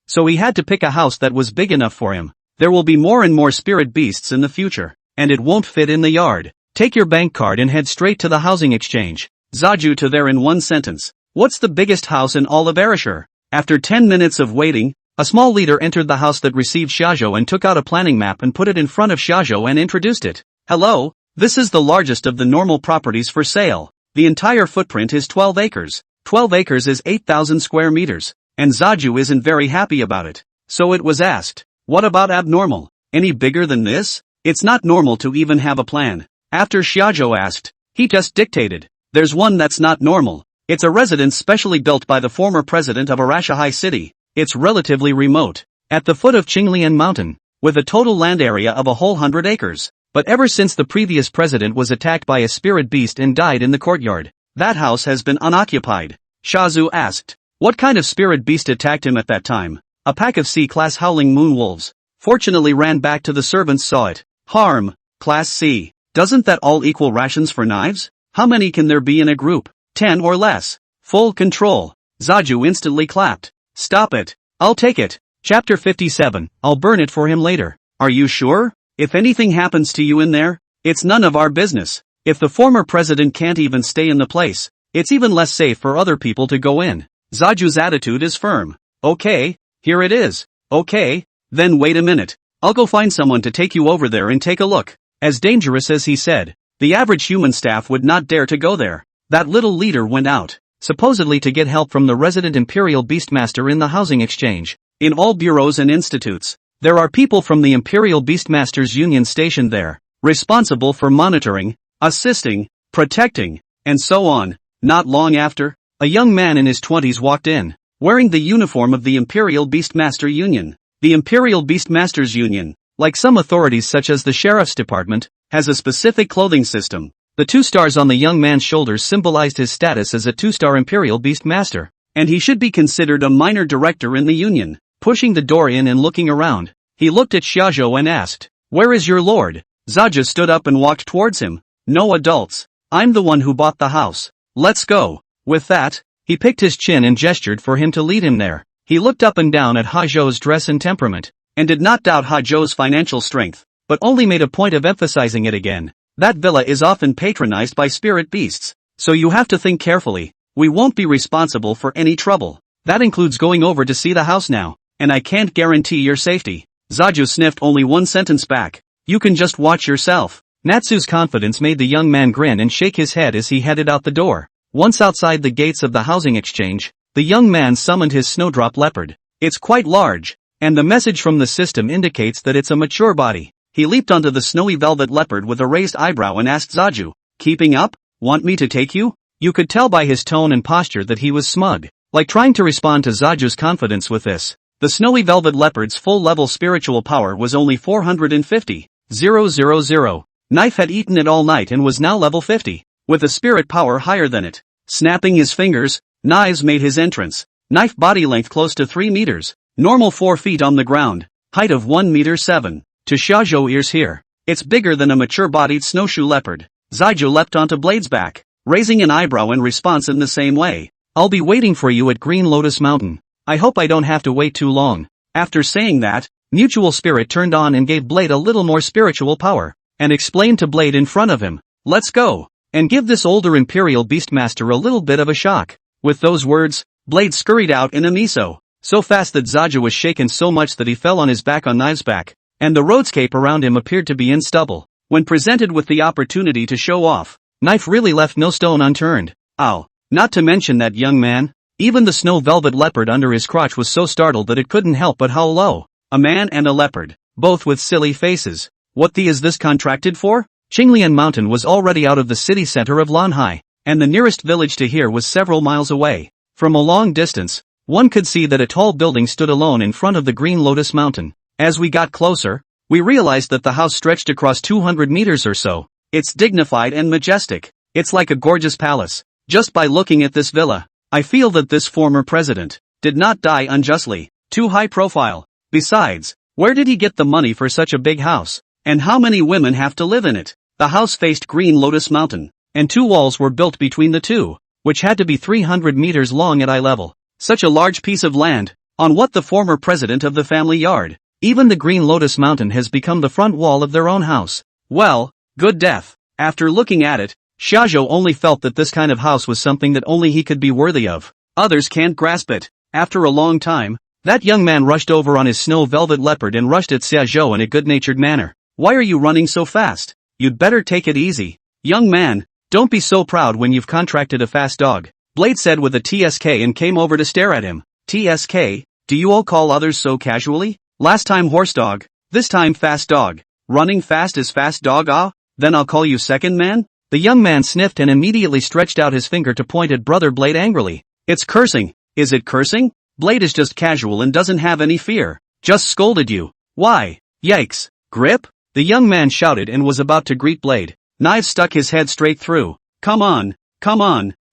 Speaker 1: So he had to pick a house that was big enough for him. There will be more and more Spirit Beasts in the future, and it won't fit in the yard. Take your bank card and head straight to the housing exchange. Zaju to there in one sentence. What's the biggest house in all of Arashur? After 10 minutes of waiting, a small leader entered the house that received Shajo and took out a planning map and put it in front of Shajo and introduced it. Hello, this is the largest of the normal properties for sale. The entire footprint is 12 acres. 12 acres is 8,000 square meters, and Zaju isn't very happy about it. So it was asked, what about abnormal? Any bigger than this? It's not normal to even have a plan. After Shajo asked, he just dictated. There's one that's not normal. It's a residence specially built by the former president of Arashihai City. It's relatively remote, at the foot of Qinglian Mountain, with a total land area of a whole 100 acres. But ever since the previous president was attacked by a spirit beast and died in the courtyard, that house has been unoccupied. Shazu asked, what kind of spirit beast attacked him at that time? A pack of C-class howling moon wolves. Fortunately ran back to the servants saw it. Harm, class C. Doesn't that all equal rations for Knives? How many can there be in a group? 10 or less. Full control. Zaju instantly clapped. Stop it. I'll take it. Chapter 57. I'll burn it for him later. Are you sure? If anything happens to you in there, it's none of our business. If the former president can't even stay in the place, it's even less safe for other people to go in. Zaju's attitude is firm. Okay, here it is. Okay, then wait a minute. I'll go find someone to take you over there and take a look. As dangerous as he said, the average human staff would not dare to go there. That little leader went out, supposedly to get help from the resident Imperial Beastmaster in the housing exchange. In all bureaus and institutes, there are people from the Imperial Beastmasters Union stationed there, responsible for monitoring, assisting, protecting, and so on. Not long after, a young man in his 20s walked in, wearing the uniform of the Imperial Beastmaster Union. The Imperial Beastmasters Union, like some authorities such as the Sheriff's Department, has a specific clothing system. The 2 stars on the young man's shoulders symbolized his status as a 2-star Imperial Beastmaster, and he should be considered a minor director in the Union. Pushing the door in and looking around, he looked at Shajo and asked, where is your lord? Zaja stood up and walked towards him. No adults. I'm the one who bought the house. Let's go. With that, he picked his chin and gestured for him to lead him there. He looked up and down at Hajo's dress and temperament, and did not doubt Hajo's financial strength, but only made a point of emphasizing it again. That villa is often patronized by spirit beasts, so you have to think carefully. We won't be responsible for any trouble. That includes going over to see the house now, and I can't guarantee your safety. Zaju sniffed only one sentence back. You can just watch yourself. Natsu's confidence made the young man grin and shake his head as he headed out the door. Once outside the gates of the housing exchange, the young man summoned his snowdrop leopard. It's quite large, and the message from the system indicates that it's a mature body. He leaped onto the snowy velvet leopard with a raised eyebrow and asked Zaju, "Keeping up? Want me to take you?" You could tell by his tone and posture that he was smug, like trying to respond to Zaju's confidence with this. The snowy velvet leopard's full-level spiritual power was only 450,000. Knife had eaten it all night and was now level 50, with a spirit power higher than it. Snapping his fingers, Knives made his entrance. Knife body length close to 3 meters, normal 4 feet on the ground, height of 1 meter 7. To shajo ears here, it's bigger than a mature-bodied snowshoe leopard. Zaju leapt onto Blade's back, raising an eyebrow in response in the same way. "I'll be waiting for you at Green Lotus Mountain. I hope I don't have to wait too long." After saying that, Mutual Spirit turned on and gave Blade a little more spiritual power, and explained to Blade in front of him, "Let's go, and give this older Imperial Beastmaster a little bit of a shock." With those words, Blade scurried out in a miso, so fast that Zaju was shaken so much that he fell on his back on Knives' back, and the roadscape around him appeared to be in stubble. When presented with the opportunity to show off, Knife really left no stone unturned. Ow. Not to mention that young man. Even the snow velvet leopard under his crotch was so startled that it couldn't help but howl low. A man and a leopard, both with silly faces. What the is this contracted for? Qinglian Mountain was already out of the city center of Lanhai, and the nearest village to here was several miles away. From a long distance, one could see that a tall building stood alone in front of the Green Lotus Mountain. As we got closer, we realized that the house stretched across 200 meters or so. It's dignified and majestic. It's like a gorgeous palace. Just by looking at this villa, I feel that this former president did not die unjustly. Too high profile. Besides, where did he get the money for such a big house? And how many women have to live in it? The house faced Green Lotus Mountain, and 2 walls were built between the two, which had to be 300 meters long at eye level. Such a large piece of land, on what the former president of the family yard. Even the Green Lotus Mountain has become the front wall of their own house. Well, good death. After looking at it, Shajo only felt that this kind of house was something that only he could be worthy of. Others can't grasp it. After a long time, that young man rushed over on his snow velvet leopard and rushed at Shajo in a good-natured manner. "Why are you running so fast? You'd better take it easy. Young man, don't be so proud when you've contracted a fast dog," Blade said with a TSK and came over to stare at him. "TSK? Do you all call others so casually? Last time horse dog, this time fast dog. Running fast is fast dog, ah? Then I'll call you second man?" The young man sniffed and immediately stretched out his finger to point at Brother Blade angrily. "It's cursing. Is it cursing? Blade is just casual and doesn't have any fear. Just scolded you. Why? Yikes. Grip?" The young man shouted and was about to greet Blade. Knives stuck his head straight through. Come on.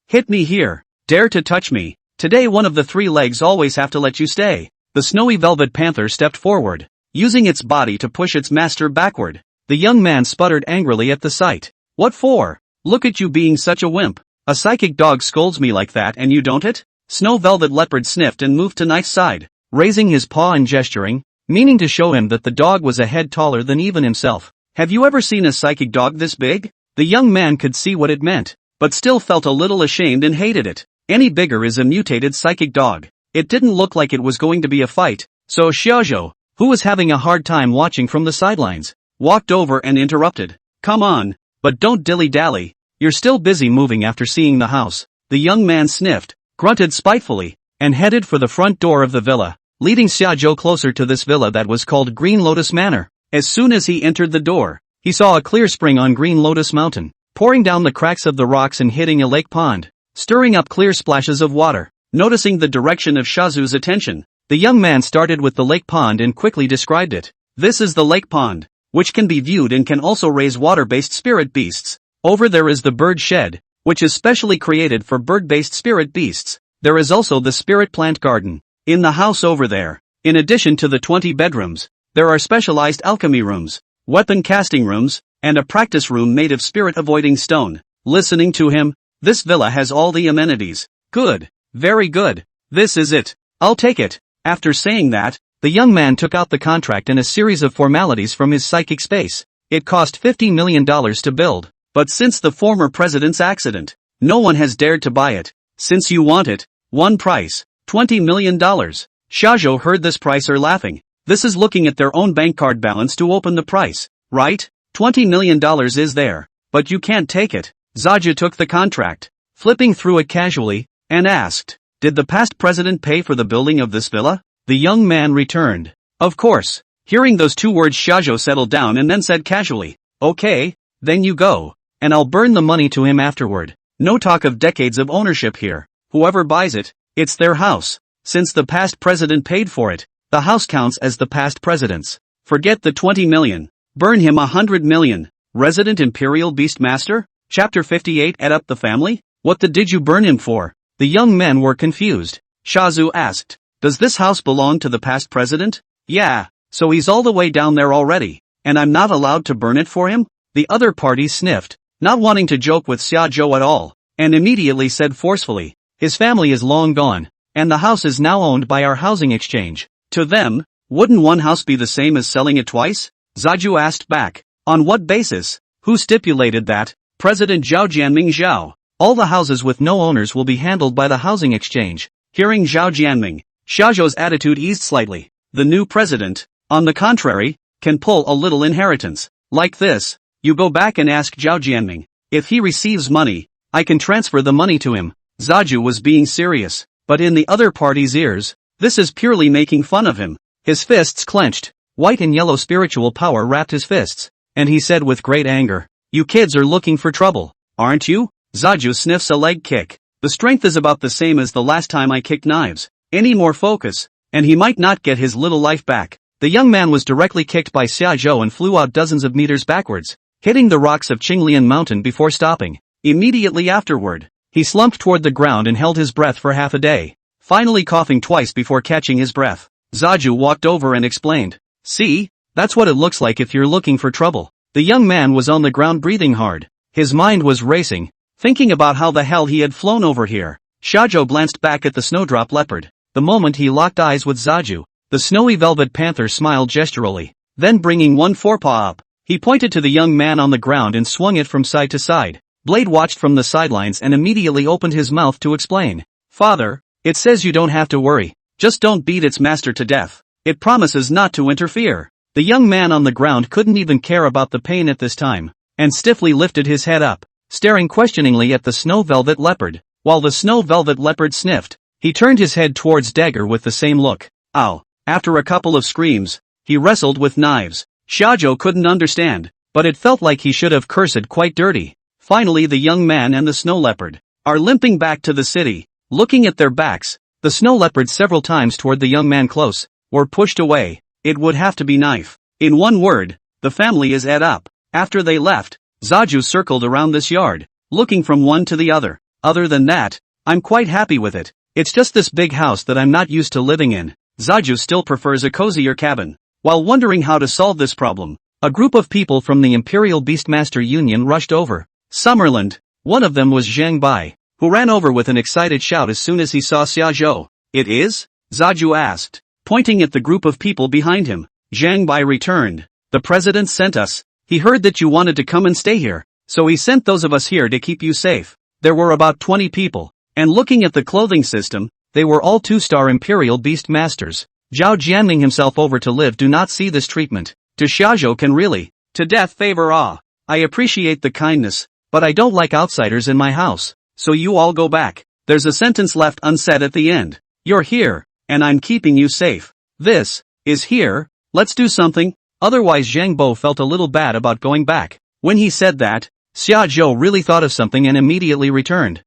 Speaker 1: Hit me here. Dare to touch me. Today one of the 3 legs always have to let you stay." The snowy velvet panther stepped forward, using its body to push its master backward. The young man sputtered angrily at the sight. "What for? Look at you being such a wimp. A psychic dog scolds me like that and you don't it?" Snow velvet leopard sniffed and moved to Knife's side, raising his paw and gesturing, meaning to show him that the dog was a head taller than even himself. "Have you ever seen a psychic dog this big?" The young man could see what it meant, but still felt a little ashamed and hated it. Any bigger is a mutated psychic dog. It didn't look like it was going to be a fight, so Shajo, who was having a hard time watching from the sidelines, walked over and interrupted. "Come on, but don't dilly-dally. You're still busy moving after seeing the house." The young man sniffed, grunted spitefully, and headed for the front door of the villa, leading Shajo closer to this villa that was called Green Lotus Manor. As soon as he entered the door, he saw a clear spring on Green Lotus Mountain, pouring down the cracks of the rocks and hitting a lake pond, stirring up clear splashes of water. Noticing the direction of Shazu's attention, the young man started with the lake pond and quickly described it. "This is the lake pond, which can be viewed and can also raise water-based spirit beasts. Over there is the bird shed, which is specially created for bird-based spirit beasts. There is also the spirit plant garden. In the house over there, in addition to the 20 bedrooms, there are specialized alchemy rooms, weapon casting rooms, and a practice room made of spirit-avoiding stone." Listening to him, "This villa has all the amenities. Good. Very good. This is it. I'll take it." After saying that, the young man took out the contract and a series of formalities from his psychic space. It cost $50 million to build, but since the former president's accident, no one has dared to buy it. "Since you want it, one price, $20 million. Shajo heard this pricer laughing. This is looking at their own bank card balance to open the price, right? $20 million is there, but you can't take it. Zaju took the contract, flipping through it casually, and asked, "Did the past president pay for the building of this villa?" The young man returned. Of course. Hearing those two words, shajo settled down and then said casually, okay, then you go. And I'll burn the money to him afterward. No talk of decades of ownership here. Whoever buys it, it's their house. Since the past president paid for it, the house counts as the past president's. Forget the 20 million. Burn him 100 million. Resident Imperial Beastmaster? Chapter 58. Add up the family? What did you burn him for? The young men were confused. Shazu asked. Does this house belong to the past president? Yeah, so he's all the way down there already, and I'm not allowed to burn it for him? The other party sniffed, not wanting to joke with shajo at all, and immediately said forcefully, his family is long gone, and the house is now owned by our housing exchange. To them, wouldn't one house be the same as selling it twice? Zaju asked back. On what basis? Who stipulated that? President Zhao Jianming Zhao. All the houses with no owners will be handled by the housing exchange. Hearing Zhao Jianming, Shajo's attitude eased slightly. The new president, on the contrary, can pull a little inheritance. Like this, you go back and ask Zhao Jianming. If he receives money, I can transfer the money to him. Zaju was being serious, but in the other party's ears, this is purely making fun of him. His fists clenched. White and yellow spiritual power wrapped his fists, and he said with great anger, you kids are looking for trouble, aren't you? Zaju sniffs a leg kick. The strength is about the same as the last time I kicked knives. Any more focus, and he might not get his little life back. The young man was directly kicked by Xiaozhou and flew out dozens of meters backwards, hitting the rocks of Qinglian Mountain before stopping. Immediately afterward, he slumped toward the ground and held his breath for half a day, finally coughing twice before catching his breath. Zaju walked over and explained. See, that's what it looks like if you're looking for trouble. The young man was on the ground breathing hard. His mind was racing, thinking about how the hell he had flown over here. Shajo glanced back at the snowdrop leopard. The moment he locked eyes with Zaju, the snowy velvet panther smiled gesturally. Then bringing one forepaw up, he pointed to the young man on the ground and swung it from side to side. Blade watched from the sidelines and immediately opened his mouth to explain. Father, it says you don't have to worry. Just don't beat its master to death. It promises not to interfere. The young man on the ground couldn't even care about the pain at this time, and stiffly lifted his head up, staring questioningly at the snow velvet leopard. While the snow velvet leopard sniffed, he turned his head towards Dagger with the same look. Ow. After a couple of screams, he wrestled with knives. Shajo couldn't understand, but it felt like he should have cursed quite dirty. Finally the young man and the snow leopard are limping back to the city, looking at their backs. The snow leopard several times toward the young man close, were pushed away. It would have to be knife. In one word, the family is ate up. After they left, Zaju circled around this yard, looking from one to the other. Other than that, I'm quite happy with it. It's just this big house that I'm not used to living in. Zaju still prefers a cozier cabin. While wondering how to solve this problem, a group of people from the Imperial Beastmaster Union rushed over. Summerland. One of them was Zhang Bai, who ran over with an excited shout as soon as he saw Xiaozhou. It is? Zaju asked, pointing at the group of people behind him. Zhang Bai returned. The president sent us. He heard that you wanted to come and stay here, so he sent those of us here to keep you safe. There were about 20 people, and looking at the clothing system, they were all 2-star Imperial Beast Masters. Zhao Jianming himself over to live do not see this treatment. To Shajo can really, to death favor awe. I appreciate the kindness, but I don't like outsiders in my house, so you all go back. There's a sentence left unsaid at the end. You're here, and I'm keeping you safe. This is here. Let's do something. Otherwise Zhang Bo felt a little bad about going back. When he said that, Xiaozhou really thought of something and immediately returned.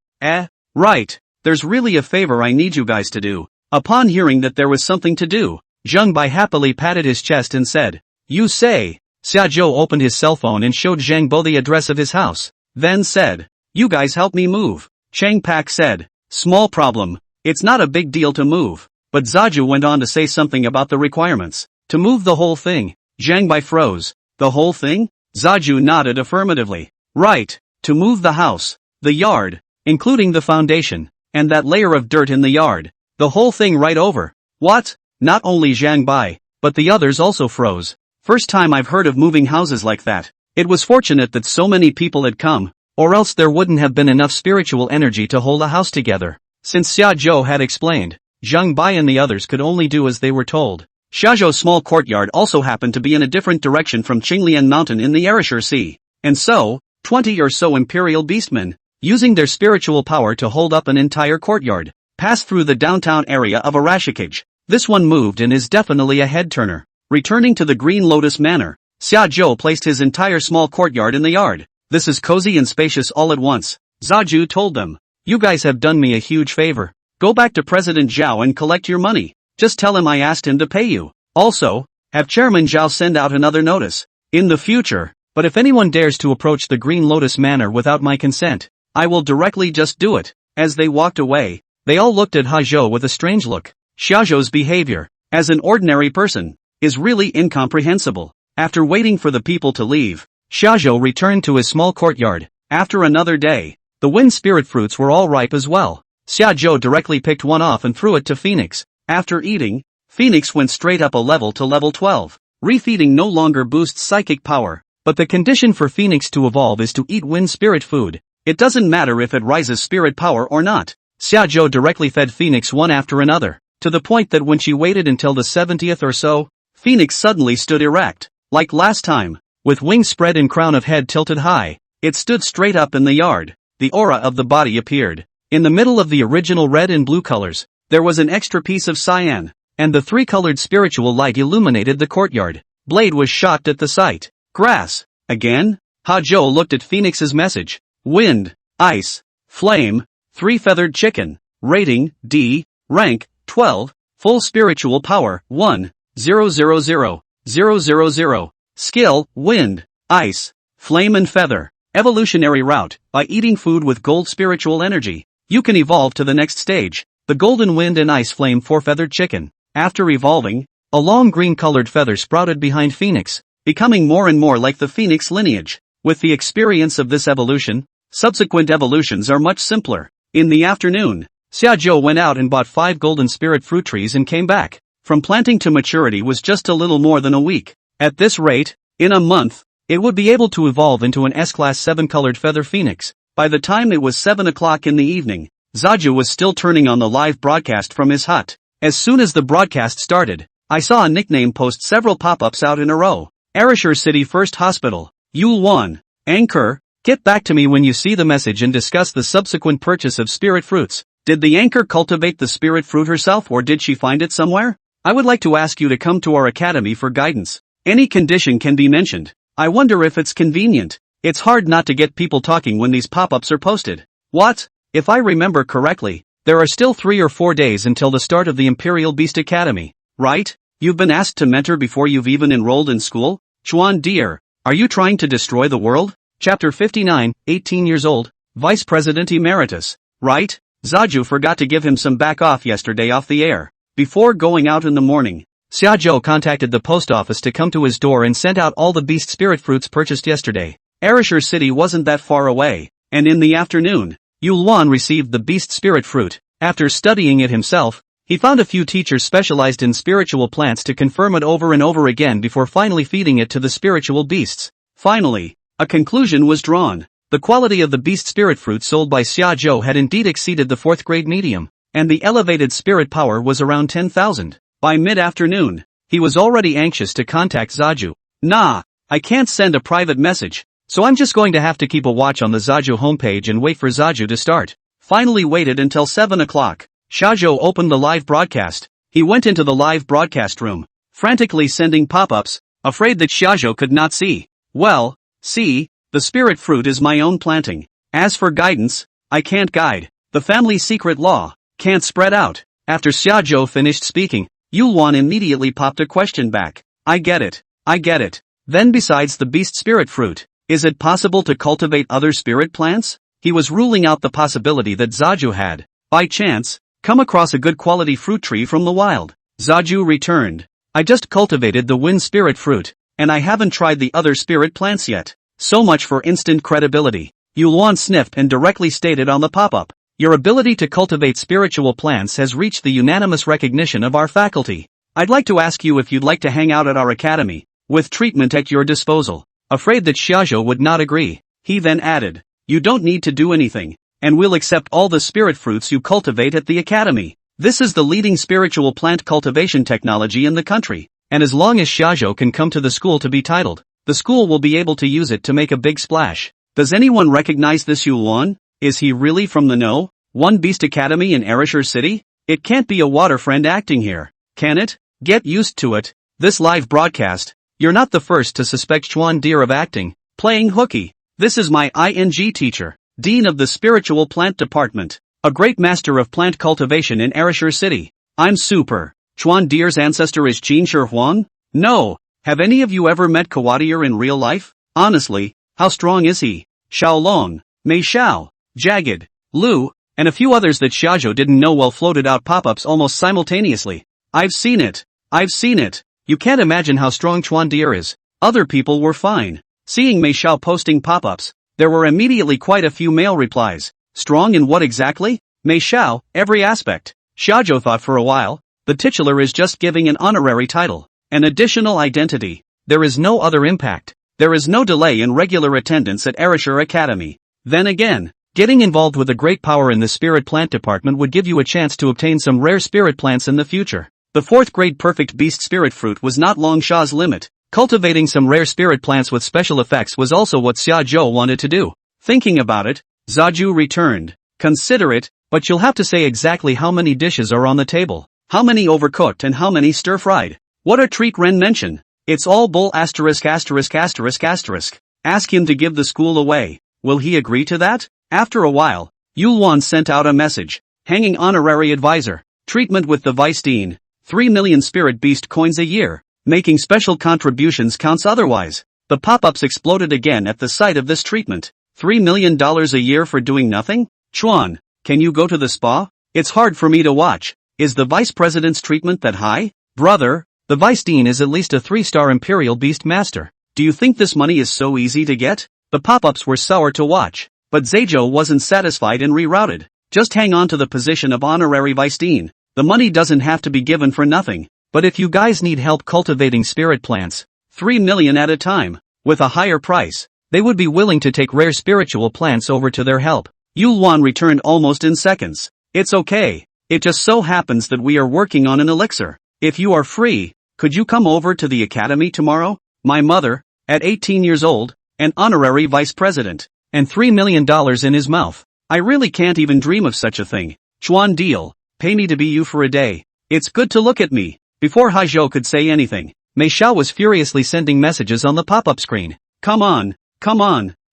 Speaker 1: Right. There's really a favor I need you guys to do. Upon hearing that there was something to do, Zhang Bai happily patted his chest and said, you say. Xiaozhou opened his cell phone and showed Zhang Bo the address of his house, then said, you guys help me move. Chang Pak said, small problem. It's not a big deal to move. But Zaju went on to say something about the requirements. To move the whole thing. Zhang Bai froze. The whole thing? Zaju nodded affirmatively. Right. To move the house. The yard. Including the foundation. And that layer of dirt in the yard. The whole thing right over. What? Not only Zhang Bai, but the others also froze. First time I've heard of moving houses like that. It was fortunate that so many people had come, or else there wouldn't have been enough spiritual energy to hold a house together. Since Xiaozhou had explained, Zhang Bai and the others could only do as they were told. Shazhou's small courtyard also happened to be in a different direction from Qinglian Mountain in the Arashir Sea. And so, 20 or so Imperial Beastmen, using their spiritual power to hold up an entire courtyard, passed through the downtown area of Arashikage. This one moved and is definitely a head-turner. Returning to the Green Lotus Manor, Shajo placed his entire small courtyard in the yard. This is cozy and spacious all at once. Zaju told them. You guys have done me a huge favor. Go back to President Zhao and collect your money. Just tell him I asked him to pay you. Also, have Chairman Zhao send out another notice. In the future, but if anyone dares to approach the Green Lotus Manor without my consent, I will directly just do it. As they walked away, they all looked at Hajo with a strange look. Shajo's behavior, as an ordinary person, is really incomprehensible. After waiting for the people to leave, Shajo returned to his small courtyard. After another day, the wind spirit fruits were all ripe as well. Shajo directly picked one off and threw it to Phoenix. After eating, Phoenix went straight up a level to level 12. Refeeding no longer boosts psychic power, but the condition for Phoenix to evolve is to eat wind spirit food. It doesn't matter if it rises spirit power or not. Shajo directly fed Phoenix one after another, to the point that when she waited until the 70th or so, Phoenix suddenly stood erect. Like last time, with wings spread and crown of head tilted high, it stood straight up in the yard. The aura of the body appeared. In the middle of the original red and blue colors, there was an extra piece of cyan, and the three-colored spiritual light illuminated the courtyard. Blade was shocked at the sight. Grass. Again? Hajo looked at Phoenix's message. Wind, ice, flame, three-feathered chicken. Rating, D. Rank, 12. Full spiritual power, 1. 000. 000. Skill, wind, ice, flame and feather. Evolutionary route, by eating food with gold spiritual energy, you can evolve to the next stage, the golden wind and ice flame four-feathered chicken. After evolving, a long green-colored feather sprouted behind Phoenix, becoming more and more like the Phoenix lineage. With the experience of this evolution, subsequent evolutions are much simpler. In the afternoon, Shajo went out and bought 5 golden spirit fruit trees and came back. From planting to maturity was just a little more than a week. At this rate, in a month, it would be able to evolve into an S-Class 7-colored feather phoenix. By the time it was 7 o'clock in the evening, Zaju was still turning on the live broadcast from his hut. As soon as the broadcast started, I saw a nickname post several pop-ups out in a row. Arashur City First Hospital. Yulwan. Anchor, get back to me when you see the message and discuss the subsequent purchase of spirit fruits. Did the anchor cultivate the spirit fruit herself or did she find it somewhere? I would like to ask you to come to our academy for guidance. Any condition can be mentioned. I wonder if it's convenient. It's hard not to get people talking when these pop-ups are posted. What? If I remember correctly, there are still 3 or 4 days until the start of the Imperial Beast Academy, right? You've been asked to mentor before you've even enrolled in school? Chuan dear, are you trying to destroy the world? Chapter 59, 18 years old, Vice President Emeritus, right? Zaju forgot to give him some back off yesterday off the air. Before going out in the morning, Xiaozhou contacted the post office to come to his door and sent out all the beast spirit fruits purchased yesterday. Arashur City wasn't that far away, and in the afternoon, Yulwan received the beast spirit fruit. After studying it himself, he found a few teachers specialized in spiritual plants to confirm it over and over again before finally feeding it to the spiritual beasts. Finally, a conclusion was drawn. The quality of the beast spirit fruit sold by Xiaozhou had indeed exceeded the 4th grade medium, and the elevated spirit power was around 10,000. By mid-afternoon, he was already anxious to contact Zaju. Nah, I can't send a private message, so I'm just going to have to keep a watch on the Zaju homepage and wait for Zaju to start. Finally waited until 7 o'clock. Shajo opened the live broadcast. He went into the live broadcast room, frantically sending pop-ups, afraid that Shajo could not see. Well, see, the spirit fruit is my own planting. As for guidance, I can't guide. The family secret law can't spread out. After Shajo finished speaking, Yulwan immediately popped a question back. I get it. Then besides the beast spirit fruit, is it possible to cultivate other spirit plants? He was ruling out the possibility that Zaju had, by chance, come across a good quality fruit tree from the wild. Zaju returned. I just cultivated the wind spirit fruit, and I haven't tried the other spirit plants yet. So much for instant credibility. Yulwan sniffed and directly stated on the pop-up. Your ability to cultivate spiritual plants has reached the unanimous recognition of our faculty. I'd like to ask you if you'd like to hang out at our academy, with treatment at your disposal. Afraid that Shajo would not agree, he then added, you don't need to do anything, and we'll accept all the spirit fruits you cultivate at the academy. This is the leading spiritual plant cultivation technology in the country, and as long as Shajo can come to the school to be titled, the school will be able to use it to make a big splash. Does anyone recognize this Yulwan? Is he really from the know? One Beast Academy in Arashur City? It can't be a water friend acting here. can it? Get used to it. This live broadcast, you're not the first to suspect Chuan Deer of acting, playing hooky. This is my ING teacher, Dean of the Spiritual Plant Department, a great master of plant cultivation in Ereshur City. I'm super. Chuan Deer's ancestor is Qin Shi Huang? No. Have any of you ever met Kawadier in real life? Honestly, how strong is he? Xiaolong, Mei Xiao, Jagged, Lu, and a few others that shajo didn't know well floated out pop-ups almost simultaneously. I've seen it. You can't imagine how strong Chuan Deer is. Other people were fine. Seeing Mei Xiao posting pop-ups, there were immediately quite a few male replies. Strong in what exactly? Mei Xiao, every aspect. Shajo thought for a while, the titular is just giving an honorary title, an additional identity. There is no other impact. There is no delay in regular attendance at Ereshur Academy. Then again, getting involved with a great power in the spirit plant department would give you a chance to obtain some rare spirit plants in the future. The 4th grade perfect beast spirit fruit was not Long Sha's limit. Cultivating some rare spirit plants with special effects was also what Xiajo wanted to do. Thinking about it, Zaju returned. Consider it, but you'll have to say exactly how many dishes are on the table, how many overcooked and how many stir-fried. What a treat Ren mention. It's all bull ********. Ask him to give the school away. Will he agree to that? After a while, Yulwan sent out a message. Hanging honorary advisor. Treatment with the vice dean. 3 million spirit beast coins a year. Making special contributions counts otherwise. The pop-ups exploded again at the sight of this treatment. $3 million a year for doing nothing? Chuan, can you go to the spa? It's hard for me to watch. Is the vice president's treatment that high? Brother, the vice dean is at least a 3-star imperial beastmaster. Do you think this money is so easy to get? The pop-ups were sour to watch. But Zaijo wasn't satisfied and rerouted. Just hang on to the position of honorary vice dean. The money doesn't have to be given for nothing. But if you guys need help cultivating spirit plants, 3 million at a time, with a higher price, they would be willing to take rare spiritual plants over to their help. Yulwan returned almost in seconds. It's okay. It just so happens that we are working on an elixir. If you are free, could you come over to the academy tomorrow? My mother, at 18 years old, an honorary vice president, and $3 million in his mouth. I really can't even dream of such a thing. Chuan deal. Pay me to be you for a day. It's good to look at me. Before Haizhou could say anything, Mei Xiao was furiously sending messages on the pop-up screen. Come on.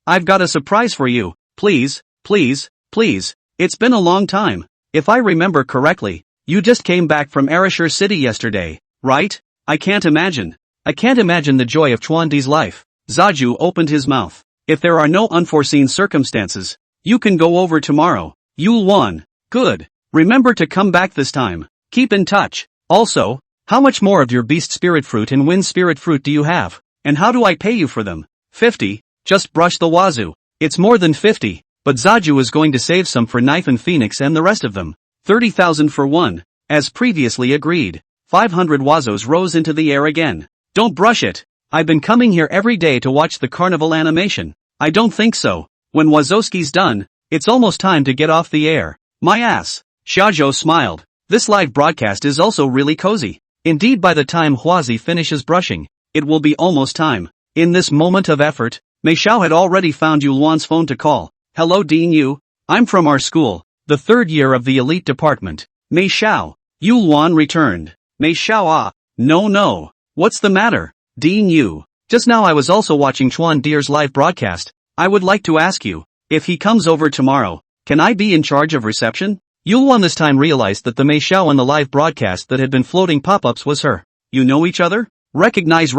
Speaker 1: I've got a surprise for you. Please. It's been a long time. If I remember correctly, you just came back from Ereshur City yesterday, right? I can't imagine the joy of Chuandi's life. Zaju opened his mouth. If there are no unforeseen circumstances, you can go over tomorrow. Yulwan. Good. Remember to come back this time. Keep in touch. Also, how much more of your beast spirit fruit and wind spirit fruit do you have? And how do I pay you for them? 50. Just brush the wazoo. It's more than 50, but Zaju is going to save some for Knife and Phoenix and the rest of them. 30,000 for one. As previously agreed. 500 wazos rose into the air again. Don't brush it. I've been coming here every day to watch the carnival animation. I don't think so. When Wazowski's done, it's almost time to get off the air. My ass. Shajo smiled. This live broadcast is also really cozy. Indeed, by the time Huazi finishes brushing, it will be almost time. In this moment of effort, Mei Xiao had already found Yulwan's phone to call. Hello Dean Yu. I'm from our school, the 3rd year of the elite department. Mei Xiao. Yulwan returned. Mei Xiao No. What's the matter? Dean Yu. Just now I was also watching Chuan Deer's live broadcast. I would like to ask you, if he comes over tomorrow, can I be in charge of reception? Yulwan this time realized that the Mei Xiao on the live broadcast that had been floating pop-ups was her. You know each other? Recognize.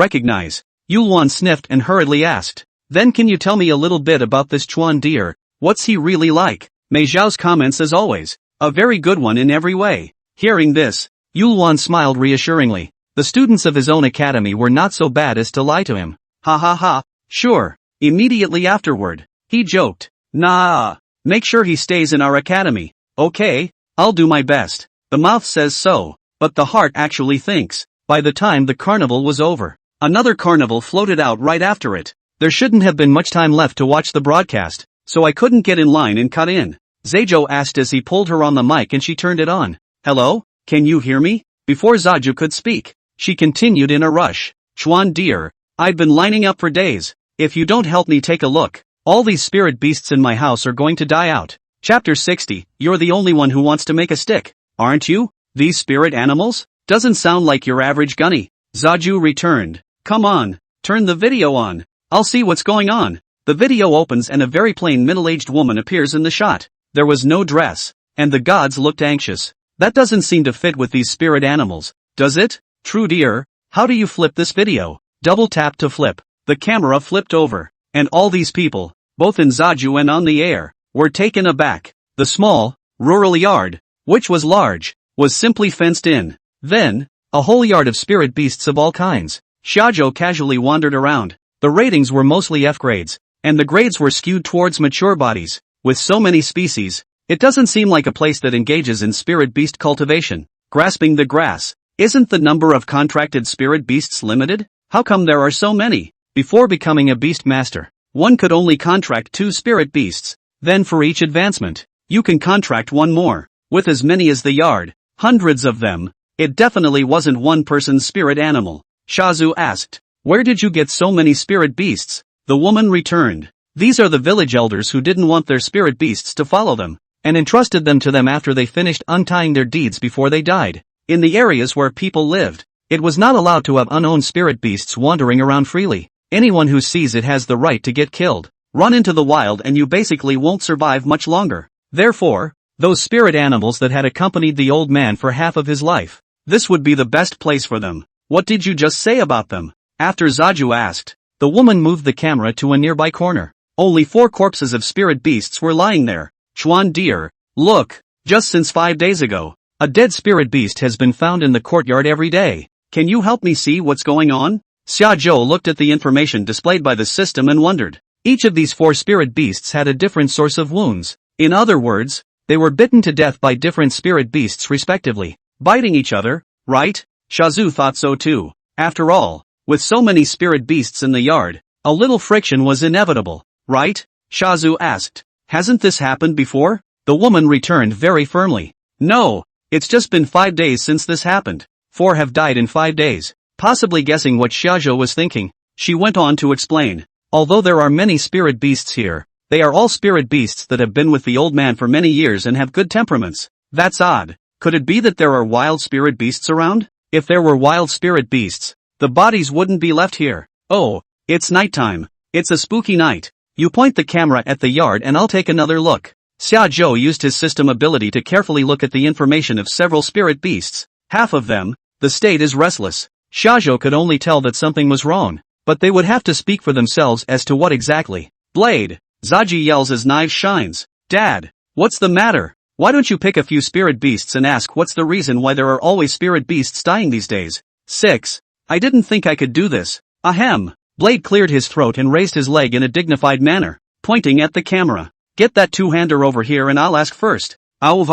Speaker 1: Yulwan sniffed and hurriedly asked. Then can you tell me a little bit about this Chuan Deer? What's he really like? Mei Xiao's comments as always. A very good one in every way. Hearing this, Yulwan smiled reassuringly. The students of his own academy were not so bad as to lie to him. Ha. Sure. Immediately afterward, he joked. Nah. Make sure he stays in our academy. Okay, I'll do my best. The mouth says so, but the heart actually thinks. By the time the carnival was over, another carnival floated out right after it. There shouldn't have been much time left to watch the broadcast, so I couldn't get in line and cut in. Zaijo asked as he pulled her on the mic and she turned it on. Hello, can you hear me? Before Zaju could speak, she continued in a rush. Chuan Deer, I've been lining up for days. If you don't help me take a look, all these spirit beasts in my house are going to die out. Chapter 60, you're the only one who wants to make a stick, aren't you? These spirit animals? Doesn't sound like your average gunny. Shajo returned. Come on, turn the video on. I'll see what's going on. The video opens and a very plain middle-aged woman appears in the shot. There was no dress, and the gods looked anxious. That doesn't seem to fit with these spirit animals, does it? True dear, how do you flip this video? Double tap to flip. The camera flipped over, and all these people, both in Shajo and on the air, were taken aback. The small, rural yard, which was large, was simply fenced in. Then, a whole yard of spirit beasts of all kinds. Shajo casually wandered around. The ratings were mostly F grades, and the grades were skewed towards mature bodies. With so many species, it doesn't seem like a place that engages in spirit beast cultivation. Grasping the grass. Isn't the number of contracted spirit beasts limited? How come there are so many? Before becoming a beastmaster, one could only contract 2 spirit beasts. Then for each advancement, you can contract 1 more. With as many as the yard, hundreds of them. It definitely wasn't one person's spirit animal. Shajo asked, "Where did you get so many spirit beasts?" The woman returned, "These are the village elders who didn't want their spirit beasts to follow them, and entrusted them to them after they finished untying their deeds before they died. In the areas where people lived, it was not allowed to have unowned spirit beasts wandering around freely. Anyone who sees it has the right to get killed. Run into the wild and you basically won't survive much longer. Therefore, those spirit animals that had accompanied the old man for half of his life, this would be the best place for them." "What did you just say about them?" After Shajo asked, the woman moved the camera to a nearby corner. Only 4 corpses of spirit beasts were lying there. "Chuan dear, look, just since 5 days ago, a dead spirit beast has been found in the courtyard every day. Can you help me see what's going on?" Shajo looked at the information displayed by the system and wondered. Each of these 4 spirit beasts had a different source of wounds. In other words, they were bitten to death by different spirit beasts respectively. Biting each other, right? Shajo thought so too. After all, with so many spirit beasts in the yard, a little friction was inevitable, right? Shajo asked. "Hasn't this happened before?" The woman returned very firmly. "No, it's just been 5 days since this happened. 4 have died in 5 days. Possibly guessing what Shajo was thinking, she went on to explain. "Although there are many spirit beasts here, they are all spirit beasts that have been with the old man for many years and have good temperaments. That's odd. Could it be that there are wild spirit beasts around? If there were wild spirit beasts, the bodies wouldn't be left here. Oh, it's nighttime. It's a spooky night. You point the camera at the yard and I'll take another look." Shajo used his system ability to carefully look at the information of several spirit beasts. Half of them, the state is restless. Shajo could only tell that something was wrong, but they would have to speak for themselves as to what exactly. "Blade!" Shajo yells as Knives shines. "Dad, what's the matter? Why don't you pick a few spirit beasts and ask what's the reason why there are always spirit beasts dying these days?" 6. "I didn't think I could do this. Ahem." Blade cleared his throat and raised his leg in a dignified manner, pointing at the camera. "Get that 2-hander over here and I'll ask first." After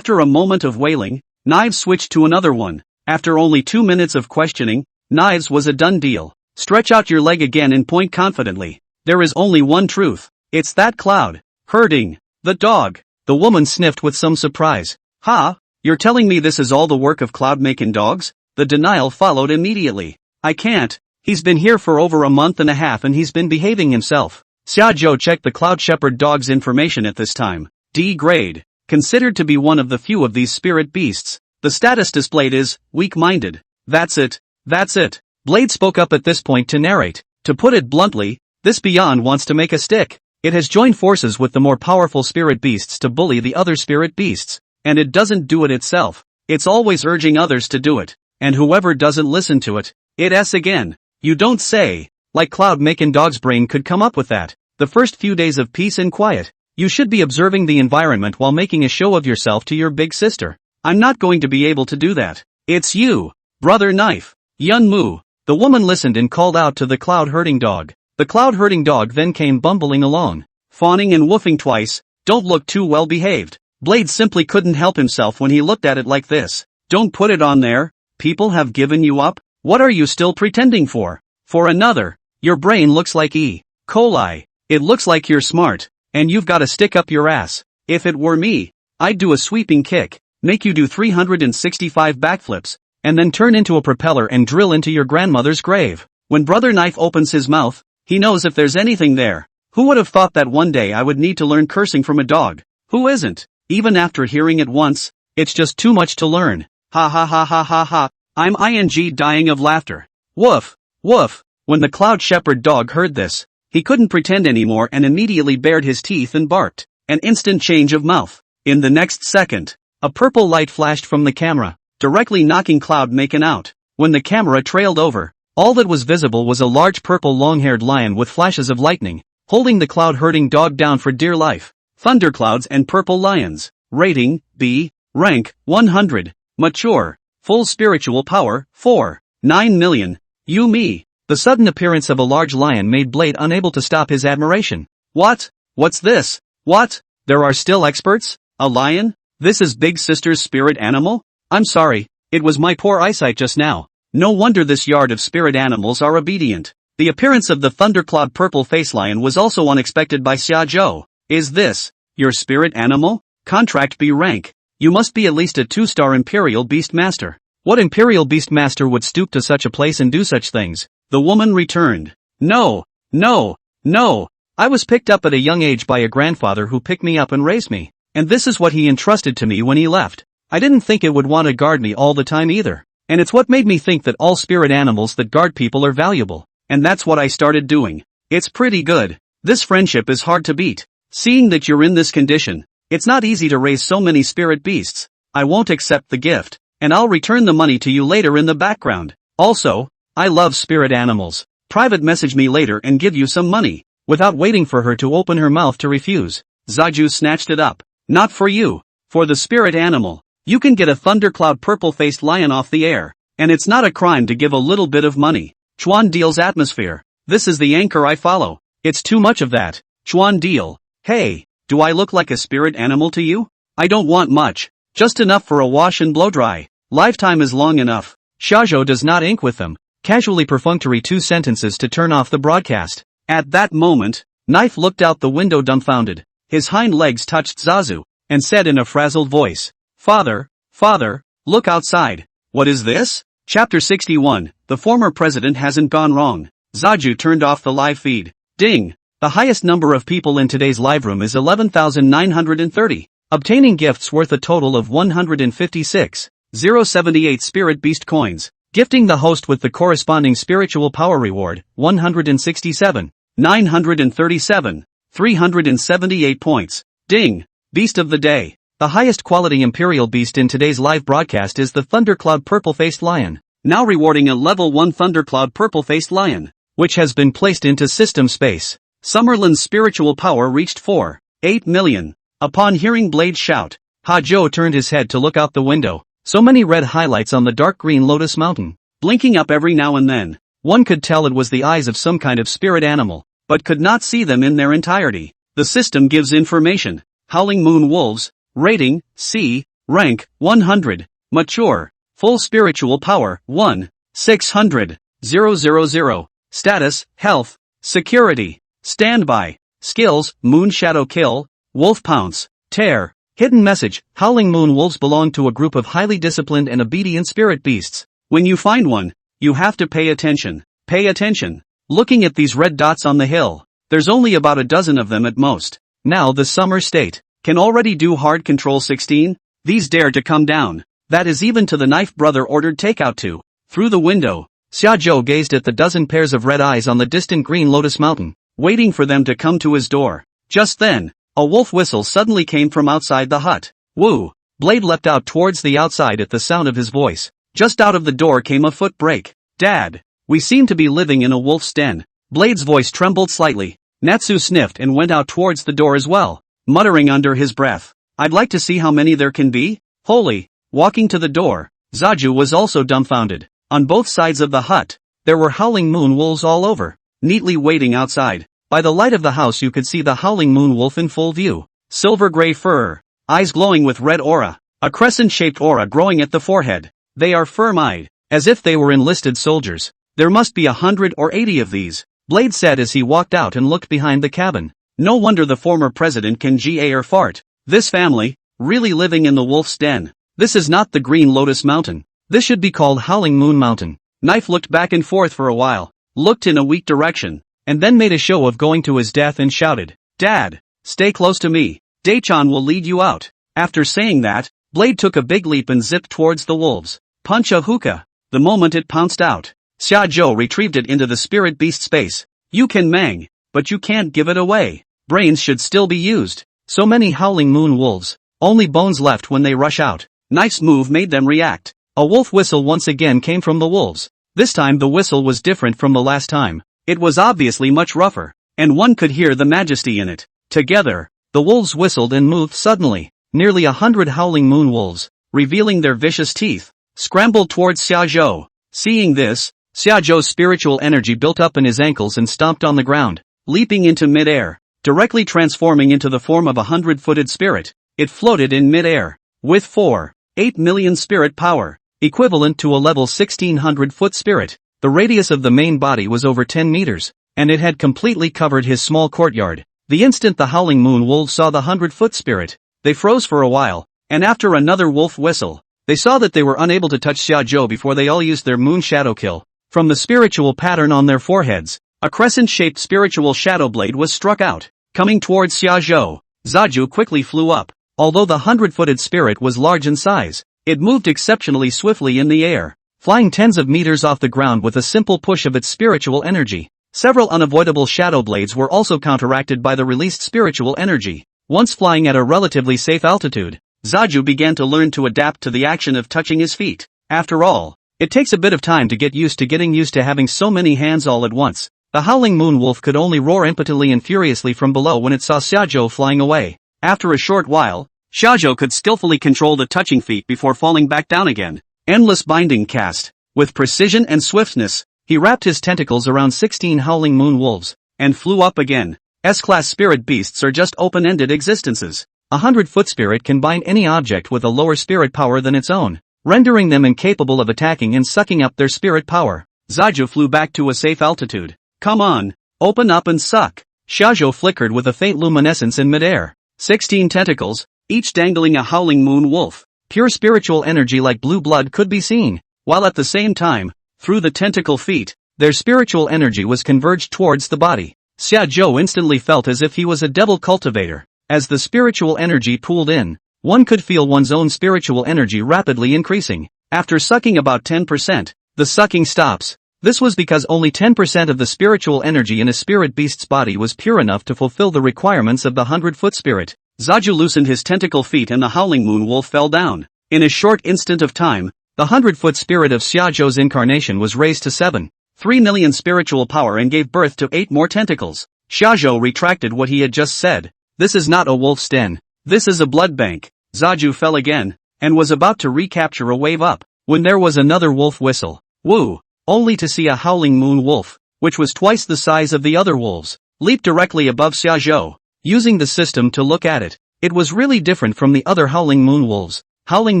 Speaker 1: a moment of wailing, Knives switched to another one. After only 2 minutes of questioning, Knives was a done deal. "Stretch out your leg again and point confidently. There is only one truth. It's that Cloud. Herding. The dog." The woman sniffed with some surprise. "Ha? You're telling me this is all the work of Cloud-making dogs?" The denial followed immediately. "I can't. He's been here for over a month and a half and he's been behaving himself." Shajo checked the Cloud Shepherd dog's information at this time. D grade. Considered to be one of the few of these spirit beasts. The status displayed is, weak-minded. That's it. That's it. Blade spoke up at this point to narrate. "To put it bluntly, this Beyond wants to make a stick. It has joined forces with the more powerful spirit beasts to bully the other spirit beasts. And it doesn't do it itself. It's always urging others to do it. And whoever doesn't listen to it, it's again." "You don't say." Like Cloud-making dog's brain could come up with that. The first few days of peace and quiet. You should be observing the environment while making a show of yourself to your big sister. I'm not going to be able to do that. It's you, Brother Knife. Yun Mu. The woman listened and called out to the cloud-herding dog. The cloud-herding dog then came bumbling along, fawning and woofing twice. "Don't look too well behaved." Blade simply couldn't help himself when he looked at it like this. "Don't put it on there. People have given you up. What are you still pretending for?" For another, "Your brain looks like E. coli. It looks like you're smart, and you've got to stick up your ass. If it were me, I'd do a sweeping kick, make you do 365 backflips, and then turn into a propeller and drill into your grandmother's grave." When Brother Knife opens his mouth, he knows if there's anything there. Who would have thought that one day I would need to learn cursing from a dog? Who isn't? Even after hearing it once, it's just too much to learn. Ha ha ha ha ha ha. I'm ing dying of laughter. Woof, woof. When the cloud shepherd dog heard this, he couldn't pretend anymore and immediately bared his teeth and barked. An instant change of mouth. In the next second, a purple light flashed from the camera, directly knocking Cloud Macon out. When the camera trailed over, all that was visible was a large purple long-haired lion with flashes of lightning, holding the cloud-herding dog down for dear life. Thunderclouds and purple lions. Rating, B. Rank, 100. Mature. Full spiritual power, 4. 9 million. You me. The sudden appearance of a large lion made Blade unable to stop his admiration. What? What's this? What? There are still experts? A lion? This is Big Sister's spirit animal? I'm sorry, it was my poor eyesight just now. No wonder this yard of spirit animals are obedient. The appearance of the thunderclawed purple face lion was also unexpected by shajo. Is this your spirit animal? Contract B rank. You must be at least a 2-star Imperial Beastmaster. What Imperial Beastmaster would stoop to such a place and do such things? The woman returned. No, no, no. I was picked up at a young age by a grandfather who picked me up and raised me. And this is what he entrusted to me when he left. I didn't think it would want to guard me all the time either. And it's what made me think that all spirit animals that guard people are valuable. And that's what I started doing. It's pretty good. This friendship is hard to beat. Seeing that you're in this condition, it's not easy to raise so many spirit beasts. I won't accept the gift, and I'll return the money to you later in the background. Also, I love spirit animals. Private message me later and give you some money. Without waiting for her to open her mouth to refuse, Zaju snatched it up. Not for you. For the spirit animal. You can get a thundercloud purple-faced lion off the air. And it's not a crime to give a little bit of money. Chuan Deal's atmosphere. This is the anchor I follow. It's too much of that. Chuan Deal. Hey, do I look like a spirit animal to you? I don't want much. Just enough for a wash and blow dry. Lifetime is long enough. Shajo does not ink with them. Casually perfunctory 2 sentences to turn off the broadcast. At that moment, Knife looked out the window dumbfounded. His hind legs touched Zazu, and said in a frazzled voice, Father, Father, look outside. What is this? Chapter 61, the former president hasn't gone wrong. Zaju turned off the live feed. Ding! The highest number of people in today's live room is 11,930, obtaining gifts worth a total of 156,078 Spirit Beast coins, gifting the host with the corresponding spiritual power reward, 167,937, 378 points. Ding! Beast of the day. The highest quality Imperial Beast in today's live broadcast is the Thundercloud Purple-Faced Lion, now rewarding a level 1 Thundercloud Purple-Faced Lion, which has been placed into system space. Summerland's spiritual power reached 4.8 million. Upon hearing Blade's shout, Hajo turned his head to look out the window. So many red highlights on the dark green Lotus Mountain, blinking up every now and then. One could tell it was the eyes of some kind of spirit animal, but could not see them in their entirety. The system gives information. Howling Moon Wolves. Rating, C. Rank, 100. Mature. Full spiritual power, 1. 600. 000. Status, health. Security. Standby. Skills, Moon Shadow Kill. Wolf Pounce. Tear. Hidden message, Howling Moon Wolves belong to a group of highly disciplined and obedient spirit beasts. When you find one, you have to pay attention. Pay attention. Looking at these red dots on the hill, there's only about a dozen of them at most. Now the summer state can already do hard control 16. These dare to come down. That is even to the Knife brother ordered takeout to. Through the window, Xiaozhou gazed at the dozen pairs of red eyes on the distant green Lotus Mountain, waiting for them to come to his door. Just then, a wolf whistle suddenly came from outside the hut. Woo! Blade leapt out towards the outside at the sound of his voice. Just out of the door came a foot brake. Dad! We seem to be living in a wolf's den. Blade's voice trembled slightly. Natsu sniffed and went out towards the door as well, muttering under his breath. I'd like to see how many there can be. Holy! Walking to the door, Zaju was also dumbfounded. On both sides of the hut, there were Howling Moon Wolves all over, neatly waiting outside. By the light of the house you could see the Howling Moon Wolf in full view. Silver-gray fur, eyes glowing with red aura, a crescent-shaped aura growing at the forehead. They are firm-eyed, as if they were enlisted soldiers. There must be 100 or 80 of these, Blade said as he walked out and looked behind the cabin. No wonder the former president can GA or fart. This family, really living in the wolf's den. This is not the Green Lotus Mountain. This should be called Howling Moon Mountain. Knife looked back and forth for a while, looked in a weak direction, and then made a show of going to his death and shouted, Dad, stay close to me. Daichan will lead you out. After saying that, blade took a big leap and zipped towards the wolves. Punch of hookah. The moment it pounced out, Shajo retrieved it into the spirit beast space. You can mang, but you can't give it away. Brains should still be used. So many howling moon wolves. Only bones left when they rush out. Knife's move made them react. A wolf whistle once again came from the wolves. This time the whistle was different from the last time. It was obviously much rougher, and one could hear the majesty in it. Together, the wolves whistled and moved suddenly. Nearly 100 howling moon wolves, revealing their vicious teeth, scrambled towards Shajo. Seeing this, Xiaozhou's spiritual energy built up in his ankles and stomped on the ground, leaping into mid-air, directly transforming into the form of a 100-footed spirit. It floated in mid-air, with 4.8 million spirit power, equivalent to a level 1600-foot spirit. The radius of the main body was over 10 meters, and it had completely covered his small courtyard. The instant the howling moon wolves saw the 100-foot spirit, they froze for a while, and after another wolf whistle, they saw that they were unable to touch Xiaozhou before they all used their moon shadow kill. From the spiritual pattern on their foreheads, a crescent-shaped spiritual shadow blade was struck out, coming towards Xiaozhou. Zaju quickly flew up. Although the 100-footed spirit was large in size, it moved exceptionally swiftly in the air, flying tens of meters off the ground with a simple push of its spiritual energy. Several unavoidable shadow blades were also counteracted by the released spiritual energy. Once flying at a relatively safe altitude, Zaju began to learn to adapt to the action of touching his feet. After all, it takes a bit of time to get used to having so many hands all at once. The howling moon wolf could only roar impotently and furiously from below when it saw Xiaozhou flying away. After a short while, Xiaozhou could skillfully control the touching feet before falling back down again. Endless binding cast. With precision and swiftness, he wrapped his tentacles around 16 howling moon wolves, and flew up again. S-class spirit beasts are just open-ended existences. A 100-foot spirit can bind any object with a lower spirit power than its own, rendering them incapable of attacking and sucking up their spirit power. Zaju flew back to a safe altitude. Come on, open up and suck. Xiaozhou flickered with a faint luminescence in midair. 16 tentacles, each dangling a howling moon wolf. Pure spiritual energy like blue blood could be seen, while at the same time, through the tentacle feet, their spiritual energy was converged towards the body. Xiaozhou instantly felt as if he was a devil cultivator. As the spiritual energy pooled in, one could feel one's own spiritual energy rapidly increasing. After sucking about 10%, the sucking stops. This was because only 10% of the spiritual energy in a spirit beast's body was pure enough to fulfill the requirements of the 100-foot spirit. Zaju loosened his tentacle feet and the howling moon wolf fell down. In a short instant of time, the 100-foot spirit of Xiaozhou's incarnation was raised to 7.3 million spiritual power and gave birth to 8 more tentacles. Xiaozhou retracted what he had just said. This is not a wolf's den. This is a blood bank. Zaju fell again, and was about to recapture a wave up, when there was another wolf whistle. Woo! Only to see a howling moon wolf, which was twice the size of the other wolves, leap directly above Xiaozhou. Using the system to look at it, it was really different from the other howling moon wolves. Howling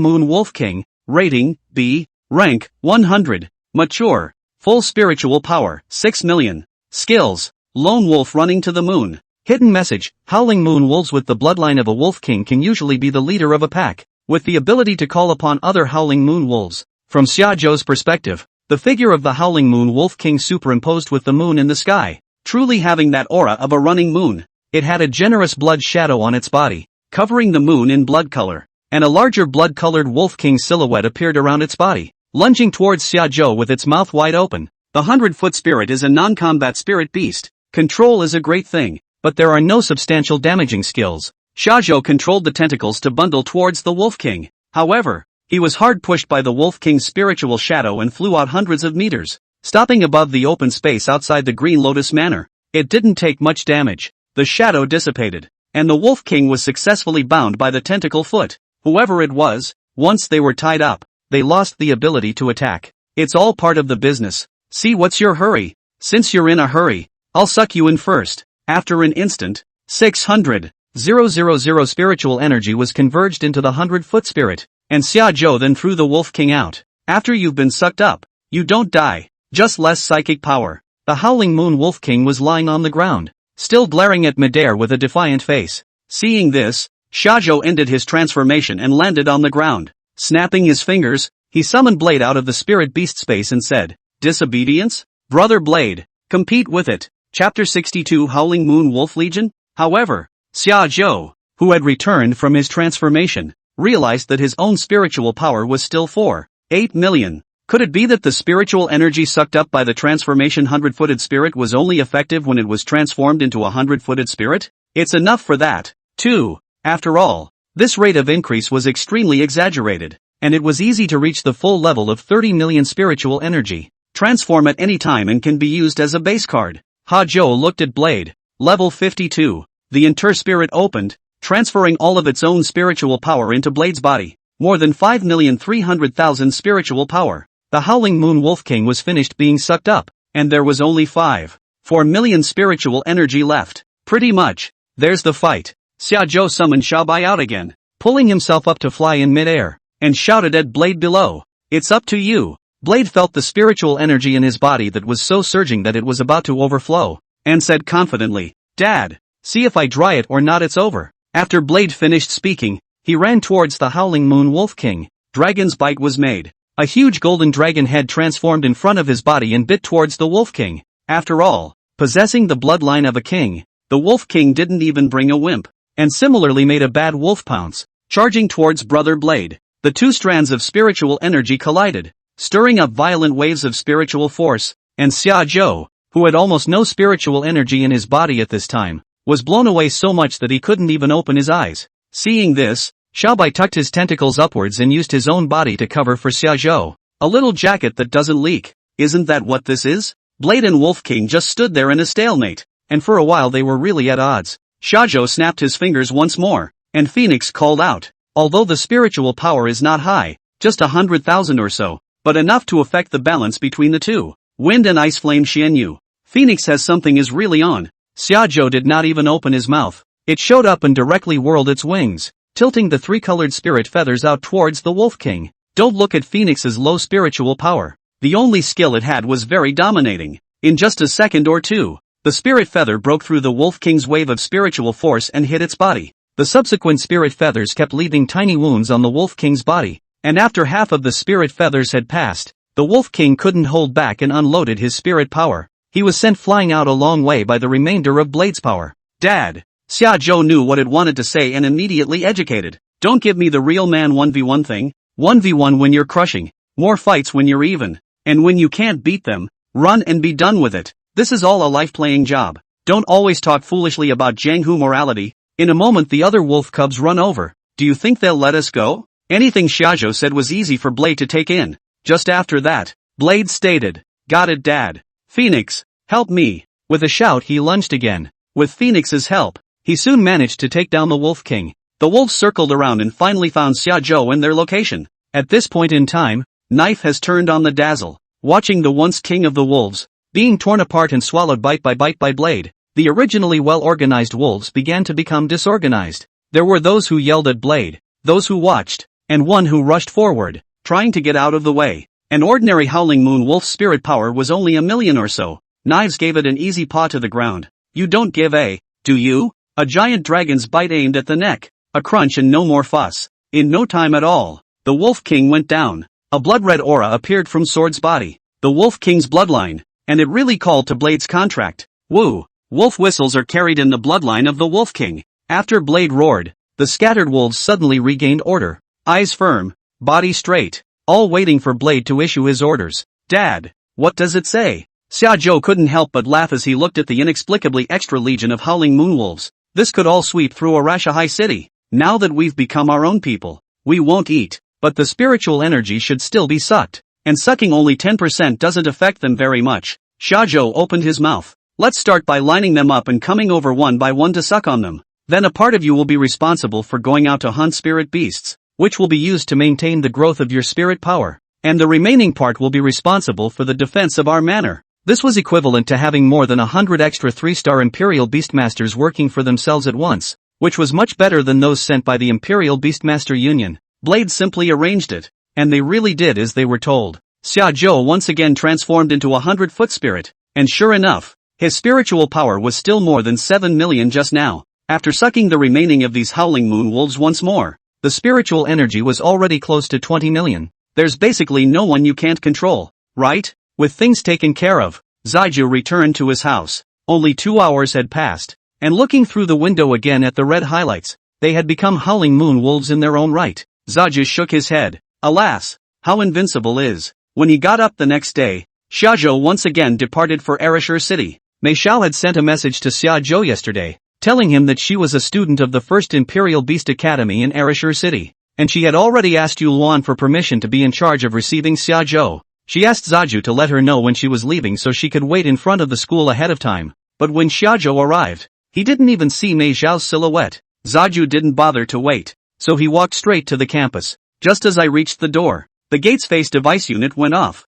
Speaker 1: Moon Wolf King, rating, B, rank, 100, mature, full spiritual power, 6 million, skills, lone wolf running to the moon. Hidden message, howling moon wolves with the bloodline of a wolf king can usually be the leader of a pack, with the ability to call upon other howling moon wolves. From Xiaozhou's perspective, the figure of the howling moon wolf king superimposed with the moon in the sky, truly having that aura of a running moon. It had a generous blood shadow on its body, covering the moon in blood color, and a larger blood-colored wolf king silhouette appeared around its body, lunging towards Xiaozhou with its mouth wide open. The 100-foot spirit is a non-combat spirit beast. Control is a great thing, but there are no substantial damaging skills. Xiaozhou controlled the tentacles to bundle towards the wolf king. However, he was hard pushed by the wolf king's spiritual shadow and flew out hundreds of meters, stopping above the open space outside the Green Lotus Manor. It didn't take much damage. The shadow dissipated, and the Wolf King was successfully bound by the tentacle foot. Whoever it was, once they were tied up, they lost the ability to attack. It's all part of the business. See, what's your hurry? Since you're in a hurry, I'll suck you in first. After an instant, 600,000 spiritual energy was converged into the 100-foot spirit, and Xiaozhou then threw the Wolf King out. After you've been sucked up, you don't die, just less psychic power. The Howling Moon Wolf King was lying on the ground, still glaring at midair with a defiant face. Seeing this, Shajo ended his transformation and landed on the ground. Snapping his fingers, he summoned Blade out of the spirit beast space and said, "Disobedience? Brother Blade, compete with it." Chapter 62 Howling Moon Wolf Legion? However, Xiaozhou, who had returned from his transformation, realized that his own spiritual power was still 4.8 million. Could it be that the spiritual energy sucked up by the transformation 100-footed spirit was only effective when it was transformed into a 100-footed spirit? It's enough for that, too. After all, this rate of increase was extremely exaggerated, and it was easy to reach the full level of 30 million spiritual energy. Transform at any time and can be used as a base card. Shajo looked at Blade. Level 52. The inter-spirit opened, transferring all of its own spiritual power into Blade's body. More than 5,300,000 spiritual power. The Howling Moon Wolf King was finished being sucked up, and there was only 5.4 million spiritual energy left. Pretty much. There's the fight. Shajo summoned Xiaobai out again, pulling himself up to fly in midair, and shouted at Blade below. It's up to you. Blade felt the spiritual energy in his body that was so surging that it was about to overflow, and said confidently, Dad, see if I dry it or not, it's over. After Blade finished speaking, he ran towards the Howling Moon Wolf King. Dragon's bite was made. A huge golden dragon head transformed in front of his body and bit towards the Wolf King. After all, possessing the bloodline of a king, the Wolf King didn't even bring a wimp, and similarly made a bad wolf pounce, charging towards Brother Blade. The two strands of spiritual energy collided, stirring up violent waves of spiritual force, and Shajo, who had almost no spiritual energy in his body at this time, was blown away so much that he couldn't even open his eyes. Seeing this, Xiaobai tucked his tentacles upwards and used his own body to cover for Shajo. A little jacket that doesn't leak. Isn't that what this is? Blade and Wolf King just stood there in a stalemate, and for a while they were really at odds. Shajo snapped his fingers once more, and Phoenix called out. Although the spiritual power is not high, just 100,000 or so, but enough to affect the balance between the two. Wind and Ice Flame Xianyu. Phoenix has something is really on. Shajo did not even open his mouth. It showed up and directly whirled its wings, tilting the three-colored spirit feathers out towards the Wolf King. Don't look at Phoenix's low spiritual power. The only skill it had was very dominating. In just a second or two, the spirit feather broke through the Wolf King's wave of spiritual force and hit its body. The subsequent spirit feathers kept leaving tiny wounds on the Wolf King's body, and after half of the spirit feathers had passed, the Wolf King couldn't hold back and unloaded his spirit power. He was sent flying out a long way by the remainder of Blade's power. Dad! Xiajo knew what it wanted to say and immediately educated. Don't give me the real man 1v1 thing. 1v1 when you're crushing, more fights when you're even, and when you can't beat them, run and be done with it. This is all a life-playing job. Don't always talk foolishly about Jianghu morality. In a moment the other wolf cubs run over. Do you think they'll let us go? Anything Shajo said was easy for Blade to take in. Just after that, Blade stated, Got it, Dad. Phoenix, help me. With a shout he lunged again. With Phoenix's help, he soon managed to take down the Wolf King. The wolves circled around and finally found Shajo and their location. At this point in time, Knife has turned on the dazzle. Watching the once king of the wolves being torn apart and swallowed bite by Blade, the originally well-organized wolves began to become disorganized. There were those who yelled at Blade, those who watched, and one who rushed forward, trying to get out of the way. An ordinary Howling Moon wolf spirit power was only 1 million or so. Knives gave it an easy paw to the ground. You don't give a, do you? A giant dragon's bite aimed at the neck. A crunch and no more fuss. In no time at all, the Wolf King went down. A blood-red aura appeared from Sword's body. The Wolf King's bloodline, and it really called to Blade's contract. Woo! Wolf whistles are carried in the bloodline of the Wolf King. After Blade roared, the scattered wolves suddenly regained order. Eyes firm, body straight, all waiting for Blade to issue his orders. Dad, what does it say? Xiajo couldn't help but laugh as he looked at the inexplicably extra legion of Howling Moon wolves. This could all sweep through Arashahai City. Now that we've become our own people, we won't eat, but the spiritual energy should still be sucked, and sucking only 10% doesn't affect them very much. Shajo opened his mouth. Let's start by lining them up and coming over one by one to suck on them. Then a part of you will be responsible for going out to hunt spirit beasts, which will be used to maintain the growth of your spirit power, and the remaining part will be responsible for the defense of our manor. This was equivalent to having more than 100 extra 3-star Imperial Beastmasters working for themselves at once, which was much better than those sent by the Imperial Beastmaster Union. Blade simply arranged it, and they really did as they were told. Shajo once again transformed into a 100-foot spirit, and sure enough, his spiritual power was still more than 7 million just now. After sucking the remaining of these Howling Moon wolves once more, the spiritual energy was already close to 20 million. There's basically no one you can't control, right? With things taken care of, Zaiju returned to his house. Only 2 hours had passed, and looking through the window again at the red highlights, they had become Howling Moon wolves in their own right. Zaju shook his head. Alas, how invincible is. When he got up the next day, Shajo once again departed for Ereshur City. Mei Xiao had sent a message to Xiaozhou yesterday, telling him that she was a student of the First Imperial Beast Academy in Ereshur City, and she had already asked Yu Luan for permission to be in charge of receiving Xiaozhou. She asked Zaju to let her know when she was leaving so she could wait in front of the school ahead of time, but when Xiaozhou arrived, he didn't even see Mei Xiao's silhouette. Zaju didn't bother to wait, so he walked straight to the campus. Just as I reached the door, the gate's face device unit went off.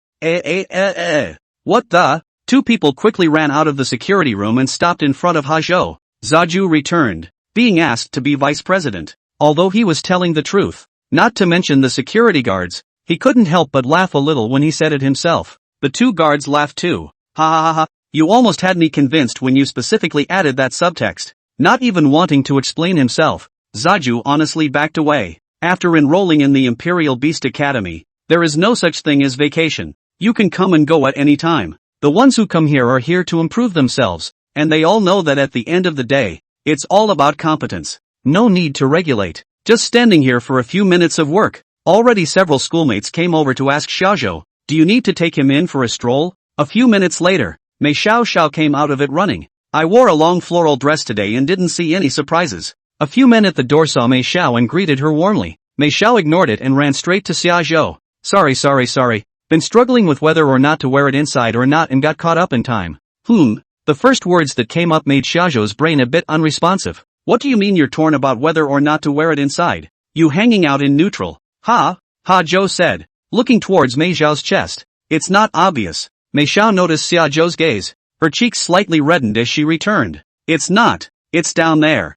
Speaker 1: What the? Two people quickly ran out of the security room and stopped in front of Hajo. Zaju returned, being asked to be vice president. Although he was telling the truth, not to mention the security guards, he couldn't help but laugh a little when he said it himself. The two guards laughed too. Ha ha ha ha, you almost had me convinced when you specifically added that subtext. Not even wanting to explain himself, Zaju honestly backed away. After enrolling in the Imperial Beast Academy, there is no such thing as vacation. You can come and go at any time. The ones who come here are here to improve themselves, and they all know that at the end of the day, it's all about competence. No need to regulate. Just standing here for a few minutes of work. Already several schoolmates came over to ask Xiaozhou, do you need to take him in for a stroll? A few minutes later, Mei Xiao came out of it running. I wore a long floral dress today and didn't see any surprises. A few men at the door saw Mei Xiao and greeted her warmly. Mei Xiao ignored it and ran straight to Xiaozhou. Sorry. Been struggling with whether or not to wear it inside or not and got caught up in time. The first words that came up made Xiaozhou's brain a bit unresponsive. What do you mean you're torn about whether or not to wear it inside? You hanging out in neutral. Ha Zhou said, looking towards Mei Xiao's chest. It's not obvious. Mei Xiao noticed Xiaozhou's gaze. Her cheeks slightly reddened as she returned. It's not. It's down there.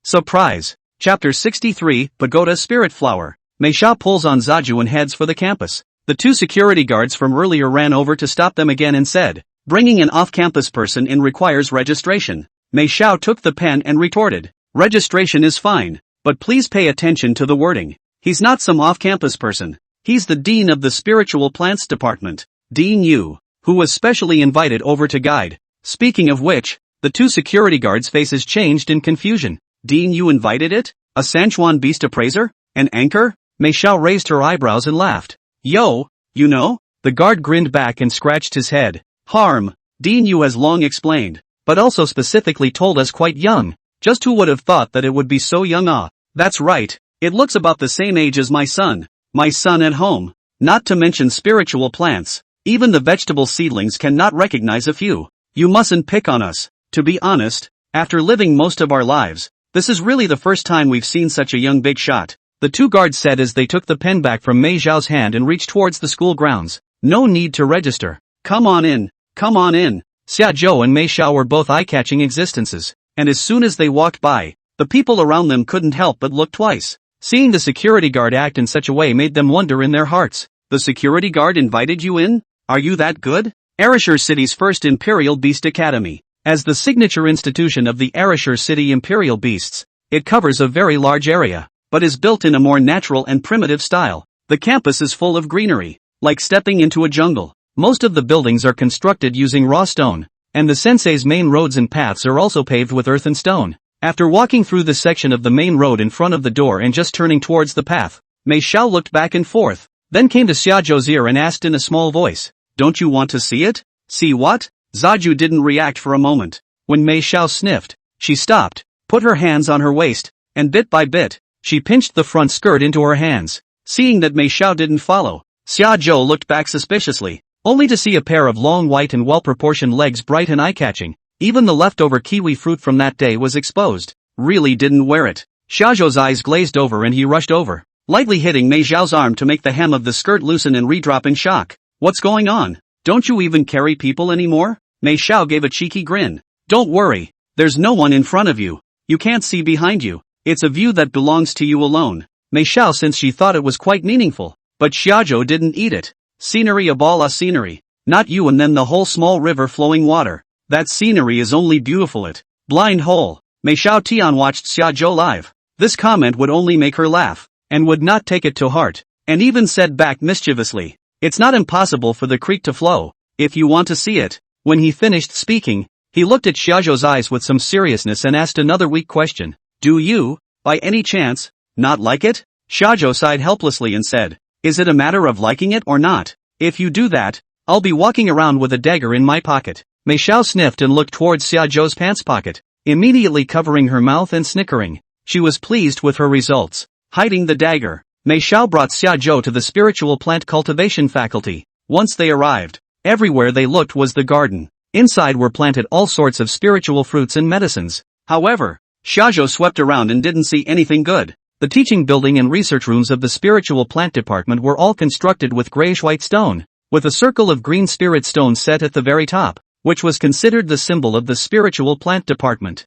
Speaker 1: Surprise. Chapter 63, Pagoda Spirit Flower. Mei Xiao pulls on Zaju and heads for the campus. The two security guards from earlier ran over to stop them again and said, bringing an off-campus person in requires registration. Mei Xiao took the pen and retorted, registration is fine, but please pay attention to the wording. He's not some off-campus person. He's the dean of the spiritual plants department, Dean Yu, who was specially invited over to guide. Speaking of which, the two security guards' faces changed in confusion. Dean Yu invited it? A Sanchuan beast appraiser? An anchor? Mei Xiao raised her eyebrows and laughed. Yo, you know? The guard grinned back and scratched his head. Harm, Dean Yu has long explained, but also specifically told us quite young. Just who would have thought that it would be so young? That's right, it looks about the same age as my son. My son at home. Not to mention spiritual plants. Even the vegetable seedlings cannot recognize a few. You mustn't pick on us. To be honest, after living most of our lives, this is really the first time we've seen such a young big shot. The two guards said as they took the pen back from Mei Xiao's hand and reached towards the school grounds. No need to register. Come on in. Xiaozhou and Mei Xiao were both eye-catching existences, and as soon as they walked by, the people around them couldn't help but look twice. Seeing the security guard act in such a way made them wonder in their hearts. The security guard invited you in? Are you that good? Ereshur City's first Imperial Beast Academy. As the signature institution of the Ereshur City Imperial Beasts, it covers a very large area, but is built in a more natural and primitive style. The campus is full of greenery, like stepping into a jungle. Most of the buildings are constructed using raw stone, and the sensei's main roads and paths are also paved with earth and stone. After walking through the section of the main road in front of the door and just turning towards the path, Mei Xiao looked back and forth, then came to Xiaozhou's ear and asked in a small voice, don't you want to see it? See what? Zaju didn't react for a moment. When Mei Xiao sniffed, she stopped, put her hands on her waist, and bit by bit, she pinched the front skirt into her hands. Seeing that Mei Xiao didn't follow, Xiaozhou looked back suspiciously, only to see a pair of long white and well-proportioned legs bright and eye-catching. Even the leftover kiwi fruit from that day was exposed. Really didn't wear it. Xiaozhou's eyes glazed over and he rushed over, lightly hitting Mei Xiao's arm to make the hem of the skirt loosen and redrop in shock. What's going on? Don't you even carry people anymore? Mei Xiao gave a cheeky grin. Don't worry, there's no one in front of you. You can't see behind you. It's a view that belongs to you alone. Mei Xiao, since she thought it was quite meaningful, but Xiaozhou didn't eat it. Scenery a ball scenery. Not you and then the whole small river flowing water. That scenery is only beautiful it. Blind hole. Mei Xiao Tian watched Xiaozhou live. This comment would only make her laugh, and would not take it to heart, and even said back mischievously, it's not impossible for the creek to flow, if you want to see it. When he finished speaking, he looked at Xiaozhou's eyes with some seriousness and asked another weak question. Do you, by any chance, not like it? Shajo sighed helplessly and said, "Is it a matter of liking it or not? If you do that, I'll be walking around with a dagger in my pocket." Mei Xiao sniffed and looked towards Xiao's pants pocket, immediately covering her mouth and snickering. She was pleased with her results. Hiding the dagger, Mei Xiao brought Xiajo to the spiritual plant cultivation faculty. Once they arrived, everywhere they looked was the garden. Inside were planted all sorts of spiritual fruits and medicines. However, Xiajo swept around and didn't see anything good. The teaching building and research rooms of the spiritual plant department were all constructed with grayish-white stone, with a circle of green spirit stone set at the very top, which was considered the symbol of the spiritual plant department.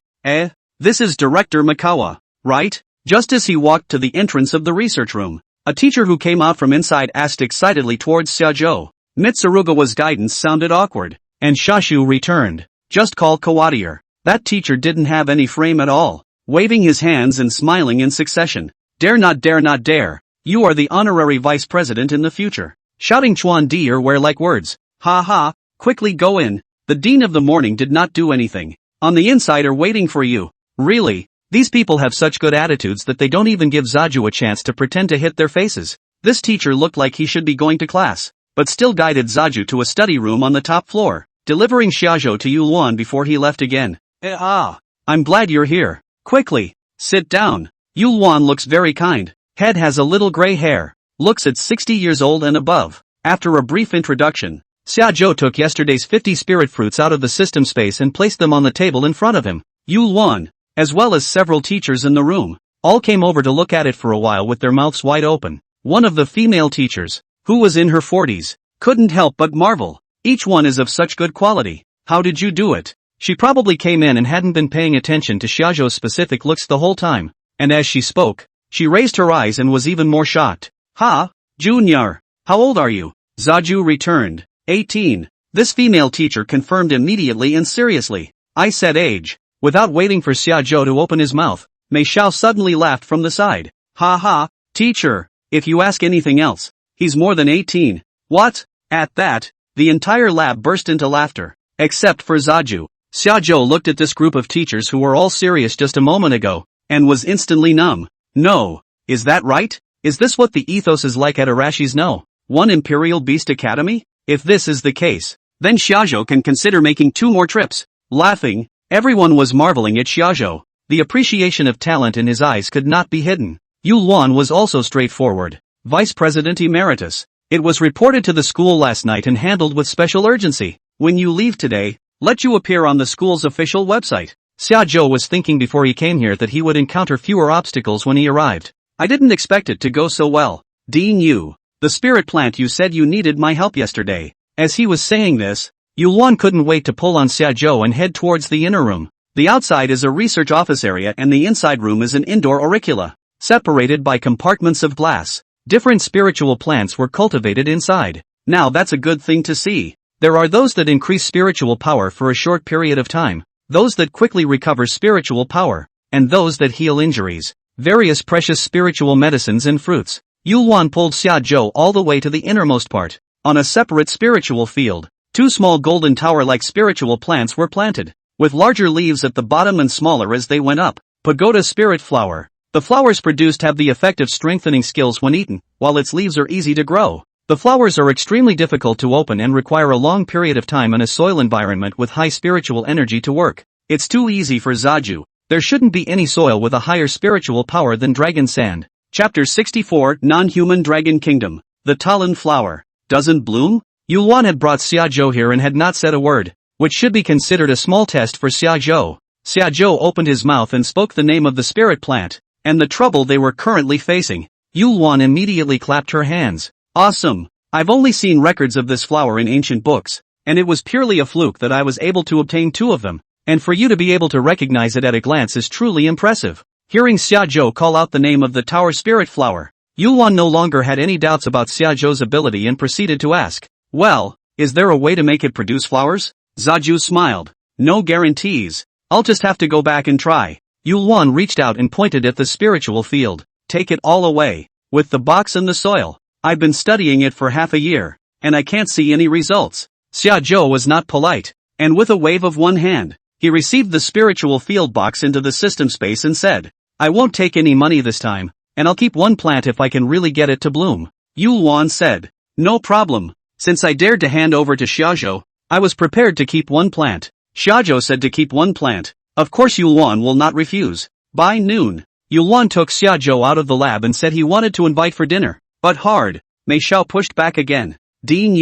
Speaker 1: This is Director Makawa, right? Just as he walked to the entrance of the research room, a teacher who came out from inside asked excitedly towards Xiajo. Mitsurugawa's guidance sounded awkward, and Shashu returned. "Just call Kawadier." That teacher didn't have any frame at all, waving his hands and smiling in succession. "Dare not dare not dare, you are the honorary vice president in the future." Shouting Chuan Dier were like words. "Ha ha, quickly go in." The dean of the morning did not do anything. "On the inside are waiting for you." Really, these people have such good attitudes that they don't even give Zaju a chance to pretend to hit their faces. This teacher looked like he should be going to class, but still guided Zaju to a study room on the top floor, delivering Xiajo to Yuluan before he left again. I'm glad you're here. Quickly, sit down." Yuluan looks very kind. Head has a little gray hair. Looks at 60 years old and above. After a brief introduction, Xiajo took yesterday's 50 spirit fruits out of the system space and placed them on the table in front of him. Yuluan, as well as several teachers in the room, all came over to look at it for a while with their mouths wide open. One of the female teachers, who was in her 40s, couldn't help but marvel. "Each one is of such good quality. How did you do it?" She probably came in and hadn't been paying attention to Xiao's specific looks the whole time, and as she spoke, she raised her eyes and was even more shocked. "Ha, Junior, how old are you?" Zaju returned. 18. This female teacher confirmed immediately and seriously. "I said age." Without waiting for Xiajo to open his mouth, Mei Xiao suddenly laughed from the side. "Ha ha, teacher, if you ask anything else, he's more than 18. What?" At that, the entire lab burst into laughter, except for Zaju. Xiajo looked at this group of teachers who were all serious just a moment ago, and was instantly numb. "No, is that right? Is this what the ethos is like at Arashi's No. 1 Imperial Beast Academy? If this is the case, then Xiajo can consider making 2 more trips." Laughing, everyone was marveling at Xiajo. The appreciation of talent in his eyes could not be hidden. Yuluan was also straightforward. Vice President Emeritus. "It was reported to the school last night and handled with special urgency. When you leave today, let you appear on the school's official website." Xiajo was thinking before he came here that he would encounter fewer obstacles when he arrived. "I didn't expect it to go so well. Dean Yu, the spirit plant, you said you needed my help yesterday." As he was saying this, Yuluan couldn't wait to pull on Xiajo and head towards the inner room. The outside is a research office area and the inside room is an indoor auricula, separated by compartments of glass. Different spiritual plants were cultivated inside. Now that's a good thing to see. There are those that increase spiritual power for a short period of time, those that quickly recover spiritual power, and those that heal injuries. Various precious spiritual medicines and fruits. Yuluan pulled Xiajo all the way to the innermost part. On a separate spiritual field, 2 small golden tower-like spiritual plants were planted, with larger leaves at the bottom and smaller as they went up. Pagoda spirit flower. The flowers produced have the effect of strengthening skills when eaten, while its leaves are easy to grow. The flowers are extremely difficult to open and require a long period of time in a soil environment with high spiritual energy to work. It's too easy for Zaju. There shouldn't be any soil with a higher spiritual power than dragon sand. Chapter 64, Non-Human Dragon Kingdom. The Talon Flower. Doesn't bloom? Yuluan had brought Xiajo here and had not said a word, which should be considered a small test for Xiajo. Xiajo opened his mouth and spoke the name of the spirit plant, and the trouble they were currently facing. Yuluan immediately clapped her hands. "Awesome! I've only seen records of this flower in ancient books, and it was purely a fluke that I was able to obtain 2 of them, and for you to be able to recognize it at a glance is truly impressive." Hearing Xiajo call out the name of the tower spirit flower, Yuluan no longer had any doubts about Xiajo's ability and proceeded to ask, "Well, is there a way to make it produce flowers?" Zaju smiled. "No guarantees. I'll just have to go back and try." Yuluan reached out and pointed at the spiritual field. "Take it all away. With the box and the soil. I've been studying it for half a year, and I can't see any results." Xiajo was not polite, and with a wave of one hand, he received the spiritual field box into the system space and said, "I won't take any money this time. and I'll keep one plant if I can really get it to bloom. Yulwan said. No problem. Since I dared to hand over to Shajo, I was prepared to keep one plant. Shajo said to keep one plant. Of course Yulwan will not refuse. By noon, Yulwan took Shajo out of the lab and said he wanted to invite for dinner. But hard. Mei Xiao pushed back again. Dean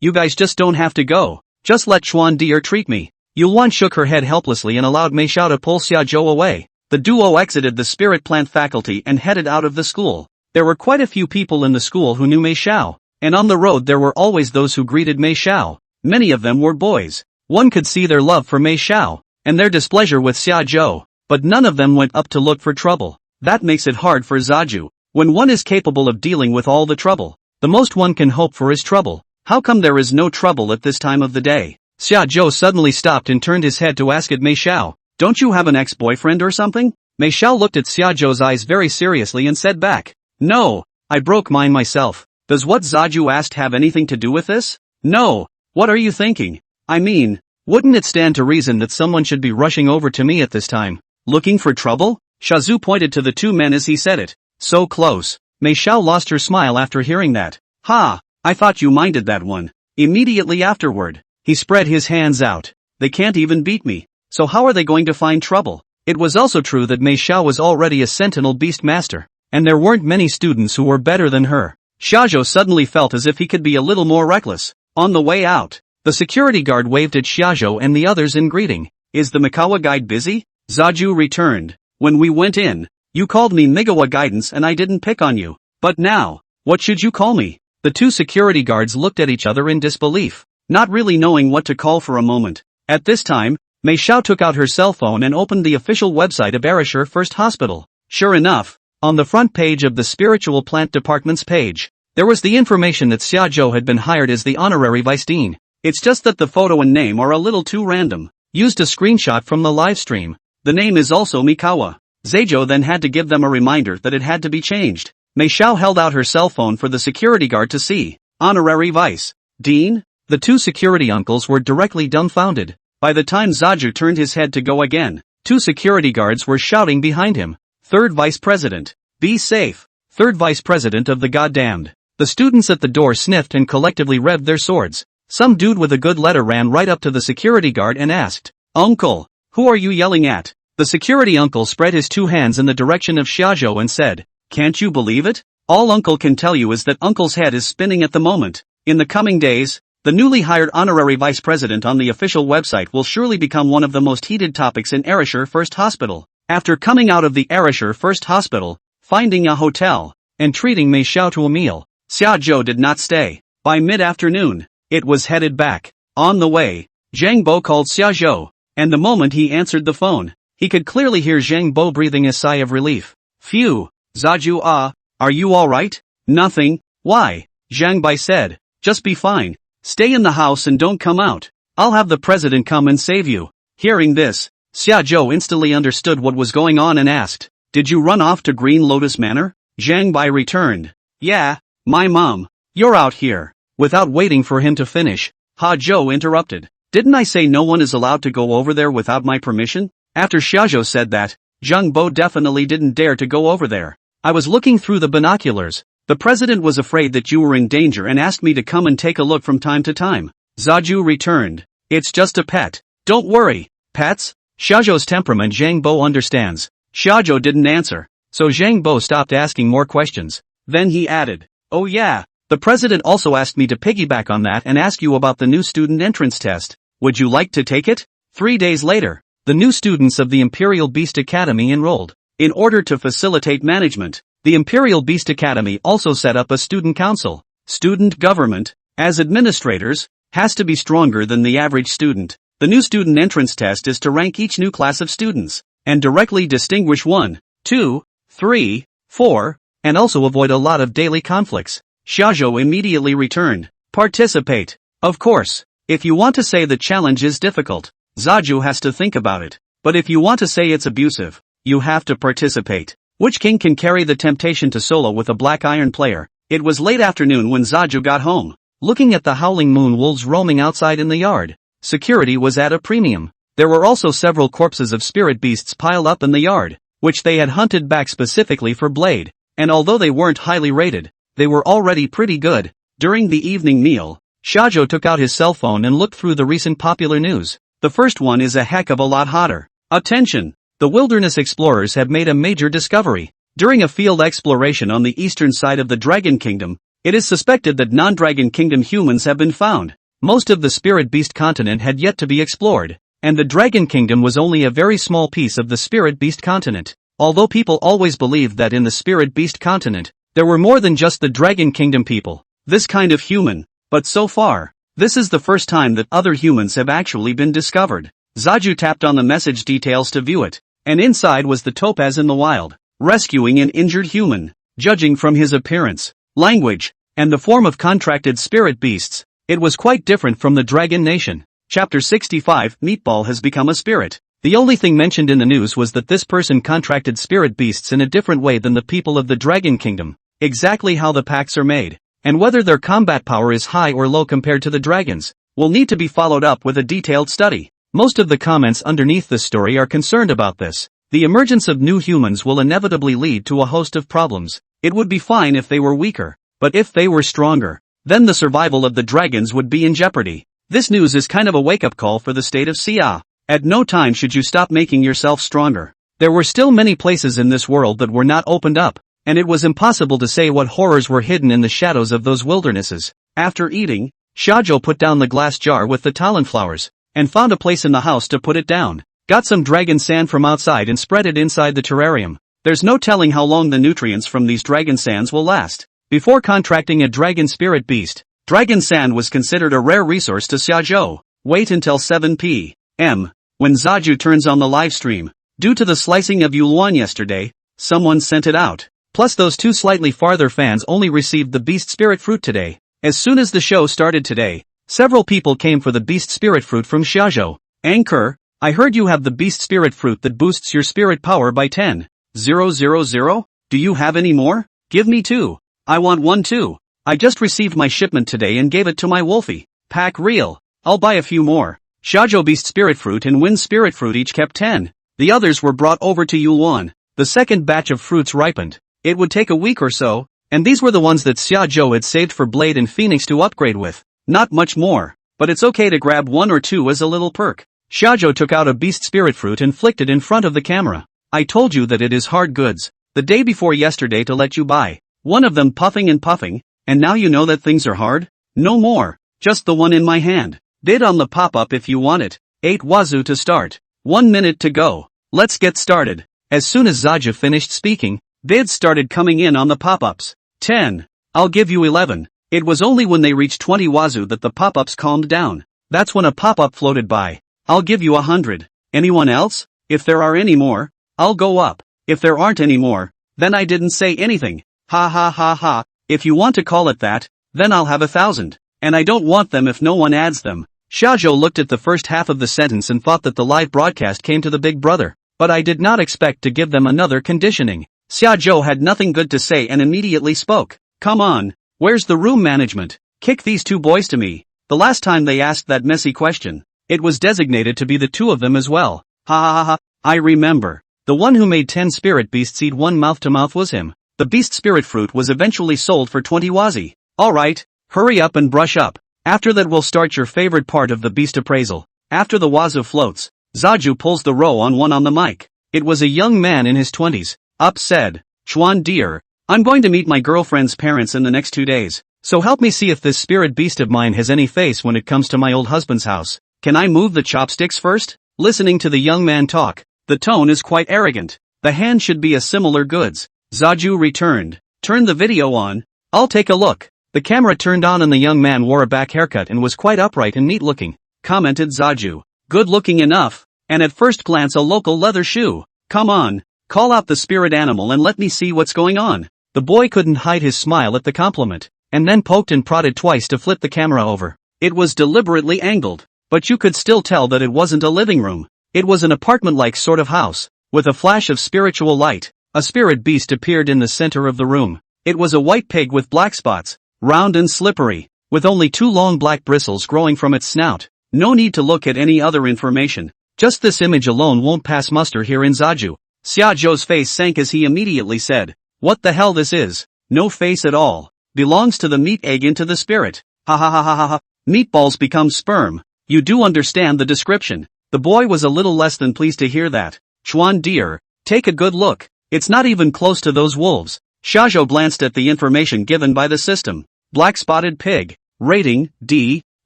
Speaker 1: you guys just don't have to go. Just let Chuan Deer treat me. Yulwan shook her head helplessly and allowed Mei Xiao to pull Xiaozhou away. The duo exited the spirit plant faculty and headed out of the school. There were quite a few people in the school who knew Mei Xiao, and on the road there were always those who greeted Mei Xiao. Many of them were boys. One could see their love for Mei Xiao, and their displeasure with Xiaozhou, but none of them went up to look for trouble. That makes it hard for Zaju. When one is capable of dealing with all the trouble, the most one can hope for is trouble. How come there is no trouble at this time of the day? Xiaozhou suddenly stopped and turned his head to ask at Mei Xiao, don't you have an ex-boyfriend or something? Mei Xiao looked at Xiaozhou's eyes very seriously and said back, no, I broke mine myself. Does what Zaju asked have anything to do with this? No, what are you thinking? I mean, wouldn't it stand to reason that someone should be rushing over to me at this time? Looking for trouble? Shazu pointed to the two men as he said it. So close. Mei Xiao lost her smile after hearing that. Ha, I thought you minded that one. Immediately afterward, he spread his hands out. They can't even beat me. So how are they going to find trouble? It was also true that Mei Xiao was already a sentinel beastmaster, and there weren't many students who were better than her. Shajo suddenly felt as if he could be a little more reckless. On the way out, the security guard waved at Xiaozhou and the others in greeting. Is the Mikawa guide busy? Zaju returned. When we went in, you called me Migawa Guidance and I didn't pick on you. But now, what should you call me? The two security guards looked at each other in disbelief, not really knowing what to call for a moment. At this time, Mei Xiao took out her cell phone and opened the official website of Erishur First Hospital. Sure enough, on the front page of the Spiritual Plant Department's page, there was the information that Xiaozhou had been hired as the honorary vice dean. It's just that the photo and name are a little too random. Used a screenshot from the live stream. The name is also Mikawa. Zaijo then had to give them a reminder that it had to be changed. Mei Xiao held out her cell phone for the security guard to see. Honorary vice dean? The two security uncles were directly dumbfounded. By the time Zaju turned his head to go again, two security guards were shouting behind him. Third vice president. Be safe. Third vice president of the goddamned. The students at the door sniffed and collectively revved their swords. Some dude with a good letter ran right up to the security guard and asked, Uncle, who are you yelling at? The security uncle spread his two hands in the direction of Xiaozhou and said, can't you believe it? All Uncle can tell you is that Uncle's head is spinning at the moment. In the coming days, the newly hired honorary vice president on the official website will surely become one of the most heated topics in Erishur First Hospital. After coming out of the Erishur First Hospital, finding a hotel, and treating Mei Xiao to a meal, Xiaozhou did not stay. By mid-afternoon, it was headed back. On the way, Zhang Bo called Xiaozhou, and the moment he answered the phone, he could clearly hear Zhang Bo breathing a sigh of relief. Phew, Zaju are you alright? Nothing. Why? Zhang Bai said, just be fine. Stay in the house and don't come out. I'll have the president come and save you. Hearing this, Xiaozhou instantly understood what was going on and asked, did you run off to Green Lotus Manor? Zhang Bai returned. Yeah, my mom. You're out here. Without waiting for him to finish, Ha Zhou interrupted. Didn't I say no one is allowed to go over there without my permission? After Xiaozhou said that, Zhang Bo definitely didn't dare to go over there. I was looking through the binoculars. The president was afraid that you were in danger and asked me to come and take a look from time to time. Zaju returned. It's just a pet. Don't worry. Pets? Xiaozhou's temperament Zhang Bo understands. Xiaozhou didn't answer, so Zhang Bo stopped asking more questions. Then he added, oh yeah, the president also asked me to piggyback on that and ask you about the new student entrance test. Would you like to take it? 3 days later, the new students of the Imperial Beast Academy enrolled. In order to facilitate management, the Imperial Beast Academy also set up a student council. Student government, as administrators, has to be stronger than the average student. The new student entrance test is to rank each new class of students, and directly distinguish 1, 2, 3, 4, and also avoid a lot of daily conflicts. Shajo immediately returned. Participate. Of course, if you want to say the challenge is difficult, Zaju has to think about it. But if you want to say it's abusive, you have to participate. Which king can carry the temptation to solo with a black iron player? It was late afternoon when Zaju got home. Looking at the howling moon wolves roaming outside in the yard, security was at a premium. There were also several corpses of spirit beasts piled up in the yard, which they had hunted back specifically for Blade. and although they weren't highly rated, they were already pretty good. During the evening meal, Shajo took out his cell phone and looked through the recent popular news. The first one is a heck of a lot hotter. Attention! The wilderness explorers have made a major discovery. During a field exploration on the eastern side of the Dragon Kingdom, it is suspected that non-Dragon Kingdom humans have been found. Most of the Spirit Beast continent had yet to be explored, and the Dragon Kingdom was only a very small piece of the Spirit Beast continent. Although people always believed that in the Spirit Beast continent, there were more than just the Dragon Kingdom people, this kind of human, but so far, this is the first time that other humans have actually been discovered. Zaju tapped on the message details to view it, and inside was the topaz in the wild, rescuing an injured human. Judging from his appearance, language, and the form of contracted spirit beasts, it was quite different from the Dragon Nation. Chapter 65, Meatball has become a spirit. The only thing mentioned in the news was that this person contracted spirit beasts in a different way than the people of the Dragon Kingdom. Exactly how the packs are made, and whether their combat power is high or low compared to the dragons, will need to be followed up with a detailed study. Most of the comments underneath this story are concerned about this. The emergence of new humans will inevitably lead to a host of problems. It would be fine if they were weaker, but if they were stronger, then the survival of the dragons would be in jeopardy. This news is kind of a wake-up call for the state of Sia. At no time should you stop making yourself stronger. There were still many places in this world that were not opened up, and it was impossible to say what horrors were hidden in the shadows of those wildernesses. After eating, Shajo put down the glass jar with the talon flowers, and found a place in the house to put it down. Got some dragon sand from outside and spread it inside the terrarium. There's no telling how long the nutrients from these dragon sands will last. Before contracting a dragon spirit beast, dragon sand was considered a rare resource to Shajo. Wait until 7 p.m. when Zaju turns on the live stream. Due to the slicing of Yuluan yesterday, someone sent it out. Plus those two slightly farther fans only received the beast spirit fruit today. As soon as the show started today, several people came for the beast spirit fruit from Shajo. Anchor, I heard you have the beast spirit fruit that boosts your spirit power by 10,000. Do you have any more? Give me 2. I want 1 too. I just received my shipment today and gave it to my Wolfie. Pack real. I'll buy a few more. Shajo beast spirit fruit and wind spirit fruit each kept 10. The others were brought over to Yuluan. The second batch of fruits ripened. It would take a week or so, and these were the ones that Shajo had saved for Blade and Phoenix to upgrade with. Not much more, but it's okay to grab 1 or 2 as a little perk. Shajo took out a beast spirit fruit and flicked it in front of the camera. I told you that it is hard goods, the day before yesterday to let you buy. One of them puffing and puffing, and now you know that things are hard? No more, just the one in my hand. Bid on the pop-up if you want it. 8 wazoo to start. 1 minute to go. Let's get started. As soon as Zaja finished speaking, bids started coming in on the pop-ups. 10. I'll give you 11. It was only when they reached 20 wazoo that the pop-ups calmed down. That's when a pop-up floated by. I'll give you 100. Anyone else? If there are any more, I'll go up. If there aren't any more, then I didn't say anything. Ha ha ha ha. If you want to call it that, then I'll have 1,000. And I don't want them if no one adds them. Shajo looked at the first half of the sentence and thought that the live broadcast came to the big brother. But I did not expect to give them another conditioning. Shajo had nothing good to say and immediately spoke. Come on, where's the room management? Kick these 2 boys to me. The last time they asked that messy question, it was designated to be the 2 of them as well. Ha ha ha ha, I remember. The one who made 10 spirit beasts eat 1 mouth-to-mouth was him. The beast spirit fruit was eventually sold for 20 wazi. Alright, hurry up and brush up. After that we'll start your favorite part of the beast appraisal. After the wazoo floats, Zaju pulls the row on one on the mic. It was a young man in his 20s. Up said, Chuan dear, I'm going to meet my girlfriend's parents in the next 2 days. So help me see if this spirit beast of mine has any face when it comes to my old husband's house. Can I move the chopsticks first? Listening to the young man talk, the tone is quite arrogant. The hand should be a similar goods. Zaju returned. Turn the video on. I'll take a look. The camera turned on and the young man wore a back haircut and was quite upright and neat looking. Commented Zaju. Good looking enough. And at first glance a local leather shoe. Come on. Call out the spirit animal and let me see what's going on. The boy couldn't hide his smile at the compliment, and then poked and prodded twice to flip the camera over. It was deliberately angled, but you could still tell that it wasn't a living room. It was an apartment-like sort of house. With a flash of spiritual light, a spirit beast appeared in the center of the room. It was a white pig with black spots, round and slippery, with only 2 long black bristles growing from its snout. No need to look at any other information. Just this image alone won't pass muster here in Zaju. Xiao's face sank as he immediately said, What the hell this is? No face at all. Belongs to the meat egg into the spirit. Ha ha ha ha ha ha. Meatballs become sperm. You do understand the description. The boy was a little less than pleased to hear that. Chuan dear, take a good look. It's not even close to those wolves. Shajo glanced at the information given by the system. Black spotted pig. Rating, D.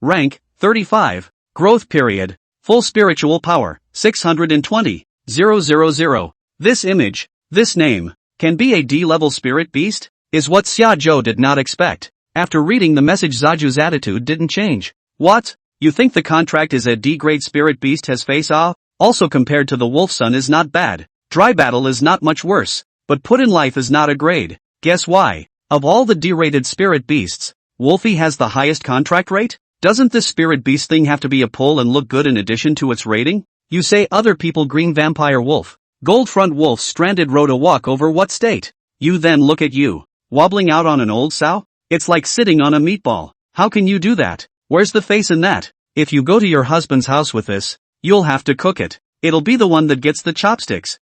Speaker 1: Rank, 35. Growth period. Full spiritual power, 620. 000. This image, this name, can be a D-level spirit beast? Is what Shajo did not expect. After reading the message, Zaju's attitude didn't change. What? You think the contract is a D-grade spirit beast has face off? Also compared to the wolf son is not bad. Dry battle is not much worse. But put in life is not a grade. Guess why? Of all the D-rated spirit beasts, Wolfie has the highest contract rate? Doesn't this spirit beast thing have to be a pull and look good in addition to its rating? You say other people green vampire wolf. Gold front wolf stranded rode a walk over what state? You then look at you. Wobbling out on an old sow? It's like sitting on a meatball. How can you do that? Where's the face in that? If you go to your husband's house with this, you'll have to cook it. It'll be the one that gets the chopsticks.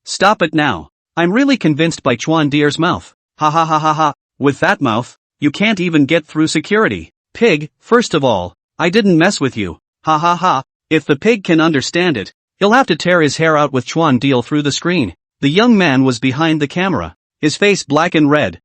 Speaker 1: Stop it now. I'm really convinced by Chuan Deer's mouth. Ha ha ha ha ha. With that mouth, you can't even get through security. Pig, first of all, I didn't mess with you. Ha ha ha. If the pig can understand it, he'll have to tear his hair out with Chuan Deal through the screen. The young man was behind the camera. His face black and red,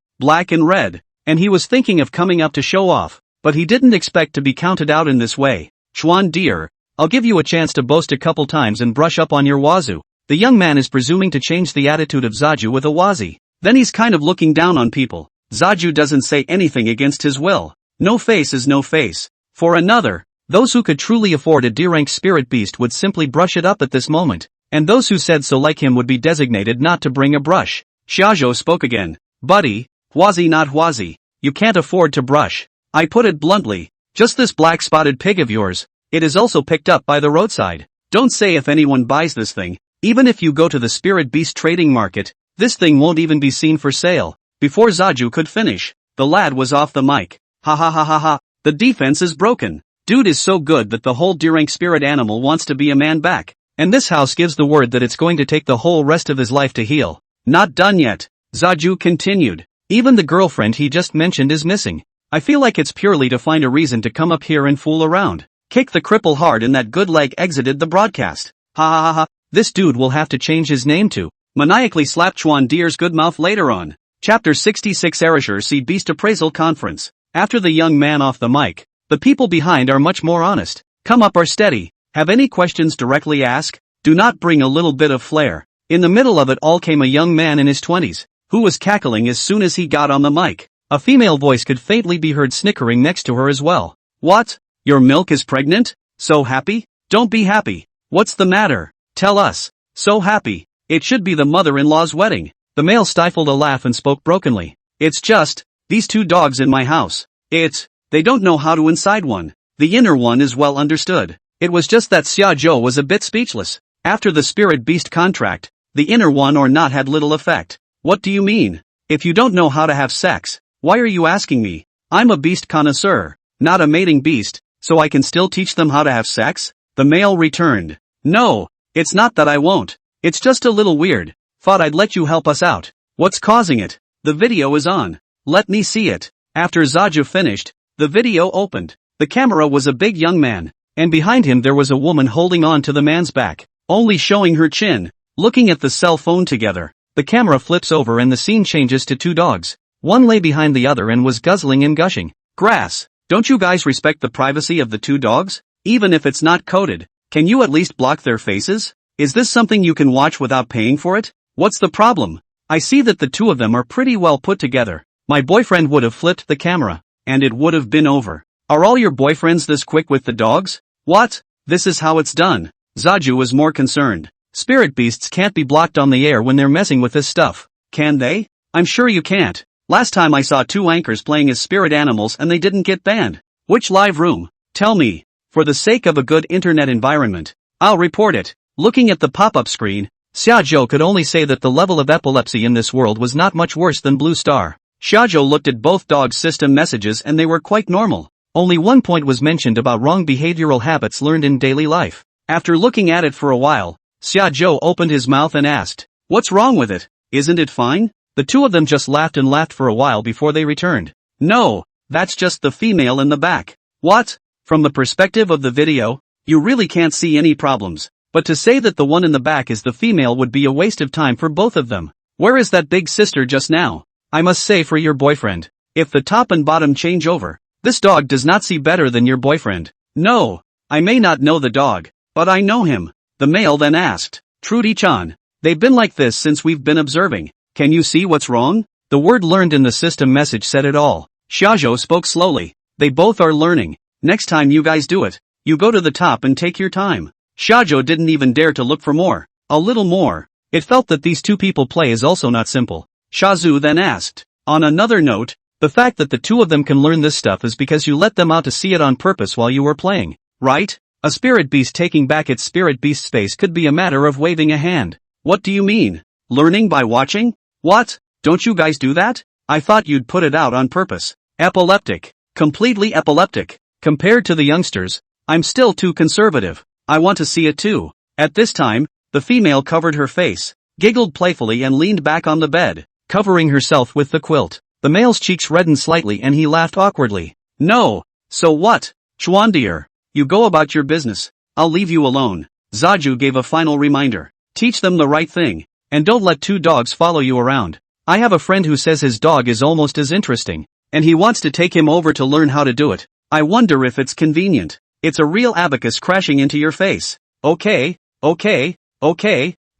Speaker 1: and he was thinking of coming up to show off, but he didn't expect to be counted out in this way. Chuan Deer, I'll give you a chance to boast a couple times and brush up on your wazoo. The young man is presuming to change the attitude of Zaju with a wazi. Then he's kind of looking down on people. Zaju doesn't say anything against his will. No face is no face. For another, those who could truly afford a D-rank spirit beast would simply brush it up at this moment, and those who said so like him would be designated not to bring a brush. Shajo spoke again. Buddy, wazi not wazi, you can't afford to brush. I put it bluntly, just this black spotted pig of yours, it is also picked up by the roadside. Don't say if anyone buys this thing, even if you go to the spirit beast trading market, this thing won't even be seen for sale. Before Zaju could finish, the lad was off the mic. Ha ha ha ha ha, the defense is broken. Dude is so good that the whole D-rank spirit animal wants to be a man back. And this house gives the word that it's going to take the whole rest of his life to heal. Not done yet. Zaju continued. Even the girlfriend he just mentioned is missing. I feel like it's purely to find a reason to come up here and fool around. Kick the cripple hard and that good leg exited the broadcast. Ha ha ha ha, this dude will have to change his name to. Maniacally slap Chuan Deer's good mouth later on. Chapter 66 Erasure See Beast Appraisal Conference. After the young man off the mic, the people behind are much more honest. Come up or steady. Have any questions directly ask. Do not bring a little bit of flair. In the middle of it all came a young man in his 20s, who was cackling as soon as he got on the mic. A female voice could faintly be heard snickering next to her as well. What? Your milk is pregnant? So happy? Don't be happy. What's the matter? Tell us. So happy. It should be the mother-in-law's wedding. The male stifled a laugh and spoke brokenly. It's just, these two dogs in my house. They don't know how to inside one. The inner one is well understood. It was just that Xiaozhou was a bit speechless. After the spirit beast contract, the inner one or not had little effect. What do you mean? If you don't know how to have sex, why are you asking me? I'm a beast connoisseur, not a mating beast, so I can still teach them how to have sex? The male returned. No, it's not that I won't. It's just a little weird. Thought I'd let you help us out. What's causing it? The video is on. Let me see it. After Zaju finished, the video opened. The camera was a big young man, and behind him there was a woman holding on to the man's back, only showing her chin, looking at the cell phone together. The camera flips over and the scene changes to two dogs. One lay behind the other and was guzzling and gushing. Grass. Don't you guys respect the privacy of the two dogs? Even if it's not coded, can you at least block their faces? Is this something you can watch without paying for it? What's the problem? I see that the two of them are pretty well put together. My boyfriend would have flipped the camera, and it would have been over. Are all your boyfriends this quick with the dogs? What? This is how it's done. Zaju was more concerned. Spirit beasts can't be blocked on the air when they're messing with this stuff. Can they? I'm sure you can't. Last time I saw two anchors playing as spirit animals and they didn't get banned. Which live room? Tell me. For the sake of a good internet environment, I'll report it. Looking at the pop-up screen, Xiaozhou could only say that the level of epilepsy in this world was not much worse than Blue Star. Shajo looked at both dogs' system messages and they were quite normal. Only one point was mentioned about wrong behavioral habits learned in daily life. After looking at it for a while, Xiaozhou opened his mouth and asked, "What's wrong with it? Isn't it fine?" The two of them just laughed and laughed for a while before they returned. No, that's just the female in the back. What? From the perspective of the video, you really can't see any problems. But to say that the one in the back is the female would be a waste of time for both of them. Where is that big sister just now? I must say for your boyfriend. If the top and bottom change over, this dog does not see better than your boyfriend. No, I may not know the dog, but I know him. The male then asked. Trudy-chan. They've been like this since we've been observing. Can you see what's wrong? The word learned in the system message said it all. Shajo spoke slowly. They both are learning. Next time you guys do it, you go to the top and take your time. Shajo didn't even dare to look for more. A little more. It felt that these two people play is also not simple. Shazu then asked. On another note, the fact that the two of them can learn this stuff is because you let them out to see it on purpose while you were playing, right? A spirit beast taking back its spirit beast space could be a matter of waving a hand. What do you mean? Learning by watching? What? Don't you guys do that? I thought you'd put it out on purpose. Epileptic. Completely epileptic. Compared to the youngsters, I'm still too conservative. I want to see it too. At this time, the female covered her face, giggled playfully and leaned back on the bed, covering herself with the quilt. The male's cheeks reddened slightly and he laughed awkwardly. No. So what? Chwandier. You go about your business. I'll leave you alone. Zaju gave a final reminder. Teach them the right thing. And don't let two dogs follow you around. I have a friend who says his dog is almost as interesting, and he wants to take him over to learn how to do it. I wonder if it's convenient. It's a real abacus crashing into your face. Okay,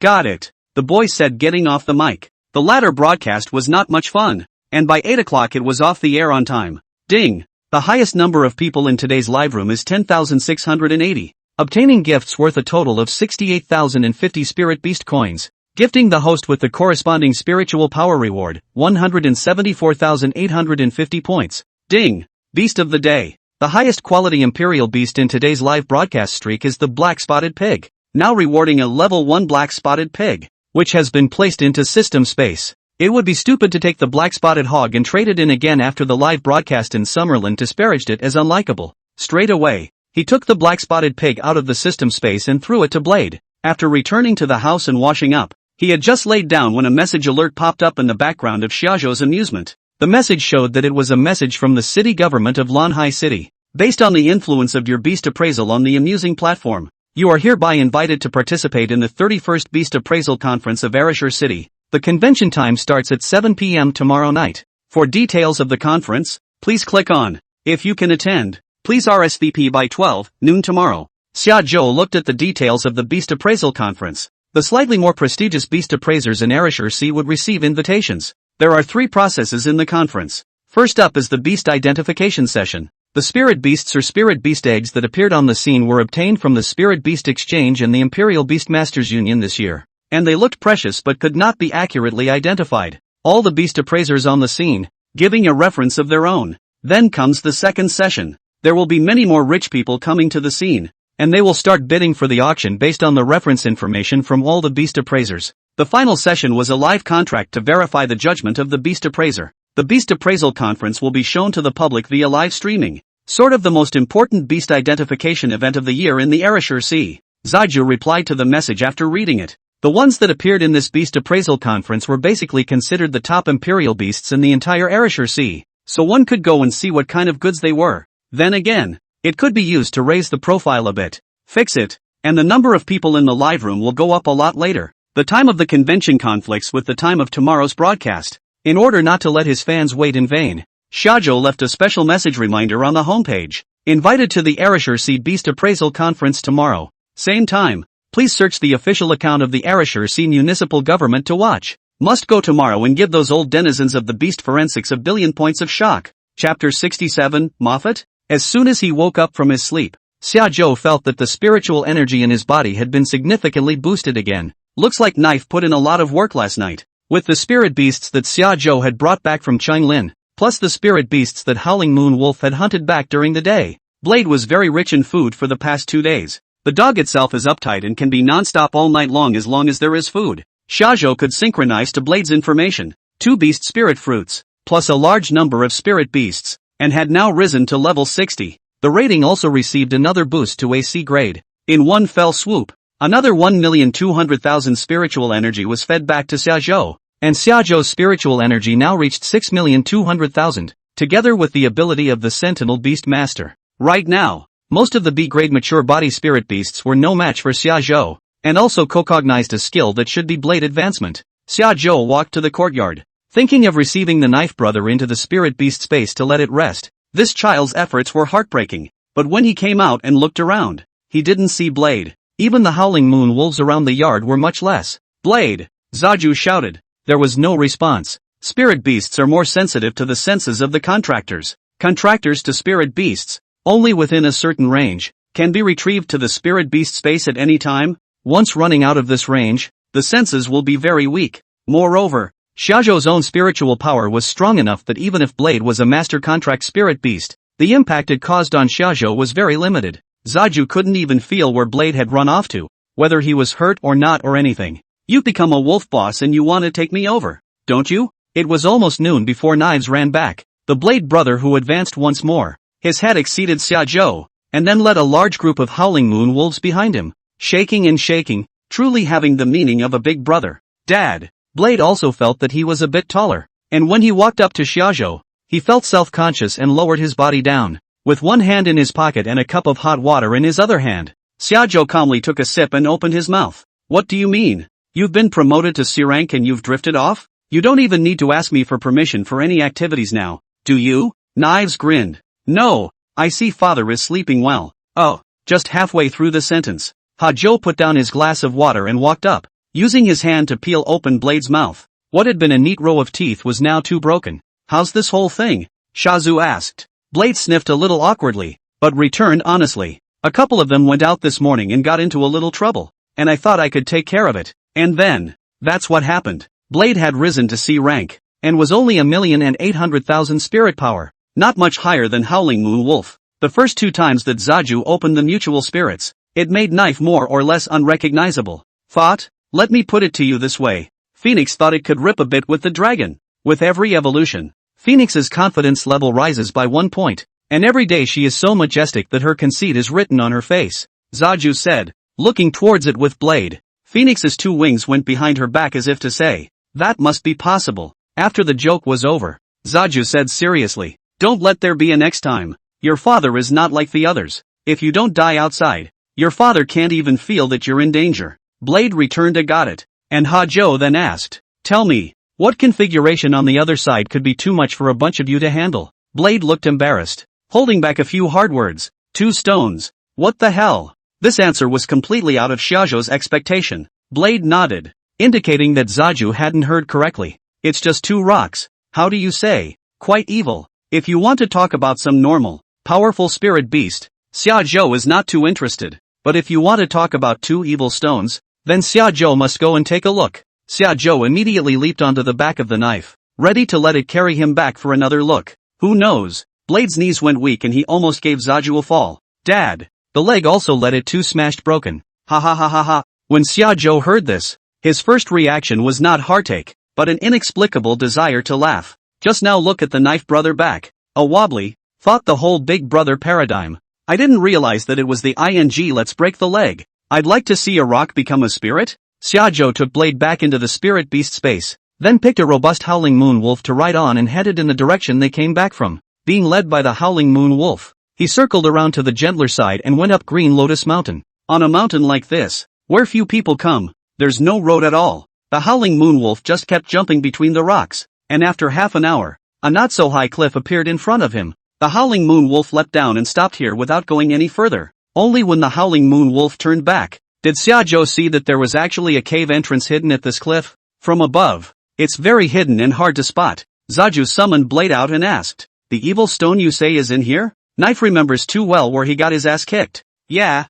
Speaker 1: got it. The boy said, getting off the mic. The latter broadcast was not much fun, and by 8 o'clock it was off the air on time. Ding! The highest number of people in today's live room is 10,680. Obtaining gifts worth a total of 68,050 Spirit Beast coins. Gifting the host with the corresponding spiritual power reward, 174,850 points. Ding! Beast of the day. The highest quality Imperial Beast in today's live broadcast streak is the Black Spotted Pig, now rewarding a level 1 Black Spotted Pig, which has been placed into system space. It would be stupid to take the Black Spotted Hog and trade it in again after the live broadcast in Summerlin disparaged it as unlikable. Straight away, he took the Black Spotted Pig out of the system space and threw it to Blade. After returning to the house and washing up, he had just laid down when a message alert popped up in the background of Xiaozhou's amusement. The message showed that it was a message from the city government of Lanhai City. Based on the influence of your beast appraisal on the amusing platform, you are hereby invited to participate in the 31st Beast Appraisal Conference of Arashur City. The convention time starts at 7 p.m. tomorrow night. For details of the conference, please click on. If you can attend, please RSVP by 12 noon tomorrow. Xiaozhou looked at the details of the Beast Appraisal Conference. The slightly more prestigious beast appraisers in Arashur Sea would receive invitations. There are 3 processes in the conference. First up is the beast identification session. The spirit beasts or spirit beast eggs that appeared on the scene were obtained from the Spirit Beast Exchange and the Imperial Beastmasters Union this year, and they looked precious but could not be accurately identified. All the beast appraisers on the scene, giving a reference of their own. Then comes the second session. There will be many more rich people coming to the scene, and they will start bidding for the auction based on the reference information from all the beast appraisers. The final session was a live contract to verify the judgment of the beast appraiser. The Beast Appraisal Conference will be shown to the public via live streaming. Sort of the most important beast identification event of the year in the Arashur Sea. Zaiju replied to the message after reading it. The ones that appeared in this Beast Appraisal Conference were basically considered the top Imperial beasts in the entire Arashur Sea, so one could go and see what kind of goods they were. Then again, it could be used to raise the profile a bit, fix it, and the number of people in the live room will go up a lot later. The time of the convention conflicts with the time of tomorrow's broadcast. In order not to let his fans wait in vain, Shajo left a special message reminder on the homepage. Invited to the Arashur Sea Beast Appraisal Conference tomorrow. Same time, please search the official account of the Arashur Sea Municipal Government to watch. Must go tomorrow and give those old denizens of the beast forensics a billion points of shock. Chapter 67, Moffat? As soon as he woke up from his sleep, Xiaozhou felt that the spiritual energy in his body had been significantly boosted again. Looks like Knife put in a lot of work last night. With the spirit beasts that Xiaozhou had brought back from Changlin, plus the spirit beasts that Howling Moon Wolf had hunted back during the day, Blade was very rich in food for the past 2 days. The dog itself is uptight and can be non-stop all night long as there is food. Shajo could synchronize to Blade's information, 2 beast spirit fruits, plus a large number of spirit beasts, and had now risen to level 60. The rating also received another boost to AC grade. In one fell swoop, another 1,200,000 spiritual energy was fed back to Xiaozhou. and Shajo's spiritual energy now reached 6,200,000, together with the ability of the Sentinel Beastmaster. Right now, most of the B-grade mature body spirit beasts were no match for Shajo, and also cognized a skill that should be blade advancement. Shajo walked to the courtyard, thinking of receiving the knife brother into the spirit beast space to let it rest. This child's efforts were heartbreaking, but when he came out and looked around, he didn't see Blade. Even the howling moon wolves around the yard were much less. Blade! Zaju shouted. There was no response. Spirit beasts are more sensitive to the senses of the contractors. Contractors to spirit beasts, only within a certain range, can be retrieved to the spirit beast space at any time. Once running out of this range, the senses will be very weak. Moreover, Shajo's own spiritual power was strong enough that even if Blade was a master contract spirit beast, the impact it caused on Shajo was very limited. Zaju couldn't even feel where Blade had run off to, whether he was hurt or not or anything. You've become a wolf boss and you want to take me over, don't you? It was almost noon before Knives ran back. The Blade brother who advanced once more. His head exceeded Shajo, and then led a large group of howling moon wolves behind him, shaking and shaking, truly having the meaning of a big brother. Dad! Blade also felt that he was a bit taller, and when he walked up to Shajo, he felt self-conscious and lowered his body down. With one hand in his pocket and a cup of hot water in his other hand, Shajo calmly took a sip and opened his mouth. What do you mean? You've been promoted to C rank and you've drifted off? You don't even need to ask me for permission for any activities now, do you? Knives grinned. No, I see father is sleeping well. Oh, just halfway through the sentence. Hajo put down his glass of water and walked up, using his hand to peel open Blade's mouth. What had been a neat row of teeth was now too broken. How's this whole thing? Shazu asked. Blade sniffed a little awkwardly, but returned honestly. A couple of them went out this morning and got into a little trouble, and I thought I could take care of it. And then, that's what happened. Blade had risen to C rank, and was only 1,800,000 spirit power, not much higher than Howling Moon Wolf. The first two times that Zaju opened the mutual spirits, it made Knife more or less unrecognizable. Thought? Let me put it to you this way. Phoenix thought it could rip a bit with the dragon. With every evolution, Phoenix's confidence level rises by 1 point, and every day she is so majestic that her conceit is written on her face. Zaju said, looking towards it with Blade. Phoenix's two wings went behind her back as if to say, that must be possible. After the joke was over, Zaju said seriously, don't let there be a next time. Your father is not like the others. If you don't die outside, your father can't even feel that you're in danger. Blade returned a got it, and Hajo then asked, tell me, what configuration on the other side could be too much for a bunch of you to handle? Blade looked embarrassed, holding back a few hard words. 2 stones. What the hell? This answer was completely out of Shajo's expectation. Blade nodded, indicating that Zaju hadn't heard correctly. It's just 2 rocks. How do you say? Quite evil. If you want to talk about some normal, powerful spirit beast, Xiaozhou is not too interested. But if you want to talk about 2 evil stones, then Xiaozhou must go and take a look. Xiaozhou immediately leaped onto the back of the knife, ready to let it carry him back for another look. Who knows? Blade's knees went weak and he almost gave Zaju a fall. Dad! The leg also let it too smashed broken. Ha ha ha ha ha. When Xiaozhou heard this, his first reaction was not heartache, but an inexplicable desire to laugh. Just now look at the knife brother back. A wobbly, thought the whole big brother paradigm. I didn't realize that it was the ing let's break the leg. I'd like to see a rock become a spirit. Xiaozhou took Blade back into the spirit beast space, then picked a robust howling moon wolf to ride on and headed in the direction they came back from, being led by the howling moon wolf. He circled around to the gentler side and went up Green Lotus Mountain. On a mountain like this, where few people come, there's no road at all. The howling moon wolf just kept jumping between the rocks, and after half an hour, a not-so-high cliff appeared in front of him. The howling moon wolf leapt down and stopped here without going any further. Only when the howling moon wolf turned back, did Xiaozhou see that there was actually a cave entrance hidden at this cliff. From above, it's very hidden and hard to spot. Zaju summoned Blade out and asked, the evil stone you say is in here? Knife remembers too well where he got his ass kicked. Yeah,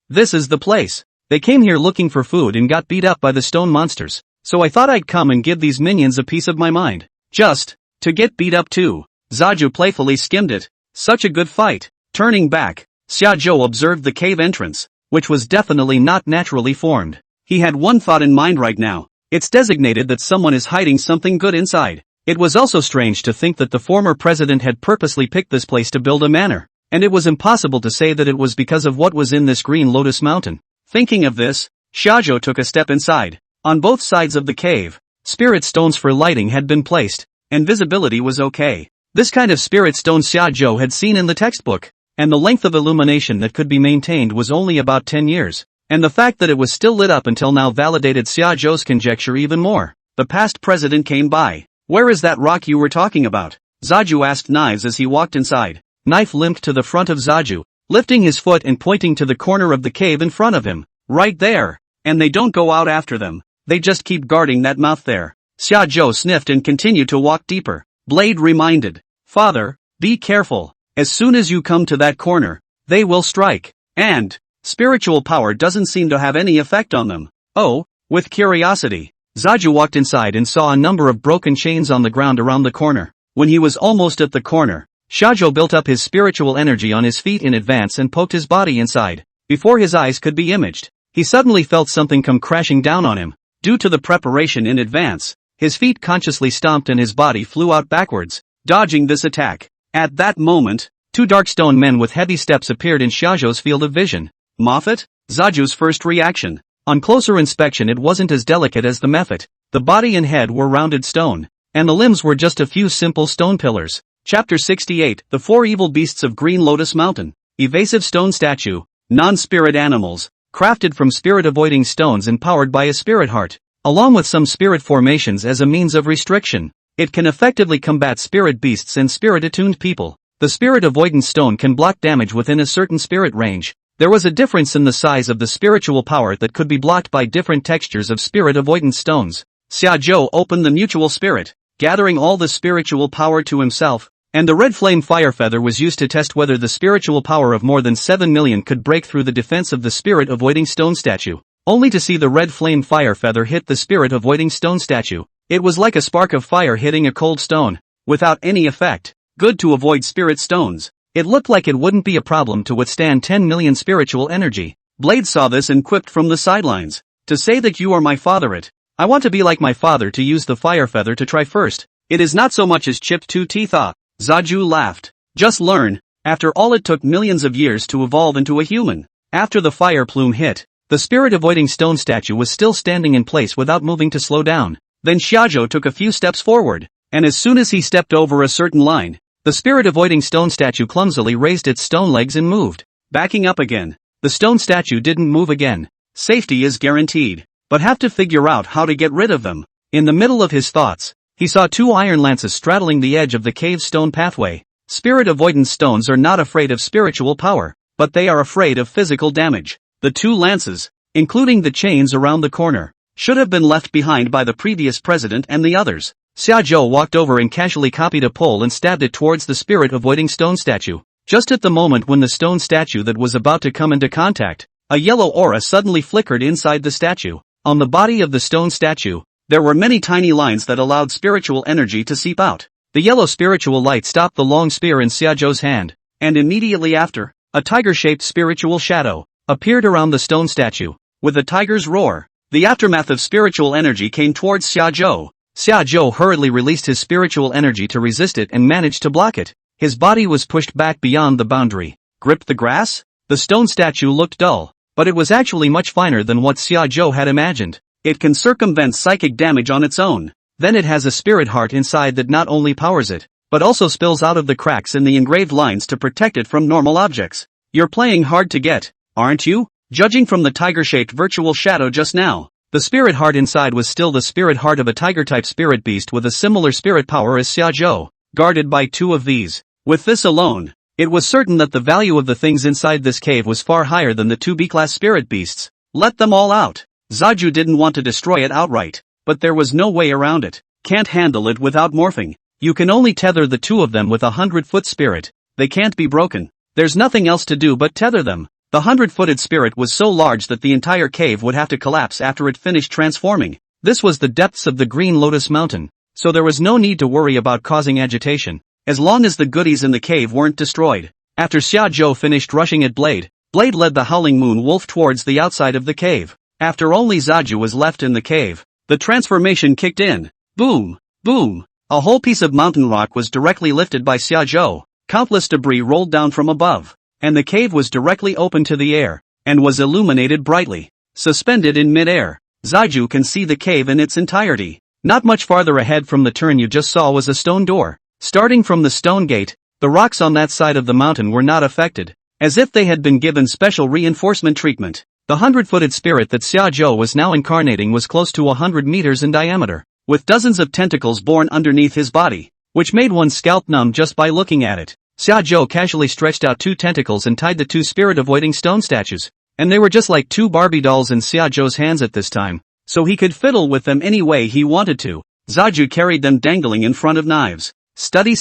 Speaker 1: this is the place. They came here looking for food and got beat up by the stone monsters, so I thought I'd come and give these minions a piece of my mind. Just, to get beat up too. Zaju playfully skimmed it. Such a good fight. Turning back, Xiaozhou observed the cave entrance, which was definitely not naturally formed. He had one thought in mind right now. It's designated that someone is hiding something good inside. It was also strange to think that the former president had purposely picked this place to build a manor, and it was impossible to say that it was because of what was in this Green Lotus Mountain. Thinking of this, Shajo took a step inside. On both sides of the cave, spirit stones for lighting had been placed, and visibility was okay. This kind of spirit stone shajo had seen in the textbook, and the length of illumination that could be maintained was only about 10 years. And the fact that it was still lit up until now validated Xiaoju's conjecture even more. The past president came by. "Where is that rock you were talking about?" Zaju asked Knives as he walked inside. Knife limped to the front of Zaju, lifting his foot and pointing to the corner of the cave in front of him. "Right there. And they don't go out after them. They just keep guarding that mouth there." Xiaoju sniffed and continued to walk deeper. Blade reminded, "Father, be careful. As soon as you come to that corner, they will strike. And spiritual power doesn't seem to have any effect on them." Oh, with curiosity, Zaju walked inside and saw a number of broken chains on the ground around the corner. When he was almost at the corner, Shajo built up his spiritual energy on his feet in advance and poked his body inside. Before his eyes could be imaged, he suddenly felt something come crashing down on him. Due to the preparation in advance, his feet consciously stomped and his body flew out backwards, dodging this attack. At that moment, two dark stone men with heavy steps appeared in Shajo's field of vision. Moffat? Zaju's first reaction. On closer inspection it wasn't as delicate as the method. The body and head were rounded stone, and the limbs were just a few simple stone pillars. Chapter 68, The Four Evil Beasts of Green Lotus Mountain. Evasive stone statue, non-spirit animals, crafted from spirit-avoiding stones and powered by a spirit heart, along with some spirit formations as a means of restriction. It can effectively combat spirit beasts and spirit-attuned people. The spirit-avoidance stone can block damage within a certain spirit range. There was a difference in the size of the spiritual power that could be blocked by different textures of spirit-avoidance stones. Xiaoju opened the mutual spirit, gathering all the spiritual power to himself, and the red flame fire feather was used to test whether the spiritual power of more than 7 million could break through the defense of the spirit-avoiding stone statue. Only to see the red flame fire feather hit the spirit-avoiding stone statue. It was like a spark of fire hitting a cold stone, without any effect. Good to avoid spirit stones. It looked like it wouldn't be a problem to withstand 10 million spiritual energy. Blade saw this and quipped from the sidelines. "To say that you are my father I want to be like my father to use the fire feather to try first. It is not so much as chipped 2 teeth off." Zaju laughed. "Just learn. After all it took millions of years to evolve into a human." After the fire plume hit, the spirit-avoiding stone statue was still standing in place without moving to slow down. Then Xiaoju took a few steps forward, and as soon as he stepped over a certain line, the spirit-avoiding stone statue clumsily raised its stone legs and moved. Backing up again, the stone statue didn't move again. Safety is guaranteed, but have to figure out how to get rid of them. In the middle of his thoughts, he saw 2 iron lances straddling the edge of the cave stone pathway. Spirit-avoidance stones are not afraid of spiritual power, but they are afraid of physical damage. The 2 lances, including the chains around the corner, should have been left behind by the previous president and the others. Xiaoju walked over and casually copied a pole and stabbed it towards the spirit-avoiding stone statue. Just at the moment when the stone statue that was about to come into contact, a yellow aura suddenly flickered inside the statue. On the body of the stone statue, there were many tiny lines that allowed spiritual energy to seep out. The yellow spiritual light stopped the long spear in Xiaoju's hand, and immediately after, a tiger-shaped spiritual shadow appeared around the stone statue. With a tiger's roar, the aftermath of spiritual energy came towards Xiaoju. Xiaoju hurriedly released his spiritual energy to resist it and managed to block it. His body was pushed back beyond the boundary. Grip the grass? The stone statue looked dull, but it was actually much finer than what Xiaoju had imagined. It can circumvent psychic damage on its own. Then it has a spirit heart inside that not only powers it, but also spills out of the cracks in the engraved lines to protect it from normal objects. You're playing hard to get, aren't you? Judging from the tiger-shaped virtual shadow just now, the spirit heart inside was still the spirit heart of a tiger-type spirit beast with a similar spirit power as Xiaoju, guarded by 2 of these. With this alone, it was certain that the value of the things inside this cave was far higher than the 2 B-class spirit beasts. Let them all out. Zaju didn't want to destroy it outright, but there was no way around it. Can't handle it without morphing. You can only tether the 2 of them with a 100-foot spirit. They can't be broken. There's nothing else to do but tether them. The 100-footed spirit was so large that the entire cave would have to collapse after it finished transforming. This was the depths of the Green Lotus Mountain, so there was no need to worry about causing agitation, as long as the goodies in the cave weren't destroyed. After Xiaoju finished rushing at Blade, Blade led the Howling Moon Wolf towards the outside of the cave. After only Zaju was left in the cave, the transformation kicked in. Boom! Boom! A whole piece of mountain rock was directly lifted by Xiaoju. Countless debris rolled down from above, and the cave was directly open to the air, and was illuminated brightly. Suspended in mid-air, Zaju can see the cave in its entirety. Not much farther ahead from the turn you just saw was a stone door. Starting from the stone gate, the rocks on that side of the mountain were not affected, as if they had been given special reinforcement treatment. The 100-footed spirit that shajo was now incarnating was close to 100 meters in diameter, with dozens of tentacles born underneath his body, which made one's scalp numb just by looking at it. Shajo casually stretched out 2 tentacles and tied the 2 spirit-avoiding stone statues, and they were just like 2 Barbie dolls in Shajo's hands at this time, so he could fiddle with them any way he wanted to. Zaju carried them dangling in front of knives. Study.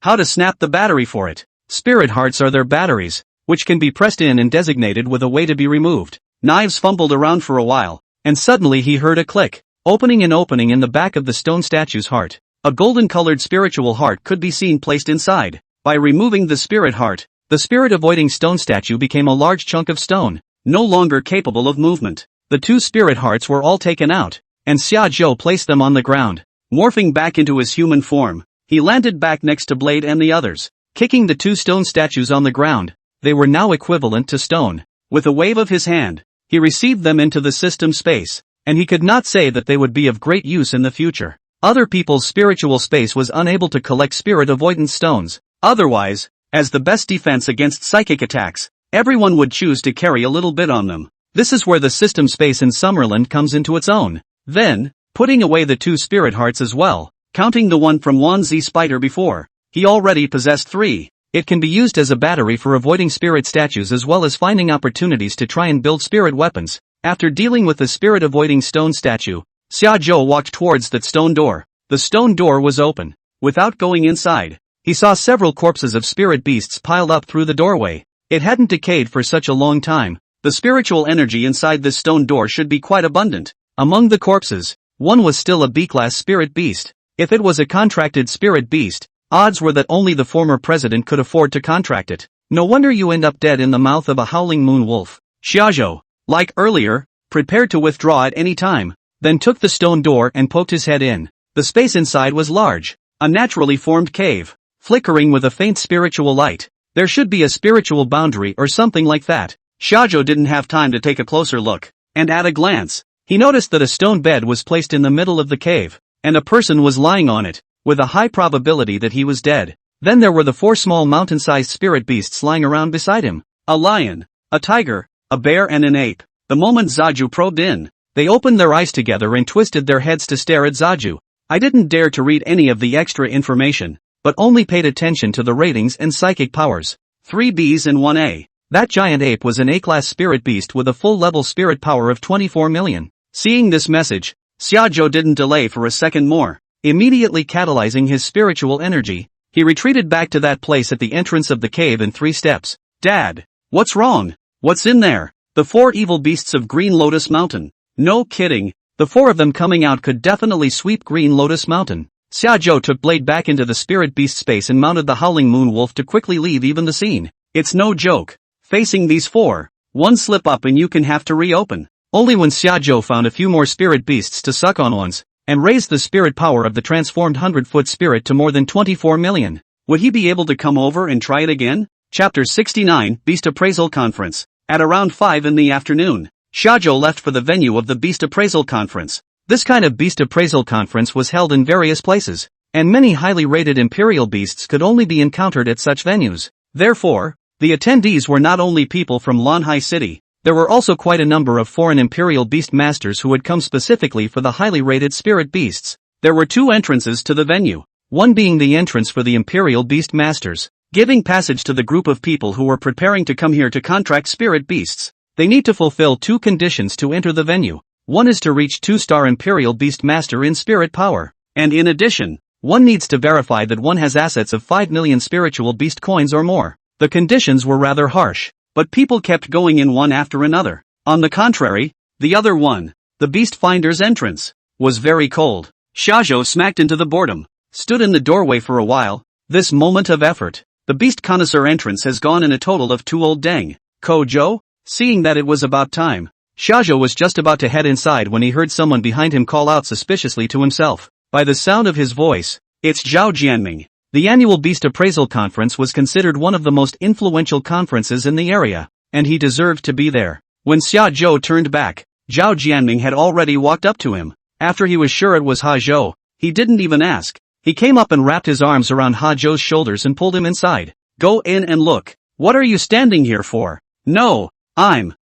Speaker 1: How to snap the battery for it. Spirit hearts are their batteries, which can be pressed in and designated with a way to be removed. Knives fumbled around for a while, and suddenly he heard a click, opening in the back of the stone statue's heart. A golden-colored spiritual heart could be seen placed inside. By removing the spirit heart, the spirit-avoiding stone statue became a large chunk of stone, no longer capable of movement. The 2 spirit hearts were all taken out, and Xiaozhou placed them on the ground. Morphing back into his human form, he landed back next to Blade and the others, kicking the 2 stone statues on the ground. They were now equivalent to stone. With a wave of his hand, he received them into the system space, and he could not say that they would be of great use in the future. Other people's spiritual space was unable to collect spirit avoidance stones. Otherwise, as the best defense against psychic attacks, everyone would choose to carry a little bit on them. This is where the system space in Summerland comes into its own. Then, putting away the 2 spirit hearts as well, counting the one from Wanzi Spider before, he already possessed 3. It can be used as a battery for avoiding spirit statues as well as finding opportunities to try and build spirit weapons. After dealing with the spirit-avoiding stone statue, Xiaozhou walked towards that stone door. The stone door was open. Without going inside, he saw several corpses of spirit beasts piled up through the doorway. It hadn't decayed for such a long time. The spiritual energy inside this stone door should be quite abundant. Among the corpses, one was still a B-class spirit beast. If it was a contracted spirit beast, odds were that only the former president could afford to contract it. No wonder you end up dead in the mouth of a howling moon wolf. Xiaozhou, like earlier, prepared to withdraw at any time, then took the stone door and poked his head in. The space inside was large, a naturally formed cave, flickering with a faint spiritual light. There should be a spiritual boundary or something like that. Shajo didn't have time to take a closer look, and at a glance, he noticed that a stone bed was placed in the middle of the cave, and a person was lying on it, with a high probability that he was dead. Then there were the 4 small mountain-sized spirit beasts lying around beside him. A lion, a tiger, a bear and an ape. The moment Zaju probed in, they opened their eyes together and twisted their heads to stare at Zaju. I didn't dare to read any of the extra information, but only paid attention to the ratings and psychic powers. 3 Bs and 1 A. That giant ape was an A-class spirit beast with a full-level spirit power of 24 million. Seeing this message, Xiaozhou didn't delay for a second more. Immediately catalyzing his spiritual energy, he retreated back to that place at the entrance of the cave in 3 steps. Dad, what's wrong? What's in there? The 4 evil beasts of Green Lotus Mountain. No kidding, the 4 of them coming out could definitely sweep Green Lotus Mountain. Xiaozhou took Blade back into the spirit beast space and mounted the howling moon wolf to quickly leave even the scene. It's no joke. Facing these 4, one slip up and you can have to reopen. Only when Xiaozhou found a few more spirit beasts to suck on once, and raised the spirit power of the transformed 100-foot spirit to more than 24 million. Would he be able to come over and try it again? Chapter 69, Beast Appraisal Conference. At around 5 in the afternoon, Shajo left for the venue of the Beast Appraisal Conference. This kind of Beast Appraisal Conference was held in various places, and many highly rated imperial beasts could only be encountered at such venues. Therefore, the attendees were not only people from Lanhai City, there were also quite a number of foreign imperial beastmasters who had come specifically for the highly rated spirit beasts. There were 2 entrances to the venue, one being the entrance for the imperial beastmasters, giving passage to the group of people who were preparing to come here to contract spirit beasts. They need to fulfill 2 conditions to enter the venue. One is to reach 2-star imperial beastmaster in spirit power, and in addition, one needs to verify that one has assets of 5 million spiritual beast coins or more. The conditions were rather harsh, but people kept going in one after another. On the contrary, the other one, the beast finder's entrance, was very cold. Shajo smacked into the boredom, stood in the doorway for a while. This moment of effort, the beast connoisseur entrance has gone in a total of 2 old dang. Kojo? Seeing that it was about time, Shajo was just about to head inside when he heard someone behind him call out suspiciously to himself. By the sound of his voice, it's Zhao Jianming. The annual Beast Appraisal Conference was considered one of the most influential conferences in the area, and he deserved to be there. When Xiaozhou turned back, Zhao Jianming had already walked up to him. After he was sure it was Zhao, he didn't even ask. He came up and wrapped his arms around Zhao's shoulders and pulled him inside. Go in and look. What are you standing here for? No,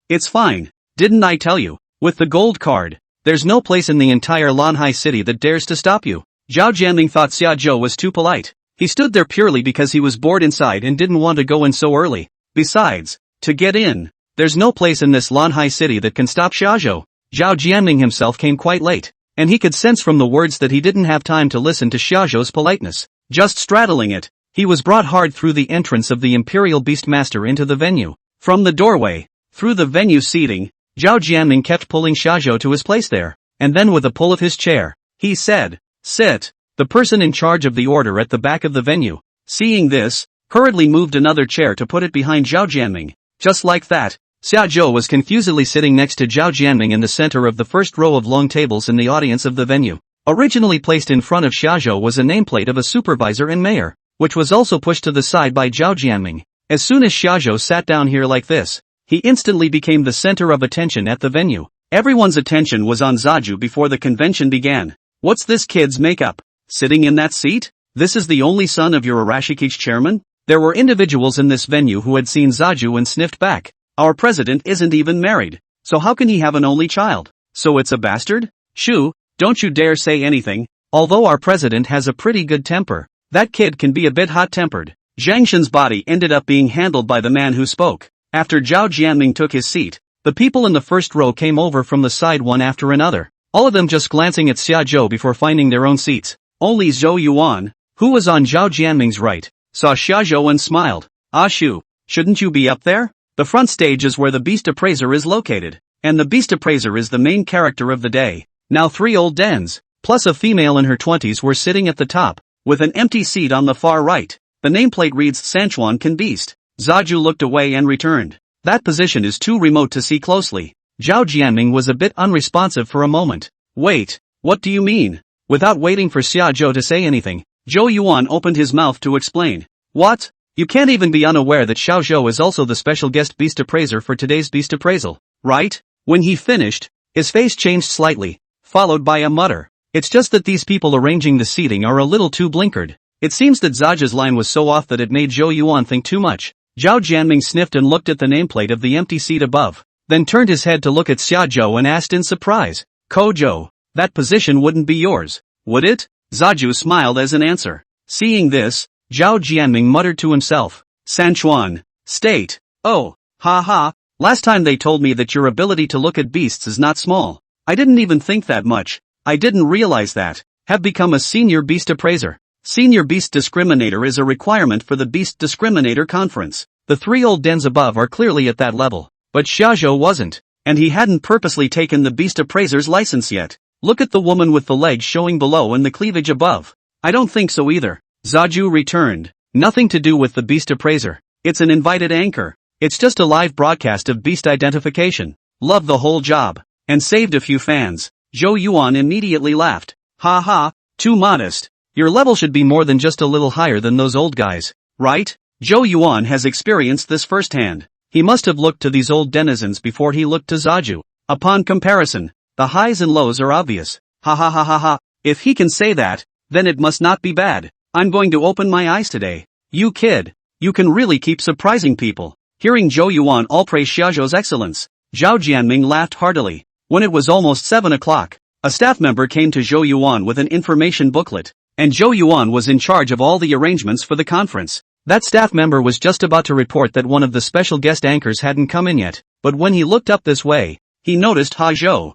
Speaker 1: it's fine. Didn't I tell you? With the gold card, there's no place in the entire Lanhai city that dares to stop you. Zhao Jianming thought Xiaozhou was too polite. He stood there purely because he was bored inside and didn't want to go in so early. Besides, to get in, there's no place in this Lanhai city that can stop Xiaozhou. Zhao Jianming himself came quite late, and he could sense from the words that he didn't have time to listen to Xiaozhou's politeness. Just straddling it, he was brought hard through the entrance of the Imperial Beastmaster into the venue. From the doorway, through the venue seating, Zhao Jianming kept pulling Xiaozhou to his place there, and then with a pull of his chair, he said, "Sit." The person in charge of the order at the back of the venue, seeing this, hurriedly moved another chair to put it behind Zhao Jianming. Just like that, Xiaozhou was confusedly sitting next to Zhao Jianming in the center of the first row of long tables in the audience of the venue. Originally placed in front of Xiaozhou was a nameplate of a supervisor and mayor, which was also pushed to the side by Zhao Jianming. As soon as Xiaozhou sat down here like this, he instantly became the center of attention at the venue. Everyone's attention was on Zaju before the convention began. What's this kid's makeup? Sitting in that seat? This is the only son of your Arashikage chairman? There were individuals in this venue who had seen Zaju and sniffed back. Our president isn't even married, so how can he have an only child? So it's a bastard? Shoo, don't you dare say anything. Although our president has a pretty good temper, that kid can be a bit hot-tempered. Zhang Shen's body ended up being handled by the man who spoke. After Zhao Jianming took his seat, the people in the first row came over from the side one after another, all of them just glancing at Xiaozhou before finding their own seats. Only Zhou Yuan, who was on Zhao Jianming's right, saw Xiaozhou and smiled. Ah Shu, shouldn't you be up there? The front stage is where the beast appraiser is located, and the beast appraiser is the main character of the day. Now 3 old dens, plus a female in her 20s were sitting at the top, with an empty seat on the far right. The nameplate reads Sanchuan Can Beast. Zaju looked away and returned. That position is too remote to see closely. Zhao Jianming was a bit unresponsive for a moment. Wait, what do you mean? Without waiting for Xiaozhou to say anything, Zhou Yuan opened his mouth to explain. What? You can't even be unaware that Xiaozhou is also the special guest beast appraiser for today's beast appraisal, right? When he finished, his face changed slightly, followed by a mutter. It's just that these people arranging the seating are a little too blinkered. It seems that Zaja's line was so off that it made Zhou Yuan think too much. Zhao Jianming sniffed and looked at the nameplate of the empty seat above, then turned his head to look at Xiaozhou and asked in surprise, Kojo, that position wouldn't be yours, would it? Zaju smiled as an answer. Seeing this, Zhao Jianming muttered to himself, Sanchuan, state. Oh, ha ha, last time they told me that your ability to look at beasts is not small. I didn't even think that much. I didn't realize that. Have become a senior beast appraiser. Senior Beast Discriminator is a requirement for the Beast Discriminator Conference. The 3 old dens above are clearly at that level, but Xiaozhou wasn't, and he hadn't purposely taken the Beast Appraiser's license yet. Look at the woman with the legs showing below and the cleavage above. I don't think so either. Zaju returned. Nothing to do with the Beast Appraiser. It's an invited anchor. It's just a live broadcast of beast identification. Love the whole job. And saved a few fans. Zhou Yuan immediately laughed. Ha ha, too modest. Your level should be more than just a little higher than those old guys, right? Zhou Yuan has experienced this firsthand. He must have looked to these old denizens before he looked to Zaju. Upon comparison, the highs and lows are obvious. Ha ha ha ha ha, if he can say that, then it must not be bad. I'm going to open my eyes today. You kid, you can really keep surprising people. Hearing Zhou Yuan all praise Xiaozhou's excellence, Zhao Jianming laughed heartily. When it was almost 7 o'clock, a staff member came to Zhou Yuan with an information booklet. And Zhou Yuan was in charge of all the arrangements for the conference. That staff member was just about to report that one of the special guest anchors hadn't come in yet, but when he looked up this way, he noticed Zhou.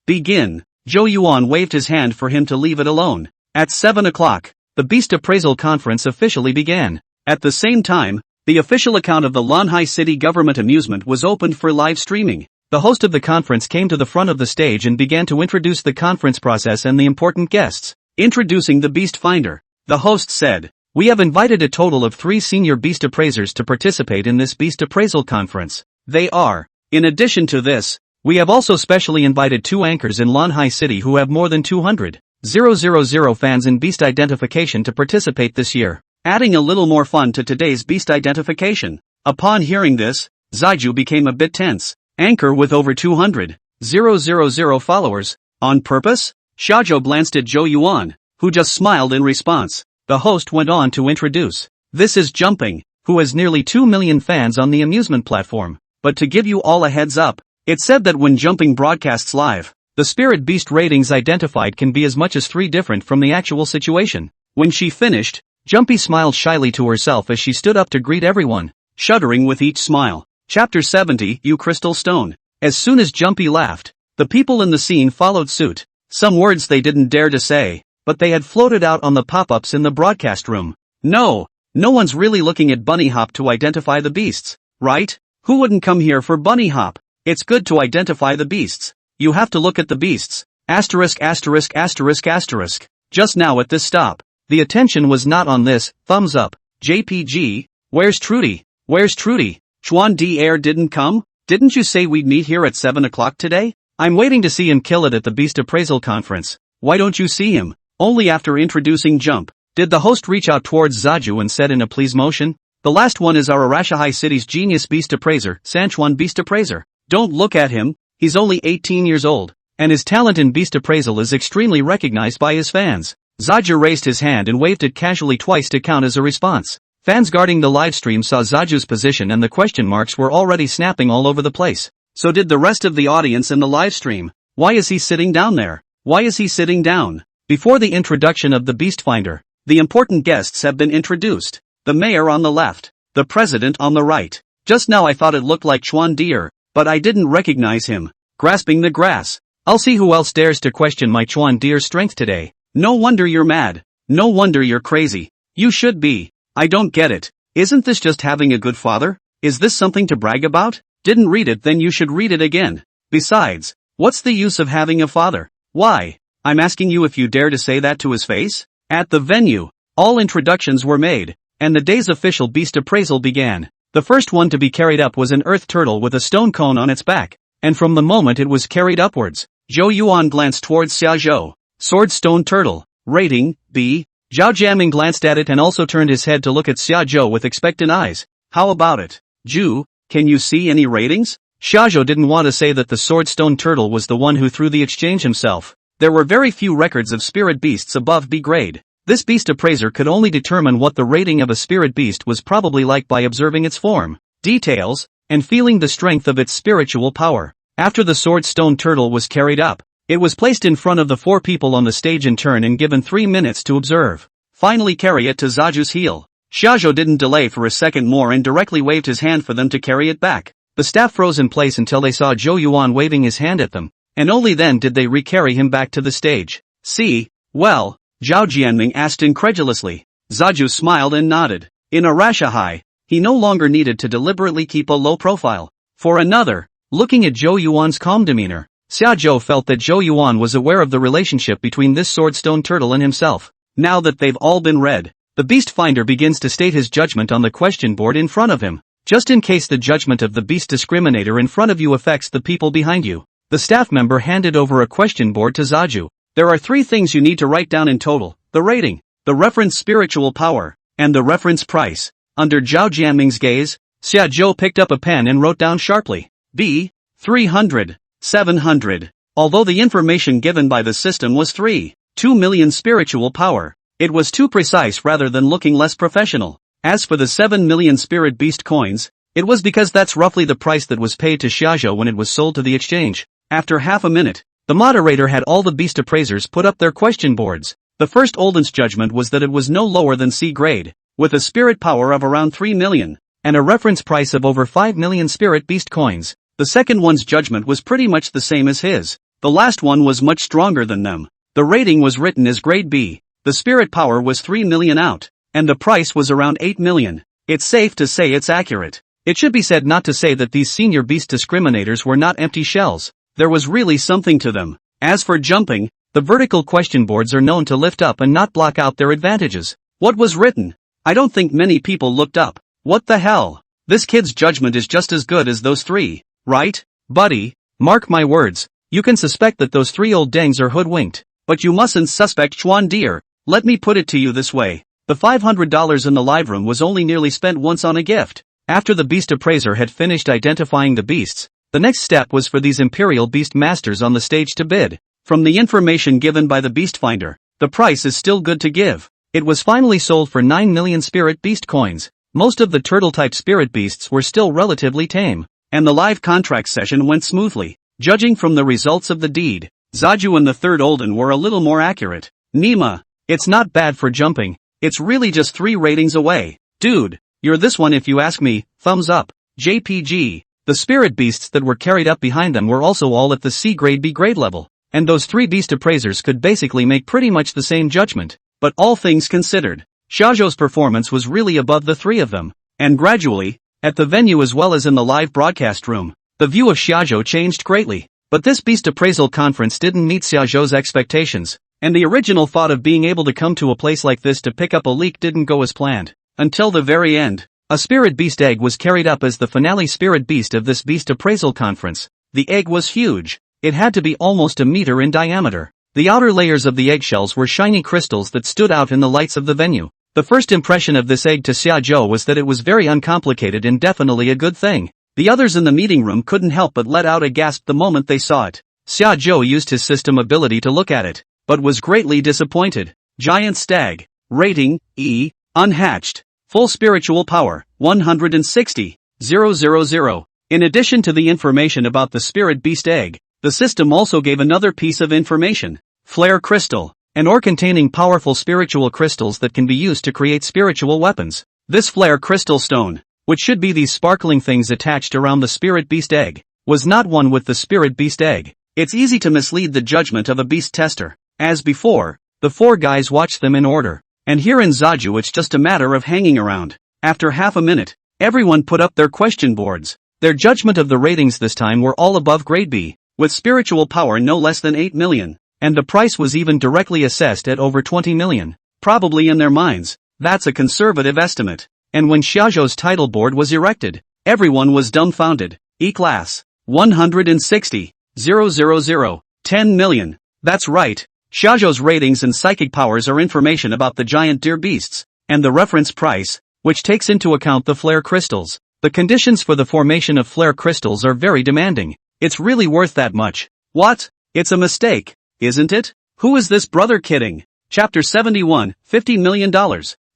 Speaker 1: Begin. Zhou Yuan waved his hand for him to leave it alone. At 7 o'clock, the Beast Appraisal Conference officially began. At the same time, the official account of the Lanhai City Government Amusement was opened for live streaming. The host of the conference came to the front of the stage and began to introduce the conference process and the important guests. Introducing the Beast Finder, the host said, we have invited a total of 3 senior beast appraisers to participate in this Beast Appraisal Conference. They are, in addition to this, we have also specially invited 2 anchors in Lanhai City who have more than 200,000 fans in beast identification to participate this year, adding a little more fun to today's beast identification. Upon hearing this, Zaiju became a bit tense. Anchor with over 200 000 followers. On purpose? Shajo glanced at Zhou Yuan, who just smiled in response. The host went on to introduce. This is Jumping, who has nearly 2 million fans on the amusement platform. But to give you all a heads up, it's said that when Jumping broadcasts live, the Spirit Beast ratings identified can be as much as 3 different from the actual situation. When she finished, Jumpy smiled shyly to herself as she stood up to greet everyone, shuddering with each smile. Chapter 70, You Crystal Stone. As soon as Jumpy laughed, the people in the scene followed suit. Some words they didn't dare to say, but they had floated out on the pop-ups in the broadcast room. No one's really looking at Bunny Hop to identify the beasts, right? Who wouldn't come here for Bunny Hop? It's good to identify the beasts. You have to look at the beasts. Asterisk asterisk asterisk asterisk. Just now at this stop, the attention was not on this. Thumbs up. JPG. Where's Trudy? Where's Trudy? Chuan Air didn't come? Didn't you say we'd meet here at 7 o'clock today? I'm waiting to see him kill it at the Beast Appraisal Conference. Why don't you see him? Only after introducing Jump. Did the host reach out towards Zaju and said in a please motion? The last one is our Arashihai City's genius Beast Appraiser, Sanchuan Beast Appraiser. Don't look at him, he's only 18 years old, and his talent in Beast Appraisal is extremely recognized by his fans. Zaju raised his hand and waved it casually twice to count as a response. Fans guarding the livestream saw Zaju's position and the question marks were already snapping all over the place. So did the rest of the audience in the livestream. Why is he sitting down there? Why is he sitting down? Before the introduction of the Beast Finder, the important guests have been introduced. The mayor on the left, the president on the right. Just now I thought it looked like Chuan Deer, but I didn't recognize him. Grasping the grass. I'll see who else dares to question my Chuan Deer's strength today. No wonder you're mad. No wonder you're crazy. You should be. I don't get it. Isn't this just having a good father? Is this something to brag about? Didn't read it, then you should read it again. Besides, what's the use of having a father? Why? I'm asking you if you dare to say that to his face? At the venue, all introductions were made, and the day's official beast appraisal began. The first one to be carried up was an earth turtle with a stone cone on its back, and from the moment it was carried upwards, Zhou Yuan glanced towards Shajo. Sword stone turtle. Rating, B. Zhao Jiaming glanced at it and also turned his head to look at Xiaozhou with expectant eyes. How about it? Zhu, can you see any ratings? Xiaozhou didn't want to say that the sword stone turtle was the one who threw the exchange himself. There were very few records of spirit beasts above B grade. This beast appraiser could only determine what the rating of a spirit beast was probably like by observing its form, details, and feeling the strength of its spiritual power. After the sword stone turtle was carried up, it was placed in front of the 4 people on the stage in turn and given 3 minutes to observe. Finally carry it to Zaju's heel. Xiaozhou didn't delay for a second more and directly waved his hand for them to carry it back. The staff froze in place until they saw Zhou Yuan waving his hand at them, and only then did they re-carry him back to the stage. See? Well? Zhao Jianming asked incredulously. Zaju smiled and nodded. In Arashihai, he no longer needed to deliberately keep a low profile. For another, looking at Zhou Yuan's calm demeanor, Xiaozhou felt that Zhou Yuan was aware of the relationship between this swordstone turtle and himself. Now that they've all been read, the Beast Finder begins to state his judgment on the question board in front of him. Just in case the judgment of the Beast Discriminator in front of you affects the people behind you, the staff member handed over a question board to Zaju. There are 3 things you need to write down in total: the rating, the reference spiritual power, and the reference price. Under Zhao Jianming's gaze, Xiaozhou picked up a pen and wrote down sharply. B. 300. 700. Although the information given by the system was 2 million spiritual power, it was too precise rather than looking less professional. As for the 7 million spirit beast coins, it was because that's roughly the price that was paid to Xiaozhou when it was sold to the exchange. After half a minute, the moderator had all the beast appraisers put up their question boards. The first audience judgment was that it was no lower than C grade, with a spirit power of around 3 million, and a reference price of over 5 million spirit beast coins. The second one's judgment was pretty much the same as his. The last one was much stronger than them. The rating was written as grade B, the spirit power was 3 million out, and the price was around 8 million. It's safe to say it's accurate. It should be said not to say that these senior beast discriminators were not empty shells. There was really something to them. As for jumping, the vertical question boards are known to lift up and not block out their advantages. What was written? I don't think many people looked up. What the hell? This kid's judgment is just as good as those 3. Right, buddy? Mark my words, you can suspect that those 3 old dangs are hoodwinked, but you mustn't suspect Chuan Deer. Let me put it to you this way. The $500 in the live room was only nearly spent once on a gift. After the beast appraiser had finished identifying the beasts, The next step was for these Imperial Beast Masters on the stage to bid. From the information given by the Beast Finder, the price is still good to give. It was finally sold for 9 million Spirit Beast coins. Most of the turtle-type Spirit Beasts were still relatively tame, and the live contract session went smoothly. Judging from the results of the deed, Zaju and the third Olden were a little more accurate. Nima, it's not bad for jumping. It's really just 3 ratings away. Dude, you're this one if you ask me, thumbs up. JPG. The Spirit Beasts that were carried up behind them were also all at the C grade B grade level, and those 3 Beast Appraisers could basically make pretty much the same judgment. But all things considered, Shajo's performance was really above the 3 of them, and gradually, at the venue as well as in the live broadcast room, the view of Shajo changed greatly. But this Beast Appraisal conference didn't meet Shajo's expectations, and the original thought of being able to come to a place like this to pick up a leak didn't go as planned. Until the very end, a Spirit Beast egg was carried up as the finale Spirit Beast of this Beast Appraisal conference. The egg was huge. It had to be almost a meter in diameter. The outer layers of the eggshells were shiny crystals that stood out in the lights of the venue. The first impression of this egg to Xiaozhou was that it was very uncomplicated and definitely a good thing. The others in the meeting room couldn't help but let out a gasp the moment they saw it. Xiaozhou used his system ability to look at it, but was greatly disappointed. Giant Stag. Rating, E. Unhatched. Full spiritual power, 160,000. In addition to the information about the Spirit Beast egg, the system also gave another piece of information. Flare Crystal. An ore containing powerful spiritual crystals that can be used to create spiritual weapons. This flare crystal stone, which should be these sparkling things attached around the Spirit Beast egg, was not one with the Spirit Beast egg. It's easy to mislead the judgment of a beast tester. As before, the 4 guys watched them in order, and here in Zaju it's just a matter of hanging around. After half a minute, everyone put up their question boards. Their judgment of the ratings this time were all above grade B, with spiritual power no less than 8 million. And the price was even directly assessed at over 20 million. Probably in their minds, that's a conservative estimate. And when Xiaozhou's title board was erected, everyone was dumbfounded. E-class. 160,000. 10 million. That's right. Xiaozhou's ratings and psychic powers are information about the giant deer beasts, and the reference price, which takes into account the flare crystals. The conditions for the formation of flare crystals are very demanding. It's really worth that much. What? It's a mistake. Isn't it? Who is this brother kidding? Chapter 71, $50 million.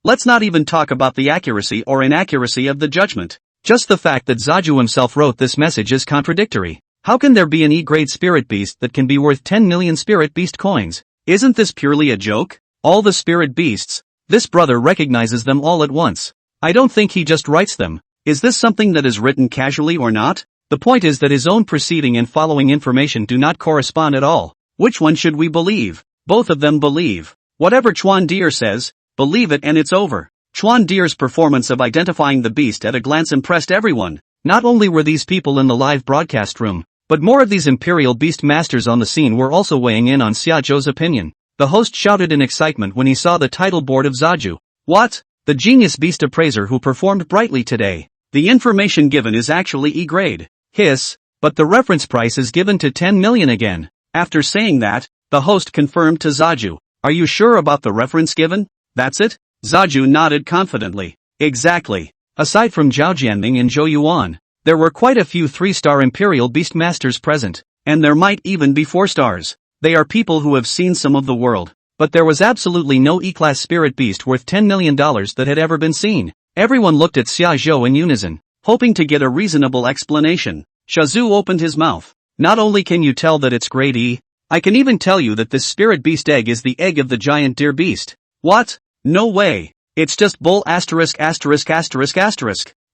Speaker 1: Let's not even talk about the accuracy or inaccuracy of the judgment. Just the fact that Zaju himself wrote this message is contradictory. How can there be an E-grade Spirit Beast that can be worth 10 million Spirit Beast coins? Isn't this purely a joke? All the Spirit Beasts, this brother recognizes them all at once. I don't think he just writes them. Is this something that is written casually or not? The point is that his own preceding and following information do not correspond at all. Which one should we believe? Both of them believe. Whatever Chuan Deer says, believe it and it's over. Chuan Deer's performance of identifying the beast at a glance impressed everyone. Not only were these people in the live broadcast room, but more of these Imperial Beast Masters on the scene were also weighing in on Xiaozhou's opinion. The host shouted in excitement when he saw the title board of Zaju. What? The genius beast appraiser who performed brightly today. The information given is actually E-grade. Hiss, but the reference price is given to 10 million again. After saying that, the host confirmed to Zaju, "Are you sure about the reference given? That's it?" Zaju nodded confidently. Exactly. Aside from Zhao Jianming and Zhou Yuan, there were quite a few 3-star Imperial Beast Masters present, and there might even be 4 stars. They are people who have seen some of the world, but there was absolutely no E-class Spirit Beast worth $10 million that had ever been seen. Everyone looked at Xiaozhou in unison, hoping to get a reasonable explanation. Shazhu opened his mouth. Not only can you tell that it's grade E, I can even tell you that this Spirit Beast egg is the egg of the giant deer beast. What? No way. It's just bull asterisk.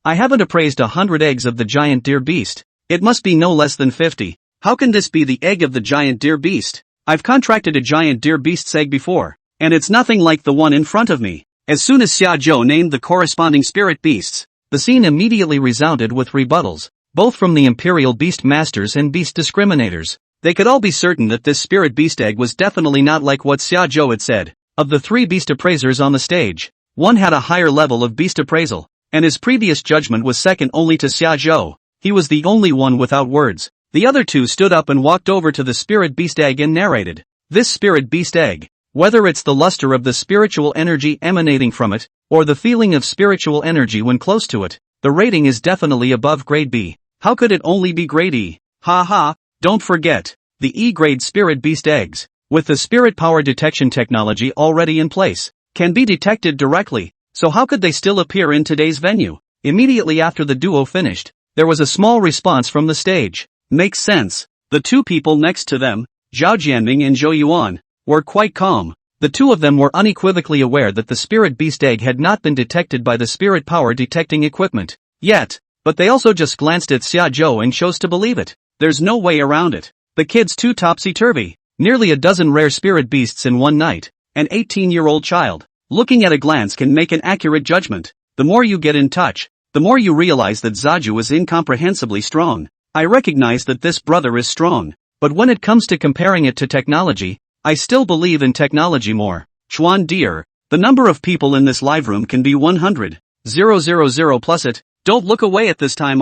Speaker 1: I haven't appraised 100 eggs of the giant deer beast. It must be no less than 50. How can this be the egg of the giant deer beast? I've contracted a giant deer beast's egg before, and it's nothing like the one in front of me. As soon as Xiaozhou named the corresponding spirit beasts, the scene immediately resounded with rebuttals, both from the Imperial Beast Masters and Beast Discriminators. They could all be certain that this Spirit Beast egg was definitely not like what Xiaozhou had said. Of the 3 Beast Appraisers on the stage, one had a higher level of Beast Appraisal, and his previous judgment was second only to Xiaozhou. He was the only one without words. The other 2 stood up and walked over to the Spirit Beast egg and narrated. This Spirit Beast egg, whether it's the luster of the spiritual energy emanating from it, or the feeling of spiritual energy when close to it, the rating is definitely above grade B. How could it only be grade E? Ha ha, don't forget the E-grade spirit beast eggs, with the spirit power detection technology already in place, can be detected directly, so how could they still appear in today's venue? Immediately after the duo finished, there was a small response from the stage. Makes sense. The two people next to them, Zhao Jianming and Zhou Yuan, were quite calm. The two of them were unequivocally aware that the spirit beast egg had not been detected by the spirit power detecting equipment yet, but they also just glanced at Shajo and chose to believe it. There's no way around it. The kid's too topsy-turvy. Nearly a dozen rare spirit beasts in one night. An 18-year-old child, looking at a glance can make an accurate judgment. The more you get in touch, the more you realize that Zaju is incomprehensibly strong. I recognize that this brother is strong, but when it comes to comparing it to technology, I still believe in technology more. Chuan dear, the number of people in this live room can be 100. 000 plus it. Don't look away at this time.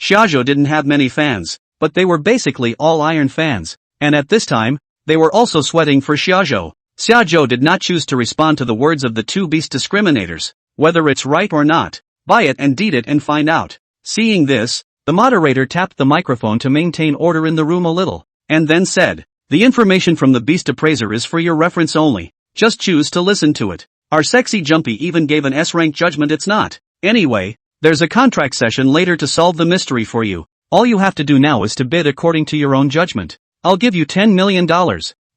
Speaker 1: Shajo didn't have many fans, but they were basically all Iron fans, and at this time, they were also sweating for Shajo. Shajo did not choose to respond to the words of the two beast discriminators. Whether it's right or not, buy it and deed it and find out. Seeing this, the moderator tapped the microphone to maintain order in the room a little, and then said, "The information from the beast appraiser is for your reference only. Just choose to listen to it. Our sexy Jumpy even gave an S-rank judgment it's not. Anyway, there's a contract session later to solve the mystery for you. All you have to do now is to bid according to your own judgment. I'll give you $10 million.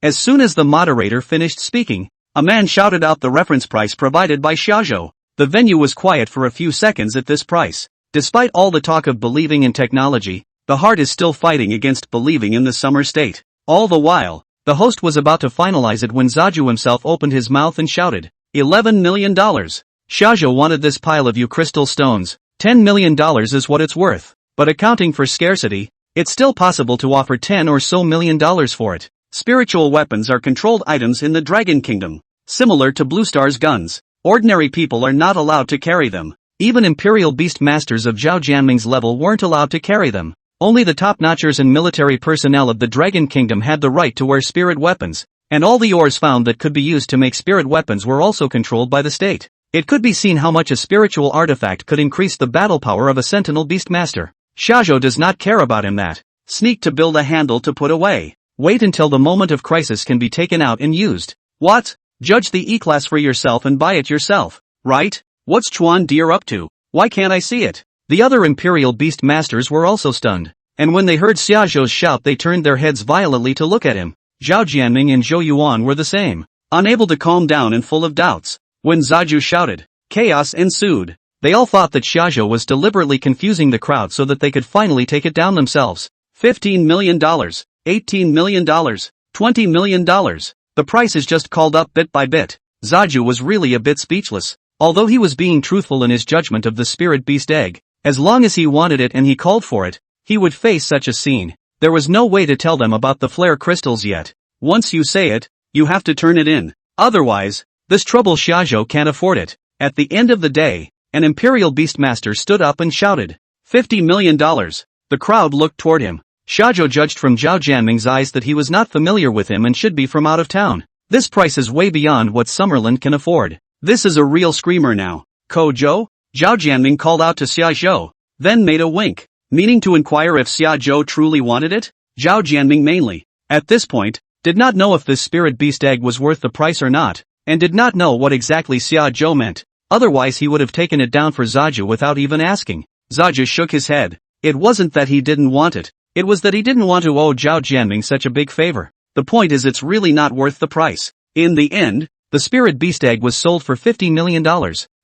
Speaker 1: As soon as the moderator finished speaking, a man shouted out the reference price provided by Shajo. The venue was quiet for a few seconds at this price. Despite all the talk of believing in technology, the heart is still fighting against believing in the summer state. All the while, the host was about to finalize it when Zaju himself opened his mouth and shouted, $11 million. Shajo wanted this pile of you crystal stones. $10 million is what it's worth. But accounting for scarcity, it's still possible to offer $10 or so million for it. Spiritual weapons are controlled items in the Dragon Kingdom. Similar to Blue Star's guns, ordinary people are not allowed to carry them. Even Imperial Beastmasters of Zhao Jianming's level weren't allowed to carry them. Only the top-notchers and military personnel of the Dragon Kingdom had the right to wear spirit weapons, and all the ores found that could be used to make spirit weapons were also controlled by the state. It could be seen how much a spiritual artifact could increase the battle power of a sentinel beastmaster. Shajo does not care about him that. Sneak to build a handle to put away. Wait until the moment of crisis can be taken out and used. What? Judge the E-class for yourself and buy it yourself, right? What's Chuan dear up to? Why can't I see it? The other Imperial Beast Masters were also stunned, and when they heard Xiaozhou's shout they turned their heads violently to look at him. Zhao Jianming and Zhou Yuan were the same, unable to calm down and full of doubts. When Zaju shouted, chaos ensued. They all thought that Shajo was deliberately confusing the crowd so that they could finally take it down themselves. $15 million, $18 million, $20 million. The price is just called up bit by bit. Zaju was really a bit speechless. Although he was being truthful in his judgment of the spirit beast egg, as long as he wanted it and he called for it, he would face such a scene. There was no way to tell them about the flare crystals yet. Once you say it, you have to turn it in. Otherwise, this trouble Shajo can't afford it. At the end of the day, an Imperial Beastmaster stood up and shouted, $50 million. The crowd looked toward him. Shajo judged from Zhao Jianming's eyes that he was not familiar with him and should be from out of town. This price is way beyond what Summerland can afford. This is a real screamer now. Kojo? Zhao Jianming called out to Xiaozhou, then made a wink, meaning to inquire if Xiaozhou truly wanted it. Zhao Jianming mainly, at this point, did not know if this spirit beast egg was worth the price or not, and did not know what exactly Xiaozhou meant. Otherwise he would have taken it down for Zaju without even asking. Zaju shook his head. It wasn't that he didn't want it. It was that he didn't want to owe Zhao Jianming such a big favor. The point is it's really not worth the price. In the end, the spirit beast egg was sold for $50 million.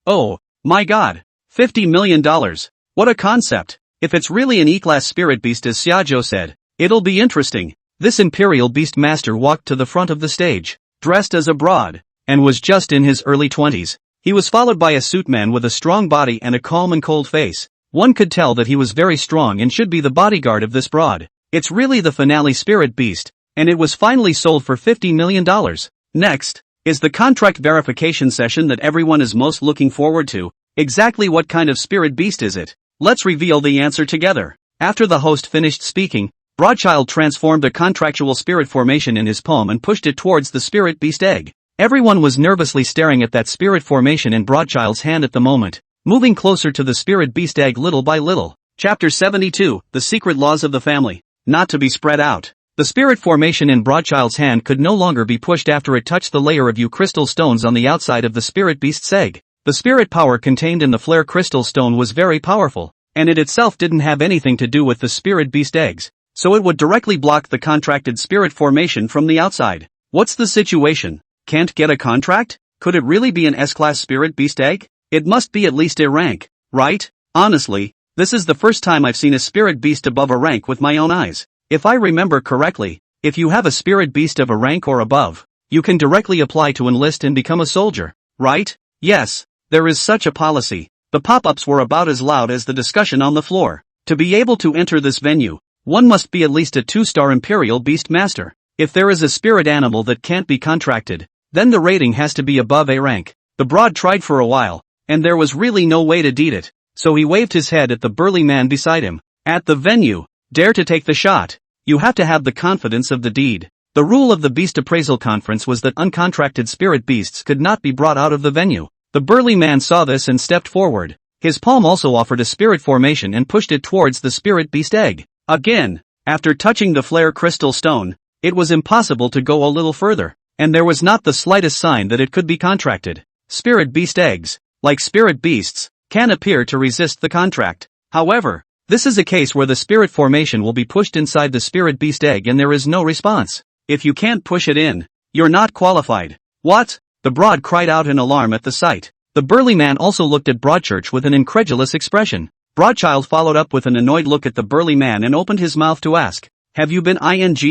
Speaker 1: Oh, my god. $50 million. What a concept. If it's really an E-class spirit beast as Xiaozhou said, it'll be interesting. This Imperial Beastmaster walked to the front of the stage, dressed as a broad, and was just in his early 20s. He was followed by a suit man with a strong body and a calm and cold face. One could tell that he was very strong and should be the bodyguard of this broad. It's really the finale spirit beast, and it was finally sold for $50 million. Next is the contract verification session that everyone is most looking forward to. Exactly what kind of spirit beast is it? Let's reveal the answer together. After the host finished speaking, Broadchild transformed a contractual spirit formation in his palm and pushed it towards the spirit beast egg. Everyone was nervously staring at that spirit formation in Broadchild's hand at the moment, moving closer to the spirit beast egg little by little. Chapter 72, The Secret Laws of the Family. Not to be spread out. The spirit formation in Broadchild's hand could no longer be pushed after it touched the layer of crystal stones on the outside of the spirit beast's egg. The spirit power contained in the flare crystal stone was very powerful, and it itself didn't have anything to do with the spirit beast eggs, so it would directly block the contracted spirit formation from the outside. What's the situation? Can't get a contract? Could it really be an S-class spirit beast egg? It must be at least a rank, right? Honestly, this is the first time I've seen a spirit beast above a rank with my own eyes. If I remember correctly, if you have a spirit beast of a rank or above, you can directly apply to enlist and become a soldier, right? Yes, there is such a policy. The pop-ups were about as loud as the discussion on the floor. To be able to enter this venue, one must be at least a 2-star Imperial Beastmaster. If there is a spirit animal that can't be contracted, then the rating has to be above a rank. The broad tried for a while, and there was really no way to deed it, so he waved his head at the burly man beside him. At the venue, dare to take the shot. You have to have the confidence of the deed. The rule of the Beast Appraisal Conference was that uncontracted spirit beasts could not be brought out of the venue. The burly man saw this and stepped forward. His palm also offered a spirit formation and pushed it towards the spirit beast egg. Again, after touching the flare crystal stone, it was impossible to go a little further, and there was not the slightest sign that it could be contracted. Spirit beast eggs, like spirit beasts, can appear to resist the contract. However, this is a case where the spirit formation will be pushed inside the spirit beast egg and there is no response. If you can't push it in, you're not qualified. What? The broad cried out in alarm at the sight. The burly man also looked at Broadchurch with an incredulous expression. Broadchild followed up with an annoyed look at the burly man and opened his mouth to ask, "Have you been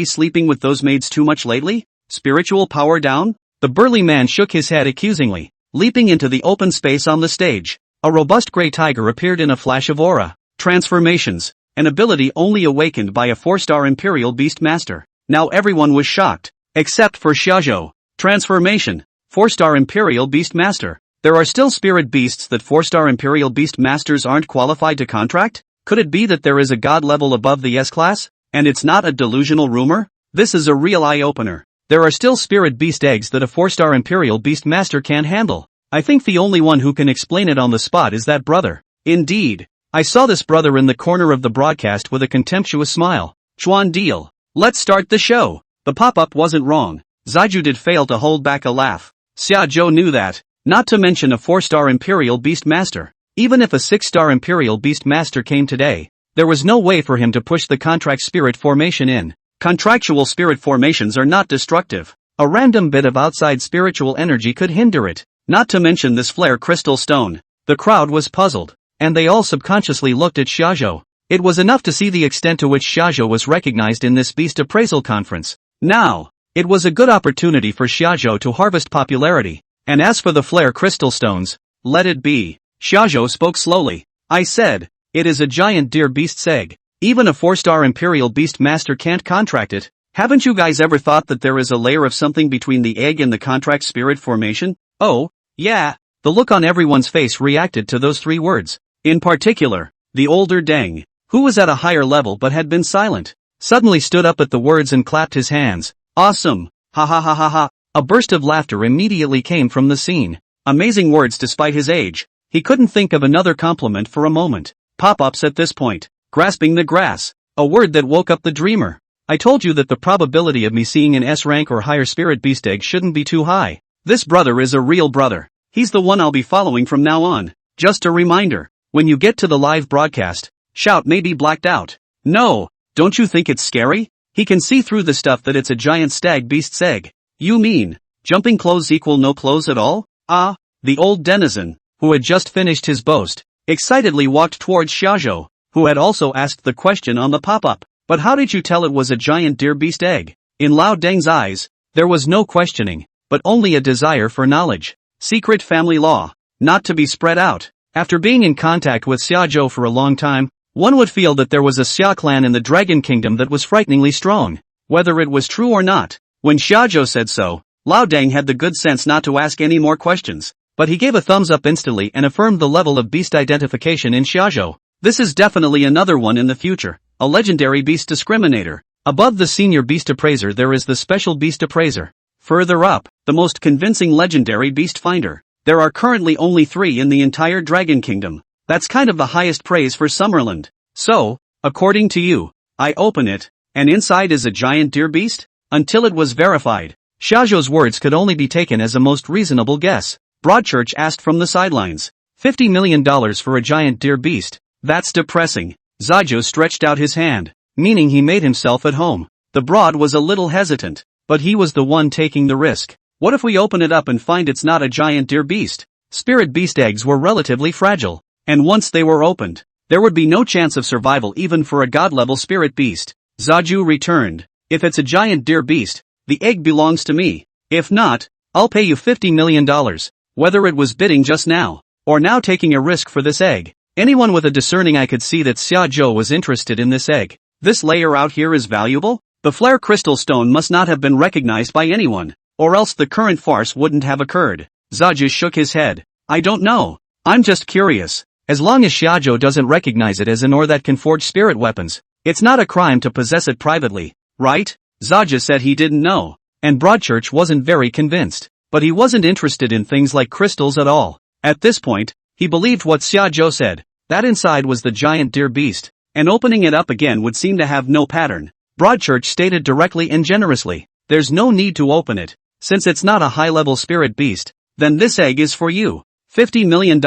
Speaker 1: sleeping with those maids too much lately? Spiritual power down?" The burly man shook his head accusingly, leaping into the open space on the stage. A robust gray tiger appeared in a flash of aura. Transformations, an ability only awakened by a 4-star Imperial Beastmaster. Now everyone was shocked, except for Shajo. Transformation, 4-star Imperial Beastmaster. There are still spirit beasts that 4-star Imperial Beastmasters aren't qualified to contract? Could it be that there is a god level above the S-class? And it's not a delusional rumor? This is a real eye-opener. There are still spirit beast eggs that a 4-star Imperial Beastmaster can't handle. I think the only one who can explain it on the spot is that brother. Indeed. I saw this brother in the corner of the broadcast with a contemptuous smile. Chuan deal. Let's start the show. The pop-up wasn't wrong. Zaiju did fail to hold back a laugh. Xiajo knew that. Not to mention a 4-star Imperial Beastmaster. Even if a 6-star Imperial Beastmaster came today, there was no way for him to push the contract spirit formation in. Contractual spirit formations are not destructive. A random bit of outside spiritual energy could hinder it. Not to mention this flare crystal stone. The crowd was puzzled, and they all subconsciously looked at Shajo. It was enough to see the extent to which Shajo was recognized in this Beast Appraisal Conference. Now, it was a good opportunity for Shajo to harvest popularity. And as for the flare crystal stones, let it be. Shajo spoke slowly. I said, it is a giant deer beast's egg. Even a 4-star Imperial Beastmaster can't contract it. Haven't you guys ever thought that there is a layer of something between the egg and the contract spirit formation? Oh, yeah. The look on everyone's face reacted to those 3 words. In particular, the older Deng, who was at a higher level but had been silent, suddenly stood up at the words and clapped his hands. Awesome! Ha ha ha ha ha! A burst of laughter immediately came from the scene. Amazing words despite his age. He couldn't think of another compliment for a moment. Pop-ups at this point. Grasping the grass. A word that woke up the dreamer. I told you that the probability of me seeing an S rank or higher spirit beast egg shouldn't be too high. This brother is a real brother. He's the one I'll be following from now on. Just a reminder. When you get to the live broadcast, shout may be blacked out. No, don't you think it's scary? He can see through the stuff that it's a giant stag beast's egg. You mean, jumping clothes equal no clothes at all? Ah, the old denizen, who had just finished his boast, excitedly walked towards Shajo, who had also asked the question on the pop-up. But how did you tell it was a giant deer beast egg? In Lao Deng's eyes, there was no questioning, but only a desire for knowledge. Secret family law, not to be spread out. After being in contact with Xiajo for a long time, one would feel that there was a Xia clan in the Dragon Kingdom that was frighteningly strong. Whether it was true or not, when Xiajo said so, Lao Deng had the good sense not to ask any more questions, but he gave a thumbs up instantly and affirmed the level of beast identification in Xiajo. This is definitely another one in the future, a legendary beast discriminator. Above the senior beast appraiser there is the special beast appraiser. Further up, the most convincing legendary beast finder. There are currently only 3 in the entire Dragon Kingdom. That's kind of the highest praise for Summerland. So, according to you, I open it, and inside is a giant deer beast? Until it was verified. Shajo's words could only be taken as a most reasonable guess. Broadchurch asked from the sidelines. $50 million for a giant deer beast? That's depressing. Shajo stretched out his hand, meaning he made himself at home. The broad was a little hesitant, but he was the one taking the risk. What if we open it up and find it's not a giant deer beast? Spirit beast eggs were relatively fragile, and once they were opened, there would be no chance of survival even for a god-level spirit beast. Shajo returned. If it's a giant deer beast, the egg belongs to me. If not, I'll pay you $50 million. Whether it was bidding just now, or now taking a risk for this egg. Anyone with a discerning eye could see that Shajo was interested in this egg. This layer out here is valuable? The flare crystal stone must not have been recognized by anyone, or else the current farce wouldn't have occurred. Shajo shook his head. I don't know. I'm just curious. As long as Shajo doesn't recognize it as an ore that can forge spirit weapons, it's not a crime to possess it privately, right? Shajo said he didn't know, and Broadchurch wasn't very convinced, but he wasn't interested in things like crystals at all. At this point, he believed what Shajo said, that inside was the giant deer beast, and opening it up again would seem to have no pattern. Broadchurch stated directly and generously, there's no need to open it, since it's not a high-level spirit beast, then this egg is for you. $50 million,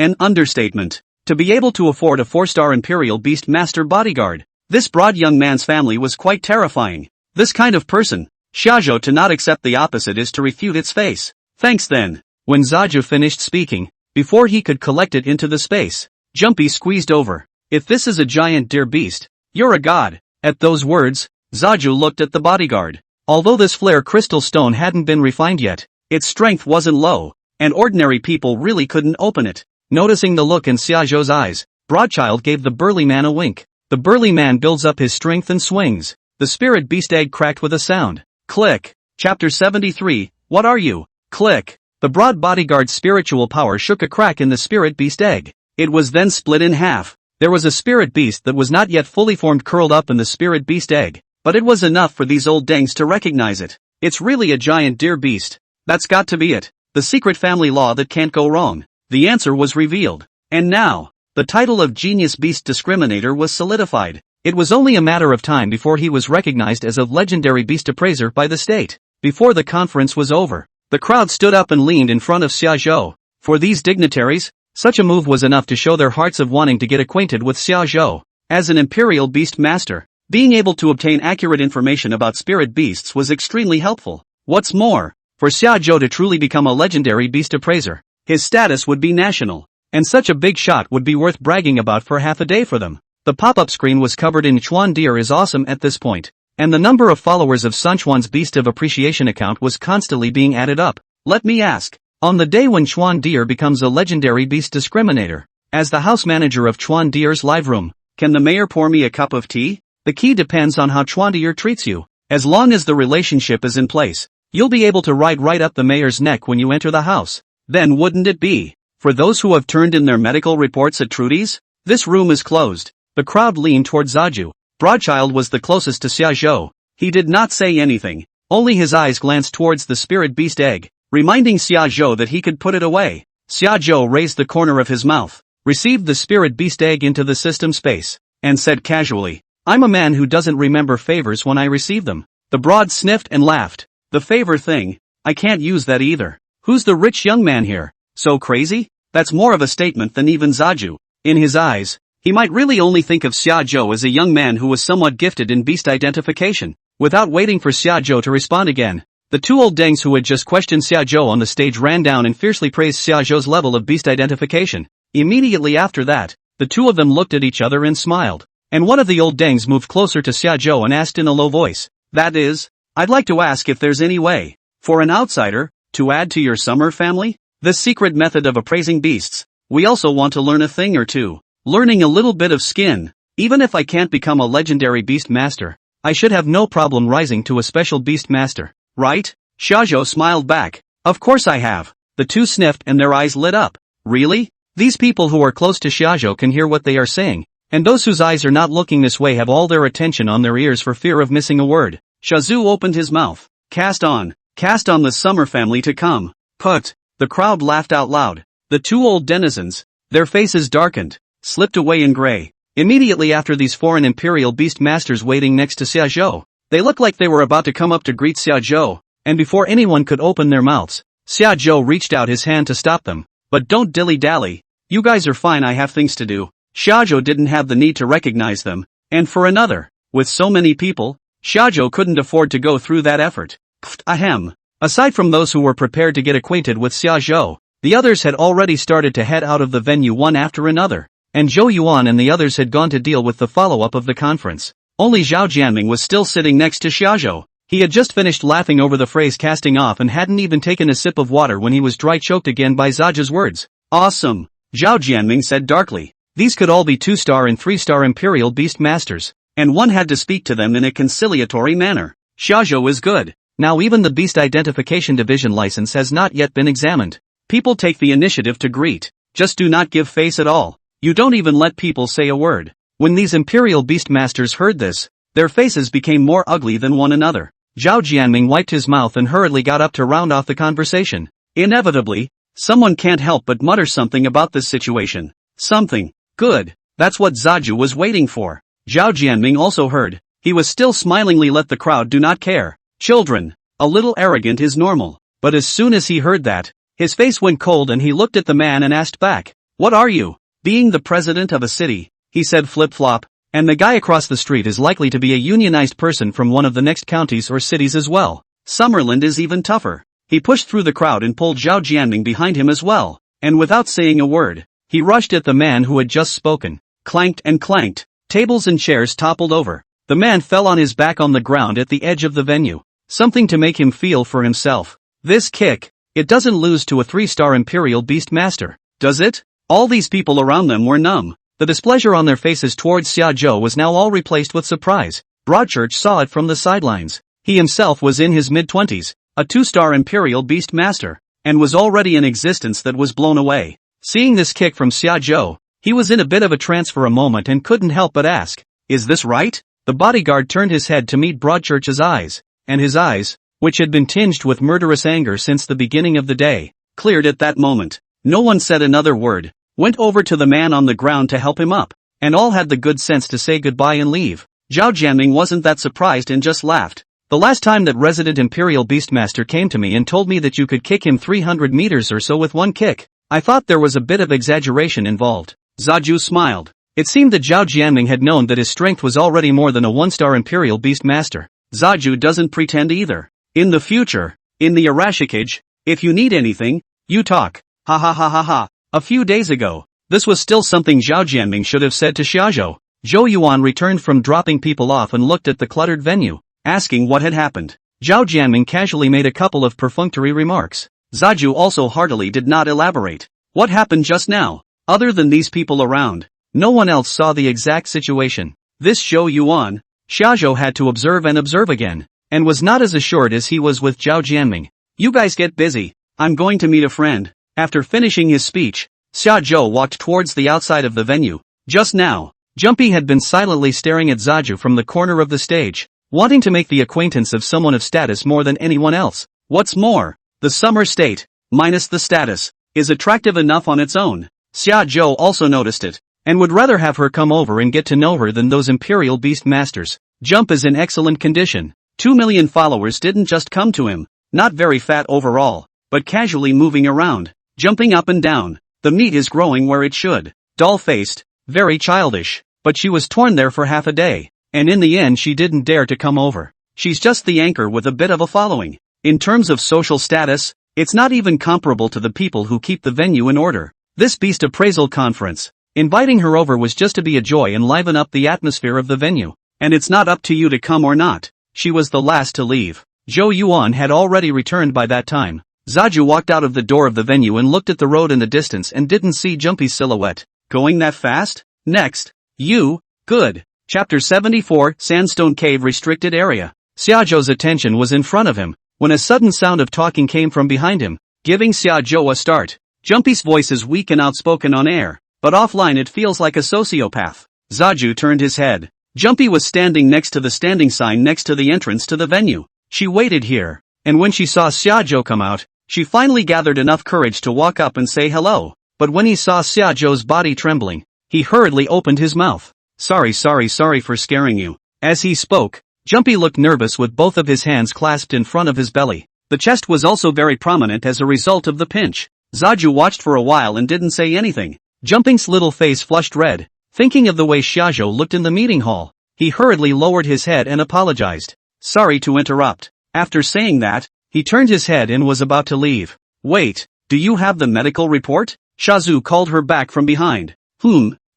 Speaker 1: an understatement. To be able to afford a 4-star Imperial Beastmaster bodyguard, this broad young man's family was quite terrifying. This kind of person, Shajo, to not accept the opposite is to refute its face. Thanks then. When Shajo finished speaking, before he could collect it into the space, Jumpy squeezed over. If this is a giant deer beast, you're a god. At those words, Shajo looked at the bodyguard. Although this flare crystal stone hadn't been refined yet, its strength wasn't low, and ordinary people really couldn't open it. Noticing the look in Shajo's eyes, Broadchild gave the burly man a wink. The burly man builds up his strength and swings. The spirit beast egg cracked with a sound. Click. Chapter 73, What are you? Click. The broad bodyguard's spiritual power shook a crack in the spirit beast egg. It was then split in half. There was a spirit beast that was not yet fully formed curled up in the spirit beast egg, but it was enough for these old dangs to recognize it. It's really a giant deer beast. That's got to be it. The secret family law that can't go wrong. The answer was revealed. And now, the title of Genius Beast Discriminator was solidified. It was only a matter of time before he was recognized as a legendary beast appraiser by the state. Before the conference was over, the crowd stood up and leaned in front of Shajo. For these dignitaries, such a move was enough to show their hearts of wanting to get acquainted with Shajo. As an Imperial Beast Master, being able to obtain accurate information about spirit beasts was extremely helpful. What's more, for Shajo to truly become a legendary beast appraiser, his status would be national, and such a big shot would be worth bragging about for half a day for them. The pop-up screen was covered in Chuan Deer is awesome at this point, and the number of followers of Sunchuan's Beast of Appreciation account was constantly being added up. Let me ask, on the day when Chuan Deer becomes a legendary beast discriminator, as the house manager of Chuan Deer's live room, can the mayor pour me a cup of tea? The key depends on how Chuan Deer treats you. As long as the relationship is in place, you'll be able to ride right up the mayor's neck when you enter the house. Then wouldn't it be? For those who have turned in their medical reports at Trudy's, this room is closed. The crowd leaned towards Shajo. Broadchild was the closest to Shajo. He did not say anything, only his eyes glanced towards the spirit beast egg, reminding Shajo that he could put it away. Shajo raised the corner of his mouth, received the spirit beast egg into the system space, and said casually, I'm a man who doesn't remember favors when I receive them. The broad sniffed and laughed. The favor thing? I can't use that either. Who's the rich young man here? So crazy? That's more of a statement than even Shajo. In his eyes, he might really only think of Shajo as a young man who was somewhat gifted in beast identification. Without waiting for Shajo to respond again, the two old dangs who had just questioned Shajo on the stage ran down and fiercely praised Xiaozhou's level of beast identification. Immediately after that, the two of them looked at each other and smiled, and one of the old dangs moved closer to Xiaozhou and asked in a low voice, that is, I'd like to ask if there's any way, for an outsider, to add to your summer family? This secret method of appraising beasts. We also want to learn a thing or two. Learning a little bit of skin. Even if I can't become a legendary beast master, I should have no problem rising to a special beast master, right? Shajo smiled back. Of course I have. The two sniffed and their eyes lit up. Really? These people who are close to Shajo can hear what they are saying, and those whose eyes are not looking this way have all their attention on their ears for fear of missing a word. Shazu opened his mouth. Cast on the summer family to come. Put. The crowd laughed out loud. The two old denizens, their faces darkened, slipped away in gray. Immediately after these foreign imperial beast masters waiting next to shajo. They looked like they were about to come up to greet shajo, and before anyone could open their mouths, shajo reached out his hand to stop them. But don't dilly-dally. You guys are fine, I have things to do. Shajo didn't have the need to recognize them, and for another, with so many people, shajo couldn't afford to go through that effort. Ahem. Aside from those who were prepared to get acquainted with shajo, the others had already started to head out of the venue one after another, and Zhou Yuan and the others had gone to deal with the follow-up of the conference. Only Zhao Jianming was still sitting next to shajo. He had just finished laughing over the phrase casting off and hadn't even taken a sip of water when he was dry-choked again by Zaja's words. Awesome, Zhao Jianming said darkly. These could all be 2-star and 3-star imperial beast masters, and one had to speak to them in a conciliatory manner. Shajo is good. Now even the beast identification division license has not yet been examined. People take the initiative to greet. Just do not give face at all. You don't even let people say a word. When these imperial beast masters heard this, their faces became more ugly than one another. Zhao Jianming wiped his mouth and hurriedly got up to round off the conversation. Inevitably, someone can't help but mutter something about this situation. Something. Good. That's what Zaju was waiting for. Zhao Jianming also heard. He was still smilingly let the crowd do not care. Children. A little arrogant is normal. But as soon as he heard that, his face went cold and he looked at the man and asked back. What are you? Being the president of a city, he said flip-flop, and the guy across the street is likely to be a unionized person from one of the next counties or cities as well. Summerland is even tougher. He pushed through the crowd and pulled Zhao Jianming behind him as well, and without saying a word, he rushed at the man who had just spoken. Clanked and clanked. Tables and chairs toppled over. The man fell on his back on the ground at the edge of the venue. Something to make him feel for himself. This kick, it doesn't lose to a 3-star imperial beast master, does it? All these people around them were numb. The displeasure on their faces towards Xiaozhou was now all replaced with surprise. Broadchurch saw it from the sidelines. He himself was in his mid-20s, a 2-star imperial beast master, and was already in existence that was blown away. Seeing this kick from Xiaozhou, he was in a bit of a trance for a moment and couldn't help but ask, is this right? The bodyguard turned his head to meet Broadchurch's eyes, and his eyes, which had been tinged with murderous anger since the beginning of the day, cleared at that moment. No one said another word, went over to the man on the ground to help him up, and all had the good sense to say goodbye and leave. Zhao Jianming wasn't that surprised and just laughed. The last time that resident Imperial Beastmaster came to me and told me that you could kick him 300 meters or so with one kick, I thought there was a bit of exaggeration involved. Zaju smiled. It seemed that Zhao Jianming had known that his strength was already more than a 1-star Imperial Beastmaster. Zaju doesn't pretend either. In the future, in the Arashikage, if you need anything, you talk. Ha ha ha ha ha. A few days ago, this was still something Zhao Jianming should have said to Xiaozhou. Zhou Yuan returned from dropping people off and looked at the cluttered venue, asking what had happened. Zhao Jianming casually made a couple of perfunctory remarks. Zaju also heartily did not elaborate. What happened just now? Other than these people around, no one else saw the exact situation. This Zhou Yuan, Xiaozhou had to observe and observe again, and was not as assured as he was with Zhao Jianming. You guys get busy. I'm going to meet a friend. After finishing his speech, Xiaozhou walked towards the outside of the venue. Just now, Jumpy had been silently staring at Zaju from the corner of the stage, wanting to make the acquaintance of someone of status more than anyone else. What's more, the summer state, minus the status, is attractive enough on its own. Xiaozhou also noticed it, and would rather have her come over and get to know her than those Imperial Beast Masters. Jump is in excellent condition. 2 million followers didn't just come to him, not very fat overall, but casually moving around, jumping up and down. The meat is growing where it should. Doll-faced, very childish, but she was torn there for half a day, and in the end she didn't dare to come over. She's just the anchor with a bit of a following. In terms of social status, it's not even comparable to the people who keep the venue in order. This beast appraisal conference, inviting her over was just to be a joy and liven up the atmosphere of the venue, and it's not up to you to come or not. She was the last to leave. Zhou Yuan had already returned by that time. Zaju walked out of the door of the venue and looked at the road in the distance and didn't see Jumpy's silhouette. Going that fast? Next. You? Good. Chapter 74, Sandstone Cave Restricted Area. Xiaozhou's attention was in front of him, when a sudden sound of talking came from behind him, giving Xiaozhou a start. Jumpy's voice is weak and outspoken on air, but offline it feels like a sociopath. Zaju turned his head. Jumpy was standing next to the standing sign next to the entrance to the venue. She waited here, and when she saw Xiaozhou come out, she finally gathered enough courage to walk up and say hello, but when he saw Xiaozhou's body trembling, he hurriedly opened his mouth. Sorry for scaring you. As he spoke, Jumpy looked nervous with both of his hands clasped in front of his belly. The chest was also very prominent as a result of the pinch. Zaju watched for a while and didn't say anything. Jumping's little face flushed red, thinking of the way shajo looked in the meeting hall. He hurriedly lowered his head and apologized. Sorry to interrupt. After saying that, he turned his head and was about to leave. Wait, do you have the medical report? Shazu called her back from behind.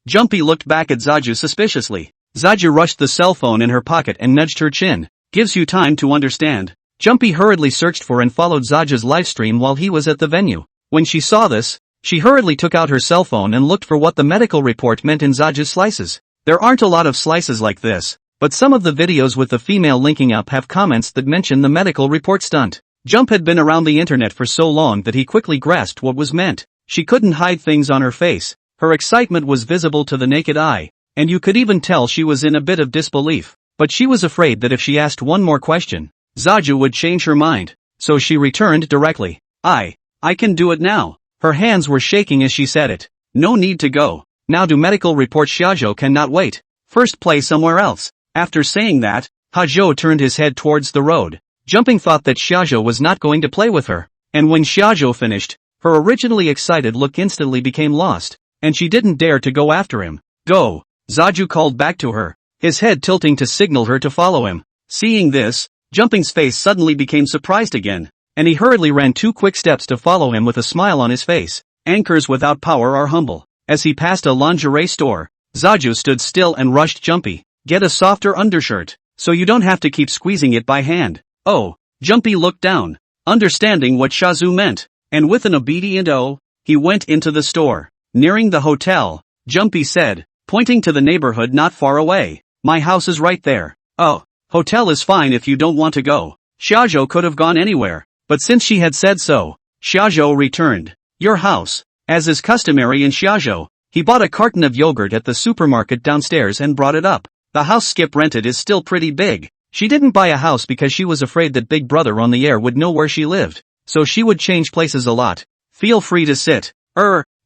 Speaker 1: Jumpy looked back at Zaju suspiciously. Zaju rushed the cell phone in her pocket and nudged her chin. Gives you time to understand. Jumpy hurriedly searched for and followed Zaju's livestream while he was at the venue. When she saw this, she hurriedly took out her cell phone and looked for what the medical report meant in Zaju's slices. There aren't a lot of slices like this, but some of the videos with the female linking up have comments that mention the medical report stunt. Jump had been around the internet for so long that he quickly grasped what was meant. She couldn't hide things on her face. Her excitement was visible to the naked eye, and you could even tell she was in a bit of disbelief. But she was afraid that if she asked one more question, Zaju would change her mind. So she returned directly. I can do it now. Her hands were shaking as she said it. No need to go. Now do medical report shajo cannot wait. First play somewhere else. After saying that, Hajo turned his head towards the road. Jumping thought that shajo was not going to play with her. And when shajo finished, her originally excited look instantly became lost. And she didn't dare to go after him. Go. Zaju called back to her, his head tilting to signal her to follow him. Seeing this, Jumping's face suddenly became surprised again, and he hurriedly ran 2 quick steps to follow him with a smile on his face. Anchors without power are humble. As he passed a lingerie store, Zaju stood still and rushed Jumpy. Get a softer undershirt, so you don't have to keep squeezing it by hand. Oh, Jumpy looked down, understanding what Shazu meant, and with an obedient "oh," he went into the store. Nearing the hotel, Jumpy said, pointing to the neighborhood not far away, my house is right there. Oh, hotel is fine if you don't want to go. Shajo could have gone anywhere, but since she had said so, Shajo returned. Your house. As is customary in Shajo, he bought a carton of yogurt at the supermarket downstairs and brought it up. The house Skip rented is still pretty big. She didn't buy a house because she was afraid that Big Brother on the air would know where she lived, so she would change places a lot. Feel free to sit.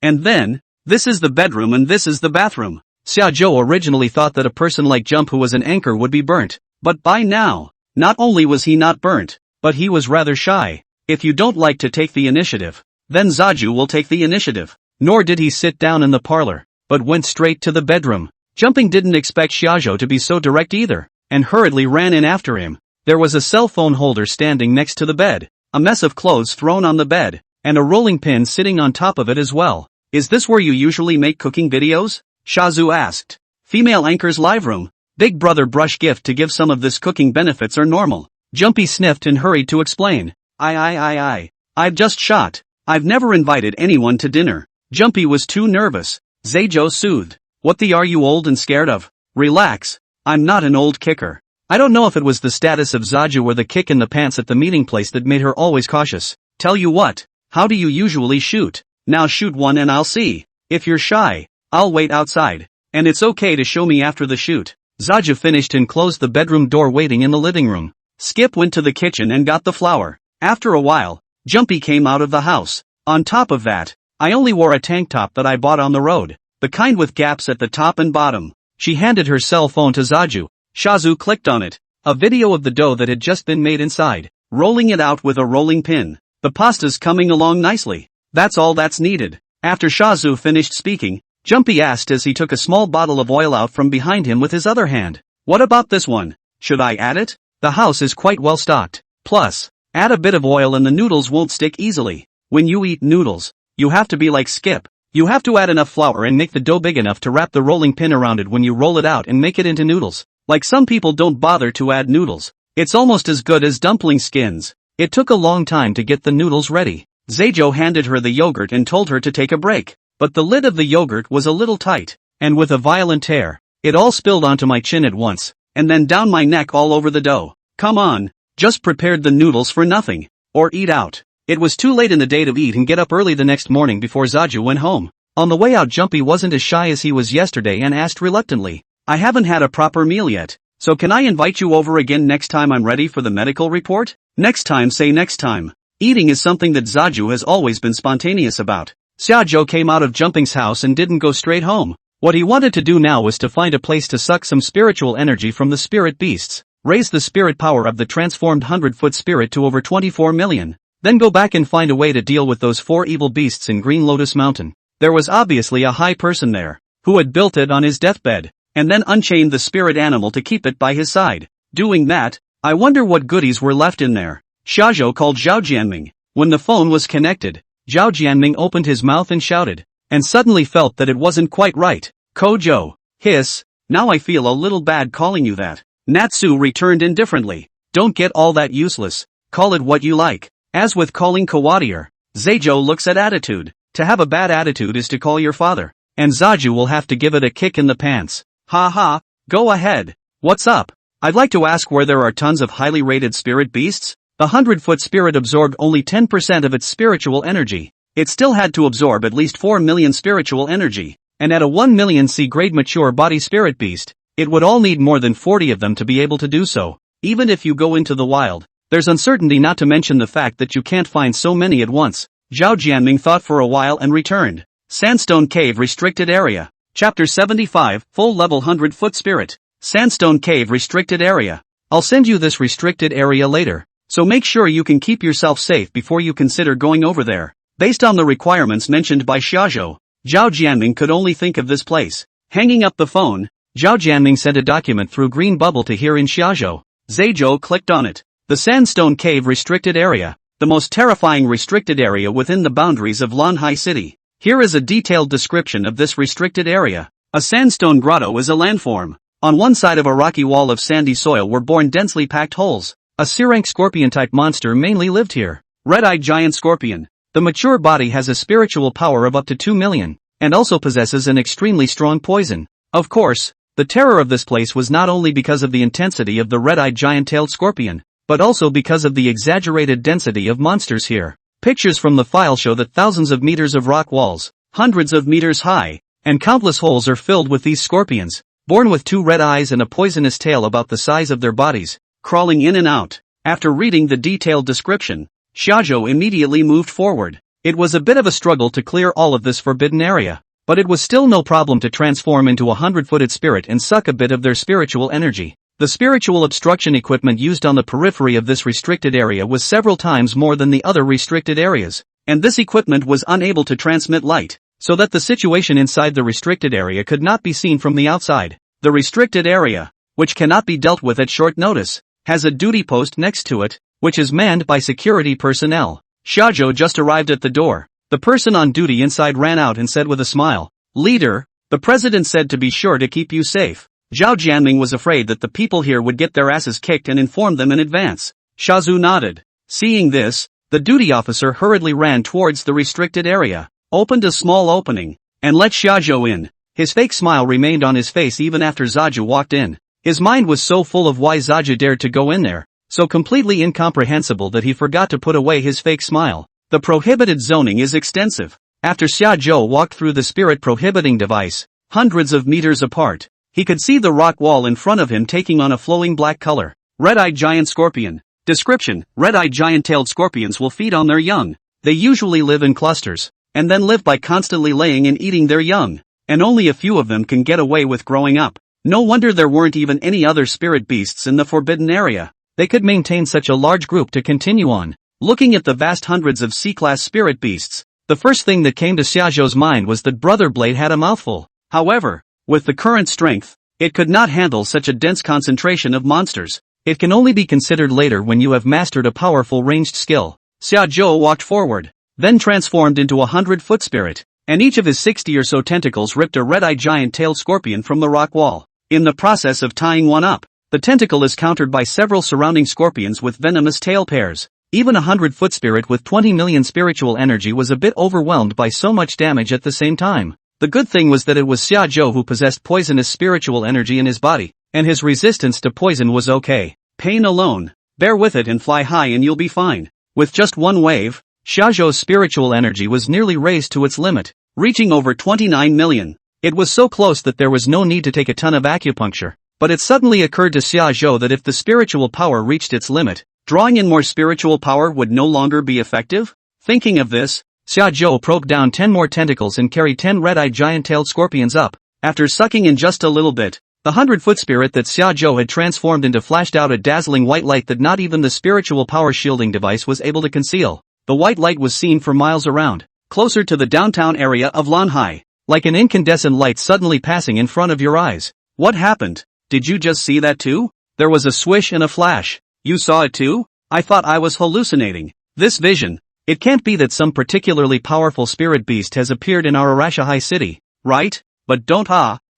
Speaker 1: And then, this is the bedroom and this is the bathroom. Xiaozhou originally thought that a person like Jump who was an anchor would be burnt, but by now, not only was he not burnt, but he was rather shy. If you don't like to take the initiative, then Zaju will take the initiative. Nor did he sit down in the parlor, but went straight to the bedroom. Jumping didn't expect Xiaozhou to be so direct either, and hurriedly ran in after him. There was a cell phone holder standing next to the bed, a mess of clothes thrown on the bed, and a rolling pin sitting on top of it as well. Is this where you usually make cooking videos? Shazu asked. Female anchor's live room. Big Brother brush gift to give some of this cooking benefits are normal. Jumpy sniffed and hurried to explain. I've just shot. I've never invited anyone to dinner. Jumpy was too nervous. Zaijo soothed. What the are you old and scared of? Relax. I'm not an old kicker. I don't know if it was the status of Zaju or the kick in the pants at the meeting place that made her always cautious. Tell you what. How do you usually shoot? Now shoot one and I'll see. If you're shy, I'll wait outside. And it's okay to show me after the shoot. Zaju finished and closed the bedroom door waiting in the living room. Skip went to the kitchen and got the flour. After a while, Jumpy came out of the house. On top of that, I only wore a tank top that I bought on the road. The kind with gaps at the top and bottom. She handed her cell phone to Zaju. Shazu clicked on it. A video of the dough that had just been made inside. Rolling it out with a rolling pin. The pasta's coming along nicely. That's all that's needed. After Shazu finished speaking, Jumpy asked as he took a small bottle of oil out from behind him with his other hand. What about this one? Should I add it? The house is quite well stocked. Plus, add a bit of oil and the noodles won't stick easily. When you eat noodles, you have to be like Skip. You have to add enough flour and make the dough big enough to wrap the rolling pin around it when you roll it out and make it into noodles. Like some people don't bother to add noodles. It's almost as good as dumpling skins. It took a long time to get the noodles ready. Zaijo handed her the yogurt and told her to take a break. But the lid of the yogurt was a little tight, and with a violent tear, it all spilled onto my chin at once, and then down my neck all over the dough. Come on, just prepared the noodles for nothing. Or eat out. It was too late in the day to eat and get up early the next morning before Zaju went home. On the way out Jumpy wasn't as shy as he was yesterday and asked reluctantly, I haven't had a proper meal yet, so can I invite you over again next time I'm ready for the medical report? Next time say next time. Eating is something that Zaju has always been spontaneous about. Xiaozhou came out of Jumping's house and didn't go straight home. What he wanted to do now was to find a place to suck some spiritual energy from the spirit beasts, raise the spirit power of the transformed 100-foot spirit to over 24 million, then go back and find a way to deal with those 4 evil beasts in Green Lotus Mountain. There was obviously a high person there, who had built it on his deathbed, and then unchained the spirit animal to keep it by his side. Doing that, I wonder what goodies were left in there. Shajo called Zhao Jianming. When the phone was connected, Zhao Jianming opened his mouth and shouted, and suddenly felt that it wasn't quite right. Kojo. Hiss. Now I feel a little bad calling you that. Natsu returned indifferently. Don't get all that useless. Call it what you like. As with calling Kawadier, Zaijo looks at attitude. To have a bad attitude is to call your father. And Zaju will have to give it a kick in the pants. Ha ha. Go ahead. What's up? I'd like to ask where there are tons of highly rated spirit beasts. The 100-foot spirit absorbed only 10% of its spiritual energy. It still had to absorb at least 4 million spiritual energy. And at a 1 million C-grade mature body spirit beast, it would all need more than 40 of them to be able to do so. Even if you go into the wild, there's uncertainty, not to mention the fact that you can't find so many at once. Zhao Jianming thought for a while and returned. Sandstone Cave Restricted Area. Chapter 75, Full Level 100-Foot Spirit. Sandstone Cave Restricted Area. I'll send you this restricted area later, so make sure you can keep yourself safe before you consider going over there. Based on the requirements mentioned by Shajo, Zhao Jianming could only think of this place. Hanging up the phone, Zhao Jianming sent a document through Green Bubble to hear in Shajo. Zaijo clicked on it. The Sandstone Cave Restricted Area. The most terrifying restricted area within the boundaries of Lanhai City. Here is a detailed description of this restricted area. A sandstone grotto is a landform. On one side of a rocky wall of sandy soil were born densely packed holes. A Sirank scorpion-type monster mainly lived here. Red-eyed giant scorpion. The mature body has a spiritual power of up to 2 million, and also possesses an extremely strong poison. Of course, the terror of this place was not only because of the intensity of the red-eyed giant-tailed scorpion, but also because of the exaggerated density of monsters here. Pictures from the file show that thousands of meters of rock walls, hundreds of meters high, and countless holes are filled with these scorpions, born with 2 red eyes and a poisonous tail about the size of their bodies, crawling in and out. After reading the detailed description, Shajo immediately moved forward. It was a bit of a struggle to clear all of this forbidden area, but it was still no problem to transform into a 100-footed spirit and suck a bit of their spiritual energy. The spiritual obstruction equipment used on the periphery of this restricted area was several times more than the other restricted areas, and this equipment was unable to transmit light, so that the situation inside the restricted area could not be seen from the outside. The restricted area, which cannot be dealt with at short notice, has a duty post next to it, which is manned by security personnel. Shajo just arrived at the door. The person on duty inside ran out and said with a smile, "Leader, the president said to be sure to keep you safe." Zhao Jianming was afraid that the people here would get their asses kicked and informed them in advance. Shazu nodded. Seeing this, the duty officer hurriedly ran towards the restricted area, opened a small opening, and let Shajo in. His fake smile remained on his face even after Zaju walked in. His mind was so full of why Zaju dared to go in there, so completely incomprehensible that he forgot to put away his fake smile. The prohibited zoning is extensive. After Xiaozhou walked through the spirit prohibiting device, hundreds of meters apart, he could see the rock wall in front of him taking on a flowing black color. Red-eyed giant scorpion. Description: red-eyed giant-tailed scorpions will feed on their young. They usually live in clusters, and then live by constantly laying and eating their young, and only a few of them can get away with growing up. No wonder there weren't even any other spirit beasts in the forbidden area. They could maintain such a large group to continue on. Looking at the vast hundreds of C-class spirit beasts, the first thing that came to Xiaozhou's mind was that Brother Blade had a mouthful. However, with the current strength, it could not handle such a dense concentration of monsters. It can only be considered later when you have mastered a powerful ranged skill. Xiaozhou walked forward, then transformed into a 100-foot spirit, and each of his 60 or so tentacles ripped a red-eyed giant-tailed scorpion from the rock wall. In the process of tying one up, the tentacle is countered by several surrounding scorpions with venomous tail pairs. Even a 100-foot spirit with 20 million spiritual energy was a bit overwhelmed by so much damage at the same time. The good thing was that it was Xiaozhou who possessed poisonous spiritual energy in his body, and his resistance to poison was okay. Pain alone. Bear with it and fly high and you'll be fine. With just one wave, Xiaozhou's spiritual energy was nearly raised to its limit, reaching over 29 million. It was so close that there was no need to take a ton of acupuncture, but it suddenly occurred to Xiaozhou that if the spiritual power reached its limit, drawing in more spiritual power would no longer be effective? Thinking of this, Xiaozhou probed down 10 more tentacles and carried 10 red-eyed giant-tailed scorpions up. After sucking in just a little bit, the 100-foot spirit that Shajo had transformed into flashed out a dazzling white light that not even the spiritual power shielding device was able to conceal. The white light was seen for miles around, closer to the downtown area of Lanhai, like an incandescent light suddenly passing in front of your eyes. What happened? Did you just see that too? There was a swish and a flash. You saw it too? I thought I was hallucinating. This vision. It can't be that some particularly powerful spirit beast has appeared in our Arashahai city, right? But don't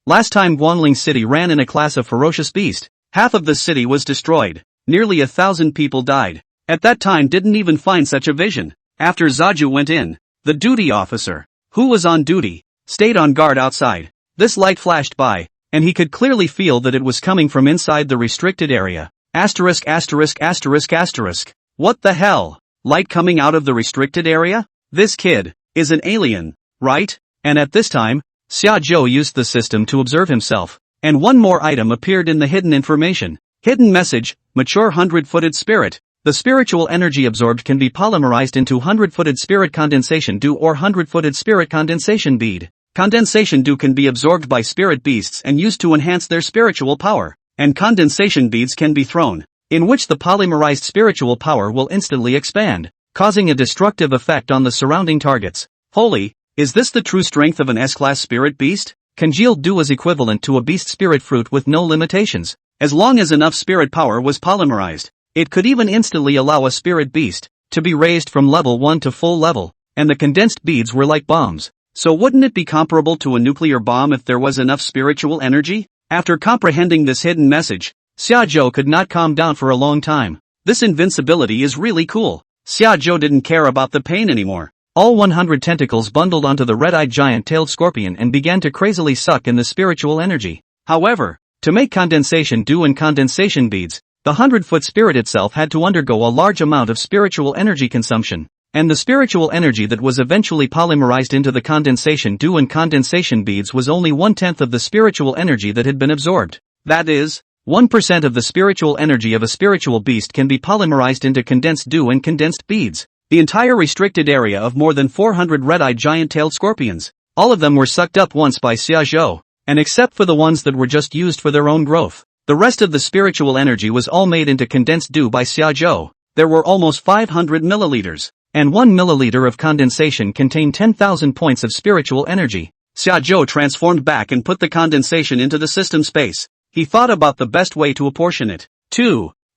Speaker 1: Last time Guanling City ran in a class of ferocious beast, half of the city was destroyed. Nearly 1,000 people died. At that time didn't even find such a vision. After Zaju went in, the duty officer, who was on duty, stayed on guard outside. This light flashed by, and he could clearly feel that it was coming from inside the restricted area. Asterisk asterisk asterisk asterisk. What the hell? Light coming out of the restricted area? This kid is an alien, right? And at this time, Xiaozhou used the system to observe himself. And one more item appeared in the hidden information. Hidden message, mature 100-footed spirit. The spiritual energy absorbed can be polymerized into 100-footed spirit condensation dew or 100-footed spirit condensation bead. Condensation dew can be absorbed by spirit beasts and used to enhance their spiritual power. And condensation beads can be thrown, in which the polymerized spiritual power will instantly expand, causing a destructive effect on the surrounding targets. Holy, is this the true strength of an S-class spirit beast? Congealed dew is equivalent to a beast spirit fruit with no limitations. As long as enough spirit power was polymerized, it could even instantly allow a spirit beast to be raised from level 1 to full level, and the condensed beads were like bombs. So wouldn't it be comparable to a nuclear bomb if there was enough spiritual energy? After comprehending this hidden message, Xiaozhou could not calm down for a long time. This invincibility is really cool. Xiaozhou didn't care about the pain anymore. All 100 tentacles bundled onto the red-eyed giant-tailed scorpion and began to crazily suck in the spiritual energy. However, to make condensation dew and condensation beads, the 100-foot spirit itself had to undergo a large amount of spiritual energy consumption, and the spiritual energy that was eventually polymerized into the condensation dew and condensation beads was only 1/10 of the spiritual energy that had been absorbed. That is, 1% of the spiritual energy of a spiritual beast can be polymerized into condensed dew and condensed beads. The entire restricted area of more than 400 red-eyed giant-tailed scorpions, all of them were sucked up once by Xiaozhou, and except for the ones that were just used for their own growth, the rest of the spiritual energy was all made into condensed dew by Xiaozhou. There were almost 500 milliliters, and 1 milliliter of condensation contained 10,000 points of spiritual energy. Xiaozhou transformed back and put the condensation into the system space. He thought about the best way to apportion it.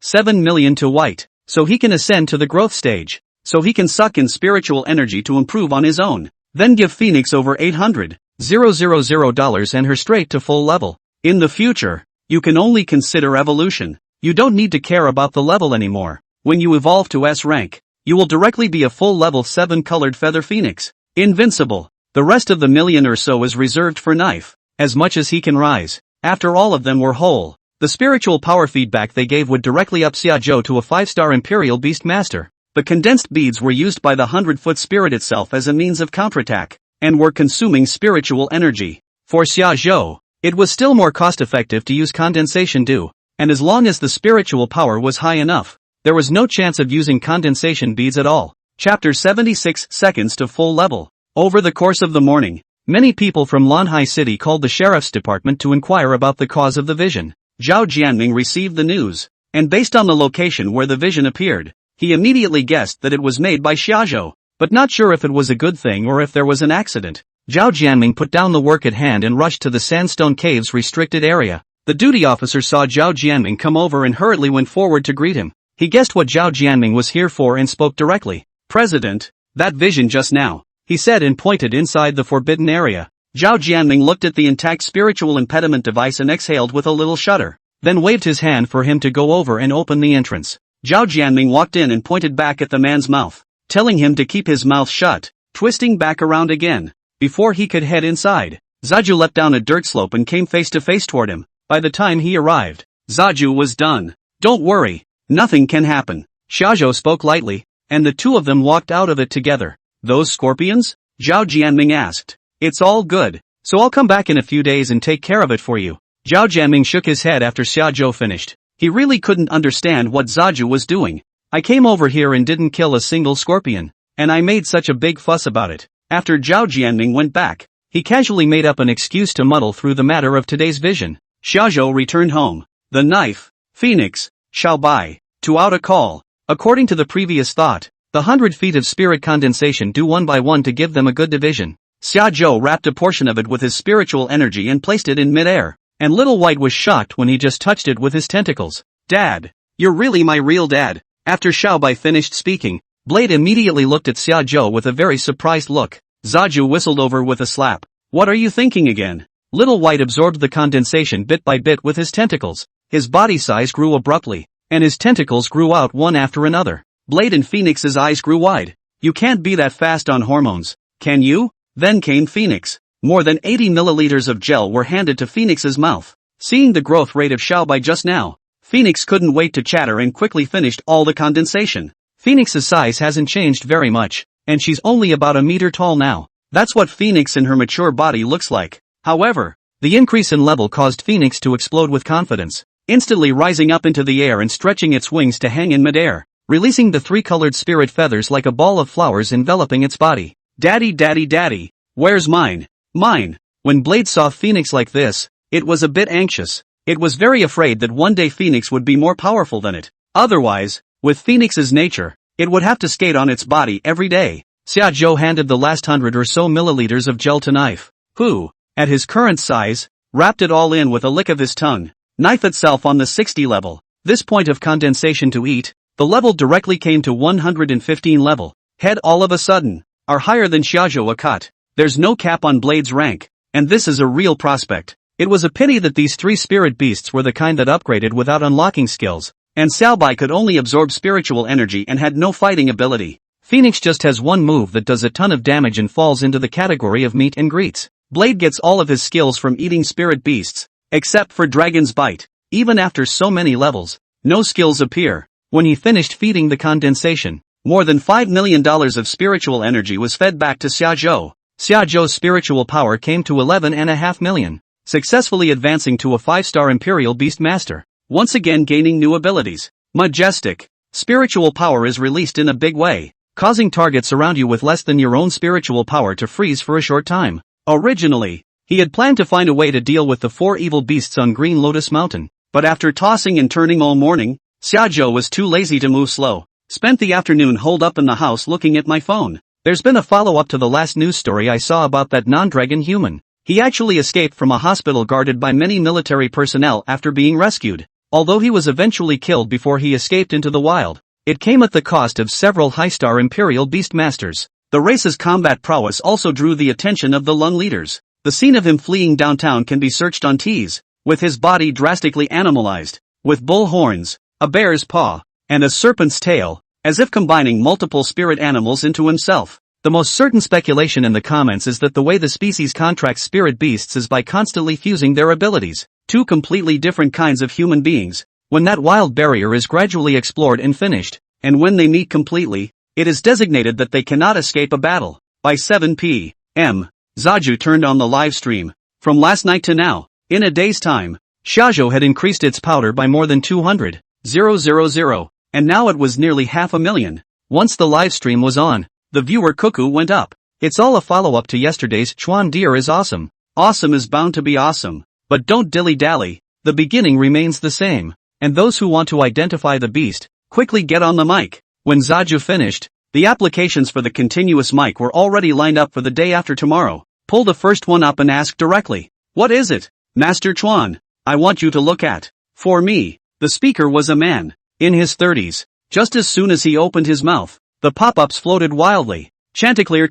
Speaker 1: 7 million to white, so he can ascend to the growth stage. So he can suck in spiritual energy to improve on his own. Then give Phoenix over $800,000 and her straight to full level. In the future, you can only consider evolution. You don't need to care about the level anymore. When you evolve to S rank, you will directly be a full level 7 colored feather phoenix. Invincible. The rest of the million or so is reserved for Knife, as much as he can rise. After all of them were whole, the spiritual power feedback they gave would directly up Xiaozhou to a 5-star Imperial Beastmaster. The condensed beads were used by the 100-foot spirit itself as a means of counterattack, and were consuming spiritual energy. For Xiaozhou, it was still more cost-effective to use condensation dew, and as long as the spiritual power was high enough, there was no chance of using condensation beads at all. Chapter 76 Seconds to Full Level. Over the course of the morning, many people from Lanhai City called the sheriff's department to inquire about the cause of the vision. Zhao Jianming received the news, and based on the location where the vision appeared, he immediately guessed that it was made by Shajo, but not sure if it was a good thing or if there was an accident. Zhao Jianming put down the work at hand and rushed to the Sandstone Caves restricted area. The duty officer saw Zhao Jianming come over and hurriedly went forward to greet him. He guessed what Zhao Jianming was here for and spoke directly. "President, that vision just now," he said and pointed inside the forbidden area. Zhao Jianming looked at the intact spiritual impediment device and exhaled with a little shudder, then waved his hand for him to go over and open the entrance. Zhao Jianming walked in and pointed back at the man's mouth, telling him to keep his mouth shut, twisting back around again. Before he could head inside, Zaju leapt down a dirt slope and came face to face toward him. By the time he arrived, Zaju was done. "Don't worry, nothing can happen," Shajo spoke lightly, and the two of them walked out of it together. "Those scorpions?" Zhao Jianming asked. "It's all good, so I'll come back in a few days and take care of it for you." Zhao Jianming shook his head after Xiaozhou finished. He really couldn't understand what Zaju was doing. "I came over here and didn't kill a single scorpion, and I made such a big fuss about it." After Zhao Jianming went back, he casually made up an excuse to muddle through the matter of today's vision. Shajo returned home. The knife, Phoenix, shall buy, to out a call. According to the previous thought, the 100 feet of spirit condensation do one by one to give them a good division. Shajo wrapped a portion of it with his spiritual energy and placed it in midair, and Little White was shocked when he just touched it with his tentacles. Dad, you're really my real dad. After Xiaobai finished speaking, Blade immediately looked at Xiajo with a very surprised look. Zaju whistled over with a slap. What are you thinking again? Little White absorbed the condensation bit by bit with his tentacles. His body size grew abruptly, and his tentacles grew out one after another. Blade and Phoenix's eyes grew wide. You can't be that fast on hormones, can you? Then came Phoenix. More than 80 milliliters of gel were handed to Phoenix's mouth. Seeing the growth rate of Xiaobai just now, Phoenix couldn't wait to chatter and quickly finished all the condensation. Phoenix's size hasn't changed very much, and she's only about a meter tall now. That's what Phoenix in her mature body looks like. However, the increase in level caused Phoenix to explode with confidence, instantly rising up into the air and stretching its wings to hang in midair, releasing the three-colored spirit feathers like a ball of flowers enveloping its body. Daddy, daddy, daddy, where's mine? Mine. When Blade saw Phoenix like this, it was a bit anxious. It was very afraid that one day Phoenix would be more powerful than it. Otherwise, with Phoenix's nature, it would have to skate on its body every day. Xiajo handed the last 100 or so milliliters of gel to Knife, who, at his current size, wrapped it all in with a lick of his tongue. Knife itself on the 60 level. This point of condensation to eat, the level directly came to 115 level. Head all of a sudden, are higher than Xiajo a cut. There's no cap on Blade's rank, and this is a real prospect. It was a pity that these three spirit beasts were the kind that upgraded without unlocking skills, and Xiaobai could only absorb spiritual energy and had no fighting ability. Phoenix just has one move that does a ton of damage and falls into the category of meet and greets. Blade gets all of his skills from eating spirit beasts, except for Dragon's Bite. Even after so many levels, no skills appear. When he finished feeding the condensation, more than $5 million of spiritual energy was fed back to Xiajo. Xiajo's spiritual power came to 11.5 million, successfully advancing to a 5-star Imperial Beastmaster, once again gaining new abilities. Majestic. Spiritual power is released in a big way, causing targets around you with less than your own spiritual power to freeze for a short time. Originally, he had planned to find a way to deal with the 4 evil beasts on Green Lotus Mountain, but after tossing and turning all morning, Xiajo was too lazy to move slow. Spent the afternoon holed up in the house looking at my phone. There's been a follow-up to the last news story I saw about that non-dragon human. He actually escaped from a hospital guarded by many military personnel after being rescued. Although he was eventually killed before he escaped into the wild, it came at the cost of several high-star Imperial Beastmasters. The race's combat prowess also drew the attention of the Lung leaders. The scene of him fleeing downtown can be searched on Tease, with his body drastically animalized, with bull horns, a bear's paw, and a serpent's tail, as if combining multiple spirit animals into himself. The most certain speculation in the comments is that the way the species contracts spirit beasts is by constantly fusing their abilities, two completely different kinds of human beings, when that wild barrier is gradually explored and finished, and when they meet completely, it is designated that they cannot escape a battle. By 7 p.m., Zaju turned on the live stream. From last night to now, in a day's time, Shajo had increased its powder by more than 200,000, and now it was nearly 500,000. Once the live stream was on, the viewer cuckoo went up. It's all a follow-up to yesterday's Chuan Deer is awesome. Awesome is bound to be awesome. But don't dilly-dally, the beginning remains the same. And those who want to identify the beast, quickly get on the mic. When Zaju finished, the applications for the continuous mic were already lined up for the day after tomorrow. Pull the first one up and ask directly. What is it? Master Chuan, I want you to look at. For me, the speaker was a man, in his 30s. Just as soon as he opened his mouth, the pop-ups floated wildly. Chanticleer,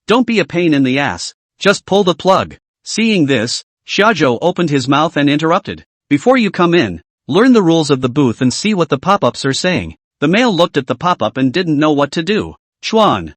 Speaker 1: don't be a pain in the ass. Just pull the plug. Seeing this, Shajo opened his mouth and interrupted. Before you come in, learn the rules of the booth and see what the pop-ups are saying. The male looked at the pop-up and didn't know what to do. Chuan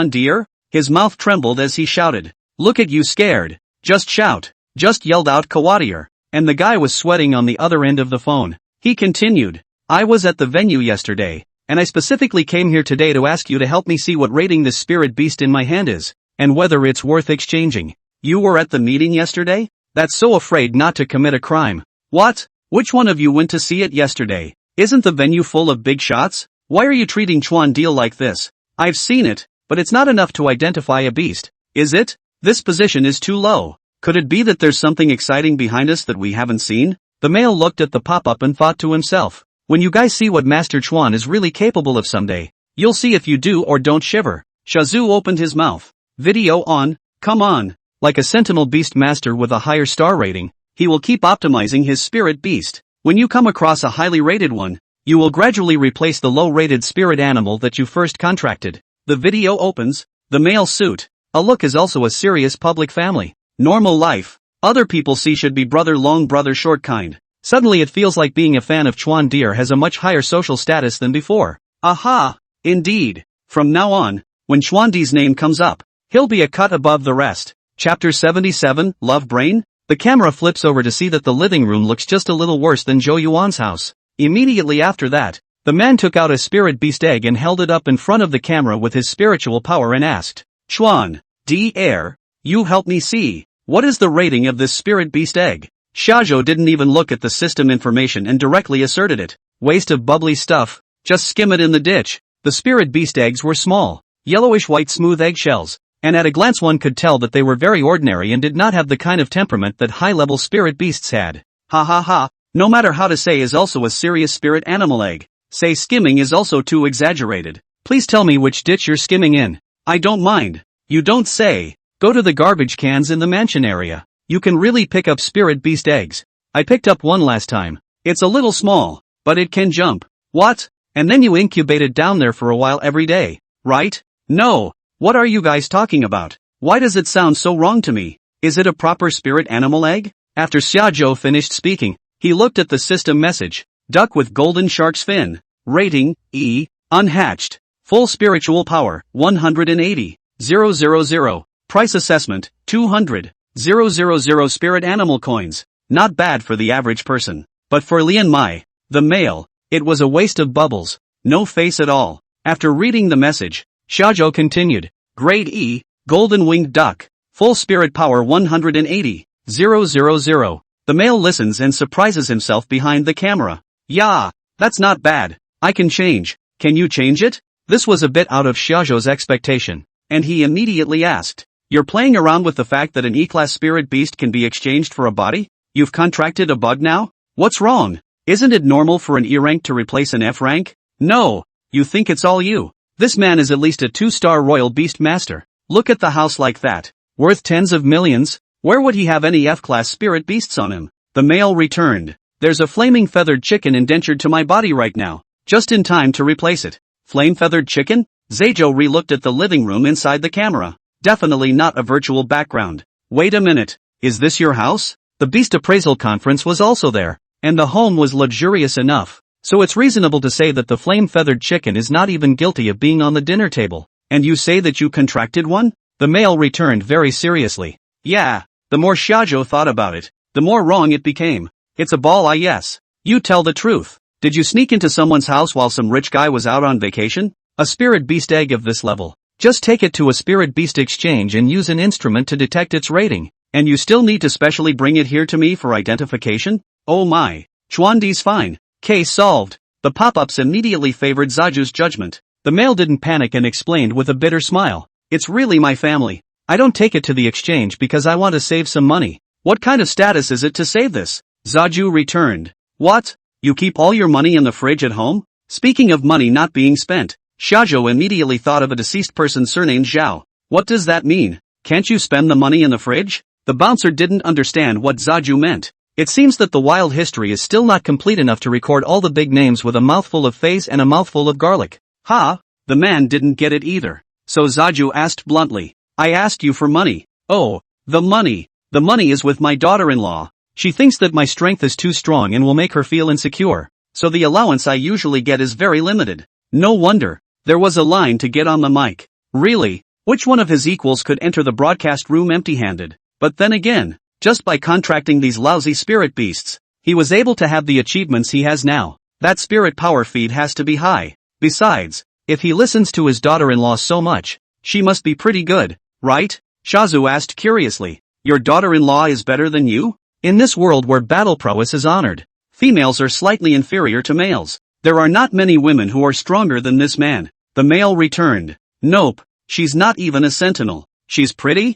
Speaker 1: dear? His mouth trembled as he shouted. Look at you scared. Just shout. Just yelled out Kawadier. And the guy was sweating on the other end of the phone. He continued. I was at the venue yesterday, and I specifically came here today to ask you to help me see what rating this spirit beast in my hand is, and whether it's worth exchanging. You were at the meeting yesterday? That's so afraid not to commit a crime. What? Which one of you went to see it yesterday? Isn't the venue full of big shots? Why are you treating Chuan Deal like this? I've seen it, but it's not enough to identify a beast, is it? This position is too low. Could it be that there's something exciting behind us that we haven't seen? The male looked at the pop-up and thought to himself, when you guys see what Master Chuan is really capable of someday, you'll see if you do or don't shiver. Shazu opened his mouth. Video on, come on. Like a sentinel beastmaster with a higher star rating, he will keep optimizing his spirit beast. When you come across a highly rated one, you will gradually replace the low-rated spirit animal that you first contracted. The video opens. The male suit. A look is also a serious public family. Normal life. Other people see should be brother long brother short kind. Suddenly it feels like being a fan of Chuan Deer has a much higher social status than before. Aha! Indeed. From now on, when Chuan Dee's name comes up, he'll be a cut above the rest. Chapter 77, Love Brain? The camera flips over to see that the living room looks just a little worse than Zhou Yuan's house. Immediately after that, the man took out a spirit beast egg and held it up in front of the camera with his spiritual power and asked, Chuan D. Air, you help me see, what is the rating of this spirit beast egg? Shajo didn't even look at the system information and directly asserted it. Waste of bubbly stuff, just skim it in the ditch. The spirit beast eggs were small, yellowish white smooth eggshells, and at a glance one could tell that they were very ordinary and did not have the kind of temperament that high-level spirit beasts had. Ha ha ha, no matter how to say is also a serious spirit animal egg. Say skimming is also too exaggerated. Please tell me which ditch you're skimming in. I don't mind. You don't say. Go to the garbage cans in the mansion area. You can really pick up spirit beast eggs. I picked up one last time. It's a little small, but it can jump. What? And then you incubate it down there for a while every day, right? No. What are you guys talking about? Why does it sound so wrong to me? Is it a proper spirit animal egg? After Xiaozhou finished speaking, he looked at the system message. Duck with golden shark's fin. Rating, E. Unhatched. Full spiritual power, 180. 000. Price assessment, 200. 000 spirit animal coins. Not bad for the average person. But for Lian Mai, the male, it was a waste of bubbles. No face at all. After reading the message, Shajo continued. Grade E, golden winged duck. Full spirit power 180. 000. The male listens and surprises himself behind the camera. Yeah, that's not bad. I can change. Can you change it? This was a bit out of Xiaozhou's expectation, and he immediately asked, you're playing around with the fact that an E-class spirit beast can be exchanged for a body? You've contracted a bug now? What's wrong? Isn't it normal for an E rank to replace an F rank? No, you think it's all you. This man is at least a 2-star royal beastmaster. Look at the house like that. Worth tens of millions. Where would he have any F-class spirit beasts on him? The male returned. There's a flaming feathered chicken indentured to my body right now. Just in time to replace it. Flame feathered chicken? Zhou re-looked at the living room inside the camera. Definitely not a virtual background. Wait a minute. Is this your house? The beast appraisal conference was also there, and the home was luxurious enough. So it's reasonable to say that the flame-feathered chicken is not even guilty of being on the dinner table. And you say that you contracted one? The male returned very seriously. Yeah, the more Shajo thought about it, the more wrong it became. It's a ball, yes. You tell the truth. Did you sneak into someone's house while some rich guy was out on vacation? A spirit beast egg of this level. Just take it to a spirit beast exchange and use an instrument to detect its rating. And you still need to specially bring it here to me for identification? Oh my. Chuan Di's fine. Case solved. The pop-ups immediately favored Zaju's judgment. The male didn't panic and explained with a bitter smile. It's really my family. I don't take it to the exchange because I want to save some money. What kind of status is it to save this? Zaju returned. What? You keep all your money in the fridge at home? Speaking of money not being spent, Shajo immediately thought of a deceased person surnamed Zhao. What does that mean? Can't you spend the money in the fridge? The bouncer didn't understand what Zaju meant. It seems that the wild history is still not complete enough to record all the big names with a mouthful of face and a mouthful of garlic. Ha! The man didn't get it either. So Zaju asked bluntly, I asked you for money. Oh, the money. The money is with my daughter-in-law. She thinks that my strength is too strong and will make her feel insecure. So the allowance I usually get is very limited. No wonder. There was a line to get on the mic. Really? Which one of his equals could enter the broadcast room empty-handed? But then again, just by contracting these lousy spirit beasts, he was able to have the achievements he has now. That spirit power feed has to be high. Besides, if he listens to his daughter-in-law so much, she must be pretty good, right? Shazu asked curiously. Your daughter-in-law is better than you? In this world where battle prowess is honored, females are slightly inferior to males. There are not many women who are stronger than this man. The male returned. Nope, she's not even a sentinel. She's pretty?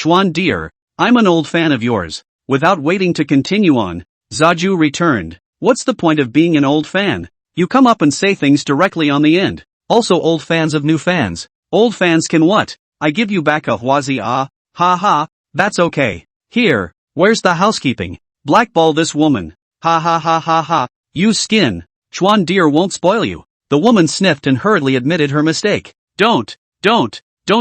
Speaker 1: Chuan dear, I'm an old fan of yours. Without waiting to continue on, Zaju returned. What's the point of being an old fan? You come up and say things directly on the end. Also old fans of new fans. Old fans can what? I give you back a huazi ah, ha ha, that's okay. Here, where's the housekeeping? Blackball this woman. Ha ha ha ha ha, use skin. Chuan dear won't spoil you. The woman sniffed and hurriedly admitted her mistake. Don't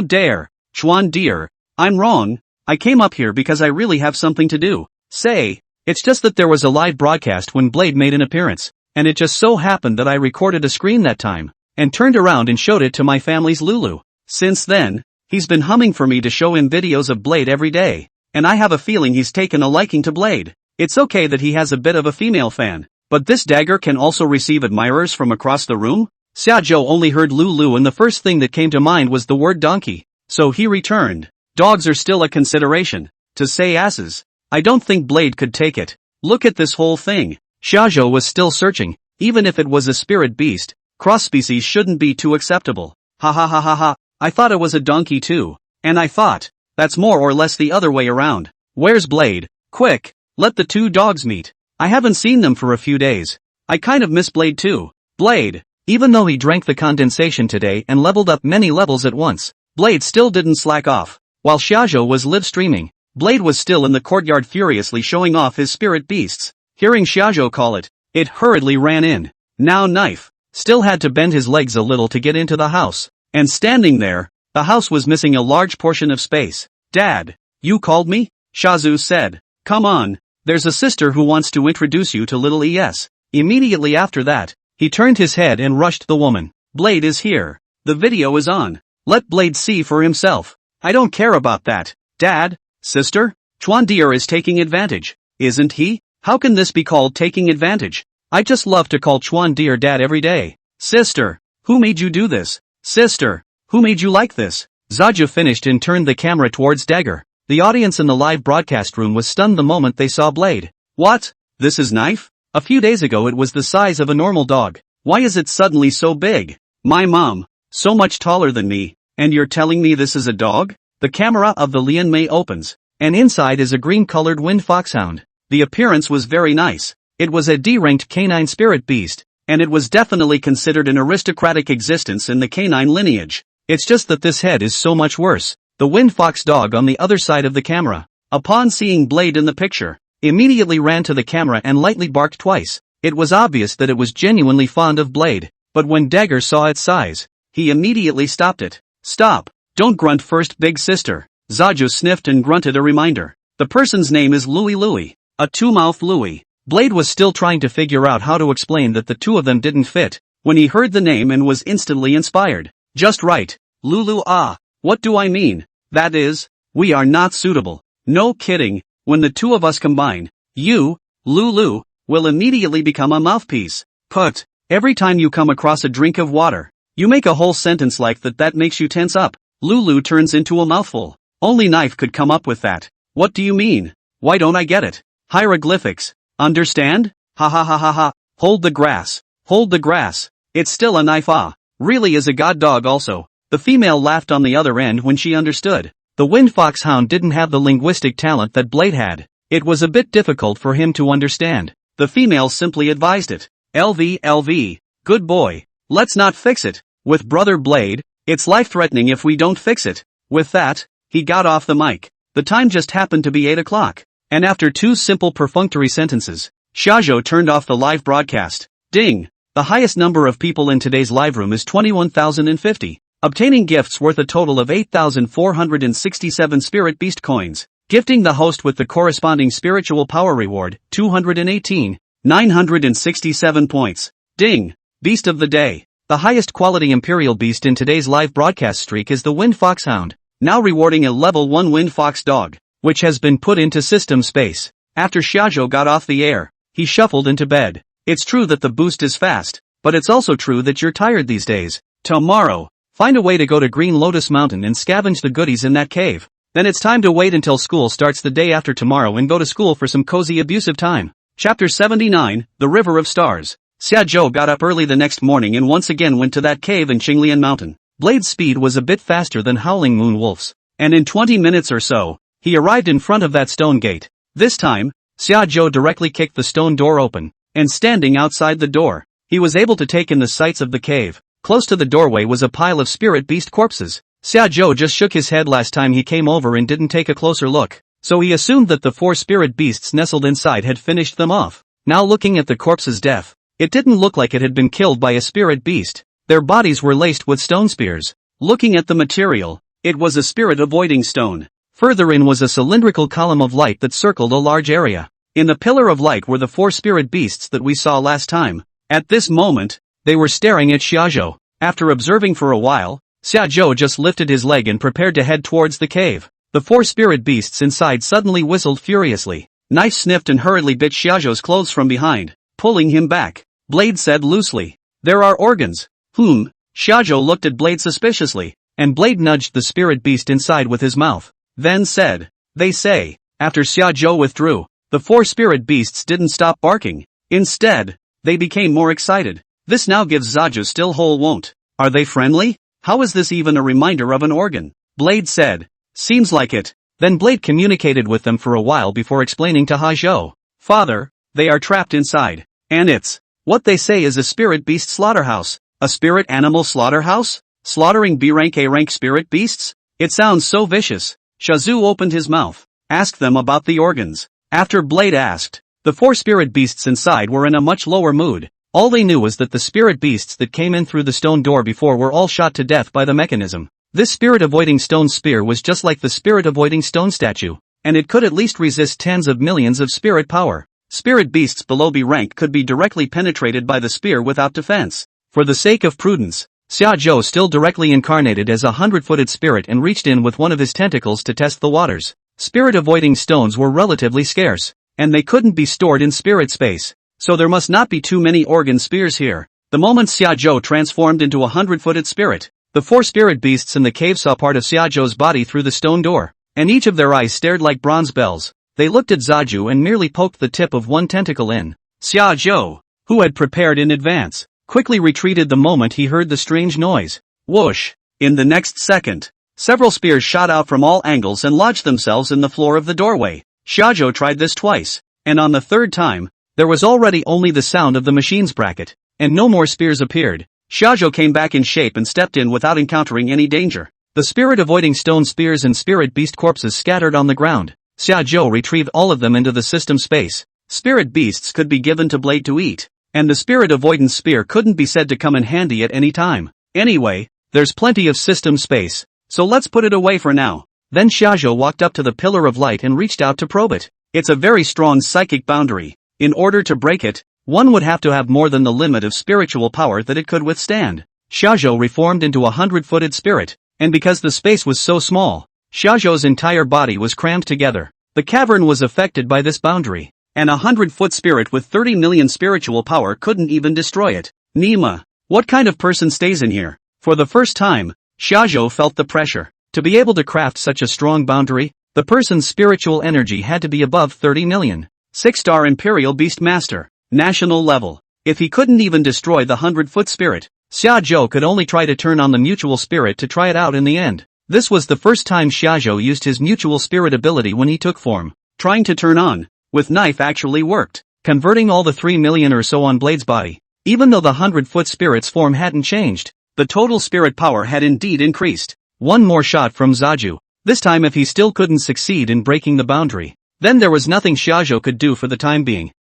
Speaker 1: dare. Chuan dear, I'm wrong. I came up here because I really have something to do. Say, it's just that there was a live broadcast when Blade made an appearance, and it just so happened that I recorded a screen that time, and turned around and showed it to my family's Lulu. Since then, he's been humming for me to show him videos of Blade every day, and I have a feeling he's taken a liking to Blade. It's okay that he has a bit of a female fan, but this dagger can also receive admirers from across the room? Shajo only heard Lulu and the first thing that came to mind was the word donkey, so he returned. Dogs are still a consideration. To say asses, I don't think Blade could take it. Look at this whole thing. Shajo was still searching. Even if it was a spirit beast, cross-species shouldn't be too acceptable. Ha ha ha ha ha, I thought it was a donkey too. And I thought, that's more or less the other way around. Where's Blade? Quick, let the two dogs meet. I haven't seen them for a few days. I kind of miss Blade too. Blade, even though he drank the condensation today and leveled up many levels at once, Blade still didn't slack off. While Shajo was live streaming, Blade was still in the courtyard furiously showing off his spirit beasts. Hearing Shajo call it hurriedly ran in. Now Knife still had to bend his legs a little to get into the house. And standing there, the house was missing a large portion of space. Dad, you called me? Shazu said. Come on, there's a sister who wants to introduce you to little ES. Immediately after that, he turned his head and rushed the woman. Blade is here. The video is on. Let Blade see for himself. I don't care about that. Dad, sister, Chuan dear is taking advantage, isn't he? How can this be called taking advantage? I just love to call Chuan dear dad every day. Sister, who made you do this? Sister, who made you like this? Zaju finished and turned the camera towards Dagger. The audience in the live broadcast room was stunned the moment they saw Blade. What? This is Knife? A few days ago it was the size of a normal dog. Why is it suddenly so big? My mom, so much taller than me. And you're telling me this is a dog? The camera of the Lian Mei opens, and inside is a green-colored wind foxhound. The appearance was very nice. It was a D-ranked canine spirit beast, and it was definitely considered an aristocratic existence in the canine lineage. It's just that this head is so much worse. The wind fox dog on the other side of the camera, upon seeing Blade in the picture, immediately ran to the camera and lightly barked twice. It was obvious that it was genuinely fond of Blade, but when Dagger saw its size, he immediately stopped it. Stop. Don't grunt first, big sister. Zaju sniffed and grunted a reminder. The person's name is Louie. A two-mouth Louie. Blade was still trying to figure out how to explain that the two of them didn't fit, when he heard the name and was instantly inspired. Just right. Lulu ah. What do I mean? That is, we are not suitable. No kidding, when the two of us combine, you, Lulu, will immediately become a mouthpiece. Put, every time you come across a drink of water, you make a whole sentence like that makes you tense up. Lulu turns into a mouthful. Only Knife could come up with that. What do you mean? Why don't I get it? Hieroglyphics. Understand? Ha ha ha ha ha. Hold the grass. Hold the grass. It's still a knife ah. Really is a god dog also. The female laughed on the other end when she understood. The wind foxhound didn't have the linguistic talent that Blade had. It was a bit difficult for him to understand. The female simply advised it. LV, good boy. Let's not fix it. With brother Blade, it's life-threatening if we don't fix it. With that, he got off the mic. The time just happened to be 8 o'clock. And after two simple perfunctory sentences, Shajo turned off the live broadcast. Ding! The highest number of people in today's live room is 21,050. Obtaining gifts worth a total of 8,467 Spirit Beast coins. Gifting the host with the corresponding spiritual power reward, 218,967 points. Ding! Beast of the day. The highest quality Imperial Beast in today's live broadcast streak is the Wind Foxhound, now rewarding a level 1 Wind Fox dog, which has been put into system space. After Shajo got off the air, he shuffled into bed. It's true that the boost is fast, but it's also true that you're tired these days. Tomorrow, find a way to go to Green Lotus Mountain and scavenge the goodies in that cave. Then it's time to wait until school starts the day after tomorrow and go to school for some cozy abusive time. Chapter 79, The River of Stars. Xiaozhou got up early the next morning and once again went to that cave in Qinglian Mountain. Blade's speed was a bit faster than Howling Moon Wolf's, and in 20 minutes or so, he arrived in front of that stone gate. This time, Shajo directly kicked the stone door open, and standing outside the door, he was able to take in the sights of the cave. Close to the doorway was a pile of spirit beast corpses. Shajo just shook his head last time he came over and didn't take a closer look, so he assumed that the 4 spirit beasts nestled inside had finished them off. Now looking at the corpse's death, it didn't look like it had been killed by a spirit beast. Their bodies were laced with stone spears. Looking at the material, it was a spirit-avoiding stone. Further in was a cylindrical column of light that circled a large area. In the pillar of light were the 4 spirit beasts that we saw last time. At this moment, they were staring at Shajo. After observing for a while, Shajo just lifted his leg and prepared to head towards the cave. The 4 spirit beasts inside suddenly whistled furiously. Knife sniffed and hurriedly bit Shajo's clothes from behind, pulling him back. Blade said loosely, "There are organs." Shajo looked at Blade suspiciously, and Blade nudged the spirit beast inside with his mouth, then said, "They say." After Shajo withdrew, the 4 spirit beasts didn't stop barking. Instead, they became more excited. This now gives Zajo still whole won't. Are they friendly? How is this even a reminder of an organ? Blade said. Seems like it. Then Blade communicated with them for a while before explaining to Hajo. Father, they are trapped inside. And it's what they say is a spirit beast slaughterhouse. A spirit animal slaughterhouse? Slaughtering B-rank A-rank spirit beasts? It sounds so vicious. Shazu opened his mouth. Ask them about the organs. After Blade asked, the 4 spirit beasts inside were in a much lower mood. All they knew was that the spirit beasts that came in through the stone door before were all shot to death by the mechanism. This spirit-avoiding stone spear was just like the spirit-avoiding stone statue, and it could at least resist tens of millions of spirit power. Spirit beasts below B rank could be directly penetrated by the spear without defense. For the sake of prudence, Shajo still directly incarnated as a 100-footed spirit and reached in with one of his tentacles to test the waters. Spirit-avoiding stones were relatively scarce, and they couldn't be stored in spirit space, so there must not be too many organ spears here. The moment Shajo transformed into a 100-footed spirit, the 4 spirit beasts in the cave saw part of Shajo's body through the stone door, and each of their eyes stared like bronze bells. They looked at Zaju and merely poked the tip of one tentacle in. Shajo, who had prepared in advance, quickly retreated the moment he heard the strange noise. Whoosh! In the next second, several spears shot out from all angles and lodged themselves in the floor of the doorway. Shajo tried this twice, and on the third time, there was already only the sound of the machine's bracket, and no more spears appeared. Shajo came back in shape and stepped in without encountering any danger. The spirit-avoiding stone spears and spirit beast corpses scattered on the ground. Shajo retrieved all of them into the system space. Spirit beasts could be given to Blade to eat, and the spirit avoidance spear couldn't be said to come in handy at any time. Anyway, there's plenty of system space, so let's put it away for now. Then Shajo walked up to the pillar of light and reached out to probe it. It's a very strong psychic boundary. In order to break it, one would have to have more than the limit of spiritual power that it could withstand. Shajo reformed into a 100-footed spirit, and because the space was so small, Shajo's entire body was crammed together. The cavern was affected by this boundary, and a 100-foot spirit with 30 million spiritual power couldn't even destroy it. Nima, what kind of person stays in here? For the first time, Shajo felt the pressure. To be able to craft such a strong boundary, the person's spiritual energy had to be above 30 million. 6-star Imperial Beastmaster, national level. If he couldn't even destroy the 100-foot spirit, Shajo could only try to turn on the mutual spirit to try it out in the end. This was the first time Shajo used his mutual spirit ability when he took form. Trying to turn on, with knife actually worked, converting all the 3 million or so on Blade's body. Even though the 100-foot spirit's form hadn't changed, the total spirit power had indeed increased. One more shot from Zaju. This time if he still couldn't succeed in breaking the boundary, then there was nothing Shajo could do for the time being.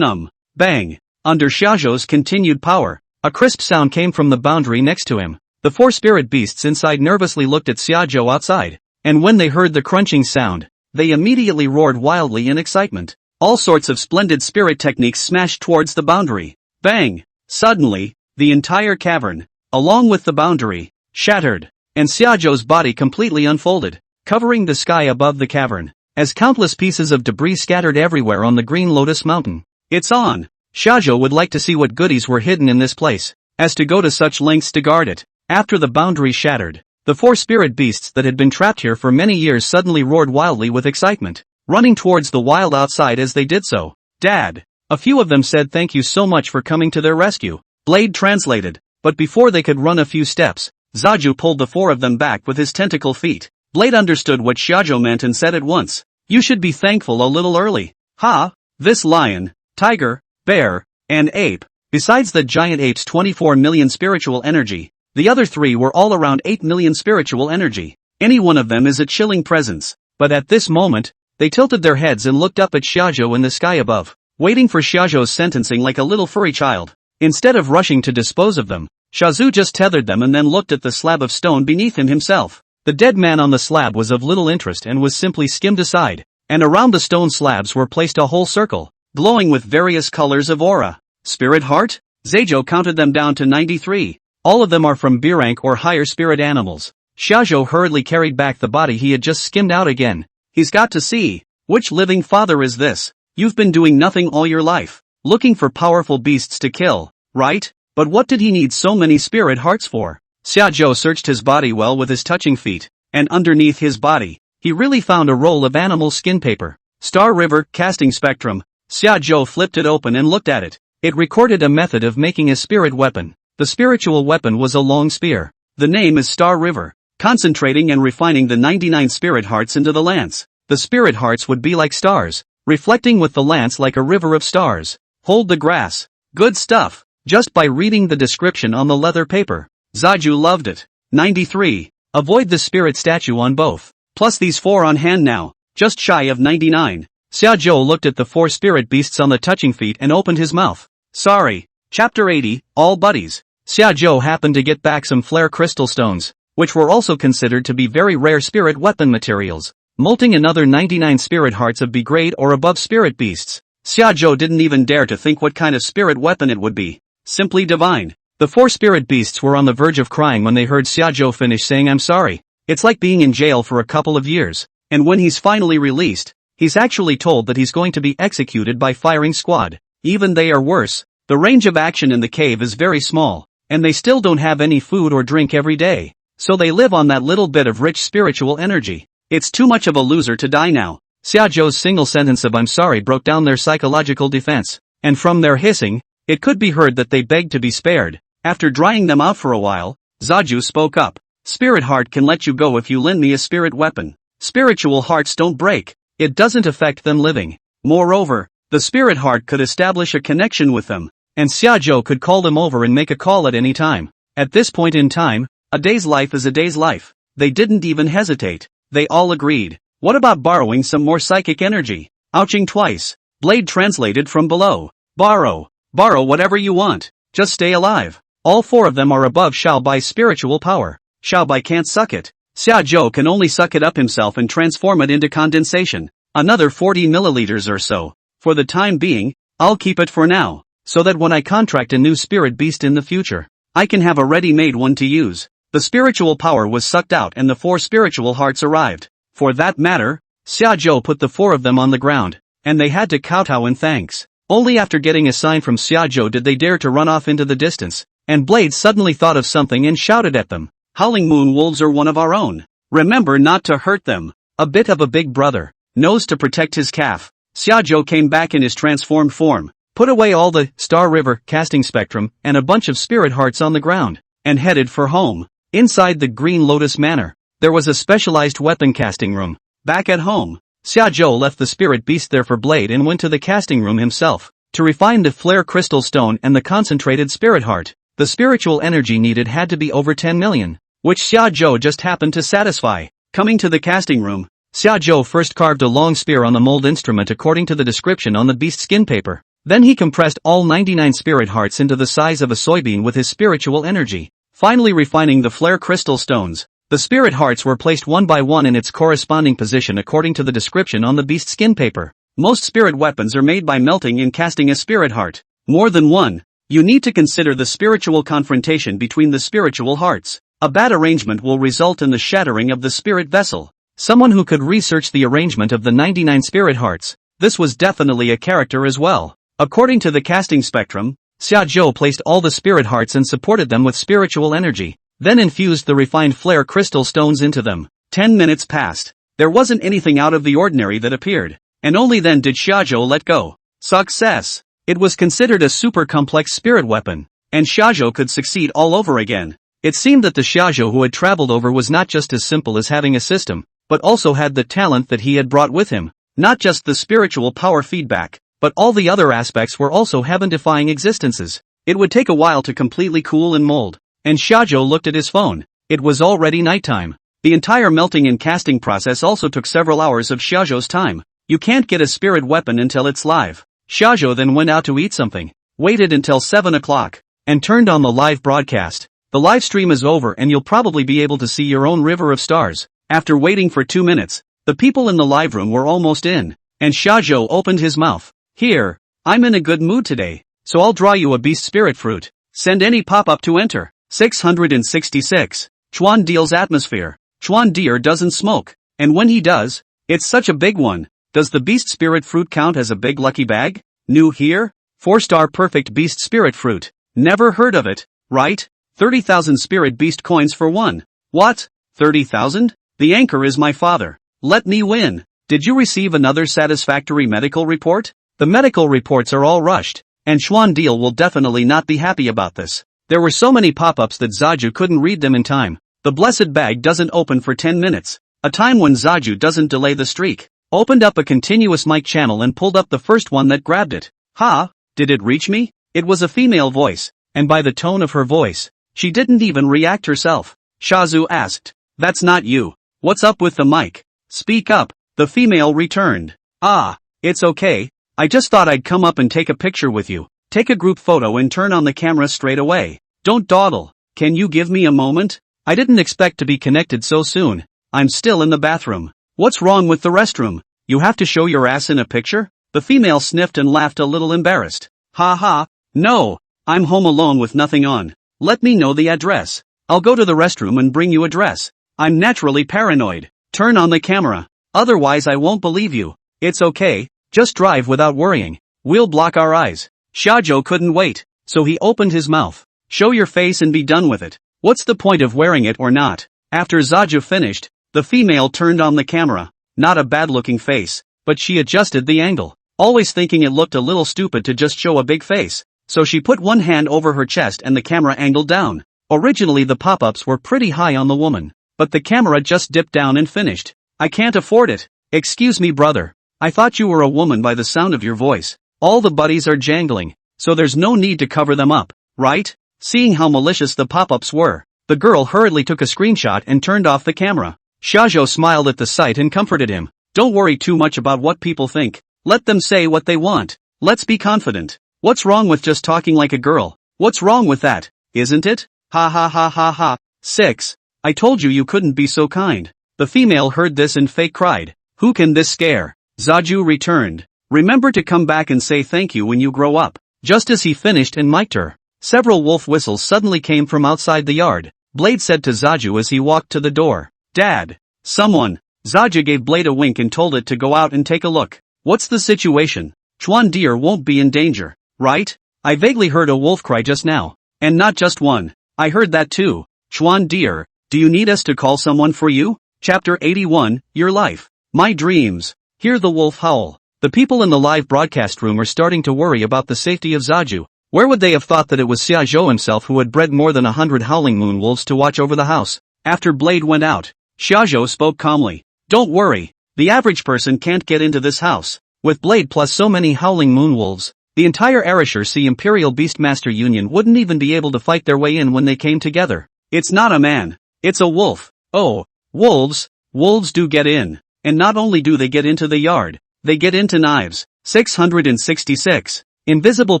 Speaker 1: Bang! Under Shajo's continued power, a crisp sound came from the boundary next to him. The 4 spirit beasts inside nervously looked at Shajo outside, and when they heard the crunching sound, they immediately roared wildly in excitement. All sorts of splendid spirit techniques smashed towards the boundary. Bang! Suddenly, the entire cavern, along with the boundary, shattered, and Shajo's body completely unfolded, covering the sky above the cavern, as countless pieces of debris scattered everywhere on the Green Lotus Mountain. It's on! Shajo would like to see what goodies were hidden in this place, as to go to such lengths to guard it. After the boundary shattered, the 4 spirit beasts that had been trapped here for many years suddenly roared wildly with excitement, running towards the wild outside as they did so. Dad! A few of them said thank you so much for coming to their rescue. Blade translated, but before they could run a few steps, Zaju pulled the 4 of them back with his tentacle feet. Blade understood what shajo meant and said at once, "You should be thankful a little early. Ha! This lion, tiger, bear, and ape, besides the giant ape's 24 million spiritual energy, the other three were all around 8 million spiritual energy. Any one of them is a chilling presence." But at this moment, they tilted their heads and looked up at shajo in the sky above, waiting for shajo's sentencing like a little furry child. Instead of rushing to dispose of them, Shazu just tethered them and then looked at the slab of stone beneath him himself. The dead man on the slab was of little interest and was simply skimmed aside, and around the stone slabs were placed a whole circle, glowing with various colors of aura. Spirit heart? Zajo counted them down to 93. All of them are from B rank or higher spirit animals. Shajo hurriedly carried back the body he had just skimmed out again. He's got to see. Which living father is this? You've been doing nothing all your life. Looking for powerful beasts to kill, right? But what did he need so many spirit hearts for? Shajo searched his body well with his touching feet, and underneath his body, he really found a roll of animal skin paper. Star River Casting Spectrum. Shajo flipped it open and looked at it. It recorded a method of making a spirit weapon. The spiritual weapon was a long spear. The name is Star River. Concentrating and refining the 99 spirit hearts into the lance. The spirit hearts would be like stars, reflecting with the lance like a river of stars. Hold the grass. Good stuff. Just by reading the description on the leather paper, Zaju loved it. 93. Avoid the spirit statue on both. Plus these 4 on hand now, just shy of 99. Xiaozhou looked at the 4 spirit beasts on the touching feet and opened his mouth. Sorry. Chapter 80, All Buddies. Xiaozhou happened to get back some flare crystal stones, which were also considered to be very rare spirit weapon materials, molting another 99 spirit hearts of B grade or above spirit beasts. Xiaozhou didn't even dare to think what kind of spirit weapon it would be. Simply divine. The 4 spirit beasts were on the verge of crying when they heard Xiaozhou finish saying I'm sorry. It's like being in jail for a couple of years, and when he's finally released, he's actually told that he's going to be executed by firing squad. Even they are worse. The range of action in the cave is very small, and they still don't have any food or drink every day, so they live on that little bit of rich spiritual energy. It's too much of a loser to die now. Xiaozhou's single sentence of I'm sorry broke down their psychological defense, and from their hissing, it could be heard that they begged to be spared. After drying them out for a while, Zaju spoke up. Spirit heart can let you go if you lend me a spirit weapon. Spiritual hearts don't break. It doesn't affect them living. Moreover, the spirit heart could establish a connection with them, and Xiaozhou could call them over and make a call at any time. At this point in time, a day's life is a day's life. They didn't even hesitate. They all agreed. What about borrowing some more psychic energy? Ouching twice. Blade translated from below. Borrow. Borrow whatever you want. Just stay alive. All 4 of them are above Xiaobai's spiritual power. Xiaobai can't suck it. Xiaozhou can only suck it up himself and transform it into condensation. Another 40 milliliters or so. For the time being, I'll keep it for now, so that when I contract a new spirit beast in the future, I can have a ready-made one to use. The spiritual power was sucked out and the 4 spiritual hearts arrived. For that matter, Xiaozhou put the 4 of them on the ground, and they had to kowtow in thanks. Only after getting a sign from Xiaozhou did they dare to run off into the distance, and Blade suddenly thought of something and shouted at them. Howling moon wolves are one of our own. Remember not to hurt them. A bit of a big brother knows to protect his calf. Xiaozhou came back in his transformed form, put away all the Star River casting spectrum and a bunch of spirit hearts on the ground, and headed for home. Inside the Green Lotus Manor, there was a specialized weapon casting room. Back at home, Xiaozhou left the spirit beast there for Blade and went to the casting room himself, to refine the flare crystal stone and the concentrated spirit heart. The spiritual energy needed had to be over 10 million, which Xiaozhou just happened to satisfy. Coming to the casting room, Xiaozhou first carved a long spear on the mold instrument according to the description on the beast skin paper. Then he compressed all 99 spirit hearts into the size of a soybean with his spiritual energy. Finally refining the flare crystal stones, the spirit hearts were placed one by one in its corresponding position according to the description on the beast skin paper. Most spirit weapons are made by melting and casting a spirit heart. More than one. You need to consider the spiritual confrontation between the spiritual hearts. A bad arrangement will result in the shattering of the spirit vessel. Someone who could research the arrangement of the 99 spirit hearts. This was definitely a character as well. According to the casting spectrum, Xiaozhou placed all the spirit hearts and supported them with spiritual energy, then infused the refined flare crystal stones into them. 10 minutes passed. There wasn't anything out of the ordinary that appeared, and only then did Xiaozhou let go. Success! It was considered a super complex spirit weapon, and Shajo could succeed all over again. It seemed that the shajo who had traveled over was not just as simple as having a system, but also had the talent that he had brought with him. Not just the spiritual power feedback, but all the other aspects were also heaven-defying existences. It would take a while to completely cool and mold. And Shajo looked at his phone. It was already nighttime. The entire melting and casting process also took several hours of Shajo's time. You can't get a spirit weapon until it's live. Shajo then went out to eat something, waited until 7 o'clock, and turned on the live broadcast. The live stream is over and you'll probably be able to see your own river of stars. After waiting for 2 minutes, the people in the live room were almost in, and Shajo opened his mouth. Here, I'm in a good mood today, so I'll draw you a beast spirit fruit. Send any pop-up to enter. 666. Chuan deals atmosphere. Chuan deer doesn't smoke, and when he does, it's such a big one. Does the beast spirit fruit count as a big lucky bag? New here? 4-star perfect beast spirit fruit. Never heard of it, right? 30,000 spirit beast coins for one. What? 30,000? The anchor is my father. Let me win. Did you receive another satisfactory medical report? The medical reports are all rushed, and Chuan Deal will definitely not be happy about this. There were so many pop-ups that Zaju couldn't read them in time. The blessed bag doesn't open for 10 minutes. A time when Zaju doesn't delay the streak. Opened up a continuous mic channel and pulled up the first one that grabbed it. Ha! Did it reach me? It was a female voice, and by the tone of her voice, she didn't even react herself. Shazu asked, "That's not you. What's up with the mic? Speak up." The female returned. "Ah, it's okay. I just thought I'd come up and take a picture with you. Take a group photo and turn on the camera straight away. Don't dawdle. Can you give me a moment? I didn't expect to be connected so soon. I'm still in the bathroom." "What's wrong with the restroom? You have to show your ass in a picture?" The female sniffed and laughed a little embarrassed. "Ha ha, no. I'm home alone with nothing on. Let me know the address. I'll go to the restroom and bring you address. I'm naturally paranoid. Turn on the camera. Otherwise I won't believe you." "It's okay, just drive without worrying. We'll block our eyes." Shajo couldn't wait, so he opened his mouth. "Show your face and be done with it. What's the point of wearing it or not?" After Zaju finished, the female turned on the camera. Not a bad-looking face, but she adjusted the angle, always thinking it looked a little stupid to just show a big face, so she put one hand over her chest and the camera angled down. Originally the pop-ups were pretty high on the woman, but the camera just dipped down and finished. "I can't afford it." "Excuse me, brother. I thought you were a woman by the sound of your voice. All the buddies are jangling, so there's no need to cover them up, right?" Seeing how malicious the pop-ups were, the girl hurriedly took a screenshot and turned off the camera. Shajo smiled at the sight and comforted him. "Don't worry too much about what people think. Let them say what they want. Let's be confident. What's wrong with just talking like a girl? What's wrong with that, isn't it? Ha ha ha ha ha." 6. "I told you couldn't be so kind." The female heard this and fake cried. "Who can this scare?" Zaju returned. "Remember to come back and say thank you when you grow up." Just as he finished and mic'd her, several wolf whistles suddenly came from outside the yard. Blade said to Zaju as he walked to the door, "Dad, someone." Zaju gave Blade a wink and told it to go out and take a look. "What's the situation? Chuan deer won't be in danger, right? I vaguely heard a wolf cry just now. And not just one. I heard that too. Chuan deer, do you need us to call someone for you?" Chapter 81, Your Life. My dreams. Hear the wolf howl. The people in the live broadcast room are starting to worry about the safety of Zaju. Where would they have thought that it was Xiaozhou himself who had bred more than 100 howling moon wolves to watch over the house? After Blade went out, Xiaozhou spoke calmly. "Don't worry, the average person can't get into this house. With Blade plus so many howling moon wolves, the entire Arashur Sea Imperial Beastmaster Union wouldn't even be able to fight their way in when they came together. It's not a man, it's a wolf." "Oh, wolves. Wolves do get in. And not only do they get into the yard, they get into knives." 666. Invisible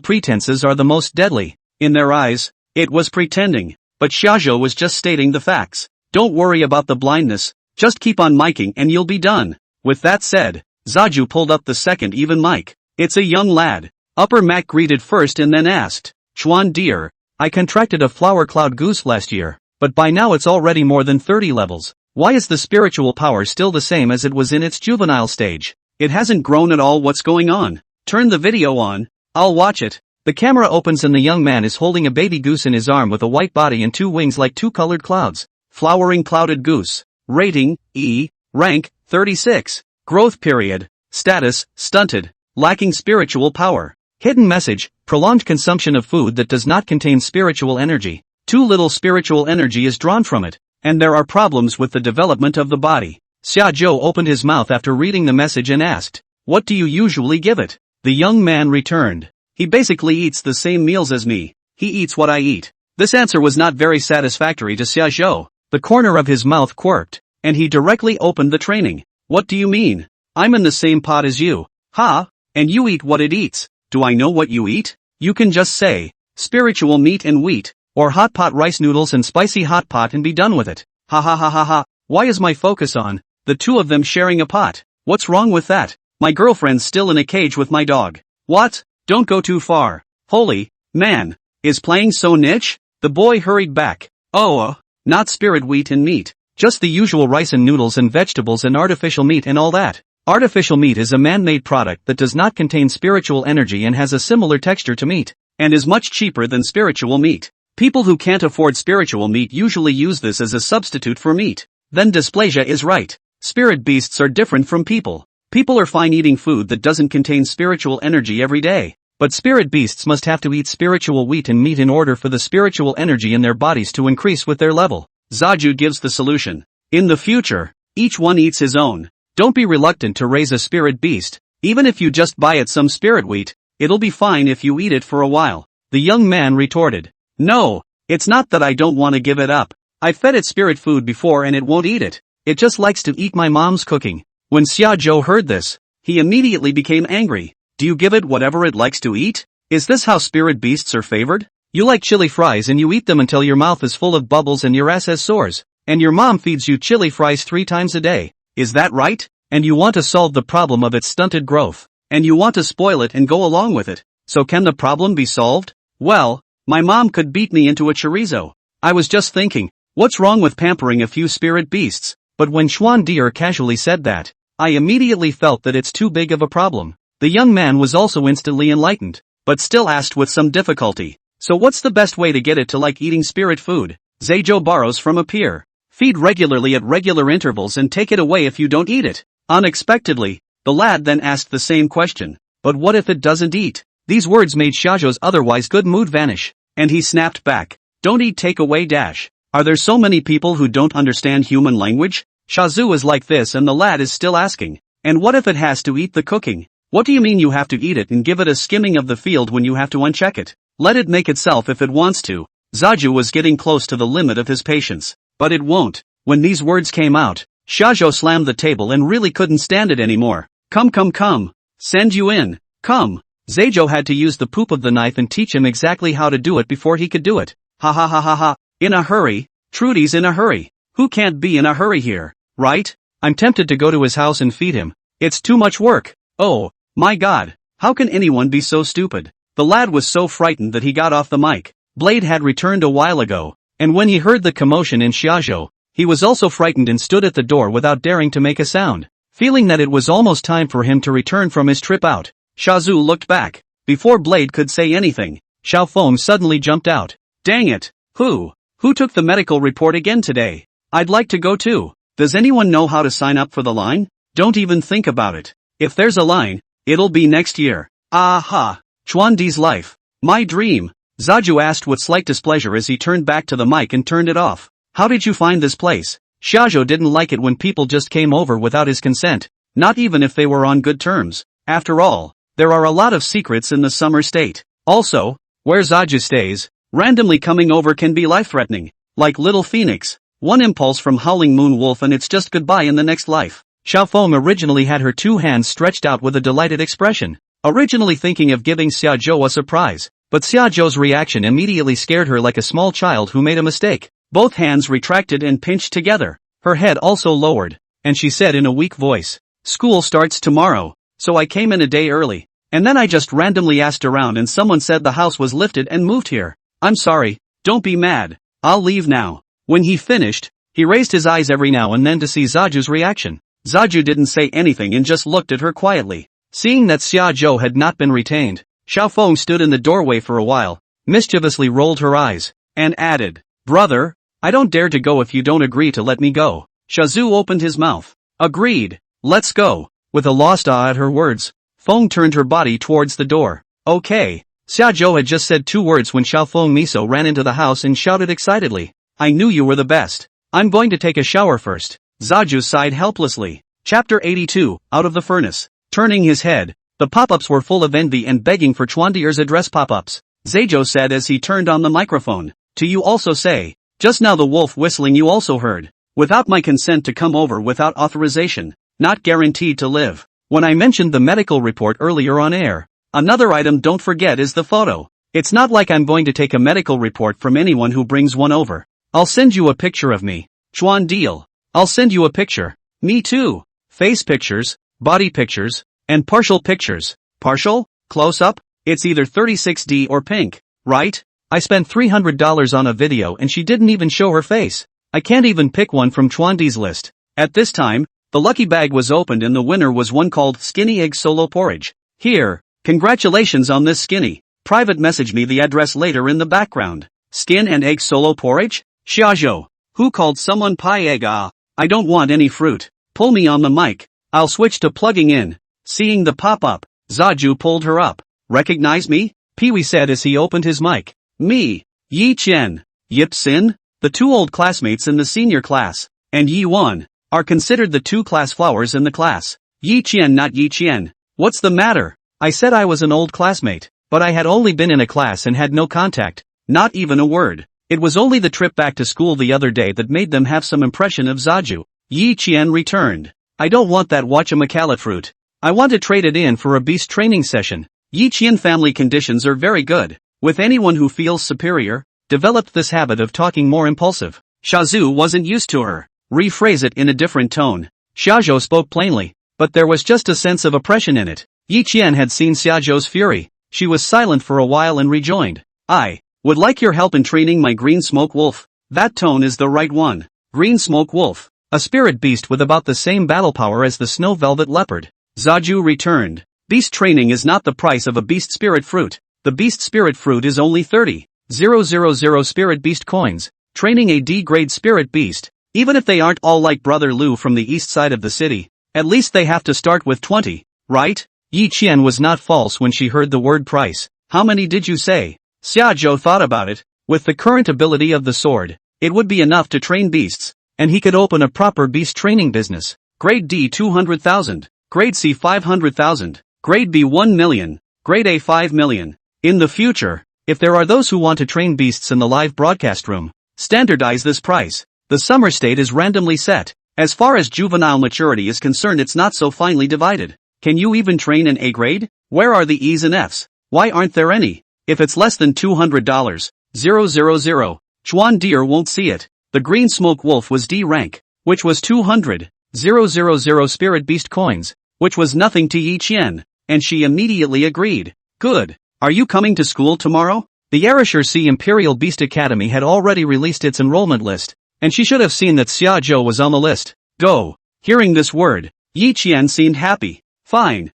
Speaker 1: pretenses are the most deadly. In their eyes, it was pretending, but Shajo was just stating the facts. "Don't worry about the blindness, just keep on miking and you'll be done." With that said, Zaju pulled up the second even mic. "It's a young lad." Upper Mac greeted first and then asked, "Chuan deer, I contracted a flower cloud goose last year, but by now it's already more than 30 levels. Why is the spiritual power still the same as it was in its juvenile stage? It hasn't grown at all. What's going on? Turn the video on. I'll watch it." The camera opens and the young man is holding a baby goose in his arm with a white body and two wings like two colored clouds. Flowering clouded goose. Rating, E. Rank, 36. Growth period. Status, stunted. Lacking spiritual power. Hidden message, prolonged consumption of food that does not contain spiritual energy. Too little spiritual energy is drawn from it, and there are problems with the development of the body. Shajo opened his mouth after reading the message and asked, "What do you usually give it?" The young man returned, "He basically eats the same meals as me. He eats what I eat." This answer was not very satisfactory to Shajo. The corner of his mouth quirked, and he directly opened the training. "What do you mean? I'm in the same pot as you. Ha? And you eat what it eats. Do I know what you eat? You can just say, spiritual meat and wheat, or hot pot rice noodles and spicy hot pot and be done with it. Ha ha ha ha ha. Why is my focus on the two of them sharing a pot? What's wrong with that? My girlfriend's still in a cage with my dog. What? Don't go too far. Holy, man. Is playing so niche?" The boy hurried back. "Oh, not spirit wheat and meat. Just the usual rice and noodles and vegetables and artificial meat and all that." Artificial meat is a man-made product that does not contain spiritual energy and has a similar texture to meat, and is much cheaper than spiritual meat. People who can't afford spiritual meat usually use this as a substitute for meat. Then dysplasia is right. Spirit beasts are different from people. People are fine eating food that doesn't contain spiritual energy every day. But spirit beasts must have to eat spiritual wheat and meat in order for the spiritual energy in their bodies to increase with their level. Zaju gives the solution. In the future, each one eats his own. Don't be reluctant to raise a spirit beast. Even if you just buy it some spirit wheat, it'll be fine if you eat it for a while. The young man retorted. "No, it's not that I don't want to give it up. I fed it spirit food before and it won't eat it. It just likes to eat my mom's cooking." When Xiaozhou heard this, he immediately became angry. "Do you give it whatever it likes to eat? Is this how spirit beasts are favored? You like chili fries and you eat them until your mouth is full of bubbles and your ass has sores, and your mom feeds you chili fries 3 times a day. Is that right? And you want to solve the problem of its stunted growth, and you want to spoil it and go along with it. So can the problem be solved? Well, my mom could beat me into a chorizo. I was just thinking, what's wrong with pampering a few spirit beasts?" But when Xuan Deer casually said that, I immediately felt that it's too big of a problem. The young man was also instantly enlightened, but still asked with some difficulty, "So what's the best way to get it to like eating spirit food?" Zaijo borrows from a peer. Feed regularly at regular intervals and take it away if you don't eat it. Unexpectedly, the lad then asked the same question. "But what if it doesn't eat?" These words made Shajo's otherwise good mood vanish, and he snapped back. "Don't eat takeaway dash. Are there so many people who don't understand human language?" Shazu is like this and the lad is still asking. "And what if it has to eat the cooking? What do you mean you have to eat it and give it a skimming of the field when you have to uncheck it? Let it make itself if it wants to." Zaju was getting close to the limit of his patience. But it won't. When these words came out, Shajo slammed the table and really couldn't stand it anymore. Come. Send you in. Come. Zaijo had to use the poop of the knife and teach him exactly how to do it before he could do it. Ha ha ha ha ha. In a hurry? Trudy's in a hurry. Who can't be in a hurry here, right? I'm tempted to go to his house and feed him. It's too much work. Oh, my God. How can anyone be so stupid? The lad was so frightened that he got off the mic. Blade had returned a while ago, and when he heard the commotion in Xiaozhou, he was also frightened and stood at the door without daring to make a sound. Feeling that it was almost time for him to return from his trip out, Shazu looked back. Before Blade could say anything, Xiaofeng suddenly jumped out. Dang it! Who took the medical report again today? I'd like to go too. Does anyone know how to sign up for the line? Don't even think about it. If there's a line, it'll be next year. Aha! Chuandi's life. My dream. Zaju asked with slight displeasure as he turned back to the mic and turned it off. How did you find this place? Shajo didn't like it when people just came over without his consent, not even if they were on good terms. After all, there are a lot of secrets in the summer state. Also, where Zaju stays, randomly coming over can be life-threatening. Like Little Phoenix, one impulse from Howling Moon Wolf and it's just goodbye in the next life. Xiaofeng originally had her 2 hands stretched out with a delighted expression, originally thinking of giving Xiaozhou a surprise, but Xiaozhou's reaction immediately scared her like a small child who made a mistake. Both hands retracted and pinched together, her head also lowered, and she said in a weak voice, "School starts tomorrow, so I came in a day early, and then I just randomly asked around and someone said the house was lifted and moved here. I'm sorry, don't be mad, I'll leave now." When he finished, he raised his eyes every now and then to see Zaju's reaction. Zaju didn't say anything and just looked at her quietly. Seeing that Xiaozhou had not been retained, Xiaofeng stood in the doorway for a while, mischievously rolled her eyes, and added, "Brother, I don't dare to go if you don't agree to let me go." Shazu opened his mouth. "Agreed, let's go." With a lost eye at her words, Feng turned her body towards the door. "Okay, Shajo had just said 2 words when Xiaofeng Miso ran into the house and shouted excitedly, "I knew you were the best. I'm going to take a shower first." Zaju sighed helplessly. Chapter 82, Out of the Furnace. Turning his head, the pop-ups were full of envy and begging for Chuandier's address pop-ups. Zajo said as he turned on the microphone, "To you also say, just now the wolf whistling you also heard. Without my consent to come over without authorization, not guaranteed to live. When I mentioned the medical report earlier on air, another item don't forget is the photo. It's not like I'm going to take a medical report from anyone who brings one over. I'll send you a picture of me. Chuan deal. I'll send you a picture. Me too. Face pictures, body pictures, and partial pictures. Partial? Close up? It's either 36D or pink, right? I spent $300 on a video and she didn't even show her face. I can't even pick one from Chuandi's list." At this time, the lucky bag was opened and the winner was one called Skinny Egg Solo Porridge. "Here, congratulations on this Skinny. Private message me the address later in the background." Skin and egg solo porridge? Shajo. Who called someone pie egg? Ah, I don't want any fruit. Pull me on the mic. I'll switch to plugging in. Seeing the pop-up, Zaju pulled her up. "Recognize me?" Pee-wee said as he opened his mic. "Me. Yi Chen. Yip Sin?" The 2 old classmates in the senior class, and Yi Wan, are considered the 2 class flowers in the class. Yi Qian, not Yi Qian. "What's the matter?" I said I was an old classmate, but I had only been in a class and had no contact, not even a word. It was only the trip back to school the other day that made them have some impression of Zaju. Yi Qian returned. "I don't want that whatchamacallit fruit. I want to trade it in for a beast training session." Yi Qian family conditions are very good. With anyone who feels superior, developed this habit of talking more impulsive. Shazu wasn't used to her. Rephrase it in a different tone. Shajo spoke plainly, but there was just a sense of oppression in it. Yi Qian had seen Xiajo's fury. She was silent for a while and rejoined. "I would like your help in training my green smoke wolf." That tone is the right one. Green smoke wolf. A spirit beast with about the same battle power as the snow velvet leopard. Zaju returned. "Beast training is not the price of a beast spirit fruit. The beast spirit fruit is only 30,000 spirit beast coins. Training a D-grade spirit beast, even if they aren't all like Brother Lu from the east side of the city, at least they have to start with 20, right?" Yi Qian was not false when she heard the word price. "How many did you say?" Xiajo thought about it. With the current ability of the sword, it would be enough to train beasts, and he could open a proper beast training business. Grade D 200,000, Grade C 500,000, Grade B 1 million, Grade A 5 million. In the future, if there are those who want to train beasts in the live broadcast room, standardize this price. The summer state is randomly set. As far as juvenile maturity is concerned, it's not so finely divided. Can you even train an A grade? Where are the E's and F's? Why aren't there any? If it's less than $200, 000, Chuan Deer won't see it. The green smoke wolf was D rank, which was 200,000 spirit beast coins, which was nothing to Yi Qian, and she immediately agreed. "Good. Are you coming to school tomorrow?" The Yarishur Sea Imperial Beast Academy had already released its enrollment list, and she should have seen that Xiajo was on the list. Go. Hearing this word, Yi Qian seemed happy. Fine.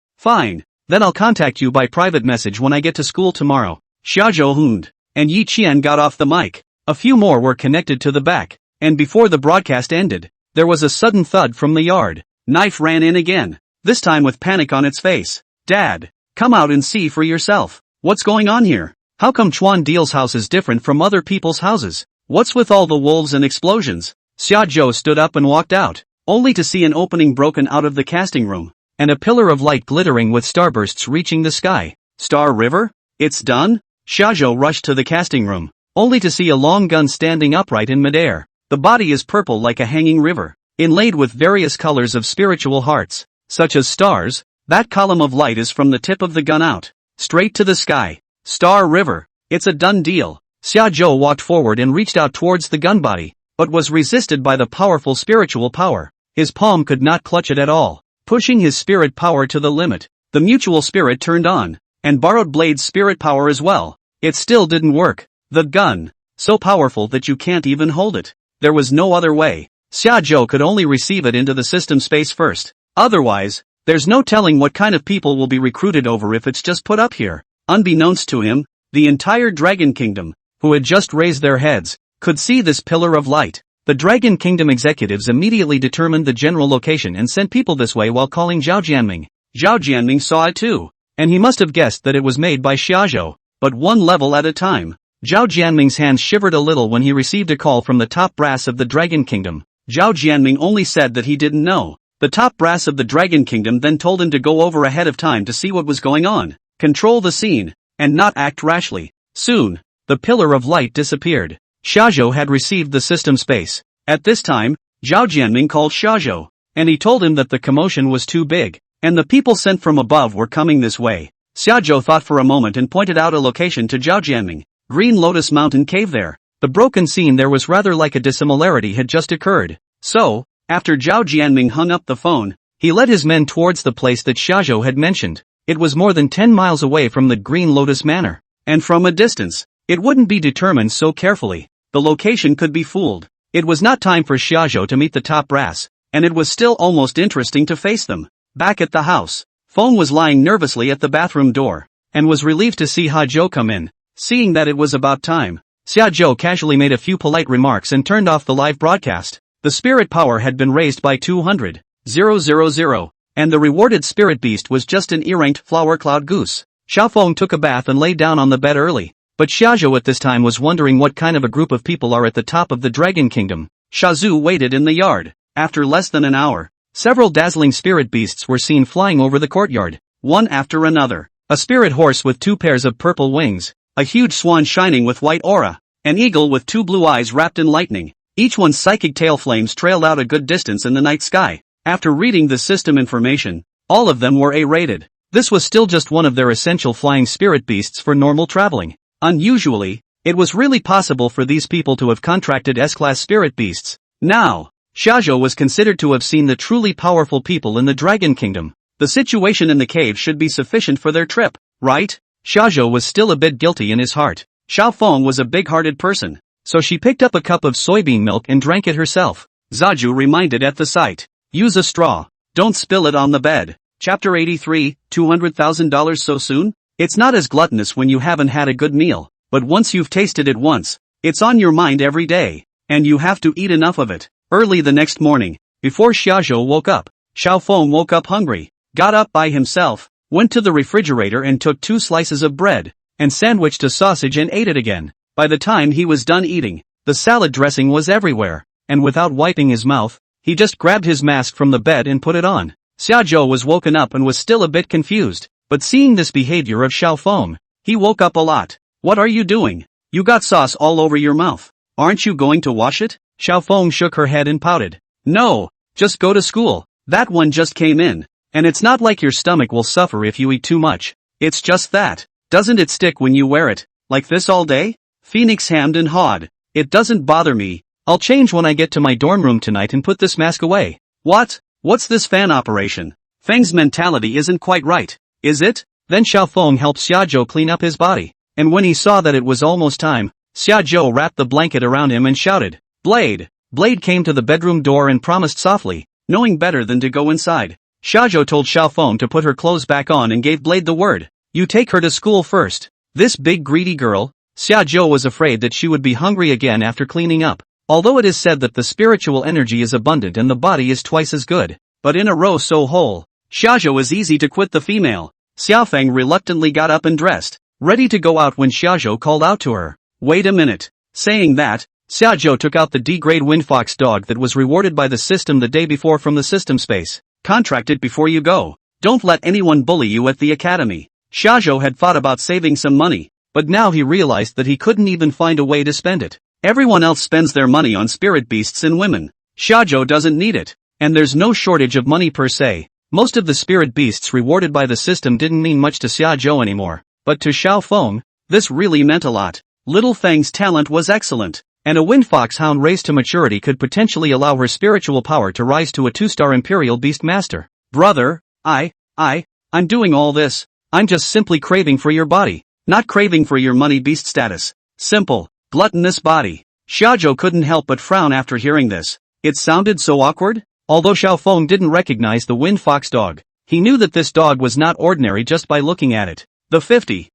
Speaker 1: Then I'll contact you by private message when I get to school tomorrow. Xiajo hummed, and Yi Qian got off the mic. A few more were connected to the back, and before the broadcast ended, there was a sudden thud from the yard. Knife ran in again, this time with panic on its face. "Dad, come out and see for yourself. What's going on here? How come Chuan Deal's house is different from other people's houses? What's with all the wolves and explosions?" Xiajo stood up and walked out, only to see an opening broken out of the casting room, and a pillar of light glittering with starbursts reaching the sky. Star River? It's done? Shajo rushed to the casting room, only to see a long gun standing upright in midair. The body is purple like a hanging river, inlaid with various colors of spiritual hearts, such as stars. That column of light is from the tip of the gun out, straight to the sky. Star River. It's a done deal. Xiajo walked forward and reached out towards the gun body, but was resisted by the powerful spiritual power. His palm could not clutch it at all. Pushing his spirit power to the limit, the mutual spirit turned on, and borrowed Blade's spirit power as well. It still didn't work. The gun, so powerful that you can't even hold it. There was no other way. Xiajo could only receive it into the system space first. Otherwise, there's no telling what kind of people will be recruited over if it's just put up here. Unbeknownst to him, the entire Dragon Kingdom, who had just raised their heads, could see this pillar of light. The Dragon Kingdom executives immediately determined the general location and sent people this way while calling Zhao Jianming. Zhao Jianming saw it too, and he must have guessed that it was made by Xiajo, but one level at a time. Zhao Jianming's hands shivered a little when he received a call from the top brass of the Dragon Kingdom. Zhao Jianming only said that he didn't know. The top brass of the Dragon Kingdom then told him to go over ahead of time to see what was going on, control the scene, and not act rashly. Soon, the pillar of light disappeared. Shajo had received the system space. At this time, Zhao Jianming called Shajo, and he told him that the commotion was too big, and the people sent from above were coming this way. Shajo thought for a moment and pointed out a location to Zhao Jianming. Green Lotus Mountain Cave there. The broken scene there was rather like a dissimilarity had just occurred. So, after Zhao Jianming hung up the phone, he led his men towards the place that Shajo had mentioned. It was more than 10 miles away from the Green Lotus Manor, and from a distance, it wouldn't be determined so carefully. The location could be fooled. It was not time for Shajo to meet the top brass, and it was still almost interesting to face them. Back at the house, Feng was lying nervously at the bathroom door, and was relieved to see Hajo come in. Seeing that it was about time, Xiaozhou casually made a few polite remarks and turned off the live broadcast. The spirit power had been raised by 200,000, and the rewarded spirit beast was just an eranked flower cloud goose. Xiaofeng took a bath and lay down on the bed early, but Xiaozhou at this time was wondering what kind of a group of people are at the top of the Dragon Kingdom. Shazu waited in the yard. After less than an hour, several dazzling spirit beasts were seen flying over the courtyard, one after another. A spirit horse with 2 pairs of purple wings, a huge swan shining with white aura, an eagle with 2 blue eyes wrapped in lightning. Each one's psychic tail flames trailed out a good distance in the night sky. After reading the system information, all of them were A-rated. This was still just one of their essential flying spirit beasts for normal traveling. Unusually, it was really possible for these people to have contracted S-class spirit beasts. Now, Shajo was considered to have seen the truly powerful people in the Dragon Kingdom. The situation in the cave should be sufficient for their trip, right? Shajo was still a bit guilty in his heart. Xiaofeng was a big-hearted person, so she picked up a cup of soybean milk and drank it herself. Zaju reminded at the sight. Use a straw. Don't spill it on the bed. Chapter 83, $200,000 so soon? It's not as gluttonous when you haven't had a good meal, but once you've tasted it once, it's on your mind every day, and you have to eat enough of it. Early the next morning, before Xiaozhou woke up, Xiaofeng woke up hungry, got up by himself, went to the refrigerator and took 2 slices of bread, and sandwiched a sausage and ate it again. By the time he was done eating, the salad dressing was everywhere, and without wiping his mouth, he just grabbed his mask from the bed and put it on. Xiaozhou was woken up and was still a bit confused, but seeing this behavior of Xiaofeng, he woke up a lot. What are you doing? You got sauce all over your mouth. Aren't you going to wash it? Xiaofeng shook her head and pouted. No, just go to school. That one just came in. And it's not like your stomach will suffer if you eat too much. It's just that. Doesn't it stick when you wear it, like this all day? Phoenix hammed and hawed. It doesn't bother me. I'll change when I get to my dorm room tonight and put this mask away. What? What's this fan operation? Feng's mentality isn't quite right, is it? Then Xiaofeng helped Xiaozhou clean up his body, and when he saw that it was almost time, Xiaozhou wrapped the blanket around him and shouted, Blade! Blade came to the bedroom door and promised softly, knowing better than to go inside. Shajo told Xiaofeng to put her clothes back on and gave Blade the word. You take her to school first. This big greedy girl. Xiaozhou was afraid that she would be hungry again after cleaning up. Although it is said that the spiritual energy is abundant and the body is twice as good, but in a row so whole, Xiaozhou is easy to quit the female. Xiaofeng reluctantly got up and dressed, ready to go out when Xiaozhou called out to her. Wait a minute. Saying that, Xiaozhou took out the D-grade windfox dog that was rewarded by the system the day before from the system space. Contract it before you go. Don't let anyone bully you at the academy. Xiaozhou had thought about saving some money, but now he realized that he couldn't even find a way to spend it. Everyone else spends their money on spirit beasts and women. Xiaozhou doesn't need it, and there's no shortage of money per se. Most of the spirit beasts rewarded by the system didn't mean much to Xiaozhou anymore, but to Xiaofeng, this really meant a lot. Little Feng's talent was excellent, and a windfox hound raised to maturity could potentially allow her spiritual power to rise to a 2-star imperial beastmaster. Brother, I'm doing all this. I'm just simply craving for your body, not craving for your money beast status. Simple, gluttonous body. Xiaozhou couldn't help but frown after hearing this. It sounded so awkward. Although Xiaofeng didn't recognize the windfox dog, he knew that this dog was not ordinary just by looking at it. The 50,000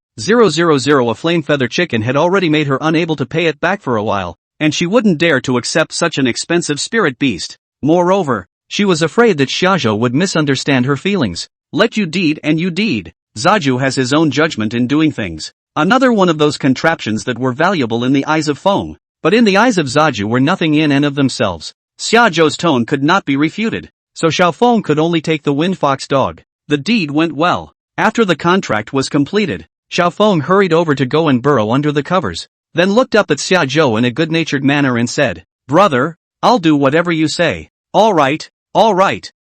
Speaker 1: a flame feather chicken had already made her unable to pay it back for a while, and she wouldn't dare to accept such an expensive spirit beast. Moreover, she was afraid that Xiaozhou would misunderstand her feelings. Let you deed and you deed. Zaju has his own judgment in doing things. Another one of those contraptions that were valuable in the eyes of Feng, but in the eyes of Zaju were nothing in and of themselves. Xiaoju's tone could not be refuted, so Xiaofeng could only take the wind fox dog. The deed went well. After the contract was completed, Xiaofeng hurried over to go and burrow under the covers, then looked up at Xiaoju in a good-natured manner and said, "Brother, I'll do whatever you say." All right,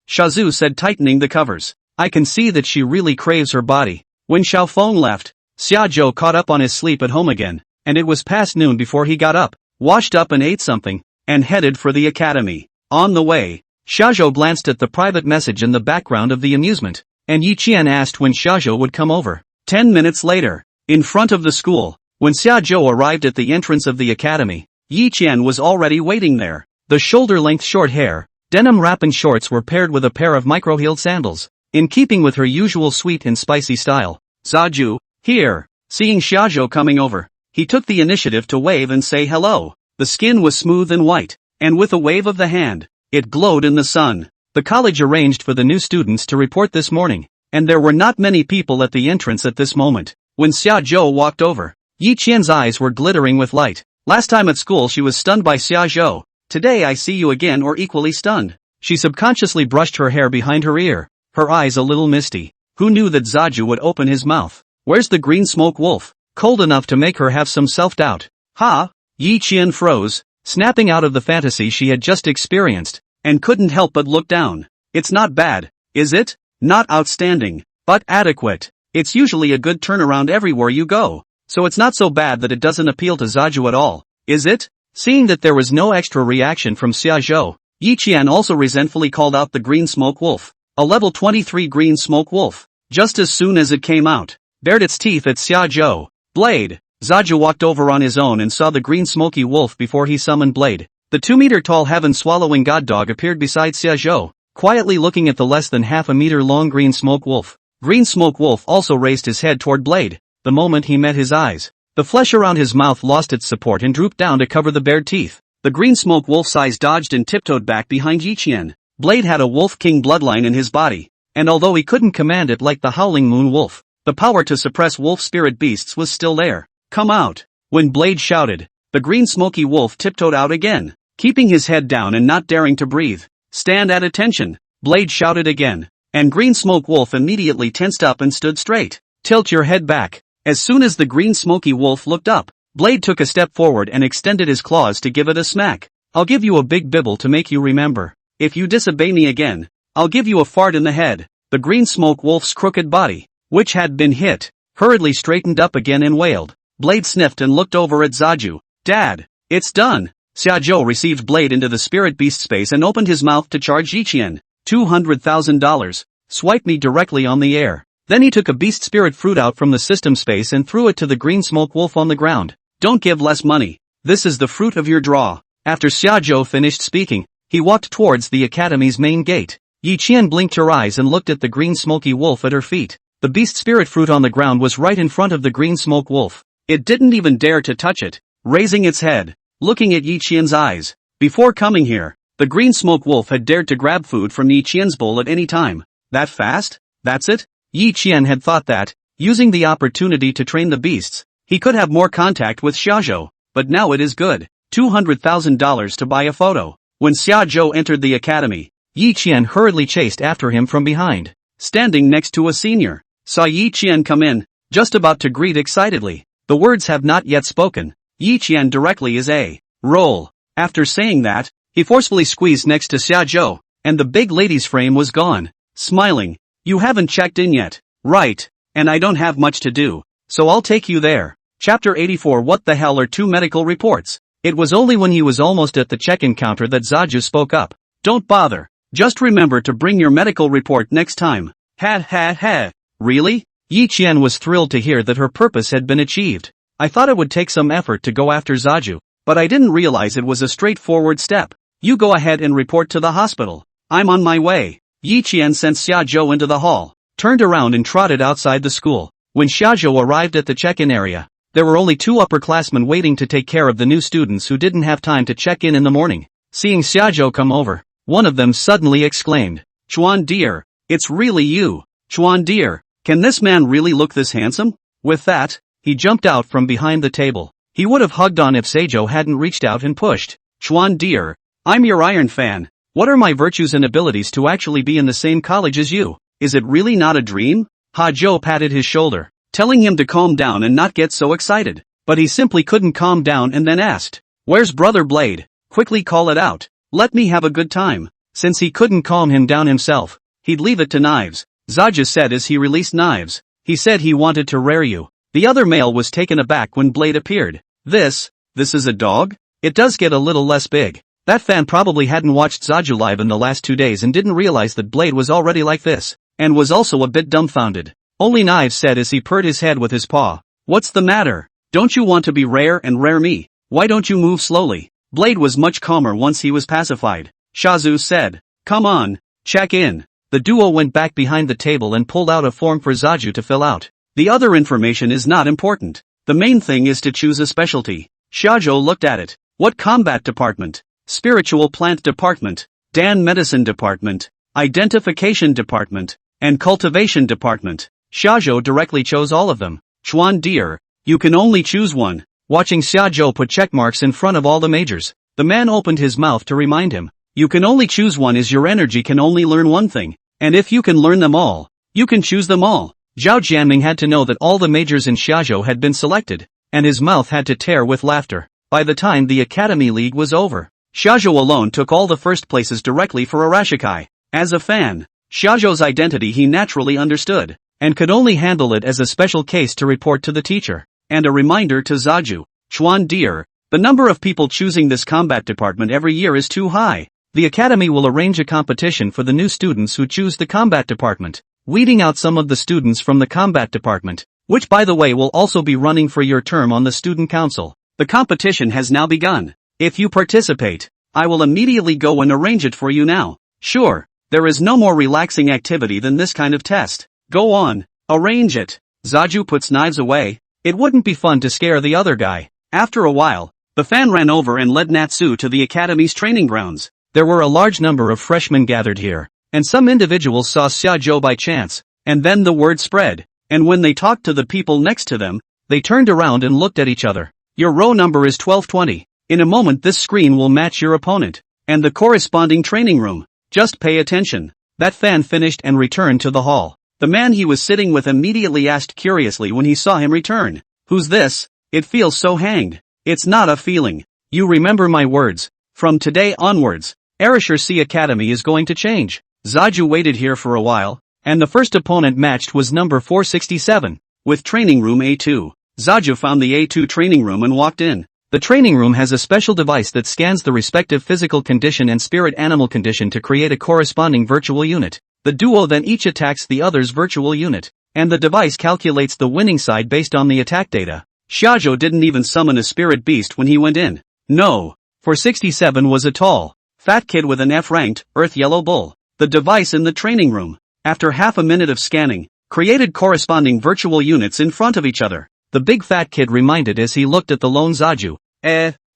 Speaker 1: Shazu said, tightening the covers. "I can see that she really craves her body." When Xiaofeng left, Xiaoju caught up on his sleep at home again, and it was past noon before he got up, washed up and ate something, and headed for the academy. On the way, Shajo glanced at the private message in the background of the amusement, and Yi Qian asked when Shajo would come over. 10 minutes later, in front of the school, when Xiaoju arrived at the entrance of the academy, Yi Qian was already waiting there. The shoulder-length short hair, denim wrap and shorts were paired with a pair of micro-heeled sandals, in keeping with her usual sweet and spicy style. "Zaju, here." Seeing Xiaoju coming over, he took the initiative to wave and say hello. The skin was smooth and white, and with a wave of the hand, it glowed in the sun. The college arranged for the new students to report this morning, and there were not many people at the entrance at this moment. When Xiaoju walked over, Yi Qian's eyes were glittering with light. Last time at school she was stunned by Xiaoju. Today I see you again or equally stunned. She subconsciously brushed her hair behind her ear, her eyes a little misty. Who knew that Zaju would open his mouth? Where's the green smoke wolf? Cold enough to make her have some self-doubt. Ha! Yi Qian froze, snapping out of the fantasy she had just experienced, and couldn't help but look down. It's not bad, is it? Not outstanding, but adequate. It's usually a good turnaround everywhere you go, so it's not so bad that it doesn't appeal to Zaju at all, is it? Seeing that there was no extra reaction from Xiaoju, Yi Qian also resentfully called out the green smoke wolf. A level 23 green smoke wolf. Just as soon as it came out, bared its teeth at Xiaoju. "Blade!" Zaju walked over on his own and saw the green smoky wolf before he summoned Blade. The 2-meter-tall heaven-swallowing god dog appeared beside Xiaoju, quietly looking at the less than half-a-meter-long green smoke wolf. Green smoke wolf also raised his head toward Blade. The moment he met his eyes, the flesh around his mouth lost its support and drooped down to cover the bared teeth. The green smoke wolf's eyes dodged and tiptoed back behind Yi Qian. Blade had a wolf king bloodline in his body, and although he couldn't command it like the howling moon wolf, the power to suppress wolf spirit beasts was still there. "Come out!" When Blade shouted, the green smoky wolf tiptoed out again, keeping his head down and not daring to breathe. "Stand at attention!" Blade shouted again, and green smoke wolf immediately tensed up and stood straight. "Tilt your head back." As soon as the green smoky wolf looked up, Blade took a step forward and extended his claws to give it a smack. "I'll give you a big bibble to make you remember. If you disobey me again, I'll give you a fart in the head." The green smoke wolf's crooked body, which had been hit, hurriedly straightened up again and wailed. Blade sniffed and looked over at Zaju. "Dad, it's done." Xiaoju received Blade into the spirit beast space and opened his mouth to charge Yi Qian. $200,000. Swipe me directly on the air. Then he took a beast spirit fruit out from the system space and threw it to the green smoke wolf on the ground. "Don't give less money. This is the fruit of your draw." After Xiaoju finished speaking, he walked towards the academy's main gate. Yi Qian blinked her eyes and looked at the green smoky wolf at her feet. The beast spirit fruit on the ground was right in front of the green smoke wolf. It didn't even dare to touch it, raising its head, looking at Yi Qian's eyes. Before coming here, the green smoke wolf had dared to grab food from Yi Qian's bowl at any time. That fast? That's it? Yi Qian had thought that, using the opportunity to train the beasts, he could have more contact with Shajo, but now it is good. $200,000 to buy a photo. When Xiaoju entered the academy, Yi Qian hurriedly chased after him from behind. Standing next to a senior, saw Yi Qian come in, just about to greet excitedly. The words have not yet spoken. Yi Qian directly is a roll. After saying that, he forcefully squeezed next to Xiaoju, and the big lady's frame was gone. Smiling, "You haven't checked in yet, right? And I don't have much to do, so I'll take you there." Chapter 84. What the hell are 2 medical reports? It was only when he was almost at the check-in counter that Zaju spoke up. "Don't bother. Just remember to bring your medical report next time." Ha. Really? Yi Qian was thrilled to hear that her purpose had been achieved. "I thought it would take some effort to go after Zaju, but I didn't realize it was a straightforward step. You go ahead and report to the hospital. I'm on my way." Yi Qian sent Xiaoju into the hall, turned around and trotted outside the school. When Xiaoju arrived at the check-in area, there were only 2 upperclassmen waiting to take care of the new students who didn't have time to check in the morning. Seeing Xiaoju come over, one of them suddenly exclaimed, "Chuan dear, it's really you. Chuan dear, can this man really look this handsome?" With that, he jumped out from behind the table. He would have hugged on if Shajo hadn't reached out and pushed. Chuan dear, I'm your iron fan. What are my virtues and abilities to actually be in the same college as you? Is it really not a dream? Hajo patted his shoulder, telling him to calm down and not get so excited. But he simply couldn't calm down and then asked, where's Brother Blade? Quickly call it out. Let me have a good time. Since he couldn't calm him down himself, he'd leave it to Knives. Zaja said as he released Knives. He said he wanted to rear you. The other male was taken aback when Blade appeared. This is a dog? It does get a little less big. That fan probably hadn't watched Zaju live in the last 2 days and didn't realize that Blade was already like this, and was also a bit dumbfounded. Only Knives said as he purred his head with his paw. What's the matter? Don't you want to be rare and rear me? Why don't you move slowly? Blade was much calmer once he was pacified. Shazu said, come on, check in. The duo went back behind the table and pulled out a form for Zaju to fill out. The other information is not important. The main thing is to choose a specialty. Shajo looked at it. What combat department? Spiritual plant department, Dan medicine department, identification department, and cultivation department. Shajo directly chose all of them. Chuan dear, you can only choose one. Watching Shajo put checkmarks in front of all the majors, the man opened his mouth to remind him. You can only choose one as your energy can only learn one thing, and if you can learn them all, you can choose them all. Zhao Jianming had to know that all the majors in Shajo had been selected, and his mouth had to tear with laughter. By the time the Academy League was over, Shajo alone took all the first places directly for Arashikai. As a fan, Shajo's identity he naturally understood, and could only handle it as a special case to report to the teacher, and a reminder to Zaju. Chuan dear, the number of people choosing this combat department every year is too high. The Academy will arrange a competition for the new students who choose the combat department, weeding out some of the students from the combat department, which by the way will also be running for your term on the student council. The competition has now begun. If you participate, I will immediately go and arrange it for you now. Sure, there is no more relaxing activity than this kind of test. Go on, arrange it. Zaju puts Knives away. It wouldn't be fun to scare the other guy. After a while, the fan ran over and led Natsu to the Academy's training grounds. There were a large number of freshmen gathered here, and some individuals saw Xiajo by chance, and then the word spread, and when they talked to the people next to them, they turned around and looked at each other. Your row number is 1220. In a moment this screen will match your opponent, and the corresponding training room. Just pay attention. That fan finished and returned to the hall. The man he was sitting with immediately asked curiously when he saw him return. Who's this? It feels so hanged. It's not a feeling. You remember my words. From today onwards, Arashir Sea Academy is going to change. Zaju waited here for a while, and the first opponent matched was number 467, with training room A2. Zaju found the A2 training room and walked in. The training room has a special device that scans the respective physical condition and spirit animal condition to create a corresponding virtual unit. The duo then each attacks the other's virtual unit, and the device calculates the winning side based on the attack data. Shajo didn't even summon a spirit beast when he went in. No, for 67 was a tall, fat kid with an F-ranked, earth yellow bull. The device in the training room, after half a minute of scanning, created corresponding virtual units in front of each other. The big fat kid reminded as he looked at the lone Zaju.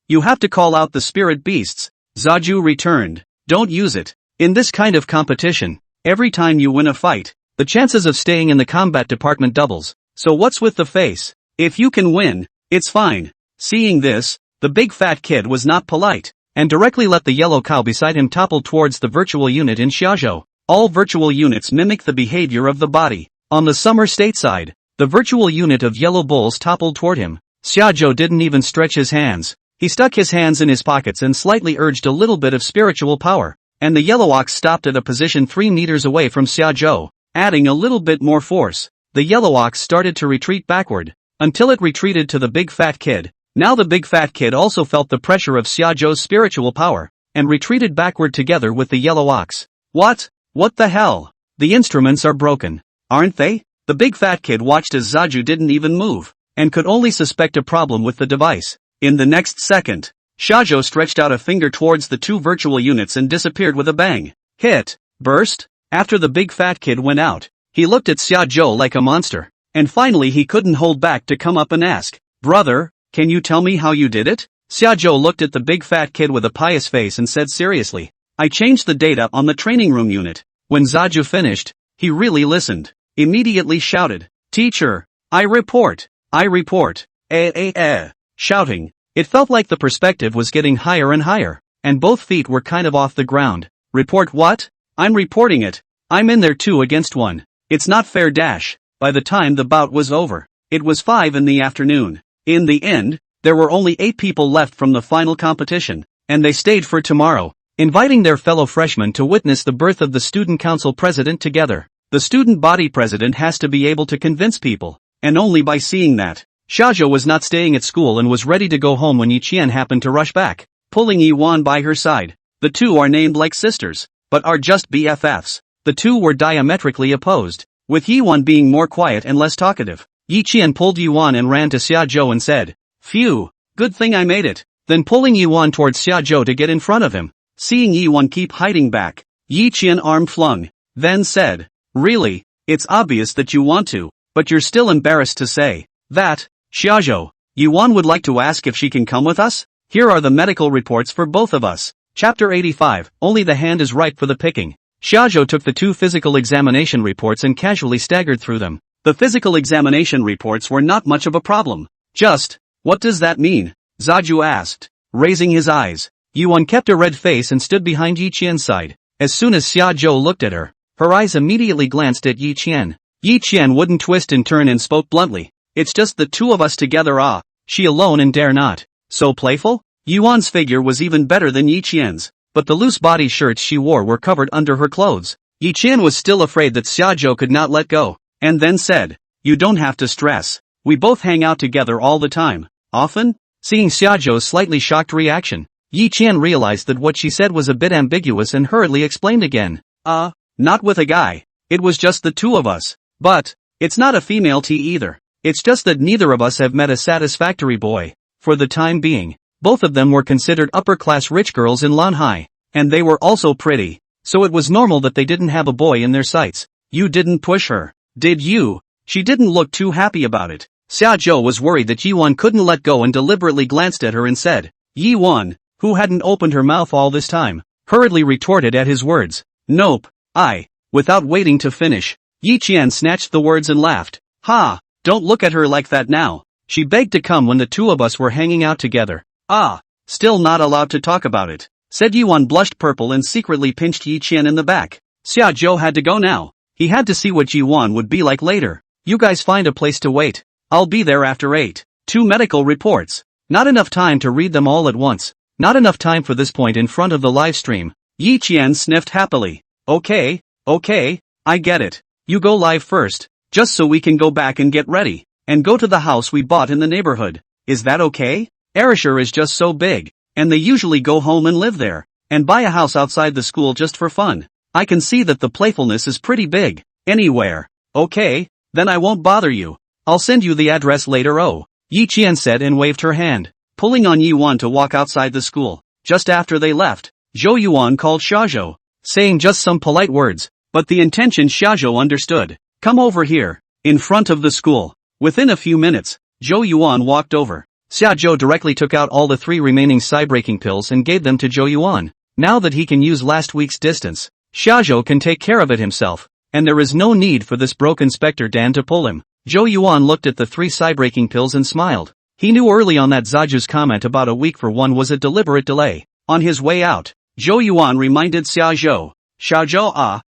Speaker 1: You have to call out the spirit beasts. Zaju returned. Don't use it. In this kind of competition, every time you win a fight, the chances of staying in the combat department doubles. So what's with the face? If you can win, it's fine. Seeing this, the big fat kid was not polite, and directly let the yellow cow beside him topple towards the virtual unit in Shajo. All virtual units mimic the behavior of the body. On the summer stateside, the virtual unit of yellow bulls toppled toward him. Shajo didn't even stretch his hands. He stuck his hands in his pockets and slightly urged a little bit of spiritual power, and the yellow ox stopped at a position 3 meters away from Shajo, adding a little bit more force. The yellow ox started to retreat backward, until it retreated to the big fat kid. Now the big fat kid also felt the pressure of Xiajo's spiritual power, and retreated backward together with the yellow ox. What? What the hell? The instruments are broken, aren't they? The big fat kid watched as Zaju didn't even move, and could only suspect a problem with the device. In the next second, Shajo stretched out a finger towards the 2 virtual units and disappeared with a bang. Hit. Burst. After the big fat kid went out, he looked at Xiajo like a monster, and finally he couldn't hold back to come up and ask, Brother, can you tell me how you did it? Xiajo looked at the big fat kid with a pious face and said seriously, I changed the data on the training room unit. When Zaju finished, he really listened. Immediately shouted, Teacher, I report. I report. Shouting. It felt like the perspective was getting higher and higher, and both feet were kind of off the ground. Report what? I'm reporting it. I'm in there 2 against 1. It's not fair dash. By the time the bout was over, it was 5 in the afternoon. In the end, there were only 8 people left from the final competition, and they stayed for tomorrow, inviting their fellow freshmen to witness the birth of the student council president together. The student body president has to be able to convince people, and only by seeing that. Shajo was not staying at school and was ready to go home when Yiqian happened to rush back, pulling Yiwan by her side. The two are named like sisters, but are just BFFs. The two were diametrically opposed, with Yiwan being more quiet and less talkative. Yiqian pulled Yiwan and ran to Xiajo and said, "Phew, good thing I made it." Then pulling Yiwan towards Xiajo to get in front of him. Seeing Yiwan keep hiding back, Yiqian arm flung, then said, "Really, it's obvious that you want to, but you're still embarrassed to say that. Xiajo, Yiwan would like to ask if she can come with us? Here are the medical reports for both of us." Chapter 85, Only the hand is ripe for the picking. Shajo took the 2 physical examination reports and casually staggered through them. The physical examination reports were not much of a problem. Just, what does that mean? Zaju asked, raising his eyes. Yuan kept a red face and stood behind Yiqian's side. As soon as Xiajo looked at her, her eyes immediately glanced at Yiqian. Yiqian wouldn't twist and turn and spoke bluntly. "It's just the 2 of us together, she alone and dare not." So playful? Yuan's figure was even better than Yiqian's, but the loose body shirts she wore were covered under her clothes. Yiqian was still afraid that Xiajo could not let go, and then said, "You don't have to stress. We both hang out together all the time." "Often?" Seeing Xiajo's slightly shocked reaction, Yiqian realized that what she said was a bit ambiguous and hurriedly explained again. Not with a guy. It was just the 2 of us. But, it's not a female tea either. It's just that neither of us have met a satisfactory boy. For the time being, both of them were considered upper-class rich girls in Lanhai, and they were also pretty, so it was normal that they didn't have a boy in their sights. "You didn't push her, did you?" She didn't look too happy about it. Xiajo was worried that Yiwan couldn't let go and deliberately glanced at her and said, Yiwan, who hadn't opened her mouth all this time, hurriedly retorted at his words. "Nope, without waiting to finish. Yiqian snatched the words and laughed. "Ha! Don't look at her like that now. She begged to come when the 2 of us were hanging out together." Still not allowed to talk about it," said Yuan, blushed purple and secretly pinched Yiqian in the back. Xiajo had to go now. He had to see what Yiwan would be like later. "You guys find a place to wait. I'll be there after 8. 2 medical reports. Not enough time to read them all at once. Not enough time for this point in front of the live stream." Yiqian sniffed happily. Okay, I get it. You go live first, just so we can go back and get ready, and go to the house we bought in the neighborhood. Is that okay? Erishur is just so big, and they usually go home and live there, and buy a house outside the school just for fun. I can see that the playfulness is pretty big. Anywhere. Okay, then I won't bother you. I'll send you the address later. Yiqian said and waved her hand, pulling on Yiwan to walk outside the school. Just after they left, Zhou Yuan called Shajo, saying just some polite words, but the intention Shajo understood. "Come over here, in front of the school." Within a few minutes, Zhou Yuan walked over. Xiajo directly took out all the 3 remaining psi-breaking pills and gave them to Zhou Yuan. Now that he can use last week's distance, Xiajo can take care of it himself, and there is no need for this broke Inspector Dan to pull him. Zhou Yuan looked at the 3 psi-breaking pills and smiled. He knew early on that Zaju's comment about a week for one was a deliberate delay. On his way out, Zhou Yuan reminded Xiajo,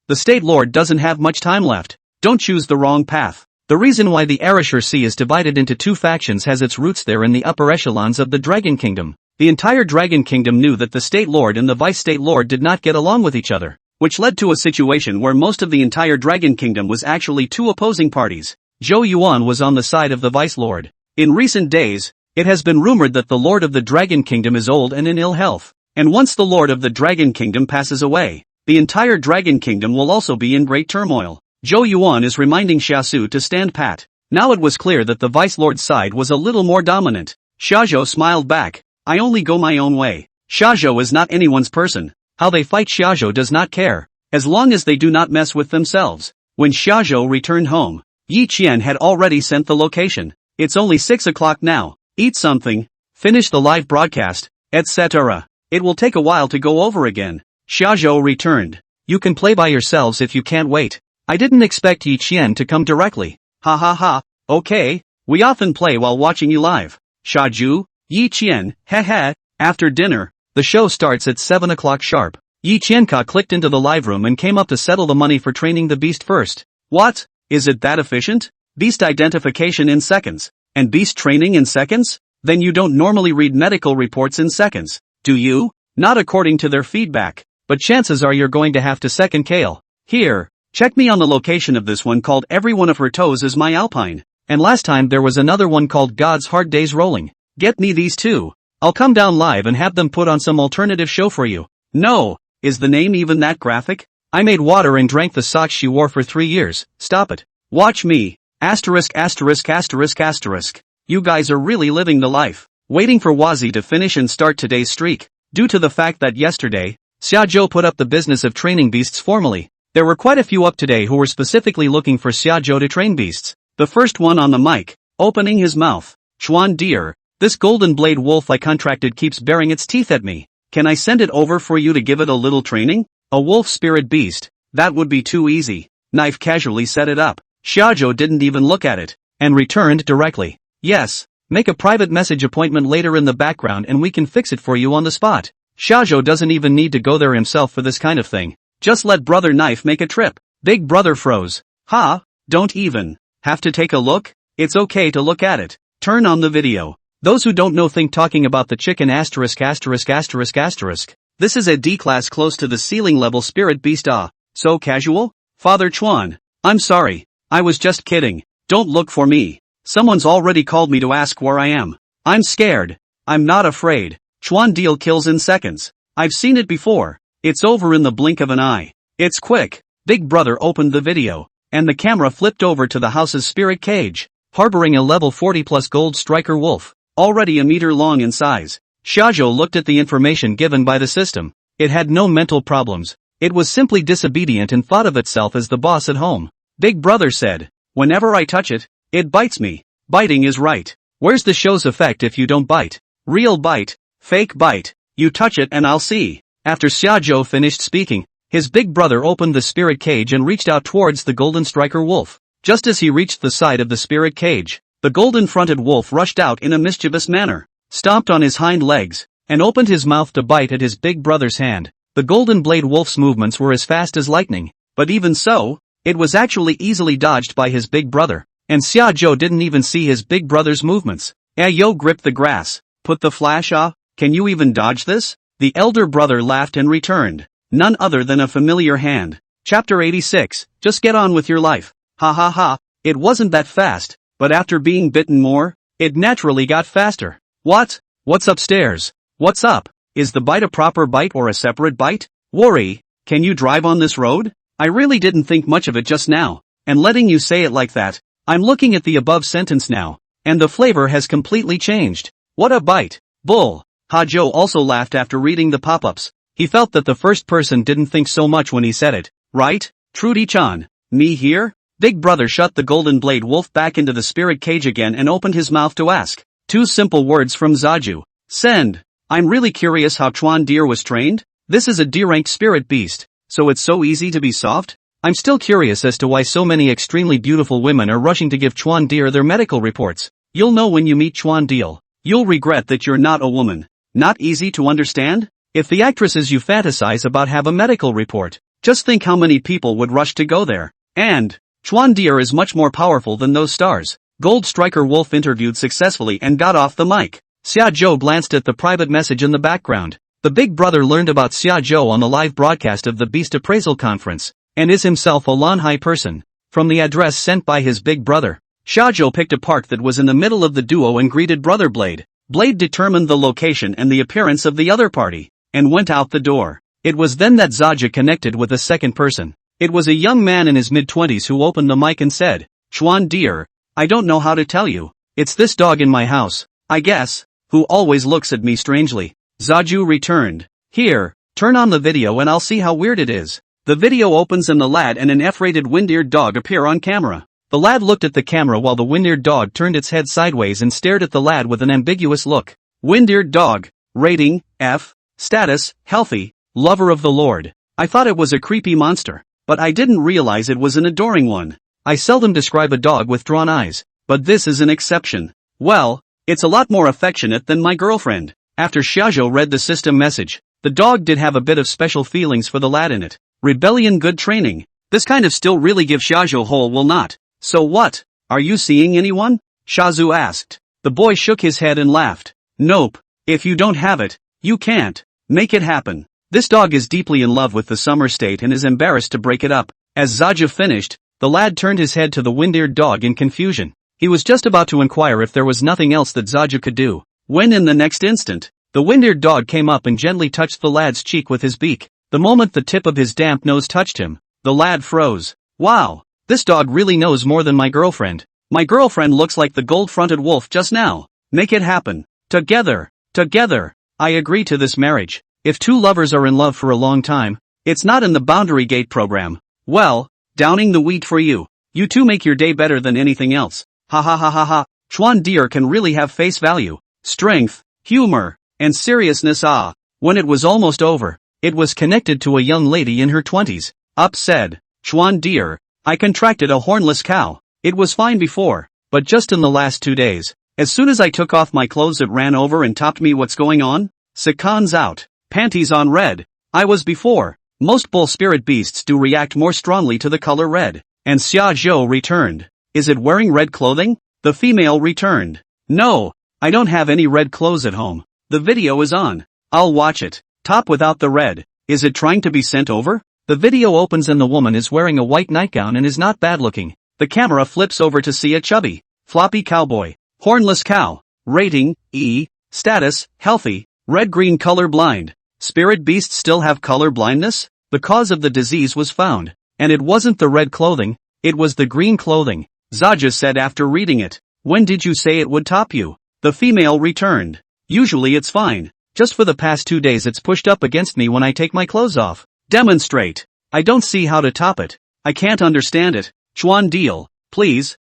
Speaker 1: the State Lord doesn't have much time left. Don't choose the wrong path. The reason why the Erishur Sea is divided into 2 factions has its roots there in the upper echelons of the Dragon Kingdom. The entire Dragon Kingdom knew that the State Lord and the Vice State Lord did not get along with each other, which led to a situation where most of the entire Dragon Kingdom was actually 2 opposing parties. Zhou Yuan was on the side of the Vice Lord. In recent days, it has been rumored that the Lord of the Dragon Kingdom is old and in ill health, and once the Lord of the Dragon Kingdom passes away, the entire Dragon Kingdom will also be in great turmoil. Zhou Yuan is reminding Xiasu to stand pat. Now it was clear that the Vice Lord's side was a little more dominant. Shajo smiled back. "I only go my own way. Shajo is not anyone's person. How they fight Shajo does not care, as long as they do not mess with themselves." When Shajo returned home, Yiqian had already sent the location. "It's only 6 o'clock now. Eat something, finish the live broadcast, etc. It will take a while to go over again." Shajo returned. "You can play by yourselves if you can't wait. I didn't expect Yiqian to come directly." "Ha ha ha, okay, We often play while watching you live. Shajo, Yi Qian, heh. After dinner, the show starts at 7 o'clock sharp. Yi Qianka clicked into the live room and came up to settle the money for training the beast first. What? Is it that efficient? Beast identification in seconds. And beast training in seconds? Then you don't normally read medical reports in seconds, do you? Not according to their feedback. But chances are you're going to have to second Kale. Here, check me on the location of this one called Every One of Her Toes is My Alpine. And last time there was another one called God's Hard Days Rolling. Get me these two. I'll come down live and have them put on some alternative show for you. No, is the name even that graphic? I made water and drank the socks she wore for 3 years. Stop it. Watch me. Asterisk. You guys are really living the life. Waiting for Wazi to finish and start today's streak. Due to the fact that yesterday, Shajo put up the business of training beasts formally. There were quite a few up today who were specifically looking for Shajo to train beasts. The first one on the mic, opening his mouth. Chuan dear, this golden blade wolf I contracted keeps baring its teeth at me. Can I send it over for you to give it a little training? A wolf spirit beast, that would be too easy. Knife casually set it up. Shajo didn't even look at it, and returned directly. Yes, make a private message appointment later in the background and we can fix it for you on the spot. Shajo doesn't even need to go there himself for this kind of thing. Just let brother Knife make a trip. Big brother froze. Ha, don't even have to take a look? It's okay to look at it. Turn on the video. Those who don't know think talking about the chicken asterisk. This is a D-class close to the ceiling level spirit beast. So casual? Father Chuan, I'm sorry. I was just kidding. Don't look for me. Someone's already called me to ask where I am. I'm scared. I'm not afraid. Chuan deal kills in seconds. I've seen it before. It's over in the blink of an eye. It's quick. Big brother opened the video, and the camera flipped over to the house's spirit cage, harboring a level 40 plus gold striker wolf, already a meter long in size. Shajo looked at the information given by the system. It had no mental problems. It was simply disobedient and thought of itself as the boss at home. Big brother said, whenever I touch it, it bites me. Biting is right. Where's the show's effect if you don't bite? Real bite, fake bite. You touch it and I'll see. After Shajo finished speaking, his big brother opened the spirit cage and reached out towards the golden striker wolf. Just as he reached the side of the spirit cage, the golden-fronted wolf rushed out in a mischievous manner, stomped on his hind legs, and opened his mouth to bite at his big brother's hand. The golden blade wolf's movements were as fast as lightning, but even so, it was actually easily dodged by his big brother, and Shajo didn't even see his big brother's movements. Yo gripped the grass, put the flash can you even dodge this? The elder brother laughed and returned. None other than a familiar hand. Chapter 86, just get on with your life. Ha ha ha, it wasn't that fast, but after being bitten more, it naturally got faster. What? What's upstairs? What's up? Is the bite a proper bite or a separate bite? Worry, can you drive on this road? I really didn't think much of it just now, and letting you say it like that, I'm looking at the above sentence now, and the flavor has completely changed. What a bite. Bull. Hajo also laughed after reading the pop-ups. He felt that the first person didn't think so much when he said it, right? Trudy-chan. Me here? Big brother shut the golden blade wolf back into the spirit cage again and opened his mouth to ask. 2 simple words from Zaju. Send. I'm really curious how Chuan deer was trained. This is a D-ranked spirit beast, so it's so easy to be soft? I'm still curious as to why so many extremely beautiful women are rushing to give Chuan deer their medical reports. You'll know when you meet Chuan deal. You'll regret that you're not a woman. Not easy to understand? If the actresses you fantasize about have a medical report, just think how many people would rush to go there. And, Chuan deer is much more powerful than those stars. Gold Striker Wolf interviewed successfully and got off the mic. Xiajo glanced at the private message in the background. The big brother learned about Xiajo on the live broadcast of the Beast Appraisal Conference, and is himself a Lanhai person. From the address sent by his big brother, Xiajo picked a park that was in the middle of the duo and greeted Brother Blade. Blade determined the location and the appearance of the other party, and went out the door. It was then that Zaja connected with a second person. It was a young man in his mid-20s who opened the mic and said, Chuan dear, I don't know how to tell you. It's this dog in my house, I guess, who always looks at me strangely. Zaju returned. Here, turn on the video and I'll see how weird it is. The video opens and the lad and an F-rated wind-eared dog appear on camera. The lad looked at the camera while the wind-eared dog turned its head sideways and stared at the lad with an ambiguous look. Wind-eared dog. Rating, F. Status, healthy. Lover of the Lord. I thought it was a creepy monster, but I didn't realize it was an adoring one. I seldom describe a dog with drawn eyes. but this is an exception. Well, it's a lot more affectionate than my girlfriend. After Shajo read the system message, the dog did have a bit of special feelings for the lad in it. Rebellion, good training. This kind of still really give Shajo whole will not. So what? Are you seeing anyone? Shazu asked. The boy shook his head and laughed. Nope. If you don't have it, you can't. Make it happen. This dog is deeply in love with the summer state and is embarrassed to break it up. As Zaja finished, the lad turned his head to the wind-eared dog in confusion. He was just about to inquire if there was nothing else that Zaja could do, when in the next instant, the wind-eared dog came up and gently touched the lad's cheek with his beak. The moment the tip of his damp nose touched him, the lad froze. Wow, this dog really knows more than my girlfriend. My girlfriend looks like the gold-fronted wolf just now. Make it happen. Together. Together. I agree to this marriage. If two lovers are in love for a long time, it's not in the boundary gate program. Well, downing the wheat for you. You two make your day better than anything else. Ha ha ha ha ha. Chuan deer can really have face value, strength, humor, and seriousness. When it was almost over, it was connected to a young lady in her 20s. Up said, Chuan deer, I contracted a hornless cow. It was fine before, but just in the last 2 days, as soon as I took off my clothes it ran over and topped me. What's going on? Seconds out, panties on red. I was before. Most bull spirit beasts do react more strongly to the color red. And Xiaozhou returned. Is it wearing red clothing? The female returned. No, I don't have any red clothes at home. The video is on. I'll watch it. Top without the red. Is it trying to be sent over? The video opens and the woman is wearing a white nightgown and is not bad looking. The camera flips over to see a chubby, floppy cowboy. Hornless cow. Rating, E. Status, healthy. Red-green color blind. Spirit beasts still have color blindness? The cause of the disease was found. And it wasn't the red clothing, it was the green clothing. Zaja said after reading it. When did you say it would top you? The female returned. Usually it's fine. Just for the past 2 days it's pushed up against me when I take my clothes off. Demonstrate. I don't see how to top it. I can't understand it. Chuan deal. Please,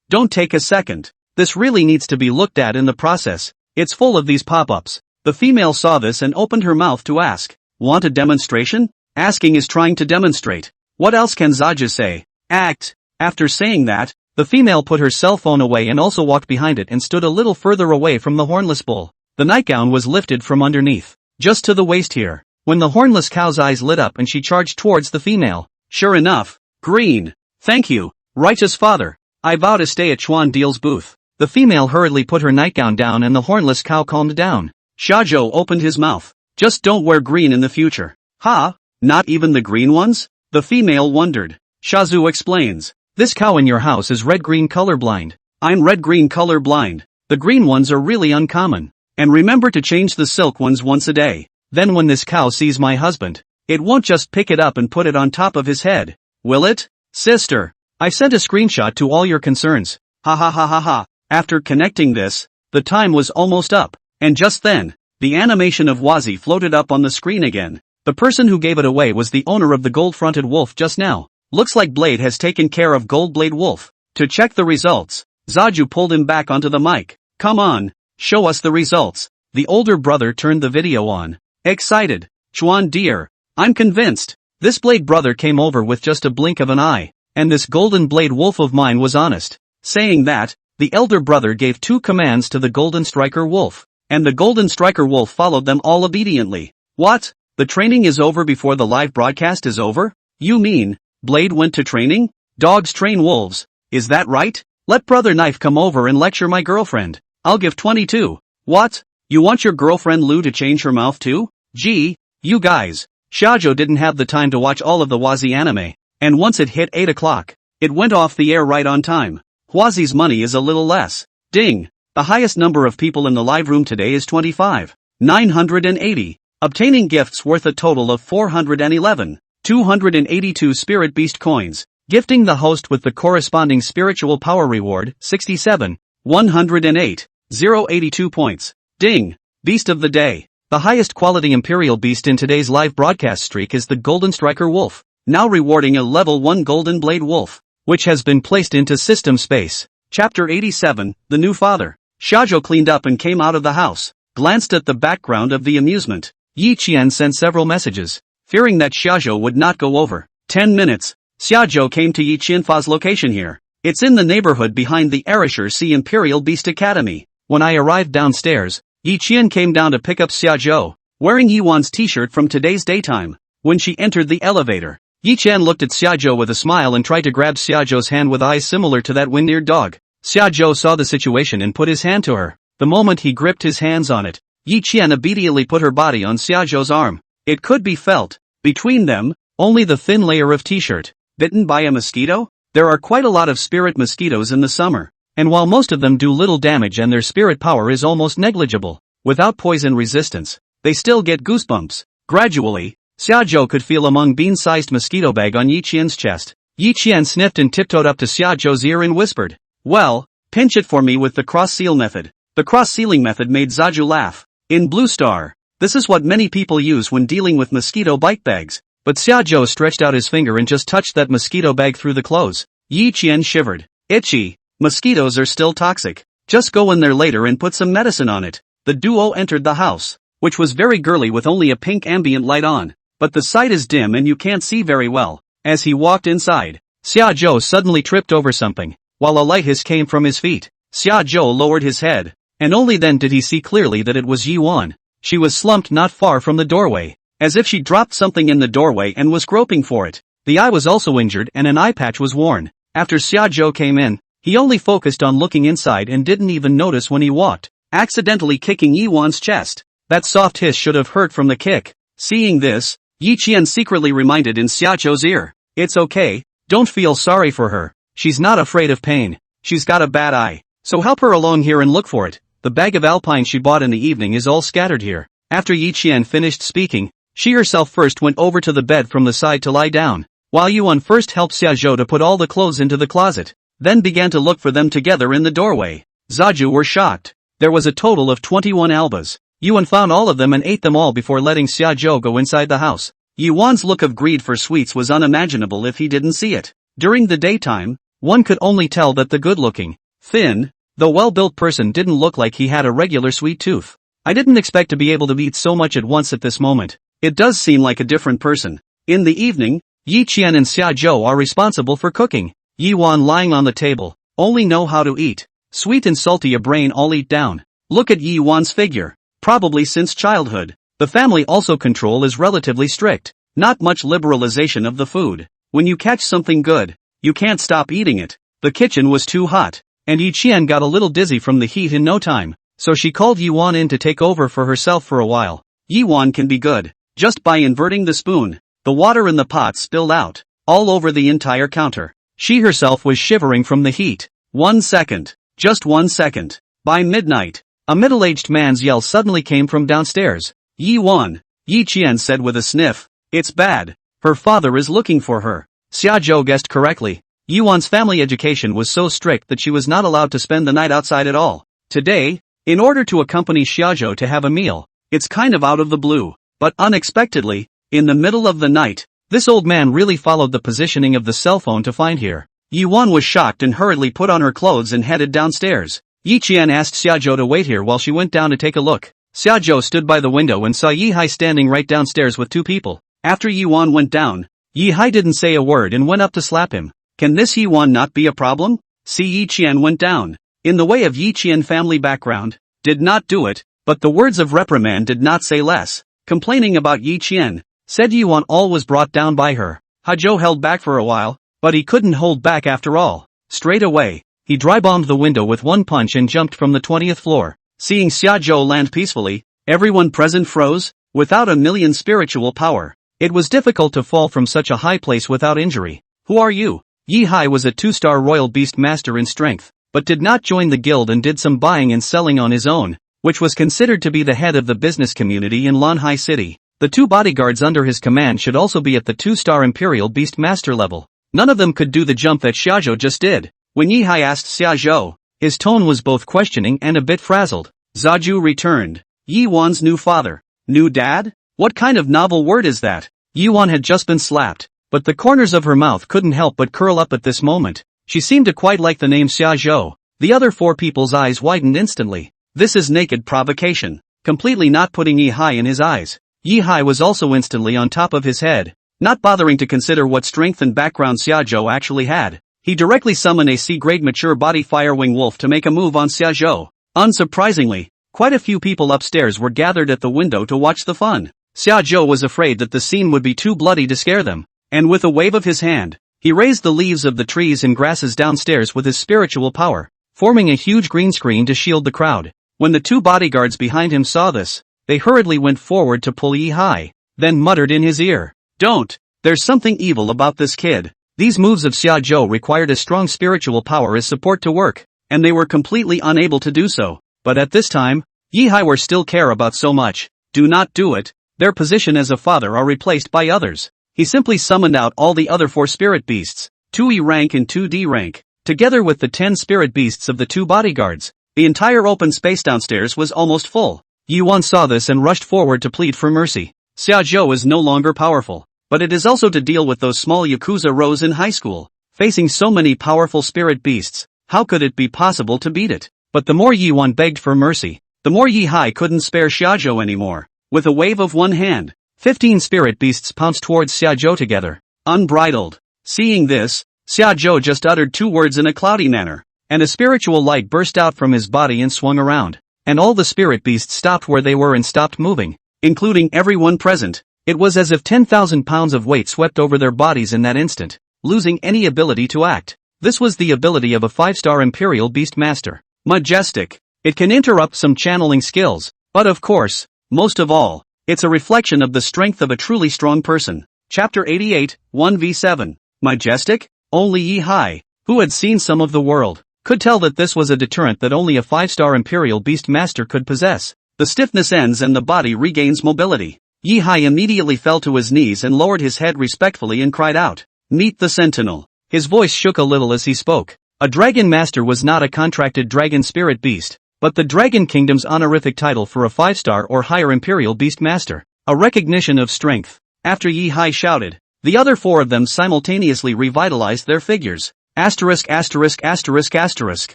Speaker 1: don't take a second. This really needs to be looked at in the process. It's full of these pop-ups. The female saw this and opened her mouth to ask. Want a demonstration? Asking is trying to demonstrate. What else can Zaja say? Act. After saying that, the female put her cell phone away and also walked behind it and stood a little further away from the hornless bull. The nightgown was lifted from underneath, just to the waist here. When the hornless cow's eyes lit up and she charged towards the female. Sure enough, green. Thank you, righteous father. I vow to stay at Chuan Deal's booth. The female hurriedly put her nightgown down and the hornless cow calmed down. Shajo opened his mouth. Just don't wear green in the future. Ha? Not even the green ones? The female wondered. Shazu explains. This cow in your house is red-green colorblind. I'm red-green colorblind. The green ones are really uncommon. And remember to change the silk ones once a day. Then when this cow sees my husband, it won't just pick it up and put it on top of his head. Will it? Sister, I sent a screenshot to all your concerns. Ha ha ha ha ha. After connecting this, the time was almost up. And just then, the animation of Wazi floated up on the screen again. The person who gave it away was the owner of the gold-fronted wolf just now. Looks like Blade has taken care of Gold Blade Wolf. To check the results, Zaju pulled him back onto the mic. Come on, show us the results. The older brother turned the video on. Excited. Chuan dear, I'm convinced. This Blade brother came over with just a blink of an eye. And this Golden Blade Wolf of mine was honest. Saying that, the elder brother gave 2 commands to the Golden Striker Wolf. And the Golden Striker Wolf followed them all obediently. What? The training is over before the live broadcast is over? You mean, Blade went to training? Dogs train wolves. Is that right? Let Brother Knife come over and lecture my girlfriend. I'll give 22. What? You want your girlfriend Lu to change her mouth too? Gee, you guys. Shajo didn't have the time to watch all of the Wazi anime. And once it hit 8 o'clock, it went off the air right on time. Wazi's money is a little less. Ding. The highest number of people in the live room today is 25. 980. Obtaining gifts worth a total of 411. 282 Spirit Beast coins. Gifting the host with the corresponding spiritual power reward, 67. 108. 082 points. Ding. Beast of the day. The highest quality Imperial Beast in today's live broadcast streak is the Golden Striker Wolf, now rewarding a level 1 Golden Blade Wolf, which has been placed into system space. Chapter 87, The New Father. Shajo cleaned up and came out of the house, glanced at the background of the amusement. Yi Qian sent several messages, fearing that Shajo would not go over 10 minutes. Xiaozhou came to Yi Qianfa's location here. It's in the neighborhood behind the Erasure Sea Imperial Beast Academy. When I arrived downstairs, Yi Qian came down to pick up Shajo, wearing Yiwan's t-shirt from today's daytime. When she entered the elevator, Yi Qian looked at Shajo with a smile and tried to grab Shajo's hand with eyes similar to that wind-eared dog. Shajo saw the situation and put his hand to her. The moment he gripped his hands on it, Yi Qian immediately put her body on Shajo's arm. It could be felt, between them, only the thin layer of t-shirt. Bitten by a mosquito? There are quite a lot of spirit mosquitoes in the summer, and while most of them do little damage and their spirit power is almost negligible, without poison resistance, they still get goosebumps. Gradually, Shajo could feel a bean-sized mosquito bag on Yi Qian's chest. Yi Qian sniffed and tiptoed up to Shajo's ear and whispered, "Well, pinch it for me with the cross-seal method." The cross-sealing method made Zaju laugh. In Blue Star, this is what many people use when dealing with mosquito bite bags. But Shajo stretched out his finger and just touched that mosquito bag through the clothes. Yi Qian shivered. Itchy. Mosquitoes are still toxic. Just go in there later and put some medicine on it. The duo entered the house, which was very girly with only a pink ambient light on. But the sight is dim and you can't see very well. As he walked inside, Shajo suddenly tripped over something, while a light hiss came from his feet. Shajo lowered his head, and only then did he see clearly that it was Yiwan. She was slumped not far from the doorway, as if she dropped something in the doorway and was groping for it. The eye was also injured and an eye patch was worn. After Shajo came in, he only focused on looking inside and didn't even notice when he walked, accidentally kicking Yiwan's chest. That soft hiss should have hurt from the kick. Seeing this, Yi Qian secretly reminded in Shajo's ear, "It's okay, don't feel sorry for her. She's not afraid of pain. She's got a bad eye, so help her along here and look for it. The bag of alpine she bought in the evening is all scattered here." After Yi Qian finished speaking, she herself first went over to the bed from the side to lie down, while Yuan first helped Xiaozhou to put all the clothes into the closet, then began to look for them together in the doorway. Zaju were shocked. There was a total of 21 albas. Yuan found all of them and ate them all before letting Xiaozhou go inside the house. Yuan's look of greed for sweets was unimaginable if he didn't see it. During the daytime, one could only tell that the good-looking, thin, though well-built person didn't look like he had a regular sweet tooth. I didn't expect to be able to eat so much at once at this moment. It does seem like a different person. In the evening, Yi Qian and Xiaozhou are responsible for cooking. Yiwan lying on the table, only know how to eat. Sweet and salty a brain all eat down. Look at Yiwan's figure. Probably since childhood. The family also control is relatively strict. Not much liberalization of the food. When you catch something good, you can't stop eating it. The kitchen was too hot, and Yi Qian got a little dizzy from the heat in no time, so she called Yiwan in to take over for herself for a while. Yiwan can be good, just by inverting the spoon. The water in the pot spilled out, all over the entire counter. She herself was shivering from the heat. 1 second. Just 1 second. By midnight, a middle-aged man's yell suddenly came from downstairs. Yiwan, Yi Qian said with a sniff. It's bad. Her father is looking for her. Xiaozhou guessed correctly. Yiwan's family education was so strict that she was not allowed to spend the night outside at all. Today, in order to accompany Xiaozhou to have a meal, it's kind of out of the blue. But unexpectedly, in the middle of the night, this old man really followed the positioning of the cell phone to find her. Yiwan was shocked and hurriedly put on her clothes and headed downstairs. Yi Qian asked Xiaozhou to wait here while she went down to take a look. Xiaozhou stood by the window and saw Yi Hai standing right downstairs with 2 people. After Yiwan went down, Yi Hai didn't say a word and went up to slap him. Can this Yiwan not be a problem? See, Yi Qian went down. In the way of Yi Qian family background, did not do it, but the words of reprimand did not say less. Complaining about Yi Qian, said Yiwan all was brought down by her. Hajo held back for a while, but he couldn't hold back after all. Straight away, he dry-bombed the window with 1 punch and jumped from the 20th floor. Seeing Xiaozhou land peacefully, everyone present froze. Without a million spiritual power, it was difficult to fall from such a high place without injury. Who are you? Yi Hai was a 2-star royal beastmaster in strength, but did not join the guild and did some buying and selling on his own, which was considered to be the head of the business community in Lanhai City. The 2 bodyguards under his command should also be at the 2-star imperial beastmaster level. None of them could do the jump that Xiaozhou just did. When Yi Hai asked Xiaozhou, his tone was both questioning and a bit frazzled. Zaju returned. Yiwan's new father. New dad? What kind of novel word is that? Yiwan had just been slapped, but the corners of her mouth couldn't help but curl up at this moment. She seemed to quite like the name Xiaozhou. The other 4 people's eyes widened instantly. This is naked provocation. Completely not putting Yi Hai in his eyes. Yi Hai was also instantly on top of his head, not bothering to consider what strength and background Xiaozhou actually had. he directly summoned a C-grade mature body firewing wolf to make a move on Shajo. Unsurprisingly, quite a few people upstairs were gathered at the window to watch the fun. Shajo was afraid that the scene would be too bloody to scare them, and with a wave of his hand, he raised the leaves of the trees and grasses downstairs with his spiritual power, forming a huge green screen to shield the crowd. When the two bodyguards behind him saw this, they hurriedly went forward to pull Yi-Hai, then muttered in his ear, "Don't! There's something evil about this kid." These moves of Shajo required a strong spiritual power as support to work, and they were completely unable to do so. But at this time, Yi-Hai were still care about so much. Do not do it. Their position as a father are replaced by others. He simply summoned out all the other 4 spirit beasts, 2 E rank and 2 D rank, together with the 10 spirit beasts of the 2 bodyguards. The entire open space downstairs was almost full. Yi-Wan saw this and rushed forward to plead for mercy. Shajo is no longer powerful, but it is also to deal with those small Yakuza rows in high school. Facing so many powerful spirit beasts, how could it be possible to beat it? But the more Yi-Wan begged for mercy, the more Yi-Hai couldn't spare Shajo anymore. With a wave of one hand, 15 spirit beasts pounced towards Shajo together, unbridled. Seeing this, Shajo just uttered 2 words in a cloudy manner, and a spiritual light burst out from his body and swung around, and all the spirit beasts stopped where they were and stopped moving, including everyone present. It was as if 10,000 pounds of weight swept over their bodies in that instant, losing any ability to act. This was the ability of a 5-star Imperial Beastmaster. Majestic. It can interrupt some channeling skills, but of course, most of all, it's a reflection of the strength of a truly strong person. Chapter 88, 1v7. Majestic? Only Yi-Hai, who had seen some of the world, could tell that this was a deterrent that only a 5-star Imperial Beastmaster could possess. The stiffness ends and the body regains mobility. Yi-Hai immediately fell to his knees and lowered his head respectfully and cried out, "Meet the Sentinel." His voice shook a little as he spoke. A Dragonmaster was not a contracted dragon spirit beast, but the Dragon Kingdom's honorific title for a 5-star or higher Imperial Beastmaster, a recognition of strength. After Yi-Hai shouted, the other 4 of them simultaneously revitalized their figures. Asterisk asterisk asterisk asterisk.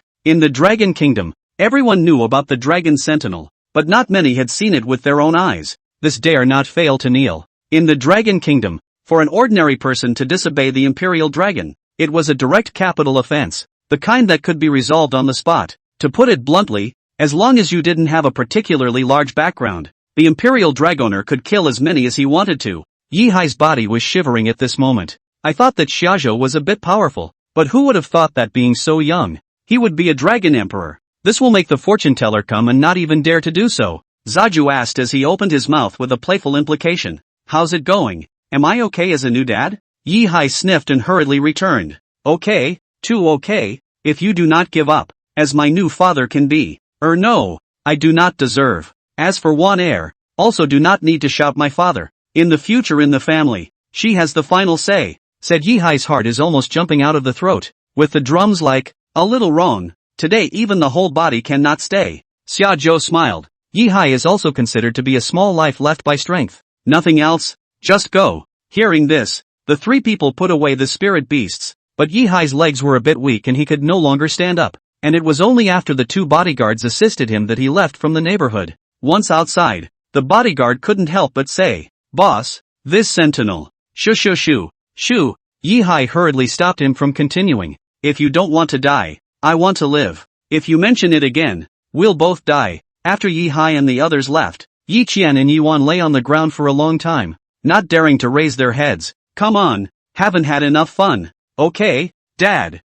Speaker 1: In the Dragon Kingdom, everyone knew about the Dragon Sentinel, but not many had seen it with their own eyes. This dare not fail to kneel. In the Dragon Kingdom, for an ordinary person to disobey the Imperial Dragon, it was a direct capital offense, the kind that could be resolved on the spot. To put it bluntly, as long as you didn't have a particularly large background, the Imperial Dragoner could kill as many as he wanted to. Yi-Hai's body was shivering at this moment. I thought that Shajo was a bit powerful, but who would have thought that being so young, he would be a Dragon Emperor? This will make the fortune teller come and not even dare to do so. Zaju asked as he opened his mouth with a playful implication. How's it going? Am I okay as a new dad? Yi-Hai sniffed and hurriedly returned. Okay, too okay, if you do not give up, as my new father can be. No, I do not deserve. As for one heir, also do not need to shout my father. In the future in the family, she has the final say, said Yi-Hai's heart is almost jumping out of the throat. With the drums like, a little wrong, today even the whole body cannot stay. Shajo smiled. Yi-Hai is also considered to be a small life left by strength. Nothing else? Just go. Hearing this, the 3 people put away the spirit beasts, but Yi-Hai's legs were a bit weak and he could no longer stand up, and it was only after the 2 bodyguards assisted him that he left from the neighborhood. Once outside, the bodyguard couldn't help but say, "Boss, this sentinel." Shoo. Yi-Hai hurriedly stopped him from continuing. If you don't want to die, I want to live. If you mention it again, we'll both die. After Yi-Hai and the others left, Yi Qian and Yi-Wan lay on the ground for a long time, not daring to raise their heads. Come on, haven't had enough fun. Okay, Dad.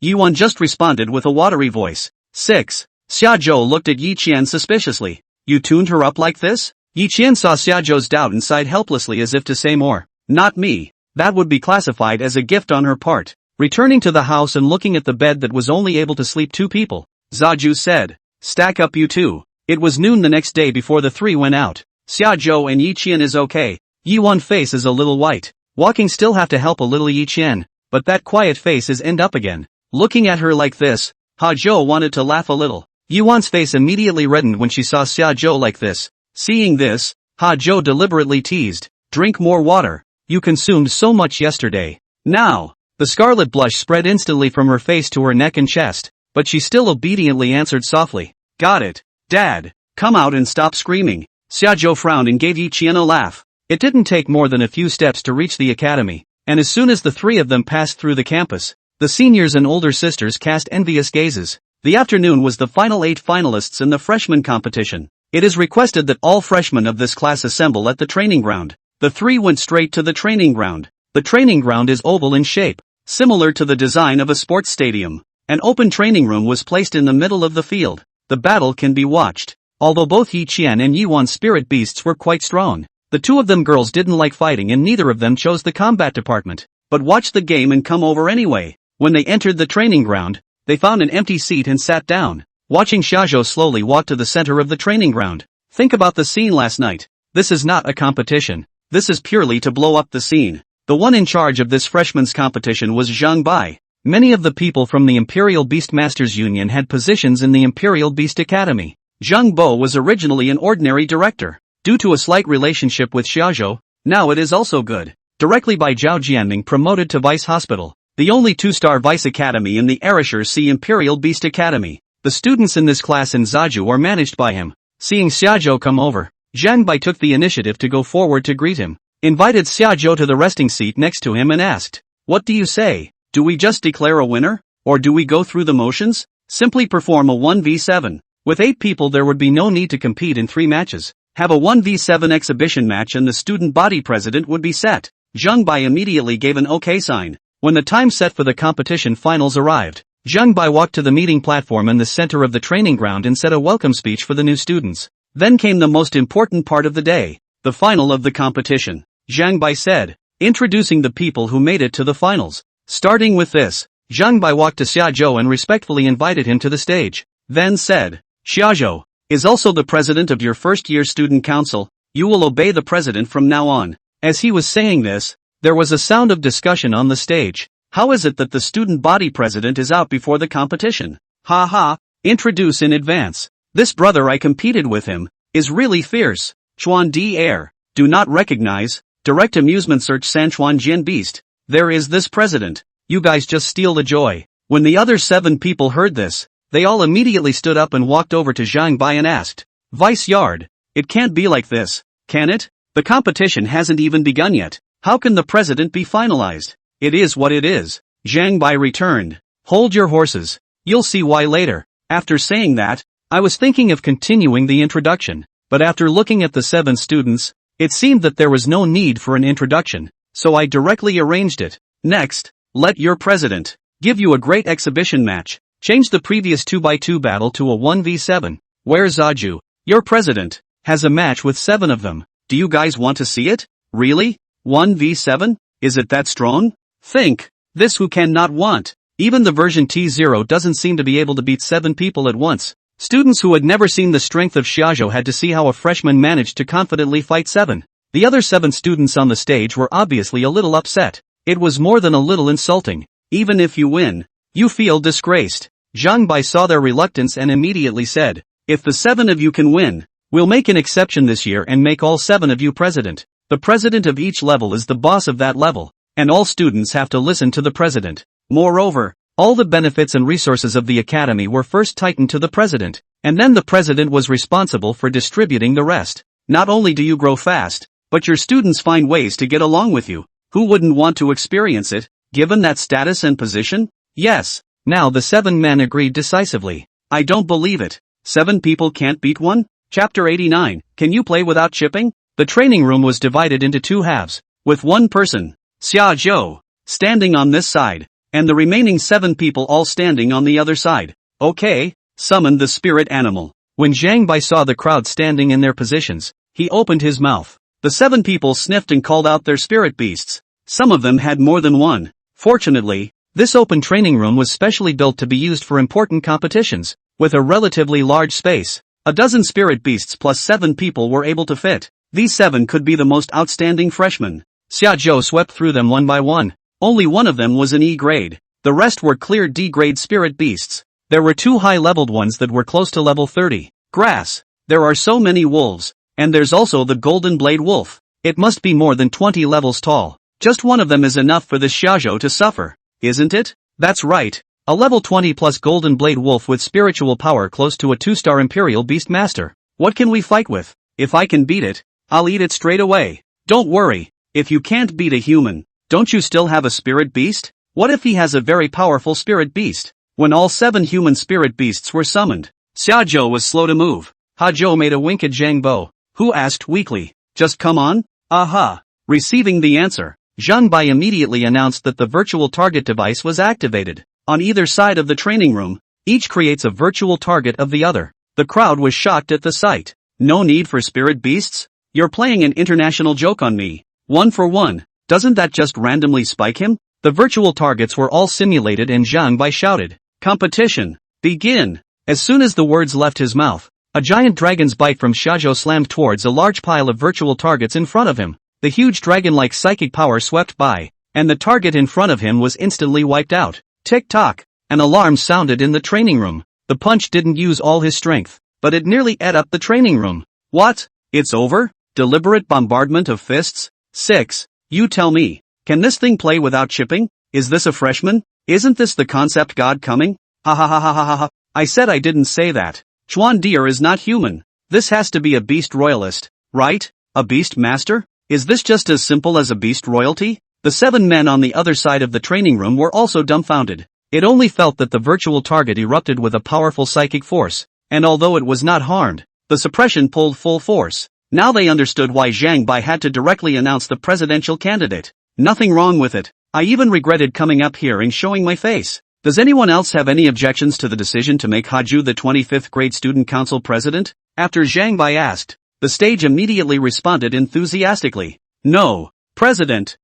Speaker 1: Yi-Wan just responded with a watery voice. 6. Shajo looked at Yi Qian suspiciously. You tuned her up like this? Yi Qian saw Xiaoju's doubt and sighed helplessly as if to say more. Not me. That would be classified as a gift on her part. Returning to the house and looking at the bed that was only able to sleep 2 people, Zaju said, stack up you 2. It was noon the next day before the 3 went out. Xiaoju and Yi Qian is okay. Yi-Wan face is a little white. Walking still have to help a little Yi Qian, but that quiet face is end up again. Looking at her like this, Hajo wanted to laugh a little. Yi-Wan's face immediately reddened when she saw Xiaoju like this. Seeing this, Hajo deliberately teased, drink more water. You consumed so much yesterday. Now, the scarlet blush spread instantly from her face to her neck and chest, but she still obediently answered softly. Got it, Dad. Come out and stop screaming. Xiaoju frowned and gave Yi Qian a laugh. It didn't take more than a few steps to reach the academy, and as soon as the 3 of them passed through the campus, The seniors and older sisters cast envious gazes. The afternoon was the final 8 finalists in the freshman competition. It is requested that all freshmen of this class assemble at the training ground. The 3 went straight to the training ground. The training ground is oval in shape, similar to the design of a sports stadium. An open training room was placed in the middle of the field. The battle can be watched. Although both Yi Qian and Yi Wan's spirit beasts were quite strong, the 2 of them girls didn't like fighting and neither of them chose the combat department, but watched the game and come over anyway. When they entered the training ground, they found an empty seat and sat down, watching shajo slowly walk to the center of the training ground. Think about the scene last night. This is not a competition. This is purely to blow up the scene. The one in charge of this freshman's competition was Zhang Bai. Many of the people from the Imperial Beastmasters Union had positions in the Imperial Beast Academy. Zhang Bo was originally an ordinary director. Due to a slight relationship with Shajo, now it is also good. Directly by Zhao Jianming promoted to Vice Hospital, the only 2-star Vice Academy in the Erasure Sea Imperial Beast Academy. The students in this class in Zaju are managed by him. Seeing Xiaozhou come over, Zhang Bai took the initiative to go forward to greet him, invited Xiaozhou to the resting seat next to him and asked, "What do you say? Do we just declare a winner? Or do we go through the motions? Simply perform a 1v7. With 8 people there would be no need to compete in 3 matches. Have a 1v7 exhibition match and the student body president would be set." Zhang Bai immediately gave an OK sign. When the time set for the competition finals arrived, Zhang Bai walked to the meeting platform in the center of the training ground and said a welcome speech for the new students. Then came the most important part of the day, the final of the competition. Zhang Bai said, introducing the people who made it to the finals. Starting with this, Zhang Bai walked to Xiaozhou and respectfully invited him to the stage. Then said, "Xiaozhou is also the president of your first-year student council. You will obey the president from now on." As he was saying this, there was a sound of discussion on the stage. How is it that the student body president is out before the competition? Ha ha, introduce in advance. This brother I competed with him, is really fierce. Chuan Di Air, do not recognize, direct amusement search San Chuan Jian Beast. There is this president. You guys just steal the joy. When the other 7 people heard this, they all immediately stood up and walked over to Zhang Bai and asked, "Vice Yard, it can't be like this, can it? The competition hasn't even begun yet. How can the president be finalized? It is what it is." Zhang Bai returned. "Hold your horses. You'll see why later." After saying that, I was thinking of continuing the introduction, but after looking at the 7 students, it seemed that there was no need for an introduction, so I directly arranged it. Next, let your president give you a great exhibition match. Change the previous 2x2 battle to a 1v7, where Zaju, your president, has a match with 7 of them. Do you guys want to see it? Really? 1v7? Is it that strong? Think. This who can not want. Even the version T0 doesn't seem to be able to beat 7 people at once. Students who had never seen the strength of Xiaozhou had to see how a freshman managed to confidently fight 7. The other 7 students on the stage were obviously a little upset. It was more than a little insulting. Even if you win, you feel disgraced. Zhang Bai saw their reluctance and immediately said, "If the 7 of you can win, we'll make an exception this year and make all 7 of you president. The president of each level is the boss of that level, and all students have to listen to the president. Moreover, all the benefits and resources of the academy were first tightened to the president, and then the president was responsible for distributing the rest. Not only do you grow fast, but your students find ways to get along with you. Who wouldn't want to experience it, given that status and position?" Yes. Now the 7 men agreed decisively. I don't believe it. 7 people can't beat 1? Chapter 89, Can you play without chipping? The training room was divided into 2 halves, with 1 person, Xiaozhou, standing on this side, and the remaining 7 people all standing on the other side. Okay, summon the spirit animal. When Zhang Bai saw the crowd standing in their positions, he opened his mouth. The 7 people sniffed and called out their spirit beasts. Some of them had more than one. Fortunately, this open training room was specially built to be used for important competitions, with a relatively large space. A dozen spirit beasts plus 7 people were able to fit. These 7 could be the most outstanding freshmen. Xiaozhou swept through them one by one. Only one of them was an E grade. The rest were clear D grade spirit beasts. There were 2 high-leveled ones that were close to level 30. Grass. There are so many wolves. And there's also the golden blade wolf. It must be more than 20 levels tall. Just one of them is enough for this Shajo to suffer, isn't it? That's right. A level 20 plus golden blade wolf with spiritual power close to a 2-star imperial beastmaster. What can we fight with? If I can beat it, I'll eat it straight away. Don't worry. If you can't beat a human, don't you still have a spirit beast? What if he has a very powerful spirit beast? When all 7 human spirit beasts were summoned, Shajo was slow to move. Hajo made a wink at Zhang Bo, who asked weakly, "Just come on?" Aha! Receiving the answer, Zhang Bai immediately announced that the virtual target device was activated. On either side of the training room, each creates a virtual target of the other. The crowd was shocked at the sight. No need for spirit beasts? You're playing an international joke on me. 1 for 1. Doesn't that just randomly spike him? The virtual targets were all simulated and Zhang Bai shouted, "Competition! Begin!" As soon as the words left his mouth, a giant dragon's bite from Shajo slammed towards a large pile of virtual targets in front of him. The huge dragon-like psychic power swept by, and the target in front of him was instantly wiped out. Tick-tock! An alarm sounded in the training room. The punch didn't use all his strength, but it nearly ate up the training room. What? It's over? Deliberate bombardment of fists? 6. You tell me. Can this thing play without chipping? Is this a freshman? Isn't this the concept god coming? Ha ha ha ha ha ha. I said I didn't say that. Chuan Deer is not human. This has to be a beast royalist, right? A beast master? Is this just as simple as a beast royalty? The 7 men on the other side of the training room were also dumbfounded. It only felt that the virtual target erupted with a powerful psychic force, and although it was not harmed, the suppression pulled full force. Now they understood why Zhang Bai had to directly announce the presidential candidate. Nothing wrong with it. I even regretted coming up here and showing my face. Does anyone else have any objections to the decision to make Haju the 25th grade student council president? After Zhang Bai asked, the stage immediately responded enthusiastically. No. President,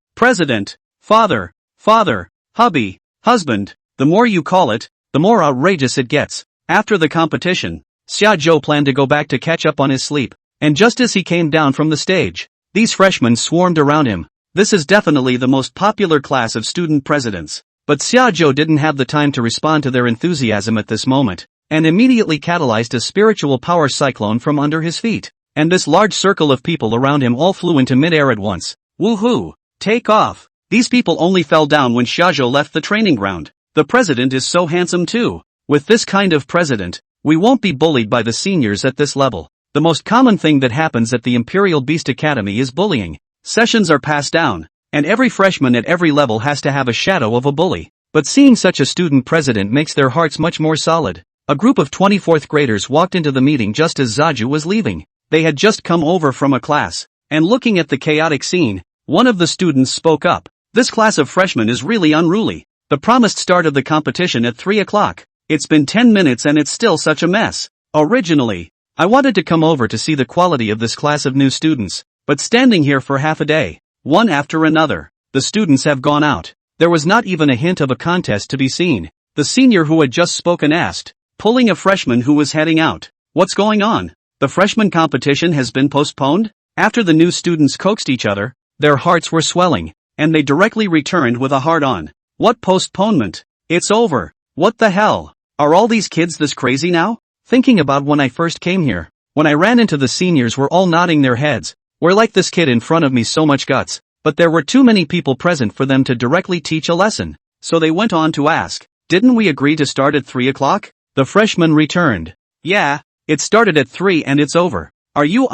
Speaker 1: father, hubby, husband. The more you call it, the more outrageous it gets. After the competition, Xiaozhou planned to go back to catch up on his sleep, and just as he came down from the stage, these freshmen swarmed around him. This is definitely the most popular class of student presidents. But Xiaozhou didn't have the time to respond to their enthusiasm at this moment, and immediately catalyzed a spiritual power cyclone from under his feet. And this large circle of people around him all flew into mid-air at once. Woohoo! Take off! These people only fell down when Shajo left the training ground. The president is so handsome too. With this kind of president, we won't be bullied by the seniors at this level. The most common thing that happens at the Imperial Beast Academy is bullying. Sessions are passed down, and every freshman at every level has to have a shadow of a bully. But seeing such a student president makes their hearts much more solid. A group of 24th graders walked into the meeting just as Zaju was leaving. They had just come over from a class, and looking at the chaotic scene, one of the students spoke up. This class of freshmen is really unruly. The promised start of the competition at 3 o'clock. It's been 10 minutes and it's still such a mess. Originally, I wanted to come over to see the quality of this class of new students, but standing here for half a day, one after another, the students have gone out. There was not even a hint of a contest to be seen. The senior who had just spoken asked, pulling a freshman who was heading out, "What's going on? The freshman competition has been postponed?" After the new students coaxed each other, their hearts were swelling, and they directly returned with a hard-on. What postponement? It's over. What the hell? Are all these kids this crazy now? Thinking about when I first came here, when I ran into the seniors were all nodding their heads. We're like this kid in front of me, so much guts. But there were too many people present for them to directly teach a lesson. So they went on to ask, "Didn't we agree to start at 3 o'clock? The freshman returned. "Yeah, it started at 3 and it's over. Are you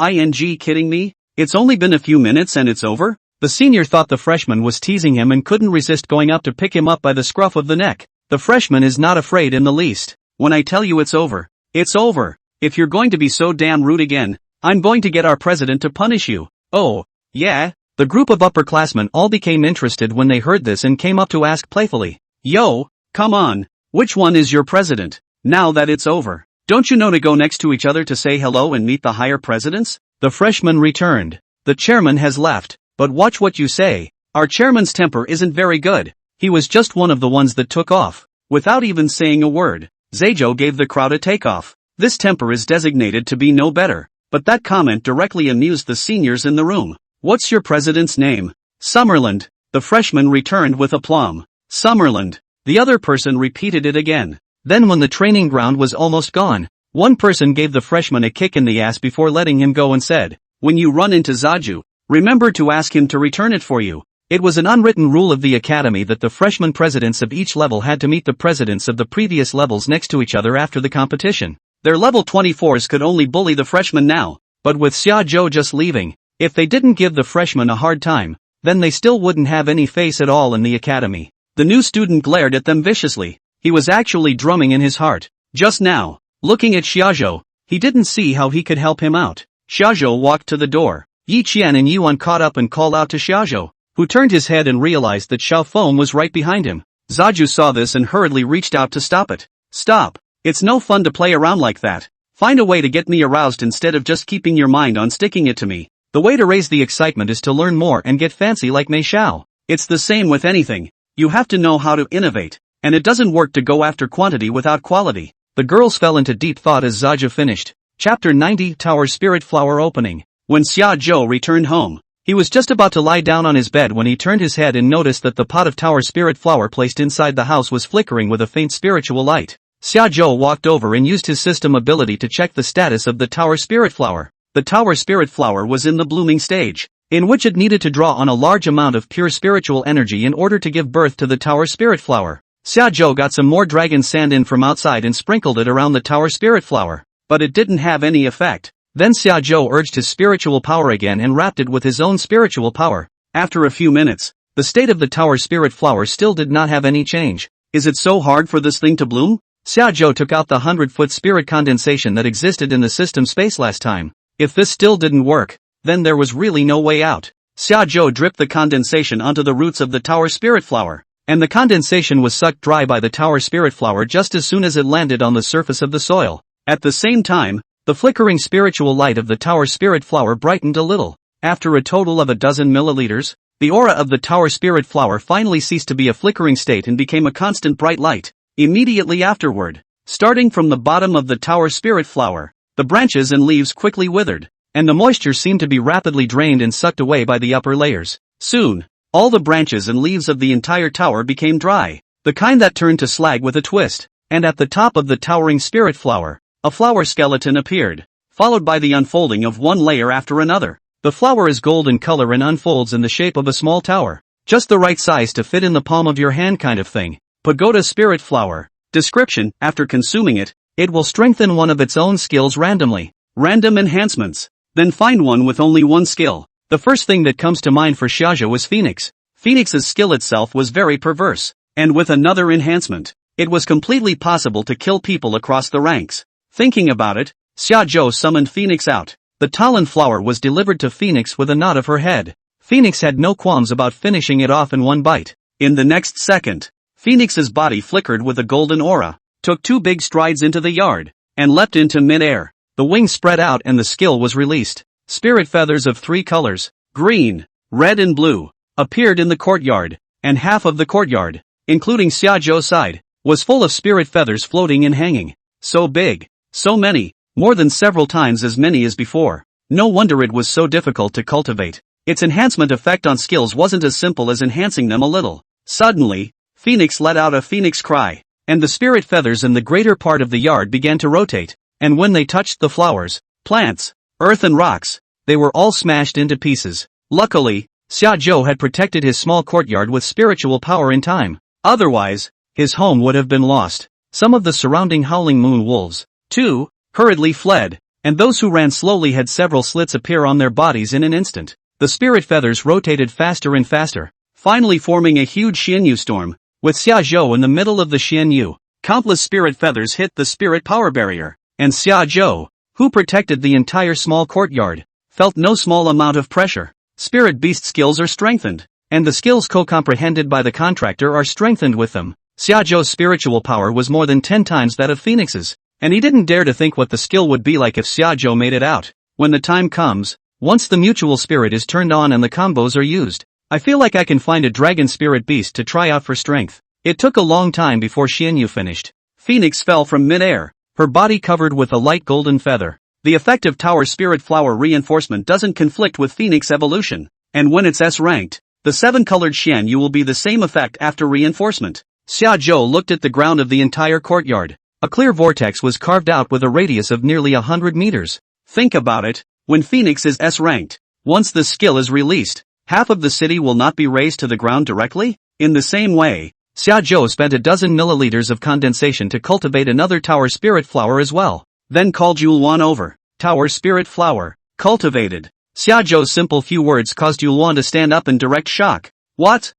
Speaker 1: kidding me? It's only been a few minutes and it's over?" The senior thought the freshman was teasing him and couldn't resist going up to pick him up by the scruff of the neck. The freshman is not afraid in the least. "When I tell you it's over, it's over. If you're going to be so damn rude again, I'm going to get our president to punish you." "Oh, yeah?" The group of upperclassmen all became interested when they heard this and came up to ask playfully, "Yo, come on, which one is your president? Now that it's over, don't you know to go next to each other to say hello and meet the higher presidents?" The freshman returned. "The chairman has left, but watch what you say. Our chairman's temper isn't very good. He was just one of the ones that took off." Without even saying a word, Zaijo gave the crowd a takeoff. This temper is designated to be no better, but that comment directly amused the seniors in the room. "What's your president's name?" "Summerland." The freshman returned with aplomb. "Summerland." The other person repeated it again. Then when the training ground was almost gone, one person gave the freshman a kick in the ass before letting him go and said, "When you run into Zaju, remember to ask him to return it for you." It was an unwritten rule of the academy that the freshman presidents of each level had to meet the presidents of the previous levels next to each other after the competition. Their level 24s could only bully the freshmen now, but with Xiaozhou just leaving, if they didn't give the freshmen a hard time, then they still wouldn't have any face at all in the academy. The new student glared at them viciously. He was actually drumming in his heart. Just now, looking at Shajo, he didn't see how he could help him out. Shajo walked to the door. Yi Qian and Yuan caught up and called out to Shajo, who turned his head and realized that Xiao Feng was right behind him. Zaju saw this and hurriedly reached out to stop it. Stop. It's no fun to play around like that. Find a way to get me aroused instead of just keeping your mind on sticking it to me. The way to raise the excitement is to learn more and get fancy like Mei Xiao. It's the same with anything. You have to know how to innovate, and it doesn't work to go after quantity without quality. The girls fell into deep thought as Zaju finished. Chapter 90 Tower Spirit Flower Opening. When Xiaozhou returned home, he was just about to lie down on his bed when he turned his head and noticed that the pot of Tower Spirit Flower placed inside the house was flickering with a faint spiritual light. Xiaozhou walked over and used his system ability to check the status of the Tower Spirit Flower. The Tower Spirit Flower was in the blooming stage, in which it needed to draw on a large amount of pure spiritual energy in order to give birth to the Tower Spirit Flower. Xiaozhou got some more dragon sand in from outside and sprinkled it around the Tower Spirit Flower, but it didn't have any effect. Then Xiaozhou urged his spiritual power again and wrapped it with his own spiritual power. After a few minutes, the state of the Tower Spirit Flower still did not have any change. Is it so hard for this thing to bloom? Xiaozhou took out the 100-foot spirit condensation that existed in the system space last time. If this still didn't work, then there was really no way out. Xiaozhou dripped the condensation onto the roots of the Tower Spirit Flower, and the condensation was sucked dry by the Tower Spirit Flower just as soon as it landed on the surface of the soil. At the same time, the flickering spiritual light of the Tower Spirit Flower brightened a little. After a total of 12 milliliters, the aura of the Tower Spirit Flower finally ceased to be a flickering state and became a constant bright light. Immediately afterward, starting from the bottom of the Tower Spirit Flower, the branches and leaves quickly withered, and the moisture seemed to be rapidly drained and sucked away by the upper layers. Soon, all the branches and leaves of the entire tower became dry, the kind that turned to slag with a twist, and at the top of the towering spirit flower, a flower skeleton appeared, followed by the unfolding of one layer after another. The flower is gold in color and unfolds in the shape of a small tower, just the right size to fit in the palm of your hand kind of thing. Pagoda Spirit Flower. Description: after consuming it, it will strengthen one of its own skills randomly. Random enhancements. Then find one with only one skill. The first thing that comes to mind for Shajo was Phoenix. Phoenix's skill itself was very perverse, and with another enhancement, it was completely possible to kill people across the ranks. Thinking about it, Xiaozhou summoned Phoenix out. The Talon flower was delivered to Phoenix with a nod of her head. Phoenix had no qualms about finishing it off in one bite. In the next second, Phoenix's body flickered with a golden aura, took 2 big strides into the yard, and leapt into mid-air. The wings spread out and the skill was released. Spirit feathers of 3 colors, green, red and blue, appeared in the courtyard, and half of the courtyard, including Xiaozhou's side, was full of spirit feathers floating and hanging. So big, so many, more than several times as many as before. No wonder it was so difficult to cultivate. Its enhancement effect on skills wasn't as simple as enhancing them a little. Suddenly, Phoenix let out a phoenix cry, and the spirit feathers in the greater part of the yard began to rotate, and when they touched the flowers, plants, earth and rocks, they were all smashed into pieces. Luckily, Xiaozhou had protected his small courtyard with spiritual power in time. Otherwise, his home would have been lost. Some of the surrounding howling moon wolves, too, hurriedly fled, and those who ran slowly had several slits appear on their bodies in an instant. The spirit feathers rotated faster and faster, finally forming a huge Xianyu storm. With Xiaozhou in the middle of the Xianyu, countless spirit feathers hit the spirit power barrier, and Xiaozhou, who protected the entire small courtyard, felt no small amount of pressure. Spirit beast skills are strengthened, and the skills co-comprehended by the contractor are strengthened with them. Xiaozhou's spiritual power was more than 10 times that of Phoenix's, and he didn't dare to think what the skill would be like if Xiaozhou made it out. When the time comes, once the mutual spirit is turned on and the combos are used, I feel like I can find a dragon spirit beast to try out for strength. It took a long time before Xianyu finished. Phoenix fell from mid-air, her body covered with a light golden feather. The effect of Tower Spirit Flower reinforcement doesn't conflict with Phoenix evolution, and when it's S-ranked, the 7-colored Xianyu will be the same effect after reinforcement. Xiaozhou looked at the ground of the entire courtyard. A clear vortex was carved out with a radius of nearly 100 meters. Think about it, when Phoenix is S-ranked, once the skill is released, half of the city will not be razed to the ground directly? In the same way, Xiaozhou spent 12 milliliters of condensation to cultivate another Tower Spirit Flower as well, then called Yulwan over. Tower Spirit Flower, cultivated. Xiaozhou's simple few words caused Yulwan to stand up in direct shock. What?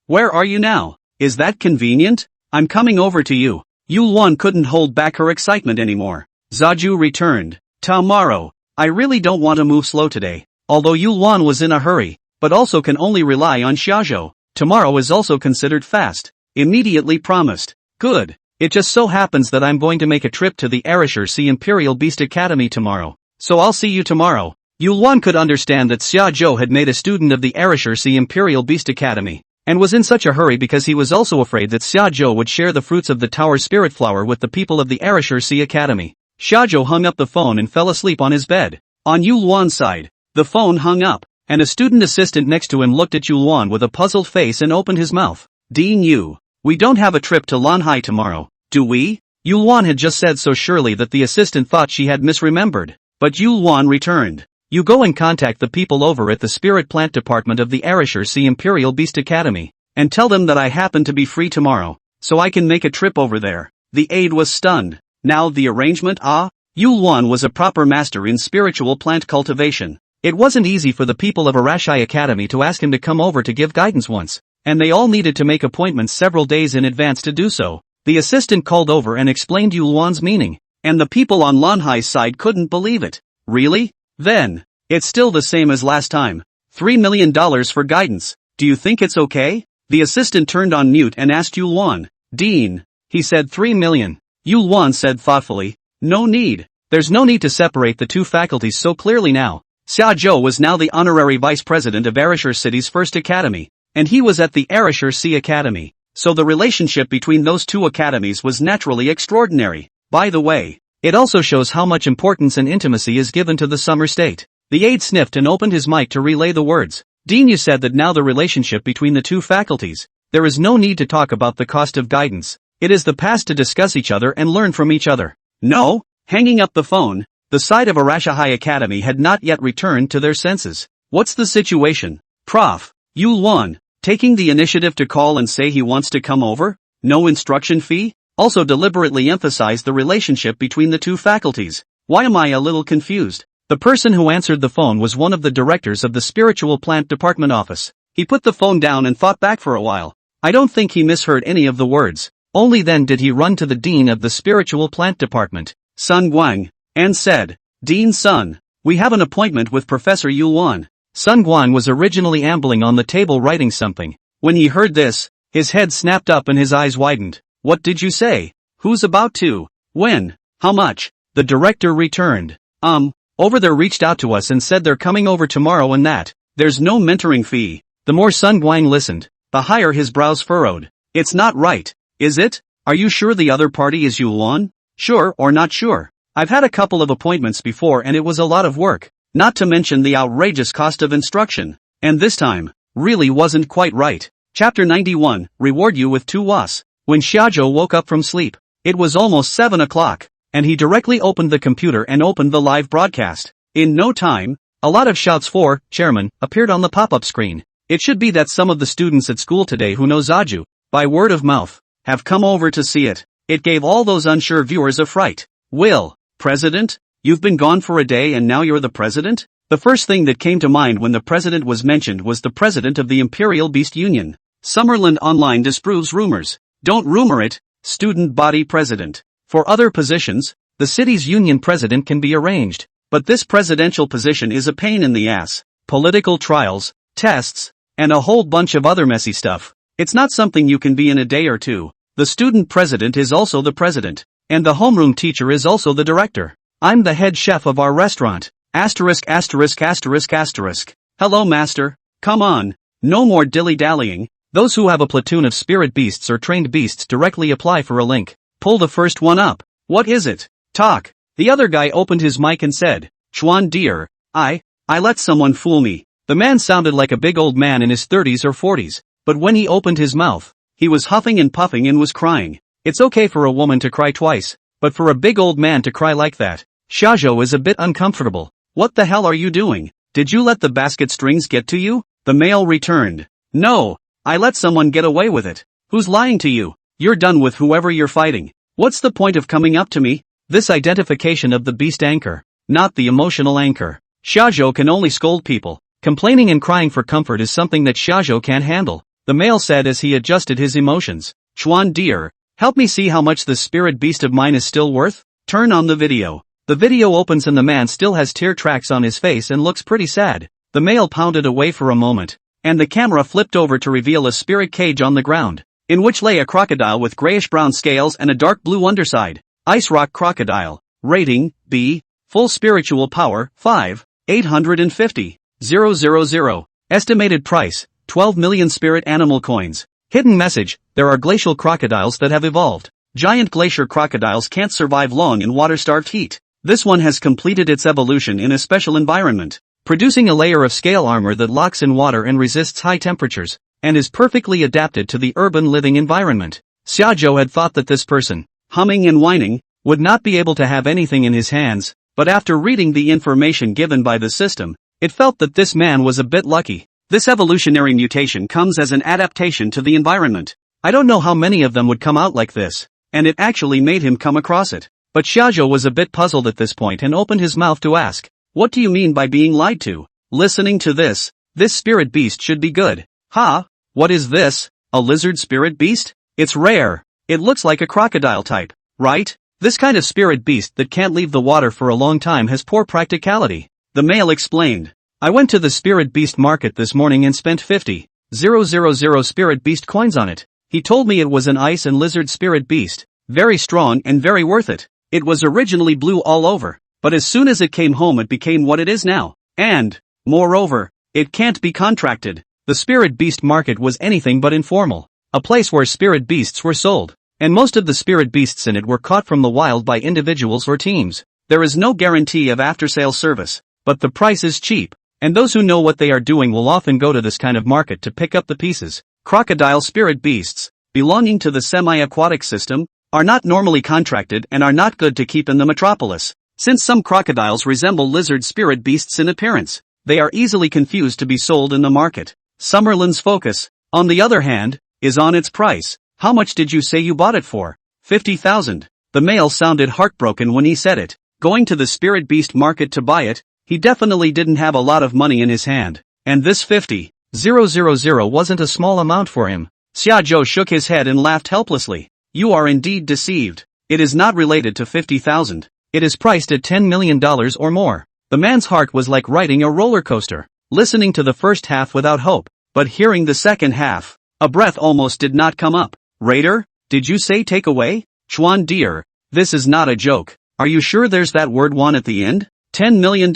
Speaker 1: Where are you now? Is that convenient? I'm coming over to you. Yulwan couldn't hold back her excitement anymore. Zaju returned. Tomorrow. I really don't want to move slow today. Although Yulwan was in a hurry, but also can only rely on shajo. Tomorrow is also considered fast. Immediately promised. Good. It just so happens that I'm going to make a trip to the Arishur Imperial Beast Academy tomorrow. So I'll see you tomorrow. Yulwan could understand that Shajo had made a student of the Arishur Imperial Beast Academy, and was in such a hurry because he was also afraid that Shajo would share the fruits of the Tower Spirit Flower with the people of the Arishur Academy. Shajo hung up the phone and fell asleep on his bed. On Yulwan's side, the phone hung up, and a student assistant next to him looked at Yulwan with a puzzled face and opened his mouth. Dean Yu, we don't have a trip to Lanhai tomorrow, do we? Yulwan had just said so surely that the assistant thought she had misremembered. But Yulwan returned. You go and contact the people over at the Spirit Plant Department of the Arishur Imperial Beast Academy, and tell them that I happen to be free tomorrow, so I can make a trip over there. The aide was stunned. Now the arrangement? Yulwan was a proper master in spiritual plant cultivation. It wasn't easy for the people of Arashai Academy to ask him to come over to give guidance once, and they all needed to make appointments several days in advance to do so. The assistant called over and explained Yulwan's meaning, and the people on Lanhai's side couldn't believe it. Really? Then, it's still the same as last time. $3 million for guidance. Do you think it's okay? The assistant turned on mute and asked Yulwan. Dean. He said 3 million. Yulwan said thoughtfully. No need. There's no need to separate the two faculties so clearly now. Shajo was now the honorary vice president of Arishur City's first academy, and he was at the Arishur Academy, so the relationship between those two academies was naturally extraordinary. By the way, it also shows how much importance and intimacy is given to the summer state. The aide sniffed and opened his mic to relay the words. Dean, you said that now the relationship between the two faculties, there is no need to talk about the cost of guidance. It is the past to discuss each other and learn from each other. No? Hanging up the phone, the side of Arashahai Academy had not yet returned to their senses. What's the situation? Prof. Yulwan, taking the initiative to call and say he wants to come over? No instruction fee? Also deliberately emphasized the relationship between the two faculties. Why am I a little confused? The person who answered the phone was one of the directors of the Spiritual Plant Department office. He put the phone down and thought back for a while. I don't think he misheard any of the words. Only then did he run to the dean of the Spiritual Plant Department, Sun Guang, and said, Dean Sun, we have an appointment with Professor Yulwan. Sun Guang was originally ambling on the table writing something. When he heard this, his head snapped up and his eyes widened. What did you say? Who's about to? When? How much? The director returned. Over there reached out to us and said they're coming over tomorrow and that. There's no mentoring fee. The more Sun Guang listened, the higher his brows furrowed. It's not right, is it? Are you sure the other party is Yulwan? Sure or not sure? I've had a couple of appointments before and it was a lot of work, not to mention the outrageous cost of instruction. And this time, really wasn't quite right. Chapter 91, Reward you with 2 was. When Shajo woke up from sleep, it was almost 7 o'clock, and he directly opened the computer and opened the live broadcast. In no time, a lot of shouts for chairman appeared on the pop-up screen. It should be that some of the students at school today who know Zaju, by word of mouth, have come over to see it. It gave all those unsure viewers a fright. Will, President? You've been gone for a day and now you're the president? The first thing that came to mind when the president was mentioned was the president of the Imperial Beast Union. Summerland Online disproves rumors. Don't rumor it, student body president. For other positions, the city's union president can be arranged, but this presidential position is a pain in the ass. Political trials, tests, and a whole bunch of other messy stuff. It's not something you can be in a day or two. The student president is also the president, and the homeroom teacher is also the director. I'm the head chef of our restaurant. Asterisk asterisk asterisk asterisk. Hello master, come on, no more dilly-dallying. Those who have a platoon of spirit beasts or trained beasts directly apply for a link. Pull the first one up. What is it? Talk. The other guy opened his mic and said, Chuan dear, I let someone fool me. The man sounded like a big old man in his 30s or 40s, but when he opened his mouth, he was huffing and puffing and was crying. It's okay for a woman to cry twice, but for a big old man to cry like that, Shajo is a bit uncomfortable. What the hell are you doing? Did you let the basket strings get to you? The male returned. No, I let someone get away with it. Who's lying to you? You're done with whoever you're fighting. What's the point of coming up to me? This identification of the beast anchor, not the emotional anchor. Shajo can only scold people. Complaining and crying for comfort is something that Shajo can't handle. the male said as he adjusted his emotions. Chuan dear, help me see how much this spirit beast of mine is still worth? Turn on the video. The video opens and the man still has tear tracks on his face and looks pretty sad. The male pounded away for a moment, and the camera flipped over to reveal a spirit cage on the ground, in which lay a crocodile with grayish-brown scales and a dark blue underside. Ice rock crocodile. Rating, B. Full spiritual power, 5, 850, 000. Estimated price, 12 million spirit animal coins. Hidden message, there are glacial crocodiles that have evolved. Giant glacier crocodiles can't survive long in water-starved heat. This one has completed its evolution in a special environment, producing a layer of scale armor that locks in water and resists high temperatures, and is perfectly adapted to the urban living environment. Shajo had thought that this person, humming and whining, would not be able to have anything in his hands, but after reading the information given by the system, it felt that this man was a bit lucky. This evolutionary mutation comes as an adaptation to the environment. I don't know how many of them would come out like this, and it actually made him come across it. But Shajo was a bit puzzled at this point and opened his mouth to ask, what do you mean by being lied to? Listening to this spirit beast should be good. Ha! What is this? A lizard spirit beast? It's rare. It looks like a crocodile type, right? This kind of spirit beast that can't leave the water for a long time has poor practicality. The male explained. I went to the spirit beast market this morning and spent 50,000 spirit beast coins on it. He told me it was an ice and lizard spirit beast, very strong and very worth it. It was originally blue all over, but as soon as it came home it became what it is now. And, moreover, it can't be contracted. The spirit beast market was anything but informal, a place where spirit beasts were sold, and most of the spirit beasts in it were caught from the wild by individuals or teams. There is no guarantee of after-sale service, but the price is cheap, and those who know what they are doing will often go to this kind of market to pick up the pieces. Crocodile spirit beasts, belonging to the semi-aquatic system, are not normally contracted and are not good to keep in the metropolis. Since some crocodiles resemble lizard spirit beasts in appearance, they are easily confused to be sold in the market. Summerlin's focus, on the other hand, is on its price. How much did you say you bought it for? 50,000. The male sounded heartbroken when he said it. Going to the spirit beast market to buy it, he definitely didn't have a lot of money in his hand. And this 50,000 wasn't a small amount for him. Shajo shook his head and laughed helplessly. You are indeed deceived. It is not related to 50,000. It is priced at $10 million or more. The man's heart was like riding a roller coaster, listening to the first half without hope, but hearing the second half, a breath almost did not come up. Raider, did you say take away? Chuan dear, this is not a joke. Are you sure there's that word one at the end? $10 million.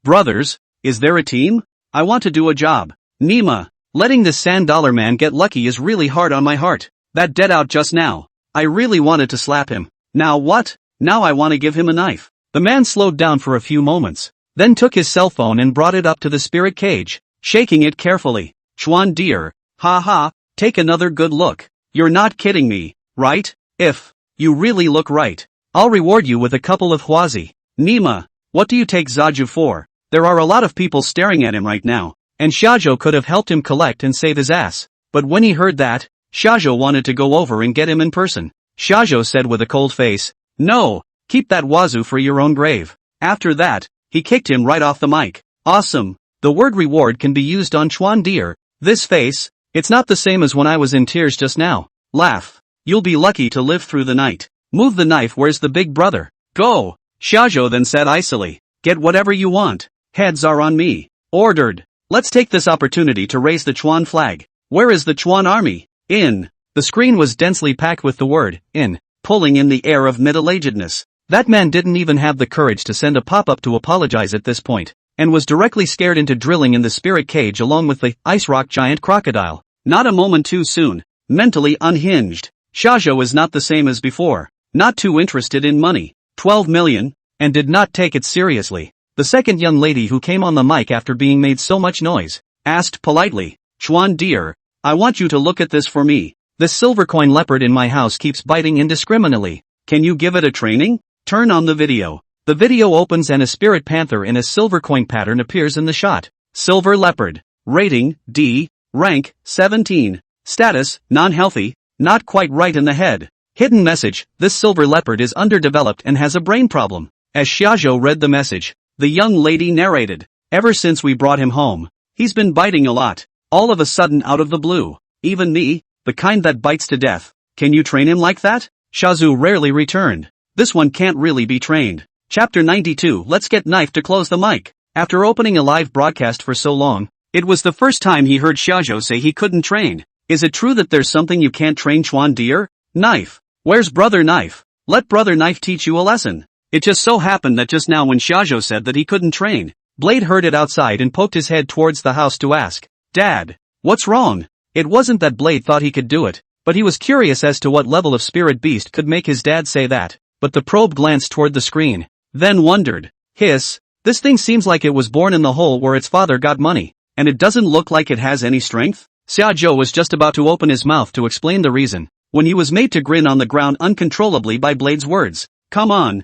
Speaker 1: Brothers, is there a team? I want to do a job. Nima, letting this sand dollar man get lucky is really hard on my heart. That dead out just now. I really wanted to slap him. Now what? Now I want to give him a knife. The man slowed down for a few moments, then took his cell phone and brought it up to the spirit cage, shaking it carefully. Chuan dear, ha, take another good look. You're not kidding me, right? If you really look right, I'll reward you with a couple of huazi. Nima, what do you take Zaju for? There are a lot of people staring at him right now, and Shajo could have helped him collect and save his ass. But when he heard that, Shajo wanted to go over and get him in person. Shajo said with a cold face, no, keep that wazoo for your own grave. After that, he kicked him right off the mic. Awesome. The word reward can be used on Chuan dear. This face, it's not the same as when I was in tears just now. Laugh. You'll be lucky to live through the night. Move the knife, where's the big brother? Go. Shajo then said icily. Get whatever you want. Heads are on me. Ordered. Let's take this opportunity to raise the Chuan flag. Where is the Chuan army? In. The screen was densely packed with the word, in, pulling in the air of middle-agedness. That man didn't even have the courage to send a pop-up to apologize at this point, and was directly scared into drilling in the spirit cage along with the ice rock giant crocodile. Not a moment too soon. Mentally unhinged. Shajo is not the same as before. Not too interested in money. 12 million, and did not take it seriously. The second young lady who came on the mic after being made so much noise, asked politely, Chuan dear, I want you to look at this for me. This silver coin leopard in my house keeps biting indiscriminately. Can you give it a training? Turn on the video. The video opens and a spirit panther in a silver coin pattern appears in the shot. Silver leopard. Rating, D. Rank, 17. Status, non-healthy, not quite right in the head. Hidden message, this silver leopard is underdeveloped and has a brain problem. As Shajo read the message, the young lady narrated, ever since we brought him home, he's been biting a lot. All of a sudden out of the blue. Even me? The kind that bites to death. Can you train him like that? Shajo rarely returned. This one can't really be trained. Chapter 92. Let's get Knife to close the mic. After opening a live broadcast for so long, it was the first time he heard Shajo say he couldn't train. Is it true that there's something you can't train, Chuan dear? Knife. Where's Brother Knife? Let Brother Knife teach you a lesson. It just so happened that just now when Shajo said that he couldn't train, Blade heard it outside and poked his head towards the house to ask, Dad, what's wrong? It wasn't that Blade thought he could do it, but he was curious as to what level of spirit beast could make his dad say that. But the probe glanced toward the screen, then wondered, hiss, this thing seems like it was born in the hole where its father got money, and it doesn't look like it has any strength? Shajo was just about to open his mouth to explain the reason, when he was made to grin on the ground uncontrollably by Blade's words. Come on,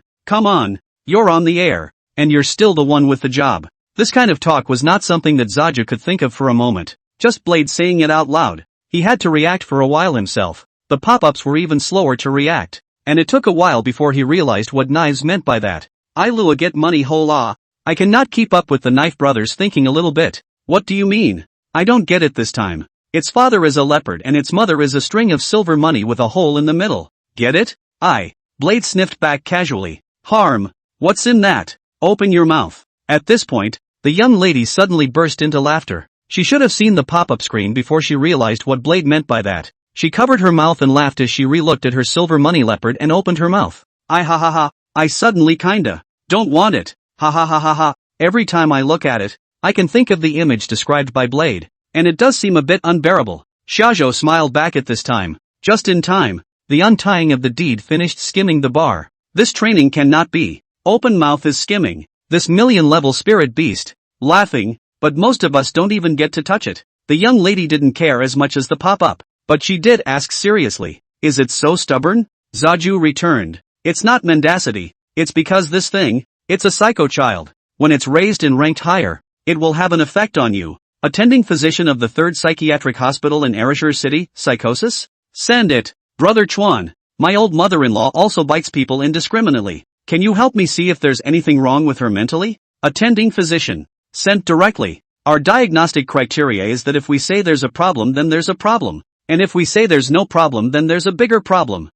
Speaker 1: you're on the air, and you're still the one with the job. This kind of talk was not something that Shajo could think of for a moment, just Blade saying it out loud. He had to react for a while himself. The pop-ups were even slower to react, and it took a while before he realized what Knives meant by that. I lua get money hola. I cannot keep up with the Knife brothers thinking a little bit. What do you mean? I don't get it this time. Its father is a leopard and its mother is a string of silver money with a hole in the middle. Get it? Blade sniffed back casually. Harm. What's in that? Open your mouth. At this point, the young lady suddenly burst into laughter. She should have seen the pop-up screen before she realized what Blade meant by that. She covered her mouth and laughed as she re-looked at her silver money leopard and opened her mouth. I suddenly kinda don't want it. Every time I look at it, I can think of the image described by Blade, and it does seem a bit unbearable. Shajo smiled back at this time. Just in time, the untying of the deed finished skimming the bar. This training cannot be. Open mouth is skimming. This million-level spirit beast. Laughing, but most of us don't even get to touch it. The young lady didn't care as much as the pop-up, but she did ask seriously, is it so stubborn? Shajo returned. It's not mendacity, it's because this thing, it's a psycho child. When it's raised and ranked higher, it will have an effect on you. Attending physician of the 3rd Psychiatric Hospital in Ereshur City, psychosis? Send it. Brother Chuan, my old mother-in-law also bites people indiscriminately. Can you help me see if there's anything wrong with her mentally? Attending physician. Sent directly. Our diagnostic criteria is that if we say there's a problem then there's a problem. And if we say there's no problem then there's a bigger problem.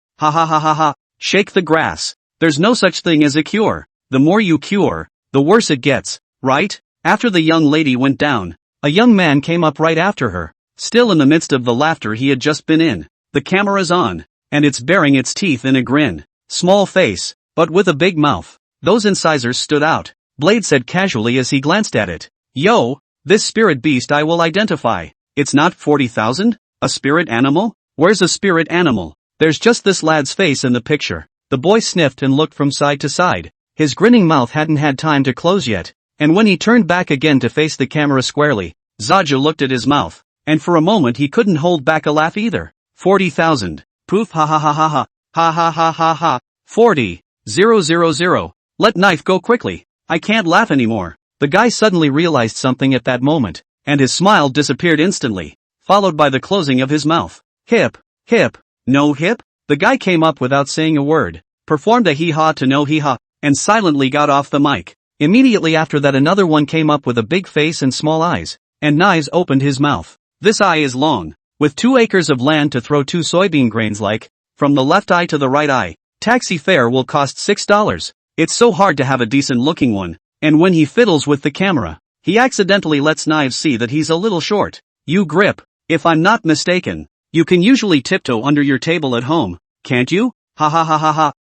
Speaker 1: Shake the grass. There's no such thing as a cure. The more you cure, the worse it gets, right? After the young lady went down, a young man came up right after her, still in the midst of the laughter he had just been in. The camera's on, and it's baring its teeth in a grin. Small face, but with a big mouth. Those incisors stood out. Blade said casually as he glanced at it. Yo, this spirit beast I will identify. It's not 40,000? A spirit animal? Where's a spirit animal? There's just this lad's face in the picture. The boy sniffed and looked from side to side. His grinning mouth hadn't had time to close yet, and when he turned back again to face the camera squarely, Shajo looked at his mouth, and for a moment he couldn't hold back a laugh either. 40,000. Poof 40. 000. Let Knife go quickly. I can't laugh anymore. The guy suddenly realized something at that moment, and his smile disappeared instantly, followed by the closing of his mouth. Hip. No hip? The guy came up without saying a word, performed a hee-haw to no hee-haw, and silently got off the mic. Immediately after that another one came up with a big face and small eyes, and Knives opened his mouth. This eye is long, with 2 acres of land to throw 2 soybean grains like, from the left eye to the right eye. Taxi fare will cost $6. It's so hard to have a decent looking one, and when he fiddles with the camera, he accidentally lets Knives see that he's a little short. You grip, if I'm not mistaken. You can usually tiptoe under your table at home, can't you?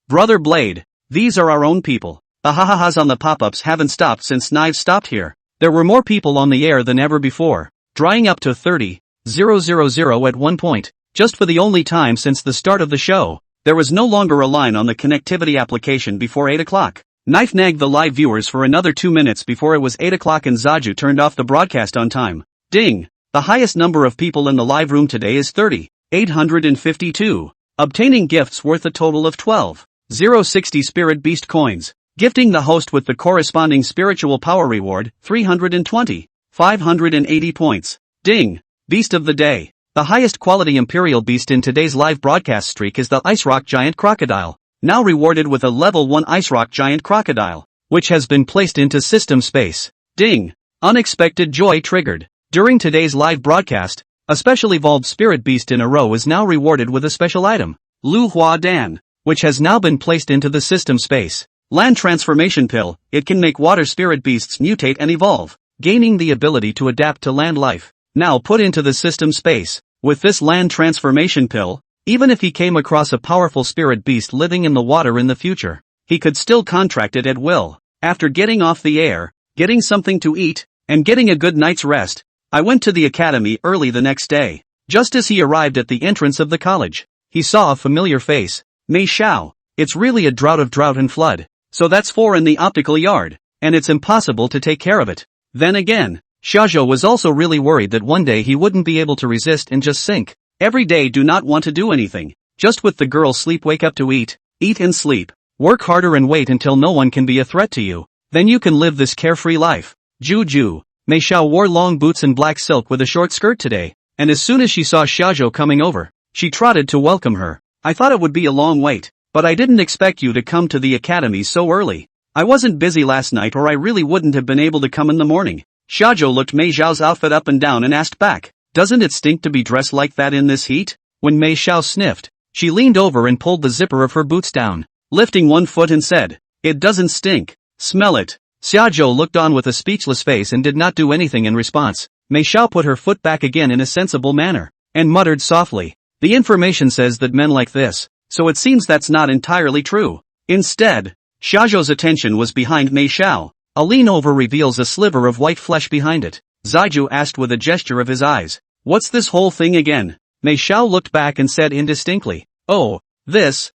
Speaker 1: Brother Blade, these are our own people. The ha-ha-has on the pop-ups haven't stopped since Knives stopped here. There were more people on the air than ever before, drying up to 30,000 at one point, just for the only time since the start of the show. There was no longer a line on the connectivity application before 8 o'clock. Knife nagged the live viewers for another 2 minutes before it was 8 o'clock and Shajo turned off the broadcast on time. Ding! The highest number of people in the live room today is 30,852. Obtaining gifts worth a total of 12,060 Spirit Beast coins. Gifting the host with the corresponding spiritual power reward, 320,580 points. Ding! Beast of the day. The highest quality Imperial Beast in today's live broadcast streak is the Ice Rock Giant Crocodile, now rewarded with a level 1 Ice Rock Giant Crocodile, which has been placed into system space. Ding! Unexpected joy triggered. During today's live broadcast, A special evolved spirit beast in a row is now rewarded with a special item, Lu Hua Dan, which has now been placed into the system space. Land Transformation Pill. It can make water spirit beasts mutate and evolve, gaining the ability to adapt to land life. Now put into the system space. With this Land Transformation Pill, even if he came across a powerful spirit beast living in the water in the future, he could still contract it at will. After getting off the air, getting something to eat, and getting a good night's rest, I went to the academy early the next day. Just as he arrived at the entrance of the college, he saw a familiar face. Mei Xiao. It's really a drought and flood. So that's 4 in the optical yard, and it's impossible to take care of it. Then again, Shajo was also really worried that one day he wouldn't be able to resist and just sink. Every day do not want to do anything. Just with the girl sleep, wake up to eat and sleep. Work harder and wait until no one can be a threat to you. Then you can live this carefree life. Juju. Mei Xiao wore long boots and black silk with a short skirt today, and as soon as she saw Shajo coming over, she trotted to welcome her. I thought it would be a long wait, but I didn't expect you to come to the academy so early. I wasn't busy last night or I really wouldn't have been able to come in the morning. Shajo looked Mei Xiao's outfit up and down and asked back, doesn't it stink to be dressed like that in this heat? When Mei Xiao sniffed, she leaned over and pulled the zipper of her boots down, lifting one foot and said, it doesn't stink. Smell it. Shajo looked on with a speechless face and did not do anything in response. Mei Xiao put her foot back again in a sensible manner, and muttered softly, the information says that men like this, so it seems that's not entirely true. Instead, Shajo's attention was behind Mei Xiao. A lean over reveals a sliver of white flesh behind it. Zaiju asked with a gesture of his eyes, what's this whole thing again? Mei Xiao looked back and said indistinctly, oh, this,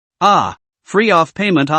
Speaker 1: free off payment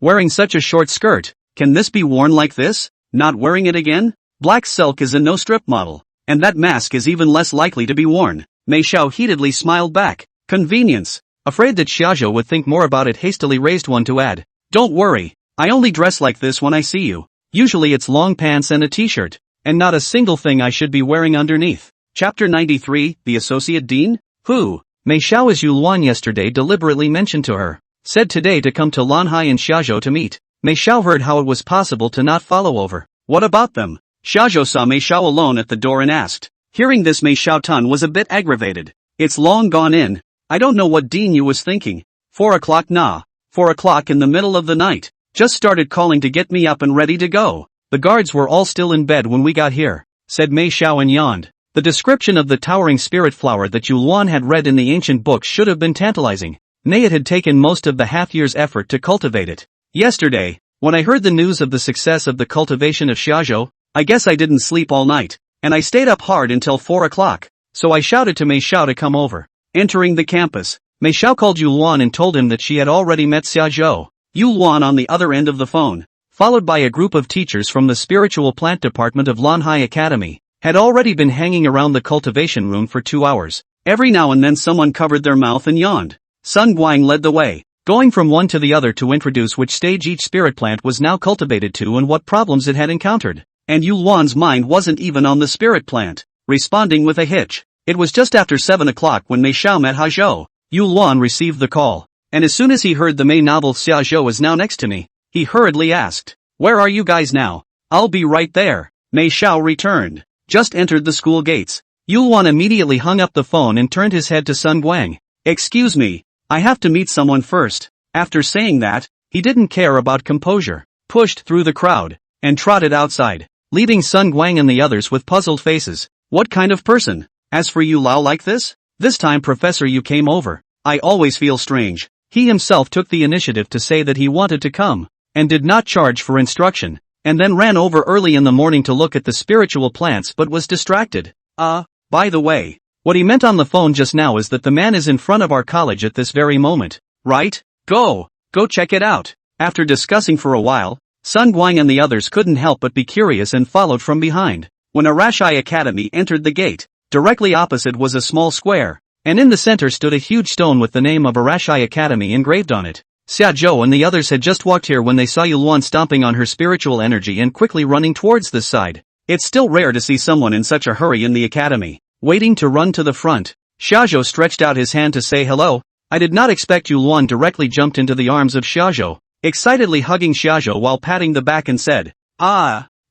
Speaker 1: wearing such a short skirt. Can this be worn like this? Not wearing it again? Black silk is a no-strip model, and that mask is even less likely to be worn. Mei Xiao heatedly smiled back. Convenience. Afraid that Shajo would think more about it, hastily raised one to add, don't worry, I only dress like this when I see you. Usually it's long pants and a t-shirt, and not a single thing I should be wearing underneath. Chapter 93, The Associate Dean? Who? Mei Xiao, as Yuluan yesterday deliberately mentioned to her, said today to come to Lanhai and Shajo to meet. Mei Xiao heard how it was possible to not follow over. What about them? Shajo saw Mei Xiao alone at the door and asked. Hearing this, Mei Xiao Tun was a bit aggravated. It's long gone in. I don't know what Dean you was thinking. 4 o'clock nah. 4 o'clock in the middle of the night. Just started calling to get me up and ready to go. The guards were all still in bed when we got here, said Mei Xiao and yawned. The description of the towering spirit flower that Yuluan had read in the ancient books should have been tantalizing. Nay, it had taken most of the half-year's effort to cultivate it. Yesterday, when I heard the news of the success of the cultivation of Shajo, I guess I didn't sleep all night, and I stayed up hard until 4 o'clock, so I shouted to Mei Xiao to come over. Entering the campus, Mei Xiao called Yuluan and told him that she had already met Xiaozhou. Yuluan on the other end of the phone, followed by a group of teachers from the spiritual plant department of Lanhai Academy, had already been hanging around the cultivation room for 2 hours. Every now and then someone covered their mouth and yawned. Sun Guang led the way, going from one to the other to introduce which stage each spirit plant was now cultivated to and what problems it had encountered. And Yuluan's mind wasn't even on the spirit plant, responding with a hitch. It was just after 7 o'clock when Mei Xiao met Haozhou. Yuluan received the call, and as soon as he heard the Mei novel Xiaozhou is now next to me, he hurriedly asked, where are you guys now? I'll be right there. Mei Xiao returned. Just entered the school gates. Yuluan immediately hung up the phone and turned his head to Sun Guang. Excuse me, I have to meet someone first. After saying that, he didn't care about composure, pushed through the crowd, and trotted outside, leaving Sun Guang and the others with puzzled faces. What kind of person? As for you Lao like this? This time Professor Yu came over. I always feel strange. He himself took the initiative to say that he wanted to come, and did not charge for instruction, and then ran over early in the morning to look at the spiritual plants but was distracted. By the way, what he meant on the phone just now is that the man is in front of our college at this very moment, right? Go check it out. After discussing for a while, Sun Guang and the others couldn't help but be curious and followed from behind. When Arashai Academy entered the gate, directly opposite was a small square, and in the center stood a huge stone with the name of Arashai Academy engraved on it. Xiaozhou and the others had just walked here when they saw Yuluan stomping on her spiritual energy and quickly running towards this side. It's still rare to see someone in such a hurry in the academy, waiting to run to the front. Xiaozhou stretched out his hand to say hello. I did not expect Yuluan directly jumped into the arms of Xiaozhou, excitedly hugging Xiaozhou while patting the back and said,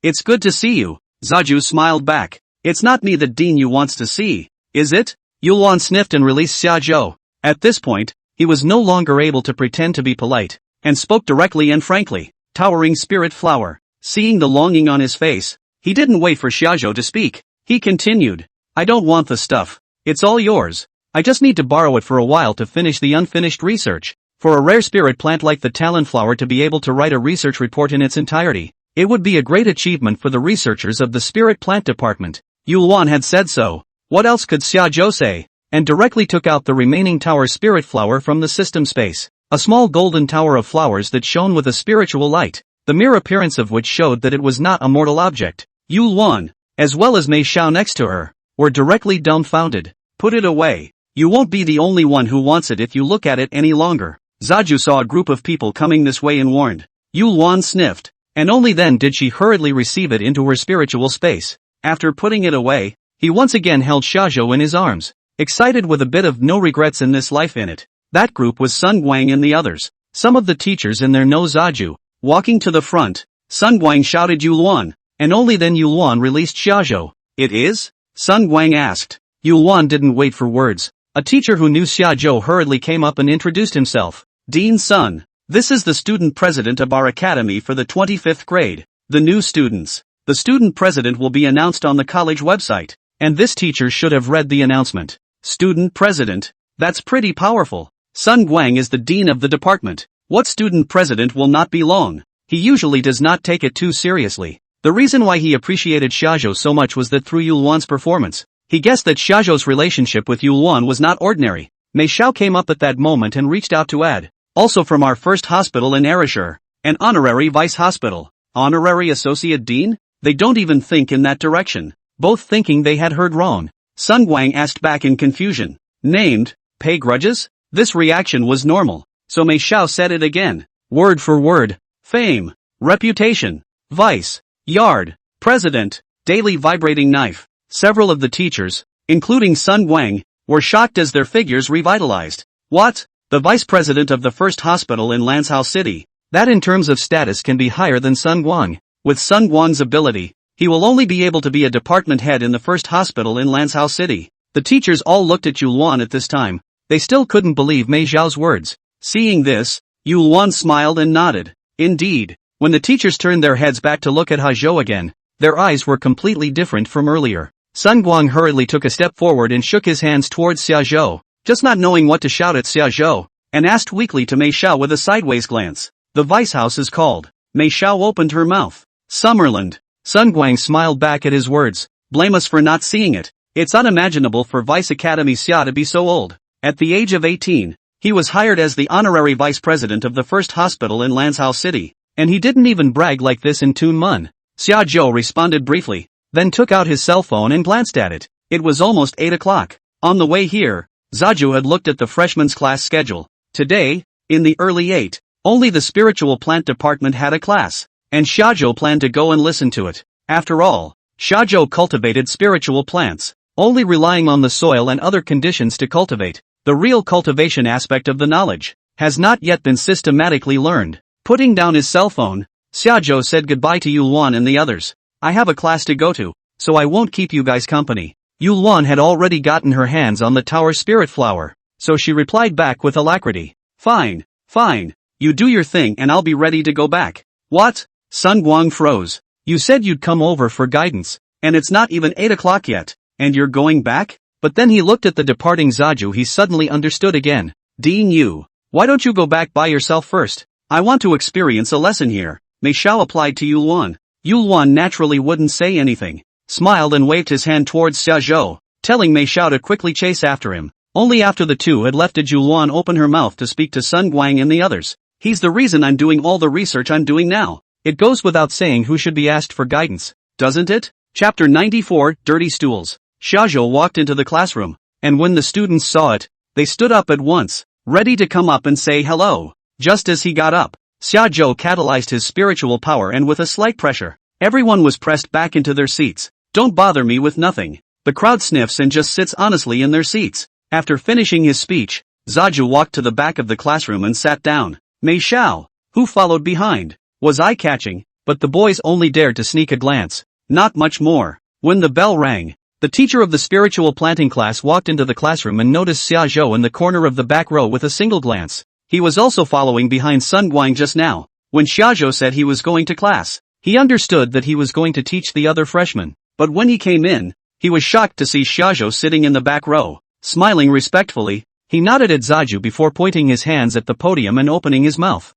Speaker 1: it's good to see you. Zaju smiled back. It's not me that Dean Yu wants to see. is it? Yulwan sniffed and released shajo. At this point, he was no longer able to pretend to be polite, and spoke directly and frankly. Towering spirit flower. Seeing the longing on his face, he didn't wait for shajo to speak. He continued. I don't want the stuff. It's all yours. I just need to borrow it for a while to finish the unfinished research. For a rare spirit plant like the talon flower to be able to write a research report in its entirety, it would be a great achievement for the researchers of the spirit plant department. Yulwan had said so. What else could shajo say? And directly took out the remaining tower spirit flower from the system space. A small golden tower of flowers that shone with a spiritual light, the mere appearance of which showed that it was not a mortal object. Yulwan, as well as Mei Xiao next to her, were directly dumbfounded. Put it away. You won't be the only one who wants it if you look at it any longer. Zaju saw a group of people coming this way and warned. Yulwan sniffed, and only then did she hurriedly receive it into her spiritual space. After putting it away, he once again held shajo in his arms, excited with a bit of no regrets in this life in it. That group was Sun Guang and the others. Some of the teachers in there know Zaju. Walking to the front, Sun Guang shouted Yulwan, and only then Yulwan released shajo. It is? Sun Guang asked. Yulwan didn't wait for words. A teacher who knew shajo hurriedly came up and introduced himself. Dean Sun. This is the student president of our academy for the 25th grade. The new students. The student president will be announced on the college website, and this teacher should have read the announcement. Student president? That's pretty powerful. Sun Guang is the dean of the department. What student president will not be long? He usually does not take it too seriously. The reason why he appreciated shajo so much was that through Yulwan's performance, he guessed that shajo's relationship with Yulwan was not ordinary. Mei Xiao came up at that moment and reached out to add. Also from our first hospital in Erishur, an honorary vice hospital. Honorary associate dean? They don't even think in that direction. Both thinking they had heard wrong. Sun Guang asked back in confusion. Named? Pay grudges? This reaction was normal. So Mei Xiao said it again. Word for word. Fame. Reputation. Vice. Yard. President. Daily vibrating knife. Several of the teachers, including Sun Guang, were shocked as their figures revitalized. What? The vice president of the first hospital in Lanzhou City. That in terms of status can be higher than Sun Guang. With Sun Guang's ability, he will only be able to be a department head in the first hospital in Lanzhou City. The teachers all looked at Yulwan at this time. They still couldn't believe Mei Xiao's words. Seeing this, Yulwan smiled and nodded. Indeed, when the teachers turned their heads back to look at Hajo again, their eyes were completely different from earlier. Sun Guang hurriedly took a step forward and shook his hands towards Xiajo, just not knowing what to shout at Xiajo, and asked weakly to Mei Xiao with a sideways glance. The vice house is called. Mei Xiao opened her mouth. Summerland. Sun Guang smiled back at his words. Blame us for not seeing it. It's unimaginable for Vice Academy Xia to be so old. At the age of 18, he was hired as the honorary vice president of the first hospital in Lanzhou City, and he didn't even brag like this in Tunmun. Xia Zhou responded briefly, then took out his cell phone and glanced at it. It was almost 8 o'clock. On the way here, Zaju had looked at the freshman's class schedule. Today, in the early 8, only the spiritual plant department had a class, and Shajo planned to go and listen to it. After all, Shajo cultivated spiritual plants, only relying on the soil and other conditions to cultivate. The real cultivation aspect of the knowledge has not yet been systematically learned. Putting down his cell phone, Xiajo said goodbye to Yulwan and the others. I have a class to go to, so I won't keep you guys company. Yulwan had already gotten her hands on the tower spirit flower, so she replied back with alacrity. Fine, fine, you do your thing and I'll be ready to go back. What? Sun Guang froze. You said you'd come over for guidance, and it's not even 8 o'clock yet, and you're going back? But then he looked at the departing Zaju. He suddenly understood again. Dean Yu, why don't you go back by yourself first? I want to experience a lesson here. Mei Xiao applied to Yulwan. Yulwan naturally wouldn't say anything, smiled and waved his hand towards Xiaozhou, telling Mei Xiao to quickly chase after him. Only after the two had left did Yulwan open her mouth to speak to Sun Guang and the others. He's the reason I'm doing all the research I'm doing now. It goes without saying who should be asked for guidance, doesn't it? Chapter 94, Dirty Stools. Shajo walked into the classroom, and when the students saw it, they stood up at once, ready to come up and say hello. Just as he got up, Xiaozhou catalyzed his spiritual power and with a slight pressure, everyone was pressed back into their seats. Don't bother me with nothing. The crowd sniffs and just sits honestly in their seats. After finishing his speech, Zaju walked to the back of the classroom and sat down. Mei Xiao, who followed behind, was eye-catching, but the boys only dared to sneak a glance. Not much more. When the bell rang, The teacher of the spiritual planting class walked into the classroom and noticed Shajo in the corner of the back row with a single glance. He was also following behind Sun Guang just now. When Shajo said he was going to class, he understood that he was going to teach the other freshmen. But when he came in, he was shocked to see Shajo sitting in the back row. Smiling respectfully, he nodded at Zaju before pointing his hands at the podium and opening his mouth.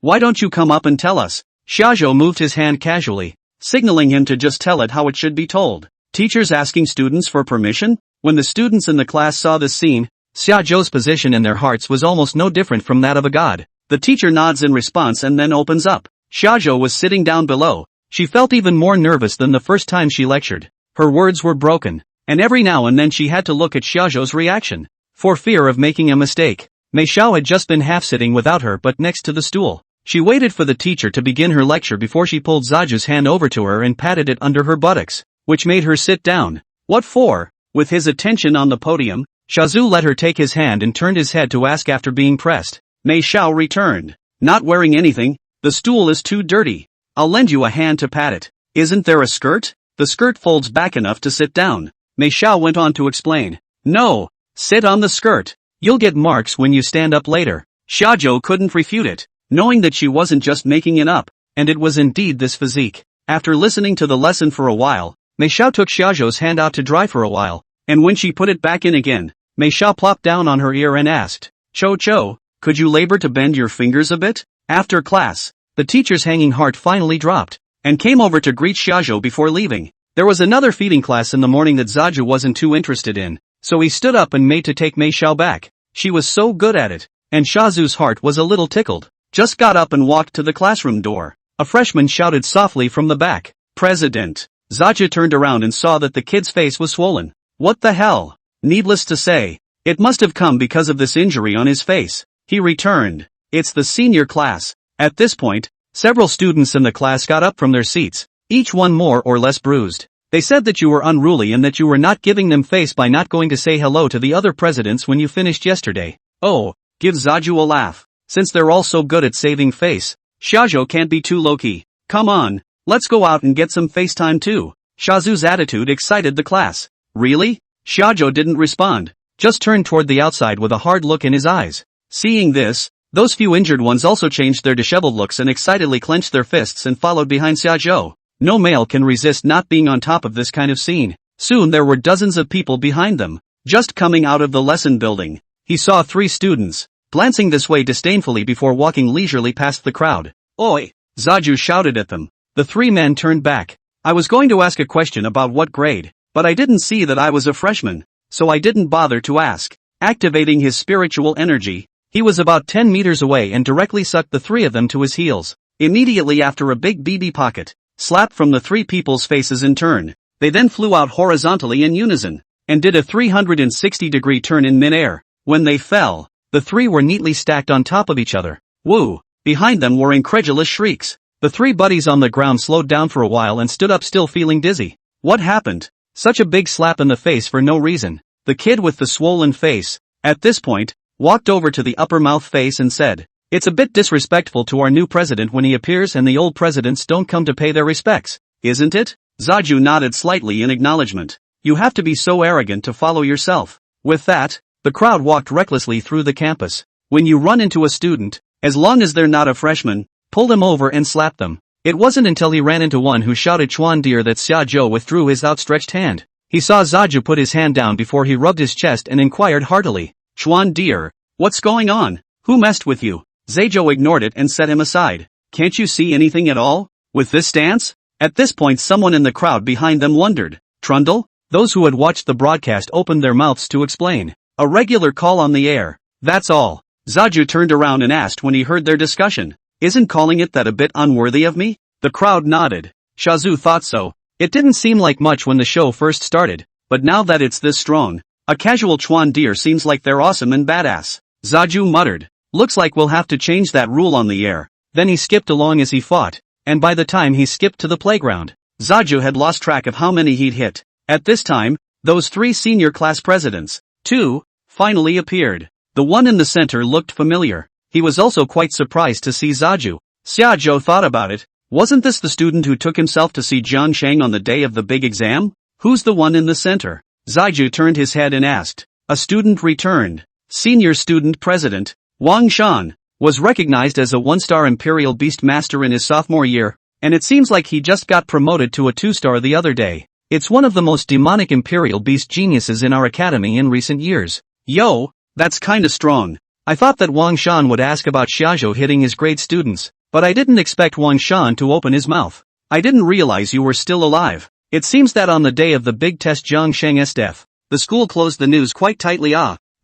Speaker 1: Why don't you come up and tell us? Shajo moved his hand casually, signaling him to just tell it how it should be told. Teachers asking students for permission? When the students in the class saw this scene, Xiaozhou's position in their hearts was almost no different from that of a god. The teacher nods in response and then opens up. Xiaozhou was sitting down below. She felt even more nervous than the first time she lectured. Her words were broken, and every now and then she had to look at Xiaozhou's reaction, for fear of making a mistake. Mei Xiao had just been half-sitting without her but next to the stool. She waited for the teacher to begin her lecture before she pulled Zaju's hand over to her and patted it under her buttocks, which made her sit down. What for? With his attention on the podium, Shazu let her take his hand and turned his head to ask after being pressed. Mei Xiao returned. Not wearing anything, the stool is too dirty. I'll lend you a hand to pat it. Isn't there a skirt? The skirt folds back enough to sit down. Mei Xiao went on to explain. No, sit on the skirt. You'll get marks when you stand up later. Shajo couldn't refute it, knowing that she wasn't just making it up, and it was indeed this physique. After listening to the lesson for a while, Mei Xiao took Xiaozhou's hand out to dry for a while, and when she put it back in again, Mei Xiao plopped down on her ear and asked, Cho, could you labor to bend your fingers a bit? After class, the teacher's hanging heart finally dropped, and came over to greet Xiaozhou before leaving. There was another feeding class in the morning that Zaju wasn't too interested in, so he stood up and made to take Mei Xiao back. She was so good at it, and Xiaozu's heart was a little tickled. Just got up and walked to the classroom door. A freshman shouted softly from the back, President. Zaju turned around and saw that the kid's face was swollen. What the hell? Needless to say, it must have come because of this injury on his face. He returned. It's the senior class. At this point, several students in the class got up from their seats, each one more or less bruised. They said that you were unruly and that you were not giving them face by not going to say hello to the other presidents when you finished yesterday. Oh, give Zaju a laugh. Since they're all so good at saving face, Xiaozhou can't be too low-key. Come on, let's go out and get some face time too. Xiaozu's attitude excited the class. Really? Xiaozhou didn't respond, just turned toward the outside with a hard look in his eyes. Seeing this, those few injured ones also changed their disheveled looks and excitedly clenched their fists and followed behind Xiaozhou. No male can resist not being on top of this kind of scene. Soon there were dozens of people behind them. Just coming out of the lesson building, he saw 3 students, glancing this way disdainfully before walking leisurely past the crowd. Oi! Zaju shouted at them. The 3 men turned back. I was going to ask a question about what grade, but I didn't see that I was a freshman, so I didn't bother to ask. Activating his spiritual energy, he was about 10 meters away and directly sucked the 3 of them to his heels. Immediately after a big BB pocket slapped from the 3 people's faces in turn, they then flew out horizontally in unison, and did a 360-degree turn in midair. When they fell, the 3 were neatly stacked on top of each other. Woo! Behind them were incredulous shrieks. The 3 buddies on the ground slowed down for a while and stood up still feeling dizzy. What happened? Such a big slap in the face for no reason. The kid with the swollen face, at this point, walked over to the upper mouth face and said, It's a bit disrespectful to our new president when he appears and the old presidents don't come to pay their respects, isn't it? Zaju nodded slightly in acknowledgement. You have to be so arrogant to follow yourself. With that, the crowd walked recklessly through the campus. When you run into a student, as long as they're not a freshman, pull them over and slap them. It wasn't until he ran into one who shouted Chuan dear that Xiaozhou withdrew his outstretched hand. He saw Zaju put his hand down before he rubbed his chest and inquired heartily, Chuan dear, what's going on? Who messed with you? Zaju ignored it and set him aside. Can't you see anything at all? With this stance? At this point someone in the crowd behind them wondered. Trundle? Those who had watched the broadcast opened their mouths to explain. A regular call on the air. That's all. Zaju turned around and asked when he heard their discussion. Isn't calling it that a bit unworthy of me? The crowd nodded. Shazu thought so. It didn't seem like much when the show first started, but now that it's this strong, a casual Chuan deer seems like they're awesome and badass. Zaju muttered. Looks like we'll have to change that rule on the air. Then he skipped along as he fought, and by the time he skipped to the playground, Zaju had lost track of how many he'd hit. At this time, those 3 senior class presidents, 2, finally appeared. The one in the center looked familiar. He was also quite surprised to see Zaju. Xiaozhou thought about it. Wasn't this the student who took himself to see Jiang Sheng on the day of the big exam? Who's the one in the center? Zaiju turned his head and asked. A student returned. Senior student president, Wang Shan, was recognized as a one-star Imperial Beastmaster in his sophomore year, and it seems like he just got promoted to a 2-star the other day. It's one of the most demonic Imperial Beast geniuses in our academy in recent years. Yo, that's kinda strong. I thought that Wang Shan would ask about shajo hitting his grade students, but I didn't expect Wang Shan to open his mouth. I didn't realize you were still alive. It seems that on the day of the big test Zhang Sheng's death, the school closed the news quite tightly.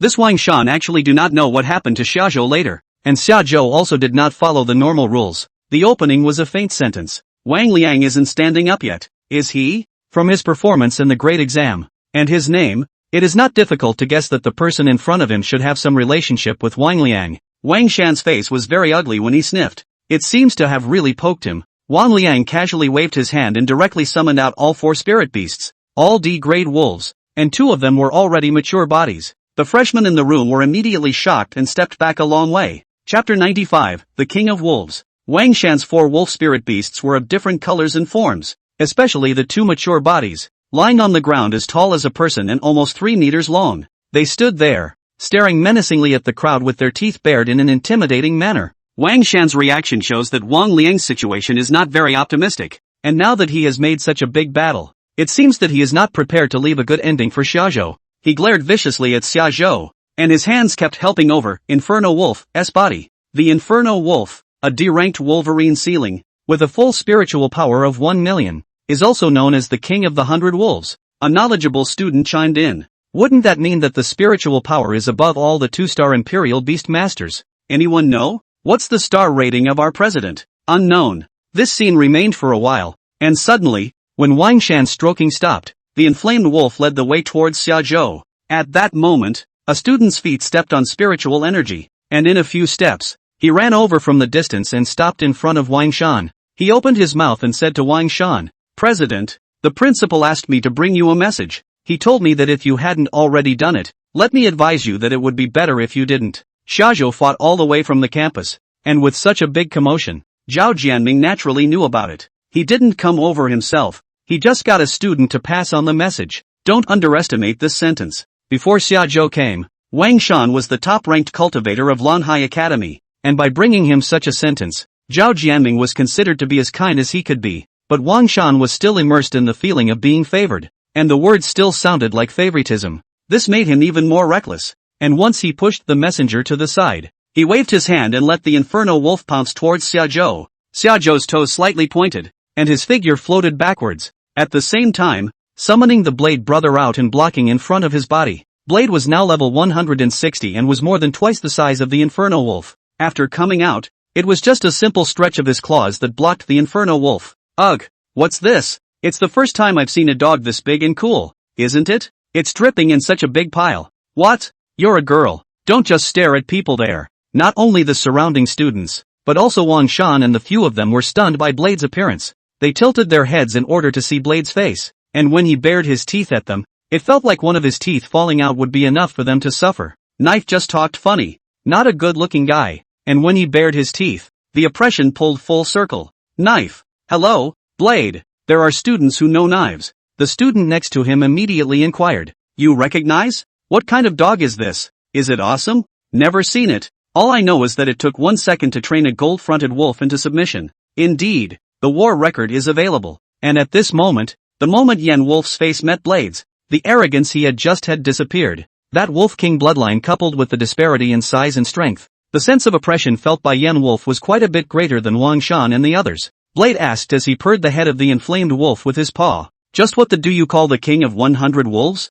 Speaker 1: This Wang Shan actually do not know what happened to shajo later. And Xiajo also did not follow the normal rules. The opening was a faint sentence. Wang Liang isn't standing up yet, is he? From his performance in the grade exam, and his name, it is not difficult to guess that the person in front of him should have some relationship with Wang Liang. Wang Shan's face was very ugly when he sniffed. It seems to have really poked him. Wang Liang casually waved his hand and directly summoned out all 4 spirit beasts, all D-grade wolves, and 2 of them were already mature bodies. The freshmen in the room were immediately shocked and stepped back a long way. Chapter 95, The King of Wolves. Wang Shan's 4 wolf spirit beasts were of different colors and forms, especially the 2 mature bodies, lying on the ground as tall as a person and almost 3 meters long. They stood there, staring menacingly at the crowd with their teeth bared in an intimidating manner. Wang Shan's reaction shows that Wang Liang's situation is not very optimistic, and now that he has made such a big battle, it seems that he is not prepared to leave a good ending for Shajo. He glared viciously at Xiaozhou, and his hands kept helping over Inferno Wolf's body. The Inferno Wolf, a D-ranked Wolverine ceiling, with a full spiritual power of 1 million, is also known as the King of the 100 Wolves. A knowledgeable student chimed in. Wouldn't that mean that the spiritual power is above all the 2-star Imperial Beast Masters? Anyone know? What's the star rating of our president? Unknown. This scene remained for a while, and suddenly, when Wang Shan's stroking stopped, the inflamed wolf led the way towards Xiaozhou. At that moment, a student's feet stepped on spiritual energy, and in a few steps, he ran over from the distance and stopped in front of Wang Shan. He opened his mouth and said to Wang Shan, President, the principal asked me to bring you a message. He told me that if you hadn't already done it, let me advise you that it would be better if you didn't. Shajo fought all the way from the campus, and with such a big commotion, Zhao Jianming naturally knew about it. He didn't come over himself, he just got a student to pass on the message. Don't underestimate this sentence. Before Xiaozhou came, Wang Shan was the top-ranked cultivator of Lanhai Academy, and by bringing him such a sentence, Zhao Jianming was considered to be as kind as he could be, but Wang Shan was still immersed in the feeling of being favored, and the words still sounded like favoritism. This made him even more reckless, and once he pushed the messenger to the side, he waved his hand and let the Inferno Wolf pounce towards Xiaozhou. Xiaozhou's toes slightly pointed, and his figure floated backwards, at the same time, summoning the Blade brother out and blocking in front of his body. Blade was now level 160 and was more than twice the size of the Inferno Wolf. After coming out, it was just a simple stretch of his claws that blocked the Inferno Wolf. Ugh, what's this? It's the first time I've seen a dog this big and cool, isn't it? It's dripping in such a big pile. What? You're a girl. Don't just stare at people there. Not only the surrounding students, but also Wang Shan and the few of them were stunned by Blade's appearance. They tilted their heads in order to see Blade's face, and when he bared his teeth at them, it felt like one of his teeth falling out would be enough for them to suffer. Knife just talked funny. Not a good-looking guy. And when he bared his teeth, the oppression pulled full circle. Knife. Hello, Blade. There are students who know knives. The student next to him immediately inquired. You recognize? What kind of dog is this? Is it awesome? Never seen it. All I know is that it took 1 second to train a gold-fronted wolf into submission. Indeed, the war record is available. And at this moment, the moment Yen Wolf's face met Blade's, the arrogance he had just had disappeared. That Wolf King bloodline coupled with the disparity in size and strength, the sense of oppression felt by Yen Wolf was quite a bit greater than Wang Shan and the others. Blade asked as he purred the head of the inflamed wolf with his paw. Just what do you call the king of 100 wolves?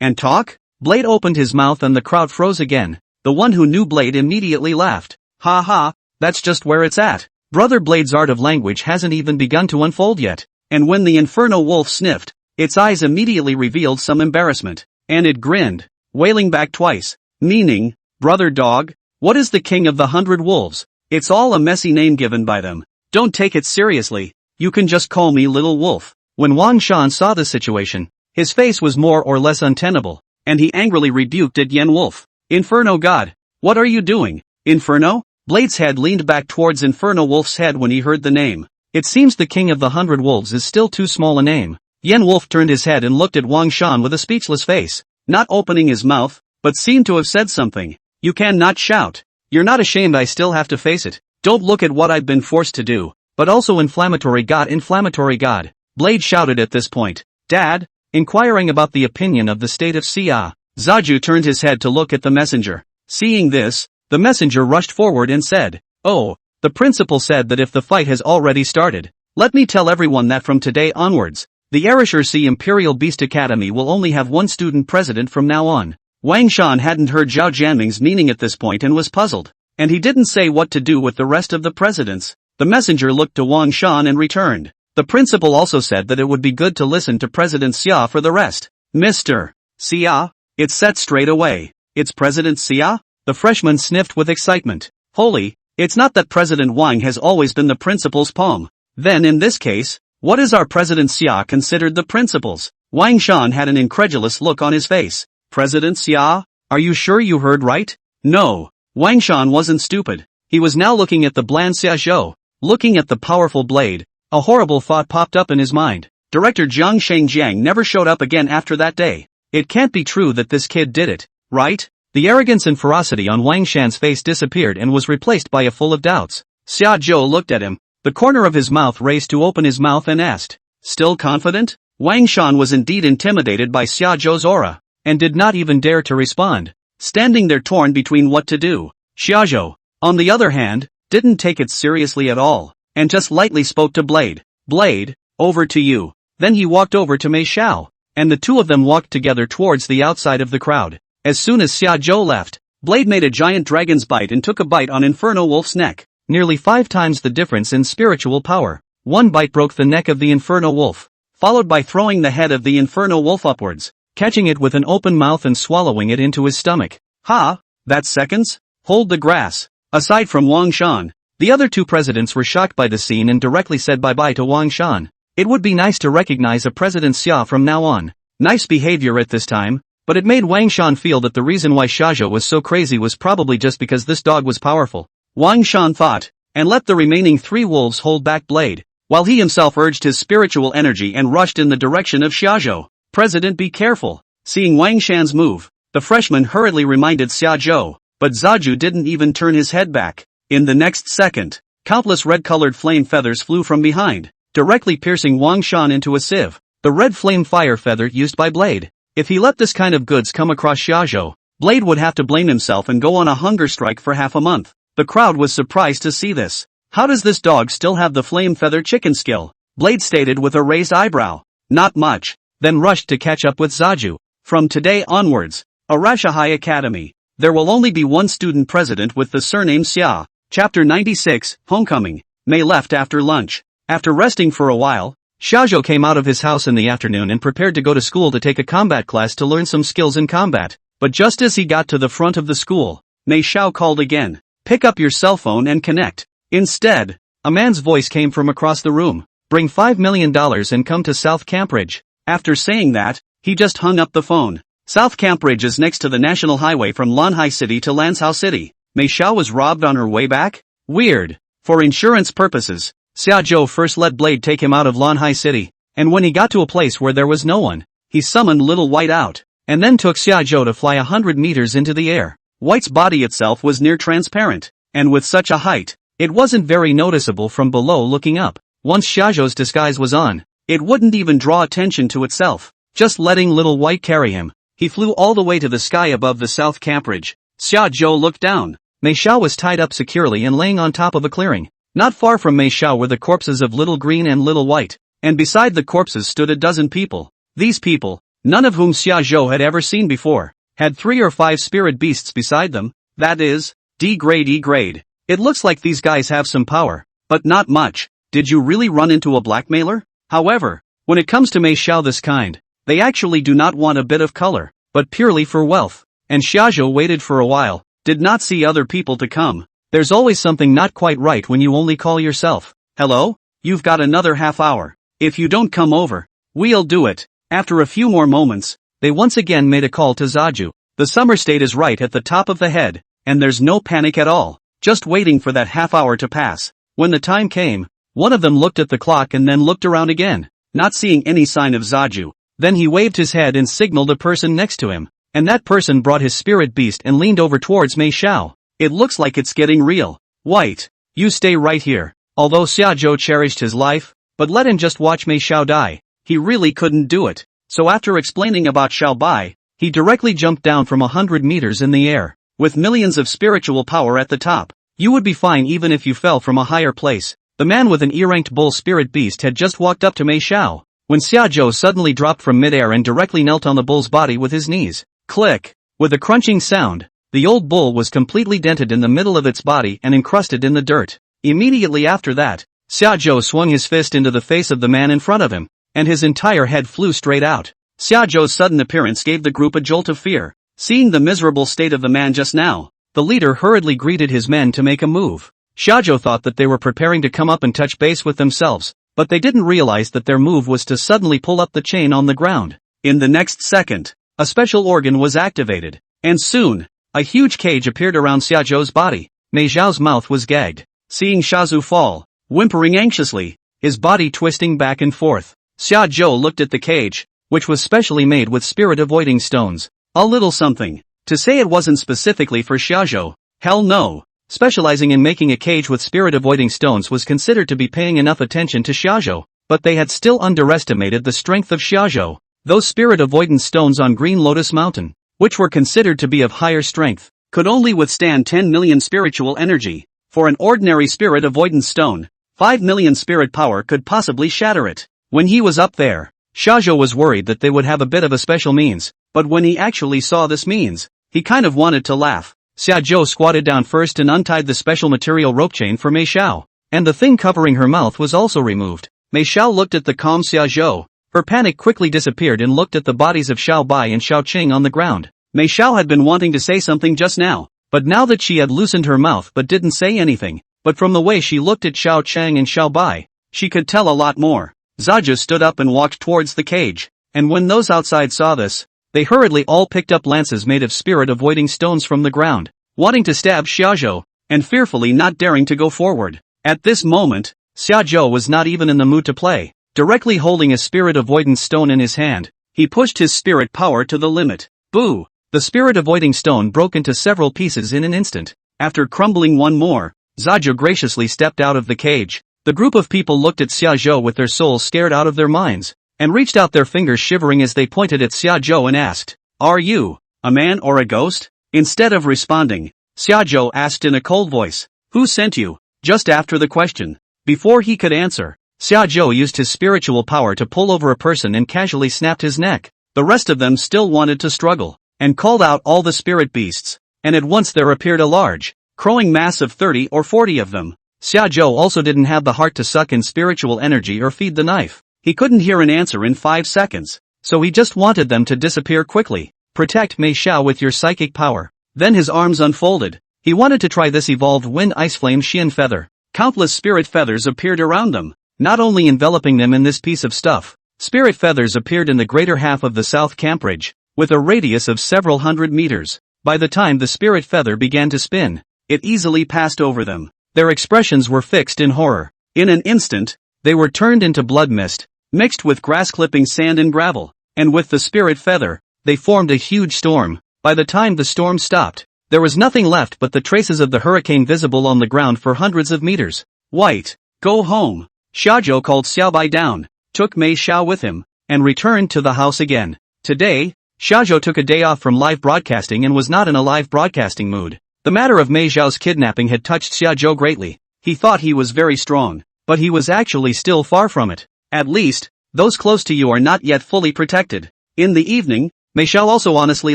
Speaker 1: And talk? Blade opened his mouth and the crowd froze again. The one who knew Blade immediately laughed. Ha ha, that's just where it's at. Brother Blade's art of language hasn't even begun to unfold yet. And when the Inferno Wolf sniffed, its eyes immediately revealed some embarrassment, and it grinned, wailing back twice, meaning, brother dog, what is the king of the 100 wolves? It's all a messy name given by them. Don't take it seriously, you can just call me Little Wolf. When Wang Shan saw the situation, his face was more or less untenable, and he angrily rebuked at Yen Wolf. Inferno God, what are you doing? Inferno? Blade's head leaned back towards Inferno Wolf's head when he heard the name. It seems the king of the 100 wolves is still too small a name. Yen Wolf turned his head and looked at Wang Shan with a speechless face, not opening his mouth, but seemed to have said something. You can not shout. You're not ashamed? I still have to face it. Don't look at what I've been forced to do. But also inflammatory god. Blade shouted at this point. Dad? Inquiring about the opinion of the state of Xia. Zaju turned his head to look at the messenger. Seeing this, the messenger rushed forward and said, Oh, the principal said that if the fight has already started, let me tell everyone that from today onwards, the Arisher Imperial Beast Academy will only have one student president from now on. Wang Shan hadn't heard Zhao Jianming's meaning at this point and was puzzled, and he didn't say what to do with the rest of the presidents. The messenger looked to Wang Shan and returned. The principal also said that it would be good to listen to President Xia for the rest. Mr. Xia? It's set straight away. It's President Xia? The freshman sniffed with excitement. Holy, it's not that President Wang has always been the principal's palm. Then in this case, what is our President Xia considered the principal's? Wang Shan had an incredulous look on his face. President Xia? Are you sure you heard right? No. Wang Shan wasn't stupid. He was now looking at the bland shajo, looking at the powerful blade. A horrible thought popped up in his mind. Director Jiang Shengjiang never showed up again after that day. It can't be true that this kid did it, right? The arrogance and ferocity on Wang Shan's face disappeared and was replaced by a full of doubts. Xia Zhou looked at him, the corner of his mouth raised to open his mouth and asked, Still confident? Wang Shan was indeed intimidated by Xia Zhou's aura, and did not even dare to respond, standing there torn between what to do. Shajo, on the other hand, didn't take it seriously at all, and just lightly spoke to Blade. Blade, over to you. Then he walked over to Mei Xiao, and the two of them walked together towards the outside of the crowd. As soon as Xia Zhou left, Blade made a giant dragon's bite and took a bite on Inferno Wolf's neck, nearly 5 times the difference in spiritual power. One bite broke the neck of the Inferno Wolf, followed by throwing the head of the Inferno Wolf upwards, catching it with an open mouth and swallowing it into his stomach. Ha! That's seconds? Hold the grass. Aside from Wang Shan, the other two presidents were shocked by the scene and directly said bye-bye to Wang Shan. It would be nice to recognize a President Xia from now on. Nice behavior at this time, but it made Wang Shan feel that the reason why Shajo was so crazy was probably just because this dog was powerful. Wang Shan thought, and let the remaining 3 wolves hold back Blade, while he himself urged his spiritual energy and rushed in the direction of Shajo. President, be careful. Seeing Wang Shan's move, the freshman hurriedly reminded Xia Zhou, but Zaju didn't even turn his head back. In the next second, countless red-colored flame feathers flew from behind, directly piercing Wang Shan into a sieve. The red flame fire feather used by Blade. If he let this kind of goods come across Shajo, Blade would have to blame himself and go on a hunger strike for half a month. The crowd was surprised to see this. How does this dog still have the flame feather chicken skill? Blade stated with a raised eyebrow. Not much. Then rushed to catch up with Zaju. From today onwards, Arashahai Academy, there will only be one student president with the surname Xia. Chapter 96, Homecoming. Mei left after lunch. After resting for a while, Shajo came out of his house in the afternoon and prepared to go to school to take a combat class to learn some skills in combat. But just as he got to the front of the school, Mei Xiao called again. Pick up your cell phone and connect. Instead, a man's voice came from across the room. Bring $5 million and come to South Campridge. After saying that, he just hung up the phone. South Campridge is next to the national highway from Lanhai City to Lansao City. Mei Xiao was robbed on her way back? Weird. For insurance purposes, Xia Zhou first let Blade take him out of Lanhai City, and when he got to a place where there was no one, he summoned Little White out, and then took Xia Zhou to fly 100 meters into the air. White's body itself was near transparent, and with such a height, it wasn't very noticeable from below looking up. Once Xia Zhou's disguise was on, it wouldn't even draw attention to itself, just letting Little White carry him. He flew all the way to the sky above the South Campridge. Xia Zhou looked down. Mei Xiao was tied up securely and laying on top of a clearing. Not far from Mei Xiao were the corpses of Little Green and Little White, and beside the corpses stood a dozen people. These people, none of whom Xia Zhou had ever seen before, had 3 or 5 spirit beasts beside them. That is, D-grade. It looks like these guys have some power, but not much. Did you really run into a blackmailer? However, when it comes to Mei Xiao this kind, they actually do not want a bit of color, but purely for wealth. And Xia Zhou waited for a while, did not see other people to come. There's always something not quite right when you only call yourself. Hello? You've got another half hour. If you don't come over, we'll do it. After a few more moments, they once again made a call to Zaju. The summer state is right at the top of the head, and there's no panic at all, just waiting for that half hour to pass. When the time came, one of them looked at the clock and then looked around again. not seeing any sign of Zaju. Then he waved his head and signaled a person next to him, and that person brought his spirit beast and leaned over towards Mei Xiao. It looks like it's getting real. White, you stay right here. Although Xiajo cherished his life, but let him just watch Mei Xiao die. He really couldn't do it. So after explaining about Xiao Bai, he directly jumped down from 100 meters in the air. With millions of spiritual power at the top, you would be fine even if you fell from a higher place. The man with an E-ranked bull spirit beast had just walked up to Mei Xiao, when Xiajo suddenly dropped from midair and directly knelt on the bull's body with his knees. Click! With a crunching sound, the old bull was completely dented in the middle of its body and encrusted in the dirt. Immediately after that, Xiajo swung his fist into the face of the man in front of him, and his entire head flew straight out. Xiajo's sudden appearance gave the group a jolt of fear. Seeing the miserable state of the man just now, the leader hurriedly greeted his men to make a move. Xiajo thought that they were preparing to come up and touch base with themselves, but they didn't realize that their move was to suddenly pull up the chain on the ground. In the next second, a special organ was activated, and soon, a huge cage appeared around Xiajo's body. Mei Xiao's mouth was gagged. Seeing Xiaozu fall, whimpering anxiously, his body twisting back and forth, Xiajo looked at the cage, which was specially made with spirit-avoiding stones. A little something. To say it wasn't specifically for Xiajo, hell no. Specializing in making a cage with spirit-avoiding stones was considered to be paying enough attention to Xiajo, but they had still underestimated the strength of Xiajo. Those spirit-avoidance stones on Green Lotus Mountain, which were considered to be of higher strength, could only withstand 10 million spiritual energy. For an ordinary spirit-avoidance stone, 5 million spirit power could possibly shatter it. When he was up there, Xiajo was worried that they would have a bit of a special means, but when he actually saw this means, he kind of wanted to laugh. Xiajo squatted down first and untied the special material rope chain for Mei Xiao, and the thing covering her mouth was also removed. Mei Xiao looked at the calm Xiajo. Her panic quickly disappeared and looked at the bodies of Xiao Bai and Xiao Qing on the ground. Mei Xiao had been wanting to say something just now, but now that she had loosened her mouth but didn't say anything, but from the way she looked at Xiao Chang and Xiao Bai, she could tell a lot more. Zaju stood up and walked towards the cage, and when those outside saw this, they hurriedly all picked up lances made of spirit-avoiding stones from the ground, wanting to stab Xiajo, and fearfully not daring to go forward. At this moment, Xiajo was not even in the mood to play. Directly holding a spirit-avoidance stone in his hand, he pushed his spirit power to the limit. Boo! The spirit-avoiding stone broke into several pieces in an instant. After crumbling one more, Zaju graciously stepped out of the cage. The group of people looked at Xiajo with their souls scared out of their minds, and reached out their fingers shivering as they pointed at Xiajo and asked, "Are you a man or a ghost?" Instead of responding, Xiajo asked in a cold voice, "Who sent you?" Just after the question, before he could answer, Xiajo used his spiritual power to pull over a person and casually snapped his neck. The rest of them still wanted to struggle, and called out all the spirit beasts, and at once there appeared a large, crowing mass of 30 or 40 of them. Xiajo also didn't have the heart to suck in spiritual energy or feed the knife. He couldn't hear an answer in 5 seconds, so he just wanted them to disappear quickly. Protect Mei Xiao with your psychic power. Then his arms unfolded. He wanted to try this evolved wind ice flame Xian feather. Countless spirit feathers appeared around them, not only enveloping them in this piece of stuff. Spirit feathers appeared in the greater half of the south camp ridge, with a radius of several hundred meters. By the time the spirit feather began to spin, it easily passed over them. Their expressions were fixed in horror. In an instant, they were turned into blood mist, mixed with grass clippings, sand and gravel, and with the spirit feather, they formed a huge storm. By the time the storm stopped, there was nothing left but the traces of the hurricane visible on the ground for hundreds of meters. White, go home. Shajo called Xiaobai down, took Mei Xiao with him, and returned to the house again. Today, Shajo took a day off from live broadcasting and was not in a live broadcasting mood. The matter of Mei Xiao's kidnapping had touched Xiajo greatly. He thought he was very strong, but he was actually still far from it. At least, those close to you are not yet fully protected. In the evening, Mei Xiao also honestly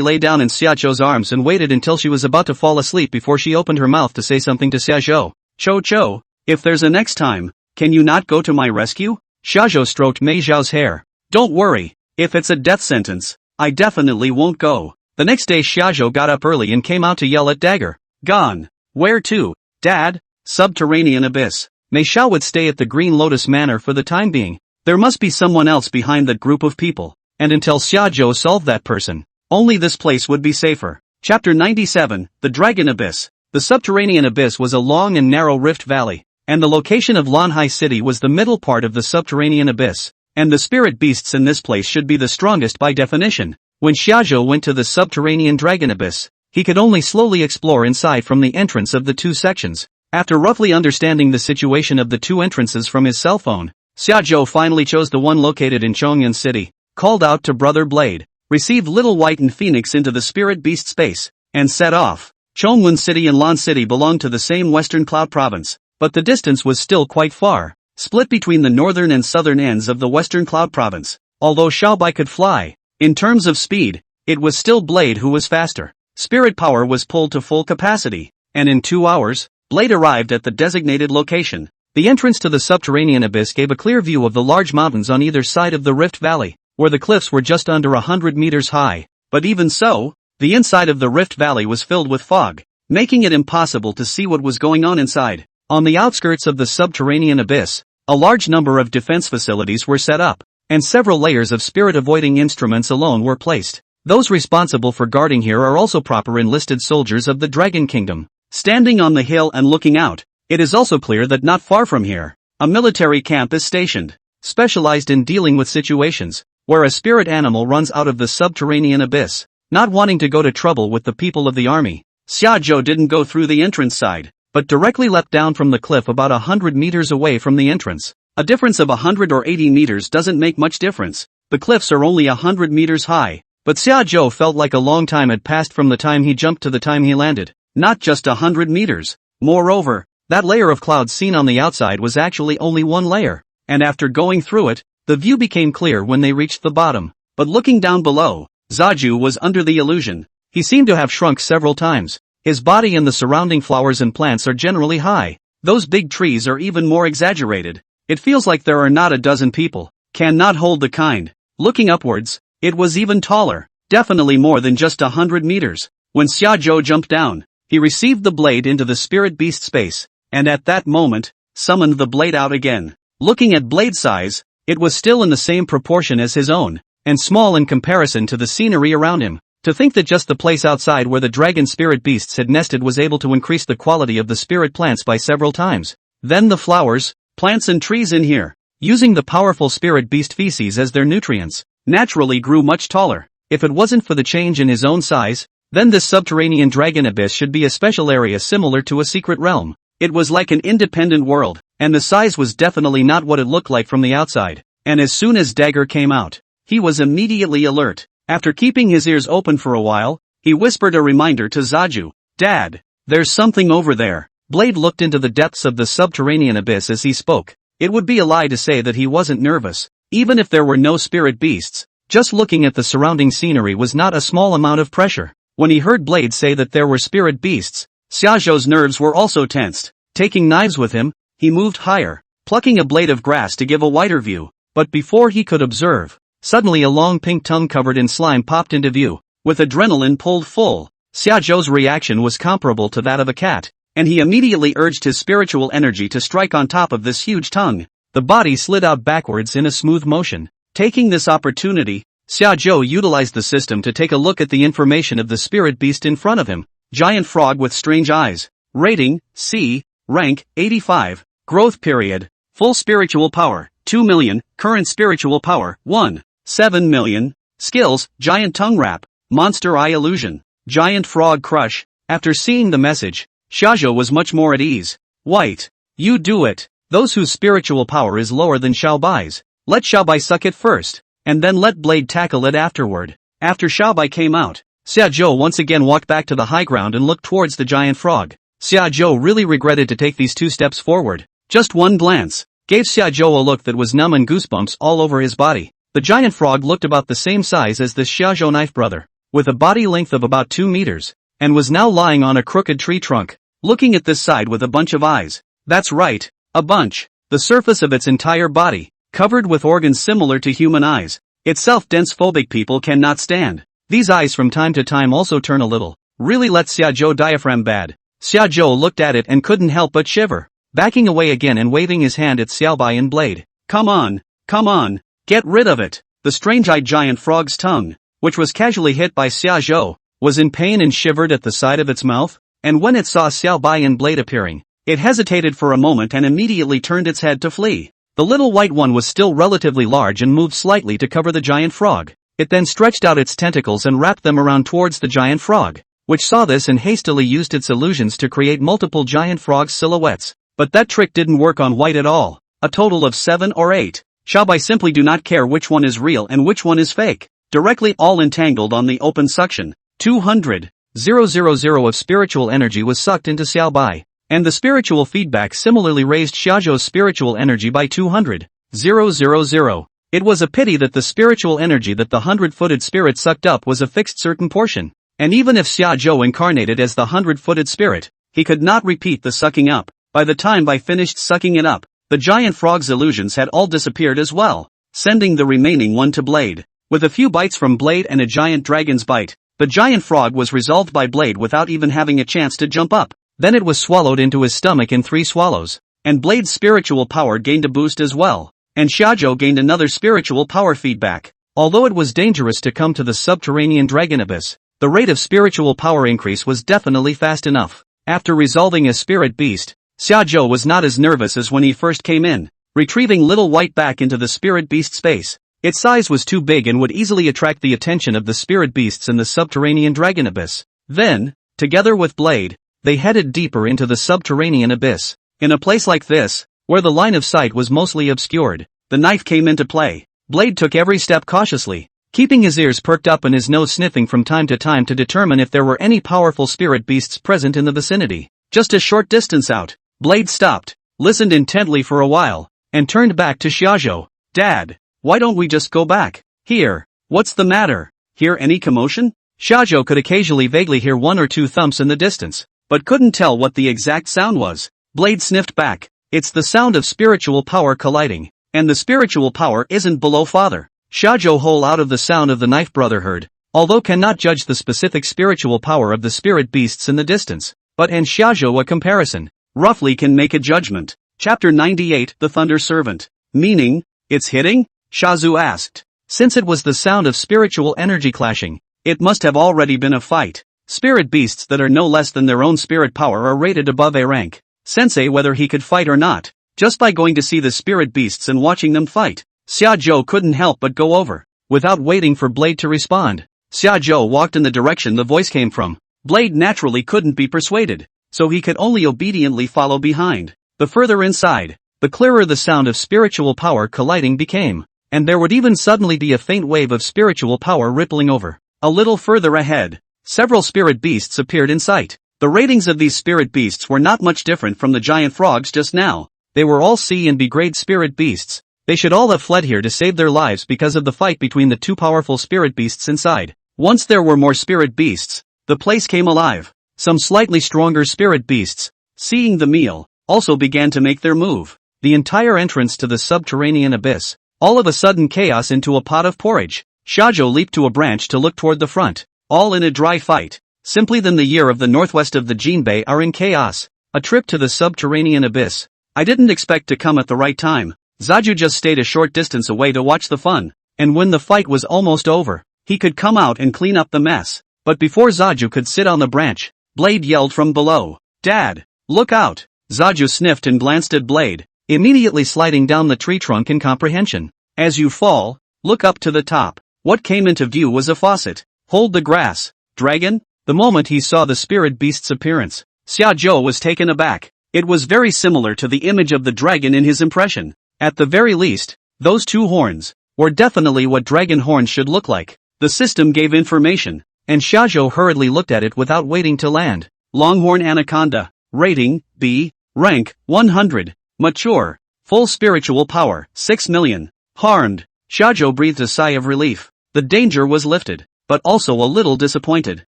Speaker 1: lay down in Xiajo's arms and waited until she was about to fall asleep before she opened her mouth to say something to Xiajo. Cho, if there's a next time, can you not go to my rescue? Xiajo stroked Mei Xiao's hair. Don't worry, if it's a death sentence, I definitely won't go. The next day Xiajo got up early and came out to yell at Dagger. Gone. Where to, Dad? Subterranean abyss. Mei Xiao would stay at the Green Lotus Manor for the time being. There must be someone else behind that group of people, and until Xiajo solved that person, only this place would be safer. Chapter 97, The Dragon Abyss. The subterranean abyss was a long and narrow rift valley, and the location of Lanhai City was the middle part of the subterranean abyss, and the spirit beasts in this place should be the strongest by definition. When Shajo went to the subterranean dragon abyss, he could only slowly explore inside from the entrance of the two sections. After roughly understanding the situation of the two entrances from his cell phone, Shajo finally chose the one located in Chongyun City, called out to Brother Blade, received Little White and Phoenix into the spirit beast space, and set off. Chongyun City and Lan City belonged to the same Western Cloud Province, but the distance was still quite far, split between the northern and southern ends of the Western Cloud Province. Although Xiaobai could fly, in terms of speed, it was still Blade who was faster. Spirit power was pulled to full capacity, and in 2 hours, Blade arrived at the designated location. The entrance to the subterranean abyss gave a clear view of the large mountains on either side of the Rift Valley, where the cliffs were just under 100 meters high. But even so, the inside of the Rift Valley was filled with fog, making it impossible to see what was going on inside. On the outskirts of the subterranean abyss, a large number of defense facilities were set up, and several layers of spirit-avoiding instruments alone were placed. Those responsible for guarding here are also proper enlisted soldiers of the Dragon Kingdom. Standing on the hill and looking out, it is also clear that not far from here, a military camp is stationed, specialized in dealing with situations where a spirit animal runs out of the subterranean abyss. Not wanting to go to trouble with the people of the army, Xiajo didn't go through the entrance side, but directly leapt down from the cliff about 100 meters away from the entrance. A difference of 100 or 80 meters doesn't make much difference. The cliffs are only 100 meters high, but Xiajo felt like a long time had passed from the time he jumped to the time he landed, not just 100 meters. Moreover, that layer of clouds seen on the outside was actually only one layer, and after going through it, the view became clear when they reached the bottom. But looking down below, Zaju was under the illusion. He seemed to have shrunk several times. His body and the surrounding flowers and plants are generally high. Those big trees are even more exaggerated. It feels like there are not a dozen people. Cannot hold the kind. Looking upwards, it was even taller, definitely more than just 100 meters. When Xiajo jumped down, he received the blade into the spirit beast space, and at that moment, summoned the blade out again. Looking at blade size, it was still in the same proportion as his own, and small in comparison to the scenery around him. To think that just the place outside where the dragon spirit beasts had nested was able to increase the quality of the spirit plants by several times. Then the flowers, plants and trees in here, using the powerful spirit beast feces as their nutrients, naturally grew much taller. If it wasn't for the change in his own size, then this subterranean dragon abyss should be a special area similar to a secret realm. It was like an independent world, and the size was definitely not what it looked like from the outside. And as soon as Dagger came out, he was immediately alert. After keeping his ears open for a while, he whispered a reminder to Zaju. "Dad, there's something over there." Blade looked into the depths of the subterranean abyss as he spoke. It would be a lie to say that he wasn't nervous. Even if there were no spirit beasts, just looking at the surrounding scenery was not a small amount of pressure. When he heard Blade say that there were spirit beasts, Xiajo's nerves were also tensed. Taking knives with him, he moved higher, plucking a blade of grass to give a wider view. But before he could observe, suddenly a long pink tongue covered in slime popped into view. With adrenaline pulled full, Xiajo's reaction was comparable to that of a cat, and he immediately urged his spiritual energy to strike on top of this huge tongue. The body slid out backwards in a smooth motion. Taking this opportunity, Xiajo utilized the system to take a look at the information of the spirit beast in front of him. Giant frog with strange eyes. Rating, C. Rank, 85. Growth period. Full spiritual power, 2 million. Current spiritual power, 1. 7 million. Skills, giant tongue wrap. Monster eye illusion. Giant frog crush. After seeing the message, Shajo was much more at ease. White. You do it. Those whose spiritual power is lower than Xiaobai's, let Xiaobai suck it first, and then let Blade tackle it afterward. After Xiaobai came out, Xiajo once again walked back to the high ground and looked towards the giant frog. Xiajo really regretted to take these 2 steps forward. Just one glance gave Xiajo a look that was numb and goosebumps all over his body. The giant frog looked about the same size as this Xiajo knife brother, with a body length of about 2 meters, and was now lying on a crooked tree trunk, looking at this side with a bunch of eyes. That's right, a bunch. The surface of its entire body, covered with organs similar to human eyes, itself dense phobic people cannot stand. These eyes from time to time also turn a little, really let Xiajo diaphragm bad. Xiajo looked at it and couldn't help but shiver, backing away again and waving his hand at Xiaobai and Blade. Come on, get rid of it. The strange-eyed giant frog's tongue, which was casually hit by Xiajo, was in pain and shivered at the side of its mouth, and when it saw Xiaobai and Blade appearing, it hesitated for a moment and immediately turned its head to flee. The little white one was still relatively large and moved slightly to cover the giant frog. It then stretched out its tentacles and wrapped them around towards the giant frog, which saw this and hastily used its illusions to create multiple giant frog silhouettes. But that trick didn't work on white at all. A total of 7 or 8. Shabai simply do not care which one is real and which one is fake. Directly all entangled on the open suction. 200,000 of spiritual energy was sucked into Xiaobai. And the spiritual feedback similarly raised Shajo's spiritual energy by 200,000. It was a pity that the spiritual energy that the 100-footed spirit sucked up was a fixed certain portion. And even if Shajo incarnated as the 100-footed spirit, he could not repeat the sucking up. By the time Bai finished sucking it up, the giant frog's illusions had all disappeared as well, sending the remaining one to Blade. With a few bites from Blade and a giant dragon's bite, the giant frog was resolved by Blade without even having a chance to jump up. Then it was swallowed into his stomach in 3 swallows. And Blade's spiritual power gained a boost as well. And Shajo gained another spiritual power feedback. Although it was dangerous to come to the subterranean dragon abyss, the rate of spiritual power increase was definitely fast enough. After resolving a spirit beast, Shajo was not as nervous as when he first came in, retrieving little white back into the spirit beast space. Its size was too big and would easily attract the attention of the spirit beasts in the subterranean dragon abyss. Then, together with Blade, they headed deeper into the subterranean abyss. In a place like this, where the line of sight was mostly obscured, the knife came into play. Blade took every step cautiously, keeping his ears perked up and his nose sniffing from time to determine if there were any powerful spirit beasts present in the vicinity. Just a short distance out, Blade stopped, listened intently for a while, and turned back to Shajo. "Dad, why don't we just go back? Here, what's the matter? Hear any commotion?" Shajo could occasionally vaguely hear 1 or 2 thumps in the distance, but couldn't tell what the exact sound was. Blade sniffed back. "It's the sound of spiritual power colliding, and the spiritual power isn't below father." Shajo whole out of the sound of the knife brother heard, although cannot judge the specific spiritual power of the spirit beasts in the distance, but and Shajo a comparison, roughly can make a judgment. Chapter 98 The Thunder Servant. Meaning, it's hitting? Shazu asked. Since it was the sound of spiritual energy clashing, it must have already been a fight. Spirit beasts that are no less than their own spirit power are rated above A rank. Sensei whether he could fight or not, just by going to see the spirit beasts and watching them fight. Xiajo couldn't help but go over. Without waiting for Blade to respond, Xiajo walked in the direction the voice came from. Blade naturally couldn't be persuaded, so he could only obediently follow behind. The further inside, the clearer the sound of spiritual power colliding became, and there would even suddenly be a faint wave of spiritual power rippling over. A little further ahead, several spirit beasts appeared in sight. The ratings of these spirit beasts were not much different from the giant frogs just now. They were all C and B grade spirit beasts. They should all have fled here to save their lives because of the fight between the 2 powerful spirit beasts inside. Once there were more spirit beasts, the place came alive. Some slightly stronger spirit beasts, seeing the meal, also began to make their move. The entire entrance to the subterranean abyss, all of a sudden chaos into a pot of porridge. Shajo leaped to a branch to look toward the front, all in a dry fight. Simply then the year of the northwest of the Jinbei are in chaos. A trip to the subterranean abyss. I didn't expect to come at the right time. Zaju just stayed a short distance away to watch the fun, and when the fight was almost over, he could come out and clean up the mess. But before Zaju could sit on the branch, Blade yelled from below. "Dad, look out!" Zaju sniffed and glanced at Blade, immediately sliding down the tree trunk in comprehension. "As you fall, look up to the top." What came into view was a faucet. "Hold the grass, dragon." The moment he saw the spirit beast's appearance, Xiajo was taken aback. It was very similar to the image of the dragon in his impression. At the very least, those 2 horns were definitely what dragon horns should look like. The system gave information, and Shajo hurriedly looked at it without waiting to land. Longhorn anaconda, rating, B, rank, 100, mature, full spiritual power, 6 million, harmed. Shajo breathed a sigh of relief. The danger was lifted, but also a little disappointed.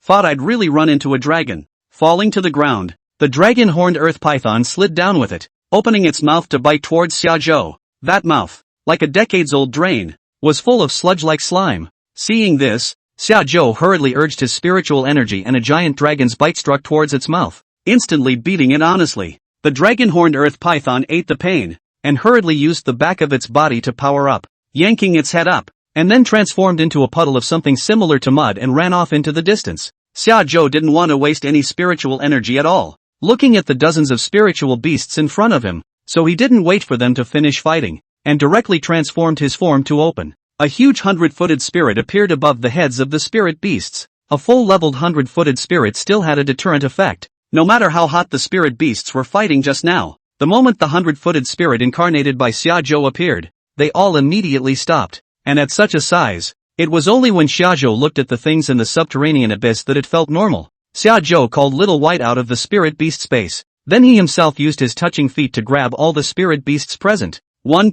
Speaker 1: Thought I'd really run into a dragon. Falling to the ground, the dragon-horned earth python slid down with it, opening its mouth to bite towards Xiajo. That mouth, like a decades-old drain, was full of sludge-like slime. Seeing this, Xiajo hurriedly urged his spiritual energy and a giant dragon's bite struck towards its mouth, instantly beating it honestly. The dragon-horned earth python ate the pain, and hurriedly used the back of its body to power up, yanking its head up, and then transformed into a puddle of something similar to mud and ran off into the distance. Xiajo didn't want to waste any spiritual energy at all. Looking at the dozens of spiritual beasts in front of him, so he didn't wait for them to finish fighting, and directly transformed his form to open. A huge 100-footed spirit appeared above the heads of the spirit beasts. A full-leveled 100-footed spirit still had a deterrent effect, no matter how hot the spirit beasts were fighting just now. The moment the 100-footed spirit incarnated by shajo appeared, they all immediately stopped, and at such a size, it was only when shajo looked at the things in the subterranean abyss that it felt normal. Shajo called Little White out of the spirit beast space, then he himself used his touching feet to grab all the spirit beasts present,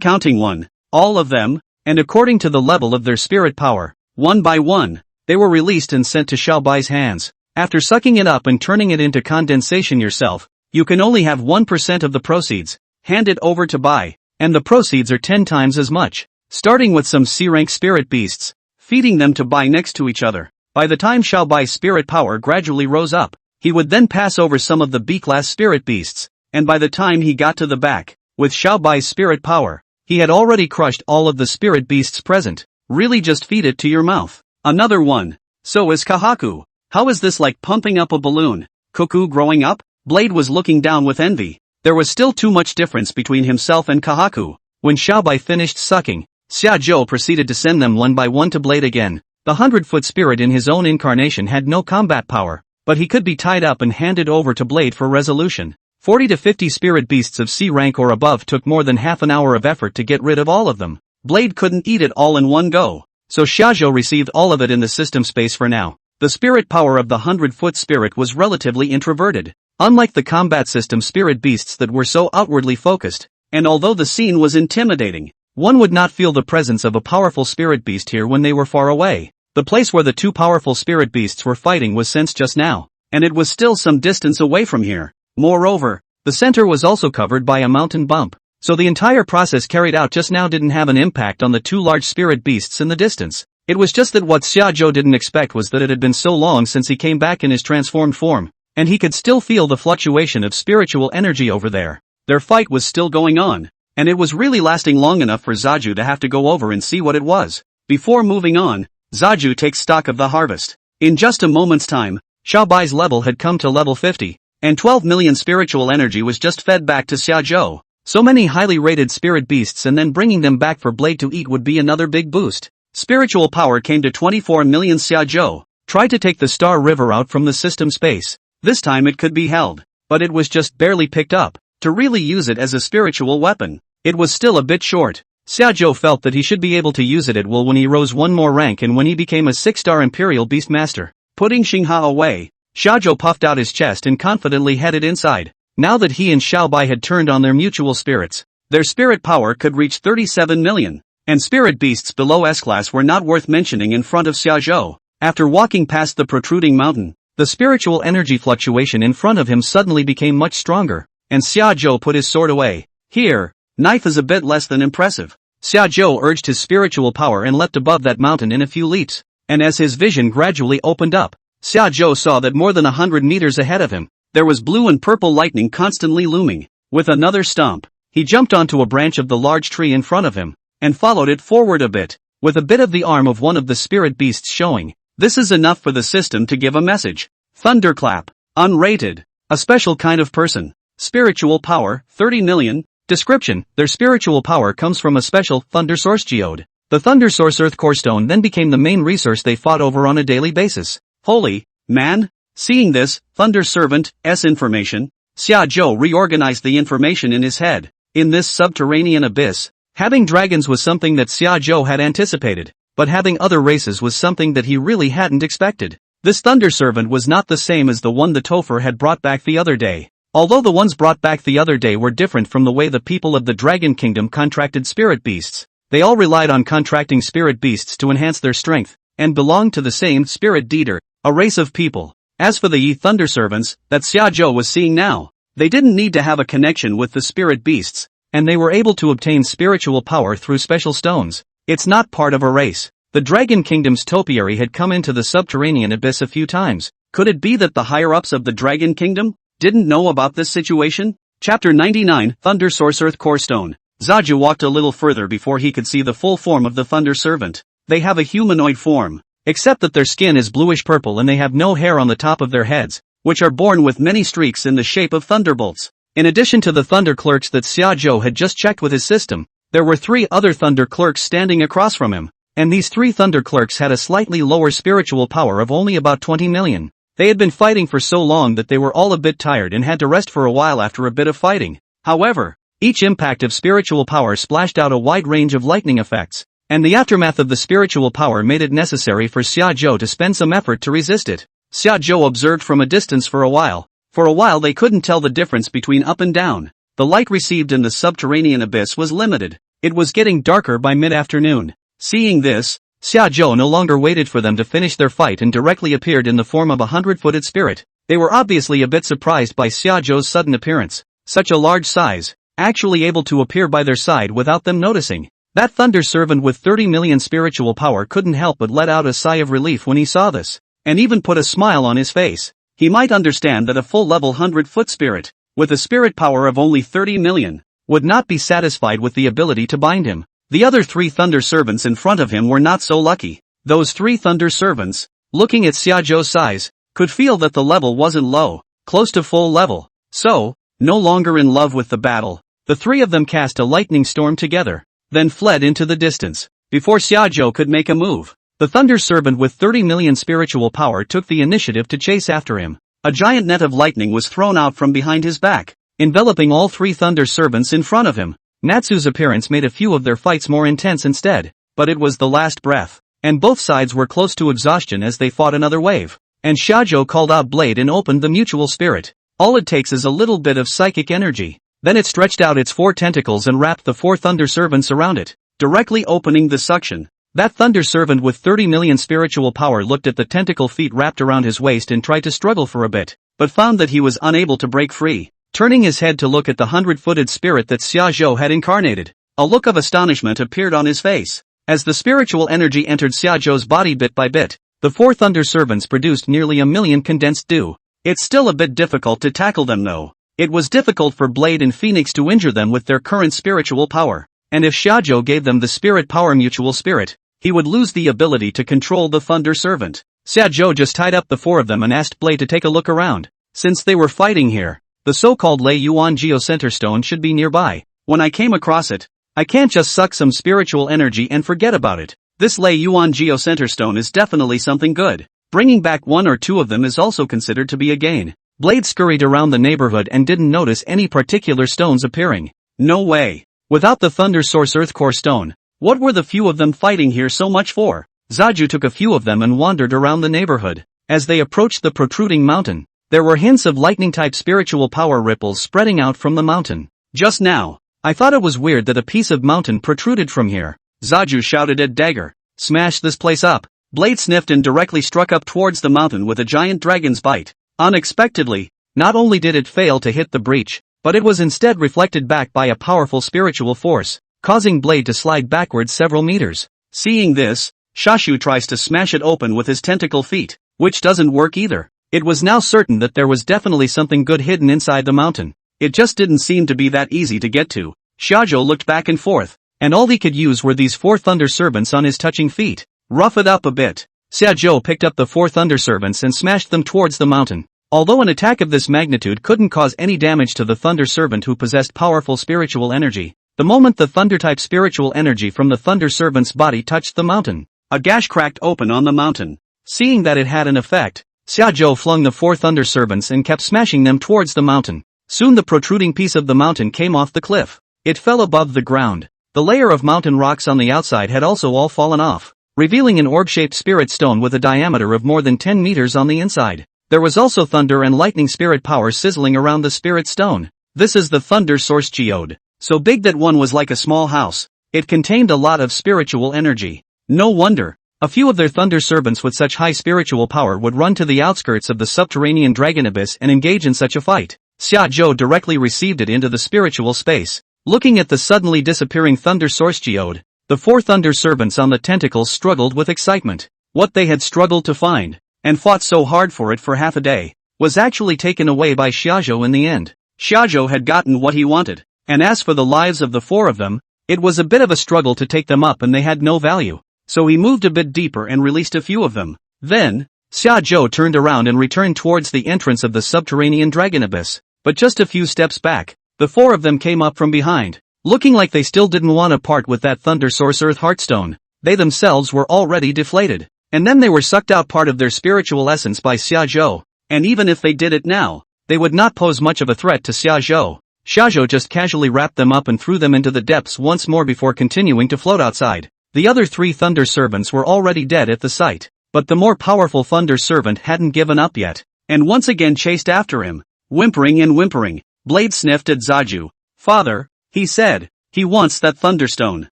Speaker 1: counting one, all of them, and according to the level of their spirit power, one by one, they were released and sent to Xiaobai's hands. After sucking it up and turning it into condensation yourself, you can only have 1% of the proceeds. Hand it over to Bai, and the proceeds are 10 times as much. Starting with some C-rank spirit beasts, feeding them to Bai next to each other. By the time Xiaobai's spirit power gradually rose up, he would then pass over some of the B-class spirit beasts, and by the time he got to the back, with Xiaobai's spirit power, he had already crushed all of the spirit beasts present. Really just feed it to your mouth. Another one. So is Kahaku. How is this like pumping up a balloon? Cuckoo growing up? Blade was looking down with envy. There was still too much difference between himself and Kahaku. When Xiaobai finished sucking, Xiajo proceeded to send them one by one to Blade again. The 100-foot spirit in his own incarnation had no combat power, but he could be tied up and handed over to Blade for resolution. 40 to 50 spirit beasts of C rank or above took more than half an hour of effort to get rid of all of them. Blade couldn't eat it all in one go, so Shajo received all of it in the system space for now. The spirit power of the 100-foot spirit was relatively introverted, unlike the combat system spirit beasts that were so outwardly focused, and although the scene was intimidating, one would not feel the presence of a powerful spirit beast here when they were far away. The place where the two powerful spirit beasts were fighting was sensed just now, and it was still some distance away from here. Moreover, the center was also covered by a mountain bump, so the entire process carried out just now didn't have an impact on the two large spirit beasts in the distance. It was just that what Xiajo didn't expect was that it had been so long since he came back in his transformed form, and he could still feel the fluctuation of spiritual energy over there. Their fight was still going on, and it was really lasting long enough for Zaju to have to go over and see what it was. Before moving on, Zaju takes stock of the harvest. In just a moment's time, Xiaobai's level had come to level 50. And 12 million spiritual energy was just fed back to Xiajo. So many highly rated spirit beasts and then bringing them back for Blade to eat would be another big boost. Spiritual power came to 24 million. Xiajo tried to take the Star River out from the system space. This time it could be held, but it was just barely picked up. To really use it as a spiritual weapon, it was still a bit short. Xiajo felt that he should be able to use it at will when he rose one more rank and when he became a 6-star Imperial Beastmaster. Putting Xingha away, Shajo puffed out his chest and confidently headed inside. Now that he and Xiaobai had turned on their mutual spirits, their spirit power could reach 37 million, and spirit beasts below S-class were not worth mentioning in front of Xiajo. After walking past the protruding mountain, the spiritual energy fluctuation in front of him suddenly became much stronger, and Xiajo put his sword away. Here, knife is a bit less than impressive. Xiajo urged his spiritual power and leapt above that mountain in a few leaps, and as his vision gradually opened up, Xiajo saw that more than 100 meters ahead of him, there was blue and purple lightning constantly looming. With another stomp, he jumped onto a branch of the large tree in front of him, and followed it forward a bit, with a bit of the arm of one of the spirit beasts showing. This is enough for the system to give a message. Thunderclap. Unrated. A special kind of person. Spiritual power, 30 million. Description: their spiritual power comes from a special Thunder Source geode. The Thunder Source Earth Core Stone then became the main resource they fought over on a daily basis. Holy man! Seeing this, Thunder Servant's information, Xiajo reorganized the information in his head. In this subterranean abyss, having dragons was something that Xiajo had anticipated, but having other races was something that he really hadn't expected. This Thunder Servant was not the same as the one the Topher had brought back the other day. Although the ones brought back the other day were different from the way the people of the Dragon Kingdom contracted spirit beasts, they all relied on contracting spirit beasts to enhance their strength, and belonged to the same spirit deeder, a race of people. As for the Yi Thunder Servants that Xiajo was seeing now, they didn't need to have a connection with the spirit beasts, and they were able to obtain spiritual power through special stones. It's not part of a race. The Dragon Kingdom's topiary had come into the subterranean abyss a few times. Could it be that the higher-ups of the Dragon Kingdom didn't know about this situation? Chapter 99, Thunder Source Earth Core Stone. Zaju walked a little further before he could see the full form of the Thunder Servant. They have a humanoid form, except that their skin is bluish-purple and they have no hair on the top of their heads, which are born with many streaks in the shape of thunderbolts. In addition to the thunder clerks that Shajo had just checked with his system, there were 3 other thunder clerks standing across from him, and these 3 thunder clerks had a slightly lower spiritual power of only about 20 million. They had been fighting for so long that they were all a bit tired and had to rest for a while after a bit of fighting. However, each impact of spiritual power splashed out a wide range of lightning effects, and the aftermath of the spiritual power made it necessary for Shajo to spend some effort to resist it. Shajo observed from a distance for a while. For a while they couldn't tell the difference between up and down. The light received in the subterranean abyss was limited. It was getting darker by mid-afternoon. Seeing this, Shajo no longer waited for them to finish their fight and directly appeared in the form of a 100-footed spirit. They were obviously a bit surprised by Shajo's sudden appearance. Such a large size, actually able to appear by their side without them noticing. That thunder servant with 30 million spiritual power couldn't help but let out a sigh of relief when he saw this, and even put a smile on his face. He might understand that a full-level 100-foot spirit, with a spirit power of only 30 million, would not be satisfied with the ability to bind him. The other 3 thunder servants in front of him were not so lucky. Those 3 thunder servants, looking at Shajo's size, could feel that the level wasn't low, close to full level. So, no longer in love with the battle, the 3 of them cast a lightning storm together, then fled into the distance. Before Shajo could make a move, the thunder servant with 30 million spiritual power took the initiative to chase after him. A giant net of lightning was thrown out from behind his back, enveloping all 3 thunder servants in front of him. Natsu's appearance made a few of their fights more intense instead, but it was the last breath, and both sides were close to exhaustion as they fought another wave. And Shajo called out Blade and opened the mutual spirit. All it takes is a little bit of psychic energy. Then it stretched out its 4 tentacles and wrapped the 4 thunder servants around it, directly opening the suction. That thunder servant with 30 million spiritual power looked at the tentacle feet wrapped around his waist and tried to struggle for a bit, but found that he was unable to break free. Turning his head to look at the 100-footed spirit that Shajo had incarnated, a look of astonishment appeared on his face. As the spiritual energy entered Shajo's body bit by bit, the 4 thunder servants produced nearly 1 million condensed dew. It's still a bit difficult to tackle them though. It was difficult for Blade and Phoenix to injure them with their current spiritual power, and if Shajo gave them the spirit power mutual spirit, he would lose the ability to control the thunder servant. Shajo just tied up the 4 of them and asked Blade to take a look around. Since they were fighting here, the so-called Lei Yuan Geocenter Stone should be nearby. When I came across it, I can't just suck some spiritual energy and forget about it. This Lei Yuan Geocenter Stone is definitely something good. Bringing back 1 or 2 of them is also considered to be a gain. Blade scurried around the neighborhood and didn't notice any particular stones appearing. No way. Without the Thunder Source Earthcore Stone, what were the few of them fighting here so much for? Zaju took a few of them and wandered around the neighborhood. As they approached the protruding mountain, there were hints of lightning-type spiritual power ripples spreading out from the mountain. Just now, I thought it was weird that a piece of mountain protruded from here. Zaju shouted at Dagger. Smash this place up. Blade sniffed and directly struck up towards the mountain with a giant dragon's bite. Unexpectedly, not only did it fail to hit the breach, but it was instead reflected back by a powerful spiritual force, causing Blade to slide backwards several meters. Seeing this, Shashu tries to smash it open with his tentacle feet, which doesn't work either. It was now certain that there was definitely something good hidden inside the mountain. It just didn't seem to be that easy to get to. Shajo looked back and forth, and all he could use were these 4 thunder servants on his touching feet. Rough it up a bit. Shajo picked up the 4 thunder servants and smashed them towards the mountain. Although an attack of this magnitude couldn't cause any damage to the thunder servant who possessed powerful spiritual energy, the moment the thunder-type spiritual energy from the thunder servant's body touched the mountain, a gash cracked open on the mountain. Seeing that it had an effect, Shajo flung the 4 thunder servants and kept smashing them towards the mountain. Soon the protruding piece of the mountain came off the cliff. It fell above the ground. The layer of mountain rocks on the outside had also all fallen off, revealing an orb-shaped spirit stone with a diameter of more than 10 meters on the inside. There was also thunder and lightning spirit power sizzling around the spirit stone. This is the Thunder Source Geode, so big that one was like a small house. It contained a lot of spiritual energy. No wonder. A few of their thunder servants with such high spiritual power would run to the outskirts of the subterranean dragon abyss and engage in such a fight. Shajo directly received it into the spiritual space. Looking at the suddenly disappearing Thunder Source Geode, the 4 thunder servants on the tentacles struggled with excitement. What they had struggled to find, and fought so hard for it for half a day, was actually taken away by Shajo in the end. Shajo had gotten what he wanted, and as for the lives of the 4 of them, it was a bit of a struggle to take them up and they had no value. So he moved a bit deeper and released a few of them. Then, Shajo turned around and returned towards the entrance of the subterranean dragon abyss. but just a few steps back. The four of them came up from behind, looking like they still didn't want to part with that Thunder Source Earth Heartstone. They themselves were already deflated. And then they were sucked out part of their spiritual essence by shajo. And even if they did it now, they would not pose much of a threat to shajo. Shajo just casually wrapped them up and threw them into the depths once more before continuing to float outside. The other three Thunder Servants were already dead at the sight. But the more powerful Thunder Servant hadn't given up yet, and once again chased after him. Whimpering and whimpering, Blade sniffed at Zaju. "Father," he said, "he wants that Thunderstone."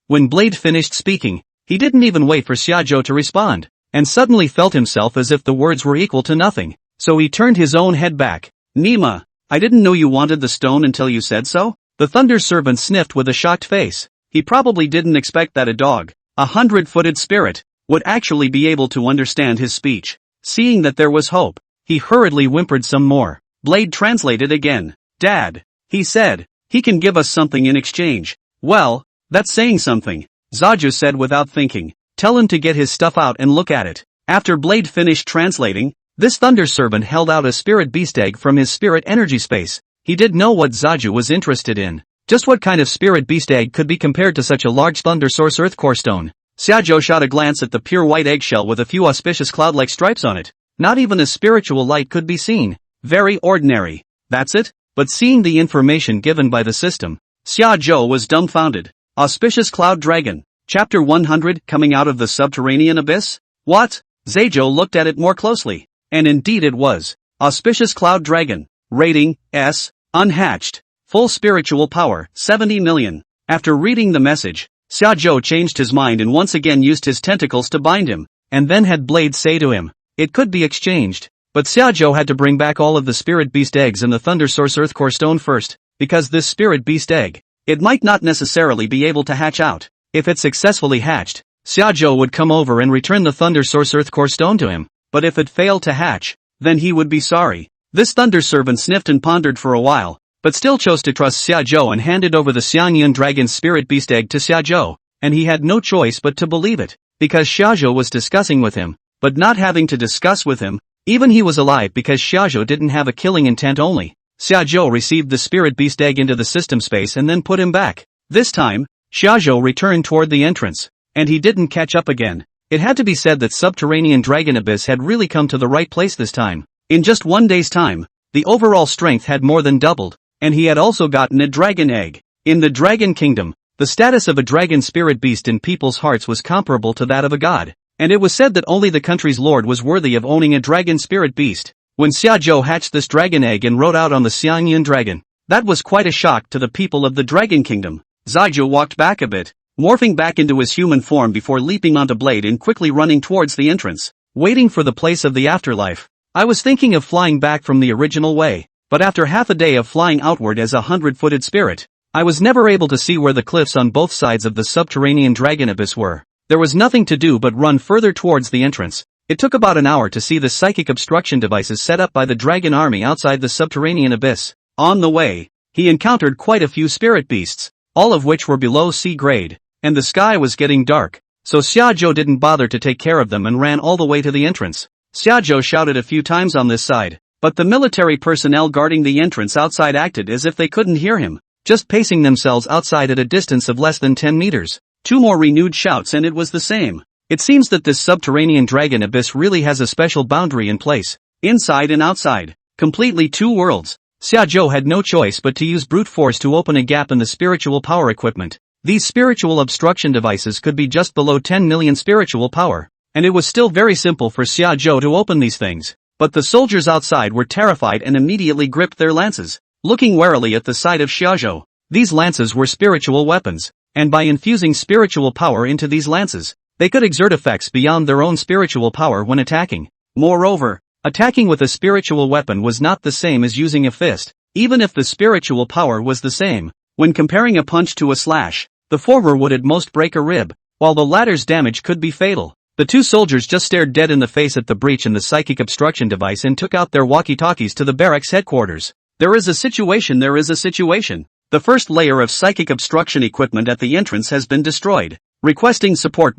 Speaker 1: When Blade finished speaking, he didn't even wait for Shajo to respond, and suddenly felt himself as if the words were equal to nothing. So he turned his own head back. "Nima, I didn't know you wanted the stone until you said so?" The Thunder Servant sniffed with a shocked face. He probably didn't expect that a dog, a 100-footed spirit, would actually be able to understand his speech. Seeing that there was hope, he hurriedly whimpered some more. Blade translated again. "Dad," he said, "he can give us something in exchange." "Well, that's saying something," Zaju said without thinking. "Tell him to get his stuff out and look at it." After Blade finished translating, this Thunder Servant held out a spirit beast egg from his spirit energy space. He did know what Zaju was interested in. Just what kind of spirit beast egg could be compared to such a large Thunder Source Earth Core stone? Shajo shot a glance at the pure white eggshell with a few auspicious cloud-like stripes on it. Not even a spiritual light could be seen. Very ordinary. That's it? But seeing the information given by the system, Shajo was dumbfounded. Auspicious Cloud Dragon. Chapter 100, Coming Out of the Subterranean Abyss? What? Zajo looked at it more closely. And indeed it was. Auspicious Cloud Dragon. Rating, S. Unhatched. Full spiritual power, 70 million. After reading the message, Shajo changed his mind and once again used his tentacles to bind him, and then had Blade say to him, it could be exchanged. But Shajo had to bring back all of the spirit beast eggs and the Thunder Source Earth Core stone first, because this spirit beast egg, it might not necessarily be able to hatch out. If it successfully hatched, Shajo would come over and return the Thunder Source Earth Core stone to him, but if it failed to hatch, then he would be sorry. This Thunder Servant sniffed and pondered for a while, but still chose to trust Shajo and handed over the Xiangyun Dragon's spirit beast egg to Shajo, and he had no choice but to believe it, because Shajo was discussing with him, but not having to discuss with him, even he was alive because Shajo didn't have a killing intent only. Shajo received the spirit beast egg into the system space and then put him back. This time, Shajo returned toward the entrance, and he didn't catch up again. It had to be said that Subterranean Dragon Abyss had really come to the right place this time. In just one day's time, the overall strength had more than doubled, and he had also gotten a dragon egg. In the Dragon Kingdom, the status of a dragon spirit beast in people's hearts was comparable to that of a god, and it was said that only the country's lord was worthy of owning a dragon spirit beast. When Xiaozhou hatched this dragon egg and rode out on the Xiangyun dragon, that was quite a shock to the people of the Dragon Kingdom. Zaiju walked back a bit, morphing back into his human form before leaping onto Blade and quickly running towards the entrance, waiting for the place of the afterlife. I was thinking of flying back from the original way, but after half a day of flying outward as a 100-footed spirit, I was never able to see where the cliffs on both sides of the Subterranean Dragon Abyss were. There was nothing to do but run further towards the entrance. It took about an hour to see the psychic obstruction devices set up by the dragon army outside the Subterranean Abyss. On the way, he encountered quite a few spirit beasts, all of which were below sea grade, and the sky was getting dark, so Xiaozhou didn't bother to take care of them and ran all the way to the entrance. Xiaozhou shouted a few times on this side, but the military personnel guarding the entrance outside acted as if they couldn't hear him, just pacing themselves outside at a distance of less than 10 meters. Two more renewed shouts and it was the same. It seems that this Subterranean Dragon Abyss really has a special boundary in place, inside and outside, completely two worlds. Xiaozhou had no choice but to use brute force to open a gap in the spiritual power equipment. These spiritual obstruction devices could be just below 10 million spiritual power, and it was still very simple for Xiaozhou to open these things. But the soldiers outside were terrified and immediately gripped their lances, looking warily at the sight of Xiaozhou. These lances were spiritual weapons, and by infusing spiritual power into these lances, they could exert effects beyond their own spiritual power when attacking. Moreover, attacking with a spiritual weapon was not the same as using a fist, even if the spiritual power was the same. When comparing a punch to a slash, the former would at most break a rib, while the latter's damage could be fatal. The two soldiers just stared dead in the face at the breach in the psychic obstruction device and took out their walkie-talkies to the barracks headquarters. There is a situation. The first layer of psychic obstruction equipment at the entrance has been destroyed. Requesting support.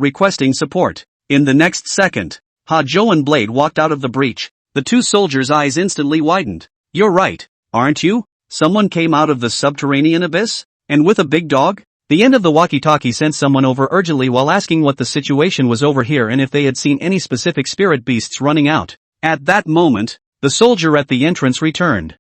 Speaker 1: In the next second, Ha-Zhou and Blade walked out of the breach. The two soldiers' eyes instantly widened. You're right, aren't you? Someone came out of the subterranean abyss? And with a big dog? The end of the walkie-talkie sent someone over urgently while asking what the situation was over here and if they had seen any specific spirit beasts running out. At that moment, the soldier at the entrance returned.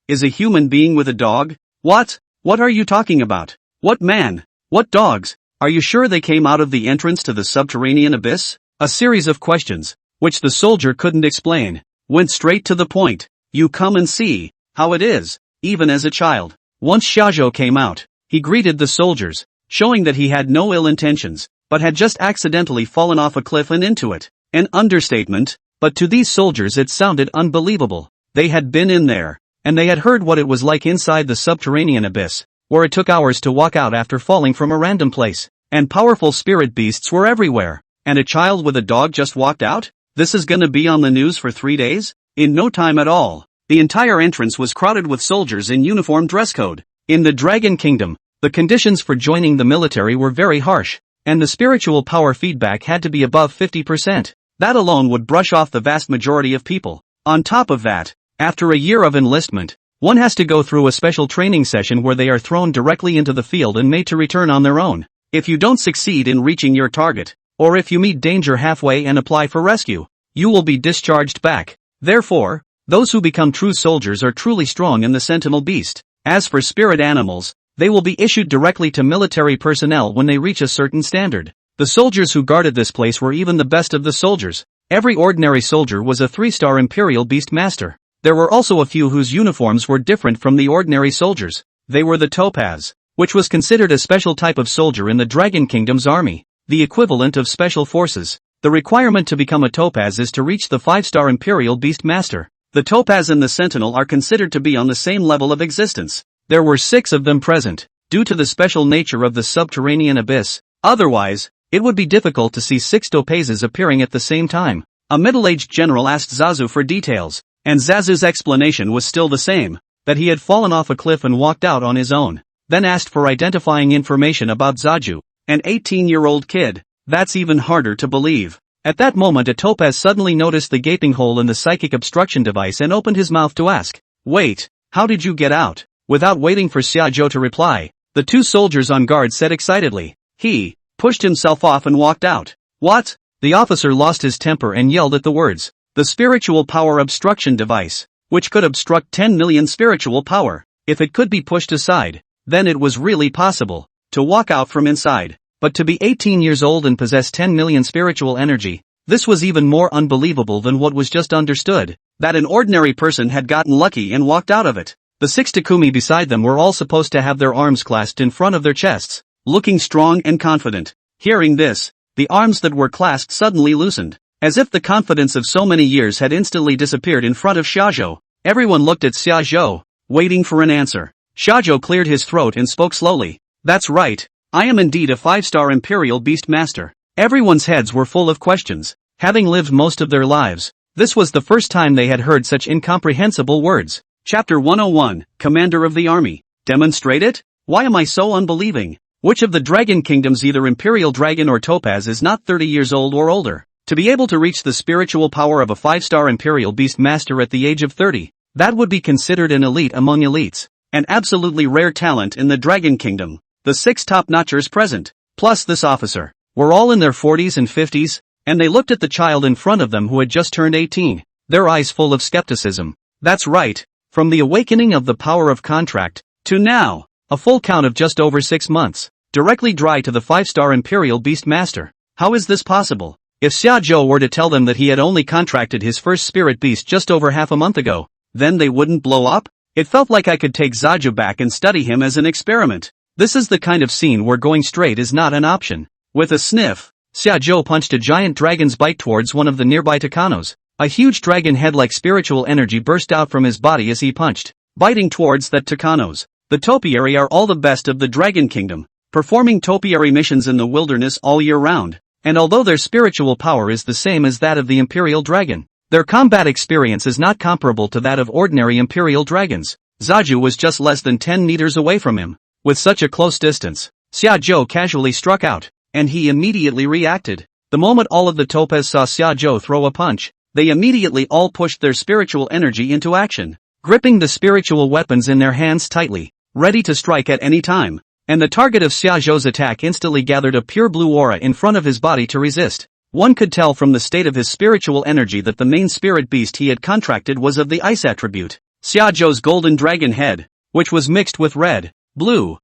Speaker 1: Is a human being with a dog? What? What are you talking about? What man? What dogs? Are you sure they came out of the entrance to the subterranean abyss? A series of questions, which the soldier couldn't explain, went straight to the point. You come and see how it is, even as a child. Once Shajo came out, he greeted the soldiers, showing that he had no ill intentions, but had just accidentally fallen off a cliff and into it. An understatement, but to these soldiers it sounded unbelievable. They had been in there, and they had heard what it was like inside the subterranean abyss, where it took hours to walk out after falling from a random place, and powerful spirit beasts were everywhere. And a child with a dog just walked out? This is gonna be on the news for 3 days? In no time at all. The entire entrance was crowded with soldiers in uniform dress code. In the Dragon Kingdom, the conditions for joining the military were very harsh, and the spiritual power feedback had to be above 50%. That alone would brush off the vast majority of people. On top of that, after a year of enlistment, one has to go through a special training session where they are thrown directly into the field and made to return on their own. If you don't succeed in reaching your target, or if you meet danger halfway and apply for rescue, you will be discharged back. Therefore, those who become true soldiers are truly strong in the sentinel beast. As for spirit animals, they will be issued directly to military personnel when they reach a certain standard. The soldiers who guarded this place were even the best of the soldiers. Every ordinary soldier was a 3-star Imperial Beastmaster. There were also a few whose uniforms were different from the ordinary soldiers. They were the topaz, which was considered a special type of soldier in the Dragon Kingdom's army, the equivalent of special forces. The requirement to become a topaz is to reach the 5-star Imperial Beastmaster. The topaz and the sentinel are considered to be on the same level of existence. There were 6 of them present, due to the special nature of the subterranean abyss. Otherwise, it would be difficult to see 6 topazes appearing at the same time. A middle-aged general asked Zazu for details, and Zazu's explanation was still the same, that he had fallen off a cliff and walked out on his own. Then asked for identifying information about Zaju, an 18-year-old kid. That's even harder to believe. At that moment a topaz suddenly noticed the gaping hole in the psychic obstruction device and opened his mouth to ask, "Wait, how did you get out?" Without waiting for Shajo to reply, the 2 soldiers on guard said excitedly, "He pushed himself off and walked out." What? The officer lost his temper and yelled at the words, "The spiritual power obstruction device, which could obstruct 10 million spiritual power. If it could be pushed aside, then it was really possible to walk out from inside. But to be 18 years old and possess 10 million spiritual energy, this was even more unbelievable than what was just understood, that an ordinary person had gotten lucky and walked out of it. The 6 Takumi beside them were all supposed to have their arms clasped in front of their chests, looking strong and confident. Hearing this, the arms that were clasped suddenly loosened, as if the confidence of so many years had instantly disappeared in front of Shajo. Everyone looked at Shajo, waiting for an answer. Shajo cleared his throat and spoke slowly. "That's right. I am indeed a 5-star Imperial Beastmaster." Everyone's heads were full of questions. Having lived most of their lives, this was the first time they had heard such incomprehensible words. Chapter 101, Commander of the Army. Demonstrate it? Why am I so unbelieving? Which of the Dragon Kingdoms, either Imperial Dragon or Topaz, is not 30 years old or older? To be able to reach the spiritual power of a 5-star Imperial Beastmaster at the age of 30, that would be considered an elite among elites. An absolutely rare talent in the Dragon Kingdom. The 6 top-notchers present, plus this officer, were all in their 40s and 50s, and they looked at the child in front of them who had just turned 18, their eyes full of skepticism. That's right, from the awakening of the power of contract, to now, a full count of just over 6 months, directly dry to the 5-star Imperial Beastmaster. How is this possible? If Shajo were to tell them that he had only contracted his first spirit beast just over half a month ago, then they wouldn't blow up? It felt like I could take Zaju back and study him as an experiment. This is the kind of scene where going straight is not an option. With a sniff, Shajo punched a giant dragon's bite towards one of the nearby Takanos. A huge dragon head-like spiritual energy burst out from his body as he punched, biting towards that Takanos. The topiary are all the best of the Dragon Kingdom, performing topiary missions in the wilderness all year round. And although their spiritual power is the same as that of the Imperial Dragon, their combat experience is not comparable to that of ordinary Imperial Dragons. Zaju was just less than 10 meters away from him. With such a close distance, Shajo casually struck out, and he immediately reacted. The moment all of the Topaz saw Shajo throw a punch, they immediately all pushed their spiritual energy into action. gripping the spiritual weapons in their hands tightly, ready to strike at any time. And the target of Shajo's attack instantly gathered a pure blue aura in front of his body to resist. One could tell from the state of his spiritual energy that the main spirit beast he had contracted was of the ice attribute. Shajo's golden dragon head, which was mixed with red, blue,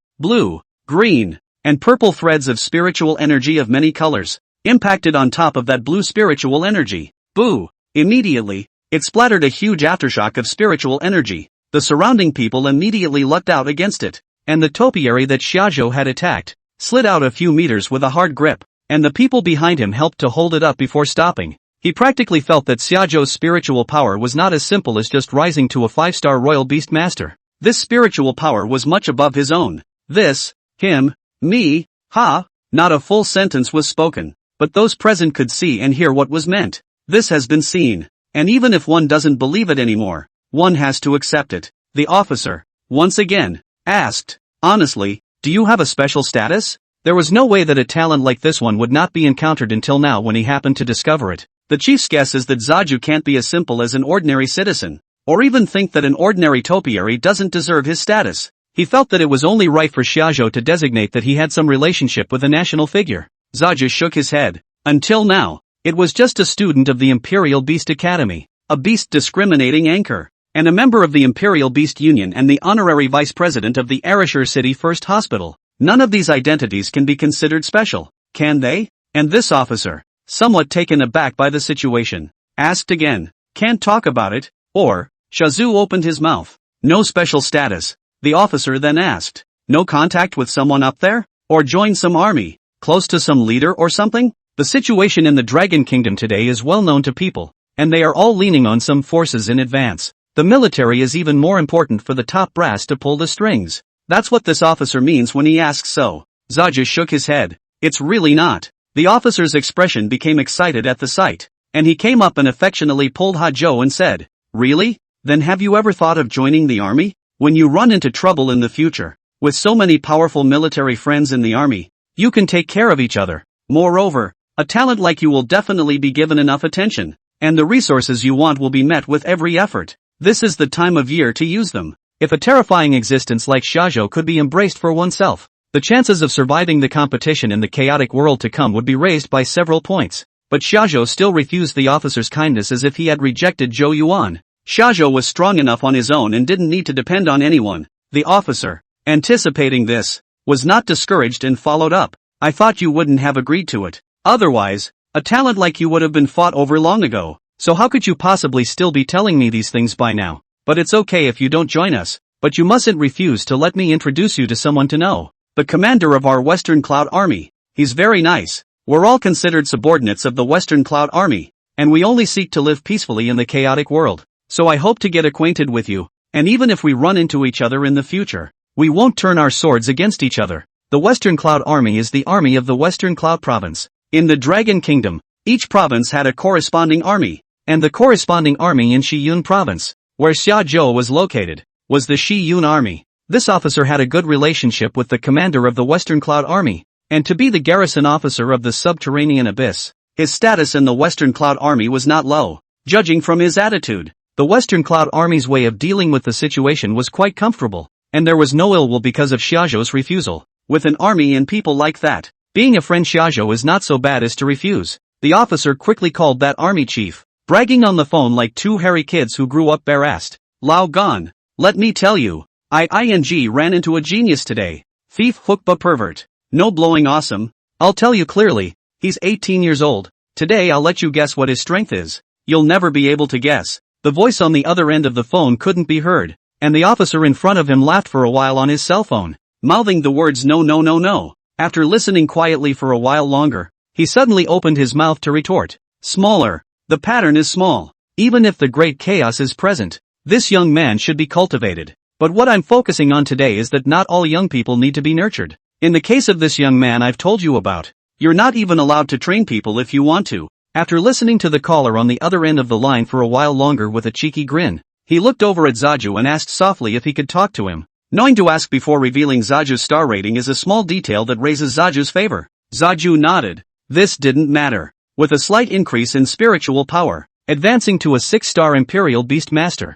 Speaker 1: green, and purple threads of spiritual energy of many colors, impacted on top of that blue spiritual energy. Boo! Immediately, it splattered a huge aftershock of spiritual energy. The surrounding people immediately lucked out against it, and the topiary that Shajo had attacked slid out a few meters with a hard grip, and the people behind him helped to hold it up before stopping. He practically felt that Shajo's spiritual power was not as simple as just rising to a 5-star royal beastmaster. This spiritual power was much above his own. This, him, me, ha, not a full sentence was spoken, but those present could see and hear what was meant. This has been seen, and even if one doesn't believe it anymore, one has to accept it. The officer, once again, asked, honestly, do you have a special status? There was no way that a talent like this one would not be encountered until now when he happened to discover it. The chief's guess is that Zaju can't be as simple as an ordinary citizen, or even think that an ordinary topiary doesn't deserve his status. He felt that it was only right for Shajo to designate that he had some relationship with a national figure. Zaju shook his head. Until now, it was just a student of the Imperial Beast Academy, a beast discriminating anchor, and a member of the Imperial Beast Union and the honorary vice president of the Arashir City First Hospital. None of these identities can be considered special, can they? And this officer, somewhat taken aback by the situation, asked again, can't talk about it, or? Shazu opened his mouth. No special status. The officer then asked, no contact with someone up there? Or join some army, close to some leader or something? The situation in the Dragon Kingdom today is well known to people, and they are all leaning on some forces in advance. The military is even more important for the top brass to pull the strings. That's what this officer means when he asks so. Zaju shook his head. It's really not. The officer's expression became excited at the sight, and he came up and affectionately pulled Hajo and said, really? Then have you ever thought of joining the army? When you run into trouble in the future, with so many powerful military friends in the army, you can take care of each other. Moreover, a talent like you will definitely be given enough attention, and the resources you want will be met with every effort. This is the time of year to use them. If a terrifying existence like Shajo could be embraced for oneself, the chances of surviving the competition in the chaotic world to come would be raised by several points. But Shajo still refused the officer's kindness as if he had rejected Zhou Yuan. Shajo was strong enough on his own and didn't need to depend on anyone. The officer, anticipating this, was not discouraged and followed up. I thought you wouldn't have agreed to it. Otherwise, a talent like you would have been fought over long ago. So how could you possibly still be telling me these things by now? But it's okay if you don't join us, but you mustn't refuse to let me introduce you to someone to know. The commander of our Western Cloud Army. He's very nice. We're all considered subordinates of the Western Cloud Army, and we only seek to live peacefully in the chaotic world. So I hope to get acquainted with you, and even if we run into each other in the future, we won't turn our swords against each other. The Western Cloud Army is the army of the Western Cloud Province. In the Dragon Kingdom, each province had a corresponding army, and the corresponding army in Shiyun Province, where Xiaozhou was located, was the Shiyun Army. This officer had a good relationship with the commander of the Western Cloud Army, and to be the garrison officer of the subterranean abyss, his status in the Western Cloud Army was not low, judging from his attitude. The Western Cloud Army's way of dealing with the situation was quite comfortable, and there was no ill will because of Xiaozhou's refusal. With an army and people like that, being a friend Xiaozhou is not so bad as to refuse. The officer quickly called that army chief, bragging on the phone like two hairy kids who grew up bare-assed. Lao Gan, let me tell you, I ran into a genius today. Thief Hookba pervert. No blowing awesome. I'll tell you clearly, he's 18 years old. Today I'll let you guess what his strength is. You'll never be able to guess. The voice on the other end of the phone couldn't be heard, and the officer in front of him laughed for a while on his cell phone, mouthing the words no no no no. After listening quietly for a while longer, he suddenly opened his mouth to retort. Smaller. The pattern is small. Even if the great chaos is present, this young man should be cultivated. But what I'm focusing on today is that not all young people need to be nurtured. In the case of this young man I've told you about, you're not even allowed to train people if you want to. After listening to the caller on the other end of the line for a while longer with a cheeky grin, he looked over at Zaju and asked softly if he could talk to him. Knowing to ask before revealing Zaju's star rating is a small detail that raises Zaju's favor. Zaju nodded. This didn't matter. With a slight increase in spiritual power, advancing to a 6-star Imperial Beastmaster,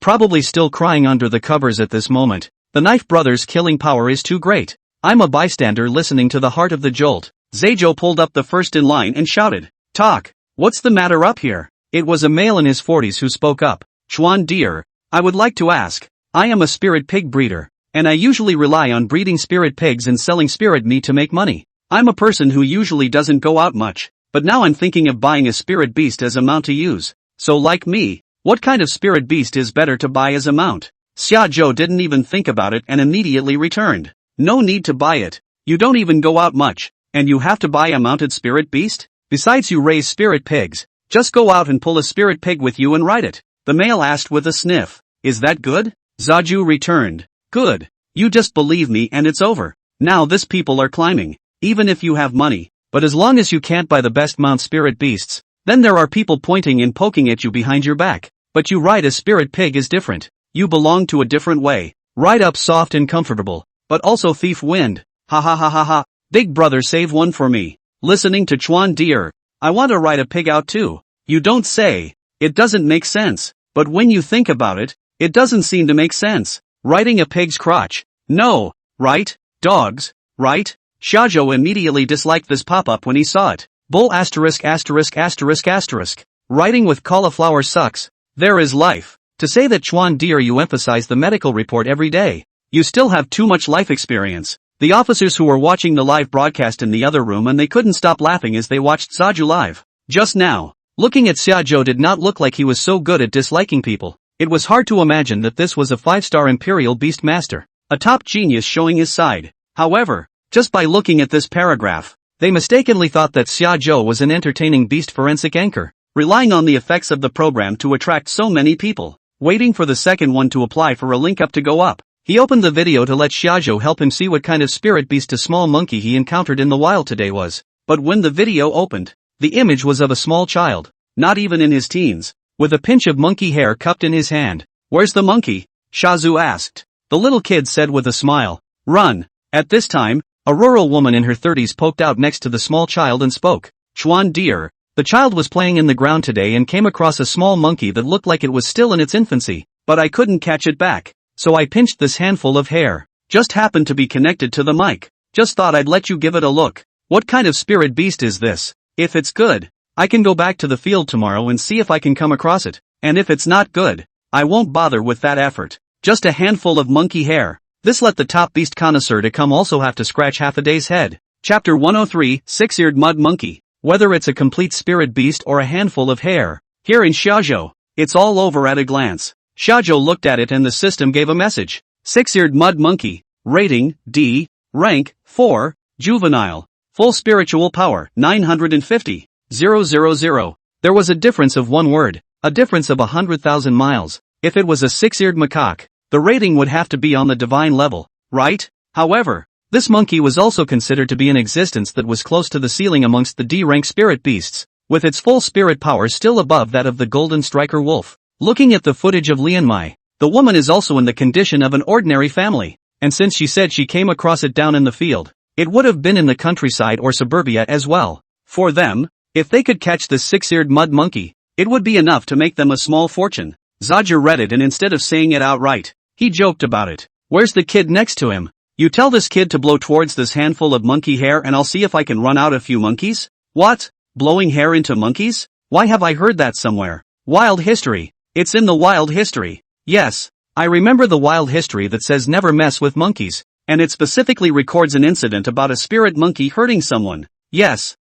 Speaker 1: Probably still crying under the covers at this moment. The Knife Brothers' killing power is too great. I'm a bystander listening to the heart of the jolt. Shajo pulled up the first in line and shouted, "Talk! What's the matter up here?" It was a male in his 40s who spoke up. "Chuan dear, I would like to ask. I am a spirit pig breeder, and I usually rely on breeding spirit pigs and selling spirit meat to make money. I'm a person who usually doesn't go out much, but now I'm thinking of buying a spirit beast as a mount to use. So like me, what kind of spirit beast is better to buy as a mount?" Shajo didn't even think about it and immediately returned. "No need to buy it. You don't even go out much, and you have to buy a mounted spirit beast? Besides you raise spirit pigs. Just go out and pull a spirit pig with you and ride it." The male asked with a sniff. "Is that good?" Shajo returned. "Good. You just believe me and it's over. Now this people are climbing. Even if you have money, but as long as you can't buy the best mount spirit beasts, then there are people pointing and poking at you behind your back. But you ride a spirit pig is different. You belong to a different way. Ride up soft and comfortable, but also thief wind. Ha ha ha ha ha. Big brother save one for me." Listening to Chuan dear, "I want to ride a pig out too." "You don't say. It doesn't make sense. But when you think about it, it doesn't seem to make sense. Riding a pig's crotch. No, right? Dogs, right?" Shajo immediately disliked this pop-up when he saw it. Bull asterisk asterisk asterisk asterisk. Riding with cauliflower sucks. There is life. To say that Chuan dear you emphasize the medical report every day. You still have too much life experience. The officers who were watching the live broadcast in the other room and they couldn't stop laughing as they watched Shajo live. Just now, looking at Shajo did not look like he was so good at disliking people. It was hard to imagine that this was a 5-star Imperial Beastmaster. A top genius showing his side. However, just by looking at this paragraph, they mistakenly thought that Shajo was an entertaining beast forensic anchor, relying on the effects of the program to attract so many people, waiting for the second one to apply for a link up to go up. He opened the video to let Shajo help him see what kind of spirit beast a small monkey he encountered in the wild today was. But when the video opened, the image was of a small child, not even in his teens, with a pinch of monkey hair cupped in his hand. "Where's the monkey?" Shajo asked. The little kid said with a smile, "Run." At this time, a rural woman in her 30s poked out next to the small child and spoke. "Chuan dear, the child was playing in the ground today and came across a small monkey that looked like it was still in its infancy, but I couldn't catch it back. So I pinched this handful of hair. Just happened to be connected to the mic. Just thought I'd let you give it a look. What kind of spirit beast is this? If it's good, I can go back to the field tomorrow and see if I can come across it. And if it's not good, I won't bother with that effort. Just a handful of monkey hair." This let the top beast connoisseur to come also have to scratch half a day's head. Chapter 103, Six-Eared Mud Monkey. Whether it's a complete spirit beast or a handful of hair, here in Shajo, it's all over at a glance. Shajo looked at it and the system gave a message. Six-Eared Mud Monkey. Rating, D. Rank, 4. Juvenile. Full spiritual power, 950. 000. There was a difference of one word. A difference of 100,000 miles. If it was a six-eared macaque, the rating would have to be on the divine level, right? However, this monkey was also considered to be an existence that was close to the ceiling amongst the D-rank spirit beasts, with its full spirit power still above that of the golden striker wolf. Looking at the footage of Lianmai, the woman is also in the condition of an ordinary family, and since she said she came across it down in the field, it would have been in the countryside or suburbia as well. For them, if they could catch this six-eared mud monkey, it would be enough to make them a small fortune. Shajo read it and instead of saying it outright, he joked about it. Where's the kid next to him? You tell this kid to blow towards this handful of monkey hair and I'll see if I can run out a few monkeys? What? Blowing hair into monkeys? Why have I heard that somewhere? Wild history. It's in the wild history. Yes, I remember the wild history that says never mess with monkeys, and it specifically records an incident about a spirit monkey hurting someone. Yes.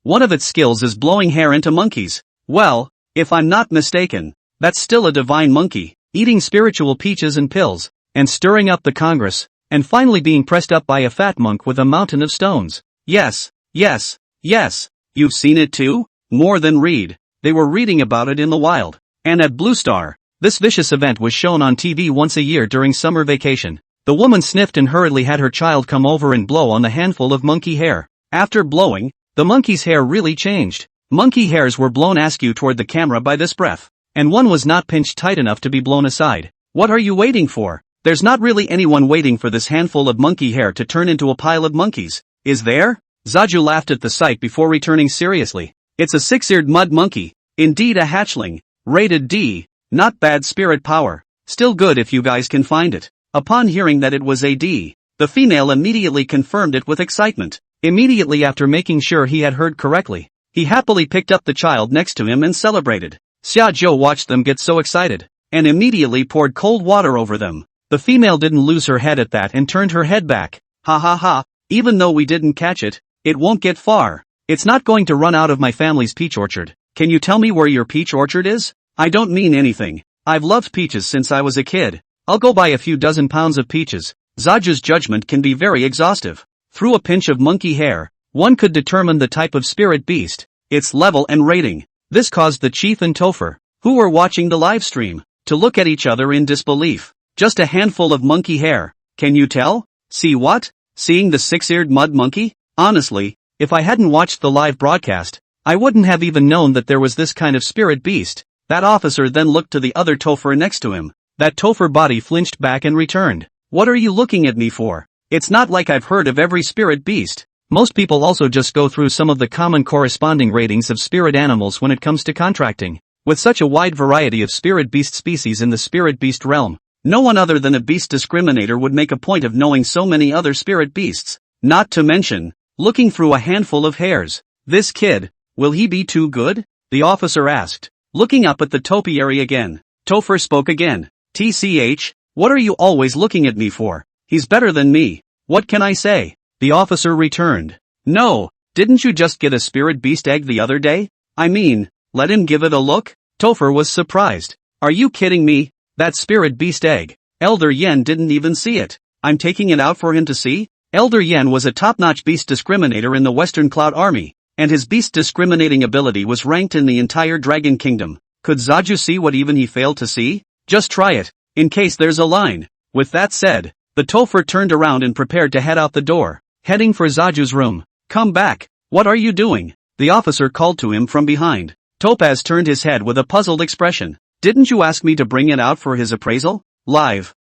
Speaker 1: One of its skills is blowing hair into monkeys. Well, if I'm not mistaken, that's still a divine monkey, eating spiritual peaches and pills, and stirring up the Congress, and finally being pressed up by a fat monk with a mountain of stones. Yes. You've seen it too? More than read. They were reading about it in the wild. And at Blue Star, this vicious event was shown on TV once a year during summer vacation. The woman sniffed and hurriedly had her child come over and blow on the handful of monkey hair. After blowing, the monkey's hair really changed. Monkey hairs were blown askew toward the camera by this breath, and one was not pinched tight enough to be blown aside. What are you waiting for? There's not really anyone waiting for this handful of monkey hair to turn into a pile of monkeys, is there? Shajo laughed at the sight before returning seriously. It's a six-eared mud monkey, indeed a hatchling, rated D. Not bad spirit power. Still good if you guys can find it. Upon hearing that it was a D, the female immediately confirmed it with excitement. Immediately after making sure he had heard correctly, he happily picked up the child next to him and celebrated. Shajo watched them get so excited, and immediately poured cold water over them. The female didn't lose her head at that and turned her head back. Ha ha ha, even though we didn't catch it, it won't get far. It's not going to run out of my family's peach orchard. Can you tell me where your peach orchard is? I don't mean anything. I've loved peaches since I was a kid. I'll go buy a few dozen pounds of peaches. Zaju's judgment can be very exhaustive. Through a pinch of monkey hair, one could determine the type of spirit beast, its level and rating. This caused the chief and Topher, who were watching the live stream, to look at each other in disbelief. Just a handful of monkey hair. Can you tell? See what? Seeing the six-eared mud monkey? Honestly, if I hadn't watched the live broadcast, I wouldn't have even known that there was this kind of spirit beast. That officer then looked to the other Topher next to him. That Topher body flinched back and returned. What are you looking at me for? It's not like I've heard of every spirit beast. Most people also just go through some of the common corresponding ratings of spirit animals when it comes to contracting. With such a wide variety of spirit beast species in the spirit beast realm, no one other than a beast discriminator would make a point of knowing so many other spirit beasts. Not to mention, looking through a handful of hairs. This kid, will he be too good? The officer asked, looking up at the topiary again. Topher spoke again. TCH, what are you always looking at me for? He's better than me. What can I say? The officer returned. No, didn't you just get a spirit beast egg the other day? I mean, let him give it a look? Topher was surprised. Are you kidding me? That spirit beast egg. Elder Yen didn't even see it. I'm taking it out for him to see? Elder Yen was a top-notch beast discriminator in the Western Cloud Army, and his beast discriminating ability was ranked in the entire Dragon Kingdom. Could Zaju see what even he failed to see? Just try it, in case there's a line. With that said, the Topher turned around and prepared to head out the door, heading for Zaju's room. Come back. What are you doing? The officer called to him from behind. Topaz turned his head with a puzzled expression. Didn't you ask me to bring it out for his appraisal? Live.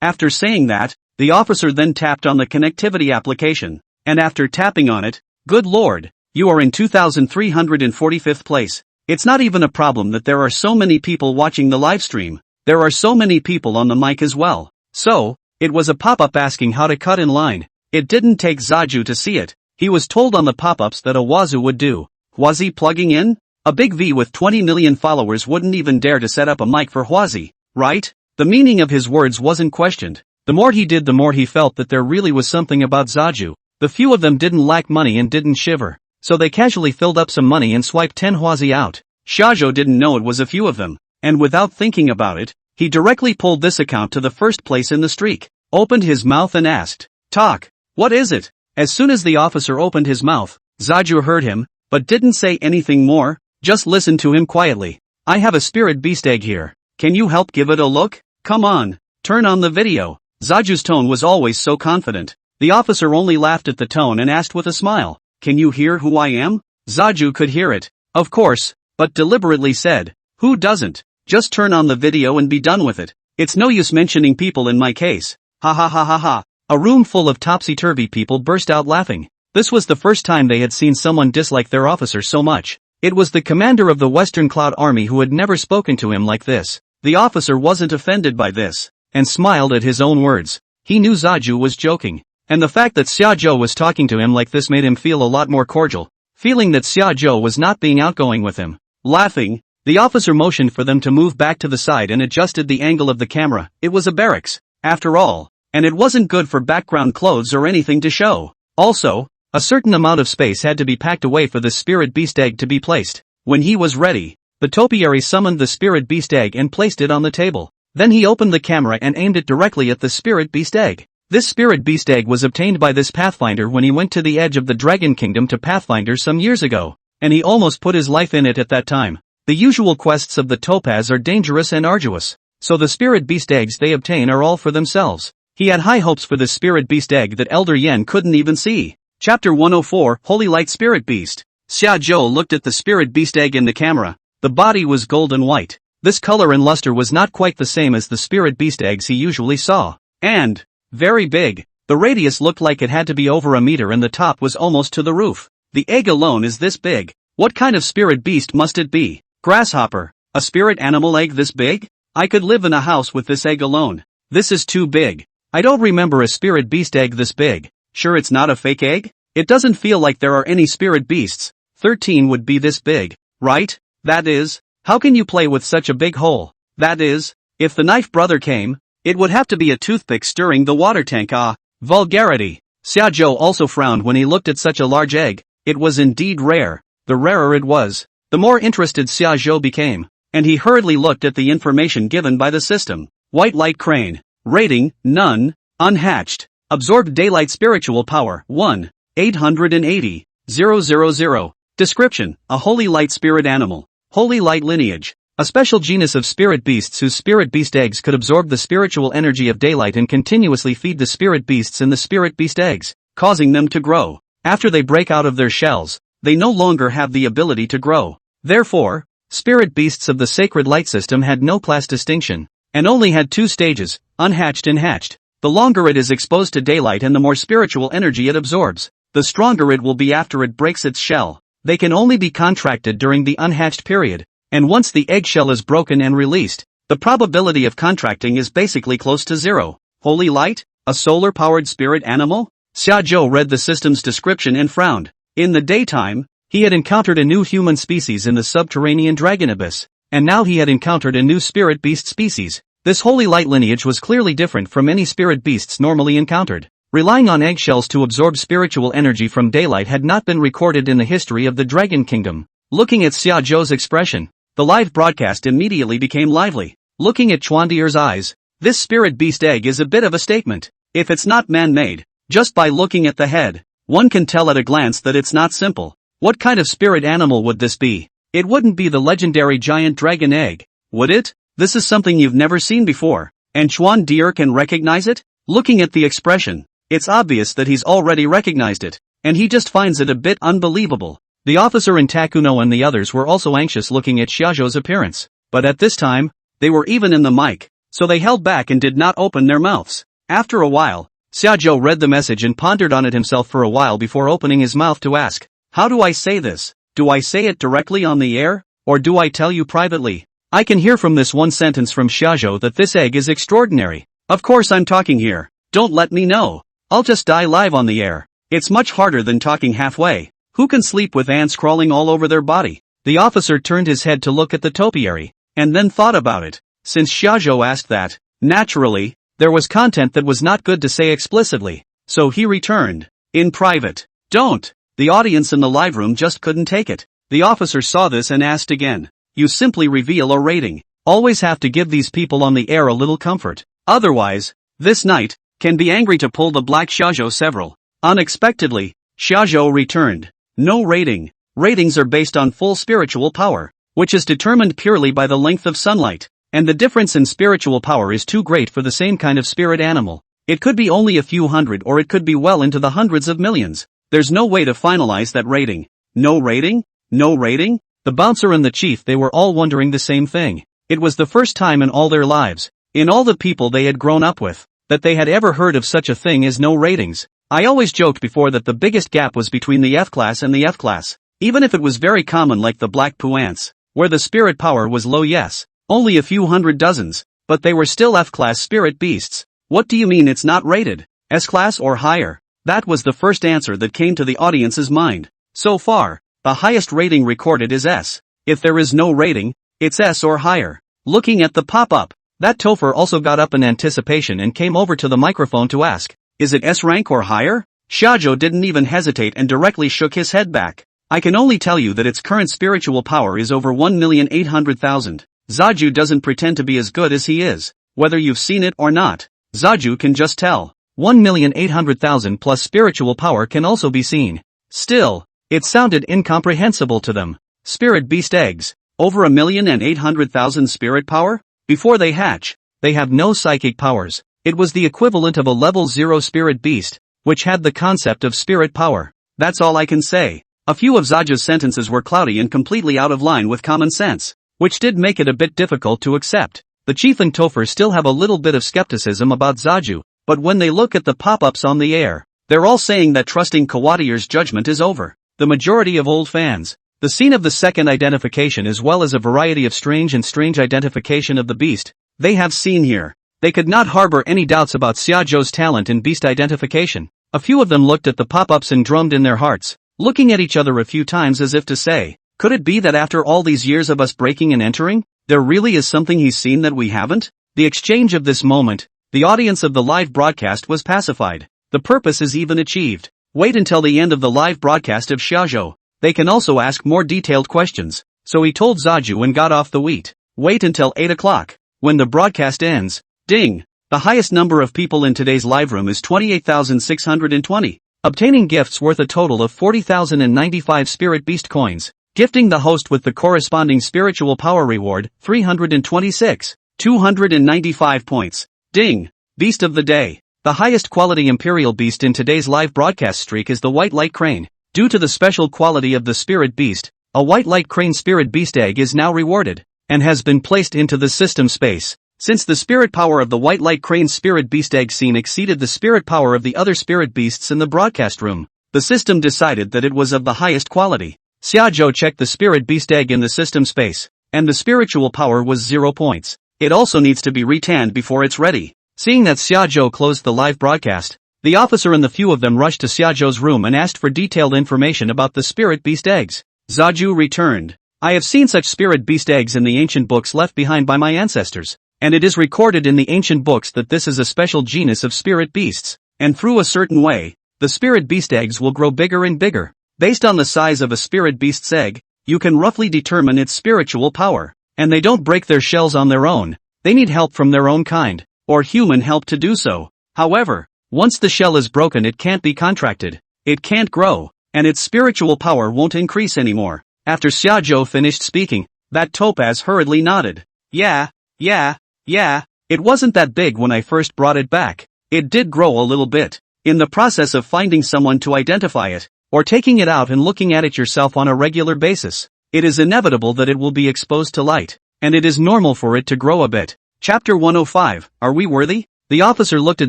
Speaker 1: After saying that, the officer then tapped on the connectivity application, and after tapping on it, good lord, you are in 2345th place. It's not even a problem that there are so many people watching the live stream. There are so many people on the mic as well. So, it was a pop-up asking how to cut in line. It didn't take Zaju to see it. He was told on the pop-ups that a wazoo would do. Hwazi plugging in? A big V with 20 million followers wouldn't even dare to set up a mic for Hwazi, right? The meaning of his words wasn't questioned. The more he did, the more he felt that there really was something about Zaju. The few of them didn't lack money and didn't shiver, so they casually filled up some money and swiped 10 Hwazi out. Shajo didn't know it was a few of them, and without thinking about it, he directly pulled this account to the first place in the streak, opened his mouth and asked, "Talk, what is it?" As soon as the officer opened his mouth, Zaju heard him, but didn't say anything more, just listened to him quietly. I have a spirit beast egg here. Can you help give it a look? Come on, turn on the video. Zaju's tone was always so confident. The officer only laughed at the tone and asked with a smile, "Can you hear who I am?" Zaju could hear it, of course, but deliberately said, "Who doesn't? Just turn on the video and be done with it. It's no use mentioning people in my case." Ha ha ha ha ha. A room full of topsy-turvy people burst out laughing. This was the first time they had seen someone dislike their officer so much. It was the commander of the Western Cloud Army who had never spoken to him like this. The officer wasn't offended by this, and smiled at his own words. He knew Zaju was joking, and the fact that Shajo was talking to him like this made him feel a lot more cordial, feeling that Shajo was not being outgoing with him. Laughing, the officer motioned for them to move back to the side and adjusted the angle of the camera. It was a barracks, after all, and it wasn't good for background clothes or anything to show. Also, a certain amount of space had to be packed away for the spirit beast egg to be placed. When he was ready, the topiary summoned the spirit beast egg and placed it on the table. Then he opened the camera and aimed it directly at the spirit beast egg. This spirit beast egg was obtained by this pathfinder when he went to the edge of the Dragon Kingdom to Pathfinder some years ago, and he almost put his life in it at that time. The usual quests of the topaz are dangerous and arduous, so the spirit beast eggs they obtain are all for themselves. He had high hopes for this spirit beast egg that Elder Yen couldn't even see. Chapter 104, Holy Light Spirit Beast. Xiaozhou looked at the spirit beast egg in the camera. The body was golden white. This color and luster was not quite the same as the spirit beast eggs he usually saw. And very big. The radius looked like it had to be over a meter and the top was almost to the roof. The egg alone is this big. What kind of spirit beast must it be? Grasshopper. A spirit animal egg this big? I could live in a house with this egg alone. This is too big. I don't remember a spirit beast egg this big. Sure it's not a fake egg? It doesn't feel like there are any spirit beasts. 13 would be this big, right? That is, how can you play with such a big hole? That is, if the knife brother came, it would have to be a toothpick stirring the water tank. Ah, vulgarity. Shajo also frowned when he looked at such a large egg. It was indeed rare. The rarer it was, the more interested Shajo became, and he hurriedly looked at the information given by the system. White light crane. Rating, none. Unhatched. Absorbed daylight spiritual power, 1. 880. 000. Description, a holy light spirit animal. Holy light lineage. A special genus of spirit beasts whose spirit beast eggs could absorb the spiritual energy of daylight and continuously feed the spirit beasts in the spirit beast eggs, causing them to grow. After they break out of their shells, they no longer have the ability to grow. Therefore, spirit beasts of the sacred light system had no class distinction, and only had 2 stages, unhatched and hatched. The longer it is exposed to daylight and the more spiritual energy it absorbs, the stronger it will be after it breaks its shell. They can only be contracted during the unhatched period, and once the eggshell is broken and released, the probability of contracting is basically close to 0. Holy light? A solar-powered spirit animal? Shajo read the system's description and frowned. In the daytime, he had encountered a new human species in the subterranean dragon abyss, and now he had encountered a new spirit beast species. This holy light lineage was clearly different from any spirit beasts normally encountered. Relying on eggshells to absorb spiritual energy from daylight had not been recorded in the history of the Dragon Kingdom. Looking at Xiaozhou's expression, the live broadcast immediately became lively. Looking at Chuandier's eyes, this spirit beast egg is a bit of a statement. If it's not man-made, just by looking at the head, one can tell at a glance that it's not simple. What kind of spirit animal would this be? It wouldn't be the legendary giant dragon egg, would it? This is something you've never seen before, and Chuandier can recognize it? Looking at the expression, it's obvious that he's already recognized it, and he just finds it a bit unbelievable. The officer in Takuno and the others were also anxious looking at Xiaozhou's appearance, but at this time, they were even in the mic, so they held back and did not open their mouths. After a while, Xiaozhou read the message and pondered on it himself for a while before opening his mouth to ask, how do I say this? Do I say it directly on the air, or do I tell you privately? I can hear from this one sentence from Xiaozhou that this egg is extraordinary. Of course I'm talking here. Don't let me know. I'll just die live on the air. It's much harder than talking halfway. Who can sleep with ants crawling all over their body? The officer turned his head to look at the topiary, and then thought about it. Since Xiaozhou asked that, naturally, there was content that was not good to say explicitly, so he returned. In private. Don't. The audience in the live room just couldn't take it. The officer saw this and asked again. You simply reveal a rating. Always have to give these people on the air a little comfort. Otherwise, this night, can be angry to pull the black Shajo several. Unexpectedly, Shajo returned. No rating. Ratings are based on full spiritual power, which is determined purely by the length of sunlight, and the difference in spiritual power is too great for the same kind of spirit animal. It could be only a few hundred or it could be well into the hundreds of millions. There's no way to finalize that rating. No rating? No rating? The bouncer and the chief, they were all wondering the same thing. It was the first time in all their lives, in all the people they had grown up with, that they had ever heard of such a thing as no ratings. I always joked before that the biggest gap was between the F class and the F class. Even if it was very common like the black poo ants, where the spirit power was low, yes, only a few hundred dozens, but they were still F class spirit beasts. What do you mean it's not rated? S class or higher? That was the first answer that came to the audience's mind. So far, the highest rating recorded is S. If there is no rating, it's S or higher. Looking at the pop-up, that Topher also got up in anticipation and came over to the microphone to ask, is it S rank or higher? Shajo didn't even hesitate and directly shook his head back. I can only tell you that its current spiritual power is over 1,800,000. Zaju doesn't pretend to be as good as he is, whether you've seen it or not. Zaju can just tell. 1,800,000 plus spiritual power can also be seen. Still, it sounded incomprehensible to them. Spirit beast eggs, over 1,800,000 spirit power? Before they hatch, they have no psychic powers. It was the equivalent of a level 0 spirit beast, which had the concept of spirit power. That's all I can say. A few of Zaju's sentences were cloudy and completely out of line with common sense, which did make it a bit difficult to accept. The chief and Topher still have a little bit of skepticism about Zaju, but when they look at the pop-ups on the air, they're all saying that trusting Kawadier's judgment is over. The majority of old fans, The scene of the second identification as well as a variety of strange identification of the beast, they have seen here. They could not harbor any doubts about Shajo's talent in beast identification. A few of them looked at the pop-ups and drummed in their hearts, looking at each other a few times as if to say, could it be that after all these years of us breaking and entering, there really is something he's seen that we haven't? The exchange of this moment, the audience of the live broadcast was pacified. The purpose is even achieved. Wait until the end of the live broadcast of shajo. They can also ask more detailed questions. So he told Zaju and got off the wheat. Wait until 8 o'clock. When the broadcast ends. Ding! The highest number of people in today's live room is 28,620. Obtaining gifts worth a total of 40,095 spirit beast coins. Gifting the host with the corresponding spiritual power reward, 326. 295 points. Ding! Beast of the day. The highest quality imperial beast in today's live broadcast streak is the white light crane. Due to the special quality of the spirit beast, a white light crane spirit beast egg is now rewarded, and has been placed into the system space. Since the spirit power of the white light crane spirit beast egg scene exceeded the spirit power of the other spirit beasts in the broadcast room, the system decided that it was of the highest quality. Shajo checked the spirit beast egg in the system space, and the spiritual power was 0 points. It also needs to be retanned before it's ready. Seeing that Shajo closed the live broadcast, the officer and the few of them rushed to Shajo's room and asked for detailed information about the spirit beast eggs. Zaju returned. I have seen such spirit beast eggs in the ancient books left behind by my ancestors, and it is recorded in the ancient books that this is a special genus of spirit beasts, and through a certain way, the spirit beast eggs will grow bigger and bigger. Based on the size of a spirit beast's egg, you can roughly determine its spiritual power, and they don't break their shells on their own. They need help from their own kind, or human help to do so. However, once the shell is broken it can't be contracted, it can't grow, and its spiritual power won't increase anymore. After Shajo finished speaking, that topaz hurriedly nodded. Yeah, it wasn't that big when I first brought it back. It did grow a little bit. In the process of finding someone to identify it, or taking it out and looking at it yourself on a regular basis, it is inevitable that it will be exposed to light, and it is normal for it to grow a bit. Chapter 105, Are we worthy? The officer looked at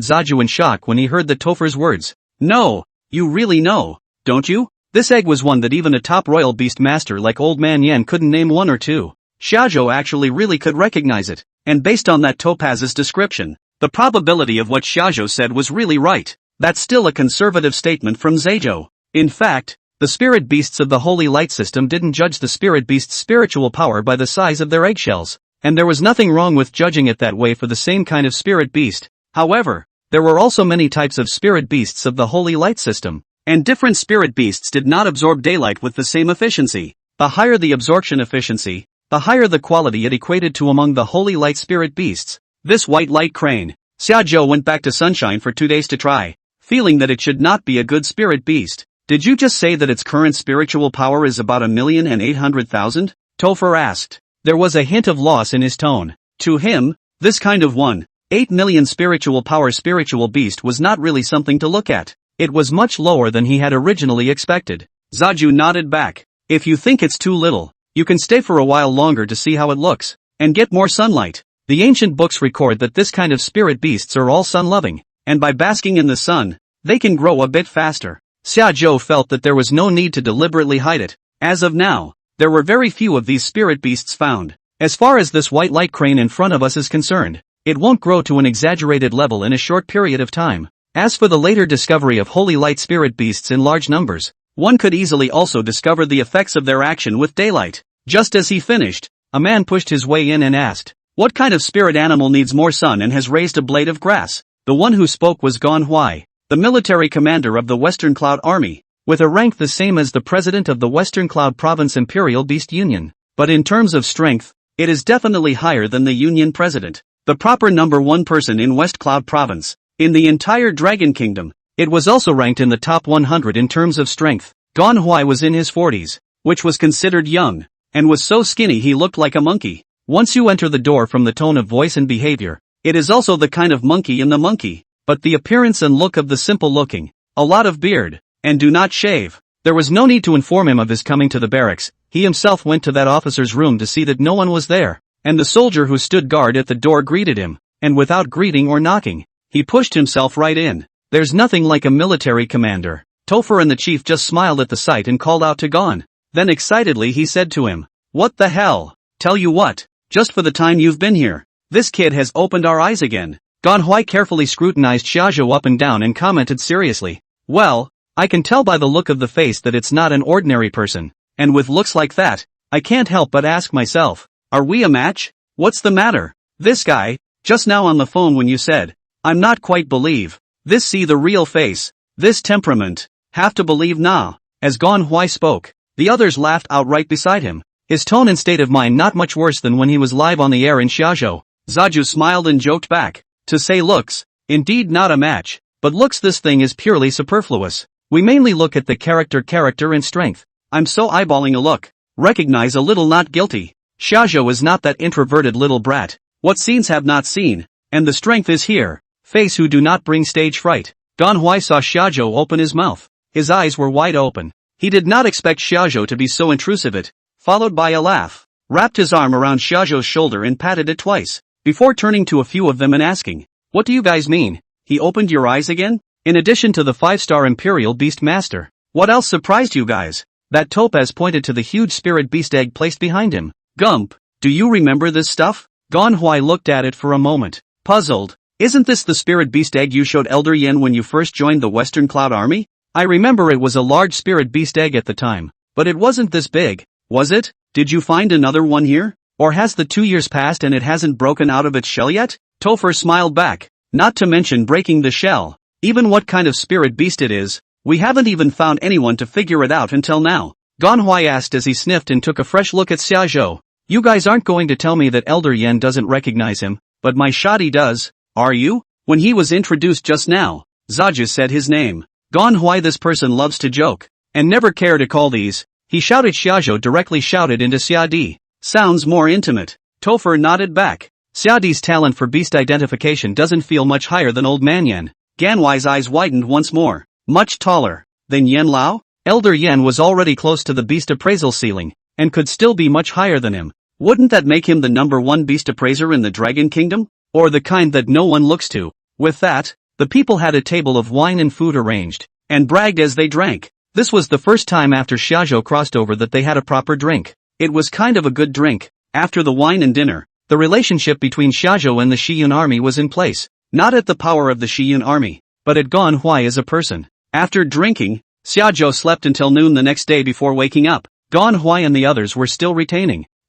Speaker 1: Zaju in shock when he heard the Topher's words. No, you really know, don't you? This egg was one that even a top royal beastmaster like Old Man Yen couldn't name one or two. Shajo actually really could recognize it, and based on that topaz's description, the probability of what Shajo said was really right. That's still a conservative statement from Zaju. In fact, the spirit beasts of the Holy Light system didn't judge the spirit beast's spiritual power by the size of their eggshells, and there was nothing wrong with judging it that way for the same kind of spirit beast. However, there were also many types of spirit beasts of the Holy Light system, and different spirit beasts did not absorb daylight with the same efficiency. The higher the absorption efficiency, the higher the quality it equated to among the Holy Light spirit beasts. This white light crane, Shajo went back to Sunshine for 2 days to try, feeling that it should not be a good spirit beast. Did you just say that its current spiritual power is about 1,800,000? Topher asked. There was a hint of loss in his tone. To him, this kind of 1.8 million spiritual power spiritual beast was not really something to look at. It was much lower than he had originally expected. Zaju nodded back. If you think it's too little, you can stay for a while longer to see how it looks, and get more sunlight. The ancient books record that this kind of spirit beasts are all sun-loving, and by basking in the sun, they can grow a bit faster. Shajo felt that there was no need to deliberately hide it. As of now, there were very few of these spirit beasts found. As far as this white light crane in front of us is concerned, it won't grow to an exaggerated level in a short period of time. As for the later discovery of holy light spirit beasts in large numbers, one could easily also discover the effects of their action with daylight. Just as he finished, a man pushed his way in and asked, "What kind of spirit animal needs more sun and has raised a blade of grass?" The one who spoke was Gon Huai, the military commander of the Western Cloud Army, with a rank the same as the president of the Western Cloud Province Imperial Beast Union. But in terms of strength, it is definitely higher than the Union president, the proper number 1 person in West Cloud Province. In the entire Dragon Kingdom, it was also ranked in the top 100 in terms of strength. Gon Huai was in his 40s, which was considered young, and was so skinny he looked like a monkey. Once you enter the door from the tone of voice and behavior, it is also the kind of monkey in the monkey, but the appearance and look of the simple looking, a lot of beard, and do not shave. There was no need to inform him of his coming to the barracks. He himself went to that officer's room to see that no one was there, and the soldier who stood guard at the door greeted him, and without greeting or knocking, he pushed himself right in. There's nothing like a military commander. Topher and the chief just smiled at the sight and called out to Gon. Then excitedly he said to him, "What the hell? Tell you what, just for the time you've been here, this kid has opened our eyes again." Manhwa carefully scrutinized Shajo up and down and commented seriously, "Well, I can tell by the look of the face that it's not an ordinary person, and with looks like that, I can't help but ask myself, are we a match? What's the matter? This guy, just now on the phone when you said, I'm not quite believe, this see the real face, this temperament, have to believe nah." As Manhwa spoke, the others laughed outright beside him, his tone and state of mind not much worse than when he was live on the air in shajo. Zaju smiled and joked back, "To say looks, indeed not a match, but looks this thing is purely superfluous. We mainly look at the character and strength. I'm so eyeballing a look, recognize a little not guilty. Shajo is not that introverted little brat, what scenes have not seen, and the strength is here, face who do not bring stage fright." Manhwa saw Shajo open his mouth, his eyes were wide open, he did not expect Shajo to be so intrusive it, followed by a laugh, wrapped his arm around Shajo's shoulder and patted it twice, before turning to a few of them and asking, "What do you guys mean? He opened your eyes again? In addition to the 5-star Imperial Beastmaster, what else surprised you guys?" That topaz pointed to the huge spirit beast egg placed behind him. "Gump, do you remember this stuff?" Manhwa looked at it for a moment, puzzled. "Isn't this the spirit beast egg you showed Elder Yen when you first joined the Western Cloud Army? I remember it was a large spirit beast egg at the time, but it wasn't this big, was it? Did you find another one here? Or has the 2 years passed and it hasn't broken out of its shell yet?" Topher smiled back, "Not to mention breaking the shell. Even what kind of spirit beast it is, we haven't even found anyone to figure it out until now." Manhwa asked as he sniffed and took a fresh look at Shajo. "You guys aren't going to tell me that Elder Yen doesn't recognize him, but my shoddy does, are you?" When he was introduced just now, Zaju said his name. Manhwa, this person loves to joke, and never care to call these. He shouted Shajo directly shouted into Xiadi. "Sounds more intimate." Topher nodded back. Xiadi's talent for beast identification doesn't feel much higher than old man Yen. Ganwai's eyes widened once more. Much taller than Yen Lao? Elder Yen was already close to the beast appraisal ceiling, and could still be much higher than him. Wouldn't that make him the #1 beast appraiser in the Dragon Kingdom? Or the kind that no one looks to? With that, the people had a table of wine and food arranged, and bragged as they drank. This was the first time after Shajo crossed over that they had a proper drink. It was kind of a good drink. After the wine and dinner, the relationship between Shajo and the Shiyun army was in place, not at the power of the Shiyun army, but at Manhwa as a person. After drinking, Shajo slept until noon the next day before waking up. Manhwa and the others were still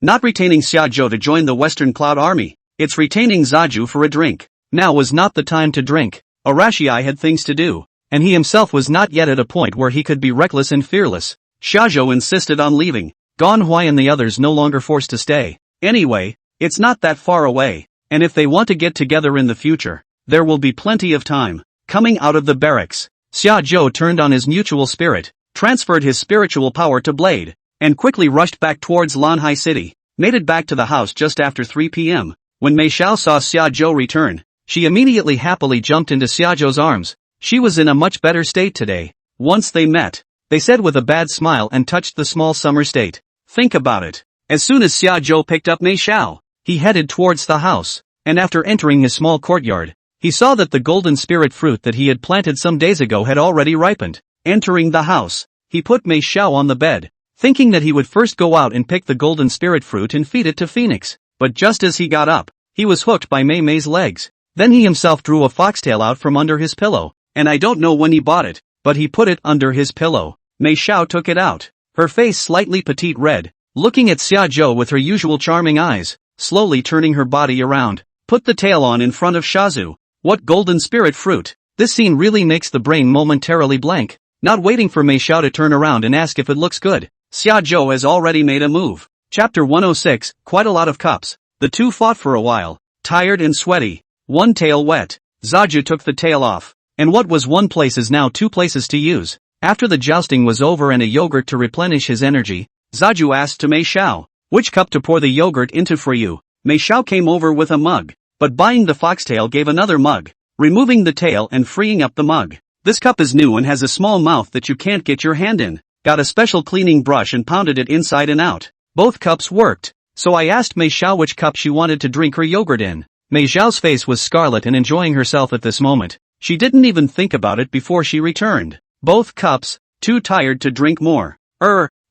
Speaker 1: not retaining Shajo to join the Western Cloud Army, it's retaining Zaju for a drink. Now was not the time to drink. Arashii had things to do, and he himself was not yet at a point where he could be reckless and fearless. Shajo insisted on leaving. Manhwa and the others no longer forced to stay. Anyway, it's not that far away, and if they want to get together in the future, there will be plenty of time. Coming out of the barracks, Shajo turned on his mutual spirit, transferred his spiritual power to Blade, and quickly rushed back towards Lanhai City. Made it back to the house just after 3 p.m. When Mei Xiao saw Shajo return, she immediately happily jumped into Xiajo's arms. She was in a much better state today. Once they met, they said with a bad smile and touched the small summer state. Think about it. As soon as Xiajo picked up Mei Xiao, he headed towards the house, and after entering his small courtyard, he saw that the golden spirit fruit that he had planted some days ago had already ripened. Entering the house, he put Mei Xiao on the bed, thinking that he would first go out and pick the golden spirit fruit and feed it to Phoenix. But just as he got up, he was hooked by Mei Mei's legs. Then he himself drew a foxtail out from under his pillow, and I don't know when he bought it, but he put it under his pillow. Mei Xiao took it out, her face slightly petite red, looking at Xiajo with her usual charming eyes, slowly turning her body around, put the tail on in front of Shazu. What golden spirit fruit? This scene really makes the brain momentarily blank. Not waiting for Mei Xiao to turn around and ask if it looks good, Xiajo has already made a move. Chapter 106, quite a lot of cups. The two fought for a while, tired and sweaty, one tail wet. Zaju took the tail off, and what was one place is now 2 places to use. After the jousting was over and a yogurt to replenish his energy, Zaju asked to Mei Xiao, which cup to pour the yogurt into for you. Mei Xiao came over with a mug, but buying the foxtail gave another mug, removing the tail and freeing up the mug. This cup is new and has a small mouth that you can't get your hand in. Got a special cleaning brush and pounded it inside and out. Both cups worked, so I asked Mei Xiao which cup she wanted to drink her yogurt in. Mei Xiao's face was scarlet and enjoying herself at this moment. She didn't even think about it before she returned. Both cups, too tired to drink more.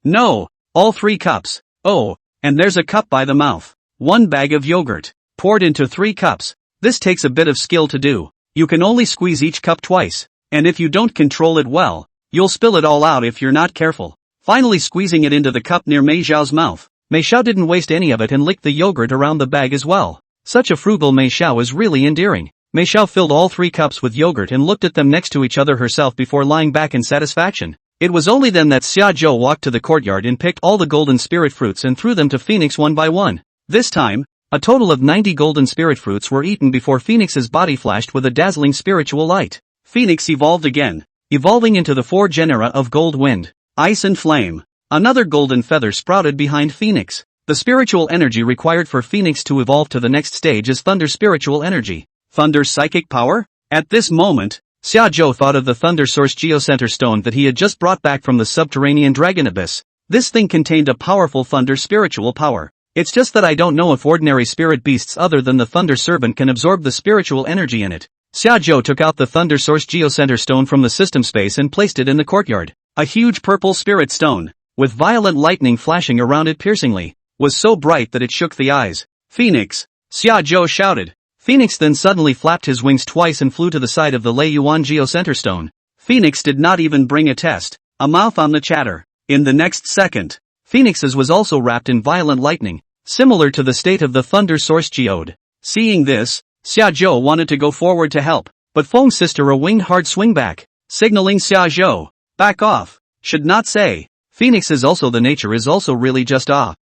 Speaker 1: No, All 3 cups. Oh, and there's a cup by the mouth. 1 bag of yogurt. Poured into 3 cups. This takes a bit of skill to do. You can only squeeze each cup twice, and if you don't control it well, you'll spill it all out if you're not careful. Finally squeezing it into the cup near Mei Xiao's mouth. Mei Xiao didn't waste any of it and licked the yogurt around the bag as well. Such a frugal Mei Xiao is really endearing. Mei Xiao filled all 3 cups with yogurt and looked at them next to each other herself before lying back in satisfaction. It was only then that Shajo walked to the courtyard and picked all the golden spirit fruits and threw them to Phoenix one by one. This time, a total of 90 golden spirit fruits were eaten before Phoenix's body flashed with a dazzling spiritual light. Phoenix evolved again, evolving into the 4 genera of gold, wind, ice and flame. Another golden feather sprouted behind Phoenix. The spiritual energy required for Phoenix to evolve to the next stage is thunder spiritual energy. Thunder psychic power? At this moment, Xiaozhou thought of the thunder source geocenter stone that he had just brought back from the subterranean dragon abyss. This thing contained a powerful thunder spiritual power. It's just that I don't know if ordinary spirit beasts other than the Thunder Servant can absorb the spiritual energy in it. Xiaozhou took out the Thunder Source Geocenter stone from the system space and placed it in the courtyard. A huge purple spirit stone, with violent lightning flashing around it piercingly, was so bright that it shook the eyes. Phoenix! Xiaozhou shouted. Phoenix then suddenly flapped his wings twice and flew to the side of the Lei Yuan Geocenter stone. Phoenix did not even bring a test, a mouth on the chatter. In the next second, Phoenix's was also wrapped in violent lightning, similar to the state of the Thunder Source Geode. Seeing this, Xiaozhou wanted to go forward to help, but Feng's sister a winged hard swing back, signaling Xiaozhou, back off, should not say. Phoenix's also the nature is also really just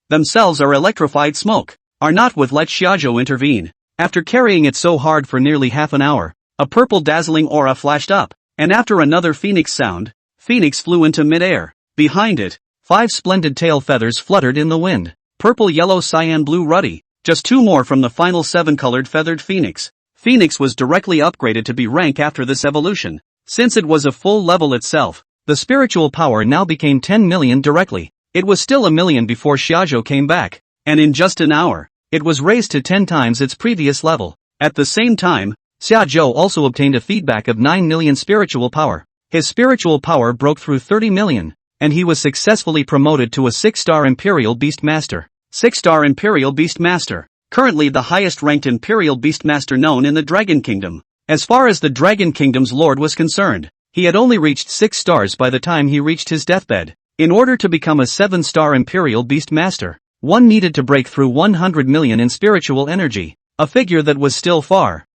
Speaker 1: themselves are electrified smoke, are not with let Xiaozhou intervene. After carrying it so hard for nearly half an hour, a purple dazzling aura flashed up, and after another Phoenix sound, Phoenix flew into midair. Behind it, 5 splendid tail feathers fluttered in the wind. Purple, yellow, cyan, blue, ruddy. Just 2 more from the final 7-colored feathered Phoenix. Phoenix was directly upgraded to B rank after this evolution. Since it was a full level itself, the spiritual power now became 10 million directly. It was still a million before Xiaozhou came back, and in just an hour, it was raised to 10 times its previous level. At the same time, Xiaozhou also obtained a feedback of 9 million spiritual power. His spiritual power broke through 30 million. And he was successfully promoted to a 6-star Imperial Beastmaster. 6-star Imperial Beastmaster, currently the highest-ranked Imperial Beastmaster known in the Dragon Kingdom. As far as the Dragon Kingdom's lord was concerned, he had only reached 6 stars by the time he reached his deathbed. In order to become a 7-star Imperial Beastmaster, one needed to break through 100 million in spiritual energy, a figure that was still far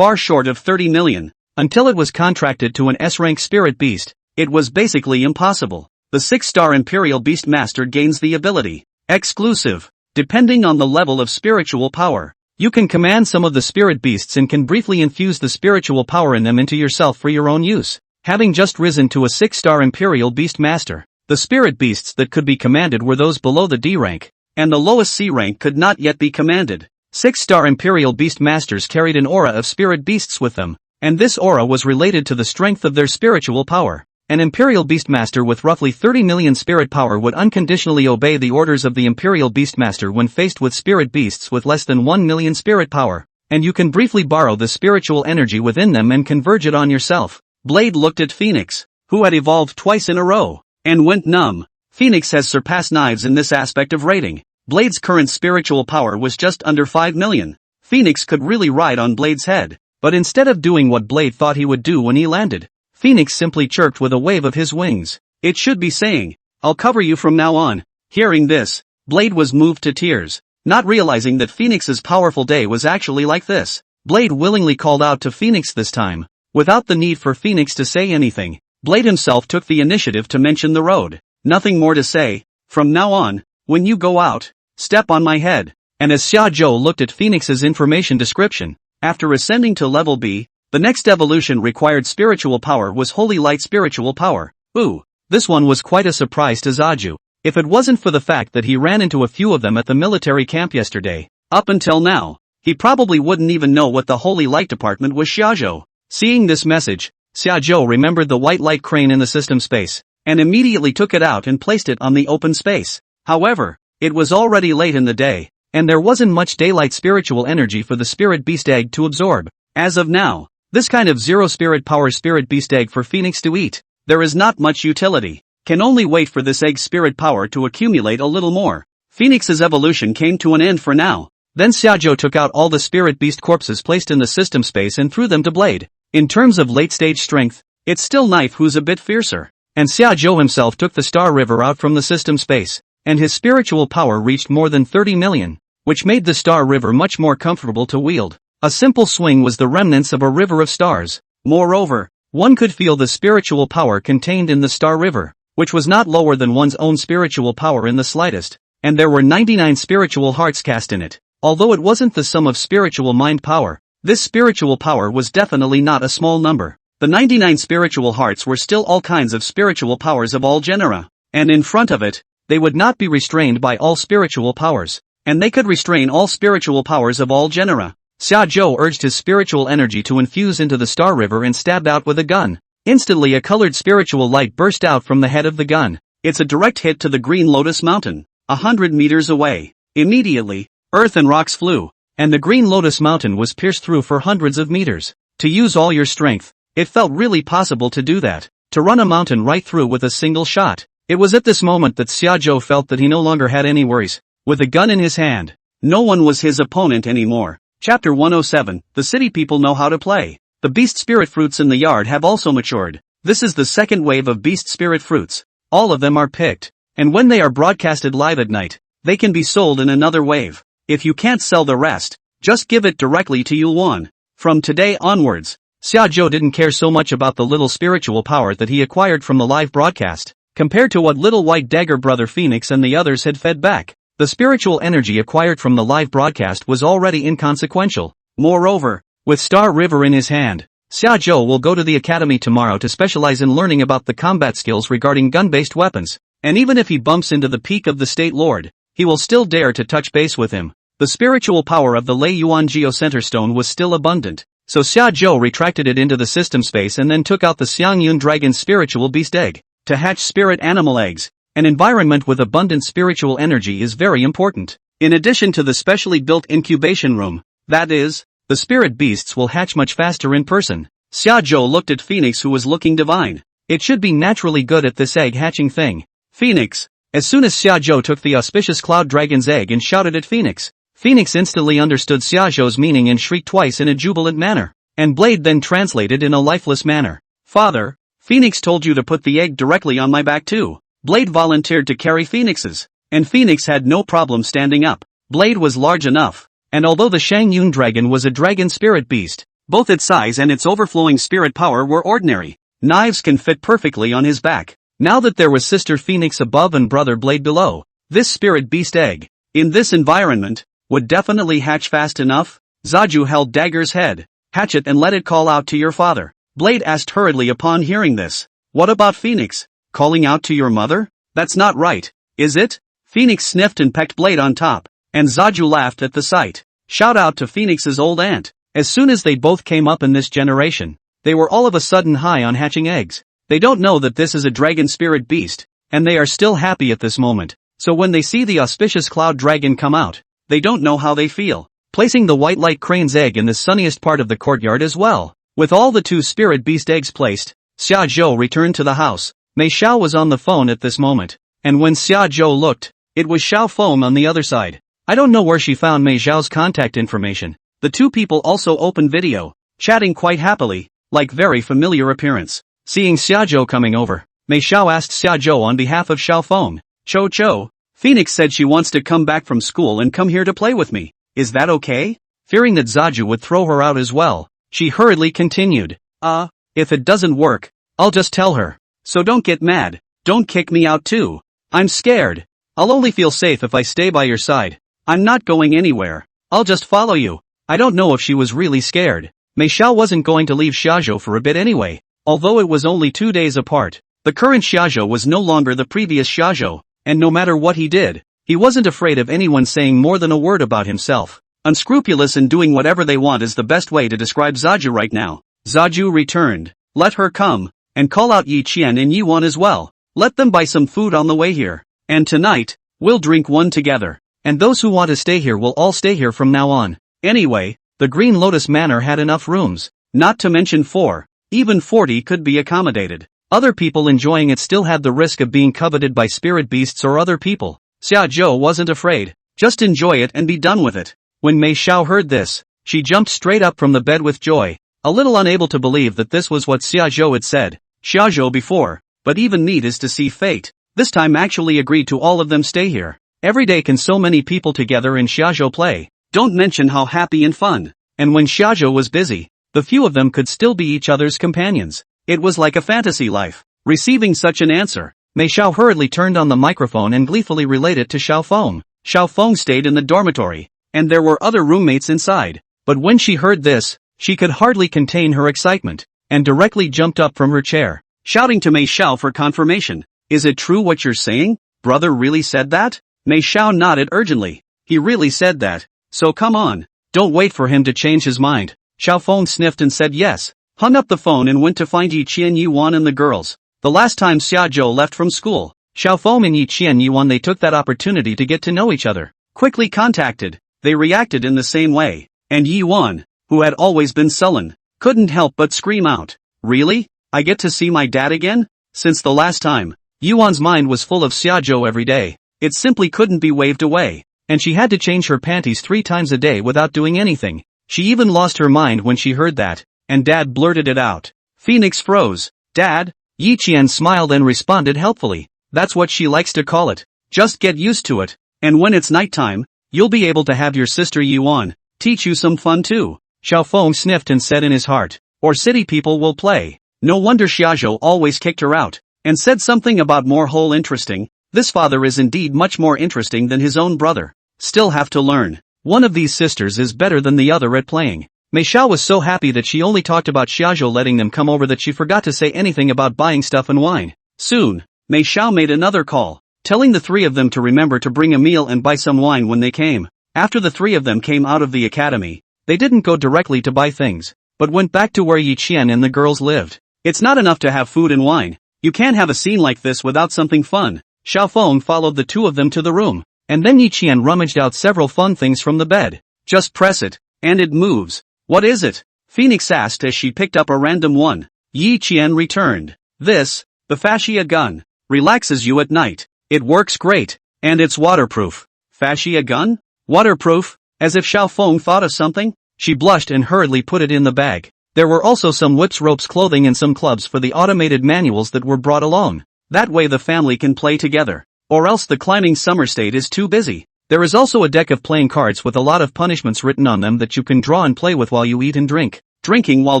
Speaker 1: short of 30 million. Until it was contracted to an S-rank spirit beast, it was basically impossible. The 6-star Imperial Beastmaster gains the ability, exclusive, depending on the level of spiritual power. You can command some of the spirit beasts and can briefly infuse the spiritual power in them into yourself for your own use. Having just risen to a 6-star Imperial Beastmaster, the spirit beasts that could be commanded were those below the D rank, and the lowest C rank could not yet be commanded. 6-star Imperial Beastmasters carried an aura of spirit beasts with them, and this aura was related to the strength of their spiritual power. An Imperial Beastmaster with roughly 30 million spirit power would unconditionally obey the orders of the Imperial Beastmaster when faced with spirit beasts with less than 1 million spirit power, and you can briefly borrow the spiritual energy within them and converge it on yourself. Blade looked at Phoenix, who had evolved twice in a row, and went numb. Phoenix has surpassed Knives in this aspect of rating. Blade's current spiritual power was just under 5 million. Phoenix could really ride on Blade's head, but instead of doing what Blade thought he would do when he landed, Phoenix simply chirped with a wave of his wings. It should be saying, "I'll cover you from now on." Hearing this, Blade was moved to tears, not realizing that Phoenix's powerful day was actually like this. Blade willingly called out to Phoenix this time, without the need for Phoenix to say anything. Blade himself took the initiative to mention the road. Nothing more to say. From now on, when you go out, step on my head. And as Xiaozhou looked at Phoenix's information description, after ascending to level B, the next evolution required spiritual power was Holy Light spiritual power. Ooh, this one was quite a surprise to Zaju. If it wasn't for the fact that he ran into a few of them at the military camp yesterday, up until now, he probably wouldn't even know what the Holy Light department was. Shajo. Seeing this message, Xiaozhou remembered the white light crane in the system space, and immediately took it out and placed it on the open space. However, it was already late in the day, and there wasn't much daylight spiritual energy for the spirit beast egg to absorb. As of now, this kind of zero spirit power spirit beast egg for Phoenix to eat, there is not much utility. Can only wait for this egg's spirit power to accumulate a little more. Phoenix's evolution came to an end for now. Then shajo took out all the spirit beast corpses placed in the system space and threw them to Blade. In terms of late-stage strength, it's still Knife who's a bit fiercer. And shajo himself took the Star River out from the system space, and his spiritual power reached more than 30 million, which made the Star River much more comfortable to wield. A simple swing was the remnants of a river of stars. Moreover, one could feel the spiritual power contained in the Star River, which was not lower than one's own spiritual power in the slightest, and there were 99 spiritual hearts cast in it. Although it wasn't the sum of spiritual mind power, this spiritual power was definitely not a small number. The 99 spiritual hearts were still all kinds of spiritual powers of all genera, and in front of it, they would not be restrained by all spiritual powers, and they could restrain all spiritual powers of all genera. Shajo urged his spiritual energy to infuse into the Star River and stabbed out with a gun. Instantly a colored spiritual light burst out from the head of the gun. It's a direct hit to the Green Lotus Mountain, 100 meters away. Immediately, earth and rocks flew, and the Green Lotus Mountain was pierced through for hundreds of meters. To use all your strength, it felt really possible to do that, to run a mountain right through with a single shot. It was at this moment that Shajo felt that he no longer had any worries. With a gun in his hand, no one was his opponent anymore. Chapter 107, The City People Know How to Play. The beast spirit fruits in the yard have also matured. This is the second wave of beast spirit fruits. All of them are picked, and when they are broadcasted live at night, they can be sold in another wave. If you can't sell the rest, just give it directly to Yulwan. From today onwards, Shajo didn't care so much about the little spiritual power that he acquired from the live broadcast, compared to what little white dagger brother Phoenix and the others had fed back. The spiritual energy acquired from the live broadcast was already inconsequential. Moreover, with Star River in his hand, Shajo will go to the academy tomorrow to specialize in learning about the combat skills regarding gun-based weapons, and even if he bumps into the peak of the State Lord, he will still dare to touch base with him. The spiritual power of the Lei Yuan Geocenter Stone was still abundant, so Shajo retracted it into the system space and then took out the Xiangyun Dragon's spiritual beast egg. To hatch spirit animal eggs, an environment with abundant spiritual energy is very important. In addition to the specially built incubation room, that is, the spirit beasts will hatch much faster in person. Shajo looked at Phoenix, who was looking divine. It should be naturally good at this egg hatching thing. Phoenix. As soon as Shajo took the auspicious cloud dragon's egg and shouted at Phoenix, Phoenix instantly understood Shajo's meaning and shrieked twice in a jubilant manner, and Blade then translated in a lifeless manner. Father, Phoenix told you to put the egg directly on my back too. Blade volunteered to carry Phoenix's, and Phoenix had no problem standing up. Blade was large enough, and although the Xiangyun dragon was a dragon spirit beast, both its size and its overflowing spirit power were ordinary. Knives can fit perfectly on his back. Now that there was Sister Phoenix above and Brother Blade below, this spirit beast egg, in this environment, would definitely hatch fast enough. Zaju held Dagger's head. Hatch it and let it call out to your father. Blade asked hurriedly upon hearing this. What about Phoenix? Calling out to your mother? That's not right, is it? Phoenix sniffed and pecked Blade on top, and Zaju laughed at the sight. Shout out to Phoenix's old aunt. As soon as they both came up in this generation, they were all of a sudden high on hatching eggs. They don't know that this is a dragon spirit beast, and they are still happy at this moment. So when they see the auspicious cloud dragon come out, they don't know how they feel. Placing the white light crane's egg in the sunniest part of the courtyard as well. With all the two spirit beast eggs placed, Xia Zhou returned to the house. Mei Xiao was on the phone at this moment, and when Xia Zhou looked, it was Xiao Foam on the other side. I don't know where she found Mei Xiao's contact information. The two people also opened video, chatting quite happily, like very familiar appearance. Seeing Xia Zhou coming over, Mei Xiao asked Xia Zhou on behalf of Xiao Foam. Cho, Phoenix said she wants to come back from school and come here to play with me. Is that okay? Fearing that Zaju would throw her out as well, she hurriedly continued. If it doesn't work, I'll just tell her. So don't get mad, don't kick me out too. I'm scared. I'll only feel safe if I stay by your side. I'm not going anywhere. I'll just follow you. I don't know if she was really scared. Mei Xiao wasn't going to leave Xiaozhou for a bit anyway, although it was only 2 days apart. The current Xiaozhou was no longer the previous Xiaozhou, and no matter what he did, he wasn't afraid of anyone saying more than a word about himself. Unscrupulous and doing whatever they want is the best way to describe Zaju right now. Zaju returned. Let her come, and call out Yi Qian and Yi Wan as well. Let them buy some food on the way here. And tonight, we'll drink one together. And those who want to stay here will all stay here from now on. Anyway, the Green Lotus Manor had enough rooms, not to mention 4, even 40 could be accommodated. Other people enjoying it still had the risk of being coveted by spirit beasts or other people. Shajo wasn't afraid. Just enjoy it and be done with it. When Mei Xiao heard this, she jumped straight up from the bed with joy, a little unable to believe that this was what Shajo had said, Shajo before, but even neat is to see fate. This time actually agreed to all of them stay here. Every day can so many people together in shajo play. Don't mention how happy and fun. And when shajo was busy, the few of them could still be each other's companions. It was like a fantasy life. Receiving such an answer, Mei Xiao hurriedly turned on the microphone and gleefully relayed it to Xiao Feng. Xiao Feng stayed in the dormitory, and there were other roommates inside. But when she heard this, she could hardly contain her excitement, and directly jumped up from her chair, shouting to Mei Xiao for confirmation. Is it true what you're saying? Brother really said that? Mei Xiao nodded urgently. He really said that. So come on. Don't wait for him to change his mind. Xiao Feng sniffed and said yes, hung up the phone and went to find Yi Qian Yuan and the girls. The last time Xiajo left from school, Xiao Feng and Yi Qian Yuan they took that opportunity to get to know each other. Quickly contacted, they reacted in the same way. And Yi Yuan, who had always been sullen, couldn't help but scream out. Really? I get to see my dad again? Since the last time, Yuan's mind was full of Xiajo every day. It simply couldn't be waved away, and she had to change her panties 3 times a day without doing anything. She even lost her mind when she heard that, and Dad blurted it out. Phoenix froze. Dad? Yi Qian smiled and responded helpfully. That's what she likes to call it. Just get used to it, and when it's nighttime, you'll be able to have your sister Yuan teach you some fun too. Xiao Feng sniffed and said in his heart, or city people will play. No wonder Xiajo always kicked her out, and said something about more whole interesting. This father is indeed much more interesting than his own brother. Still have to learn. One of these sisters is better than the other at playing. Mei Xiao was so happy that she only talked about Xiajo letting them come over that she forgot to say anything about buying stuff and wine. Soon, Mei Xiao made another call, telling the 3 of them to remember to bring a meal and buy some wine when they came. After the 3 of them came out of the academy, they didn't go directly to buy things, but went back to where Yi Qian and the girls lived. It's not enough to have food and wine. You can't have a scene like this without something fun. Xiao Feng followed the 2 of them to the room, and then Yi Qian rummaged out several fun things from the bed. Just press it, and it moves. What is it? Phoenix asked as she picked up a random one. Yi Qian returned. This, the fascia gun, relaxes you at night. It works great, and it's waterproof. Fascia gun? Waterproof? As if Xiao Feng thought of something, she blushed and hurriedly put it in the bag. There were also some whips, ropes, clothing and some clubs for the automated manuals that were brought along. That way the family can play together. Or else the climbing summer state is too busy. There is also a deck of playing cards with a lot of punishments written on them that you can draw and play with while you eat and drink. Drinking while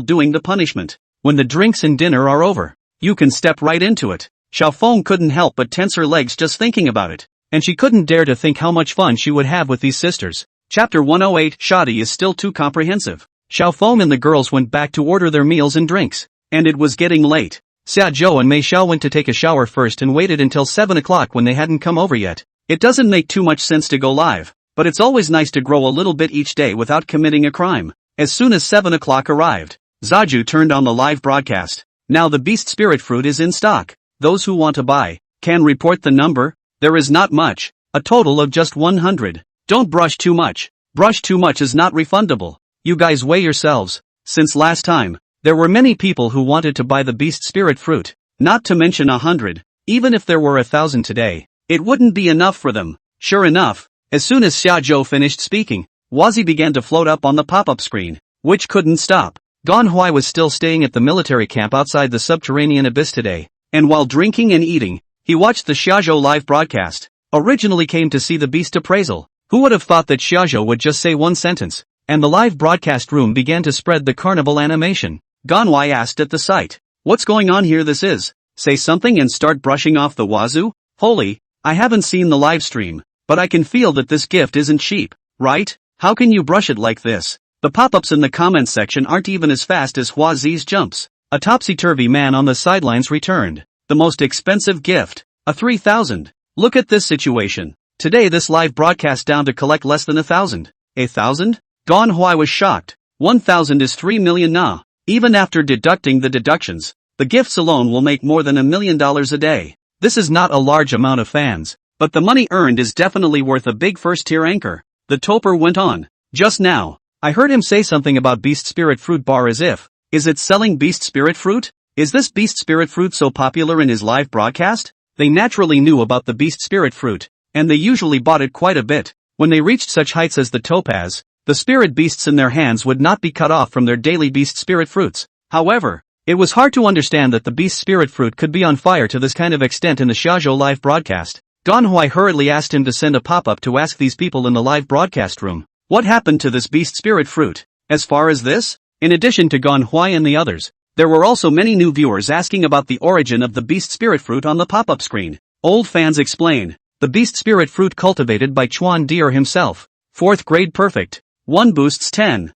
Speaker 1: doing the punishment. When the drinks and dinner are over, you can step right into it. Xiao Feng couldn't help but tense her legs just thinking about it. And she couldn't dare to think how much fun she would have with these sisters. Chapter 108 Shoddy is still too comprehensive. Xiao Feng and the girls went back to order their meals and drinks. And it was getting late. Xiajo and Mei Xiao went to take a shower first and waited until 7 o'clock when they hadn't come over yet. It doesn't make too much sense to go live, but it's always nice to grow a little bit each day without committing a crime. As soon as 7 o'clock arrived, Zaju turned on the live broadcast. Now the beast spirit fruit is in stock. Those who want to buy can report the number. There is not much, a total of just 100. Don't brush too much. Brush too much is not refundable. You guys weigh yourselves. Since last time, there were many people who wanted to buy the beast spirit fruit, not to mention 100. Even if there were 1,000 today, it wouldn't be enough for them. Sure enough, as soon as Xiajo finished speaking, Wazi began to float up on the pop-up screen, which couldn't stop. Ganhui was still staying at the military camp outside the subterranean abyss today, and while drinking and eating, he watched the Shajo live broadcast. Originally came to see the beast appraisal. Who would have thought that Shajo would just say one sentence, and the live broadcast room began to spread the carnival animation. Ganhui asked at the sight, "What's going on here? This is, say something and start brushing off the wazoo? Holy, I haven't seen the live stream, but I can feel that this gift isn't cheap, right? How can you brush it like this?" The pop-ups in the comments section aren't even as fast as Huazi's jumps. A topsy-turvy man on the sidelines returned. The most expensive gift, a 3,000. Look at this situation. Today this live broadcast down to collect less than 1,000. 1,000? Ganhui was shocked. 1,000 is 3 million na. Even after deducting the deductions, the gifts alone will make more than $1 million a day. This is not a large amount of fans, but the money earned is definitely worth a big first-tier anchor. The toper went on. Just now, I heard him say something about beast spirit fruit bar as if, is it selling beast spirit fruit? Is this beast spirit fruit so popular in his live broadcast? They naturally knew about the beast spirit fruit, and they usually bought it quite a bit. When they reached such heights as the topaz, the spirit beasts in their hands would not be cut off from their daily beast spirit fruits. However, it was hard to understand that the beast spirit fruit could be on fire to this kind of extent in the shajo live broadcast. Manhwa hurriedly asked him to send a pop-up to ask these people in the live broadcast room, what happened to this beast spirit fruit? As far as this, in addition to Manhwa and the others, there were also many new viewers asking about the origin of the beast spirit fruit on the pop-up screen. Old fans explain, the beast spirit fruit cultivated by Chuan Deer himself. 4th grade perfect. 1 boosts 10,000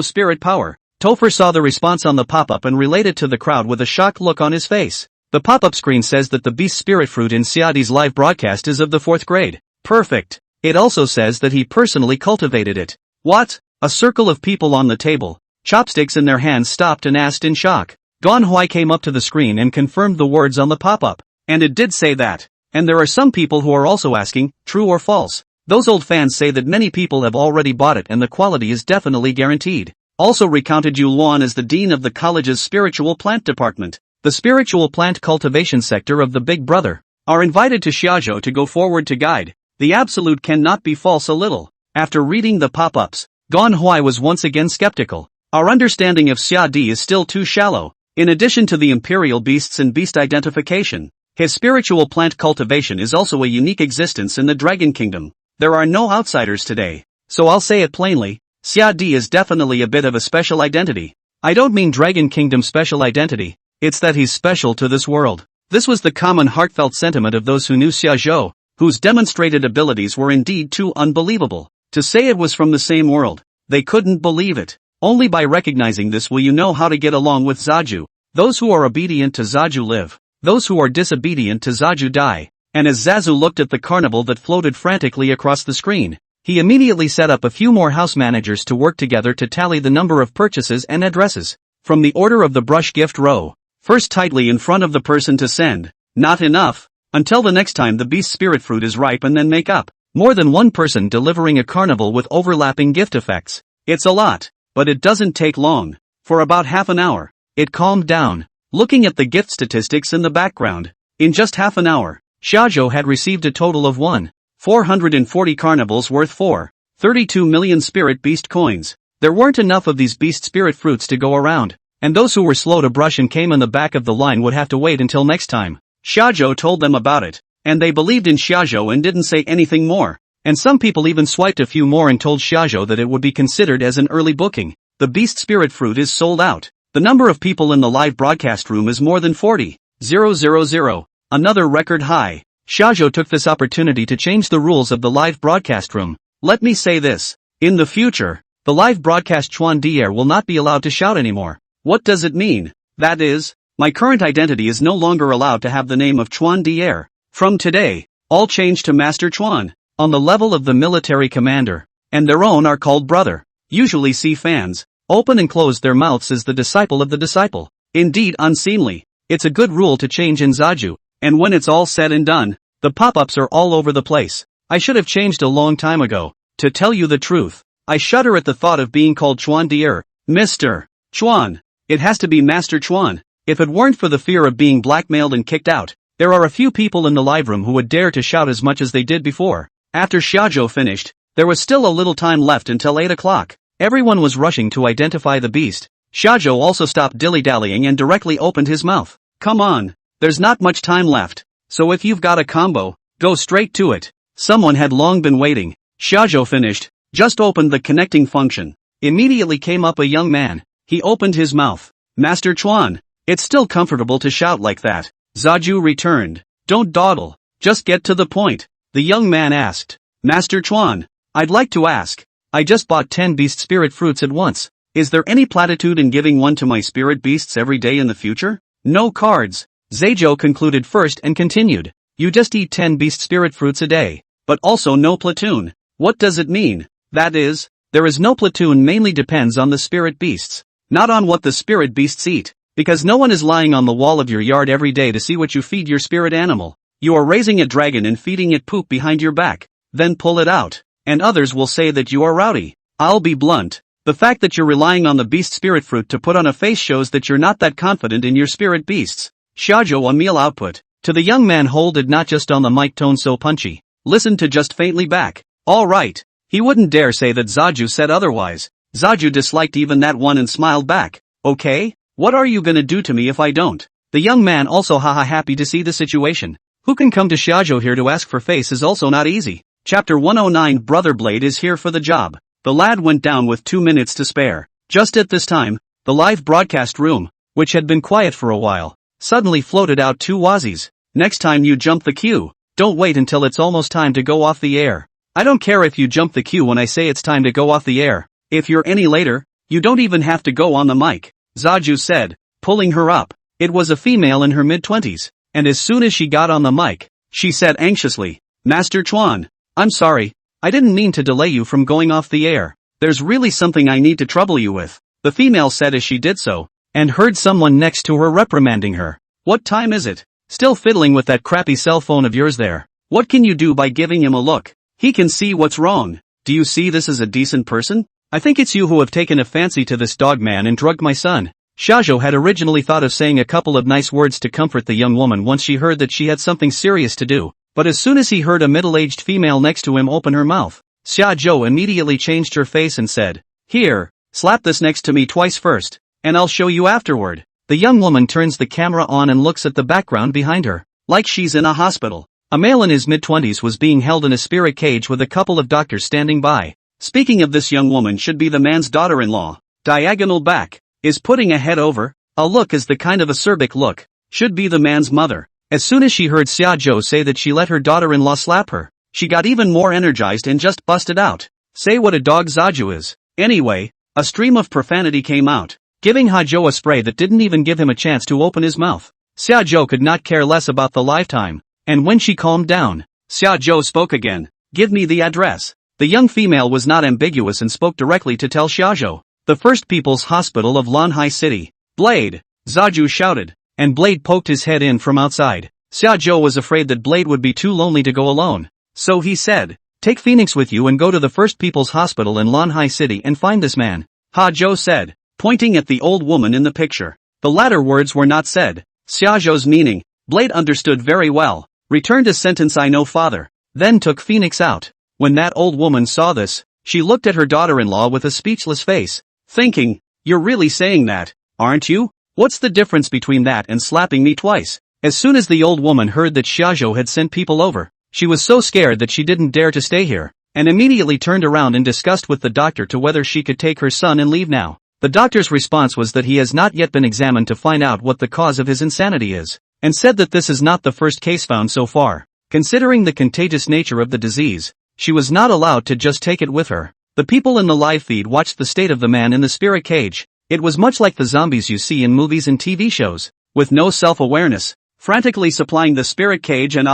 Speaker 1: spirit power. Topher saw the response on the pop-up and related to the crowd with a shocked look on his face. The pop-up screen says that the beast spirit fruit in Xiadi's live broadcast is of the 4th grade. Perfect. It also says that he personally cultivated it. What? A circle of people on the table, chopsticks in their hands, stopped and asked in shock. Manhwa came up to the screen and confirmed the words on the pop-up. And it did say that. And there are some people who are also asking, true or false. Those old fans say that many people have already bought it and the quality is definitely guaranteed. Also recounted Yu Luan as the dean of the college's spiritual plant department. The spiritual plant cultivation sector of the Big Brother are invited to shajo to go forward to guide. The absolute cannot be false a little. After reading the pop-ups, Manhwa was once again skeptical. Our understanding of Xiadi is still too shallow. In addition to the imperial beasts and beast identification, his spiritual plant cultivation is also a unique existence in the Dragon Kingdom. There are no outsiders today. So I'll say it plainly, Xiadi is definitely a bit of a special identity. I don't mean Dragon Kingdom special identity. It's that he's special to this world. This was the common heartfelt sentiment of those who knew Xiaozhou, whose demonstrated abilities were indeed too unbelievable. To say it was from the same world, they couldn't believe it. Only by recognizing this will you know how to get along with Zaju. Those who are obedient to Zaju live. Those who are disobedient to Zaju die. And as Zazu looked at the carnival that floated frantically across the screen, he immediately set up a few more house managers to work together to tally the number of purchases and addresses. From the order of the brush gift row, first tightly in front of the person to send. Not enough. Until the next time the beast spirit fruit is ripe and then make up. More than one person delivering a carnival with overlapping gift effects. It's a lot, but it doesn't take long. For about half an hour, it calmed down. Looking at the gift statistics in the background, in just half an hour, Shajo had received a total of 1,440 carnivals worth 432 million spirit beast coins. There weren't enough of these beast spirit fruits to go around, and those who were slow to brush and came in the back of the line would have to wait until next time. Shajo told them about it, and they believed in Shajo and didn't say anything more. And some people even swiped a few more and told Shajo that it would be considered as an early booking. The beast spirit fruit is sold out. The number of people in the live broadcast room is more than 40,000. Another record high. Shajo took this opportunity to change the rules of the live broadcast room. Let me say this. In the future, the live broadcast Chuan Dier will not be allowed to shout anymore. What does it mean? That is, my current identity is no longer allowed to have the name of Chuan Dier. From today, all change to Master Chuan, on the level of the military commander, and their own are called brother. Usually see fans open and close their mouths as the disciple of the disciple. Indeed unseemly. It's a good rule to change in Zaju, and when it's all said and done, the pop-ups are all over the place. I should have changed a long time ago. To tell you the truth, I shudder at the thought of being called Chuan Dier. Mr. Chuan. It has to be Master Chuan. If it weren't for the fear of being blackmailed and kicked out, there are a few people in the live room who would dare to shout as much as they did before. After Shajo finished, there was still a little time left until 8 o'clock. Everyone was rushing to identify the beast. Shajo also stopped dilly-dallying and directly opened his mouth. Come on, there's not much time left. So if you've got a combo, go straight to it. Someone had long been waiting. Shajo finished, just opened the connecting function. Immediately came up a young man. He opened his mouth. Master Chuan. It's still comfortable to shout like that. Zaju returned. Don't dawdle. Just get to the point. The young man asked. Master Chuan. I'd like to ask. I just bought 10 beast spirit fruits at once. Is there any platitude in giving one to my spirit beasts every day in the future? No cards. Zajo concluded first and continued. You just eat 10 beast spirit fruits a day. But also no platoon. What does it mean? That is, there is no platoon mainly depends on the spirit beasts. Not on what the spirit beasts eat. Because no one is lying on the wall of your yard every day to see what you feed your spirit animal. You are raising a dragon and feeding it poop behind your back. Then pull it out. And others will say that you are rowdy. I'll be blunt. The fact that you're relying on the beast spirit fruit to put on a face shows that you're not that confident in your spirit beasts. Shajo a meal output. To the young man holded not just on the mic tone so punchy. Listened to just faintly back. Alright. He wouldn't dare say that Zaju said otherwise. Zaju disliked even that one and smiled back. Okay? What are you gonna do to me if I don't? The young man also haha happy to see the situation. Who can come to Shajo here to ask for face is also not easy. Chapter 109 Brother Blade is here for the job. The lad went down with 2 minutes to spare. Just at this time, the live broadcast room, which had been quiet for a while, suddenly floated out 2 wazis. Next time you jump the queue, don't wait until it's almost time to go off the air. I don't care if you jump the queue when I say it's time to go off the air. If you're any later, you don't even have to go on the mic, Zaju said, pulling her up. It was a female in her mid-20s, and as soon as she got on the mic, she said anxiously, Master Chuan, I'm sorry, I didn't mean to delay you from going off the air. There's really something I need to trouble you with, the female said as she did so, and heard someone next to her reprimanding her. What time is it? Still fiddling with that crappy cell phone of yours there. What can you do by giving him a look? He can see what's wrong. Do you see this as a decent person? I think it's you who have taken a fancy to this dog man and drugged my son. Shajo had originally thought of saying a couple of nice words to comfort the young woman once she heard that she had something serious to do, but as soon as he heard a middle-aged female next to him open her mouth, Shajo immediately changed her face and said, Here, slap this next to me twice first, and I'll show you afterward. The young woman turns the camera on and looks at the background behind her, like she's in a hospital. A male in his mid-20s was being held in a spirit cage with a couple of doctors standing by. Speaking of this young woman should be the man's daughter-in-law. Diagonal back. Is putting a head over. A look is the kind of acerbic look. Should be the man's mother. As soon as she heard Xiajo say that she let her daughter-in-law slap her, she got even more energized and just busted out. Say what a dog Zaju is. Anyway, a stream of profanity came out, giving Hajo a spray that didn't even give him a chance to open his mouth. Xiajo could not care less about the lifetime, and when she calmed down, Xiajo spoke again. Give me the address. The young female was not ambiguous and spoke directly to tell Xiajo. The First People's Hospital of Lanhai City. Blade! Zaju shouted, and Blade poked his head in from outside. Xiajo was afraid that Blade would be too lonely to go alone. So he said, Take Phoenix with you and go to the First People's Hospital in Lanhai City and find this man. Hajo said, pointing at the old woman in the picture. The latter words were not said. Xiajo's meaning, Blade understood very well. Returned a sentence I know father. Then took Phoenix out. When that old woman saw this, she looked at her daughter-in-law with a speechless face, thinking, You're really saying that, aren't you? What's the difference between that and slapping me twice? As soon as the old woman heard that Shajo had sent people over, she was so scared that she didn't dare to stay here, and immediately turned around and discussed with the doctor to whether she could take her son and leave now. The doctor's response was that he has not yet been examined to find out what the cause of his insanity is, and said that this is not the first case found so far. Considering the contagious nature of the disease, she was not allowed to just take it with her. The people in the live feed watched the state of the man in the spirit cage. It was much like the zombies you see in movies and TV shows, with no self-awareness, frantically supplying the spirit cage and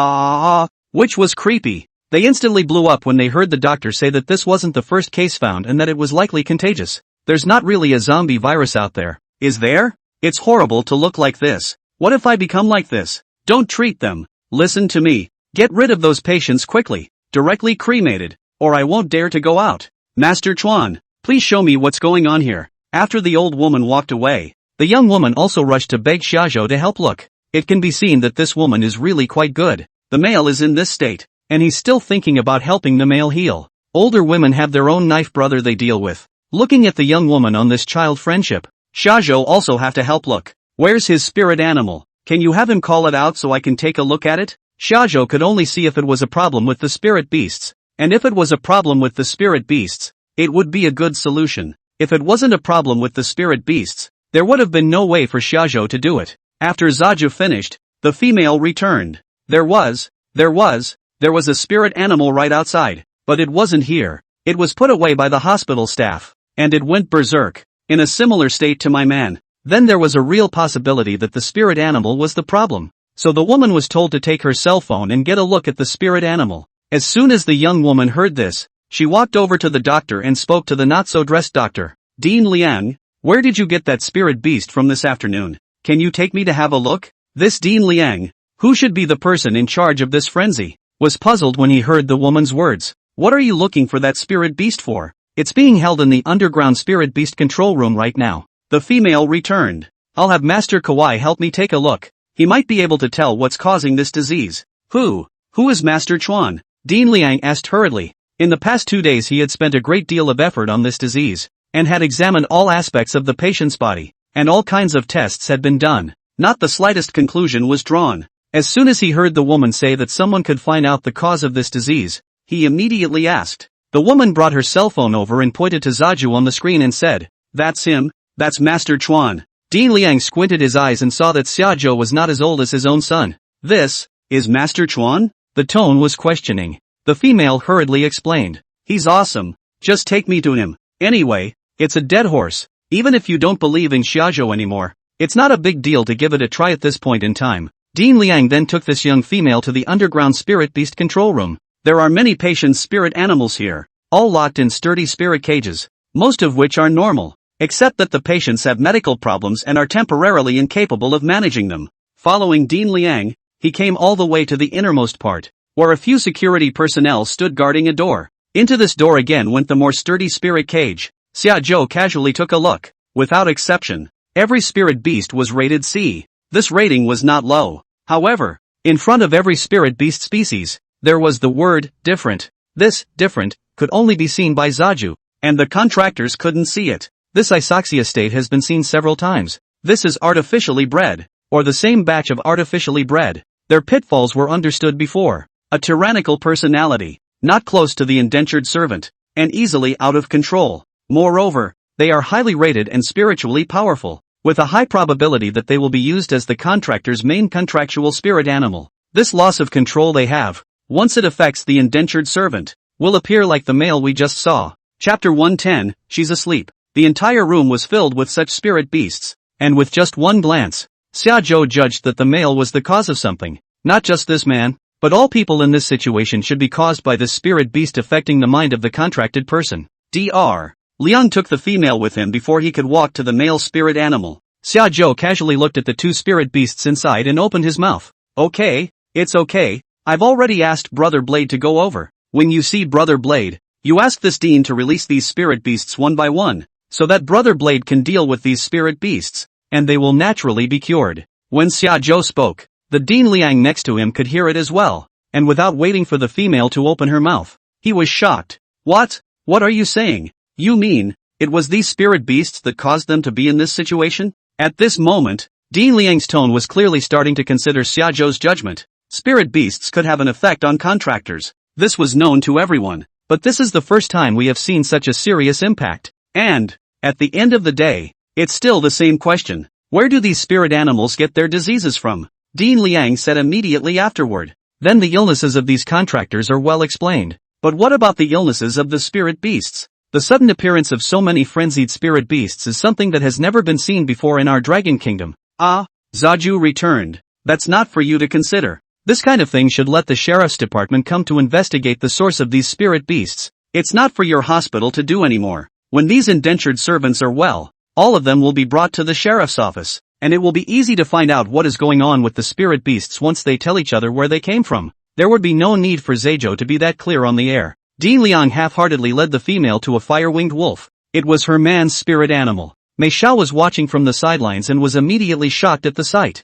Speaker 1: which was creepy. They instantly blew up when they heard the doctor say that this wasn't the first case found and that it was likely contagious. There's not really a zombie virus out there, is there? It's horrible to look like this. What if I become like this? Don't treat them. Listen to me. Get rid of those patients quickly, directly cremated, or I won't dare to go out. Master Chuan, please show me what's going on here. After the old woman walked away, the young woman also rushed to beg Shajo to help. Look, it can be seen that this woman is really quite good. The male is in this state, and he's still thinking about helping the male heal. Older women have their own knife brother they deal with. Looking at the young woman on this child friendship, Shajo also have to help. Look, where's his spirit animal? Can you have him call it out so I can take a look at it? Shajo could only see if it was a problem with the spirit beasts, and if it was a problem with the spirit beasts, it would be a good solution. If it wasn't a problem with the spirit beasts, there would have been no way for Shajo to do it. After Zaju finished, the female returned. There was a spirit animal right outside, but it wasn't here. It was put away by the hospital staff, and it went berserk, in a similar state to my man. Then there was a real possibility that the spirit animal was the problem. So the woman was told to take her cell phone and get a look at the spirit animal. As soon as the young woman heard this, she walked over to the doctor and spoke to the not-so-dressed doctor. Dean Liang, where did you get that spirit beast from this afternoon? Can you take me to have a look? This Dean Liang, who should be the person in charge of this frenzy, was puzzled when he heard the woman's words. What are you looking for that spirit beast for? It's being held in the underground spirit beast control room right now. The female returned. I'll have Master Kawai help me take a look. He might be able to tell what's causing this disease. Who is Master Chuan? Dean Liang asked hurriedly. In the past 2 days he had spent a great deal of effort on this disease, and had examined all aspects of the patient's body, and all kinds of tests had been done. Not the slightest conclusion was drawn. As soon as he heard the woman say that someone could find out the cause of this disease, he immediately asked. The woman brought her cell phone over and pointed to Zaju on the screen and said, "That's him, that's Master Chuan." Dean Liang squinted his eyes and saw that Shajo was not as old as his own son. "This is Master Chuan?" The tone was questioning. The female hurriedly explained. "He's awesome, just take me to him. Anyway, it's a dead horse. Even if you don't believe in Shajo anymore, it's not a big deal to give it a try at this point in time." Dean Liang then took this young female to the underground spirit beast control room. There are many patient spirit animals here, all locked in sturdy spirit cages, most of which are normal, except that the patients have medical problems and are temporarily incapable of managing them. Following Dean Liang, he came all the way to the innermost part, where a few security personnel stood guarding a door. Into this door again went the more sturdy spirit cage. Xia Zhou casually took a look. Without exception, every spirit beast was rated C. This rating was not low. However, in front of every spirit beast species, there was the word, different. This, different, could only be seen by Zaju, and the contractors couldn't see it. This Isoxia state has been seen several times. This is artificially bred, or the same batch of artificially bred. Their pitfalls were understood before. A tyrannical personality, not close to the indentured servant, and easily out of control. Moreover, they are highly rated and spiritually powerful, with a high probability that they will be used as the contractor's main contractual spirit animal. This loss of control they have, once it affects the indentured servant, will appear like the male we just saw. Chapter 110, She's Asleep. The entire room was filled with such spirit beasts, and with just one glance, Xia Zhou judged that the male was the cause of something. Not just this man, but all people in this situation should be caused by this spirit beast affecting the mind of the contracted person. Dr. Liang took the female with him before he could walk to the male spirit animal. Xia Zhou casually looked at the two spirit beasts inside and opened his mouth. "Okay, it's okay. I've already asked Brother Blade to go over. When you see Brother Blade, you ask this dean to release these spirit beasts one by one, so that Brother Blade can deal with these spirit beasts, and they will naturally be cured." When Xia Zhou spoke, the Dean Liang next to him could hear it as well, and without waiting for the female to open her mouth, he was shocked. What are you saying? You mean, it was these spirit beasts that caused them to be in this situation? At this moment, Dean Liang's tone was clearly starting to consider Xia Zhou's judgment. Spirit beasts could have an effect on contractors. This was known to everyone, but this is the first time we have seen such a serious impact. And, at the end of the day, it's still the same question. Where do these spirit animals get their diseases from? Dean Liang said immediately afterward. Then the illnesses of these contractors are well explained. But what about the illnesses of the spirit beasts? The sudden appearance of so many frenzied spirit beasts is something that has never been seen before in our Dragon Kingdom. Zaju returned. That's not for you to consider. This kind of thing should let the sheriff's department come to investigate the source of these spirit beasts. It's not for your hospital to do anymore. When these indentured servants are well, all of them will be brought to the sheriff's office, and it will be easy to find out what is going on with the spirit beasts once they tell each other where they came from. There would be no need for Zaju to be that clear on the air. Dean Liang half-heartedly led the female to a fire-winged wolf. It was her man's spirit animal. Mei Xiao was watching from the sidelines and was immediately shocked at the sight.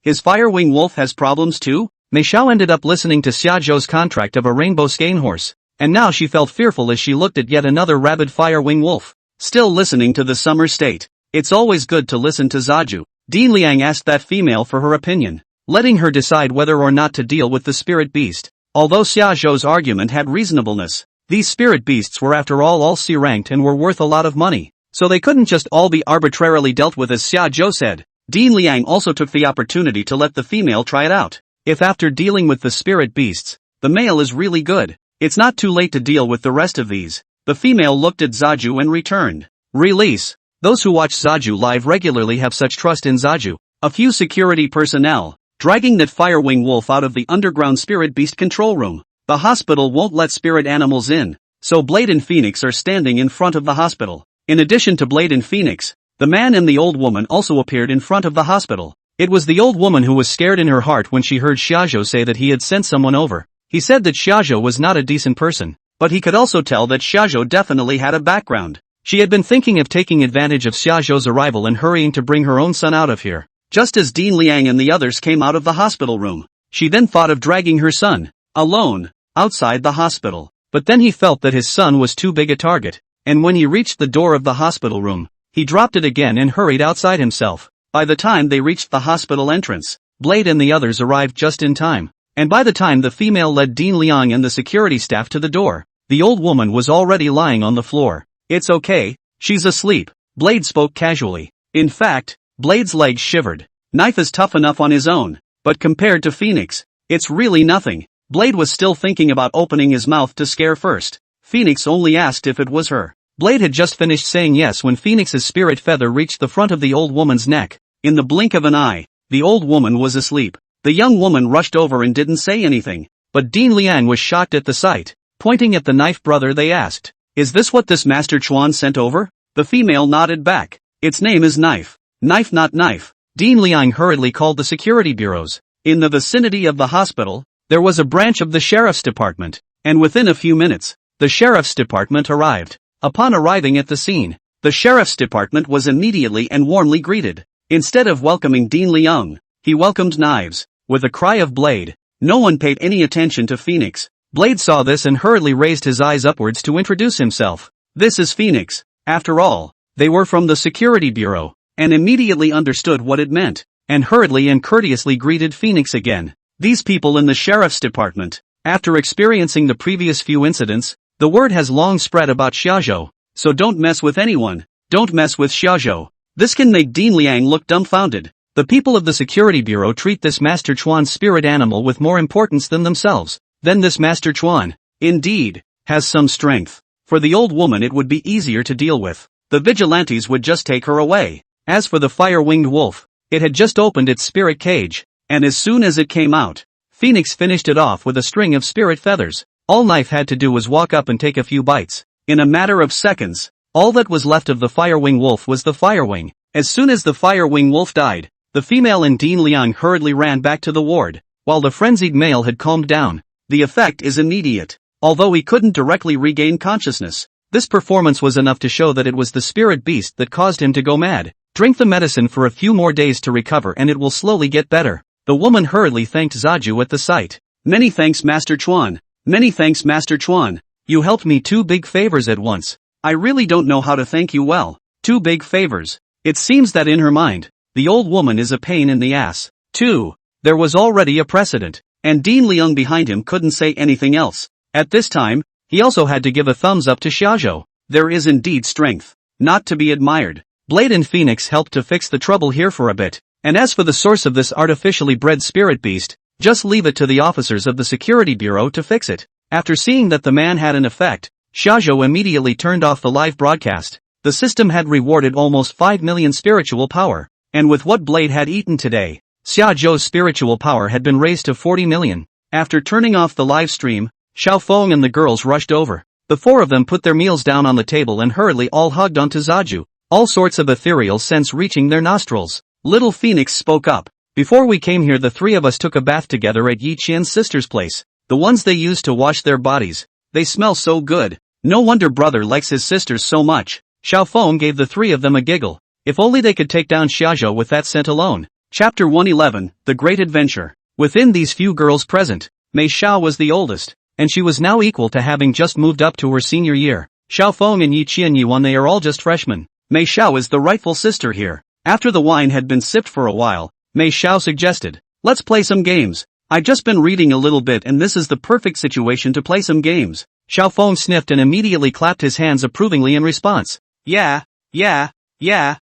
Speaker 1: His fire-wing wolf has problems too? Mei Xiao ended up listening to Xia Zhou's contract of a rainbow skein horse, and now she felt fearful as she looked at yet another rabid fire-wing wolf. Still listening to the summer state. It's always good to listen to Zaju. Dean Liang asked that female for her opinion, letting her decide whether or not to deal with the spirit beast. Although Xia Zhou's argument had reasonableness, these spirit beasts were after all C-ranked and were worth a lot of money, so they couldn't just all be arbitrarily dealt with as Xia Zhou said. Dean Liang also took the opportunity to let the female try it out. If after dealing with the spirit beasts, the male is really good, it's not too late to deal with the rest of these. The female looked at Zaju and returned. Release. Those who watch Zaju live regularly have such trust in Zaju. A few security personnel, dragging that fire-wing wolf out of the underground spirit beast control room. The hospital won't let spirit animals in, so Blade and Phoenix are standing in front of the hospital. In addition to Blade and Phoenix, the man and the old woman also appeared in front of the hospital. It was the old woman who was scared in her heart when she heard Shajo say that he had sent someone over. He said that Shajo was not a decent person. but he could also tell that shajo definitely had a background. She had been thinking of taking advantage of Xiaozhou's arrival and hurrying to bring her own son out of here. Just as Dean Liang and the others came out of the hospital room, she then thought of dragging her son, alone, outside the hospital. But then he felt that his son was too big a target, and when he reached the door of the hospital room, he dropped it again and hurried outside himself. By the time they reached the hospital entrance, Blade and the others arrived just in time, and by the time the female led Dean Liang and the security staff to the door, the old woman was already lying on the floor. "It's okay, she's asleep," Blade spoke casually. In fact, Blade's legs shivered. Knife is tough enough on his own, but compared to Phoenix, it's really nothing. Blade was still thinking about opening his mouth to scare first. Phoenix only asked if it was her. Blade had just finished saying yes when Phoenix's spirit feather reached the front of the old woman's neck. In the blink of an eye, the old woman was asleep. The young woman rushed over and didn't say anything, but Dean Liang was shocked at the sight. Pointing at the knife brother, they asked, "Is this what this Master Chuan sent over?" The female nodded back. "Its name is Knife. Knife, not knife." Dean Liang hurriedly called the security bureaus. In the vicinity of the hospital, there was a branch of the sheriff's department, and within a few minutes, the sheriff's department arrived. Upon arriving at the scene, the sheriff's department was immediately and warmly greeted. Instead of welcoming Dean Liang, he welcomed Knives. With a cry of Blade, no one paid any attention to Phoenix. Blade saw this and hurriedly raised his eyes upwards to introduce himself. "This is Phoenix." After all, they were from the security bureau, and immediately understood what it meant, and hurriedly and courteously greeted Phoenix again. These people in the sheriff's department, after experiencing the previous few incidents, the word has long spread about Xiaozhou, so don't mess with anyone, don't mess with Xiaozhou. This can make Dean Liang look dumbfounded. The people of the security bureau treat this Master Chuan's spirit animal with more importance than themselves. Then this Master Chuan, indeed, has some strength. For the old woman it would be easier to deal with. The vigilantes would just take her away. As for the fire-winged wolf, it had just opened its spirit cage, and as soon as it came out, Phoenix finished it off with a string of spirit feathers. All Knife had to do was walk up and take a few bites. In a matter of seconds, all that was left of the fire-wing wolf was the fire-wing. As soon as the fire-wing wolf died, the female and Dean Liang hurriedly ran back to the ward, while the frenzied male had calmed down. The effect is immediate. Although he couldn't directly regain consciousness, this performance was enough to show that it was the spirit beast that caused him to go mad. Drink the medicine for a few more days to recover and it will slowly get better. The woman hurriedly thanked Zaju at the sight. "Many thanks, Master Chuan. Many thanks, Master Chuan. You helped me 2 big favors at once. I really don't know how to thank you well. 2 big favors." It seems that in her mind, the old woman is a pain in the ass. 2. There was already a precedent, and Dean Liang behind him couldn't say anything else. At this time, he also had to give a thumbs up to Xiaozhou. There is indeed strength, not to be admired. Blade and Phoenix helped to fix the trouble here for a bit, and as for the source of this artificially bred spirit beast, just leave it to the officers of the security bureau to fix it. After seeing that the man had an effect, Shajo immediately turned off the live broadcast. The system had rewarded almost 5 million spiritual power, and with what Blade had eaten today, Xiaozhou's spiritual power had been raised to 40 million. After turning off the live stream, Xiaofeng and the girls rushed over. The 4 of them put their meals down on the table and hurriedly all hugged onto Zaju, all sorts of ethereal scents reaching their nostrils. Little Phoenix spoke up. "Before we came here the 3 of us took a bath together at Yi Qian's sister's place. The ones they used to wash their bodies. They smell so good. No wonder brother likes his sisters so much." Xiaofeng gave the 3 of them a giggle. If only they could take down Xiaozhou with that scent alone. Chapter 111, The Great Adventure. Within these few girls present, Mei Xiao was the oldest, and she was now equal to having just moved up to her senior year. Xiaofeng and Yi Qian Yuan, they are all just freshmen. Mei Xiao is the rightful sister here. After the wine had been sipped for a while, Mei Xiao suggested, "Let's play some games. I've just been reading a little bit and this is the perfect situation to play some games." Xiaofeng sniffed and immediately clapped his hands approvingly in response. Yeah.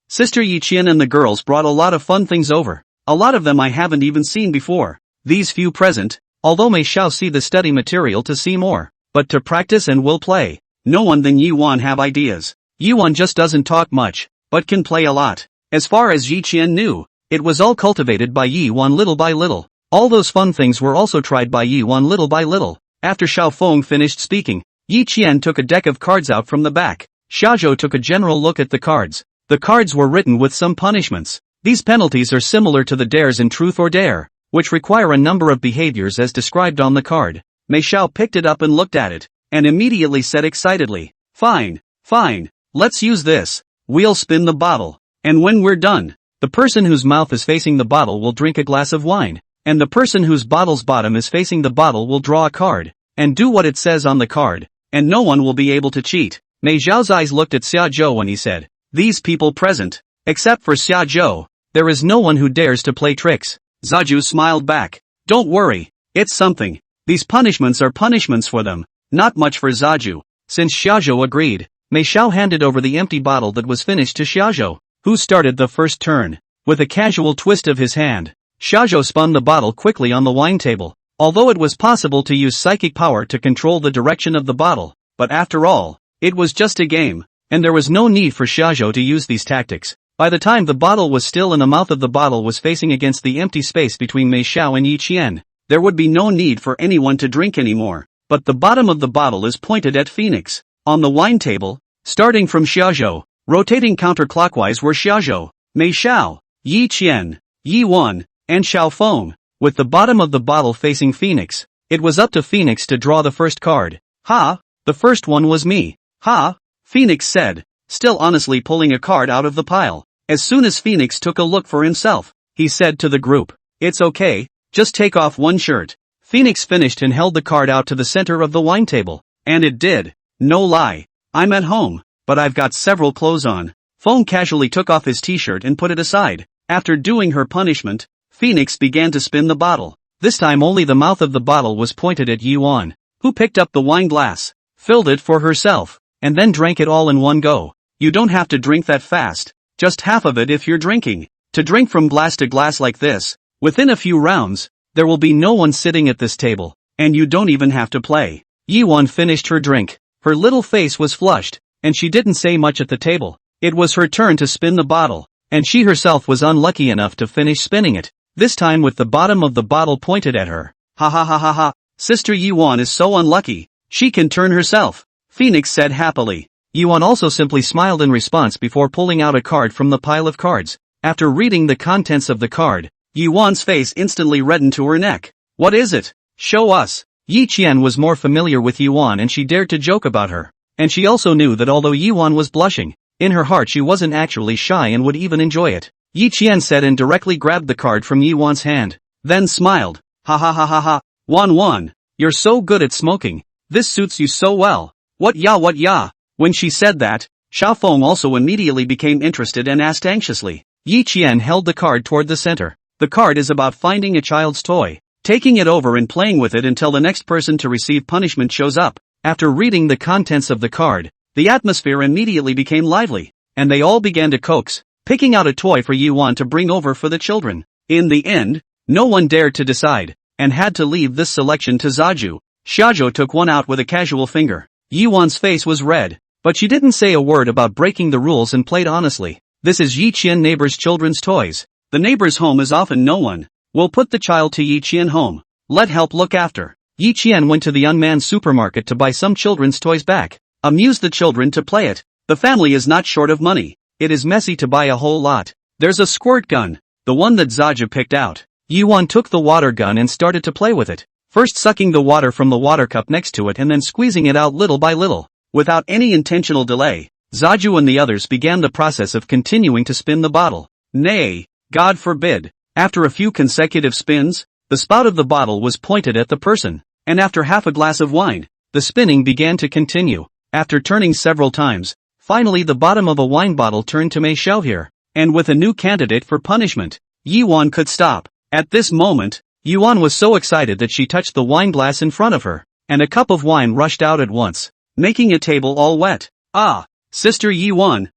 Speaker 1: Sister Yi Qian and the girls brought a lot of fun things over. A lot of them I haven't even seen before. These few present, although Mei Xiao see the study material to see more, but to practice and will play. No one than Yi Wan have ideas. Yi Wan just doesn't talk much, but can play a lot. As far as Yi Qian knew, it was all cultivated by Yi Wan little by little. All those fun things were also tried by Yi Wan little by little. After Xiaofeng finished speaking, Yi Qian took a deck of cards out from the back. Shajo took a general look at the cards. The cards were written with some punishments. These penalties are similar to the dares in Truth or Dare, which require a number of behaviors as described on the card. Mei Xiao picked it up and looked at it. and immediately said excitedly, "Fine, fine, let's use this. We'll spin the bottle. And when we're done, the person whose mouth is facing the bottle will drink a glass of wine, and the person whose bottle's bottom is facing the bottle will draw a card, and do what it says on the card, and no one will be able to cheat." Mei Xiao's eyes looked at Xiajo when he said, "These people present, except for Xiajo, there is no one who dares to play tricks." Zaju smiled back. "Don't worry, it's something. These punishments are punishments for them, not much for Zaju." Since Xiajo agreed, Mei Xiao handed over the empty bottle that was finished to Xiajo, who started the first turn. With a casual twist of his hand, Xiajo spun the bottle quickly on the wine table. Although it was possible to use psychic power to control the direction of the bottle, but after all, it was just a game, and there was no need for Shajo to use these tactics. By the time the bottle was still and the mouth of the bottle was facing against the empty space between Mei Xiao and Yi Qian, there would be no need for anyone to drink anymore. But the bottom of the bottle is pointed at Phoenix. On the wine table, starting from Xiajo, rotating counterclockwise were Xiajo, Mei Xiao, Yi Qian, Yi Wan, and Xiao Feng. With the bottom of the bottle facing Phoenix, it was up to Phoenix to draw the first card. "Ha, the first one was me. Ha," Phoenix said, still honestly pulling a card out of the pile. As soon as Phoenix took a look for himself, he said to the group, "It's okay, just take off one shirt." Phoenix finished and held the card out to the center of the wine table. "And it did. No lie. I'm at home, but I've got several clothes on." Feng casually took off his t-shirt and put it aside. After doing her punishment, Phoenix began to spin the bottle. This time only the mouth of the bottle was pointed at Yuan, who picked up the wine glass, filled it for herself, and then drank it all in one go. "You don't have to drink that fast, just half of it if you're drinking. To drink from glass to glass like this, within a few rounds, there will be no one sitting at this table, and you don't even have to play." Yuan finished her drink. Her little face was flushed, and she didn't say much at the table. It was her turn to spin the bottle, and she herself was unlucky enough to finish spinning it, this time with the bottom of the bottle pointed at her. "Ha ha ha ha ha, Sister Yuan is so unlucky, she can turn herself," Phoenix said happily. Yuan also simply smiled in response before pulling out a card from the pile of cards. After reading the contents of the card, Yuan's face instantly reddened to her neck. "What is it? Show us." Yi Qian was more familiar with Yuan and she dared to joke about her. And she also knew that although Yuan was blushing, in her heart she wasn't actually shy and would even enjoy it. Yi Qian said and directly grabbed the card from Yuan's hand, then smiled. "Ha ha ha ha ha, Wan, you're so good at smoking, this suits you so well. What ya? When she said that, Xiao Feng also immediately became interested and asked anxiously. Yi Qian held the card toward the center. The card is about finding a child's toy, taking it over and playing with it until the next person to receive punishment shows up. After reading the contents of the card, the atmosphere immediately became lively, and they all began to coax, picking out a toy for Yuan to bring over for the children. In the end, no one dared to decide, and had to leave this selection to Zaju. Shajo took one out with a casual finger. Yuan's face was red, but she didn't say a word about breaking the rules and played honestly. "This is Yi Qian neighbor's children's toys. The neighbor's home is often no one. We'll put the child to Yi Qian home. Let help look after." Yi Qian went to the unmanned supermarket to buy some children's toys back. Amuse the children to play it. The family is not short of money. It is messy to buy a whole lot. There's a squirt gun, the one that Zaju picked out. Yuan took the water gun and started to play with it, first sucking the water from the water cup next to it and then squeezing it out little by little. Without any intentional delay, Zaju and the others began the process of continuing to spin the bottle. Nay, God forbid. After a few consecutive spins, the spout of the bottle was pointed at the person, and after half a glass of wine, the spinning began to continue. After turning several times, finally the bottom of a wine bottle turned to Mei Xiao here, and with a new candidate for punishment, Yuan could stop. At this moment, Yuan was so excited that she touched the wine glass in front of her, and a cup of wine rushed out at once, making a table all wet. "Ah, Sister Yuan,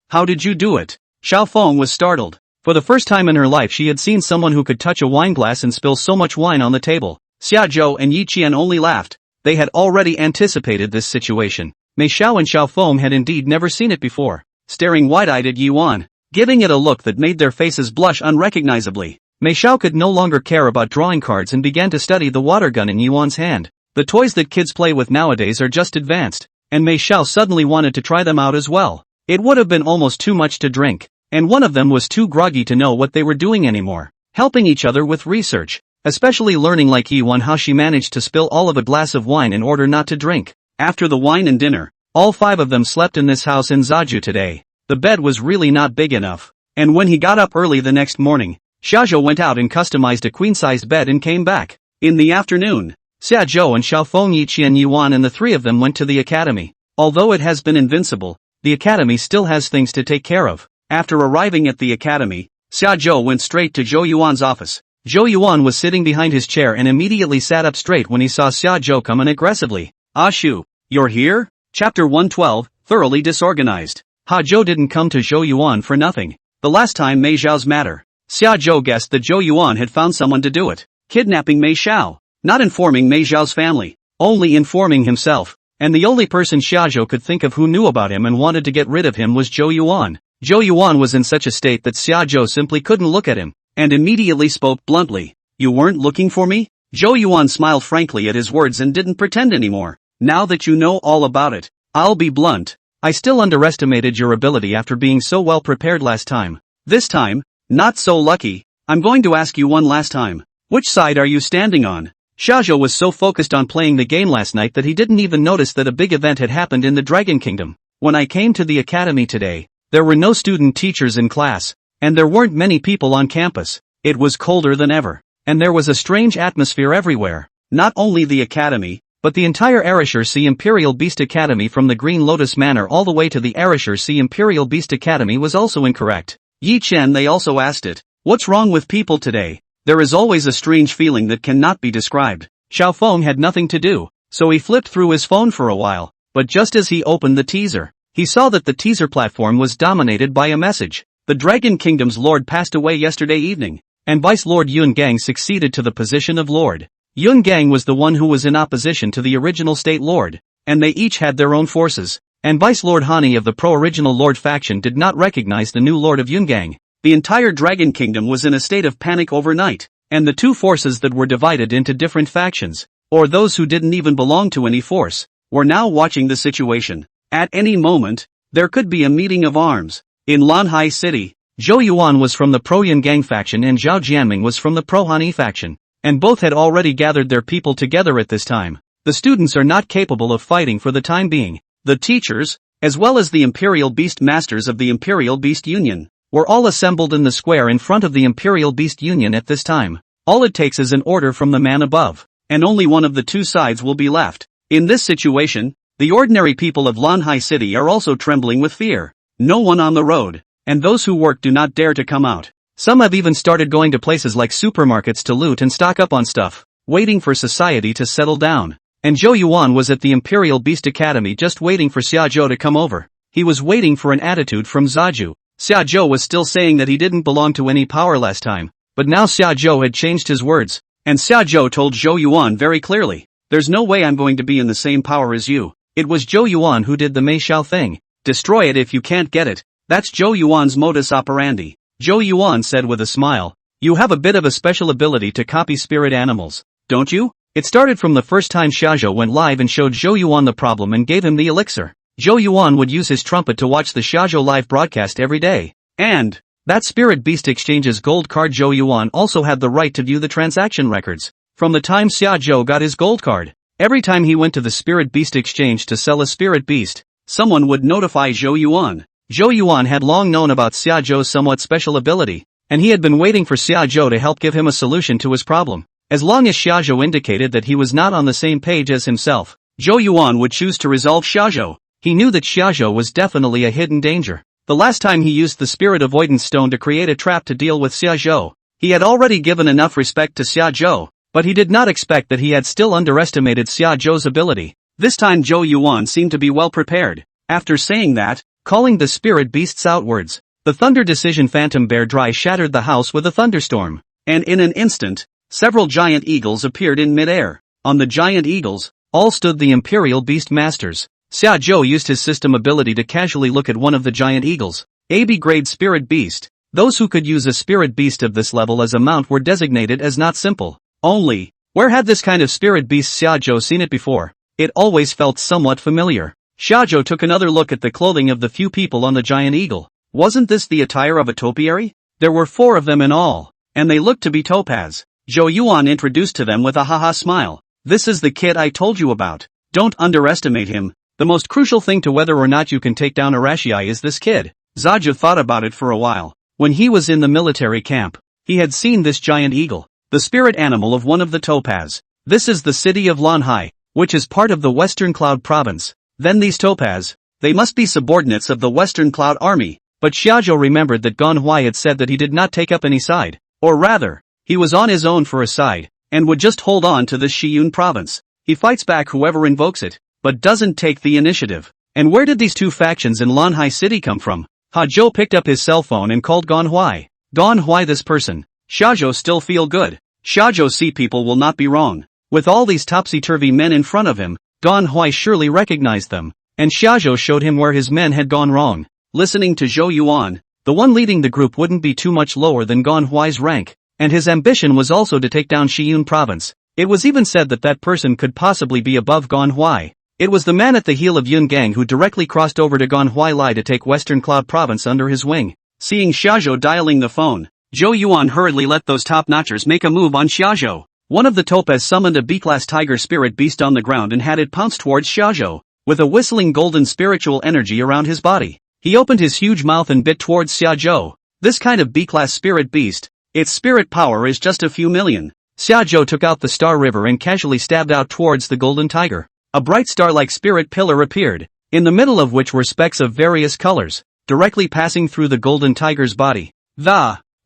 Speaker 1: how did you do it?" Xiao Feng was startled. For the first time in her life she had seen someone who could touch a wine glass and spill so much wine on the table. Xiajo and Yi Qian only laughed. They had already anticipated this situation. Mei Xiao and Xiao Feng had indeed never seen it before, staring wide-eyed at Yuan, giving it a look that made their faces blush unrecognizably. Mei Xiao could no longer care about drawing cards and began to study the water gun in Yuan's hand. The toys that kids play with nowadays are just advanced, and Mei Xiao suddenly wanted to try them out as well. It would have been almost too much to drink, and one of them was too groggy to know what they were doing anymore. Helping each other with research, especially learning like Yiwan how she managed to spill all of a glass of wine in order not to drink. After the wine and dinner, all 5 of them slept in this house in Zaju today. The bed was really not big enough, and when he got up early the next morning, Shajo went out and customized a queen-sized bed and came back. In the afternoon, Xiaozhou and Xiaofeng, Yiqian, Yuan and the 3 of them went to the academy. Although it has been invincible, the academy still has things to take care of. After arriving at the academy, Xiaozhou went straight to Zhou Yuan's office. Zhou Yuan was sitting behind his chair and immediately sat up straight when he saw Xiaozhou come in aggressively. "Ah Shu, you're here?" Chapter 112, Thoroughly Disorganized. Ha Zhou didn't come to Zhou Yuan for nothing. The last time Mei Xiao's matter, Xiaozhou guessed that Zhou Yuan had found someone to do it. Kidnapping Mei Xiao. Not informing Mei Xiao's family, only informing himself. And the only person Xiaozhou could think of who knew about him and wanted to get rid of him was Zhou Yuan. Zhou Yuan was in such a state that Xiaozhou simply couldn't look at him, and immediately spoke bluntly. "You weren't looking for me?" Zhou Yuan smiled frankly at his words and didn't pretend anymore. "Now that you know all about it, I'll be blunt. I still underestimated your ability after being so well prepared last time. This time, not so lucky. I'm going to ask you one last time. Which side are you standing on?" Shajo was so focused on playing the game last night that he didn't even notice that a big event had happened in the Dragon Kingdom. When I came to the academy today, there were no student teachers in class, and there weren't many people on campus. It was colder than ever, and there was a strange atmosphere everywhere. Not only the academy, but the entire Arashur Sea Imperial Beast Academy from the Green Lotus Manor all the way to the Arashur Sea Imperial Beast Academy was also incorrect. Yi Chen, they also asked it. "What's wrong with people today? There is always a strange feeling that cannot be described." Xiaofeng had nothing to do, so he flipped through his phone for a while, but just as he opened the teaser, he saw that the teaser platform was dominated by a message. The Dragon Kingdom's Lord passed away yesterday evening, and Vice Lord Yun Gang succeeded to the position of Lord. Yun Gang was the one who was in opposition to the original State Lord, and they each had their own forces, and Vice Lord Hani of the pro-original Lord faction did not recognize the new Lord of Yun Gang. The entire Dragon Kingdom was in a state of panic overnight, and the two forces that were divided into different factions, or those who didn't even belong to any force, were now watching the situation. At any moment, there could be a meeting of arms. In Lanhai City, Zhou Yuan was from the pro-Yun Gang faction and Zhao Jianming was from the pro-Hani faction, and both had already gathered their people together at this time. The students are not capable of fighting for the time being. The teachers, as well as the Imperial Beast Masters of the Imperial Beast Union, were all assembled in the square in front of the Imperial Beast Union at this time. All it takes is an order from the man above, and only one of the two sides will be left. In this situation, the ordinary people of Lanhai City are also trembling with fear. No one on the road, and those who work do not dare to come out. Some have even started going to places like supermarkets to loot and stock up on stuff, waiting for society to settle down. And Zhou Yuan was at the Imperial Beast Academy just waiting for Xiaozhou to come over. He was waiting for an attitude from Zaju. Xiaozhou was still saying that he didn't belong to any power last time, but now Xiaozhou had changed his words, and Xiaozhou told Zhou Yuan very clearly, "There's no way I'm going to be in the same power as you." It was Zhou Yuan who did the Mei Xiao thing. Destroy it if you can't get it. That's Zhou Yuan's modus operandi. Zhou Yuan said with a smile, "You have a bit of a special ability to copy spirit animals, don't you?" It started from the first time Xiaozhou went live and showed Zhou Yuan the problem and gave him the elixir. Zhou Yuan would use his trumpet to watch the Shajo live broadcast every day. And that Spirit Beast Exchange's gold card. Zhou Yuan also had the right to view the transaction records. From the time Xiaozhou got his gold card, every time he went to the Spirit Beast Exchange to sell a Spirit Beast, someone would notify Zhou Yuan. Zhou Yuan had long known about Xiaozhou's somewhat special ability, and he had been waiting for Xiaozhou to help give him a solution to his problem. As long as Xiaozhou indicated that he was not on the same page as himself, Zhou Yuan would choose to resolve Xiaozhou. He knew that Xiaozhou was definitely a hidden danger. The last time he used the Spirit Avoidance Stone to create a trap to deal with Xiaozhou, he had already given enough respect to Xiaozhou, but he did not expect that he had still underestimated Xiaozhou's ability. This time Zhou Yuan seemed to be well prepared. After saying that, calling the spirit beasts outwards, the Thunder Decision Phantom Bear Dry shattered the house with a thunderstorm, and in an instant, several giant eagles appeared in midair. On the giant eagles, all stood the Imperial Beast Masters. Xiaozhou used his system ability to casually look at one of the giant eagles. AB grade spirit beast. Those who could use a spirit beast of this level as a mount were designated as not simple. Only, where had this kind of spirit beast Xiaozhou seen it before? It always felt somewhat familiar. Xiaozhou took another look at the clothing of the few people on the giant eagle. Wasn't this the attire of a topiary? There were 4 of them in all, and they looked to be topaz. Zhou Yuan introduced to them with a haha smile. This is the kid I told you about. Don't underestimate him. The most crucial thing to whether or not you can take down Arashii is this kid. Zaja thought about it for a while. When he was in the military camp, he had seen this giant eagle, the spirit animal of one of the topaz. This is the city of Lanhai, which is part of the Western Cloud province. Then these topaz, they must be subordinates of the Western Cloud army. But Shajo remembered that Ganhui had said that he did not take up any side, or rather, he was on his own for a side, and would just hold on to this Shiyun province. He fights back whoever invokes it, but doesn't take the initiative. And where did these two factions in Lanhai city come from? Hajo picked up his cell phone and called Ganhui. Ganhui, this person. Shajo still feel good. Shajo see people will not be wrong. With all these topsy-turvy men in front of him, Ganhui surely recognized them, and Shajo showed him where his men had gone wrong. Listening to Zhou Yuan, the one leading the group wouldn't be too much lower than Ganhui's rank, and his ambition was also to take down Shiyun province. It was even said that that person could possibly be above Ganhui. It was the man at the heel of Yun Gang who directly crossed over to Ganhui Lai to take Western Cloud province under his wing. Seeing Shajo dialing the phone, Zhou Yuan hurriedly let those top-notchers make a move on Shajo. One of the topaz summoned a B-class tiger spirit beast on the ground and had it pounce towards Shajo, with a whistling golden spiritual energy around his body. He opened his huge mouth and bit towards Xiaozhou. This kind of B-class spirit beast, its spirit power is just a few million. Xiaozhou took out the Star River and casually stabbed out towards the golden tiger. A bright star-like spirit pillar appeared, in the middle of which were specks of various colors, directly passing through the golden tiger's body.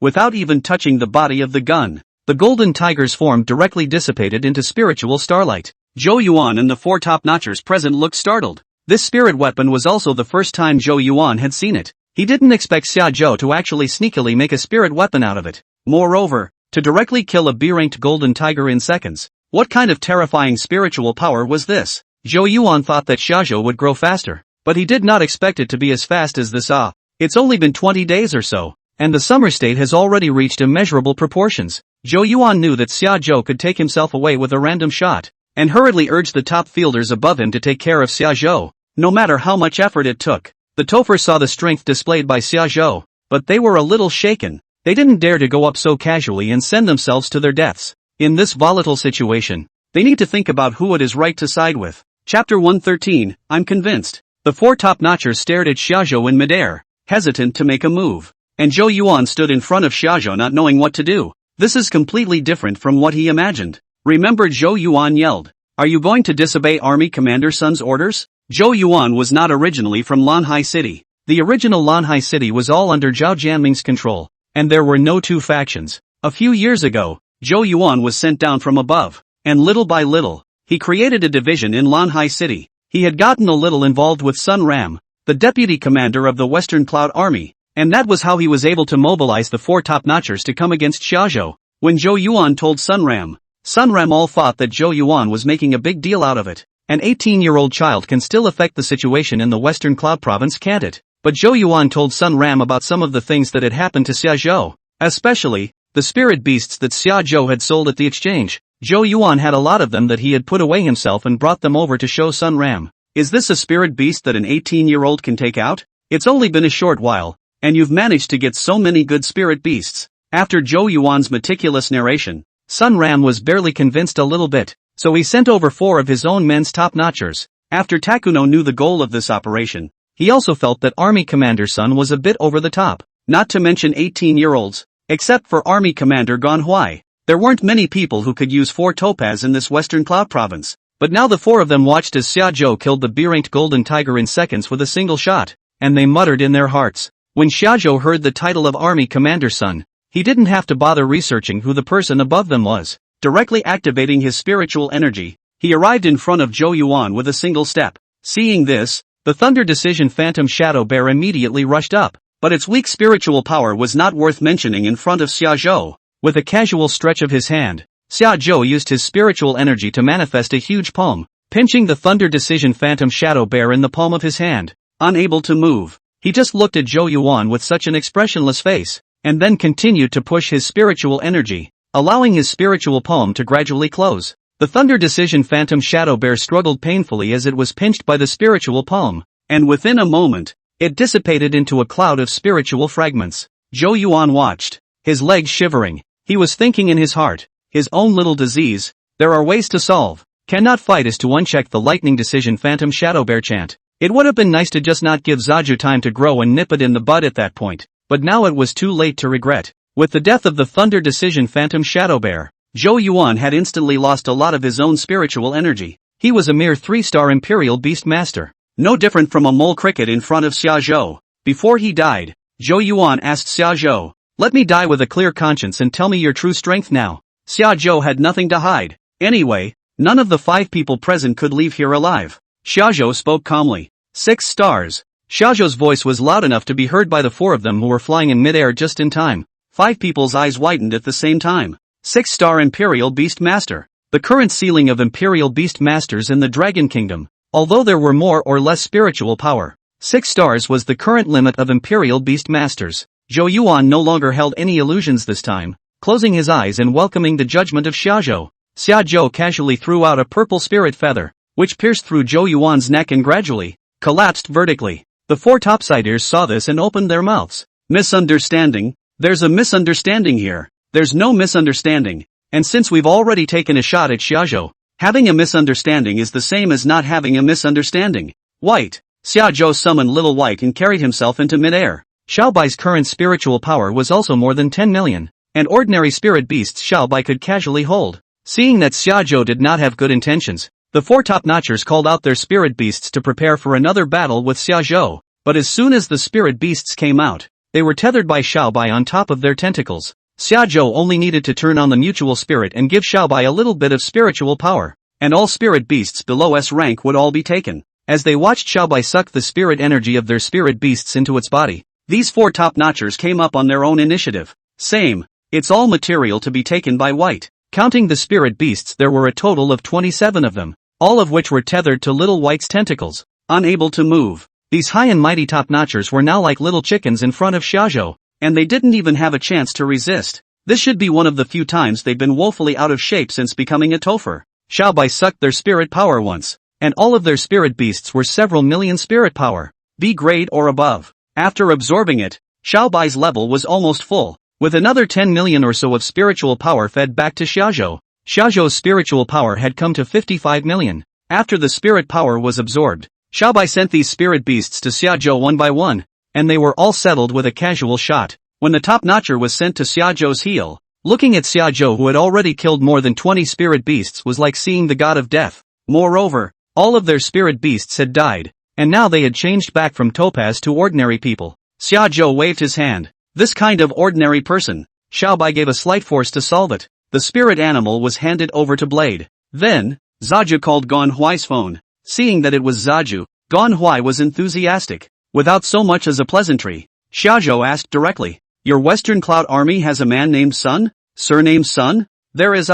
Speaker 1: Without even touching the body of the gun, the golden tiger's form directly dissipated into spiritual starlight. Zhou Yuan and the four top-notchers present looked startled. This spirit weapon was also the first time Zhou Yuan had seen it. He didn't expect Xiaozhou to actually sneakily make a spirit weapon out of it. Moreover, to directly kill a B-ranked golden tiger in seconds. What kind of terrifying spiritual power was this? Zhou Yuan thought that Shajo would grow faster, but he did not expect it to be as fast as this. It's only been 20 days or so, and the summer state has already reached immeasurable proportions. Zhou Yuan knew that Xiaozhou could take himself away with a random shot, and hurriedly urged the top fielders above him to take care of Xiaozhou, no matter how much effort it took. The Topher saw the strength displayed by Xiaozhou, but they were a little shaken. They didn't dare to go up so casually and send themselves to their deaths. In this volatile situation, they need to think about who it is right to side with. Chapter 113, I'm convinced. The four top-notchers stared at Xiaozhou in midair, hesitant to make a move. And Zhou Yuan stood in front of Xiaozhou not knowing what to do. This is completely different from what he imagined. Remember, Zhou Yuan yelled, "Are you going to disobey Army Commander Sun's orders?" Zhou Yuan was not originally from Lanhai City. The original Lanhai City was all under Zhao Jianming's control, and there were no two factions. A few years ago, Zhou Yuan was sent down from above, and little by little, he created a division in Lanhai City. He had gotten a little involved with Sun Ram, the deputy commander of the Western Cloud Army, and that was how he was able to mobilize the four top-notchers to come against Xiaozhou. When Zhou Yuan told Sun Ram all thought that Zhou Yuan was making a big deal out of it. An 18-year-old child can still affect the situation in the Western Cloud province, can't it? But Zhou Yuan told Sun Ram about some of the things that had happened to Xiaozhou, especially the spirit beasts that Xiaozhou had sold at the exchange. Zhou Yuan had a lot of them that he had put away himself and brought them over to show Sun Ram. Is this a spirit beast that an 18-year-old can take out? It's only been a short while, and you've managed to get so many good spirit beasts. After Zhou Yuan's meticulous narration, Sun Ram was barely convinced a little bit, so he sent over 4 of his own men's top-notchers. After Takuno knew the goal of this operation, he also felt that Army Commander Sun was a bit over the top, not to mention 18-year-olds, except for Army Commander Ganhui. There weren't many people who could use 4 topaz in this Western Cloud province, but now the 4 of them watched as Xiaozhou killed the B-ranked golden tiger in seconds with a single shot, and they muttered in their hearts. When Xiaozhou heard the title of Army Commander Sun, he didn't have to bother researching who the person above them was. Directly activating his spiritual energy, he arrived in front of Zhou Yuan with a single step. Seeing this, the Thunder Decision Phantom Shadow Bear immediately rushed up, but its weak spiritual power was not worth mentioning in front of Xiaozhou. With a casual stretch of his hand, Xiaozhou used his spiritual energy to manifest a huge palm, pinching the Thunder Decision Phantom Shadow Bear in the palm of his hand. Unable to move, he just looked at Zhou Yuan with such an expressionless face, and then continued to push his spiritual energy, allowing his spiritual palm to gradually close. The Thunder Decision Phantom Shadow Bear struggled painfully as it was pinched by the spiritual palm, and within a moment, it dissipated into a cloud of spiritual fragments. Zhou Yuan watched, his legs shivering. He was thinking in his heart, his own little disease. There are ways to solve. Cannot fight is to uncheck the lightning decision phantom shadow bear chant. It would have been nice to just not give Zaju time to grow and nip it in the bud at that point, but now it was too late to regret. With the death of the thunder decision phantom shadow bear, Zhou Yuan had instantly lost a lot of his own spiritual energy. He was a mere 3-star imperial beastmaster, no different from a mole cricket in front of Shajo. Before he died, Zhou Yuan asked Shajo, "Let me die with a clear conscience and tell me your true strength now." Shajo had nothing to hide. Anyway, none of the 5 people present could leave here alive. Shajo spoke calmly. 6 stars. Shajo's voice was loud enough to be heard by the 4 of them who were flying in midair just in time. 5 people's eyes widened at the same time. 6-star Imperial Beastmaster. The current ceiling of Imperial Beastmasters in the Dragon Kingdom. Although there were more or less spiritual power, 6 stars was the current limit of Imperial Beastmasters. Zhou Yuan no longer held any illusions this time, closing his eyes and welcoming the judgment of Shajo. Shajo casually threw out a purple spirit feather, which pierced through Zhou Yuan's neck and gradually collapsed vertically. The 4 topsiders saw this and opened their mouths. Misunderstanding? There's a misunderstanding here. There's no misunderstanding. And since we've already taken a shot at Shajo, having a misunderstanding is the same as not having a misunderstanding. White. Xiaozhou summoned Little White and carried himself into midair. Xiaobai's current spiritual power was also more than 10 million, and ordinary spirit beasts Xiaobai could casually hold. Seeing that Xiaozhou did not have good intentions, the 4 top-notchers called out their spirit beasts to prepare for another battle with Xiaozhou, but as soon as the spirit beasts came out, they were tethered by Xiaobai on top of their tentacles. Xiaozhou only needed to turn on the mutual spirit and give Xiaobai a little bit of spiritual power, and all spirit beasts below S rank would all be taken. As they watched Xiaobai suck the spirit energy of their spirit beasts into its body, these 4 top-notchers came up on their own initiative. Same. It's all material to be taken by White. Counting the spirit beasts, there were a total of 27 of them, all of which were tethered to Little White's tentacles, unable to move. These high and mighty top-notchers were now like little chickens in front of Xiaozhou, and they didn't even have a chance to resist. This should be one of the few times they've been woefully out of shape since becoming a Topher. Xiaobai sucked their spirit power once, and all of their spirit beasts were several million spirit power, B grade or above. After absorbing it, Xiaobai's level was almost full, with another 10 million or so of spiritual power fed back to Shaozhou. Xiaozhou's spiritual power had come to 55 million. After the spirit power was absorbed, Xiaobai sent these spirit beasts to Xiaozhou one by one, and they were all settled with a casual shot. When the top-notcher was sent to Xiaozhou's heel, looking at Xiaozhou who had already killed more than 20 spirit beasts was like seeing the god of death. Moreover, all of their spirit beasts had died, and now they had changed back from topaz to ordinary people. Xiaozhou waved his hand. This kind of ordinary person. Xiaobai gave a slight force to solve it. The spirit animal was handed over to Blade. Then, Zaju called Ganhuai's phone. Seeing that it was Zaju, Ganhuai was enthusiastic. Without so much as a pleasantry, Xiaozhou asked directly, "Your Western Cloud Army has a man named Sun? Surnamed Sun? There is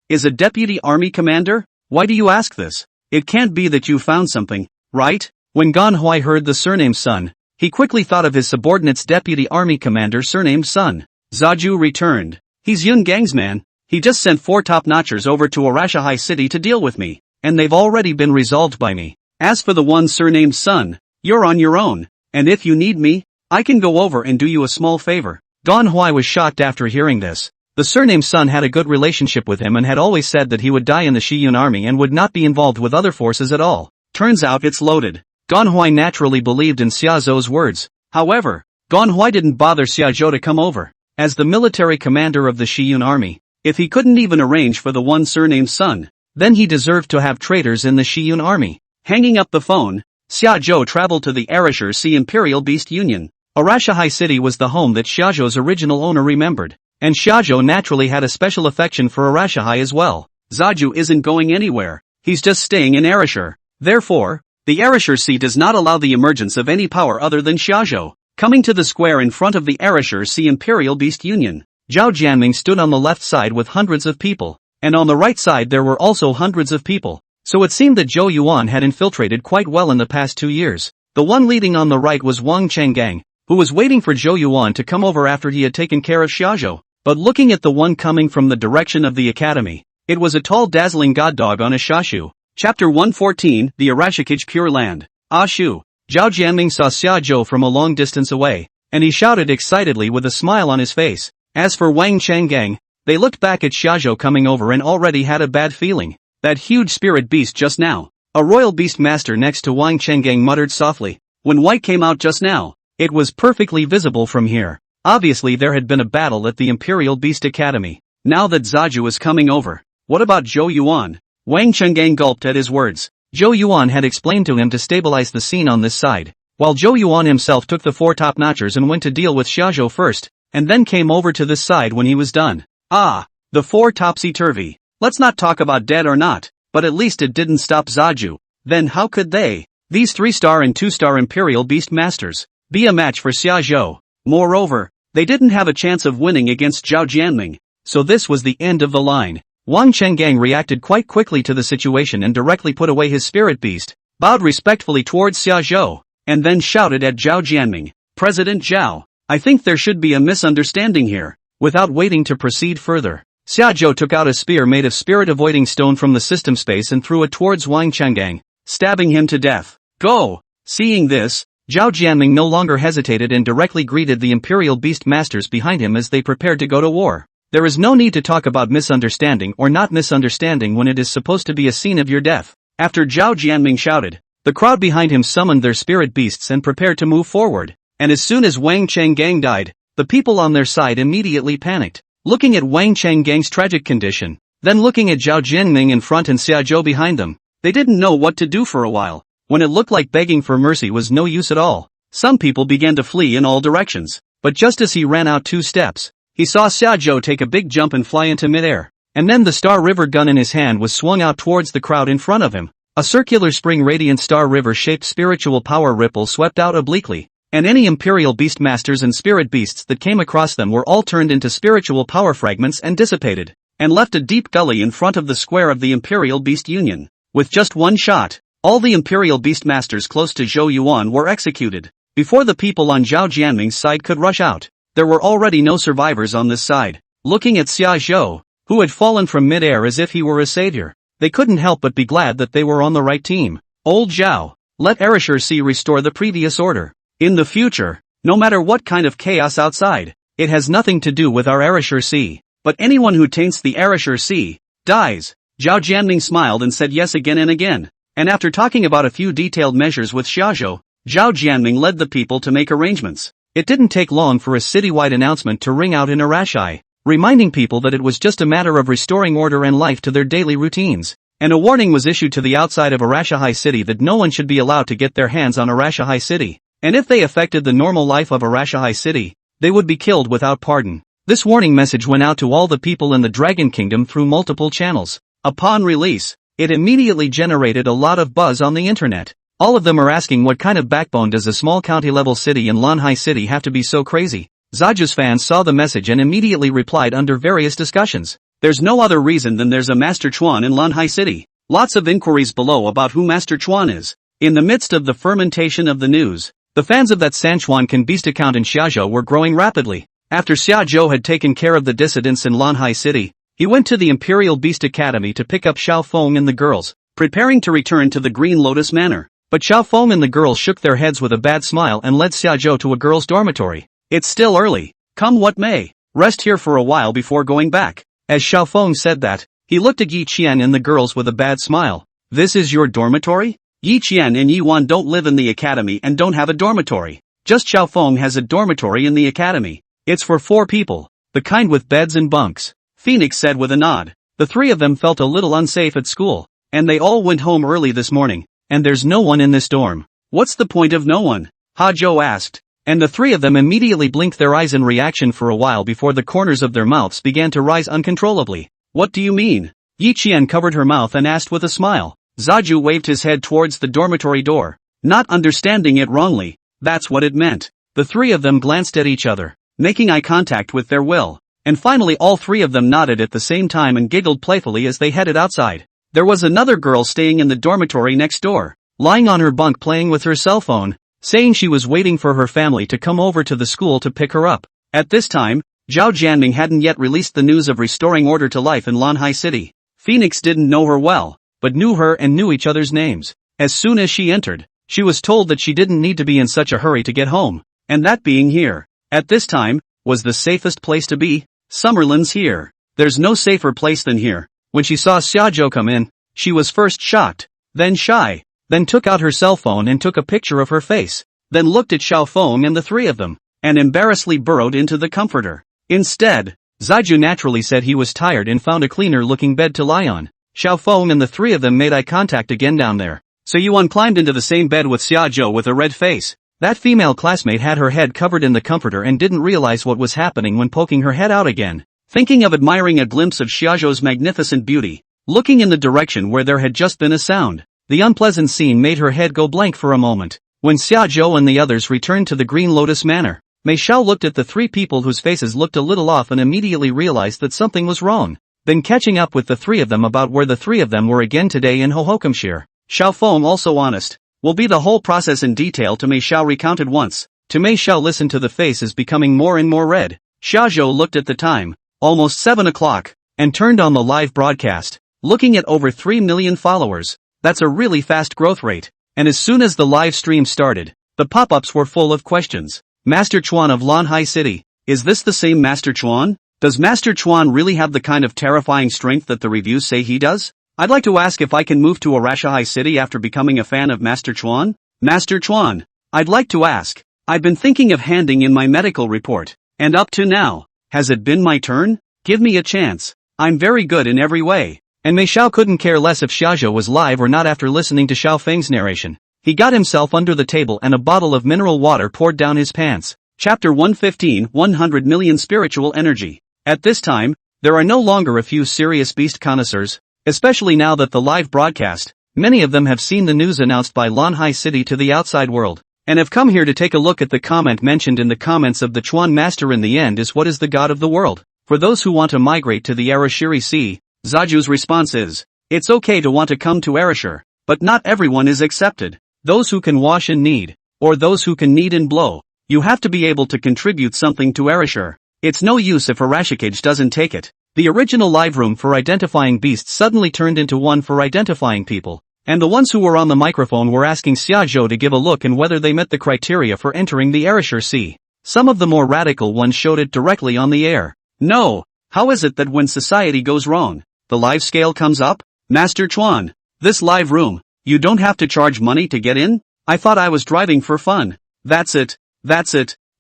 Speaker 1: is a deputy army commander? Why do you ask this? It can't be that you found something, right?" When Ganhuai heard the surname Sun, he quickly thought of his subordinate's deputy army commander surnamed Sun. Zaju returned. "He's Yun Gang's man. He just sent 4 top-notchers over to Arashahai City to deal with me, and they've already been resolved by me. As for the one surnamed Sun, you're on your own, and if you need me, I can go over and do you a small favor." Ganhuai was shocked after hearing this. The surname Sun had a good relationship with him and had always said that he would die in the Shiyun army and would not be involved with other forces at all. Turns out it's loaded. Ganhuai naturally believed in Xiaozhou's words. However, Ganhuai didn't bother Xiaozhou to come over. As the military commander of the Shiyun army, if he couldn't even arrange for the one surnamed Sun, then he deserved to have traitors in the Shiyun army. Hanging up the phone, Xiaozhou traveled to the Arashur Sea Imperial Beast Union. Arashahai City was the home that Xiaozhou's original owner remembered, and Xiaozhou naturally had a special affection for Arashahai as well. Zaju isn't going anywhere, he's just staying in Arashur. Therefore, the Arashur Sea does not allow the emergence of any power other than Xiaozhou. Coming to the square in front of the Arashur Sea Imperial Beast Union, Zhao Jianming stood on the left side with hundreds of people, and on the right side there were also hundreds of people. So it seemed that Zhou Yuan had infiltrated quite well in the past 2 years. The one leading on the right was Wang Chenggang, who was waiting for Zhou Yuan to come over after he had taken care of Xiaozhou. But looking at the one coming from the direction of the academy, it was a tall dazzling god dog on a shashu. Chapter 114, The Arashikage Pure Land. Shu. Zhao Jianming saw Xiaozhou from a long distance away, and he shouted excitedly with a smile on his face. As for Wang Chenggang, They looked back at shajo coming over and already had a bad feeling. That huge spirit beast just now. A royal beastmaster next to Wang Chenggang muttered softly. When White came out just now, it was perfectly visible from here. Obviously there had been a battle at the Imperial Beast Academy. Now that Zaju is coming over, what about Zhou Yuan? Wang Chenggang gulped at his words. Zhou Yuan had explained to him to stabilize the scene on this side, while Zhou Yuan himself took the 4 top-notchers and went to deal with shajo first, and then came over to this side when he was done. Ah, the 4 topsy-turvy. Let's not talk about dead or not, but at least it didn't stop Zaju. Then how could they, these 3-star and 2-star Imperial Beast Masters, be a match for Xiaozhou? Moreover, they didn't have a chance of winning against Zhao Jianming, so this was the end of the line. Wang Chenggang reacted quite quickly to the situation and directly put away his spirit beast, bowed respectfully towards Xiaozhou, and then shouted at Zhao Jianming, President Zhao, I think there should be a misunderstanding here. Without waiting to proceed further, Xiaozhou took out a spear made of spirit-avoiding stone from the system space and threw it towards Wang Chenggang, stabbing him to death. Go! Seeing this, Zhao Jianming no longer hesitated and directly greeted the Imperial Beast Masters behind him as they prepared to go to war. There is no need to talk about misunderstanding or not misunderstanding when it is supposed to be a scene of your death. After Zhao Jianming shouted, the crowd behind him summoned their spirit beasts and prepared to move forward, and as soon as Wang Chenggang died, the people on their side immediately panicked, looking at Wang Chenggang's tragic condition, then looking at Zhao Jianming in front and Xiaozhou behind them. They didn't know what to do for a while. When it looked like begging for mercy was no use at all, some people began to flee in all directions, but just as he ran out 2 steps, he saw Xiaozhou take a big jump and fly into midair, and then the Star River gun in his hand was swung out towards the crowd in front of him. A circular spring radiant Star River-shaped spiritual power ripple swept out obliquely, and any Imperial Beastmasters and spirit beasts that came across them were all turned into spiritual power fragments and dissipated, and left a deep gully in front of the square of the Imperial Beast Union. With just one shot, all the Imperial Beastmasters close to Zhou Yuan were executed. Before the people on Zhao Jianming's side could rush out, there were already no survivors on this side. Looking at Xiaozhou, who had fallen from midair as if he were a savior, they couldn't help but be glad that they were on the right team. Old Zhao, let Erasure C restore the previous order. In the future, no matter what kind of chaos outside, it has nothing to do with our Erasure C, but anyone who taints the Erasure C, dies. Zhao Jianming smiled and said yes again and again, and after talking about a few detailed measures with Xiaozhou, Zhao Jianming led the people to make arrangements. It didn't take long for a citywide announcement to ring out in Arashai, reminding people that it was just a matter of restoring order and life to their daily routines, and a warning was issued to the outside of Arashahai City that no one should be allowed to get their hands on Arashahai City, and if they affected the normal life of Arashahai City, they would be killed without pardon. This warning message went out to all the people in the Dragon Kingdom through multiple channels. Upon release, it immediately generated a lot of buzz on the internet. All of them are asking what kind of backbone does a small county-level city in Lanhai City have to be so crazy. Zaju's fans saw the message and immediately replied under various discussions. There's no other reason than there's a Master Chuan in Lanhai City. Lots of inquiries below about who Master Chuan is. In the midst of the fermentation of the news, the fans of that Sanchuan Can Beast account in Shajo were growing rapidly. After Xiaozhou had taken care of the dissidents in Lanhai City, he went to the Imperial Beast Academy to pick up Xiaofeng and the girls, preparing to return to the Green Lotus Manor. But Xiaofeng and the girls shook their heads with a bad smile and led Xiaozhou to a girls' dormitory. It's still early. Come what may. Rest here for a while before going back. As Xiaofeng said that, he looked at Yi Qian and the girls with a bad smile. This is your dormitory? Yi Qian and Yi Wan don't live in the academy and don't have a dormitory. Just Xiaofeng has a dormitory in the academy. It's for 4 people, the kind with beds and bunks. Phoenix said with a nod. The 3 of them felt a little unsafe at school, and they all went home early this morning, and there's no one in this dorm. What's the point of no one? Hajo asked, and the 3 of them immediately blinked their eyes in reaction for a while before the corners of their mouths began to rise uncontrollably. What do you mean? Yi Qian covered her mouth and asked with a smile. Zaju waved his head towards the dormitory door. Not understanding it wrongly, that's what it meant. The 3 of them glanced at each other, making eye contact with their will. And finally all 3 of them nodded at the same time and giggled playfully as they headed outside. There was another girl staying in the dormitory next door, lying on her bunk playing with her cell phone, saying she was waiting for her family to come over to the school to pick her up. At this time, Zhao Jianming hadn't yet released the news of restoring order to life in Lanhai City. Phoenix didn't know her well, but knew her and knew each other's names. As soon as she entered, she was told that she didn't need to be in such a hurry to get home, and that being here, at this time, was the safest place to be. Summerland's here. There's no safer place than here. When she saw Shajo come in, she was first shocked, then shy, then took out her cell phone and took a picture of her face, then looked at Xiao Feng and the three of them, and embarrassedly burrowed into the comforter. Instead, Zaiju naturally said he was tired and found a cleaner-looking bed to lie on. Xiao Feng and the three of them made eye contact again down there. So Yuan climbed into the same bed with Xiaozhou with a red face. That female classmate had her head covered in the comforter and didn't realize what was happening when poking her head out again. Thinking of admiring a glimpse of Xiaozhou's magnificent beauty, looking in the direction where there had just been a sound, the unpleasant scene made her head go blank for a moment. When Xiaozhou and the others returned to the Green Lotus Manor, Mei Xiao looked at the three people whose faces looked a little off and immediately realized that something was wrong. Then catching up with the three of them about where the three of them were again today in Hohokamshire. Xiao Feng, also honest, will be the whole process in detail to Mei Xiao recounted once. To Mei Xiao listened to the faces becoming more and more red. Xiaozhou looked at the time, almost 7 o'clock, and turned on the live broadcast, looking at over 3 million followers. That's a really fast growth rate. And as soon as the live stream started, the pop-ups were full of questions. Master Chuan of Lanhai City, is this the same Master Chuan? Does Master Chuan really have the kind of terrifying strength that the reviews say he does? I'd like to ask if I can move to Arashahai City after becoming a fan of Master Chuan? Master Chuan, I'd like to ask. I've been thinking of handing in my medical report, and up to now, has it been my turn? Give me a chance. I'm very good in every way. And Mei Xiao couldn't care less if Xiaozhou was live or not after listening to Xiao Feng's narration. He got himself under the table and a bottle of mineral water poured down his pants. Chapter 115, 100 million spiritual energy. At this time, there are no longer a few serious beast connoisseurs, especially now that the live broadcast, many of them have seen the news announced by Lanhai City to the outside world, and have come here to take a look at the comment mentioned in the comments of the Chuan Master. In the end is what is the god of the world. For those who want to migrate to the Arashiri Sea, Zaju's response is, it's okay to want to come to Arashir, but not everyone is accepted. Those who can wash and knead, or those who can knead and blow, you have to be able to contribute something to Arashir. It's no use if Arashikage doesn't take it. The original live room for identifying beasts suddenly turned into one for identifying people, and the ones who were on the microphone were asking Xiaozhou to give a look and whether they met the criteria for entering the Arashir Sea. Some of the more radical ones showed it directly on the air. No, how is it that when society goes wrong, the live scale comes up? Master Chuan, this live room, you don't have to charge money to get in? I thought I was driving for fun. That's it.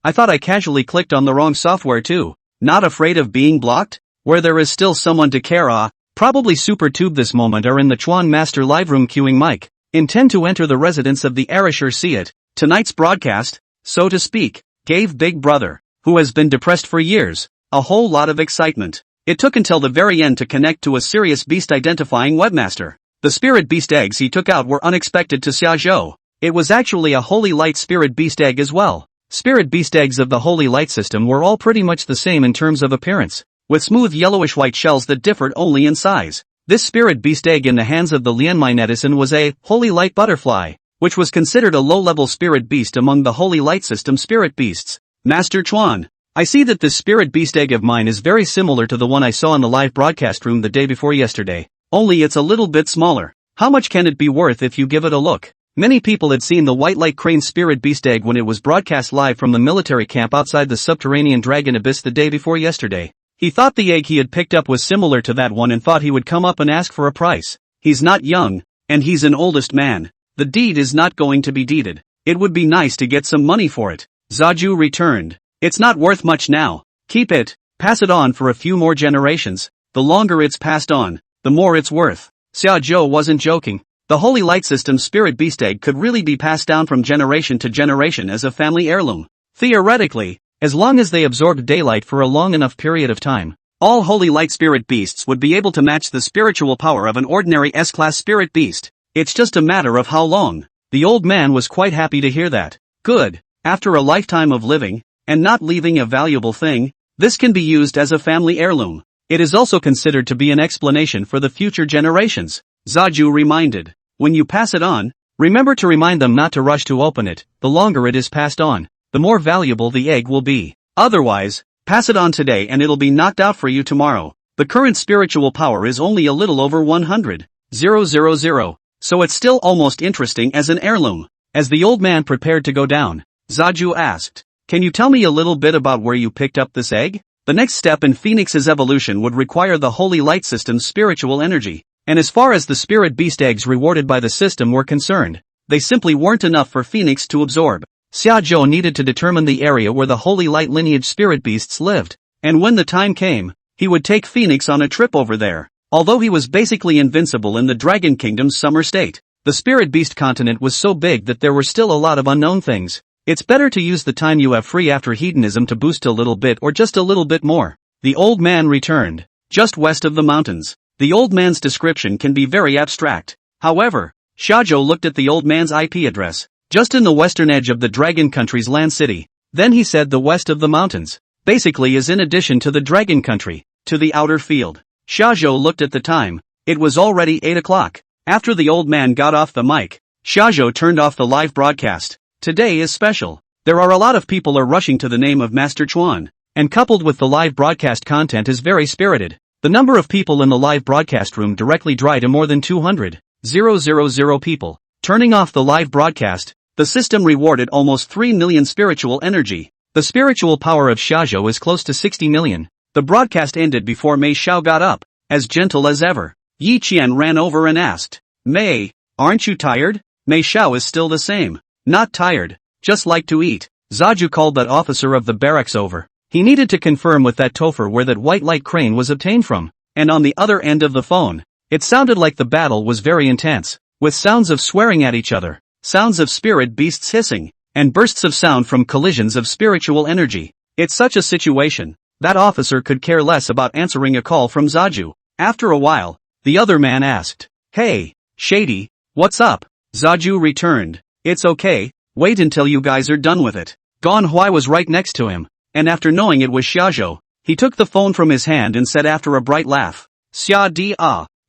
Speaker 1: I thought I casually clicked on the wrong software too. Not afraid of being blocked? Where there is still someone to care. Probably super tube this moment are in the Chuan Master live room queuing mic. Intend to enter the residence of the Arashir See it. Tonight's broadcast, so to speak, gave Big Brother, who has been depressed for years, a whole lot of excitement. It took until the very end to connect to a serious beast identifying webmaster. The spirit beast eggs he took out were unexpected to Xiaozhou. It was actually a holy light spirit beast egg as well. Spirit beast eggs of the holy light system were all pretty much the same in terms of appearance, with smooth yellowish white shells that differed only in size. This spirit beast egg in the hands of the Lianmai netizen was a holy light butterfly, which was considered a low-level spirit beast among the holy light system spirit beasts. Master Chuan, I see that this spirit beast egg of mine is very similar to the one I saw in the live broadcast room the day before yesterday, only it's a little bit smaller. How much can it be worth if you give it a look? Many people had seen the white light crane spirit beast egg when it was broadcast live from the military camp outside the subterranean dragon abyss the day before yesterday. He thought the egg he had picked up was similar to that one and thought he would come up and ask for a price. He's not young, and he's an oldest man. The deed is not going to be deeded. It would be nice to get some money for it. Zaju returned. It's not worth much now. Keep it, pass it on for a few more generations. The longer it's passed on, the more it's worth. Xiaozhou wasn't joking. The Holy Light System Spirit Beast Egg could really be passed down from generation to generation as a family heirloom. Theoretically, as long as they absorbed daylight for a long enough period of time, all Holy Light Spirit Beasts would be able to match the spiritual power of an ordinary S-Class Spirit Beast. It's just a matter of how long. The old man was quite happy to hear that. Good. After a lifetime of living, and not leaving a valuable thing, this can be used as a family heirloom. It is also considered to be an explanation for the future generations. Zaju reminded. When you pass it on, remember to remind them not to rush to open it. The longer it is passed on, the more valuable the egg will be. Otherwise, pass it on today and it'll be knocked out for you tomorrow. The current spiritual power is only a little over 100,000, so it's still almost interesting as an heirloom. As the old man prepared to go down, Zaju asked, "Can you tell me a little bit about where you picked up this egg?" The next step in Phoenix's evolution would require the Holy Light System's spiritual energy. And as far as the spirit beast eggs rewarded by the system were concerned, they simply weren't enough for Phoenix to absorb. Shajo needed to determine the area where the Holy Light lineage spirit beasts lived. And when the time came, he would take Phoenix on a trip over there. Although he was basically invincible in the Dragon Kingdom's summer state, the spirit beast continent was so big that there were still a lot of unknown things. It's better to use the time you have free after hedonism to boost a little bit or just a little bit more. The old man returned, just west of the mountains. The old man's description can be very abstract. However, Shajo looked at the old man's IP address, just in the western edge of the Dragon Country's land city. Then he said the west of the mountains, basically is in addition to the Dragon Country, to the outer field. Shajo looked at the time. It was already 8 o'clock. After the old man got off the mic, Shajo turned off the live broadcast. Today is special. There are a lot of people are rushing to the name of Master Chuan, and coupled with the live broadcast content is very spirited. The number of people in the live broadcast room directly dry to more than 200,000 people. Turning off the live broadcast, the system rewarded almost 3 million spiritual energy. The spiritual power of Shajo is close to 60 million. The broadcast ended before Mei Xiao got up, as gentle as ever. Yi Qian ran over and asked, Mei, aren't you tired? Mei Xiao is still the same. Not tired, just like to eat. Zaju called that officer of the barracks over. He needed to confirm with that Topher where that white light crane was obtained from. And on the other end of the phone, it sounded like the battle was very intense, with sounds of swearing at each other, sounds of spirit beasts hissing, and bursts of sound from collisions of spiritual energy. It's such a situation. That officer could care less about answering a call from Zaju. After a while, the other man asked, Hey, Shady, what's up? Zaju returned, It's okay, wait until you guys are done with it. Manhwa was right next to him, and after knowing it was Shajo, he took the phone from his hand and said after a bright laugh, Xia di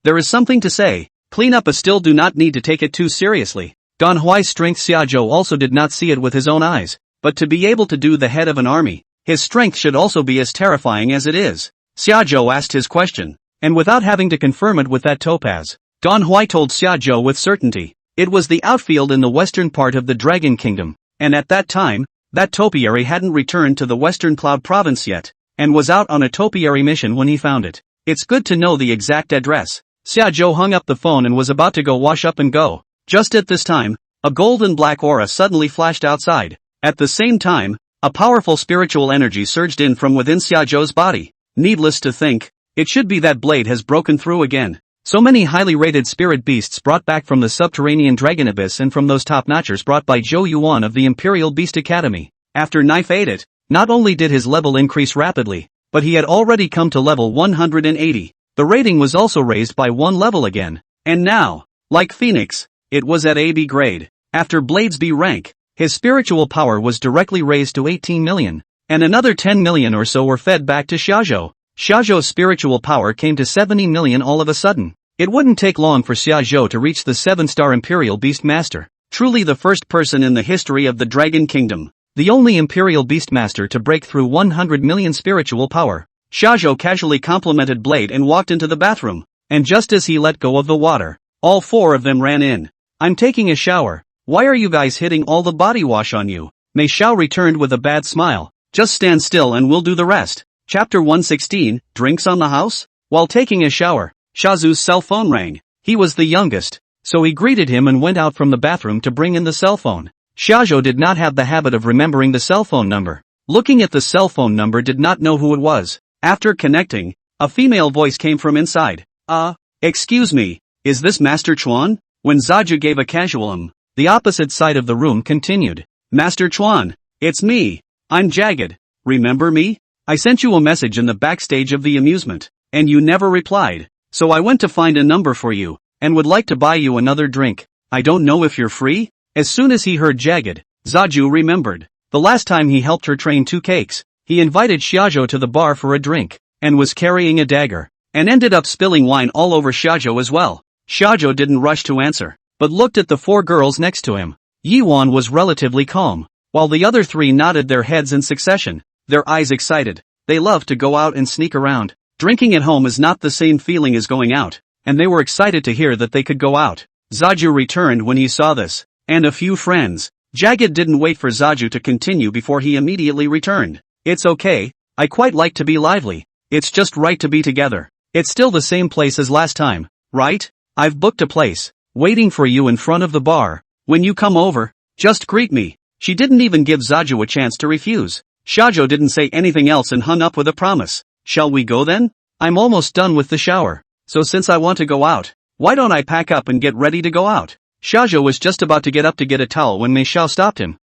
Speaker 1: there is something to say. Clean up, still do not need to take it too seriously. Manhwa's strength Shajo also did not see it with his own eyes, but to be able to do the head of an army, his strength should also be as terrifying as it is. Shajo asked his question, and without having to confirm it with that topaz, Manhwa told Shajo with certainty. It was the outfield in the western part of the Dragon Kingdom, and at that time, that topiary hadn't returned to the Western Cloud Province yet, and was out on a topiary mission when he found it. It's good to know the exact address. Shajo hung up the phone and was about to go wash up and go. Just at this time, a golden black aura suddenly flashed outside. At the same time, a powerful spiritual energy surged in from within Shajo's body. Needless to think, it should be that blade has broken through again. So many highly rated spirit beasts brought back from the subterranean dragon abyss and from those top-notchers brought by Zhou Yuan of the Imperial Beast Academy. After Knife ate it, not only did his level increase rapidly, but he had already come to level 180. The rating was also raised by 1 level again. And now, like Phoenix, it was at AB grade. After Blade's B rank, his spiritual power was directly raised to 18 million, and another 10 million or so were fed back to Shajo. Shajo's spiritual power came to 70 million all of a sudden. It wouldn't take long for Shajo to reach the 7-star Imperial Beastmaster, truly the first person in the history of the Dragon Kingdom, the only Imperial Beastmaster to break through 100 million spiritual power. Shajo casually complimented Blade and walked into the bathroom, and just as he let go of the water, all 4 of them ran in. I'm taking a shower. Why are you guys hitting all the body wash on you? Mei Xiao returned with a bad smile. Just stand still and we'll do the rest. Chapter 116, Drinks on the House? While taking a shower, Shazu's cell phone rang. He was the youngest, so he greeted him and went out from the bathroom to bring in the cell phone. Shajo did not have the habit of remembering the cell phone number. Looking at the cell phone number, did not know who it was. After connecting, a female voice came from inside. Excuse me, is this Master Chuan? When Zaju gave a casual the opposite side of the room continued. Master Chuan, it's me. I'm Jagged. Remember me? I sent you a message in the backstage of the amusement, and you never replied. So I went to find a number for you, and would like to buy you another drink. I don't know if you're free? As soon as he heard Jagged, Zaju remembered. The last time he helped her train 2 cakes, he invited Shajo to the bar for a drink, and was carrying a dagger, and ended up spilling wine all over Shajo as well. Shajo didn't rush to answer, but looked at the 4 girls next to him. Yiwan was relatively calm, while the other 3 nodded their heads in succession, their eyes excited. They loved to go out and sneak around. Drinking at home is not the same feeling as going out, and they were excited to hear that they could go out. Zaju returned when he saw this, and a few friends. Jagged didn't wait for Zaju to continue before he immediately returned. It's okay, I quite like to be lively. It's just right to be together. It's still the same place as last time, right? I've booked a place, waiting for you in front of the bar. When you come over, just greet me. She didn't even give Zaju a chance to refuse. Shajo didn't say anything else and hung up with a promise. Shall we go then? I'm almost done with the shower. So since I want to go out, why don't I pack up and get ready to go out? Shajo was just about to get up to get a towel when Mei Xiao stopped him.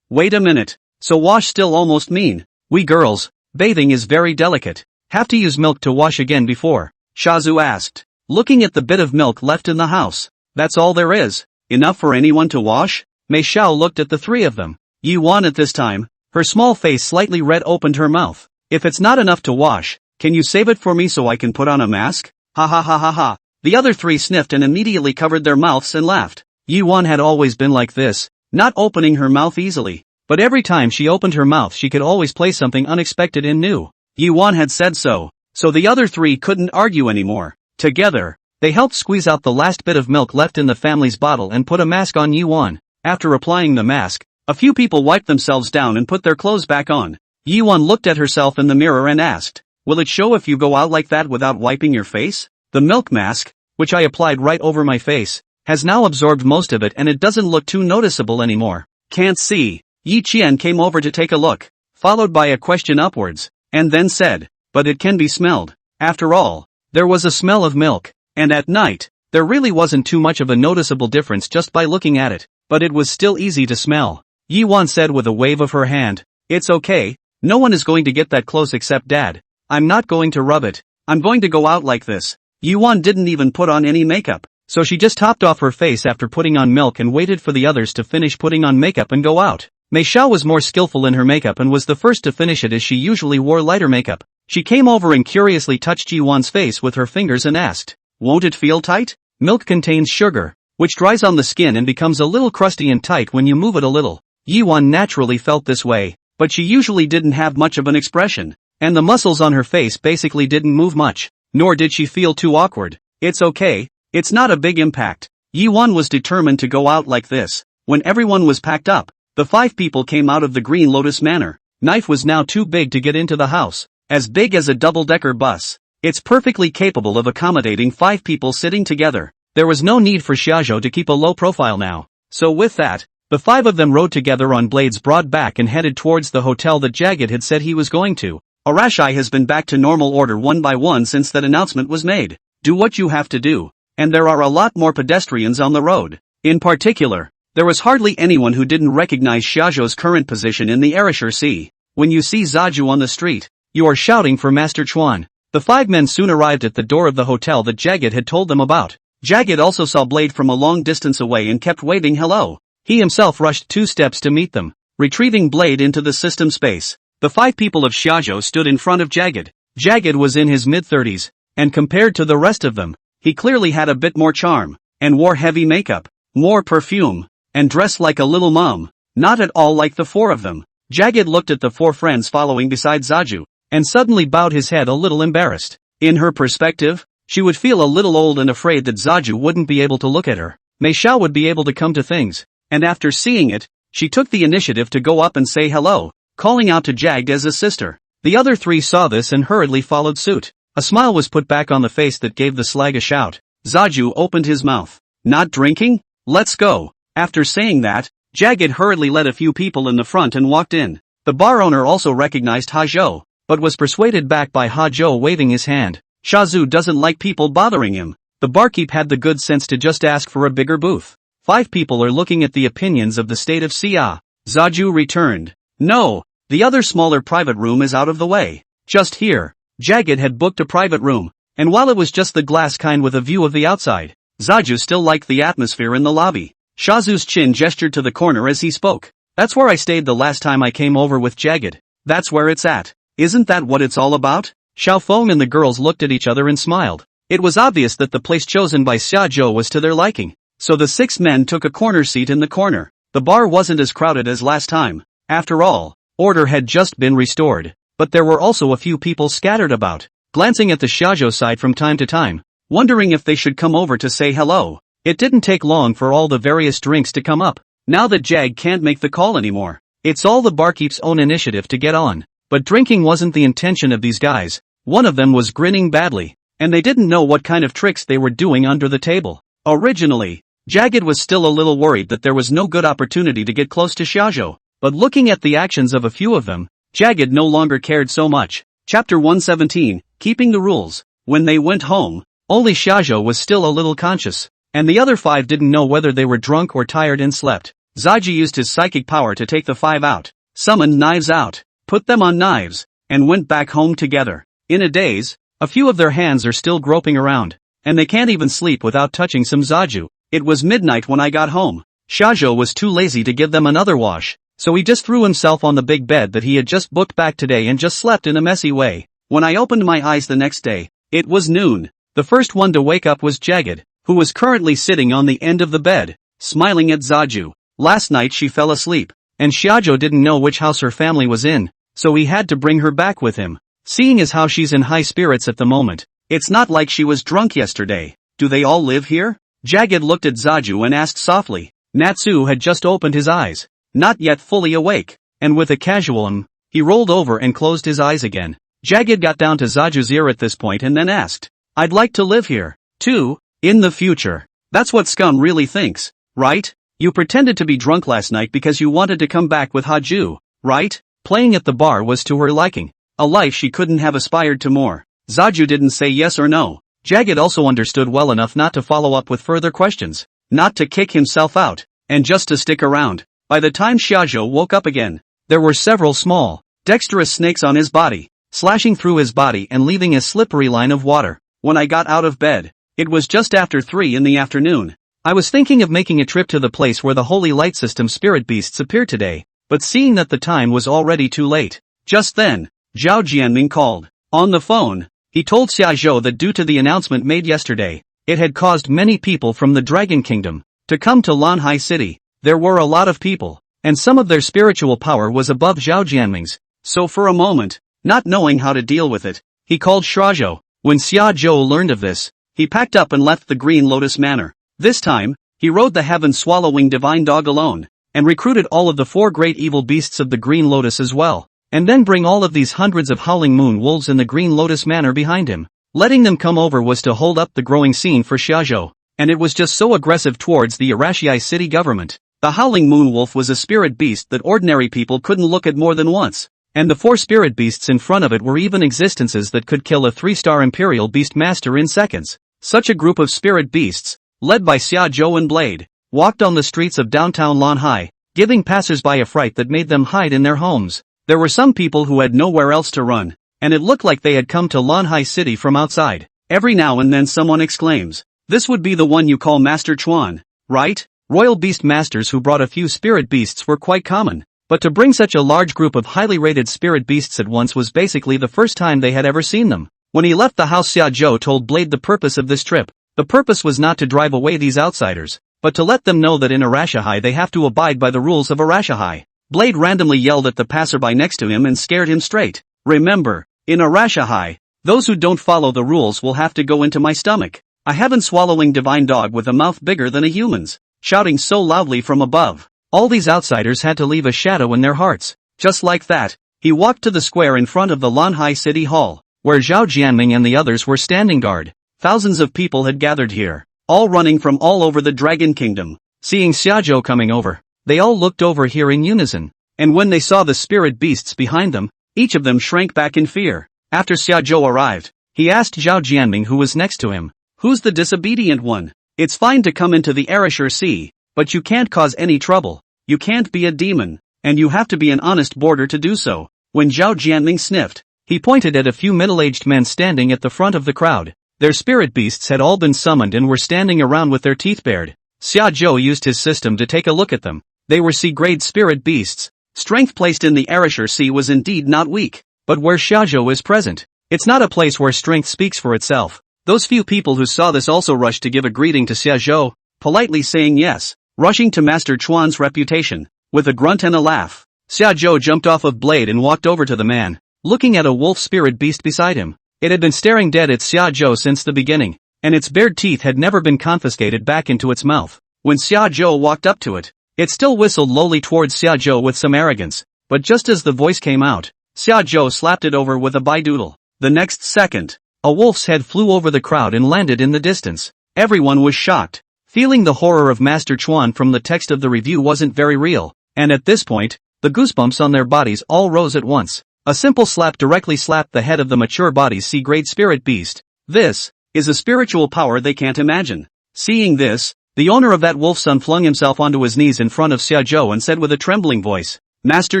Speaker 1: Wait a minute. So wash still almost mean. We girls, bathing is very delicate. Have to use milk to wash again before? Shazu asked, looking at the bit of milk left in the house. That's all there is. Enough for anyone to wash? Mei Xiao looked at the three of them. You want it this time? Her small face slightly red opened her mouth. If it's not enough to wash, can you save it for me so I can put on a mask? Ha ha ha ha ha. The other three sniffed and immediately covered their mouths and laughed. Yuan had always been like this, not opening her mouth easily. But every time she opened her mouth she could always play something unexpected and new. Yuan had said so the other three couldn't argue anymore. Together, they helped squeeze out the last bit of milk left in the family's bottle and put a mask on Yuan. After applying the mask, a few people wiped themselves down and put their clothes back on. Yuan looked at herself in the mirror and asked, will it show if you go out like that without wiping your face? The milk mask, which I applied right over my face, has now absorbed most of it and it doesn't look too noticeable anymore. Can't see. Yi Qian came over to take a look, followed by a question upwards, and then said, but it can be smelled. After all, there was a smell of milk, and at night, there really wasn't too much of a noticeable difference just by looking at it, but it was still easy to smell. Yi Wan said with a wave of her hand, it's okay, no one is going to get that close except Dad. I'm not going to rub it. I'm going to go out like this. Yuan didn't even put on any makeup, so she just topped off her face after putting on milk and waited for the others to finish putting on makeup and go out. Mei Xiao was more skillful in her makeup and was the first to finish it as she usually wore lighter makeup. She came over and curiously touched Yuan's face with her fingers and asked, won't it feel tight? Milk contains sugar, which dries on the skin and becomes a little crusty and tight when you move it a little. Yuan naturally felt this way, but she usually didn't have much of an expression, and the muscles on her face basically didn't move much, nor did she feel too awkward. It's okay, it's not a big impact. Yuan was determined to go out like this. When everyone was packed up, the 5 people came out of the Green Lotus Manor. Knife was now too big to get into the house, as big as a double-decker bus. It's perfectly capable of accommodating 5 people sitting together. There was no need for Shajo to keep a low profile now. So with that, the 5 of them rode together on Blade's broad back and headed towards the hotel that Jagged had said he was going to. Arashai has been back to normal order one by one since that announcement was made. Do what you have to do. And there are a lot more pedestrians on the road. In particular, there was hardly anyone who didn't recognize Shajo's current position in the Arashir Sea. When you see Zaju on the street, you are shouting for Master Chuan. The 5 men soon arrived at the door of the hotel that Jagged had told them about. Jagged also saw Blade from a long distance away and kept waving hello. He himself rushed 2 steps to meet them, retrieving Blade into the system space. The 5 people of Shajo stood in front of Jagged. Jagged was in his mid-30s, and compared to the rest of them, he clearly had a bit more charm, and wore heavy makeup, more perfume, and dressed like a little mom, not at all like the 4 of them. Jagged looked at the 4 friends following beside Zaju, and suddenly bowed his head a little embarrassed. In her perspective, she would feel a little old and afraid that Zaju wouldn't be able to look at her. Mei Xiao would be able to come to things, and after seeing it, she took the initiative to go up and say hello, calling out to Jagged as a sister. The other 3 saw this and hurriedly followed suit. A smile was put back on the face that gave the slag a shout. Zaju opened his mouth. Not drinking? Let's go. After saying that, Jagged hurriedly led a few people in the front and walked in. The bar owner also recognized Hajo, but was persuaded back by Hajo waving his hand. Shazu doesn't like people bothering him. The barkeep had the good sense to just ask for a bigger booth. 5 people are looking at the opinions of the state of Sia. Zaju returned. No, the other smaller private room is out of the way. Just here. Jagged had booked a private room, and while it was just the glass kind with a view of the outside, Zaju still liked the atmosphere in the lobby. Shazu's chin gestured to the corner as he spoke. That's where I stayed the last time I came over with Jagged. That's where it's at. Isn't that what it's all about? Xiaofeng and the girls looked at each other and smiled. It was obvious that the place chosen by Xiajo was to their liking. So the 6 men took a corner seat in the corner. The bar wasn't as crowded as last time. After all, order had just been restored. But there were also a few people scattered about, glancing at the Xiajo side from time to time, wondering if they should come over to say hello. It didn't take long for all the various drinks to come up. Now that Jag can't make the call anymore, it's all the barkeep's own initiative to get on. But drinking wasn't the intention of these guys. One of them was grinning badly, and they didn't know what kind of tricks they were doing under the table. Originally, Jagged was still a little worried that there was no good opportunity to get close to shajo, but looking at the actions of a few of them, Jagged no longer cared so much. Chapter 117, Keeping the Rules. When they went home, only shajo was still a little conscious, and the other 5 didn't know whether they were drunk or tired and slept. Zaji used his psychic power to take the 5 out, summoned knives out, put them on knives, and went back home together. In a daze, a few of their hands are still groping around, and they can't even sleep without touching some zaju. It was midnight when I got home. Shajo was too lazy to give them another wash, so he just threw himself on the big bed that he had just booked back today and just slept in a messy way. When I opened my eyes the next day, it was noon. The first one to wake up was Jagged, who was currently sitting on the end of the bed, smiling at Zaju. Last night she fell asleep, and Shajo didn't know which house her family was in, so he had to bring her back with him. Seeing as how she's in high spirits at the moment, it's not like she was drunk yesterday. Do they all live here? Jagged looked at Zaju and asked softly. Natsu had just opened his eyes, not yet fully awake, and with a casual he rolled over and closed his eyes again. Jagged got down to Zaju's ear at this point and then asked, I'd like to live here, too, in the future. That's what scum really thinks, right? You pretended to be drunk last night because you wanted to come back with Haju, right? Playing at the bar was to her liking, a life she couldn't have aspired to more. Zaju didn't say yes or no. Jagged also understood well enough not to follow up with further questions, not to kick himself out, and just to stick around. By the time Shajo woke up again, there were several small, dexterous snakes on his body, slashing through his body and leaving a slippery line of water. When I got out of bed, it was just after 3 in the afternoon. I was thinking of making a trip to the place where the Holy Light System spirit beasts appear today, but seeing that the time was already too late. Just then, Zhao Jianming called. On the phone, he told Xiaozhou that due to the announcement made yesterday, it had caused many people from the Dragon Kingdom to come to Lanhai City. There were a lot of people, and some of their spiritual power was above Zhao Jianming's, so for a moment, not knowing how to deal with it, he called Xiaozhou. When Xiaozhou learned of this, he packed up and left the Green Lotus Manor. This time, he rode the heaven-swallowing divine dog alone, and recruited all of the 4 great evil beasts of the Green Lotus as well, and then bring all of these hundreds of howling moon wolves in the Green Lotus Manor behind him. Letting them come over was to hold up the growing scene for Xiaozhou, and it was just so aggressive towards the Arashii city government. The howling moon wolf was a spirit beast that ordinary people couldn't look at more than once, and the 4 spirit beasts in front of it were even existences that could kill a 3-star imperial beastmaster in seconds. Such a group of spirit beasts, led by Xiaozhou and Blade, walked on the streets of downtown Lanhai, giving passers-by a fright that made them hide in their homes. There were some people who had nowhere else to run, and it looked like they had come to Lanhai City from outside. Every now and then someone exclaims, "This would be the one you call Master Chuan, right?" Royal beast masters who brought a few spirit beasts were quite common, but to bring such a large group of highly rated spirit beasts at once was basically the first time they had ever seen them. When he left the house, Xiaozhou told Blade the purpose of this trip. The purpose was not to drive away these outsiders, but to let them know that in Arashii they have to abide by the rules of Arashii. Blade randomly yelled at the passerby next to him and scared him straight. "Remember, in Arashii, those who don't follow the rules will have to go into my stomach." A heaven-swallowing divine dog with a mouth bigger than a human's, shouting so loudly from above, all these outsiders had to leave a shadow in their hearts. Just like that, he walked to the square in front of the Lanhai City Hall, where Zhao Jianming and the others were standing guard. Thousands of people had gathered here, all running from all over the Dragon Kingdom. Seeing Xiaozhou coming over, they all looked over here in unison, and when they saw the spirit beasts behind them, each of them shrank back in fear. After Xiaozhou arrived, he asked Zhao Jianming who was next to him, "Who's the disobedient one? It's fine to come into the Arashii Sea, but you can't cause any trouble. You can't be a demon, and you have to be an honest boarder to do so." When Zhao Jianming sniffed, he pointed at a few middle-aged men standing at the front of the crowd. Their spirit beasts had all been summoned and were standing around with their teeth bared. Xiaozhou used his system to take a look at them. They were C-grade spirit beasts. Strength placed in the Arashii Sea was indeed not weak, but where Xiaozhou is present, it's not a place where strength speaks for itself. Those few people who saw this also rushed to give a greeting to Xiaozhou, politely saying yes, rushing to Master Chuan's reputation. With a grunt and a laugh, Xiaozhou jumped off of Blade and walked over to the man, looking at a wolf spirit beast beside him. It had been staring dead at Xiaozhou since the beginning, and its bared teeth had never been confiscated back into its mouth. When Xiaozhou walked up to it, it still whistled lowly towards Xiaozhou with some arrogance, but just as the voice came out, Shajo slapped it over with a bidoodle. The next second, a wolf's head flew over the crowd and landed in the distance. Everyone was shocked, feeling the horror of Master Chuan from the text of the review wasn't very real, and at this point, the goosebumps on their bodies all rose at once. A simple slap directly slapped the head of the mature body's C-grade spirit beast. This is a spiritual power they can't imagine. Seeing this, the owner of that wolf son flung himself onto his knees in front of Shajo and said with a trembling voice, "Master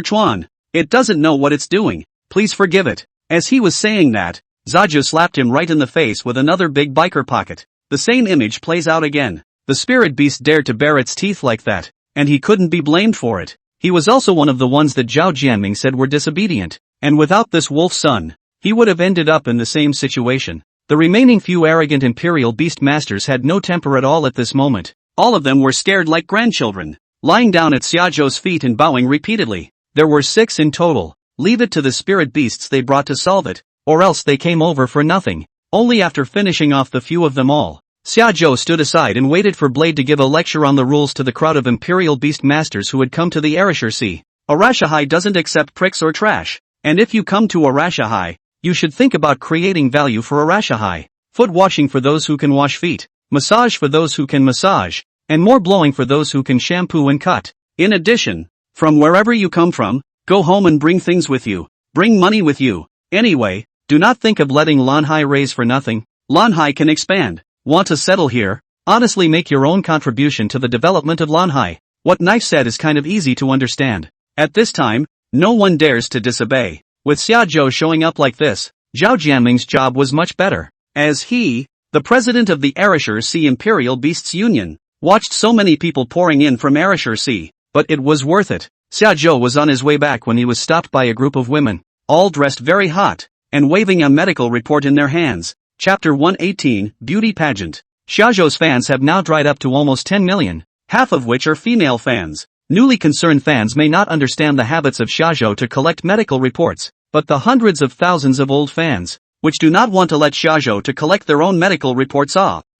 Speaker 1: Chuan, it doesn't know what it's doing. Please forgive it." As he was saying that, Shajo slapped him right in the face with another big biker pocket. The same image plays out again. The spirit beast dared to bare its teeth like that, and he couldn't be blamed for it. He was also one of the ones that Zhao Jianming said were disobedient, and without this wolf son, he would have ended up in the same situation. The remaining few arrogant imperial beast masters had no temper at all at this moment. All of them were scared like grandchildren, lying down at Xiaozhou's feet and bowing repeatedly. There were 6 in total. Leave it to the spirit beasts they brought to solve it, or else they came over for nothing. Only after finishing off the few of them all, Xiaozhou stood aside and waited for Blade to give a lecture on the rules to the crowd of imperial beast masters who had come to the Arashur. Arashahai doesn't accept pricks or trash, and if you come to Arashahai, you should think about creating value for Arashahai. Foot washing for those who can wash feet, massage for those who can massage, and more blowing for those who can shampoo and cut. In addition, from wherever you come from, go home and bring things with you. Bring money with you. Anyway, do not think of letting Lanhai raise for nothing. Lanhai can expand. Want to settle here? Honestly, make your own contribution to the development of Lanhai. What Knife said is kind of easy to understand. At this time, no one dares to disobey. With Xiaozhou showing up like this, Zhao Jianming's job was much better, as he, the president of the Arashur Imperial Beasts Union, watched so many people pouring in from Arashur, but it was worth it. Xiaozhou was on his way back when he was stopped by a group of women, all dressed very hot, and waving a medical report in their hands. Chapter 118, Beauty Pageant. Xiaozhou's fans have now dried up to almost 10 million, half of which are female fans. Newly concerned fans may not understand the habits of Shajo to collect medical reports, but the hundreds of thousands of old fans, which do not want to let Shajo to collect their own medical reports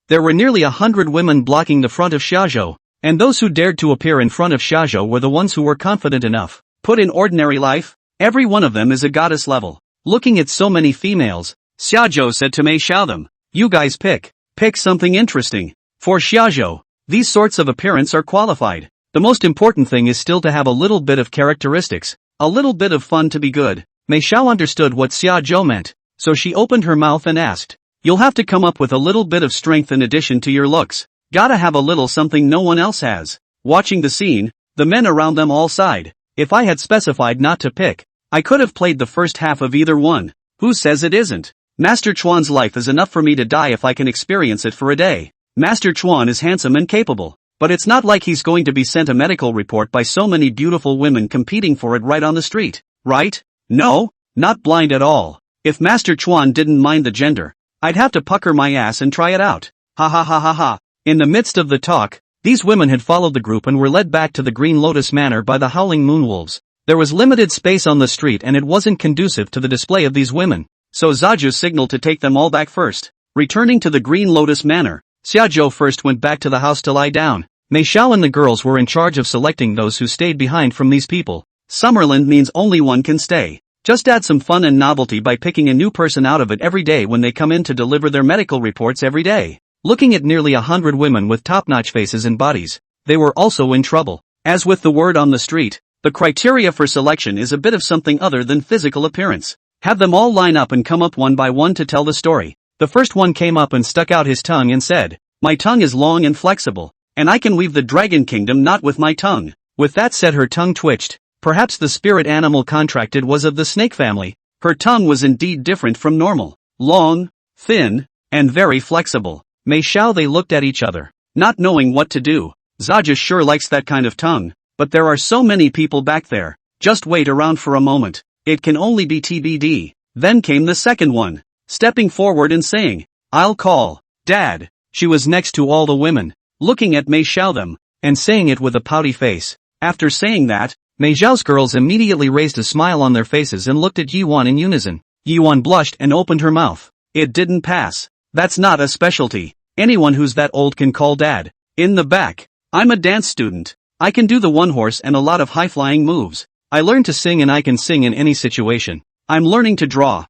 Speaker 1: There were nearly 100 women blocking the front of Shajo, and those who dared to appear in front of Shajo were the ones who were confident enough. Put in ordinary life, every one of them is a goddess level. Looking at so many females, Xiaozhou said to Mei Xiao, "You guys pick something interesting." For Xiaozhou, these sorts of appearance are qualified. The most important thing is still to have a little bit of characteristics, a little bit of fun to be good. Mei Xiao understood what Xiaozhou meant, so she opened her mouth and asked, "You'll have to come up with a little bit of strength in addition to your looks. Gotta have a little something no one else has." Watching the scene, the men around them all sighed. If I had specified not to pick, I could have played the first half of either one. Who says it isn't? Master Chuan's life is enough for me to die if I can experience it for a day. Master Chuan is handsome and capable, but it's not like he's going to be sent a medical report by so many beautiful women competing for it right on the street, right? No, not blind at all. If Master Chuan didn't mind the gender, I'd have to pucker my ass and try it out. Ha ha ha ha ha. In the midst of the talk, these women had followed the group and were led back to the Green Lotus Manor by the howling moonwolves. There was limited space on the street and it wasn't conducive to the display of these women, so Zaju signaled to take them all back first. Returning to the Green Lotus Manor, Xiaozhou first went back to the house to lie down. Mei Xiao and the girls were in charge of selecting those who stayed behind from these people. Summerland means only one can stay. Just add some fun and novelty by picking a new person out of it every day when they come in to deliver their medical reports every day. Looking at nearly 100 women with top-notch faces and bodies, they were also in trouble. As with the word on the street, the criteria for selection is a bit of something other than physical appearance. Have them all line up and come up one by one to tell the story. The first one came up and stuck out his tongue and said, "My tongue is long and flexible, and I can weave the dragon kingdom knot with my tongue." With that said, her tongue twitched. Perhaps the spirit animal contracted was of the snake family. Her tongue was indeed different from normal. Long, thin, and very flexible. Mei Xiao they looked at each other, not knowing what to do. Zaja sure likes that kind of tongue, but there are so many people back there. Just wait around for a moment. It can only be TBD. Then came the second one, stepping forward and saying, "I'll call Dad." She was next to all the women, looking at Mei Xiao them, and saying it with a pouty face. After saying that, Mei Xiao's girls immediately raised a smile on their faces and looked at Yiwan in unison. Yiwan blushed and opened her mouth. It didn't pass. That's not a specialty. Anyone who's that old can call Dad. In the back, I'm a dance student. I can do the one horse and a lot of high-flying moves. I learned to sing and I can sing in any situation. I'm learning to draw.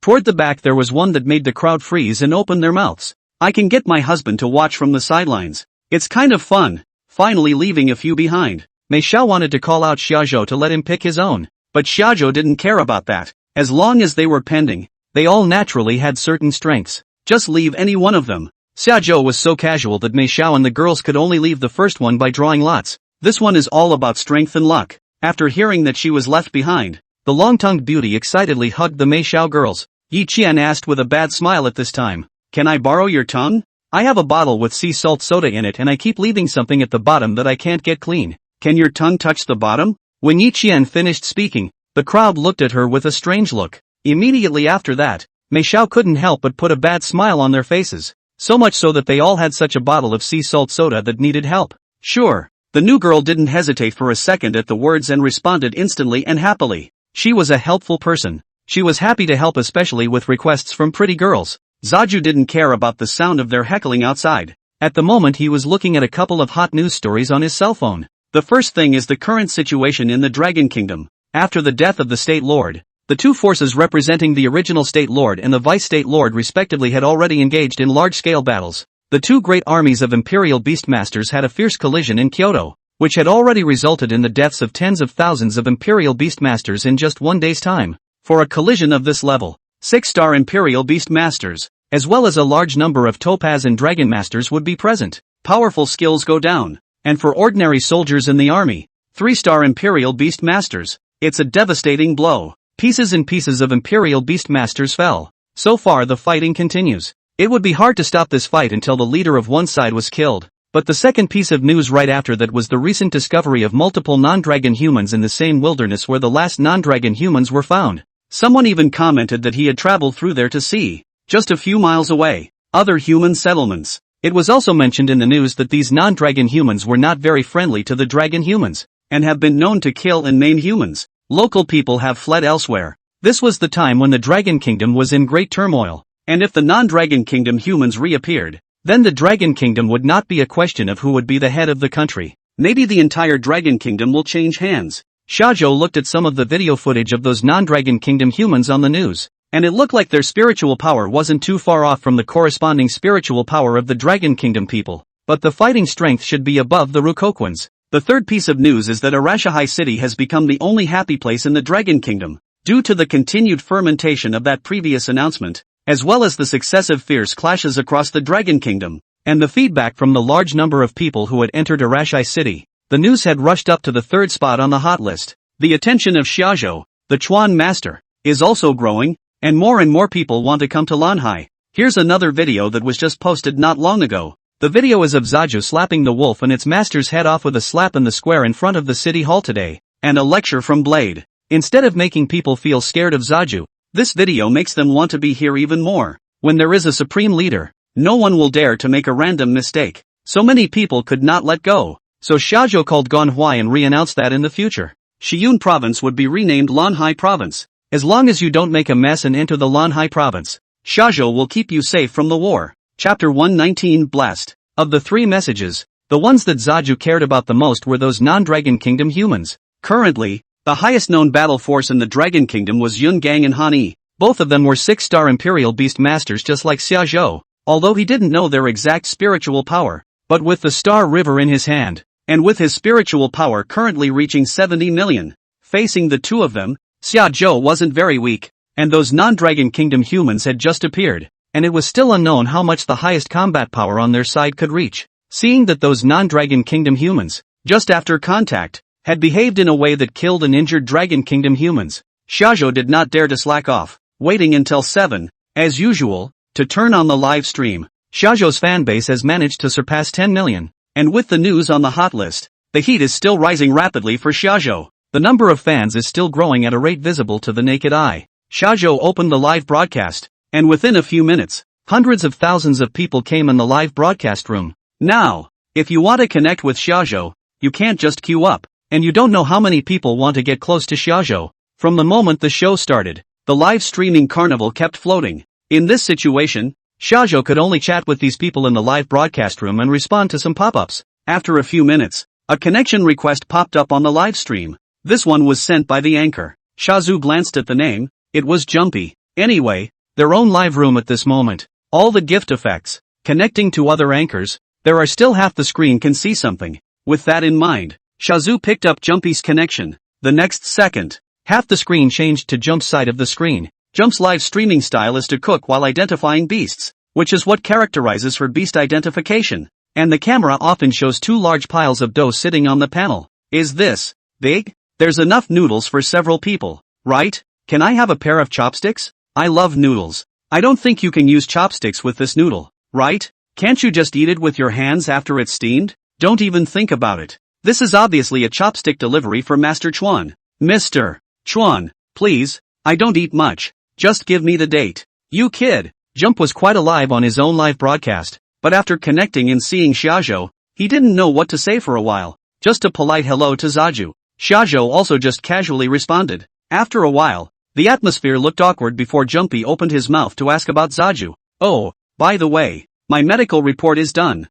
Speaker 1: Toward the back there was one that made the crowd freeze and open their mouths. I can get my husband to watch from the sidelines. It's kind of fun. Finally leaving a few behind. Mei Xiao wanted to call out Shajo to let him pick his own. But Shajo didn't care about that. As long as they were pending, they all naturally had certain strengths. Just leave any one of them. Shajo was so casual that Mei Xiao and the girls could only leave the first one by drawing lots. This one is all about strength and luck. After hearing that she was left behind, the long-tongued beauty excitedly hugged the Mei Xiao girls. Yi Qian asked with a bad smile at this time. Can I borrow your tongue? I have a bottle with sea salt soda in it and I keep leaving something at the bottom that I can't get clean. Can your tongue touch the bottom? When Yi Qian finished speaking, the crowd looked at her with a strange look. Immediately after that, Mei Xiao couldn't help but put a bad smile on their faces. So much so that they all had such a bottle of sea salt soda that needed help. Sure. The new girl didn't hesitate for a second at the words and responded instantly and happily. She was a helpful person. She was happy to help especially with requests from pretty girls. Zaju didn't care about the sound of their heckling outside. At the moment he was looking at a couple of hot news stories on his cell phone. The first thing is the current situation in the Dragon Kingdom. After the death of the State Lord, the two forces representing the original State Lord and the Vice State Lord respectively had already engaged in large-scale battles. The two great armies of Imperial Beastmasters had a fierce collision in Kyoto, which had already resulted in the deaths of tens of thousands of Imperial Beastmasters in just one day's time. For a collision of this level, 6-star Imperial Beastmasters, as well as a large number of Topaz and Dragonmasters would be present. Powerful skills go down. And for ordinary soldiers in the army, 3-star Imperial Beastmasters, it's a devastating blow. Pieces and pieces of Imperial Beastmasters fell. So far the fighting continues. It would be hard to stop this fight until the leader of one side was killed. But the second piece of news right after that was the recent discovery of multiple non-dragon humans in the same wilderness where the last non-dragon humans were found. Someone even commented that he had traveled through there to see, just a few miles away, other human settlements. It was also mentioned in the news that these non-dragon humans were not very friendly to the dragon humans, and have been known to kill and maim humans. Local people have fled elsewhere. This was the time when the Dragon Kingdom was in great turmoil, and if the non-Dragon Kingdom humans reappeared, then the Dragon Kingdom would not be a question of who would be the head of the country. Maybe the entire Dragon Kingdom will change hands. Shajo looked at some of the video footage of those non-Dragon Kingdom humans on the news, and it looked like their spiritual power wasn't too far off from the corresponding spiritual power of the Dragon Kingdom people, but the fighting strength should be above the Rukokwans. The third piece of news is that Arashihai City has become the only happy place in the Dragon Kingdom, due to the continued fermentation of that previous announcement, as well as the successive fierce clashes across the Dragon Kingdom, and the feedback from the large number of people who had entered Arashihai City. The news had rushed up to the third spot on the hot list. The attention of Shajo, the Chuan master, is also growing, and more people want to come to Lanhai. Here's another video that was just posted not long ago. The video is of Zaju slapping the wolf and its master's head off with a slap in the square in front of the city hall today, and a lecture from Blade. Instead of making people feel scared of Zaju, this video makes them want to be here even more. When there is a supreme leader, no one will dare to make a random mistake. So many people could not let go. So Shajo called Ganhui and re-announced that in the future, Shiyun province would be renamed Lanhai province. As long as you don't make a mess and enter the Lanhai province, Shajo will keep you safe from the war. Chapter 119 Blessed. Of the three messages, the ones that Zaju cared about the most were those non-Dragon Kingdom humans. Currently, the highest known battle force in the Dragon Kingdom was Yun Gang and Han Yi. Both of them were 6-star Imperial Beast Masters just like Xiaozhou, although he didn't know their exact spiritual power. But with the Star River in his hand, and with his spiritual power currently reaching 70 million, facing the two of them, Xiaozhou wasn't very weak, and those non-Dragon Kingdom humans had just appeared, and it was still unknown how much the highest combat power on their side could reach. Seeing that those non-Dragon Kingdom humans, just after contact, had behaved in a way that killed and injured Dragon Kingdom humans, Shajo did not dare to slack off, waiting until 7, as usual, to turn on the live stream. Shajo's fanbase has managed to surpass 10 million. And with the news on the hot list, the heat is still rising rapidly for Shajo. The number of fans is still growing at a rate visible to the naked eye. Shajo opened the live broadcast, and within a few minutes, hundreds of thousands of people came in the live broadcast room. Now, if you want to connect with Shajo, you can't just queue up, and you don't know how many people want to get close to Shajo. From the moment the show started, the live streaming carnival kept floating. In this situation, Shajo could only chat with these people in the live broadcast room and respond to some pop-ups. After a few minutes, a connection request popped up on the live stream. This one was sent by the anchor. Shazo glanced at the name. It was Jumpy. Anyway, their own live room at this moment. All the gift effects. Connecting to other anchors. There are still half the screen can see something. With that in mind, Shazo picked up Jumpy's connection. The next second, half the screen changed to Jump's side of the screen. Jump's live streaming style is to cook while identifying beasts, which is what characterizes her beast identification. And the camera often shows two large piles of dough sitting on the panel. Is this big? There's enough noodles for several people, right? Can I have a pair of chopsticks? I love noodles. I don't think you can use chopsticks with this noodle, right? Can't you just eat it with your hands after it's steamed? Don't even think about it. This is obviously a chopstick delivery for Master Chuan. Mr. Chuan, please, I don't eat much. Just give me the date. You kid. Jump was quite alive on his own live broadcast, but after connecting and seeing Shajo, he didn't know what to say for a while. Just a polite hello to Zaju. Shajo also just casually responded. After a while, the atmosphere looked awkward before Jumpy opened his mouth to ask about Zaju. Oh, by the way, my medical report is done.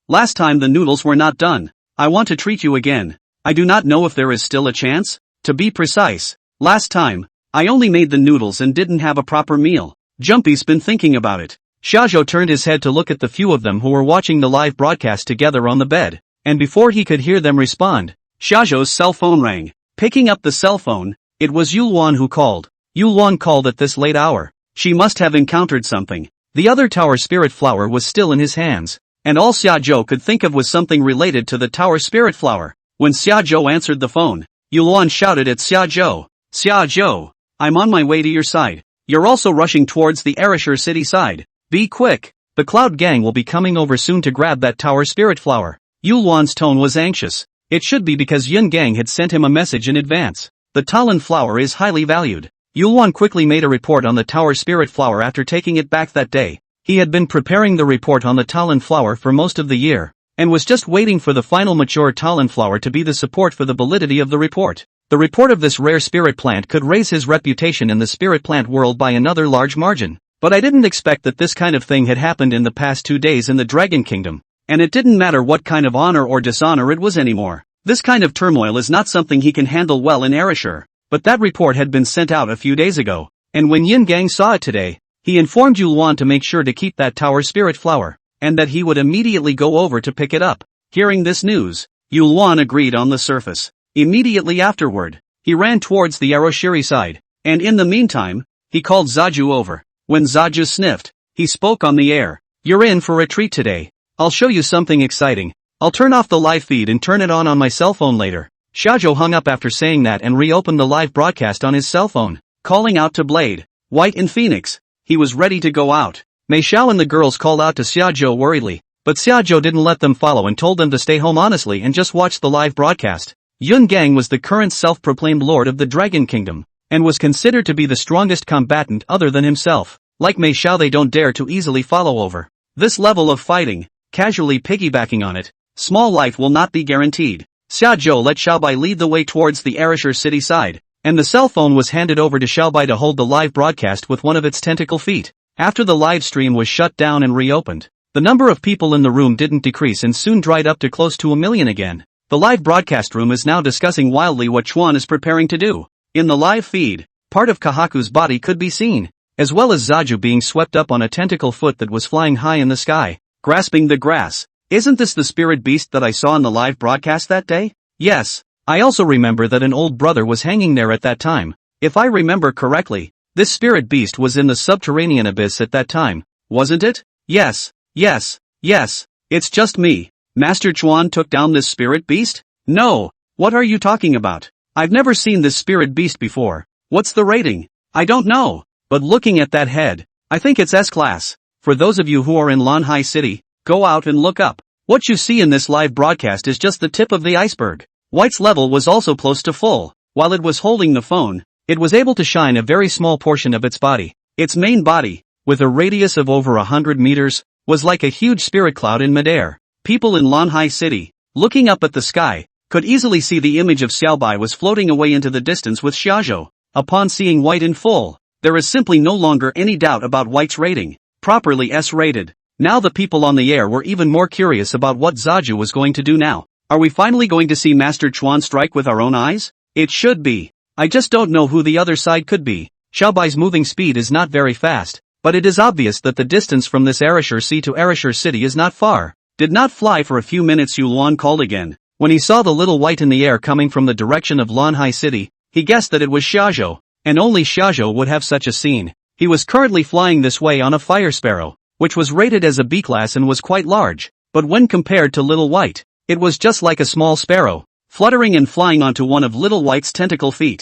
Speaker 1: Last time the noodles were not done. I want to treat you again. I do not know if there is still a chance. To be precise, last time, I only made the noodles and didn't have a proper meal. Jumpy's been thinking about it. Shajo turned his head to look at the few of them who were watching the live broadcast together on the bed, and before he could hear them respond, Shajo's cell phone rang. Picking up the cell phone, it was Yulwan who called. Yulwan called at this late hour. She must have encountered something. The other tower spirit flower was still in his hands, and all Xiajo could think of was something related to the tower spirit flower. When Xiajo answered the phone, Yulwan shouted at Xiajo. Xiajo, I'm on my way to your side. You're also rushing towards the Ereshur city side. Be quick. The Cloud Gang will be coming over soon to grab that tower spirit flower. Yulwan's tone was anxious. It should be because Yun Gang had sent him a message in advance. The Talon flower is highly valued. Yulwan quickly made a report on the tower spirit flower after taking it back that day. He had been preparing the report on the Talon flower for most of the year, and was just waiting for the final mature Talon flower to be the support for the validity of the report. The report of this rare spirit plant could raise his reputation in the spirit plant world by another large margin. But I didn't expect that this kind of thing had happened in the past 2 days in the Dragon Kingdom. And it didn't matter what kind of honor or dishonor it was anymore. This kind of turmoil is not something he can handle well in Ereshur. But that report had been sent out a few days ago, and when Yin Gang saw it today, he informed Yulwan to make sure to keep that tower spirit flower, and that he would immediately go over to pick it up. Hearing this news, Yulwan agreed on the surface. Immediately afterward, he ran towards the Eroshiri side, and in the meantime, he called Zaju over. When Zaju sniffed, he spoke on the air. You're in for a treat today. I'll show you something exciting. I'll turn off the live feed and turn it on my cell phone later. Shajo hung up after saying that and reopened the live broadcast on his cell phone, calling out to Blade, White and Phoenix. He was ready to go out. Mei Xiao and the girls called out to Xiajo worriedly, but Xiajo didn't let them follow and told them to stay home honestly and just watch the live broadcast. Yun Gang was the current self-proclaimed lord of the Dragon Kingdom, and was considered to be the strongest combatant other than himself. Like Mei Xiao, they don't dare to easily follow over this level of fighting, casually piggybacking on it. Small life will not be guaranteed. Xiajo let Xiaobai lead the way towards the Ereshur city side, and the cell phone was handed over to Xiaobai to hold the live broadcast with one of its tentacle feet. After the live stream was shut down and reopened, the number of people in the room didn't decrease and soon dried up to close to 1 million again. The live broadcast room is now discussing wildly what Chuan is preparing to do. In the live feed, part of Kahaku's body could be seen, as well as Zaju being swept up on a tentacle foot that was flying high in the sky, grasping the grass. Isn't this the spirit beast that I saw in the live broadcast that day? Yes. I also remember that an old brother was hanging there at that time. If I remember correctly, this spirit beast was in the subterranean abyss at that time, wasn't it? Yes. It's just me. Master Chuan took down this spirit beast? No. What are you talking about? I've never seen this spirit beast before. What's the rating? I don't know. But looking at that head, I think it's S-class. For those of you who are in Lanhai City, go out and look up. What you see in this live broadcast is just the tip of the iceberg. White's level was also close to full. While it was holding the phone, it was able to shine a very small portion of its body. Its main body, with a radius of over 100 meters, was like a huge spirit cloud in midair. People in Lanhai City, looking up at the sky, could easily see the image of Xiaobai was floating away into the distance with Xiajo. Upon seeing White in full, there is simply no longer any doubt about White's rating. Properly S-rated. Now the people on the air were even more curious about what Zaju was going to do now. Are we finally going to see Master Chuan strike with our own eyes? It should be. I just don't know who the other side could be. Xiaobai's moving speed is not very fast, but it is obvious that the distance from this Arashur Sea to Arashur City is not far. Did not fly for a few minutes. Yuluan called again. When he saw the little white in the air coming from the direction of Lanhai City, he guessed that it was Shajo, and only Shajo would have such a scene. He was currently flying this way on a fire sparrow, which was rated as a B-class and was quite large, but when compared to Little White, it was just like a small sparrow, fluttering and flying onto one of Little White's tentacle feet.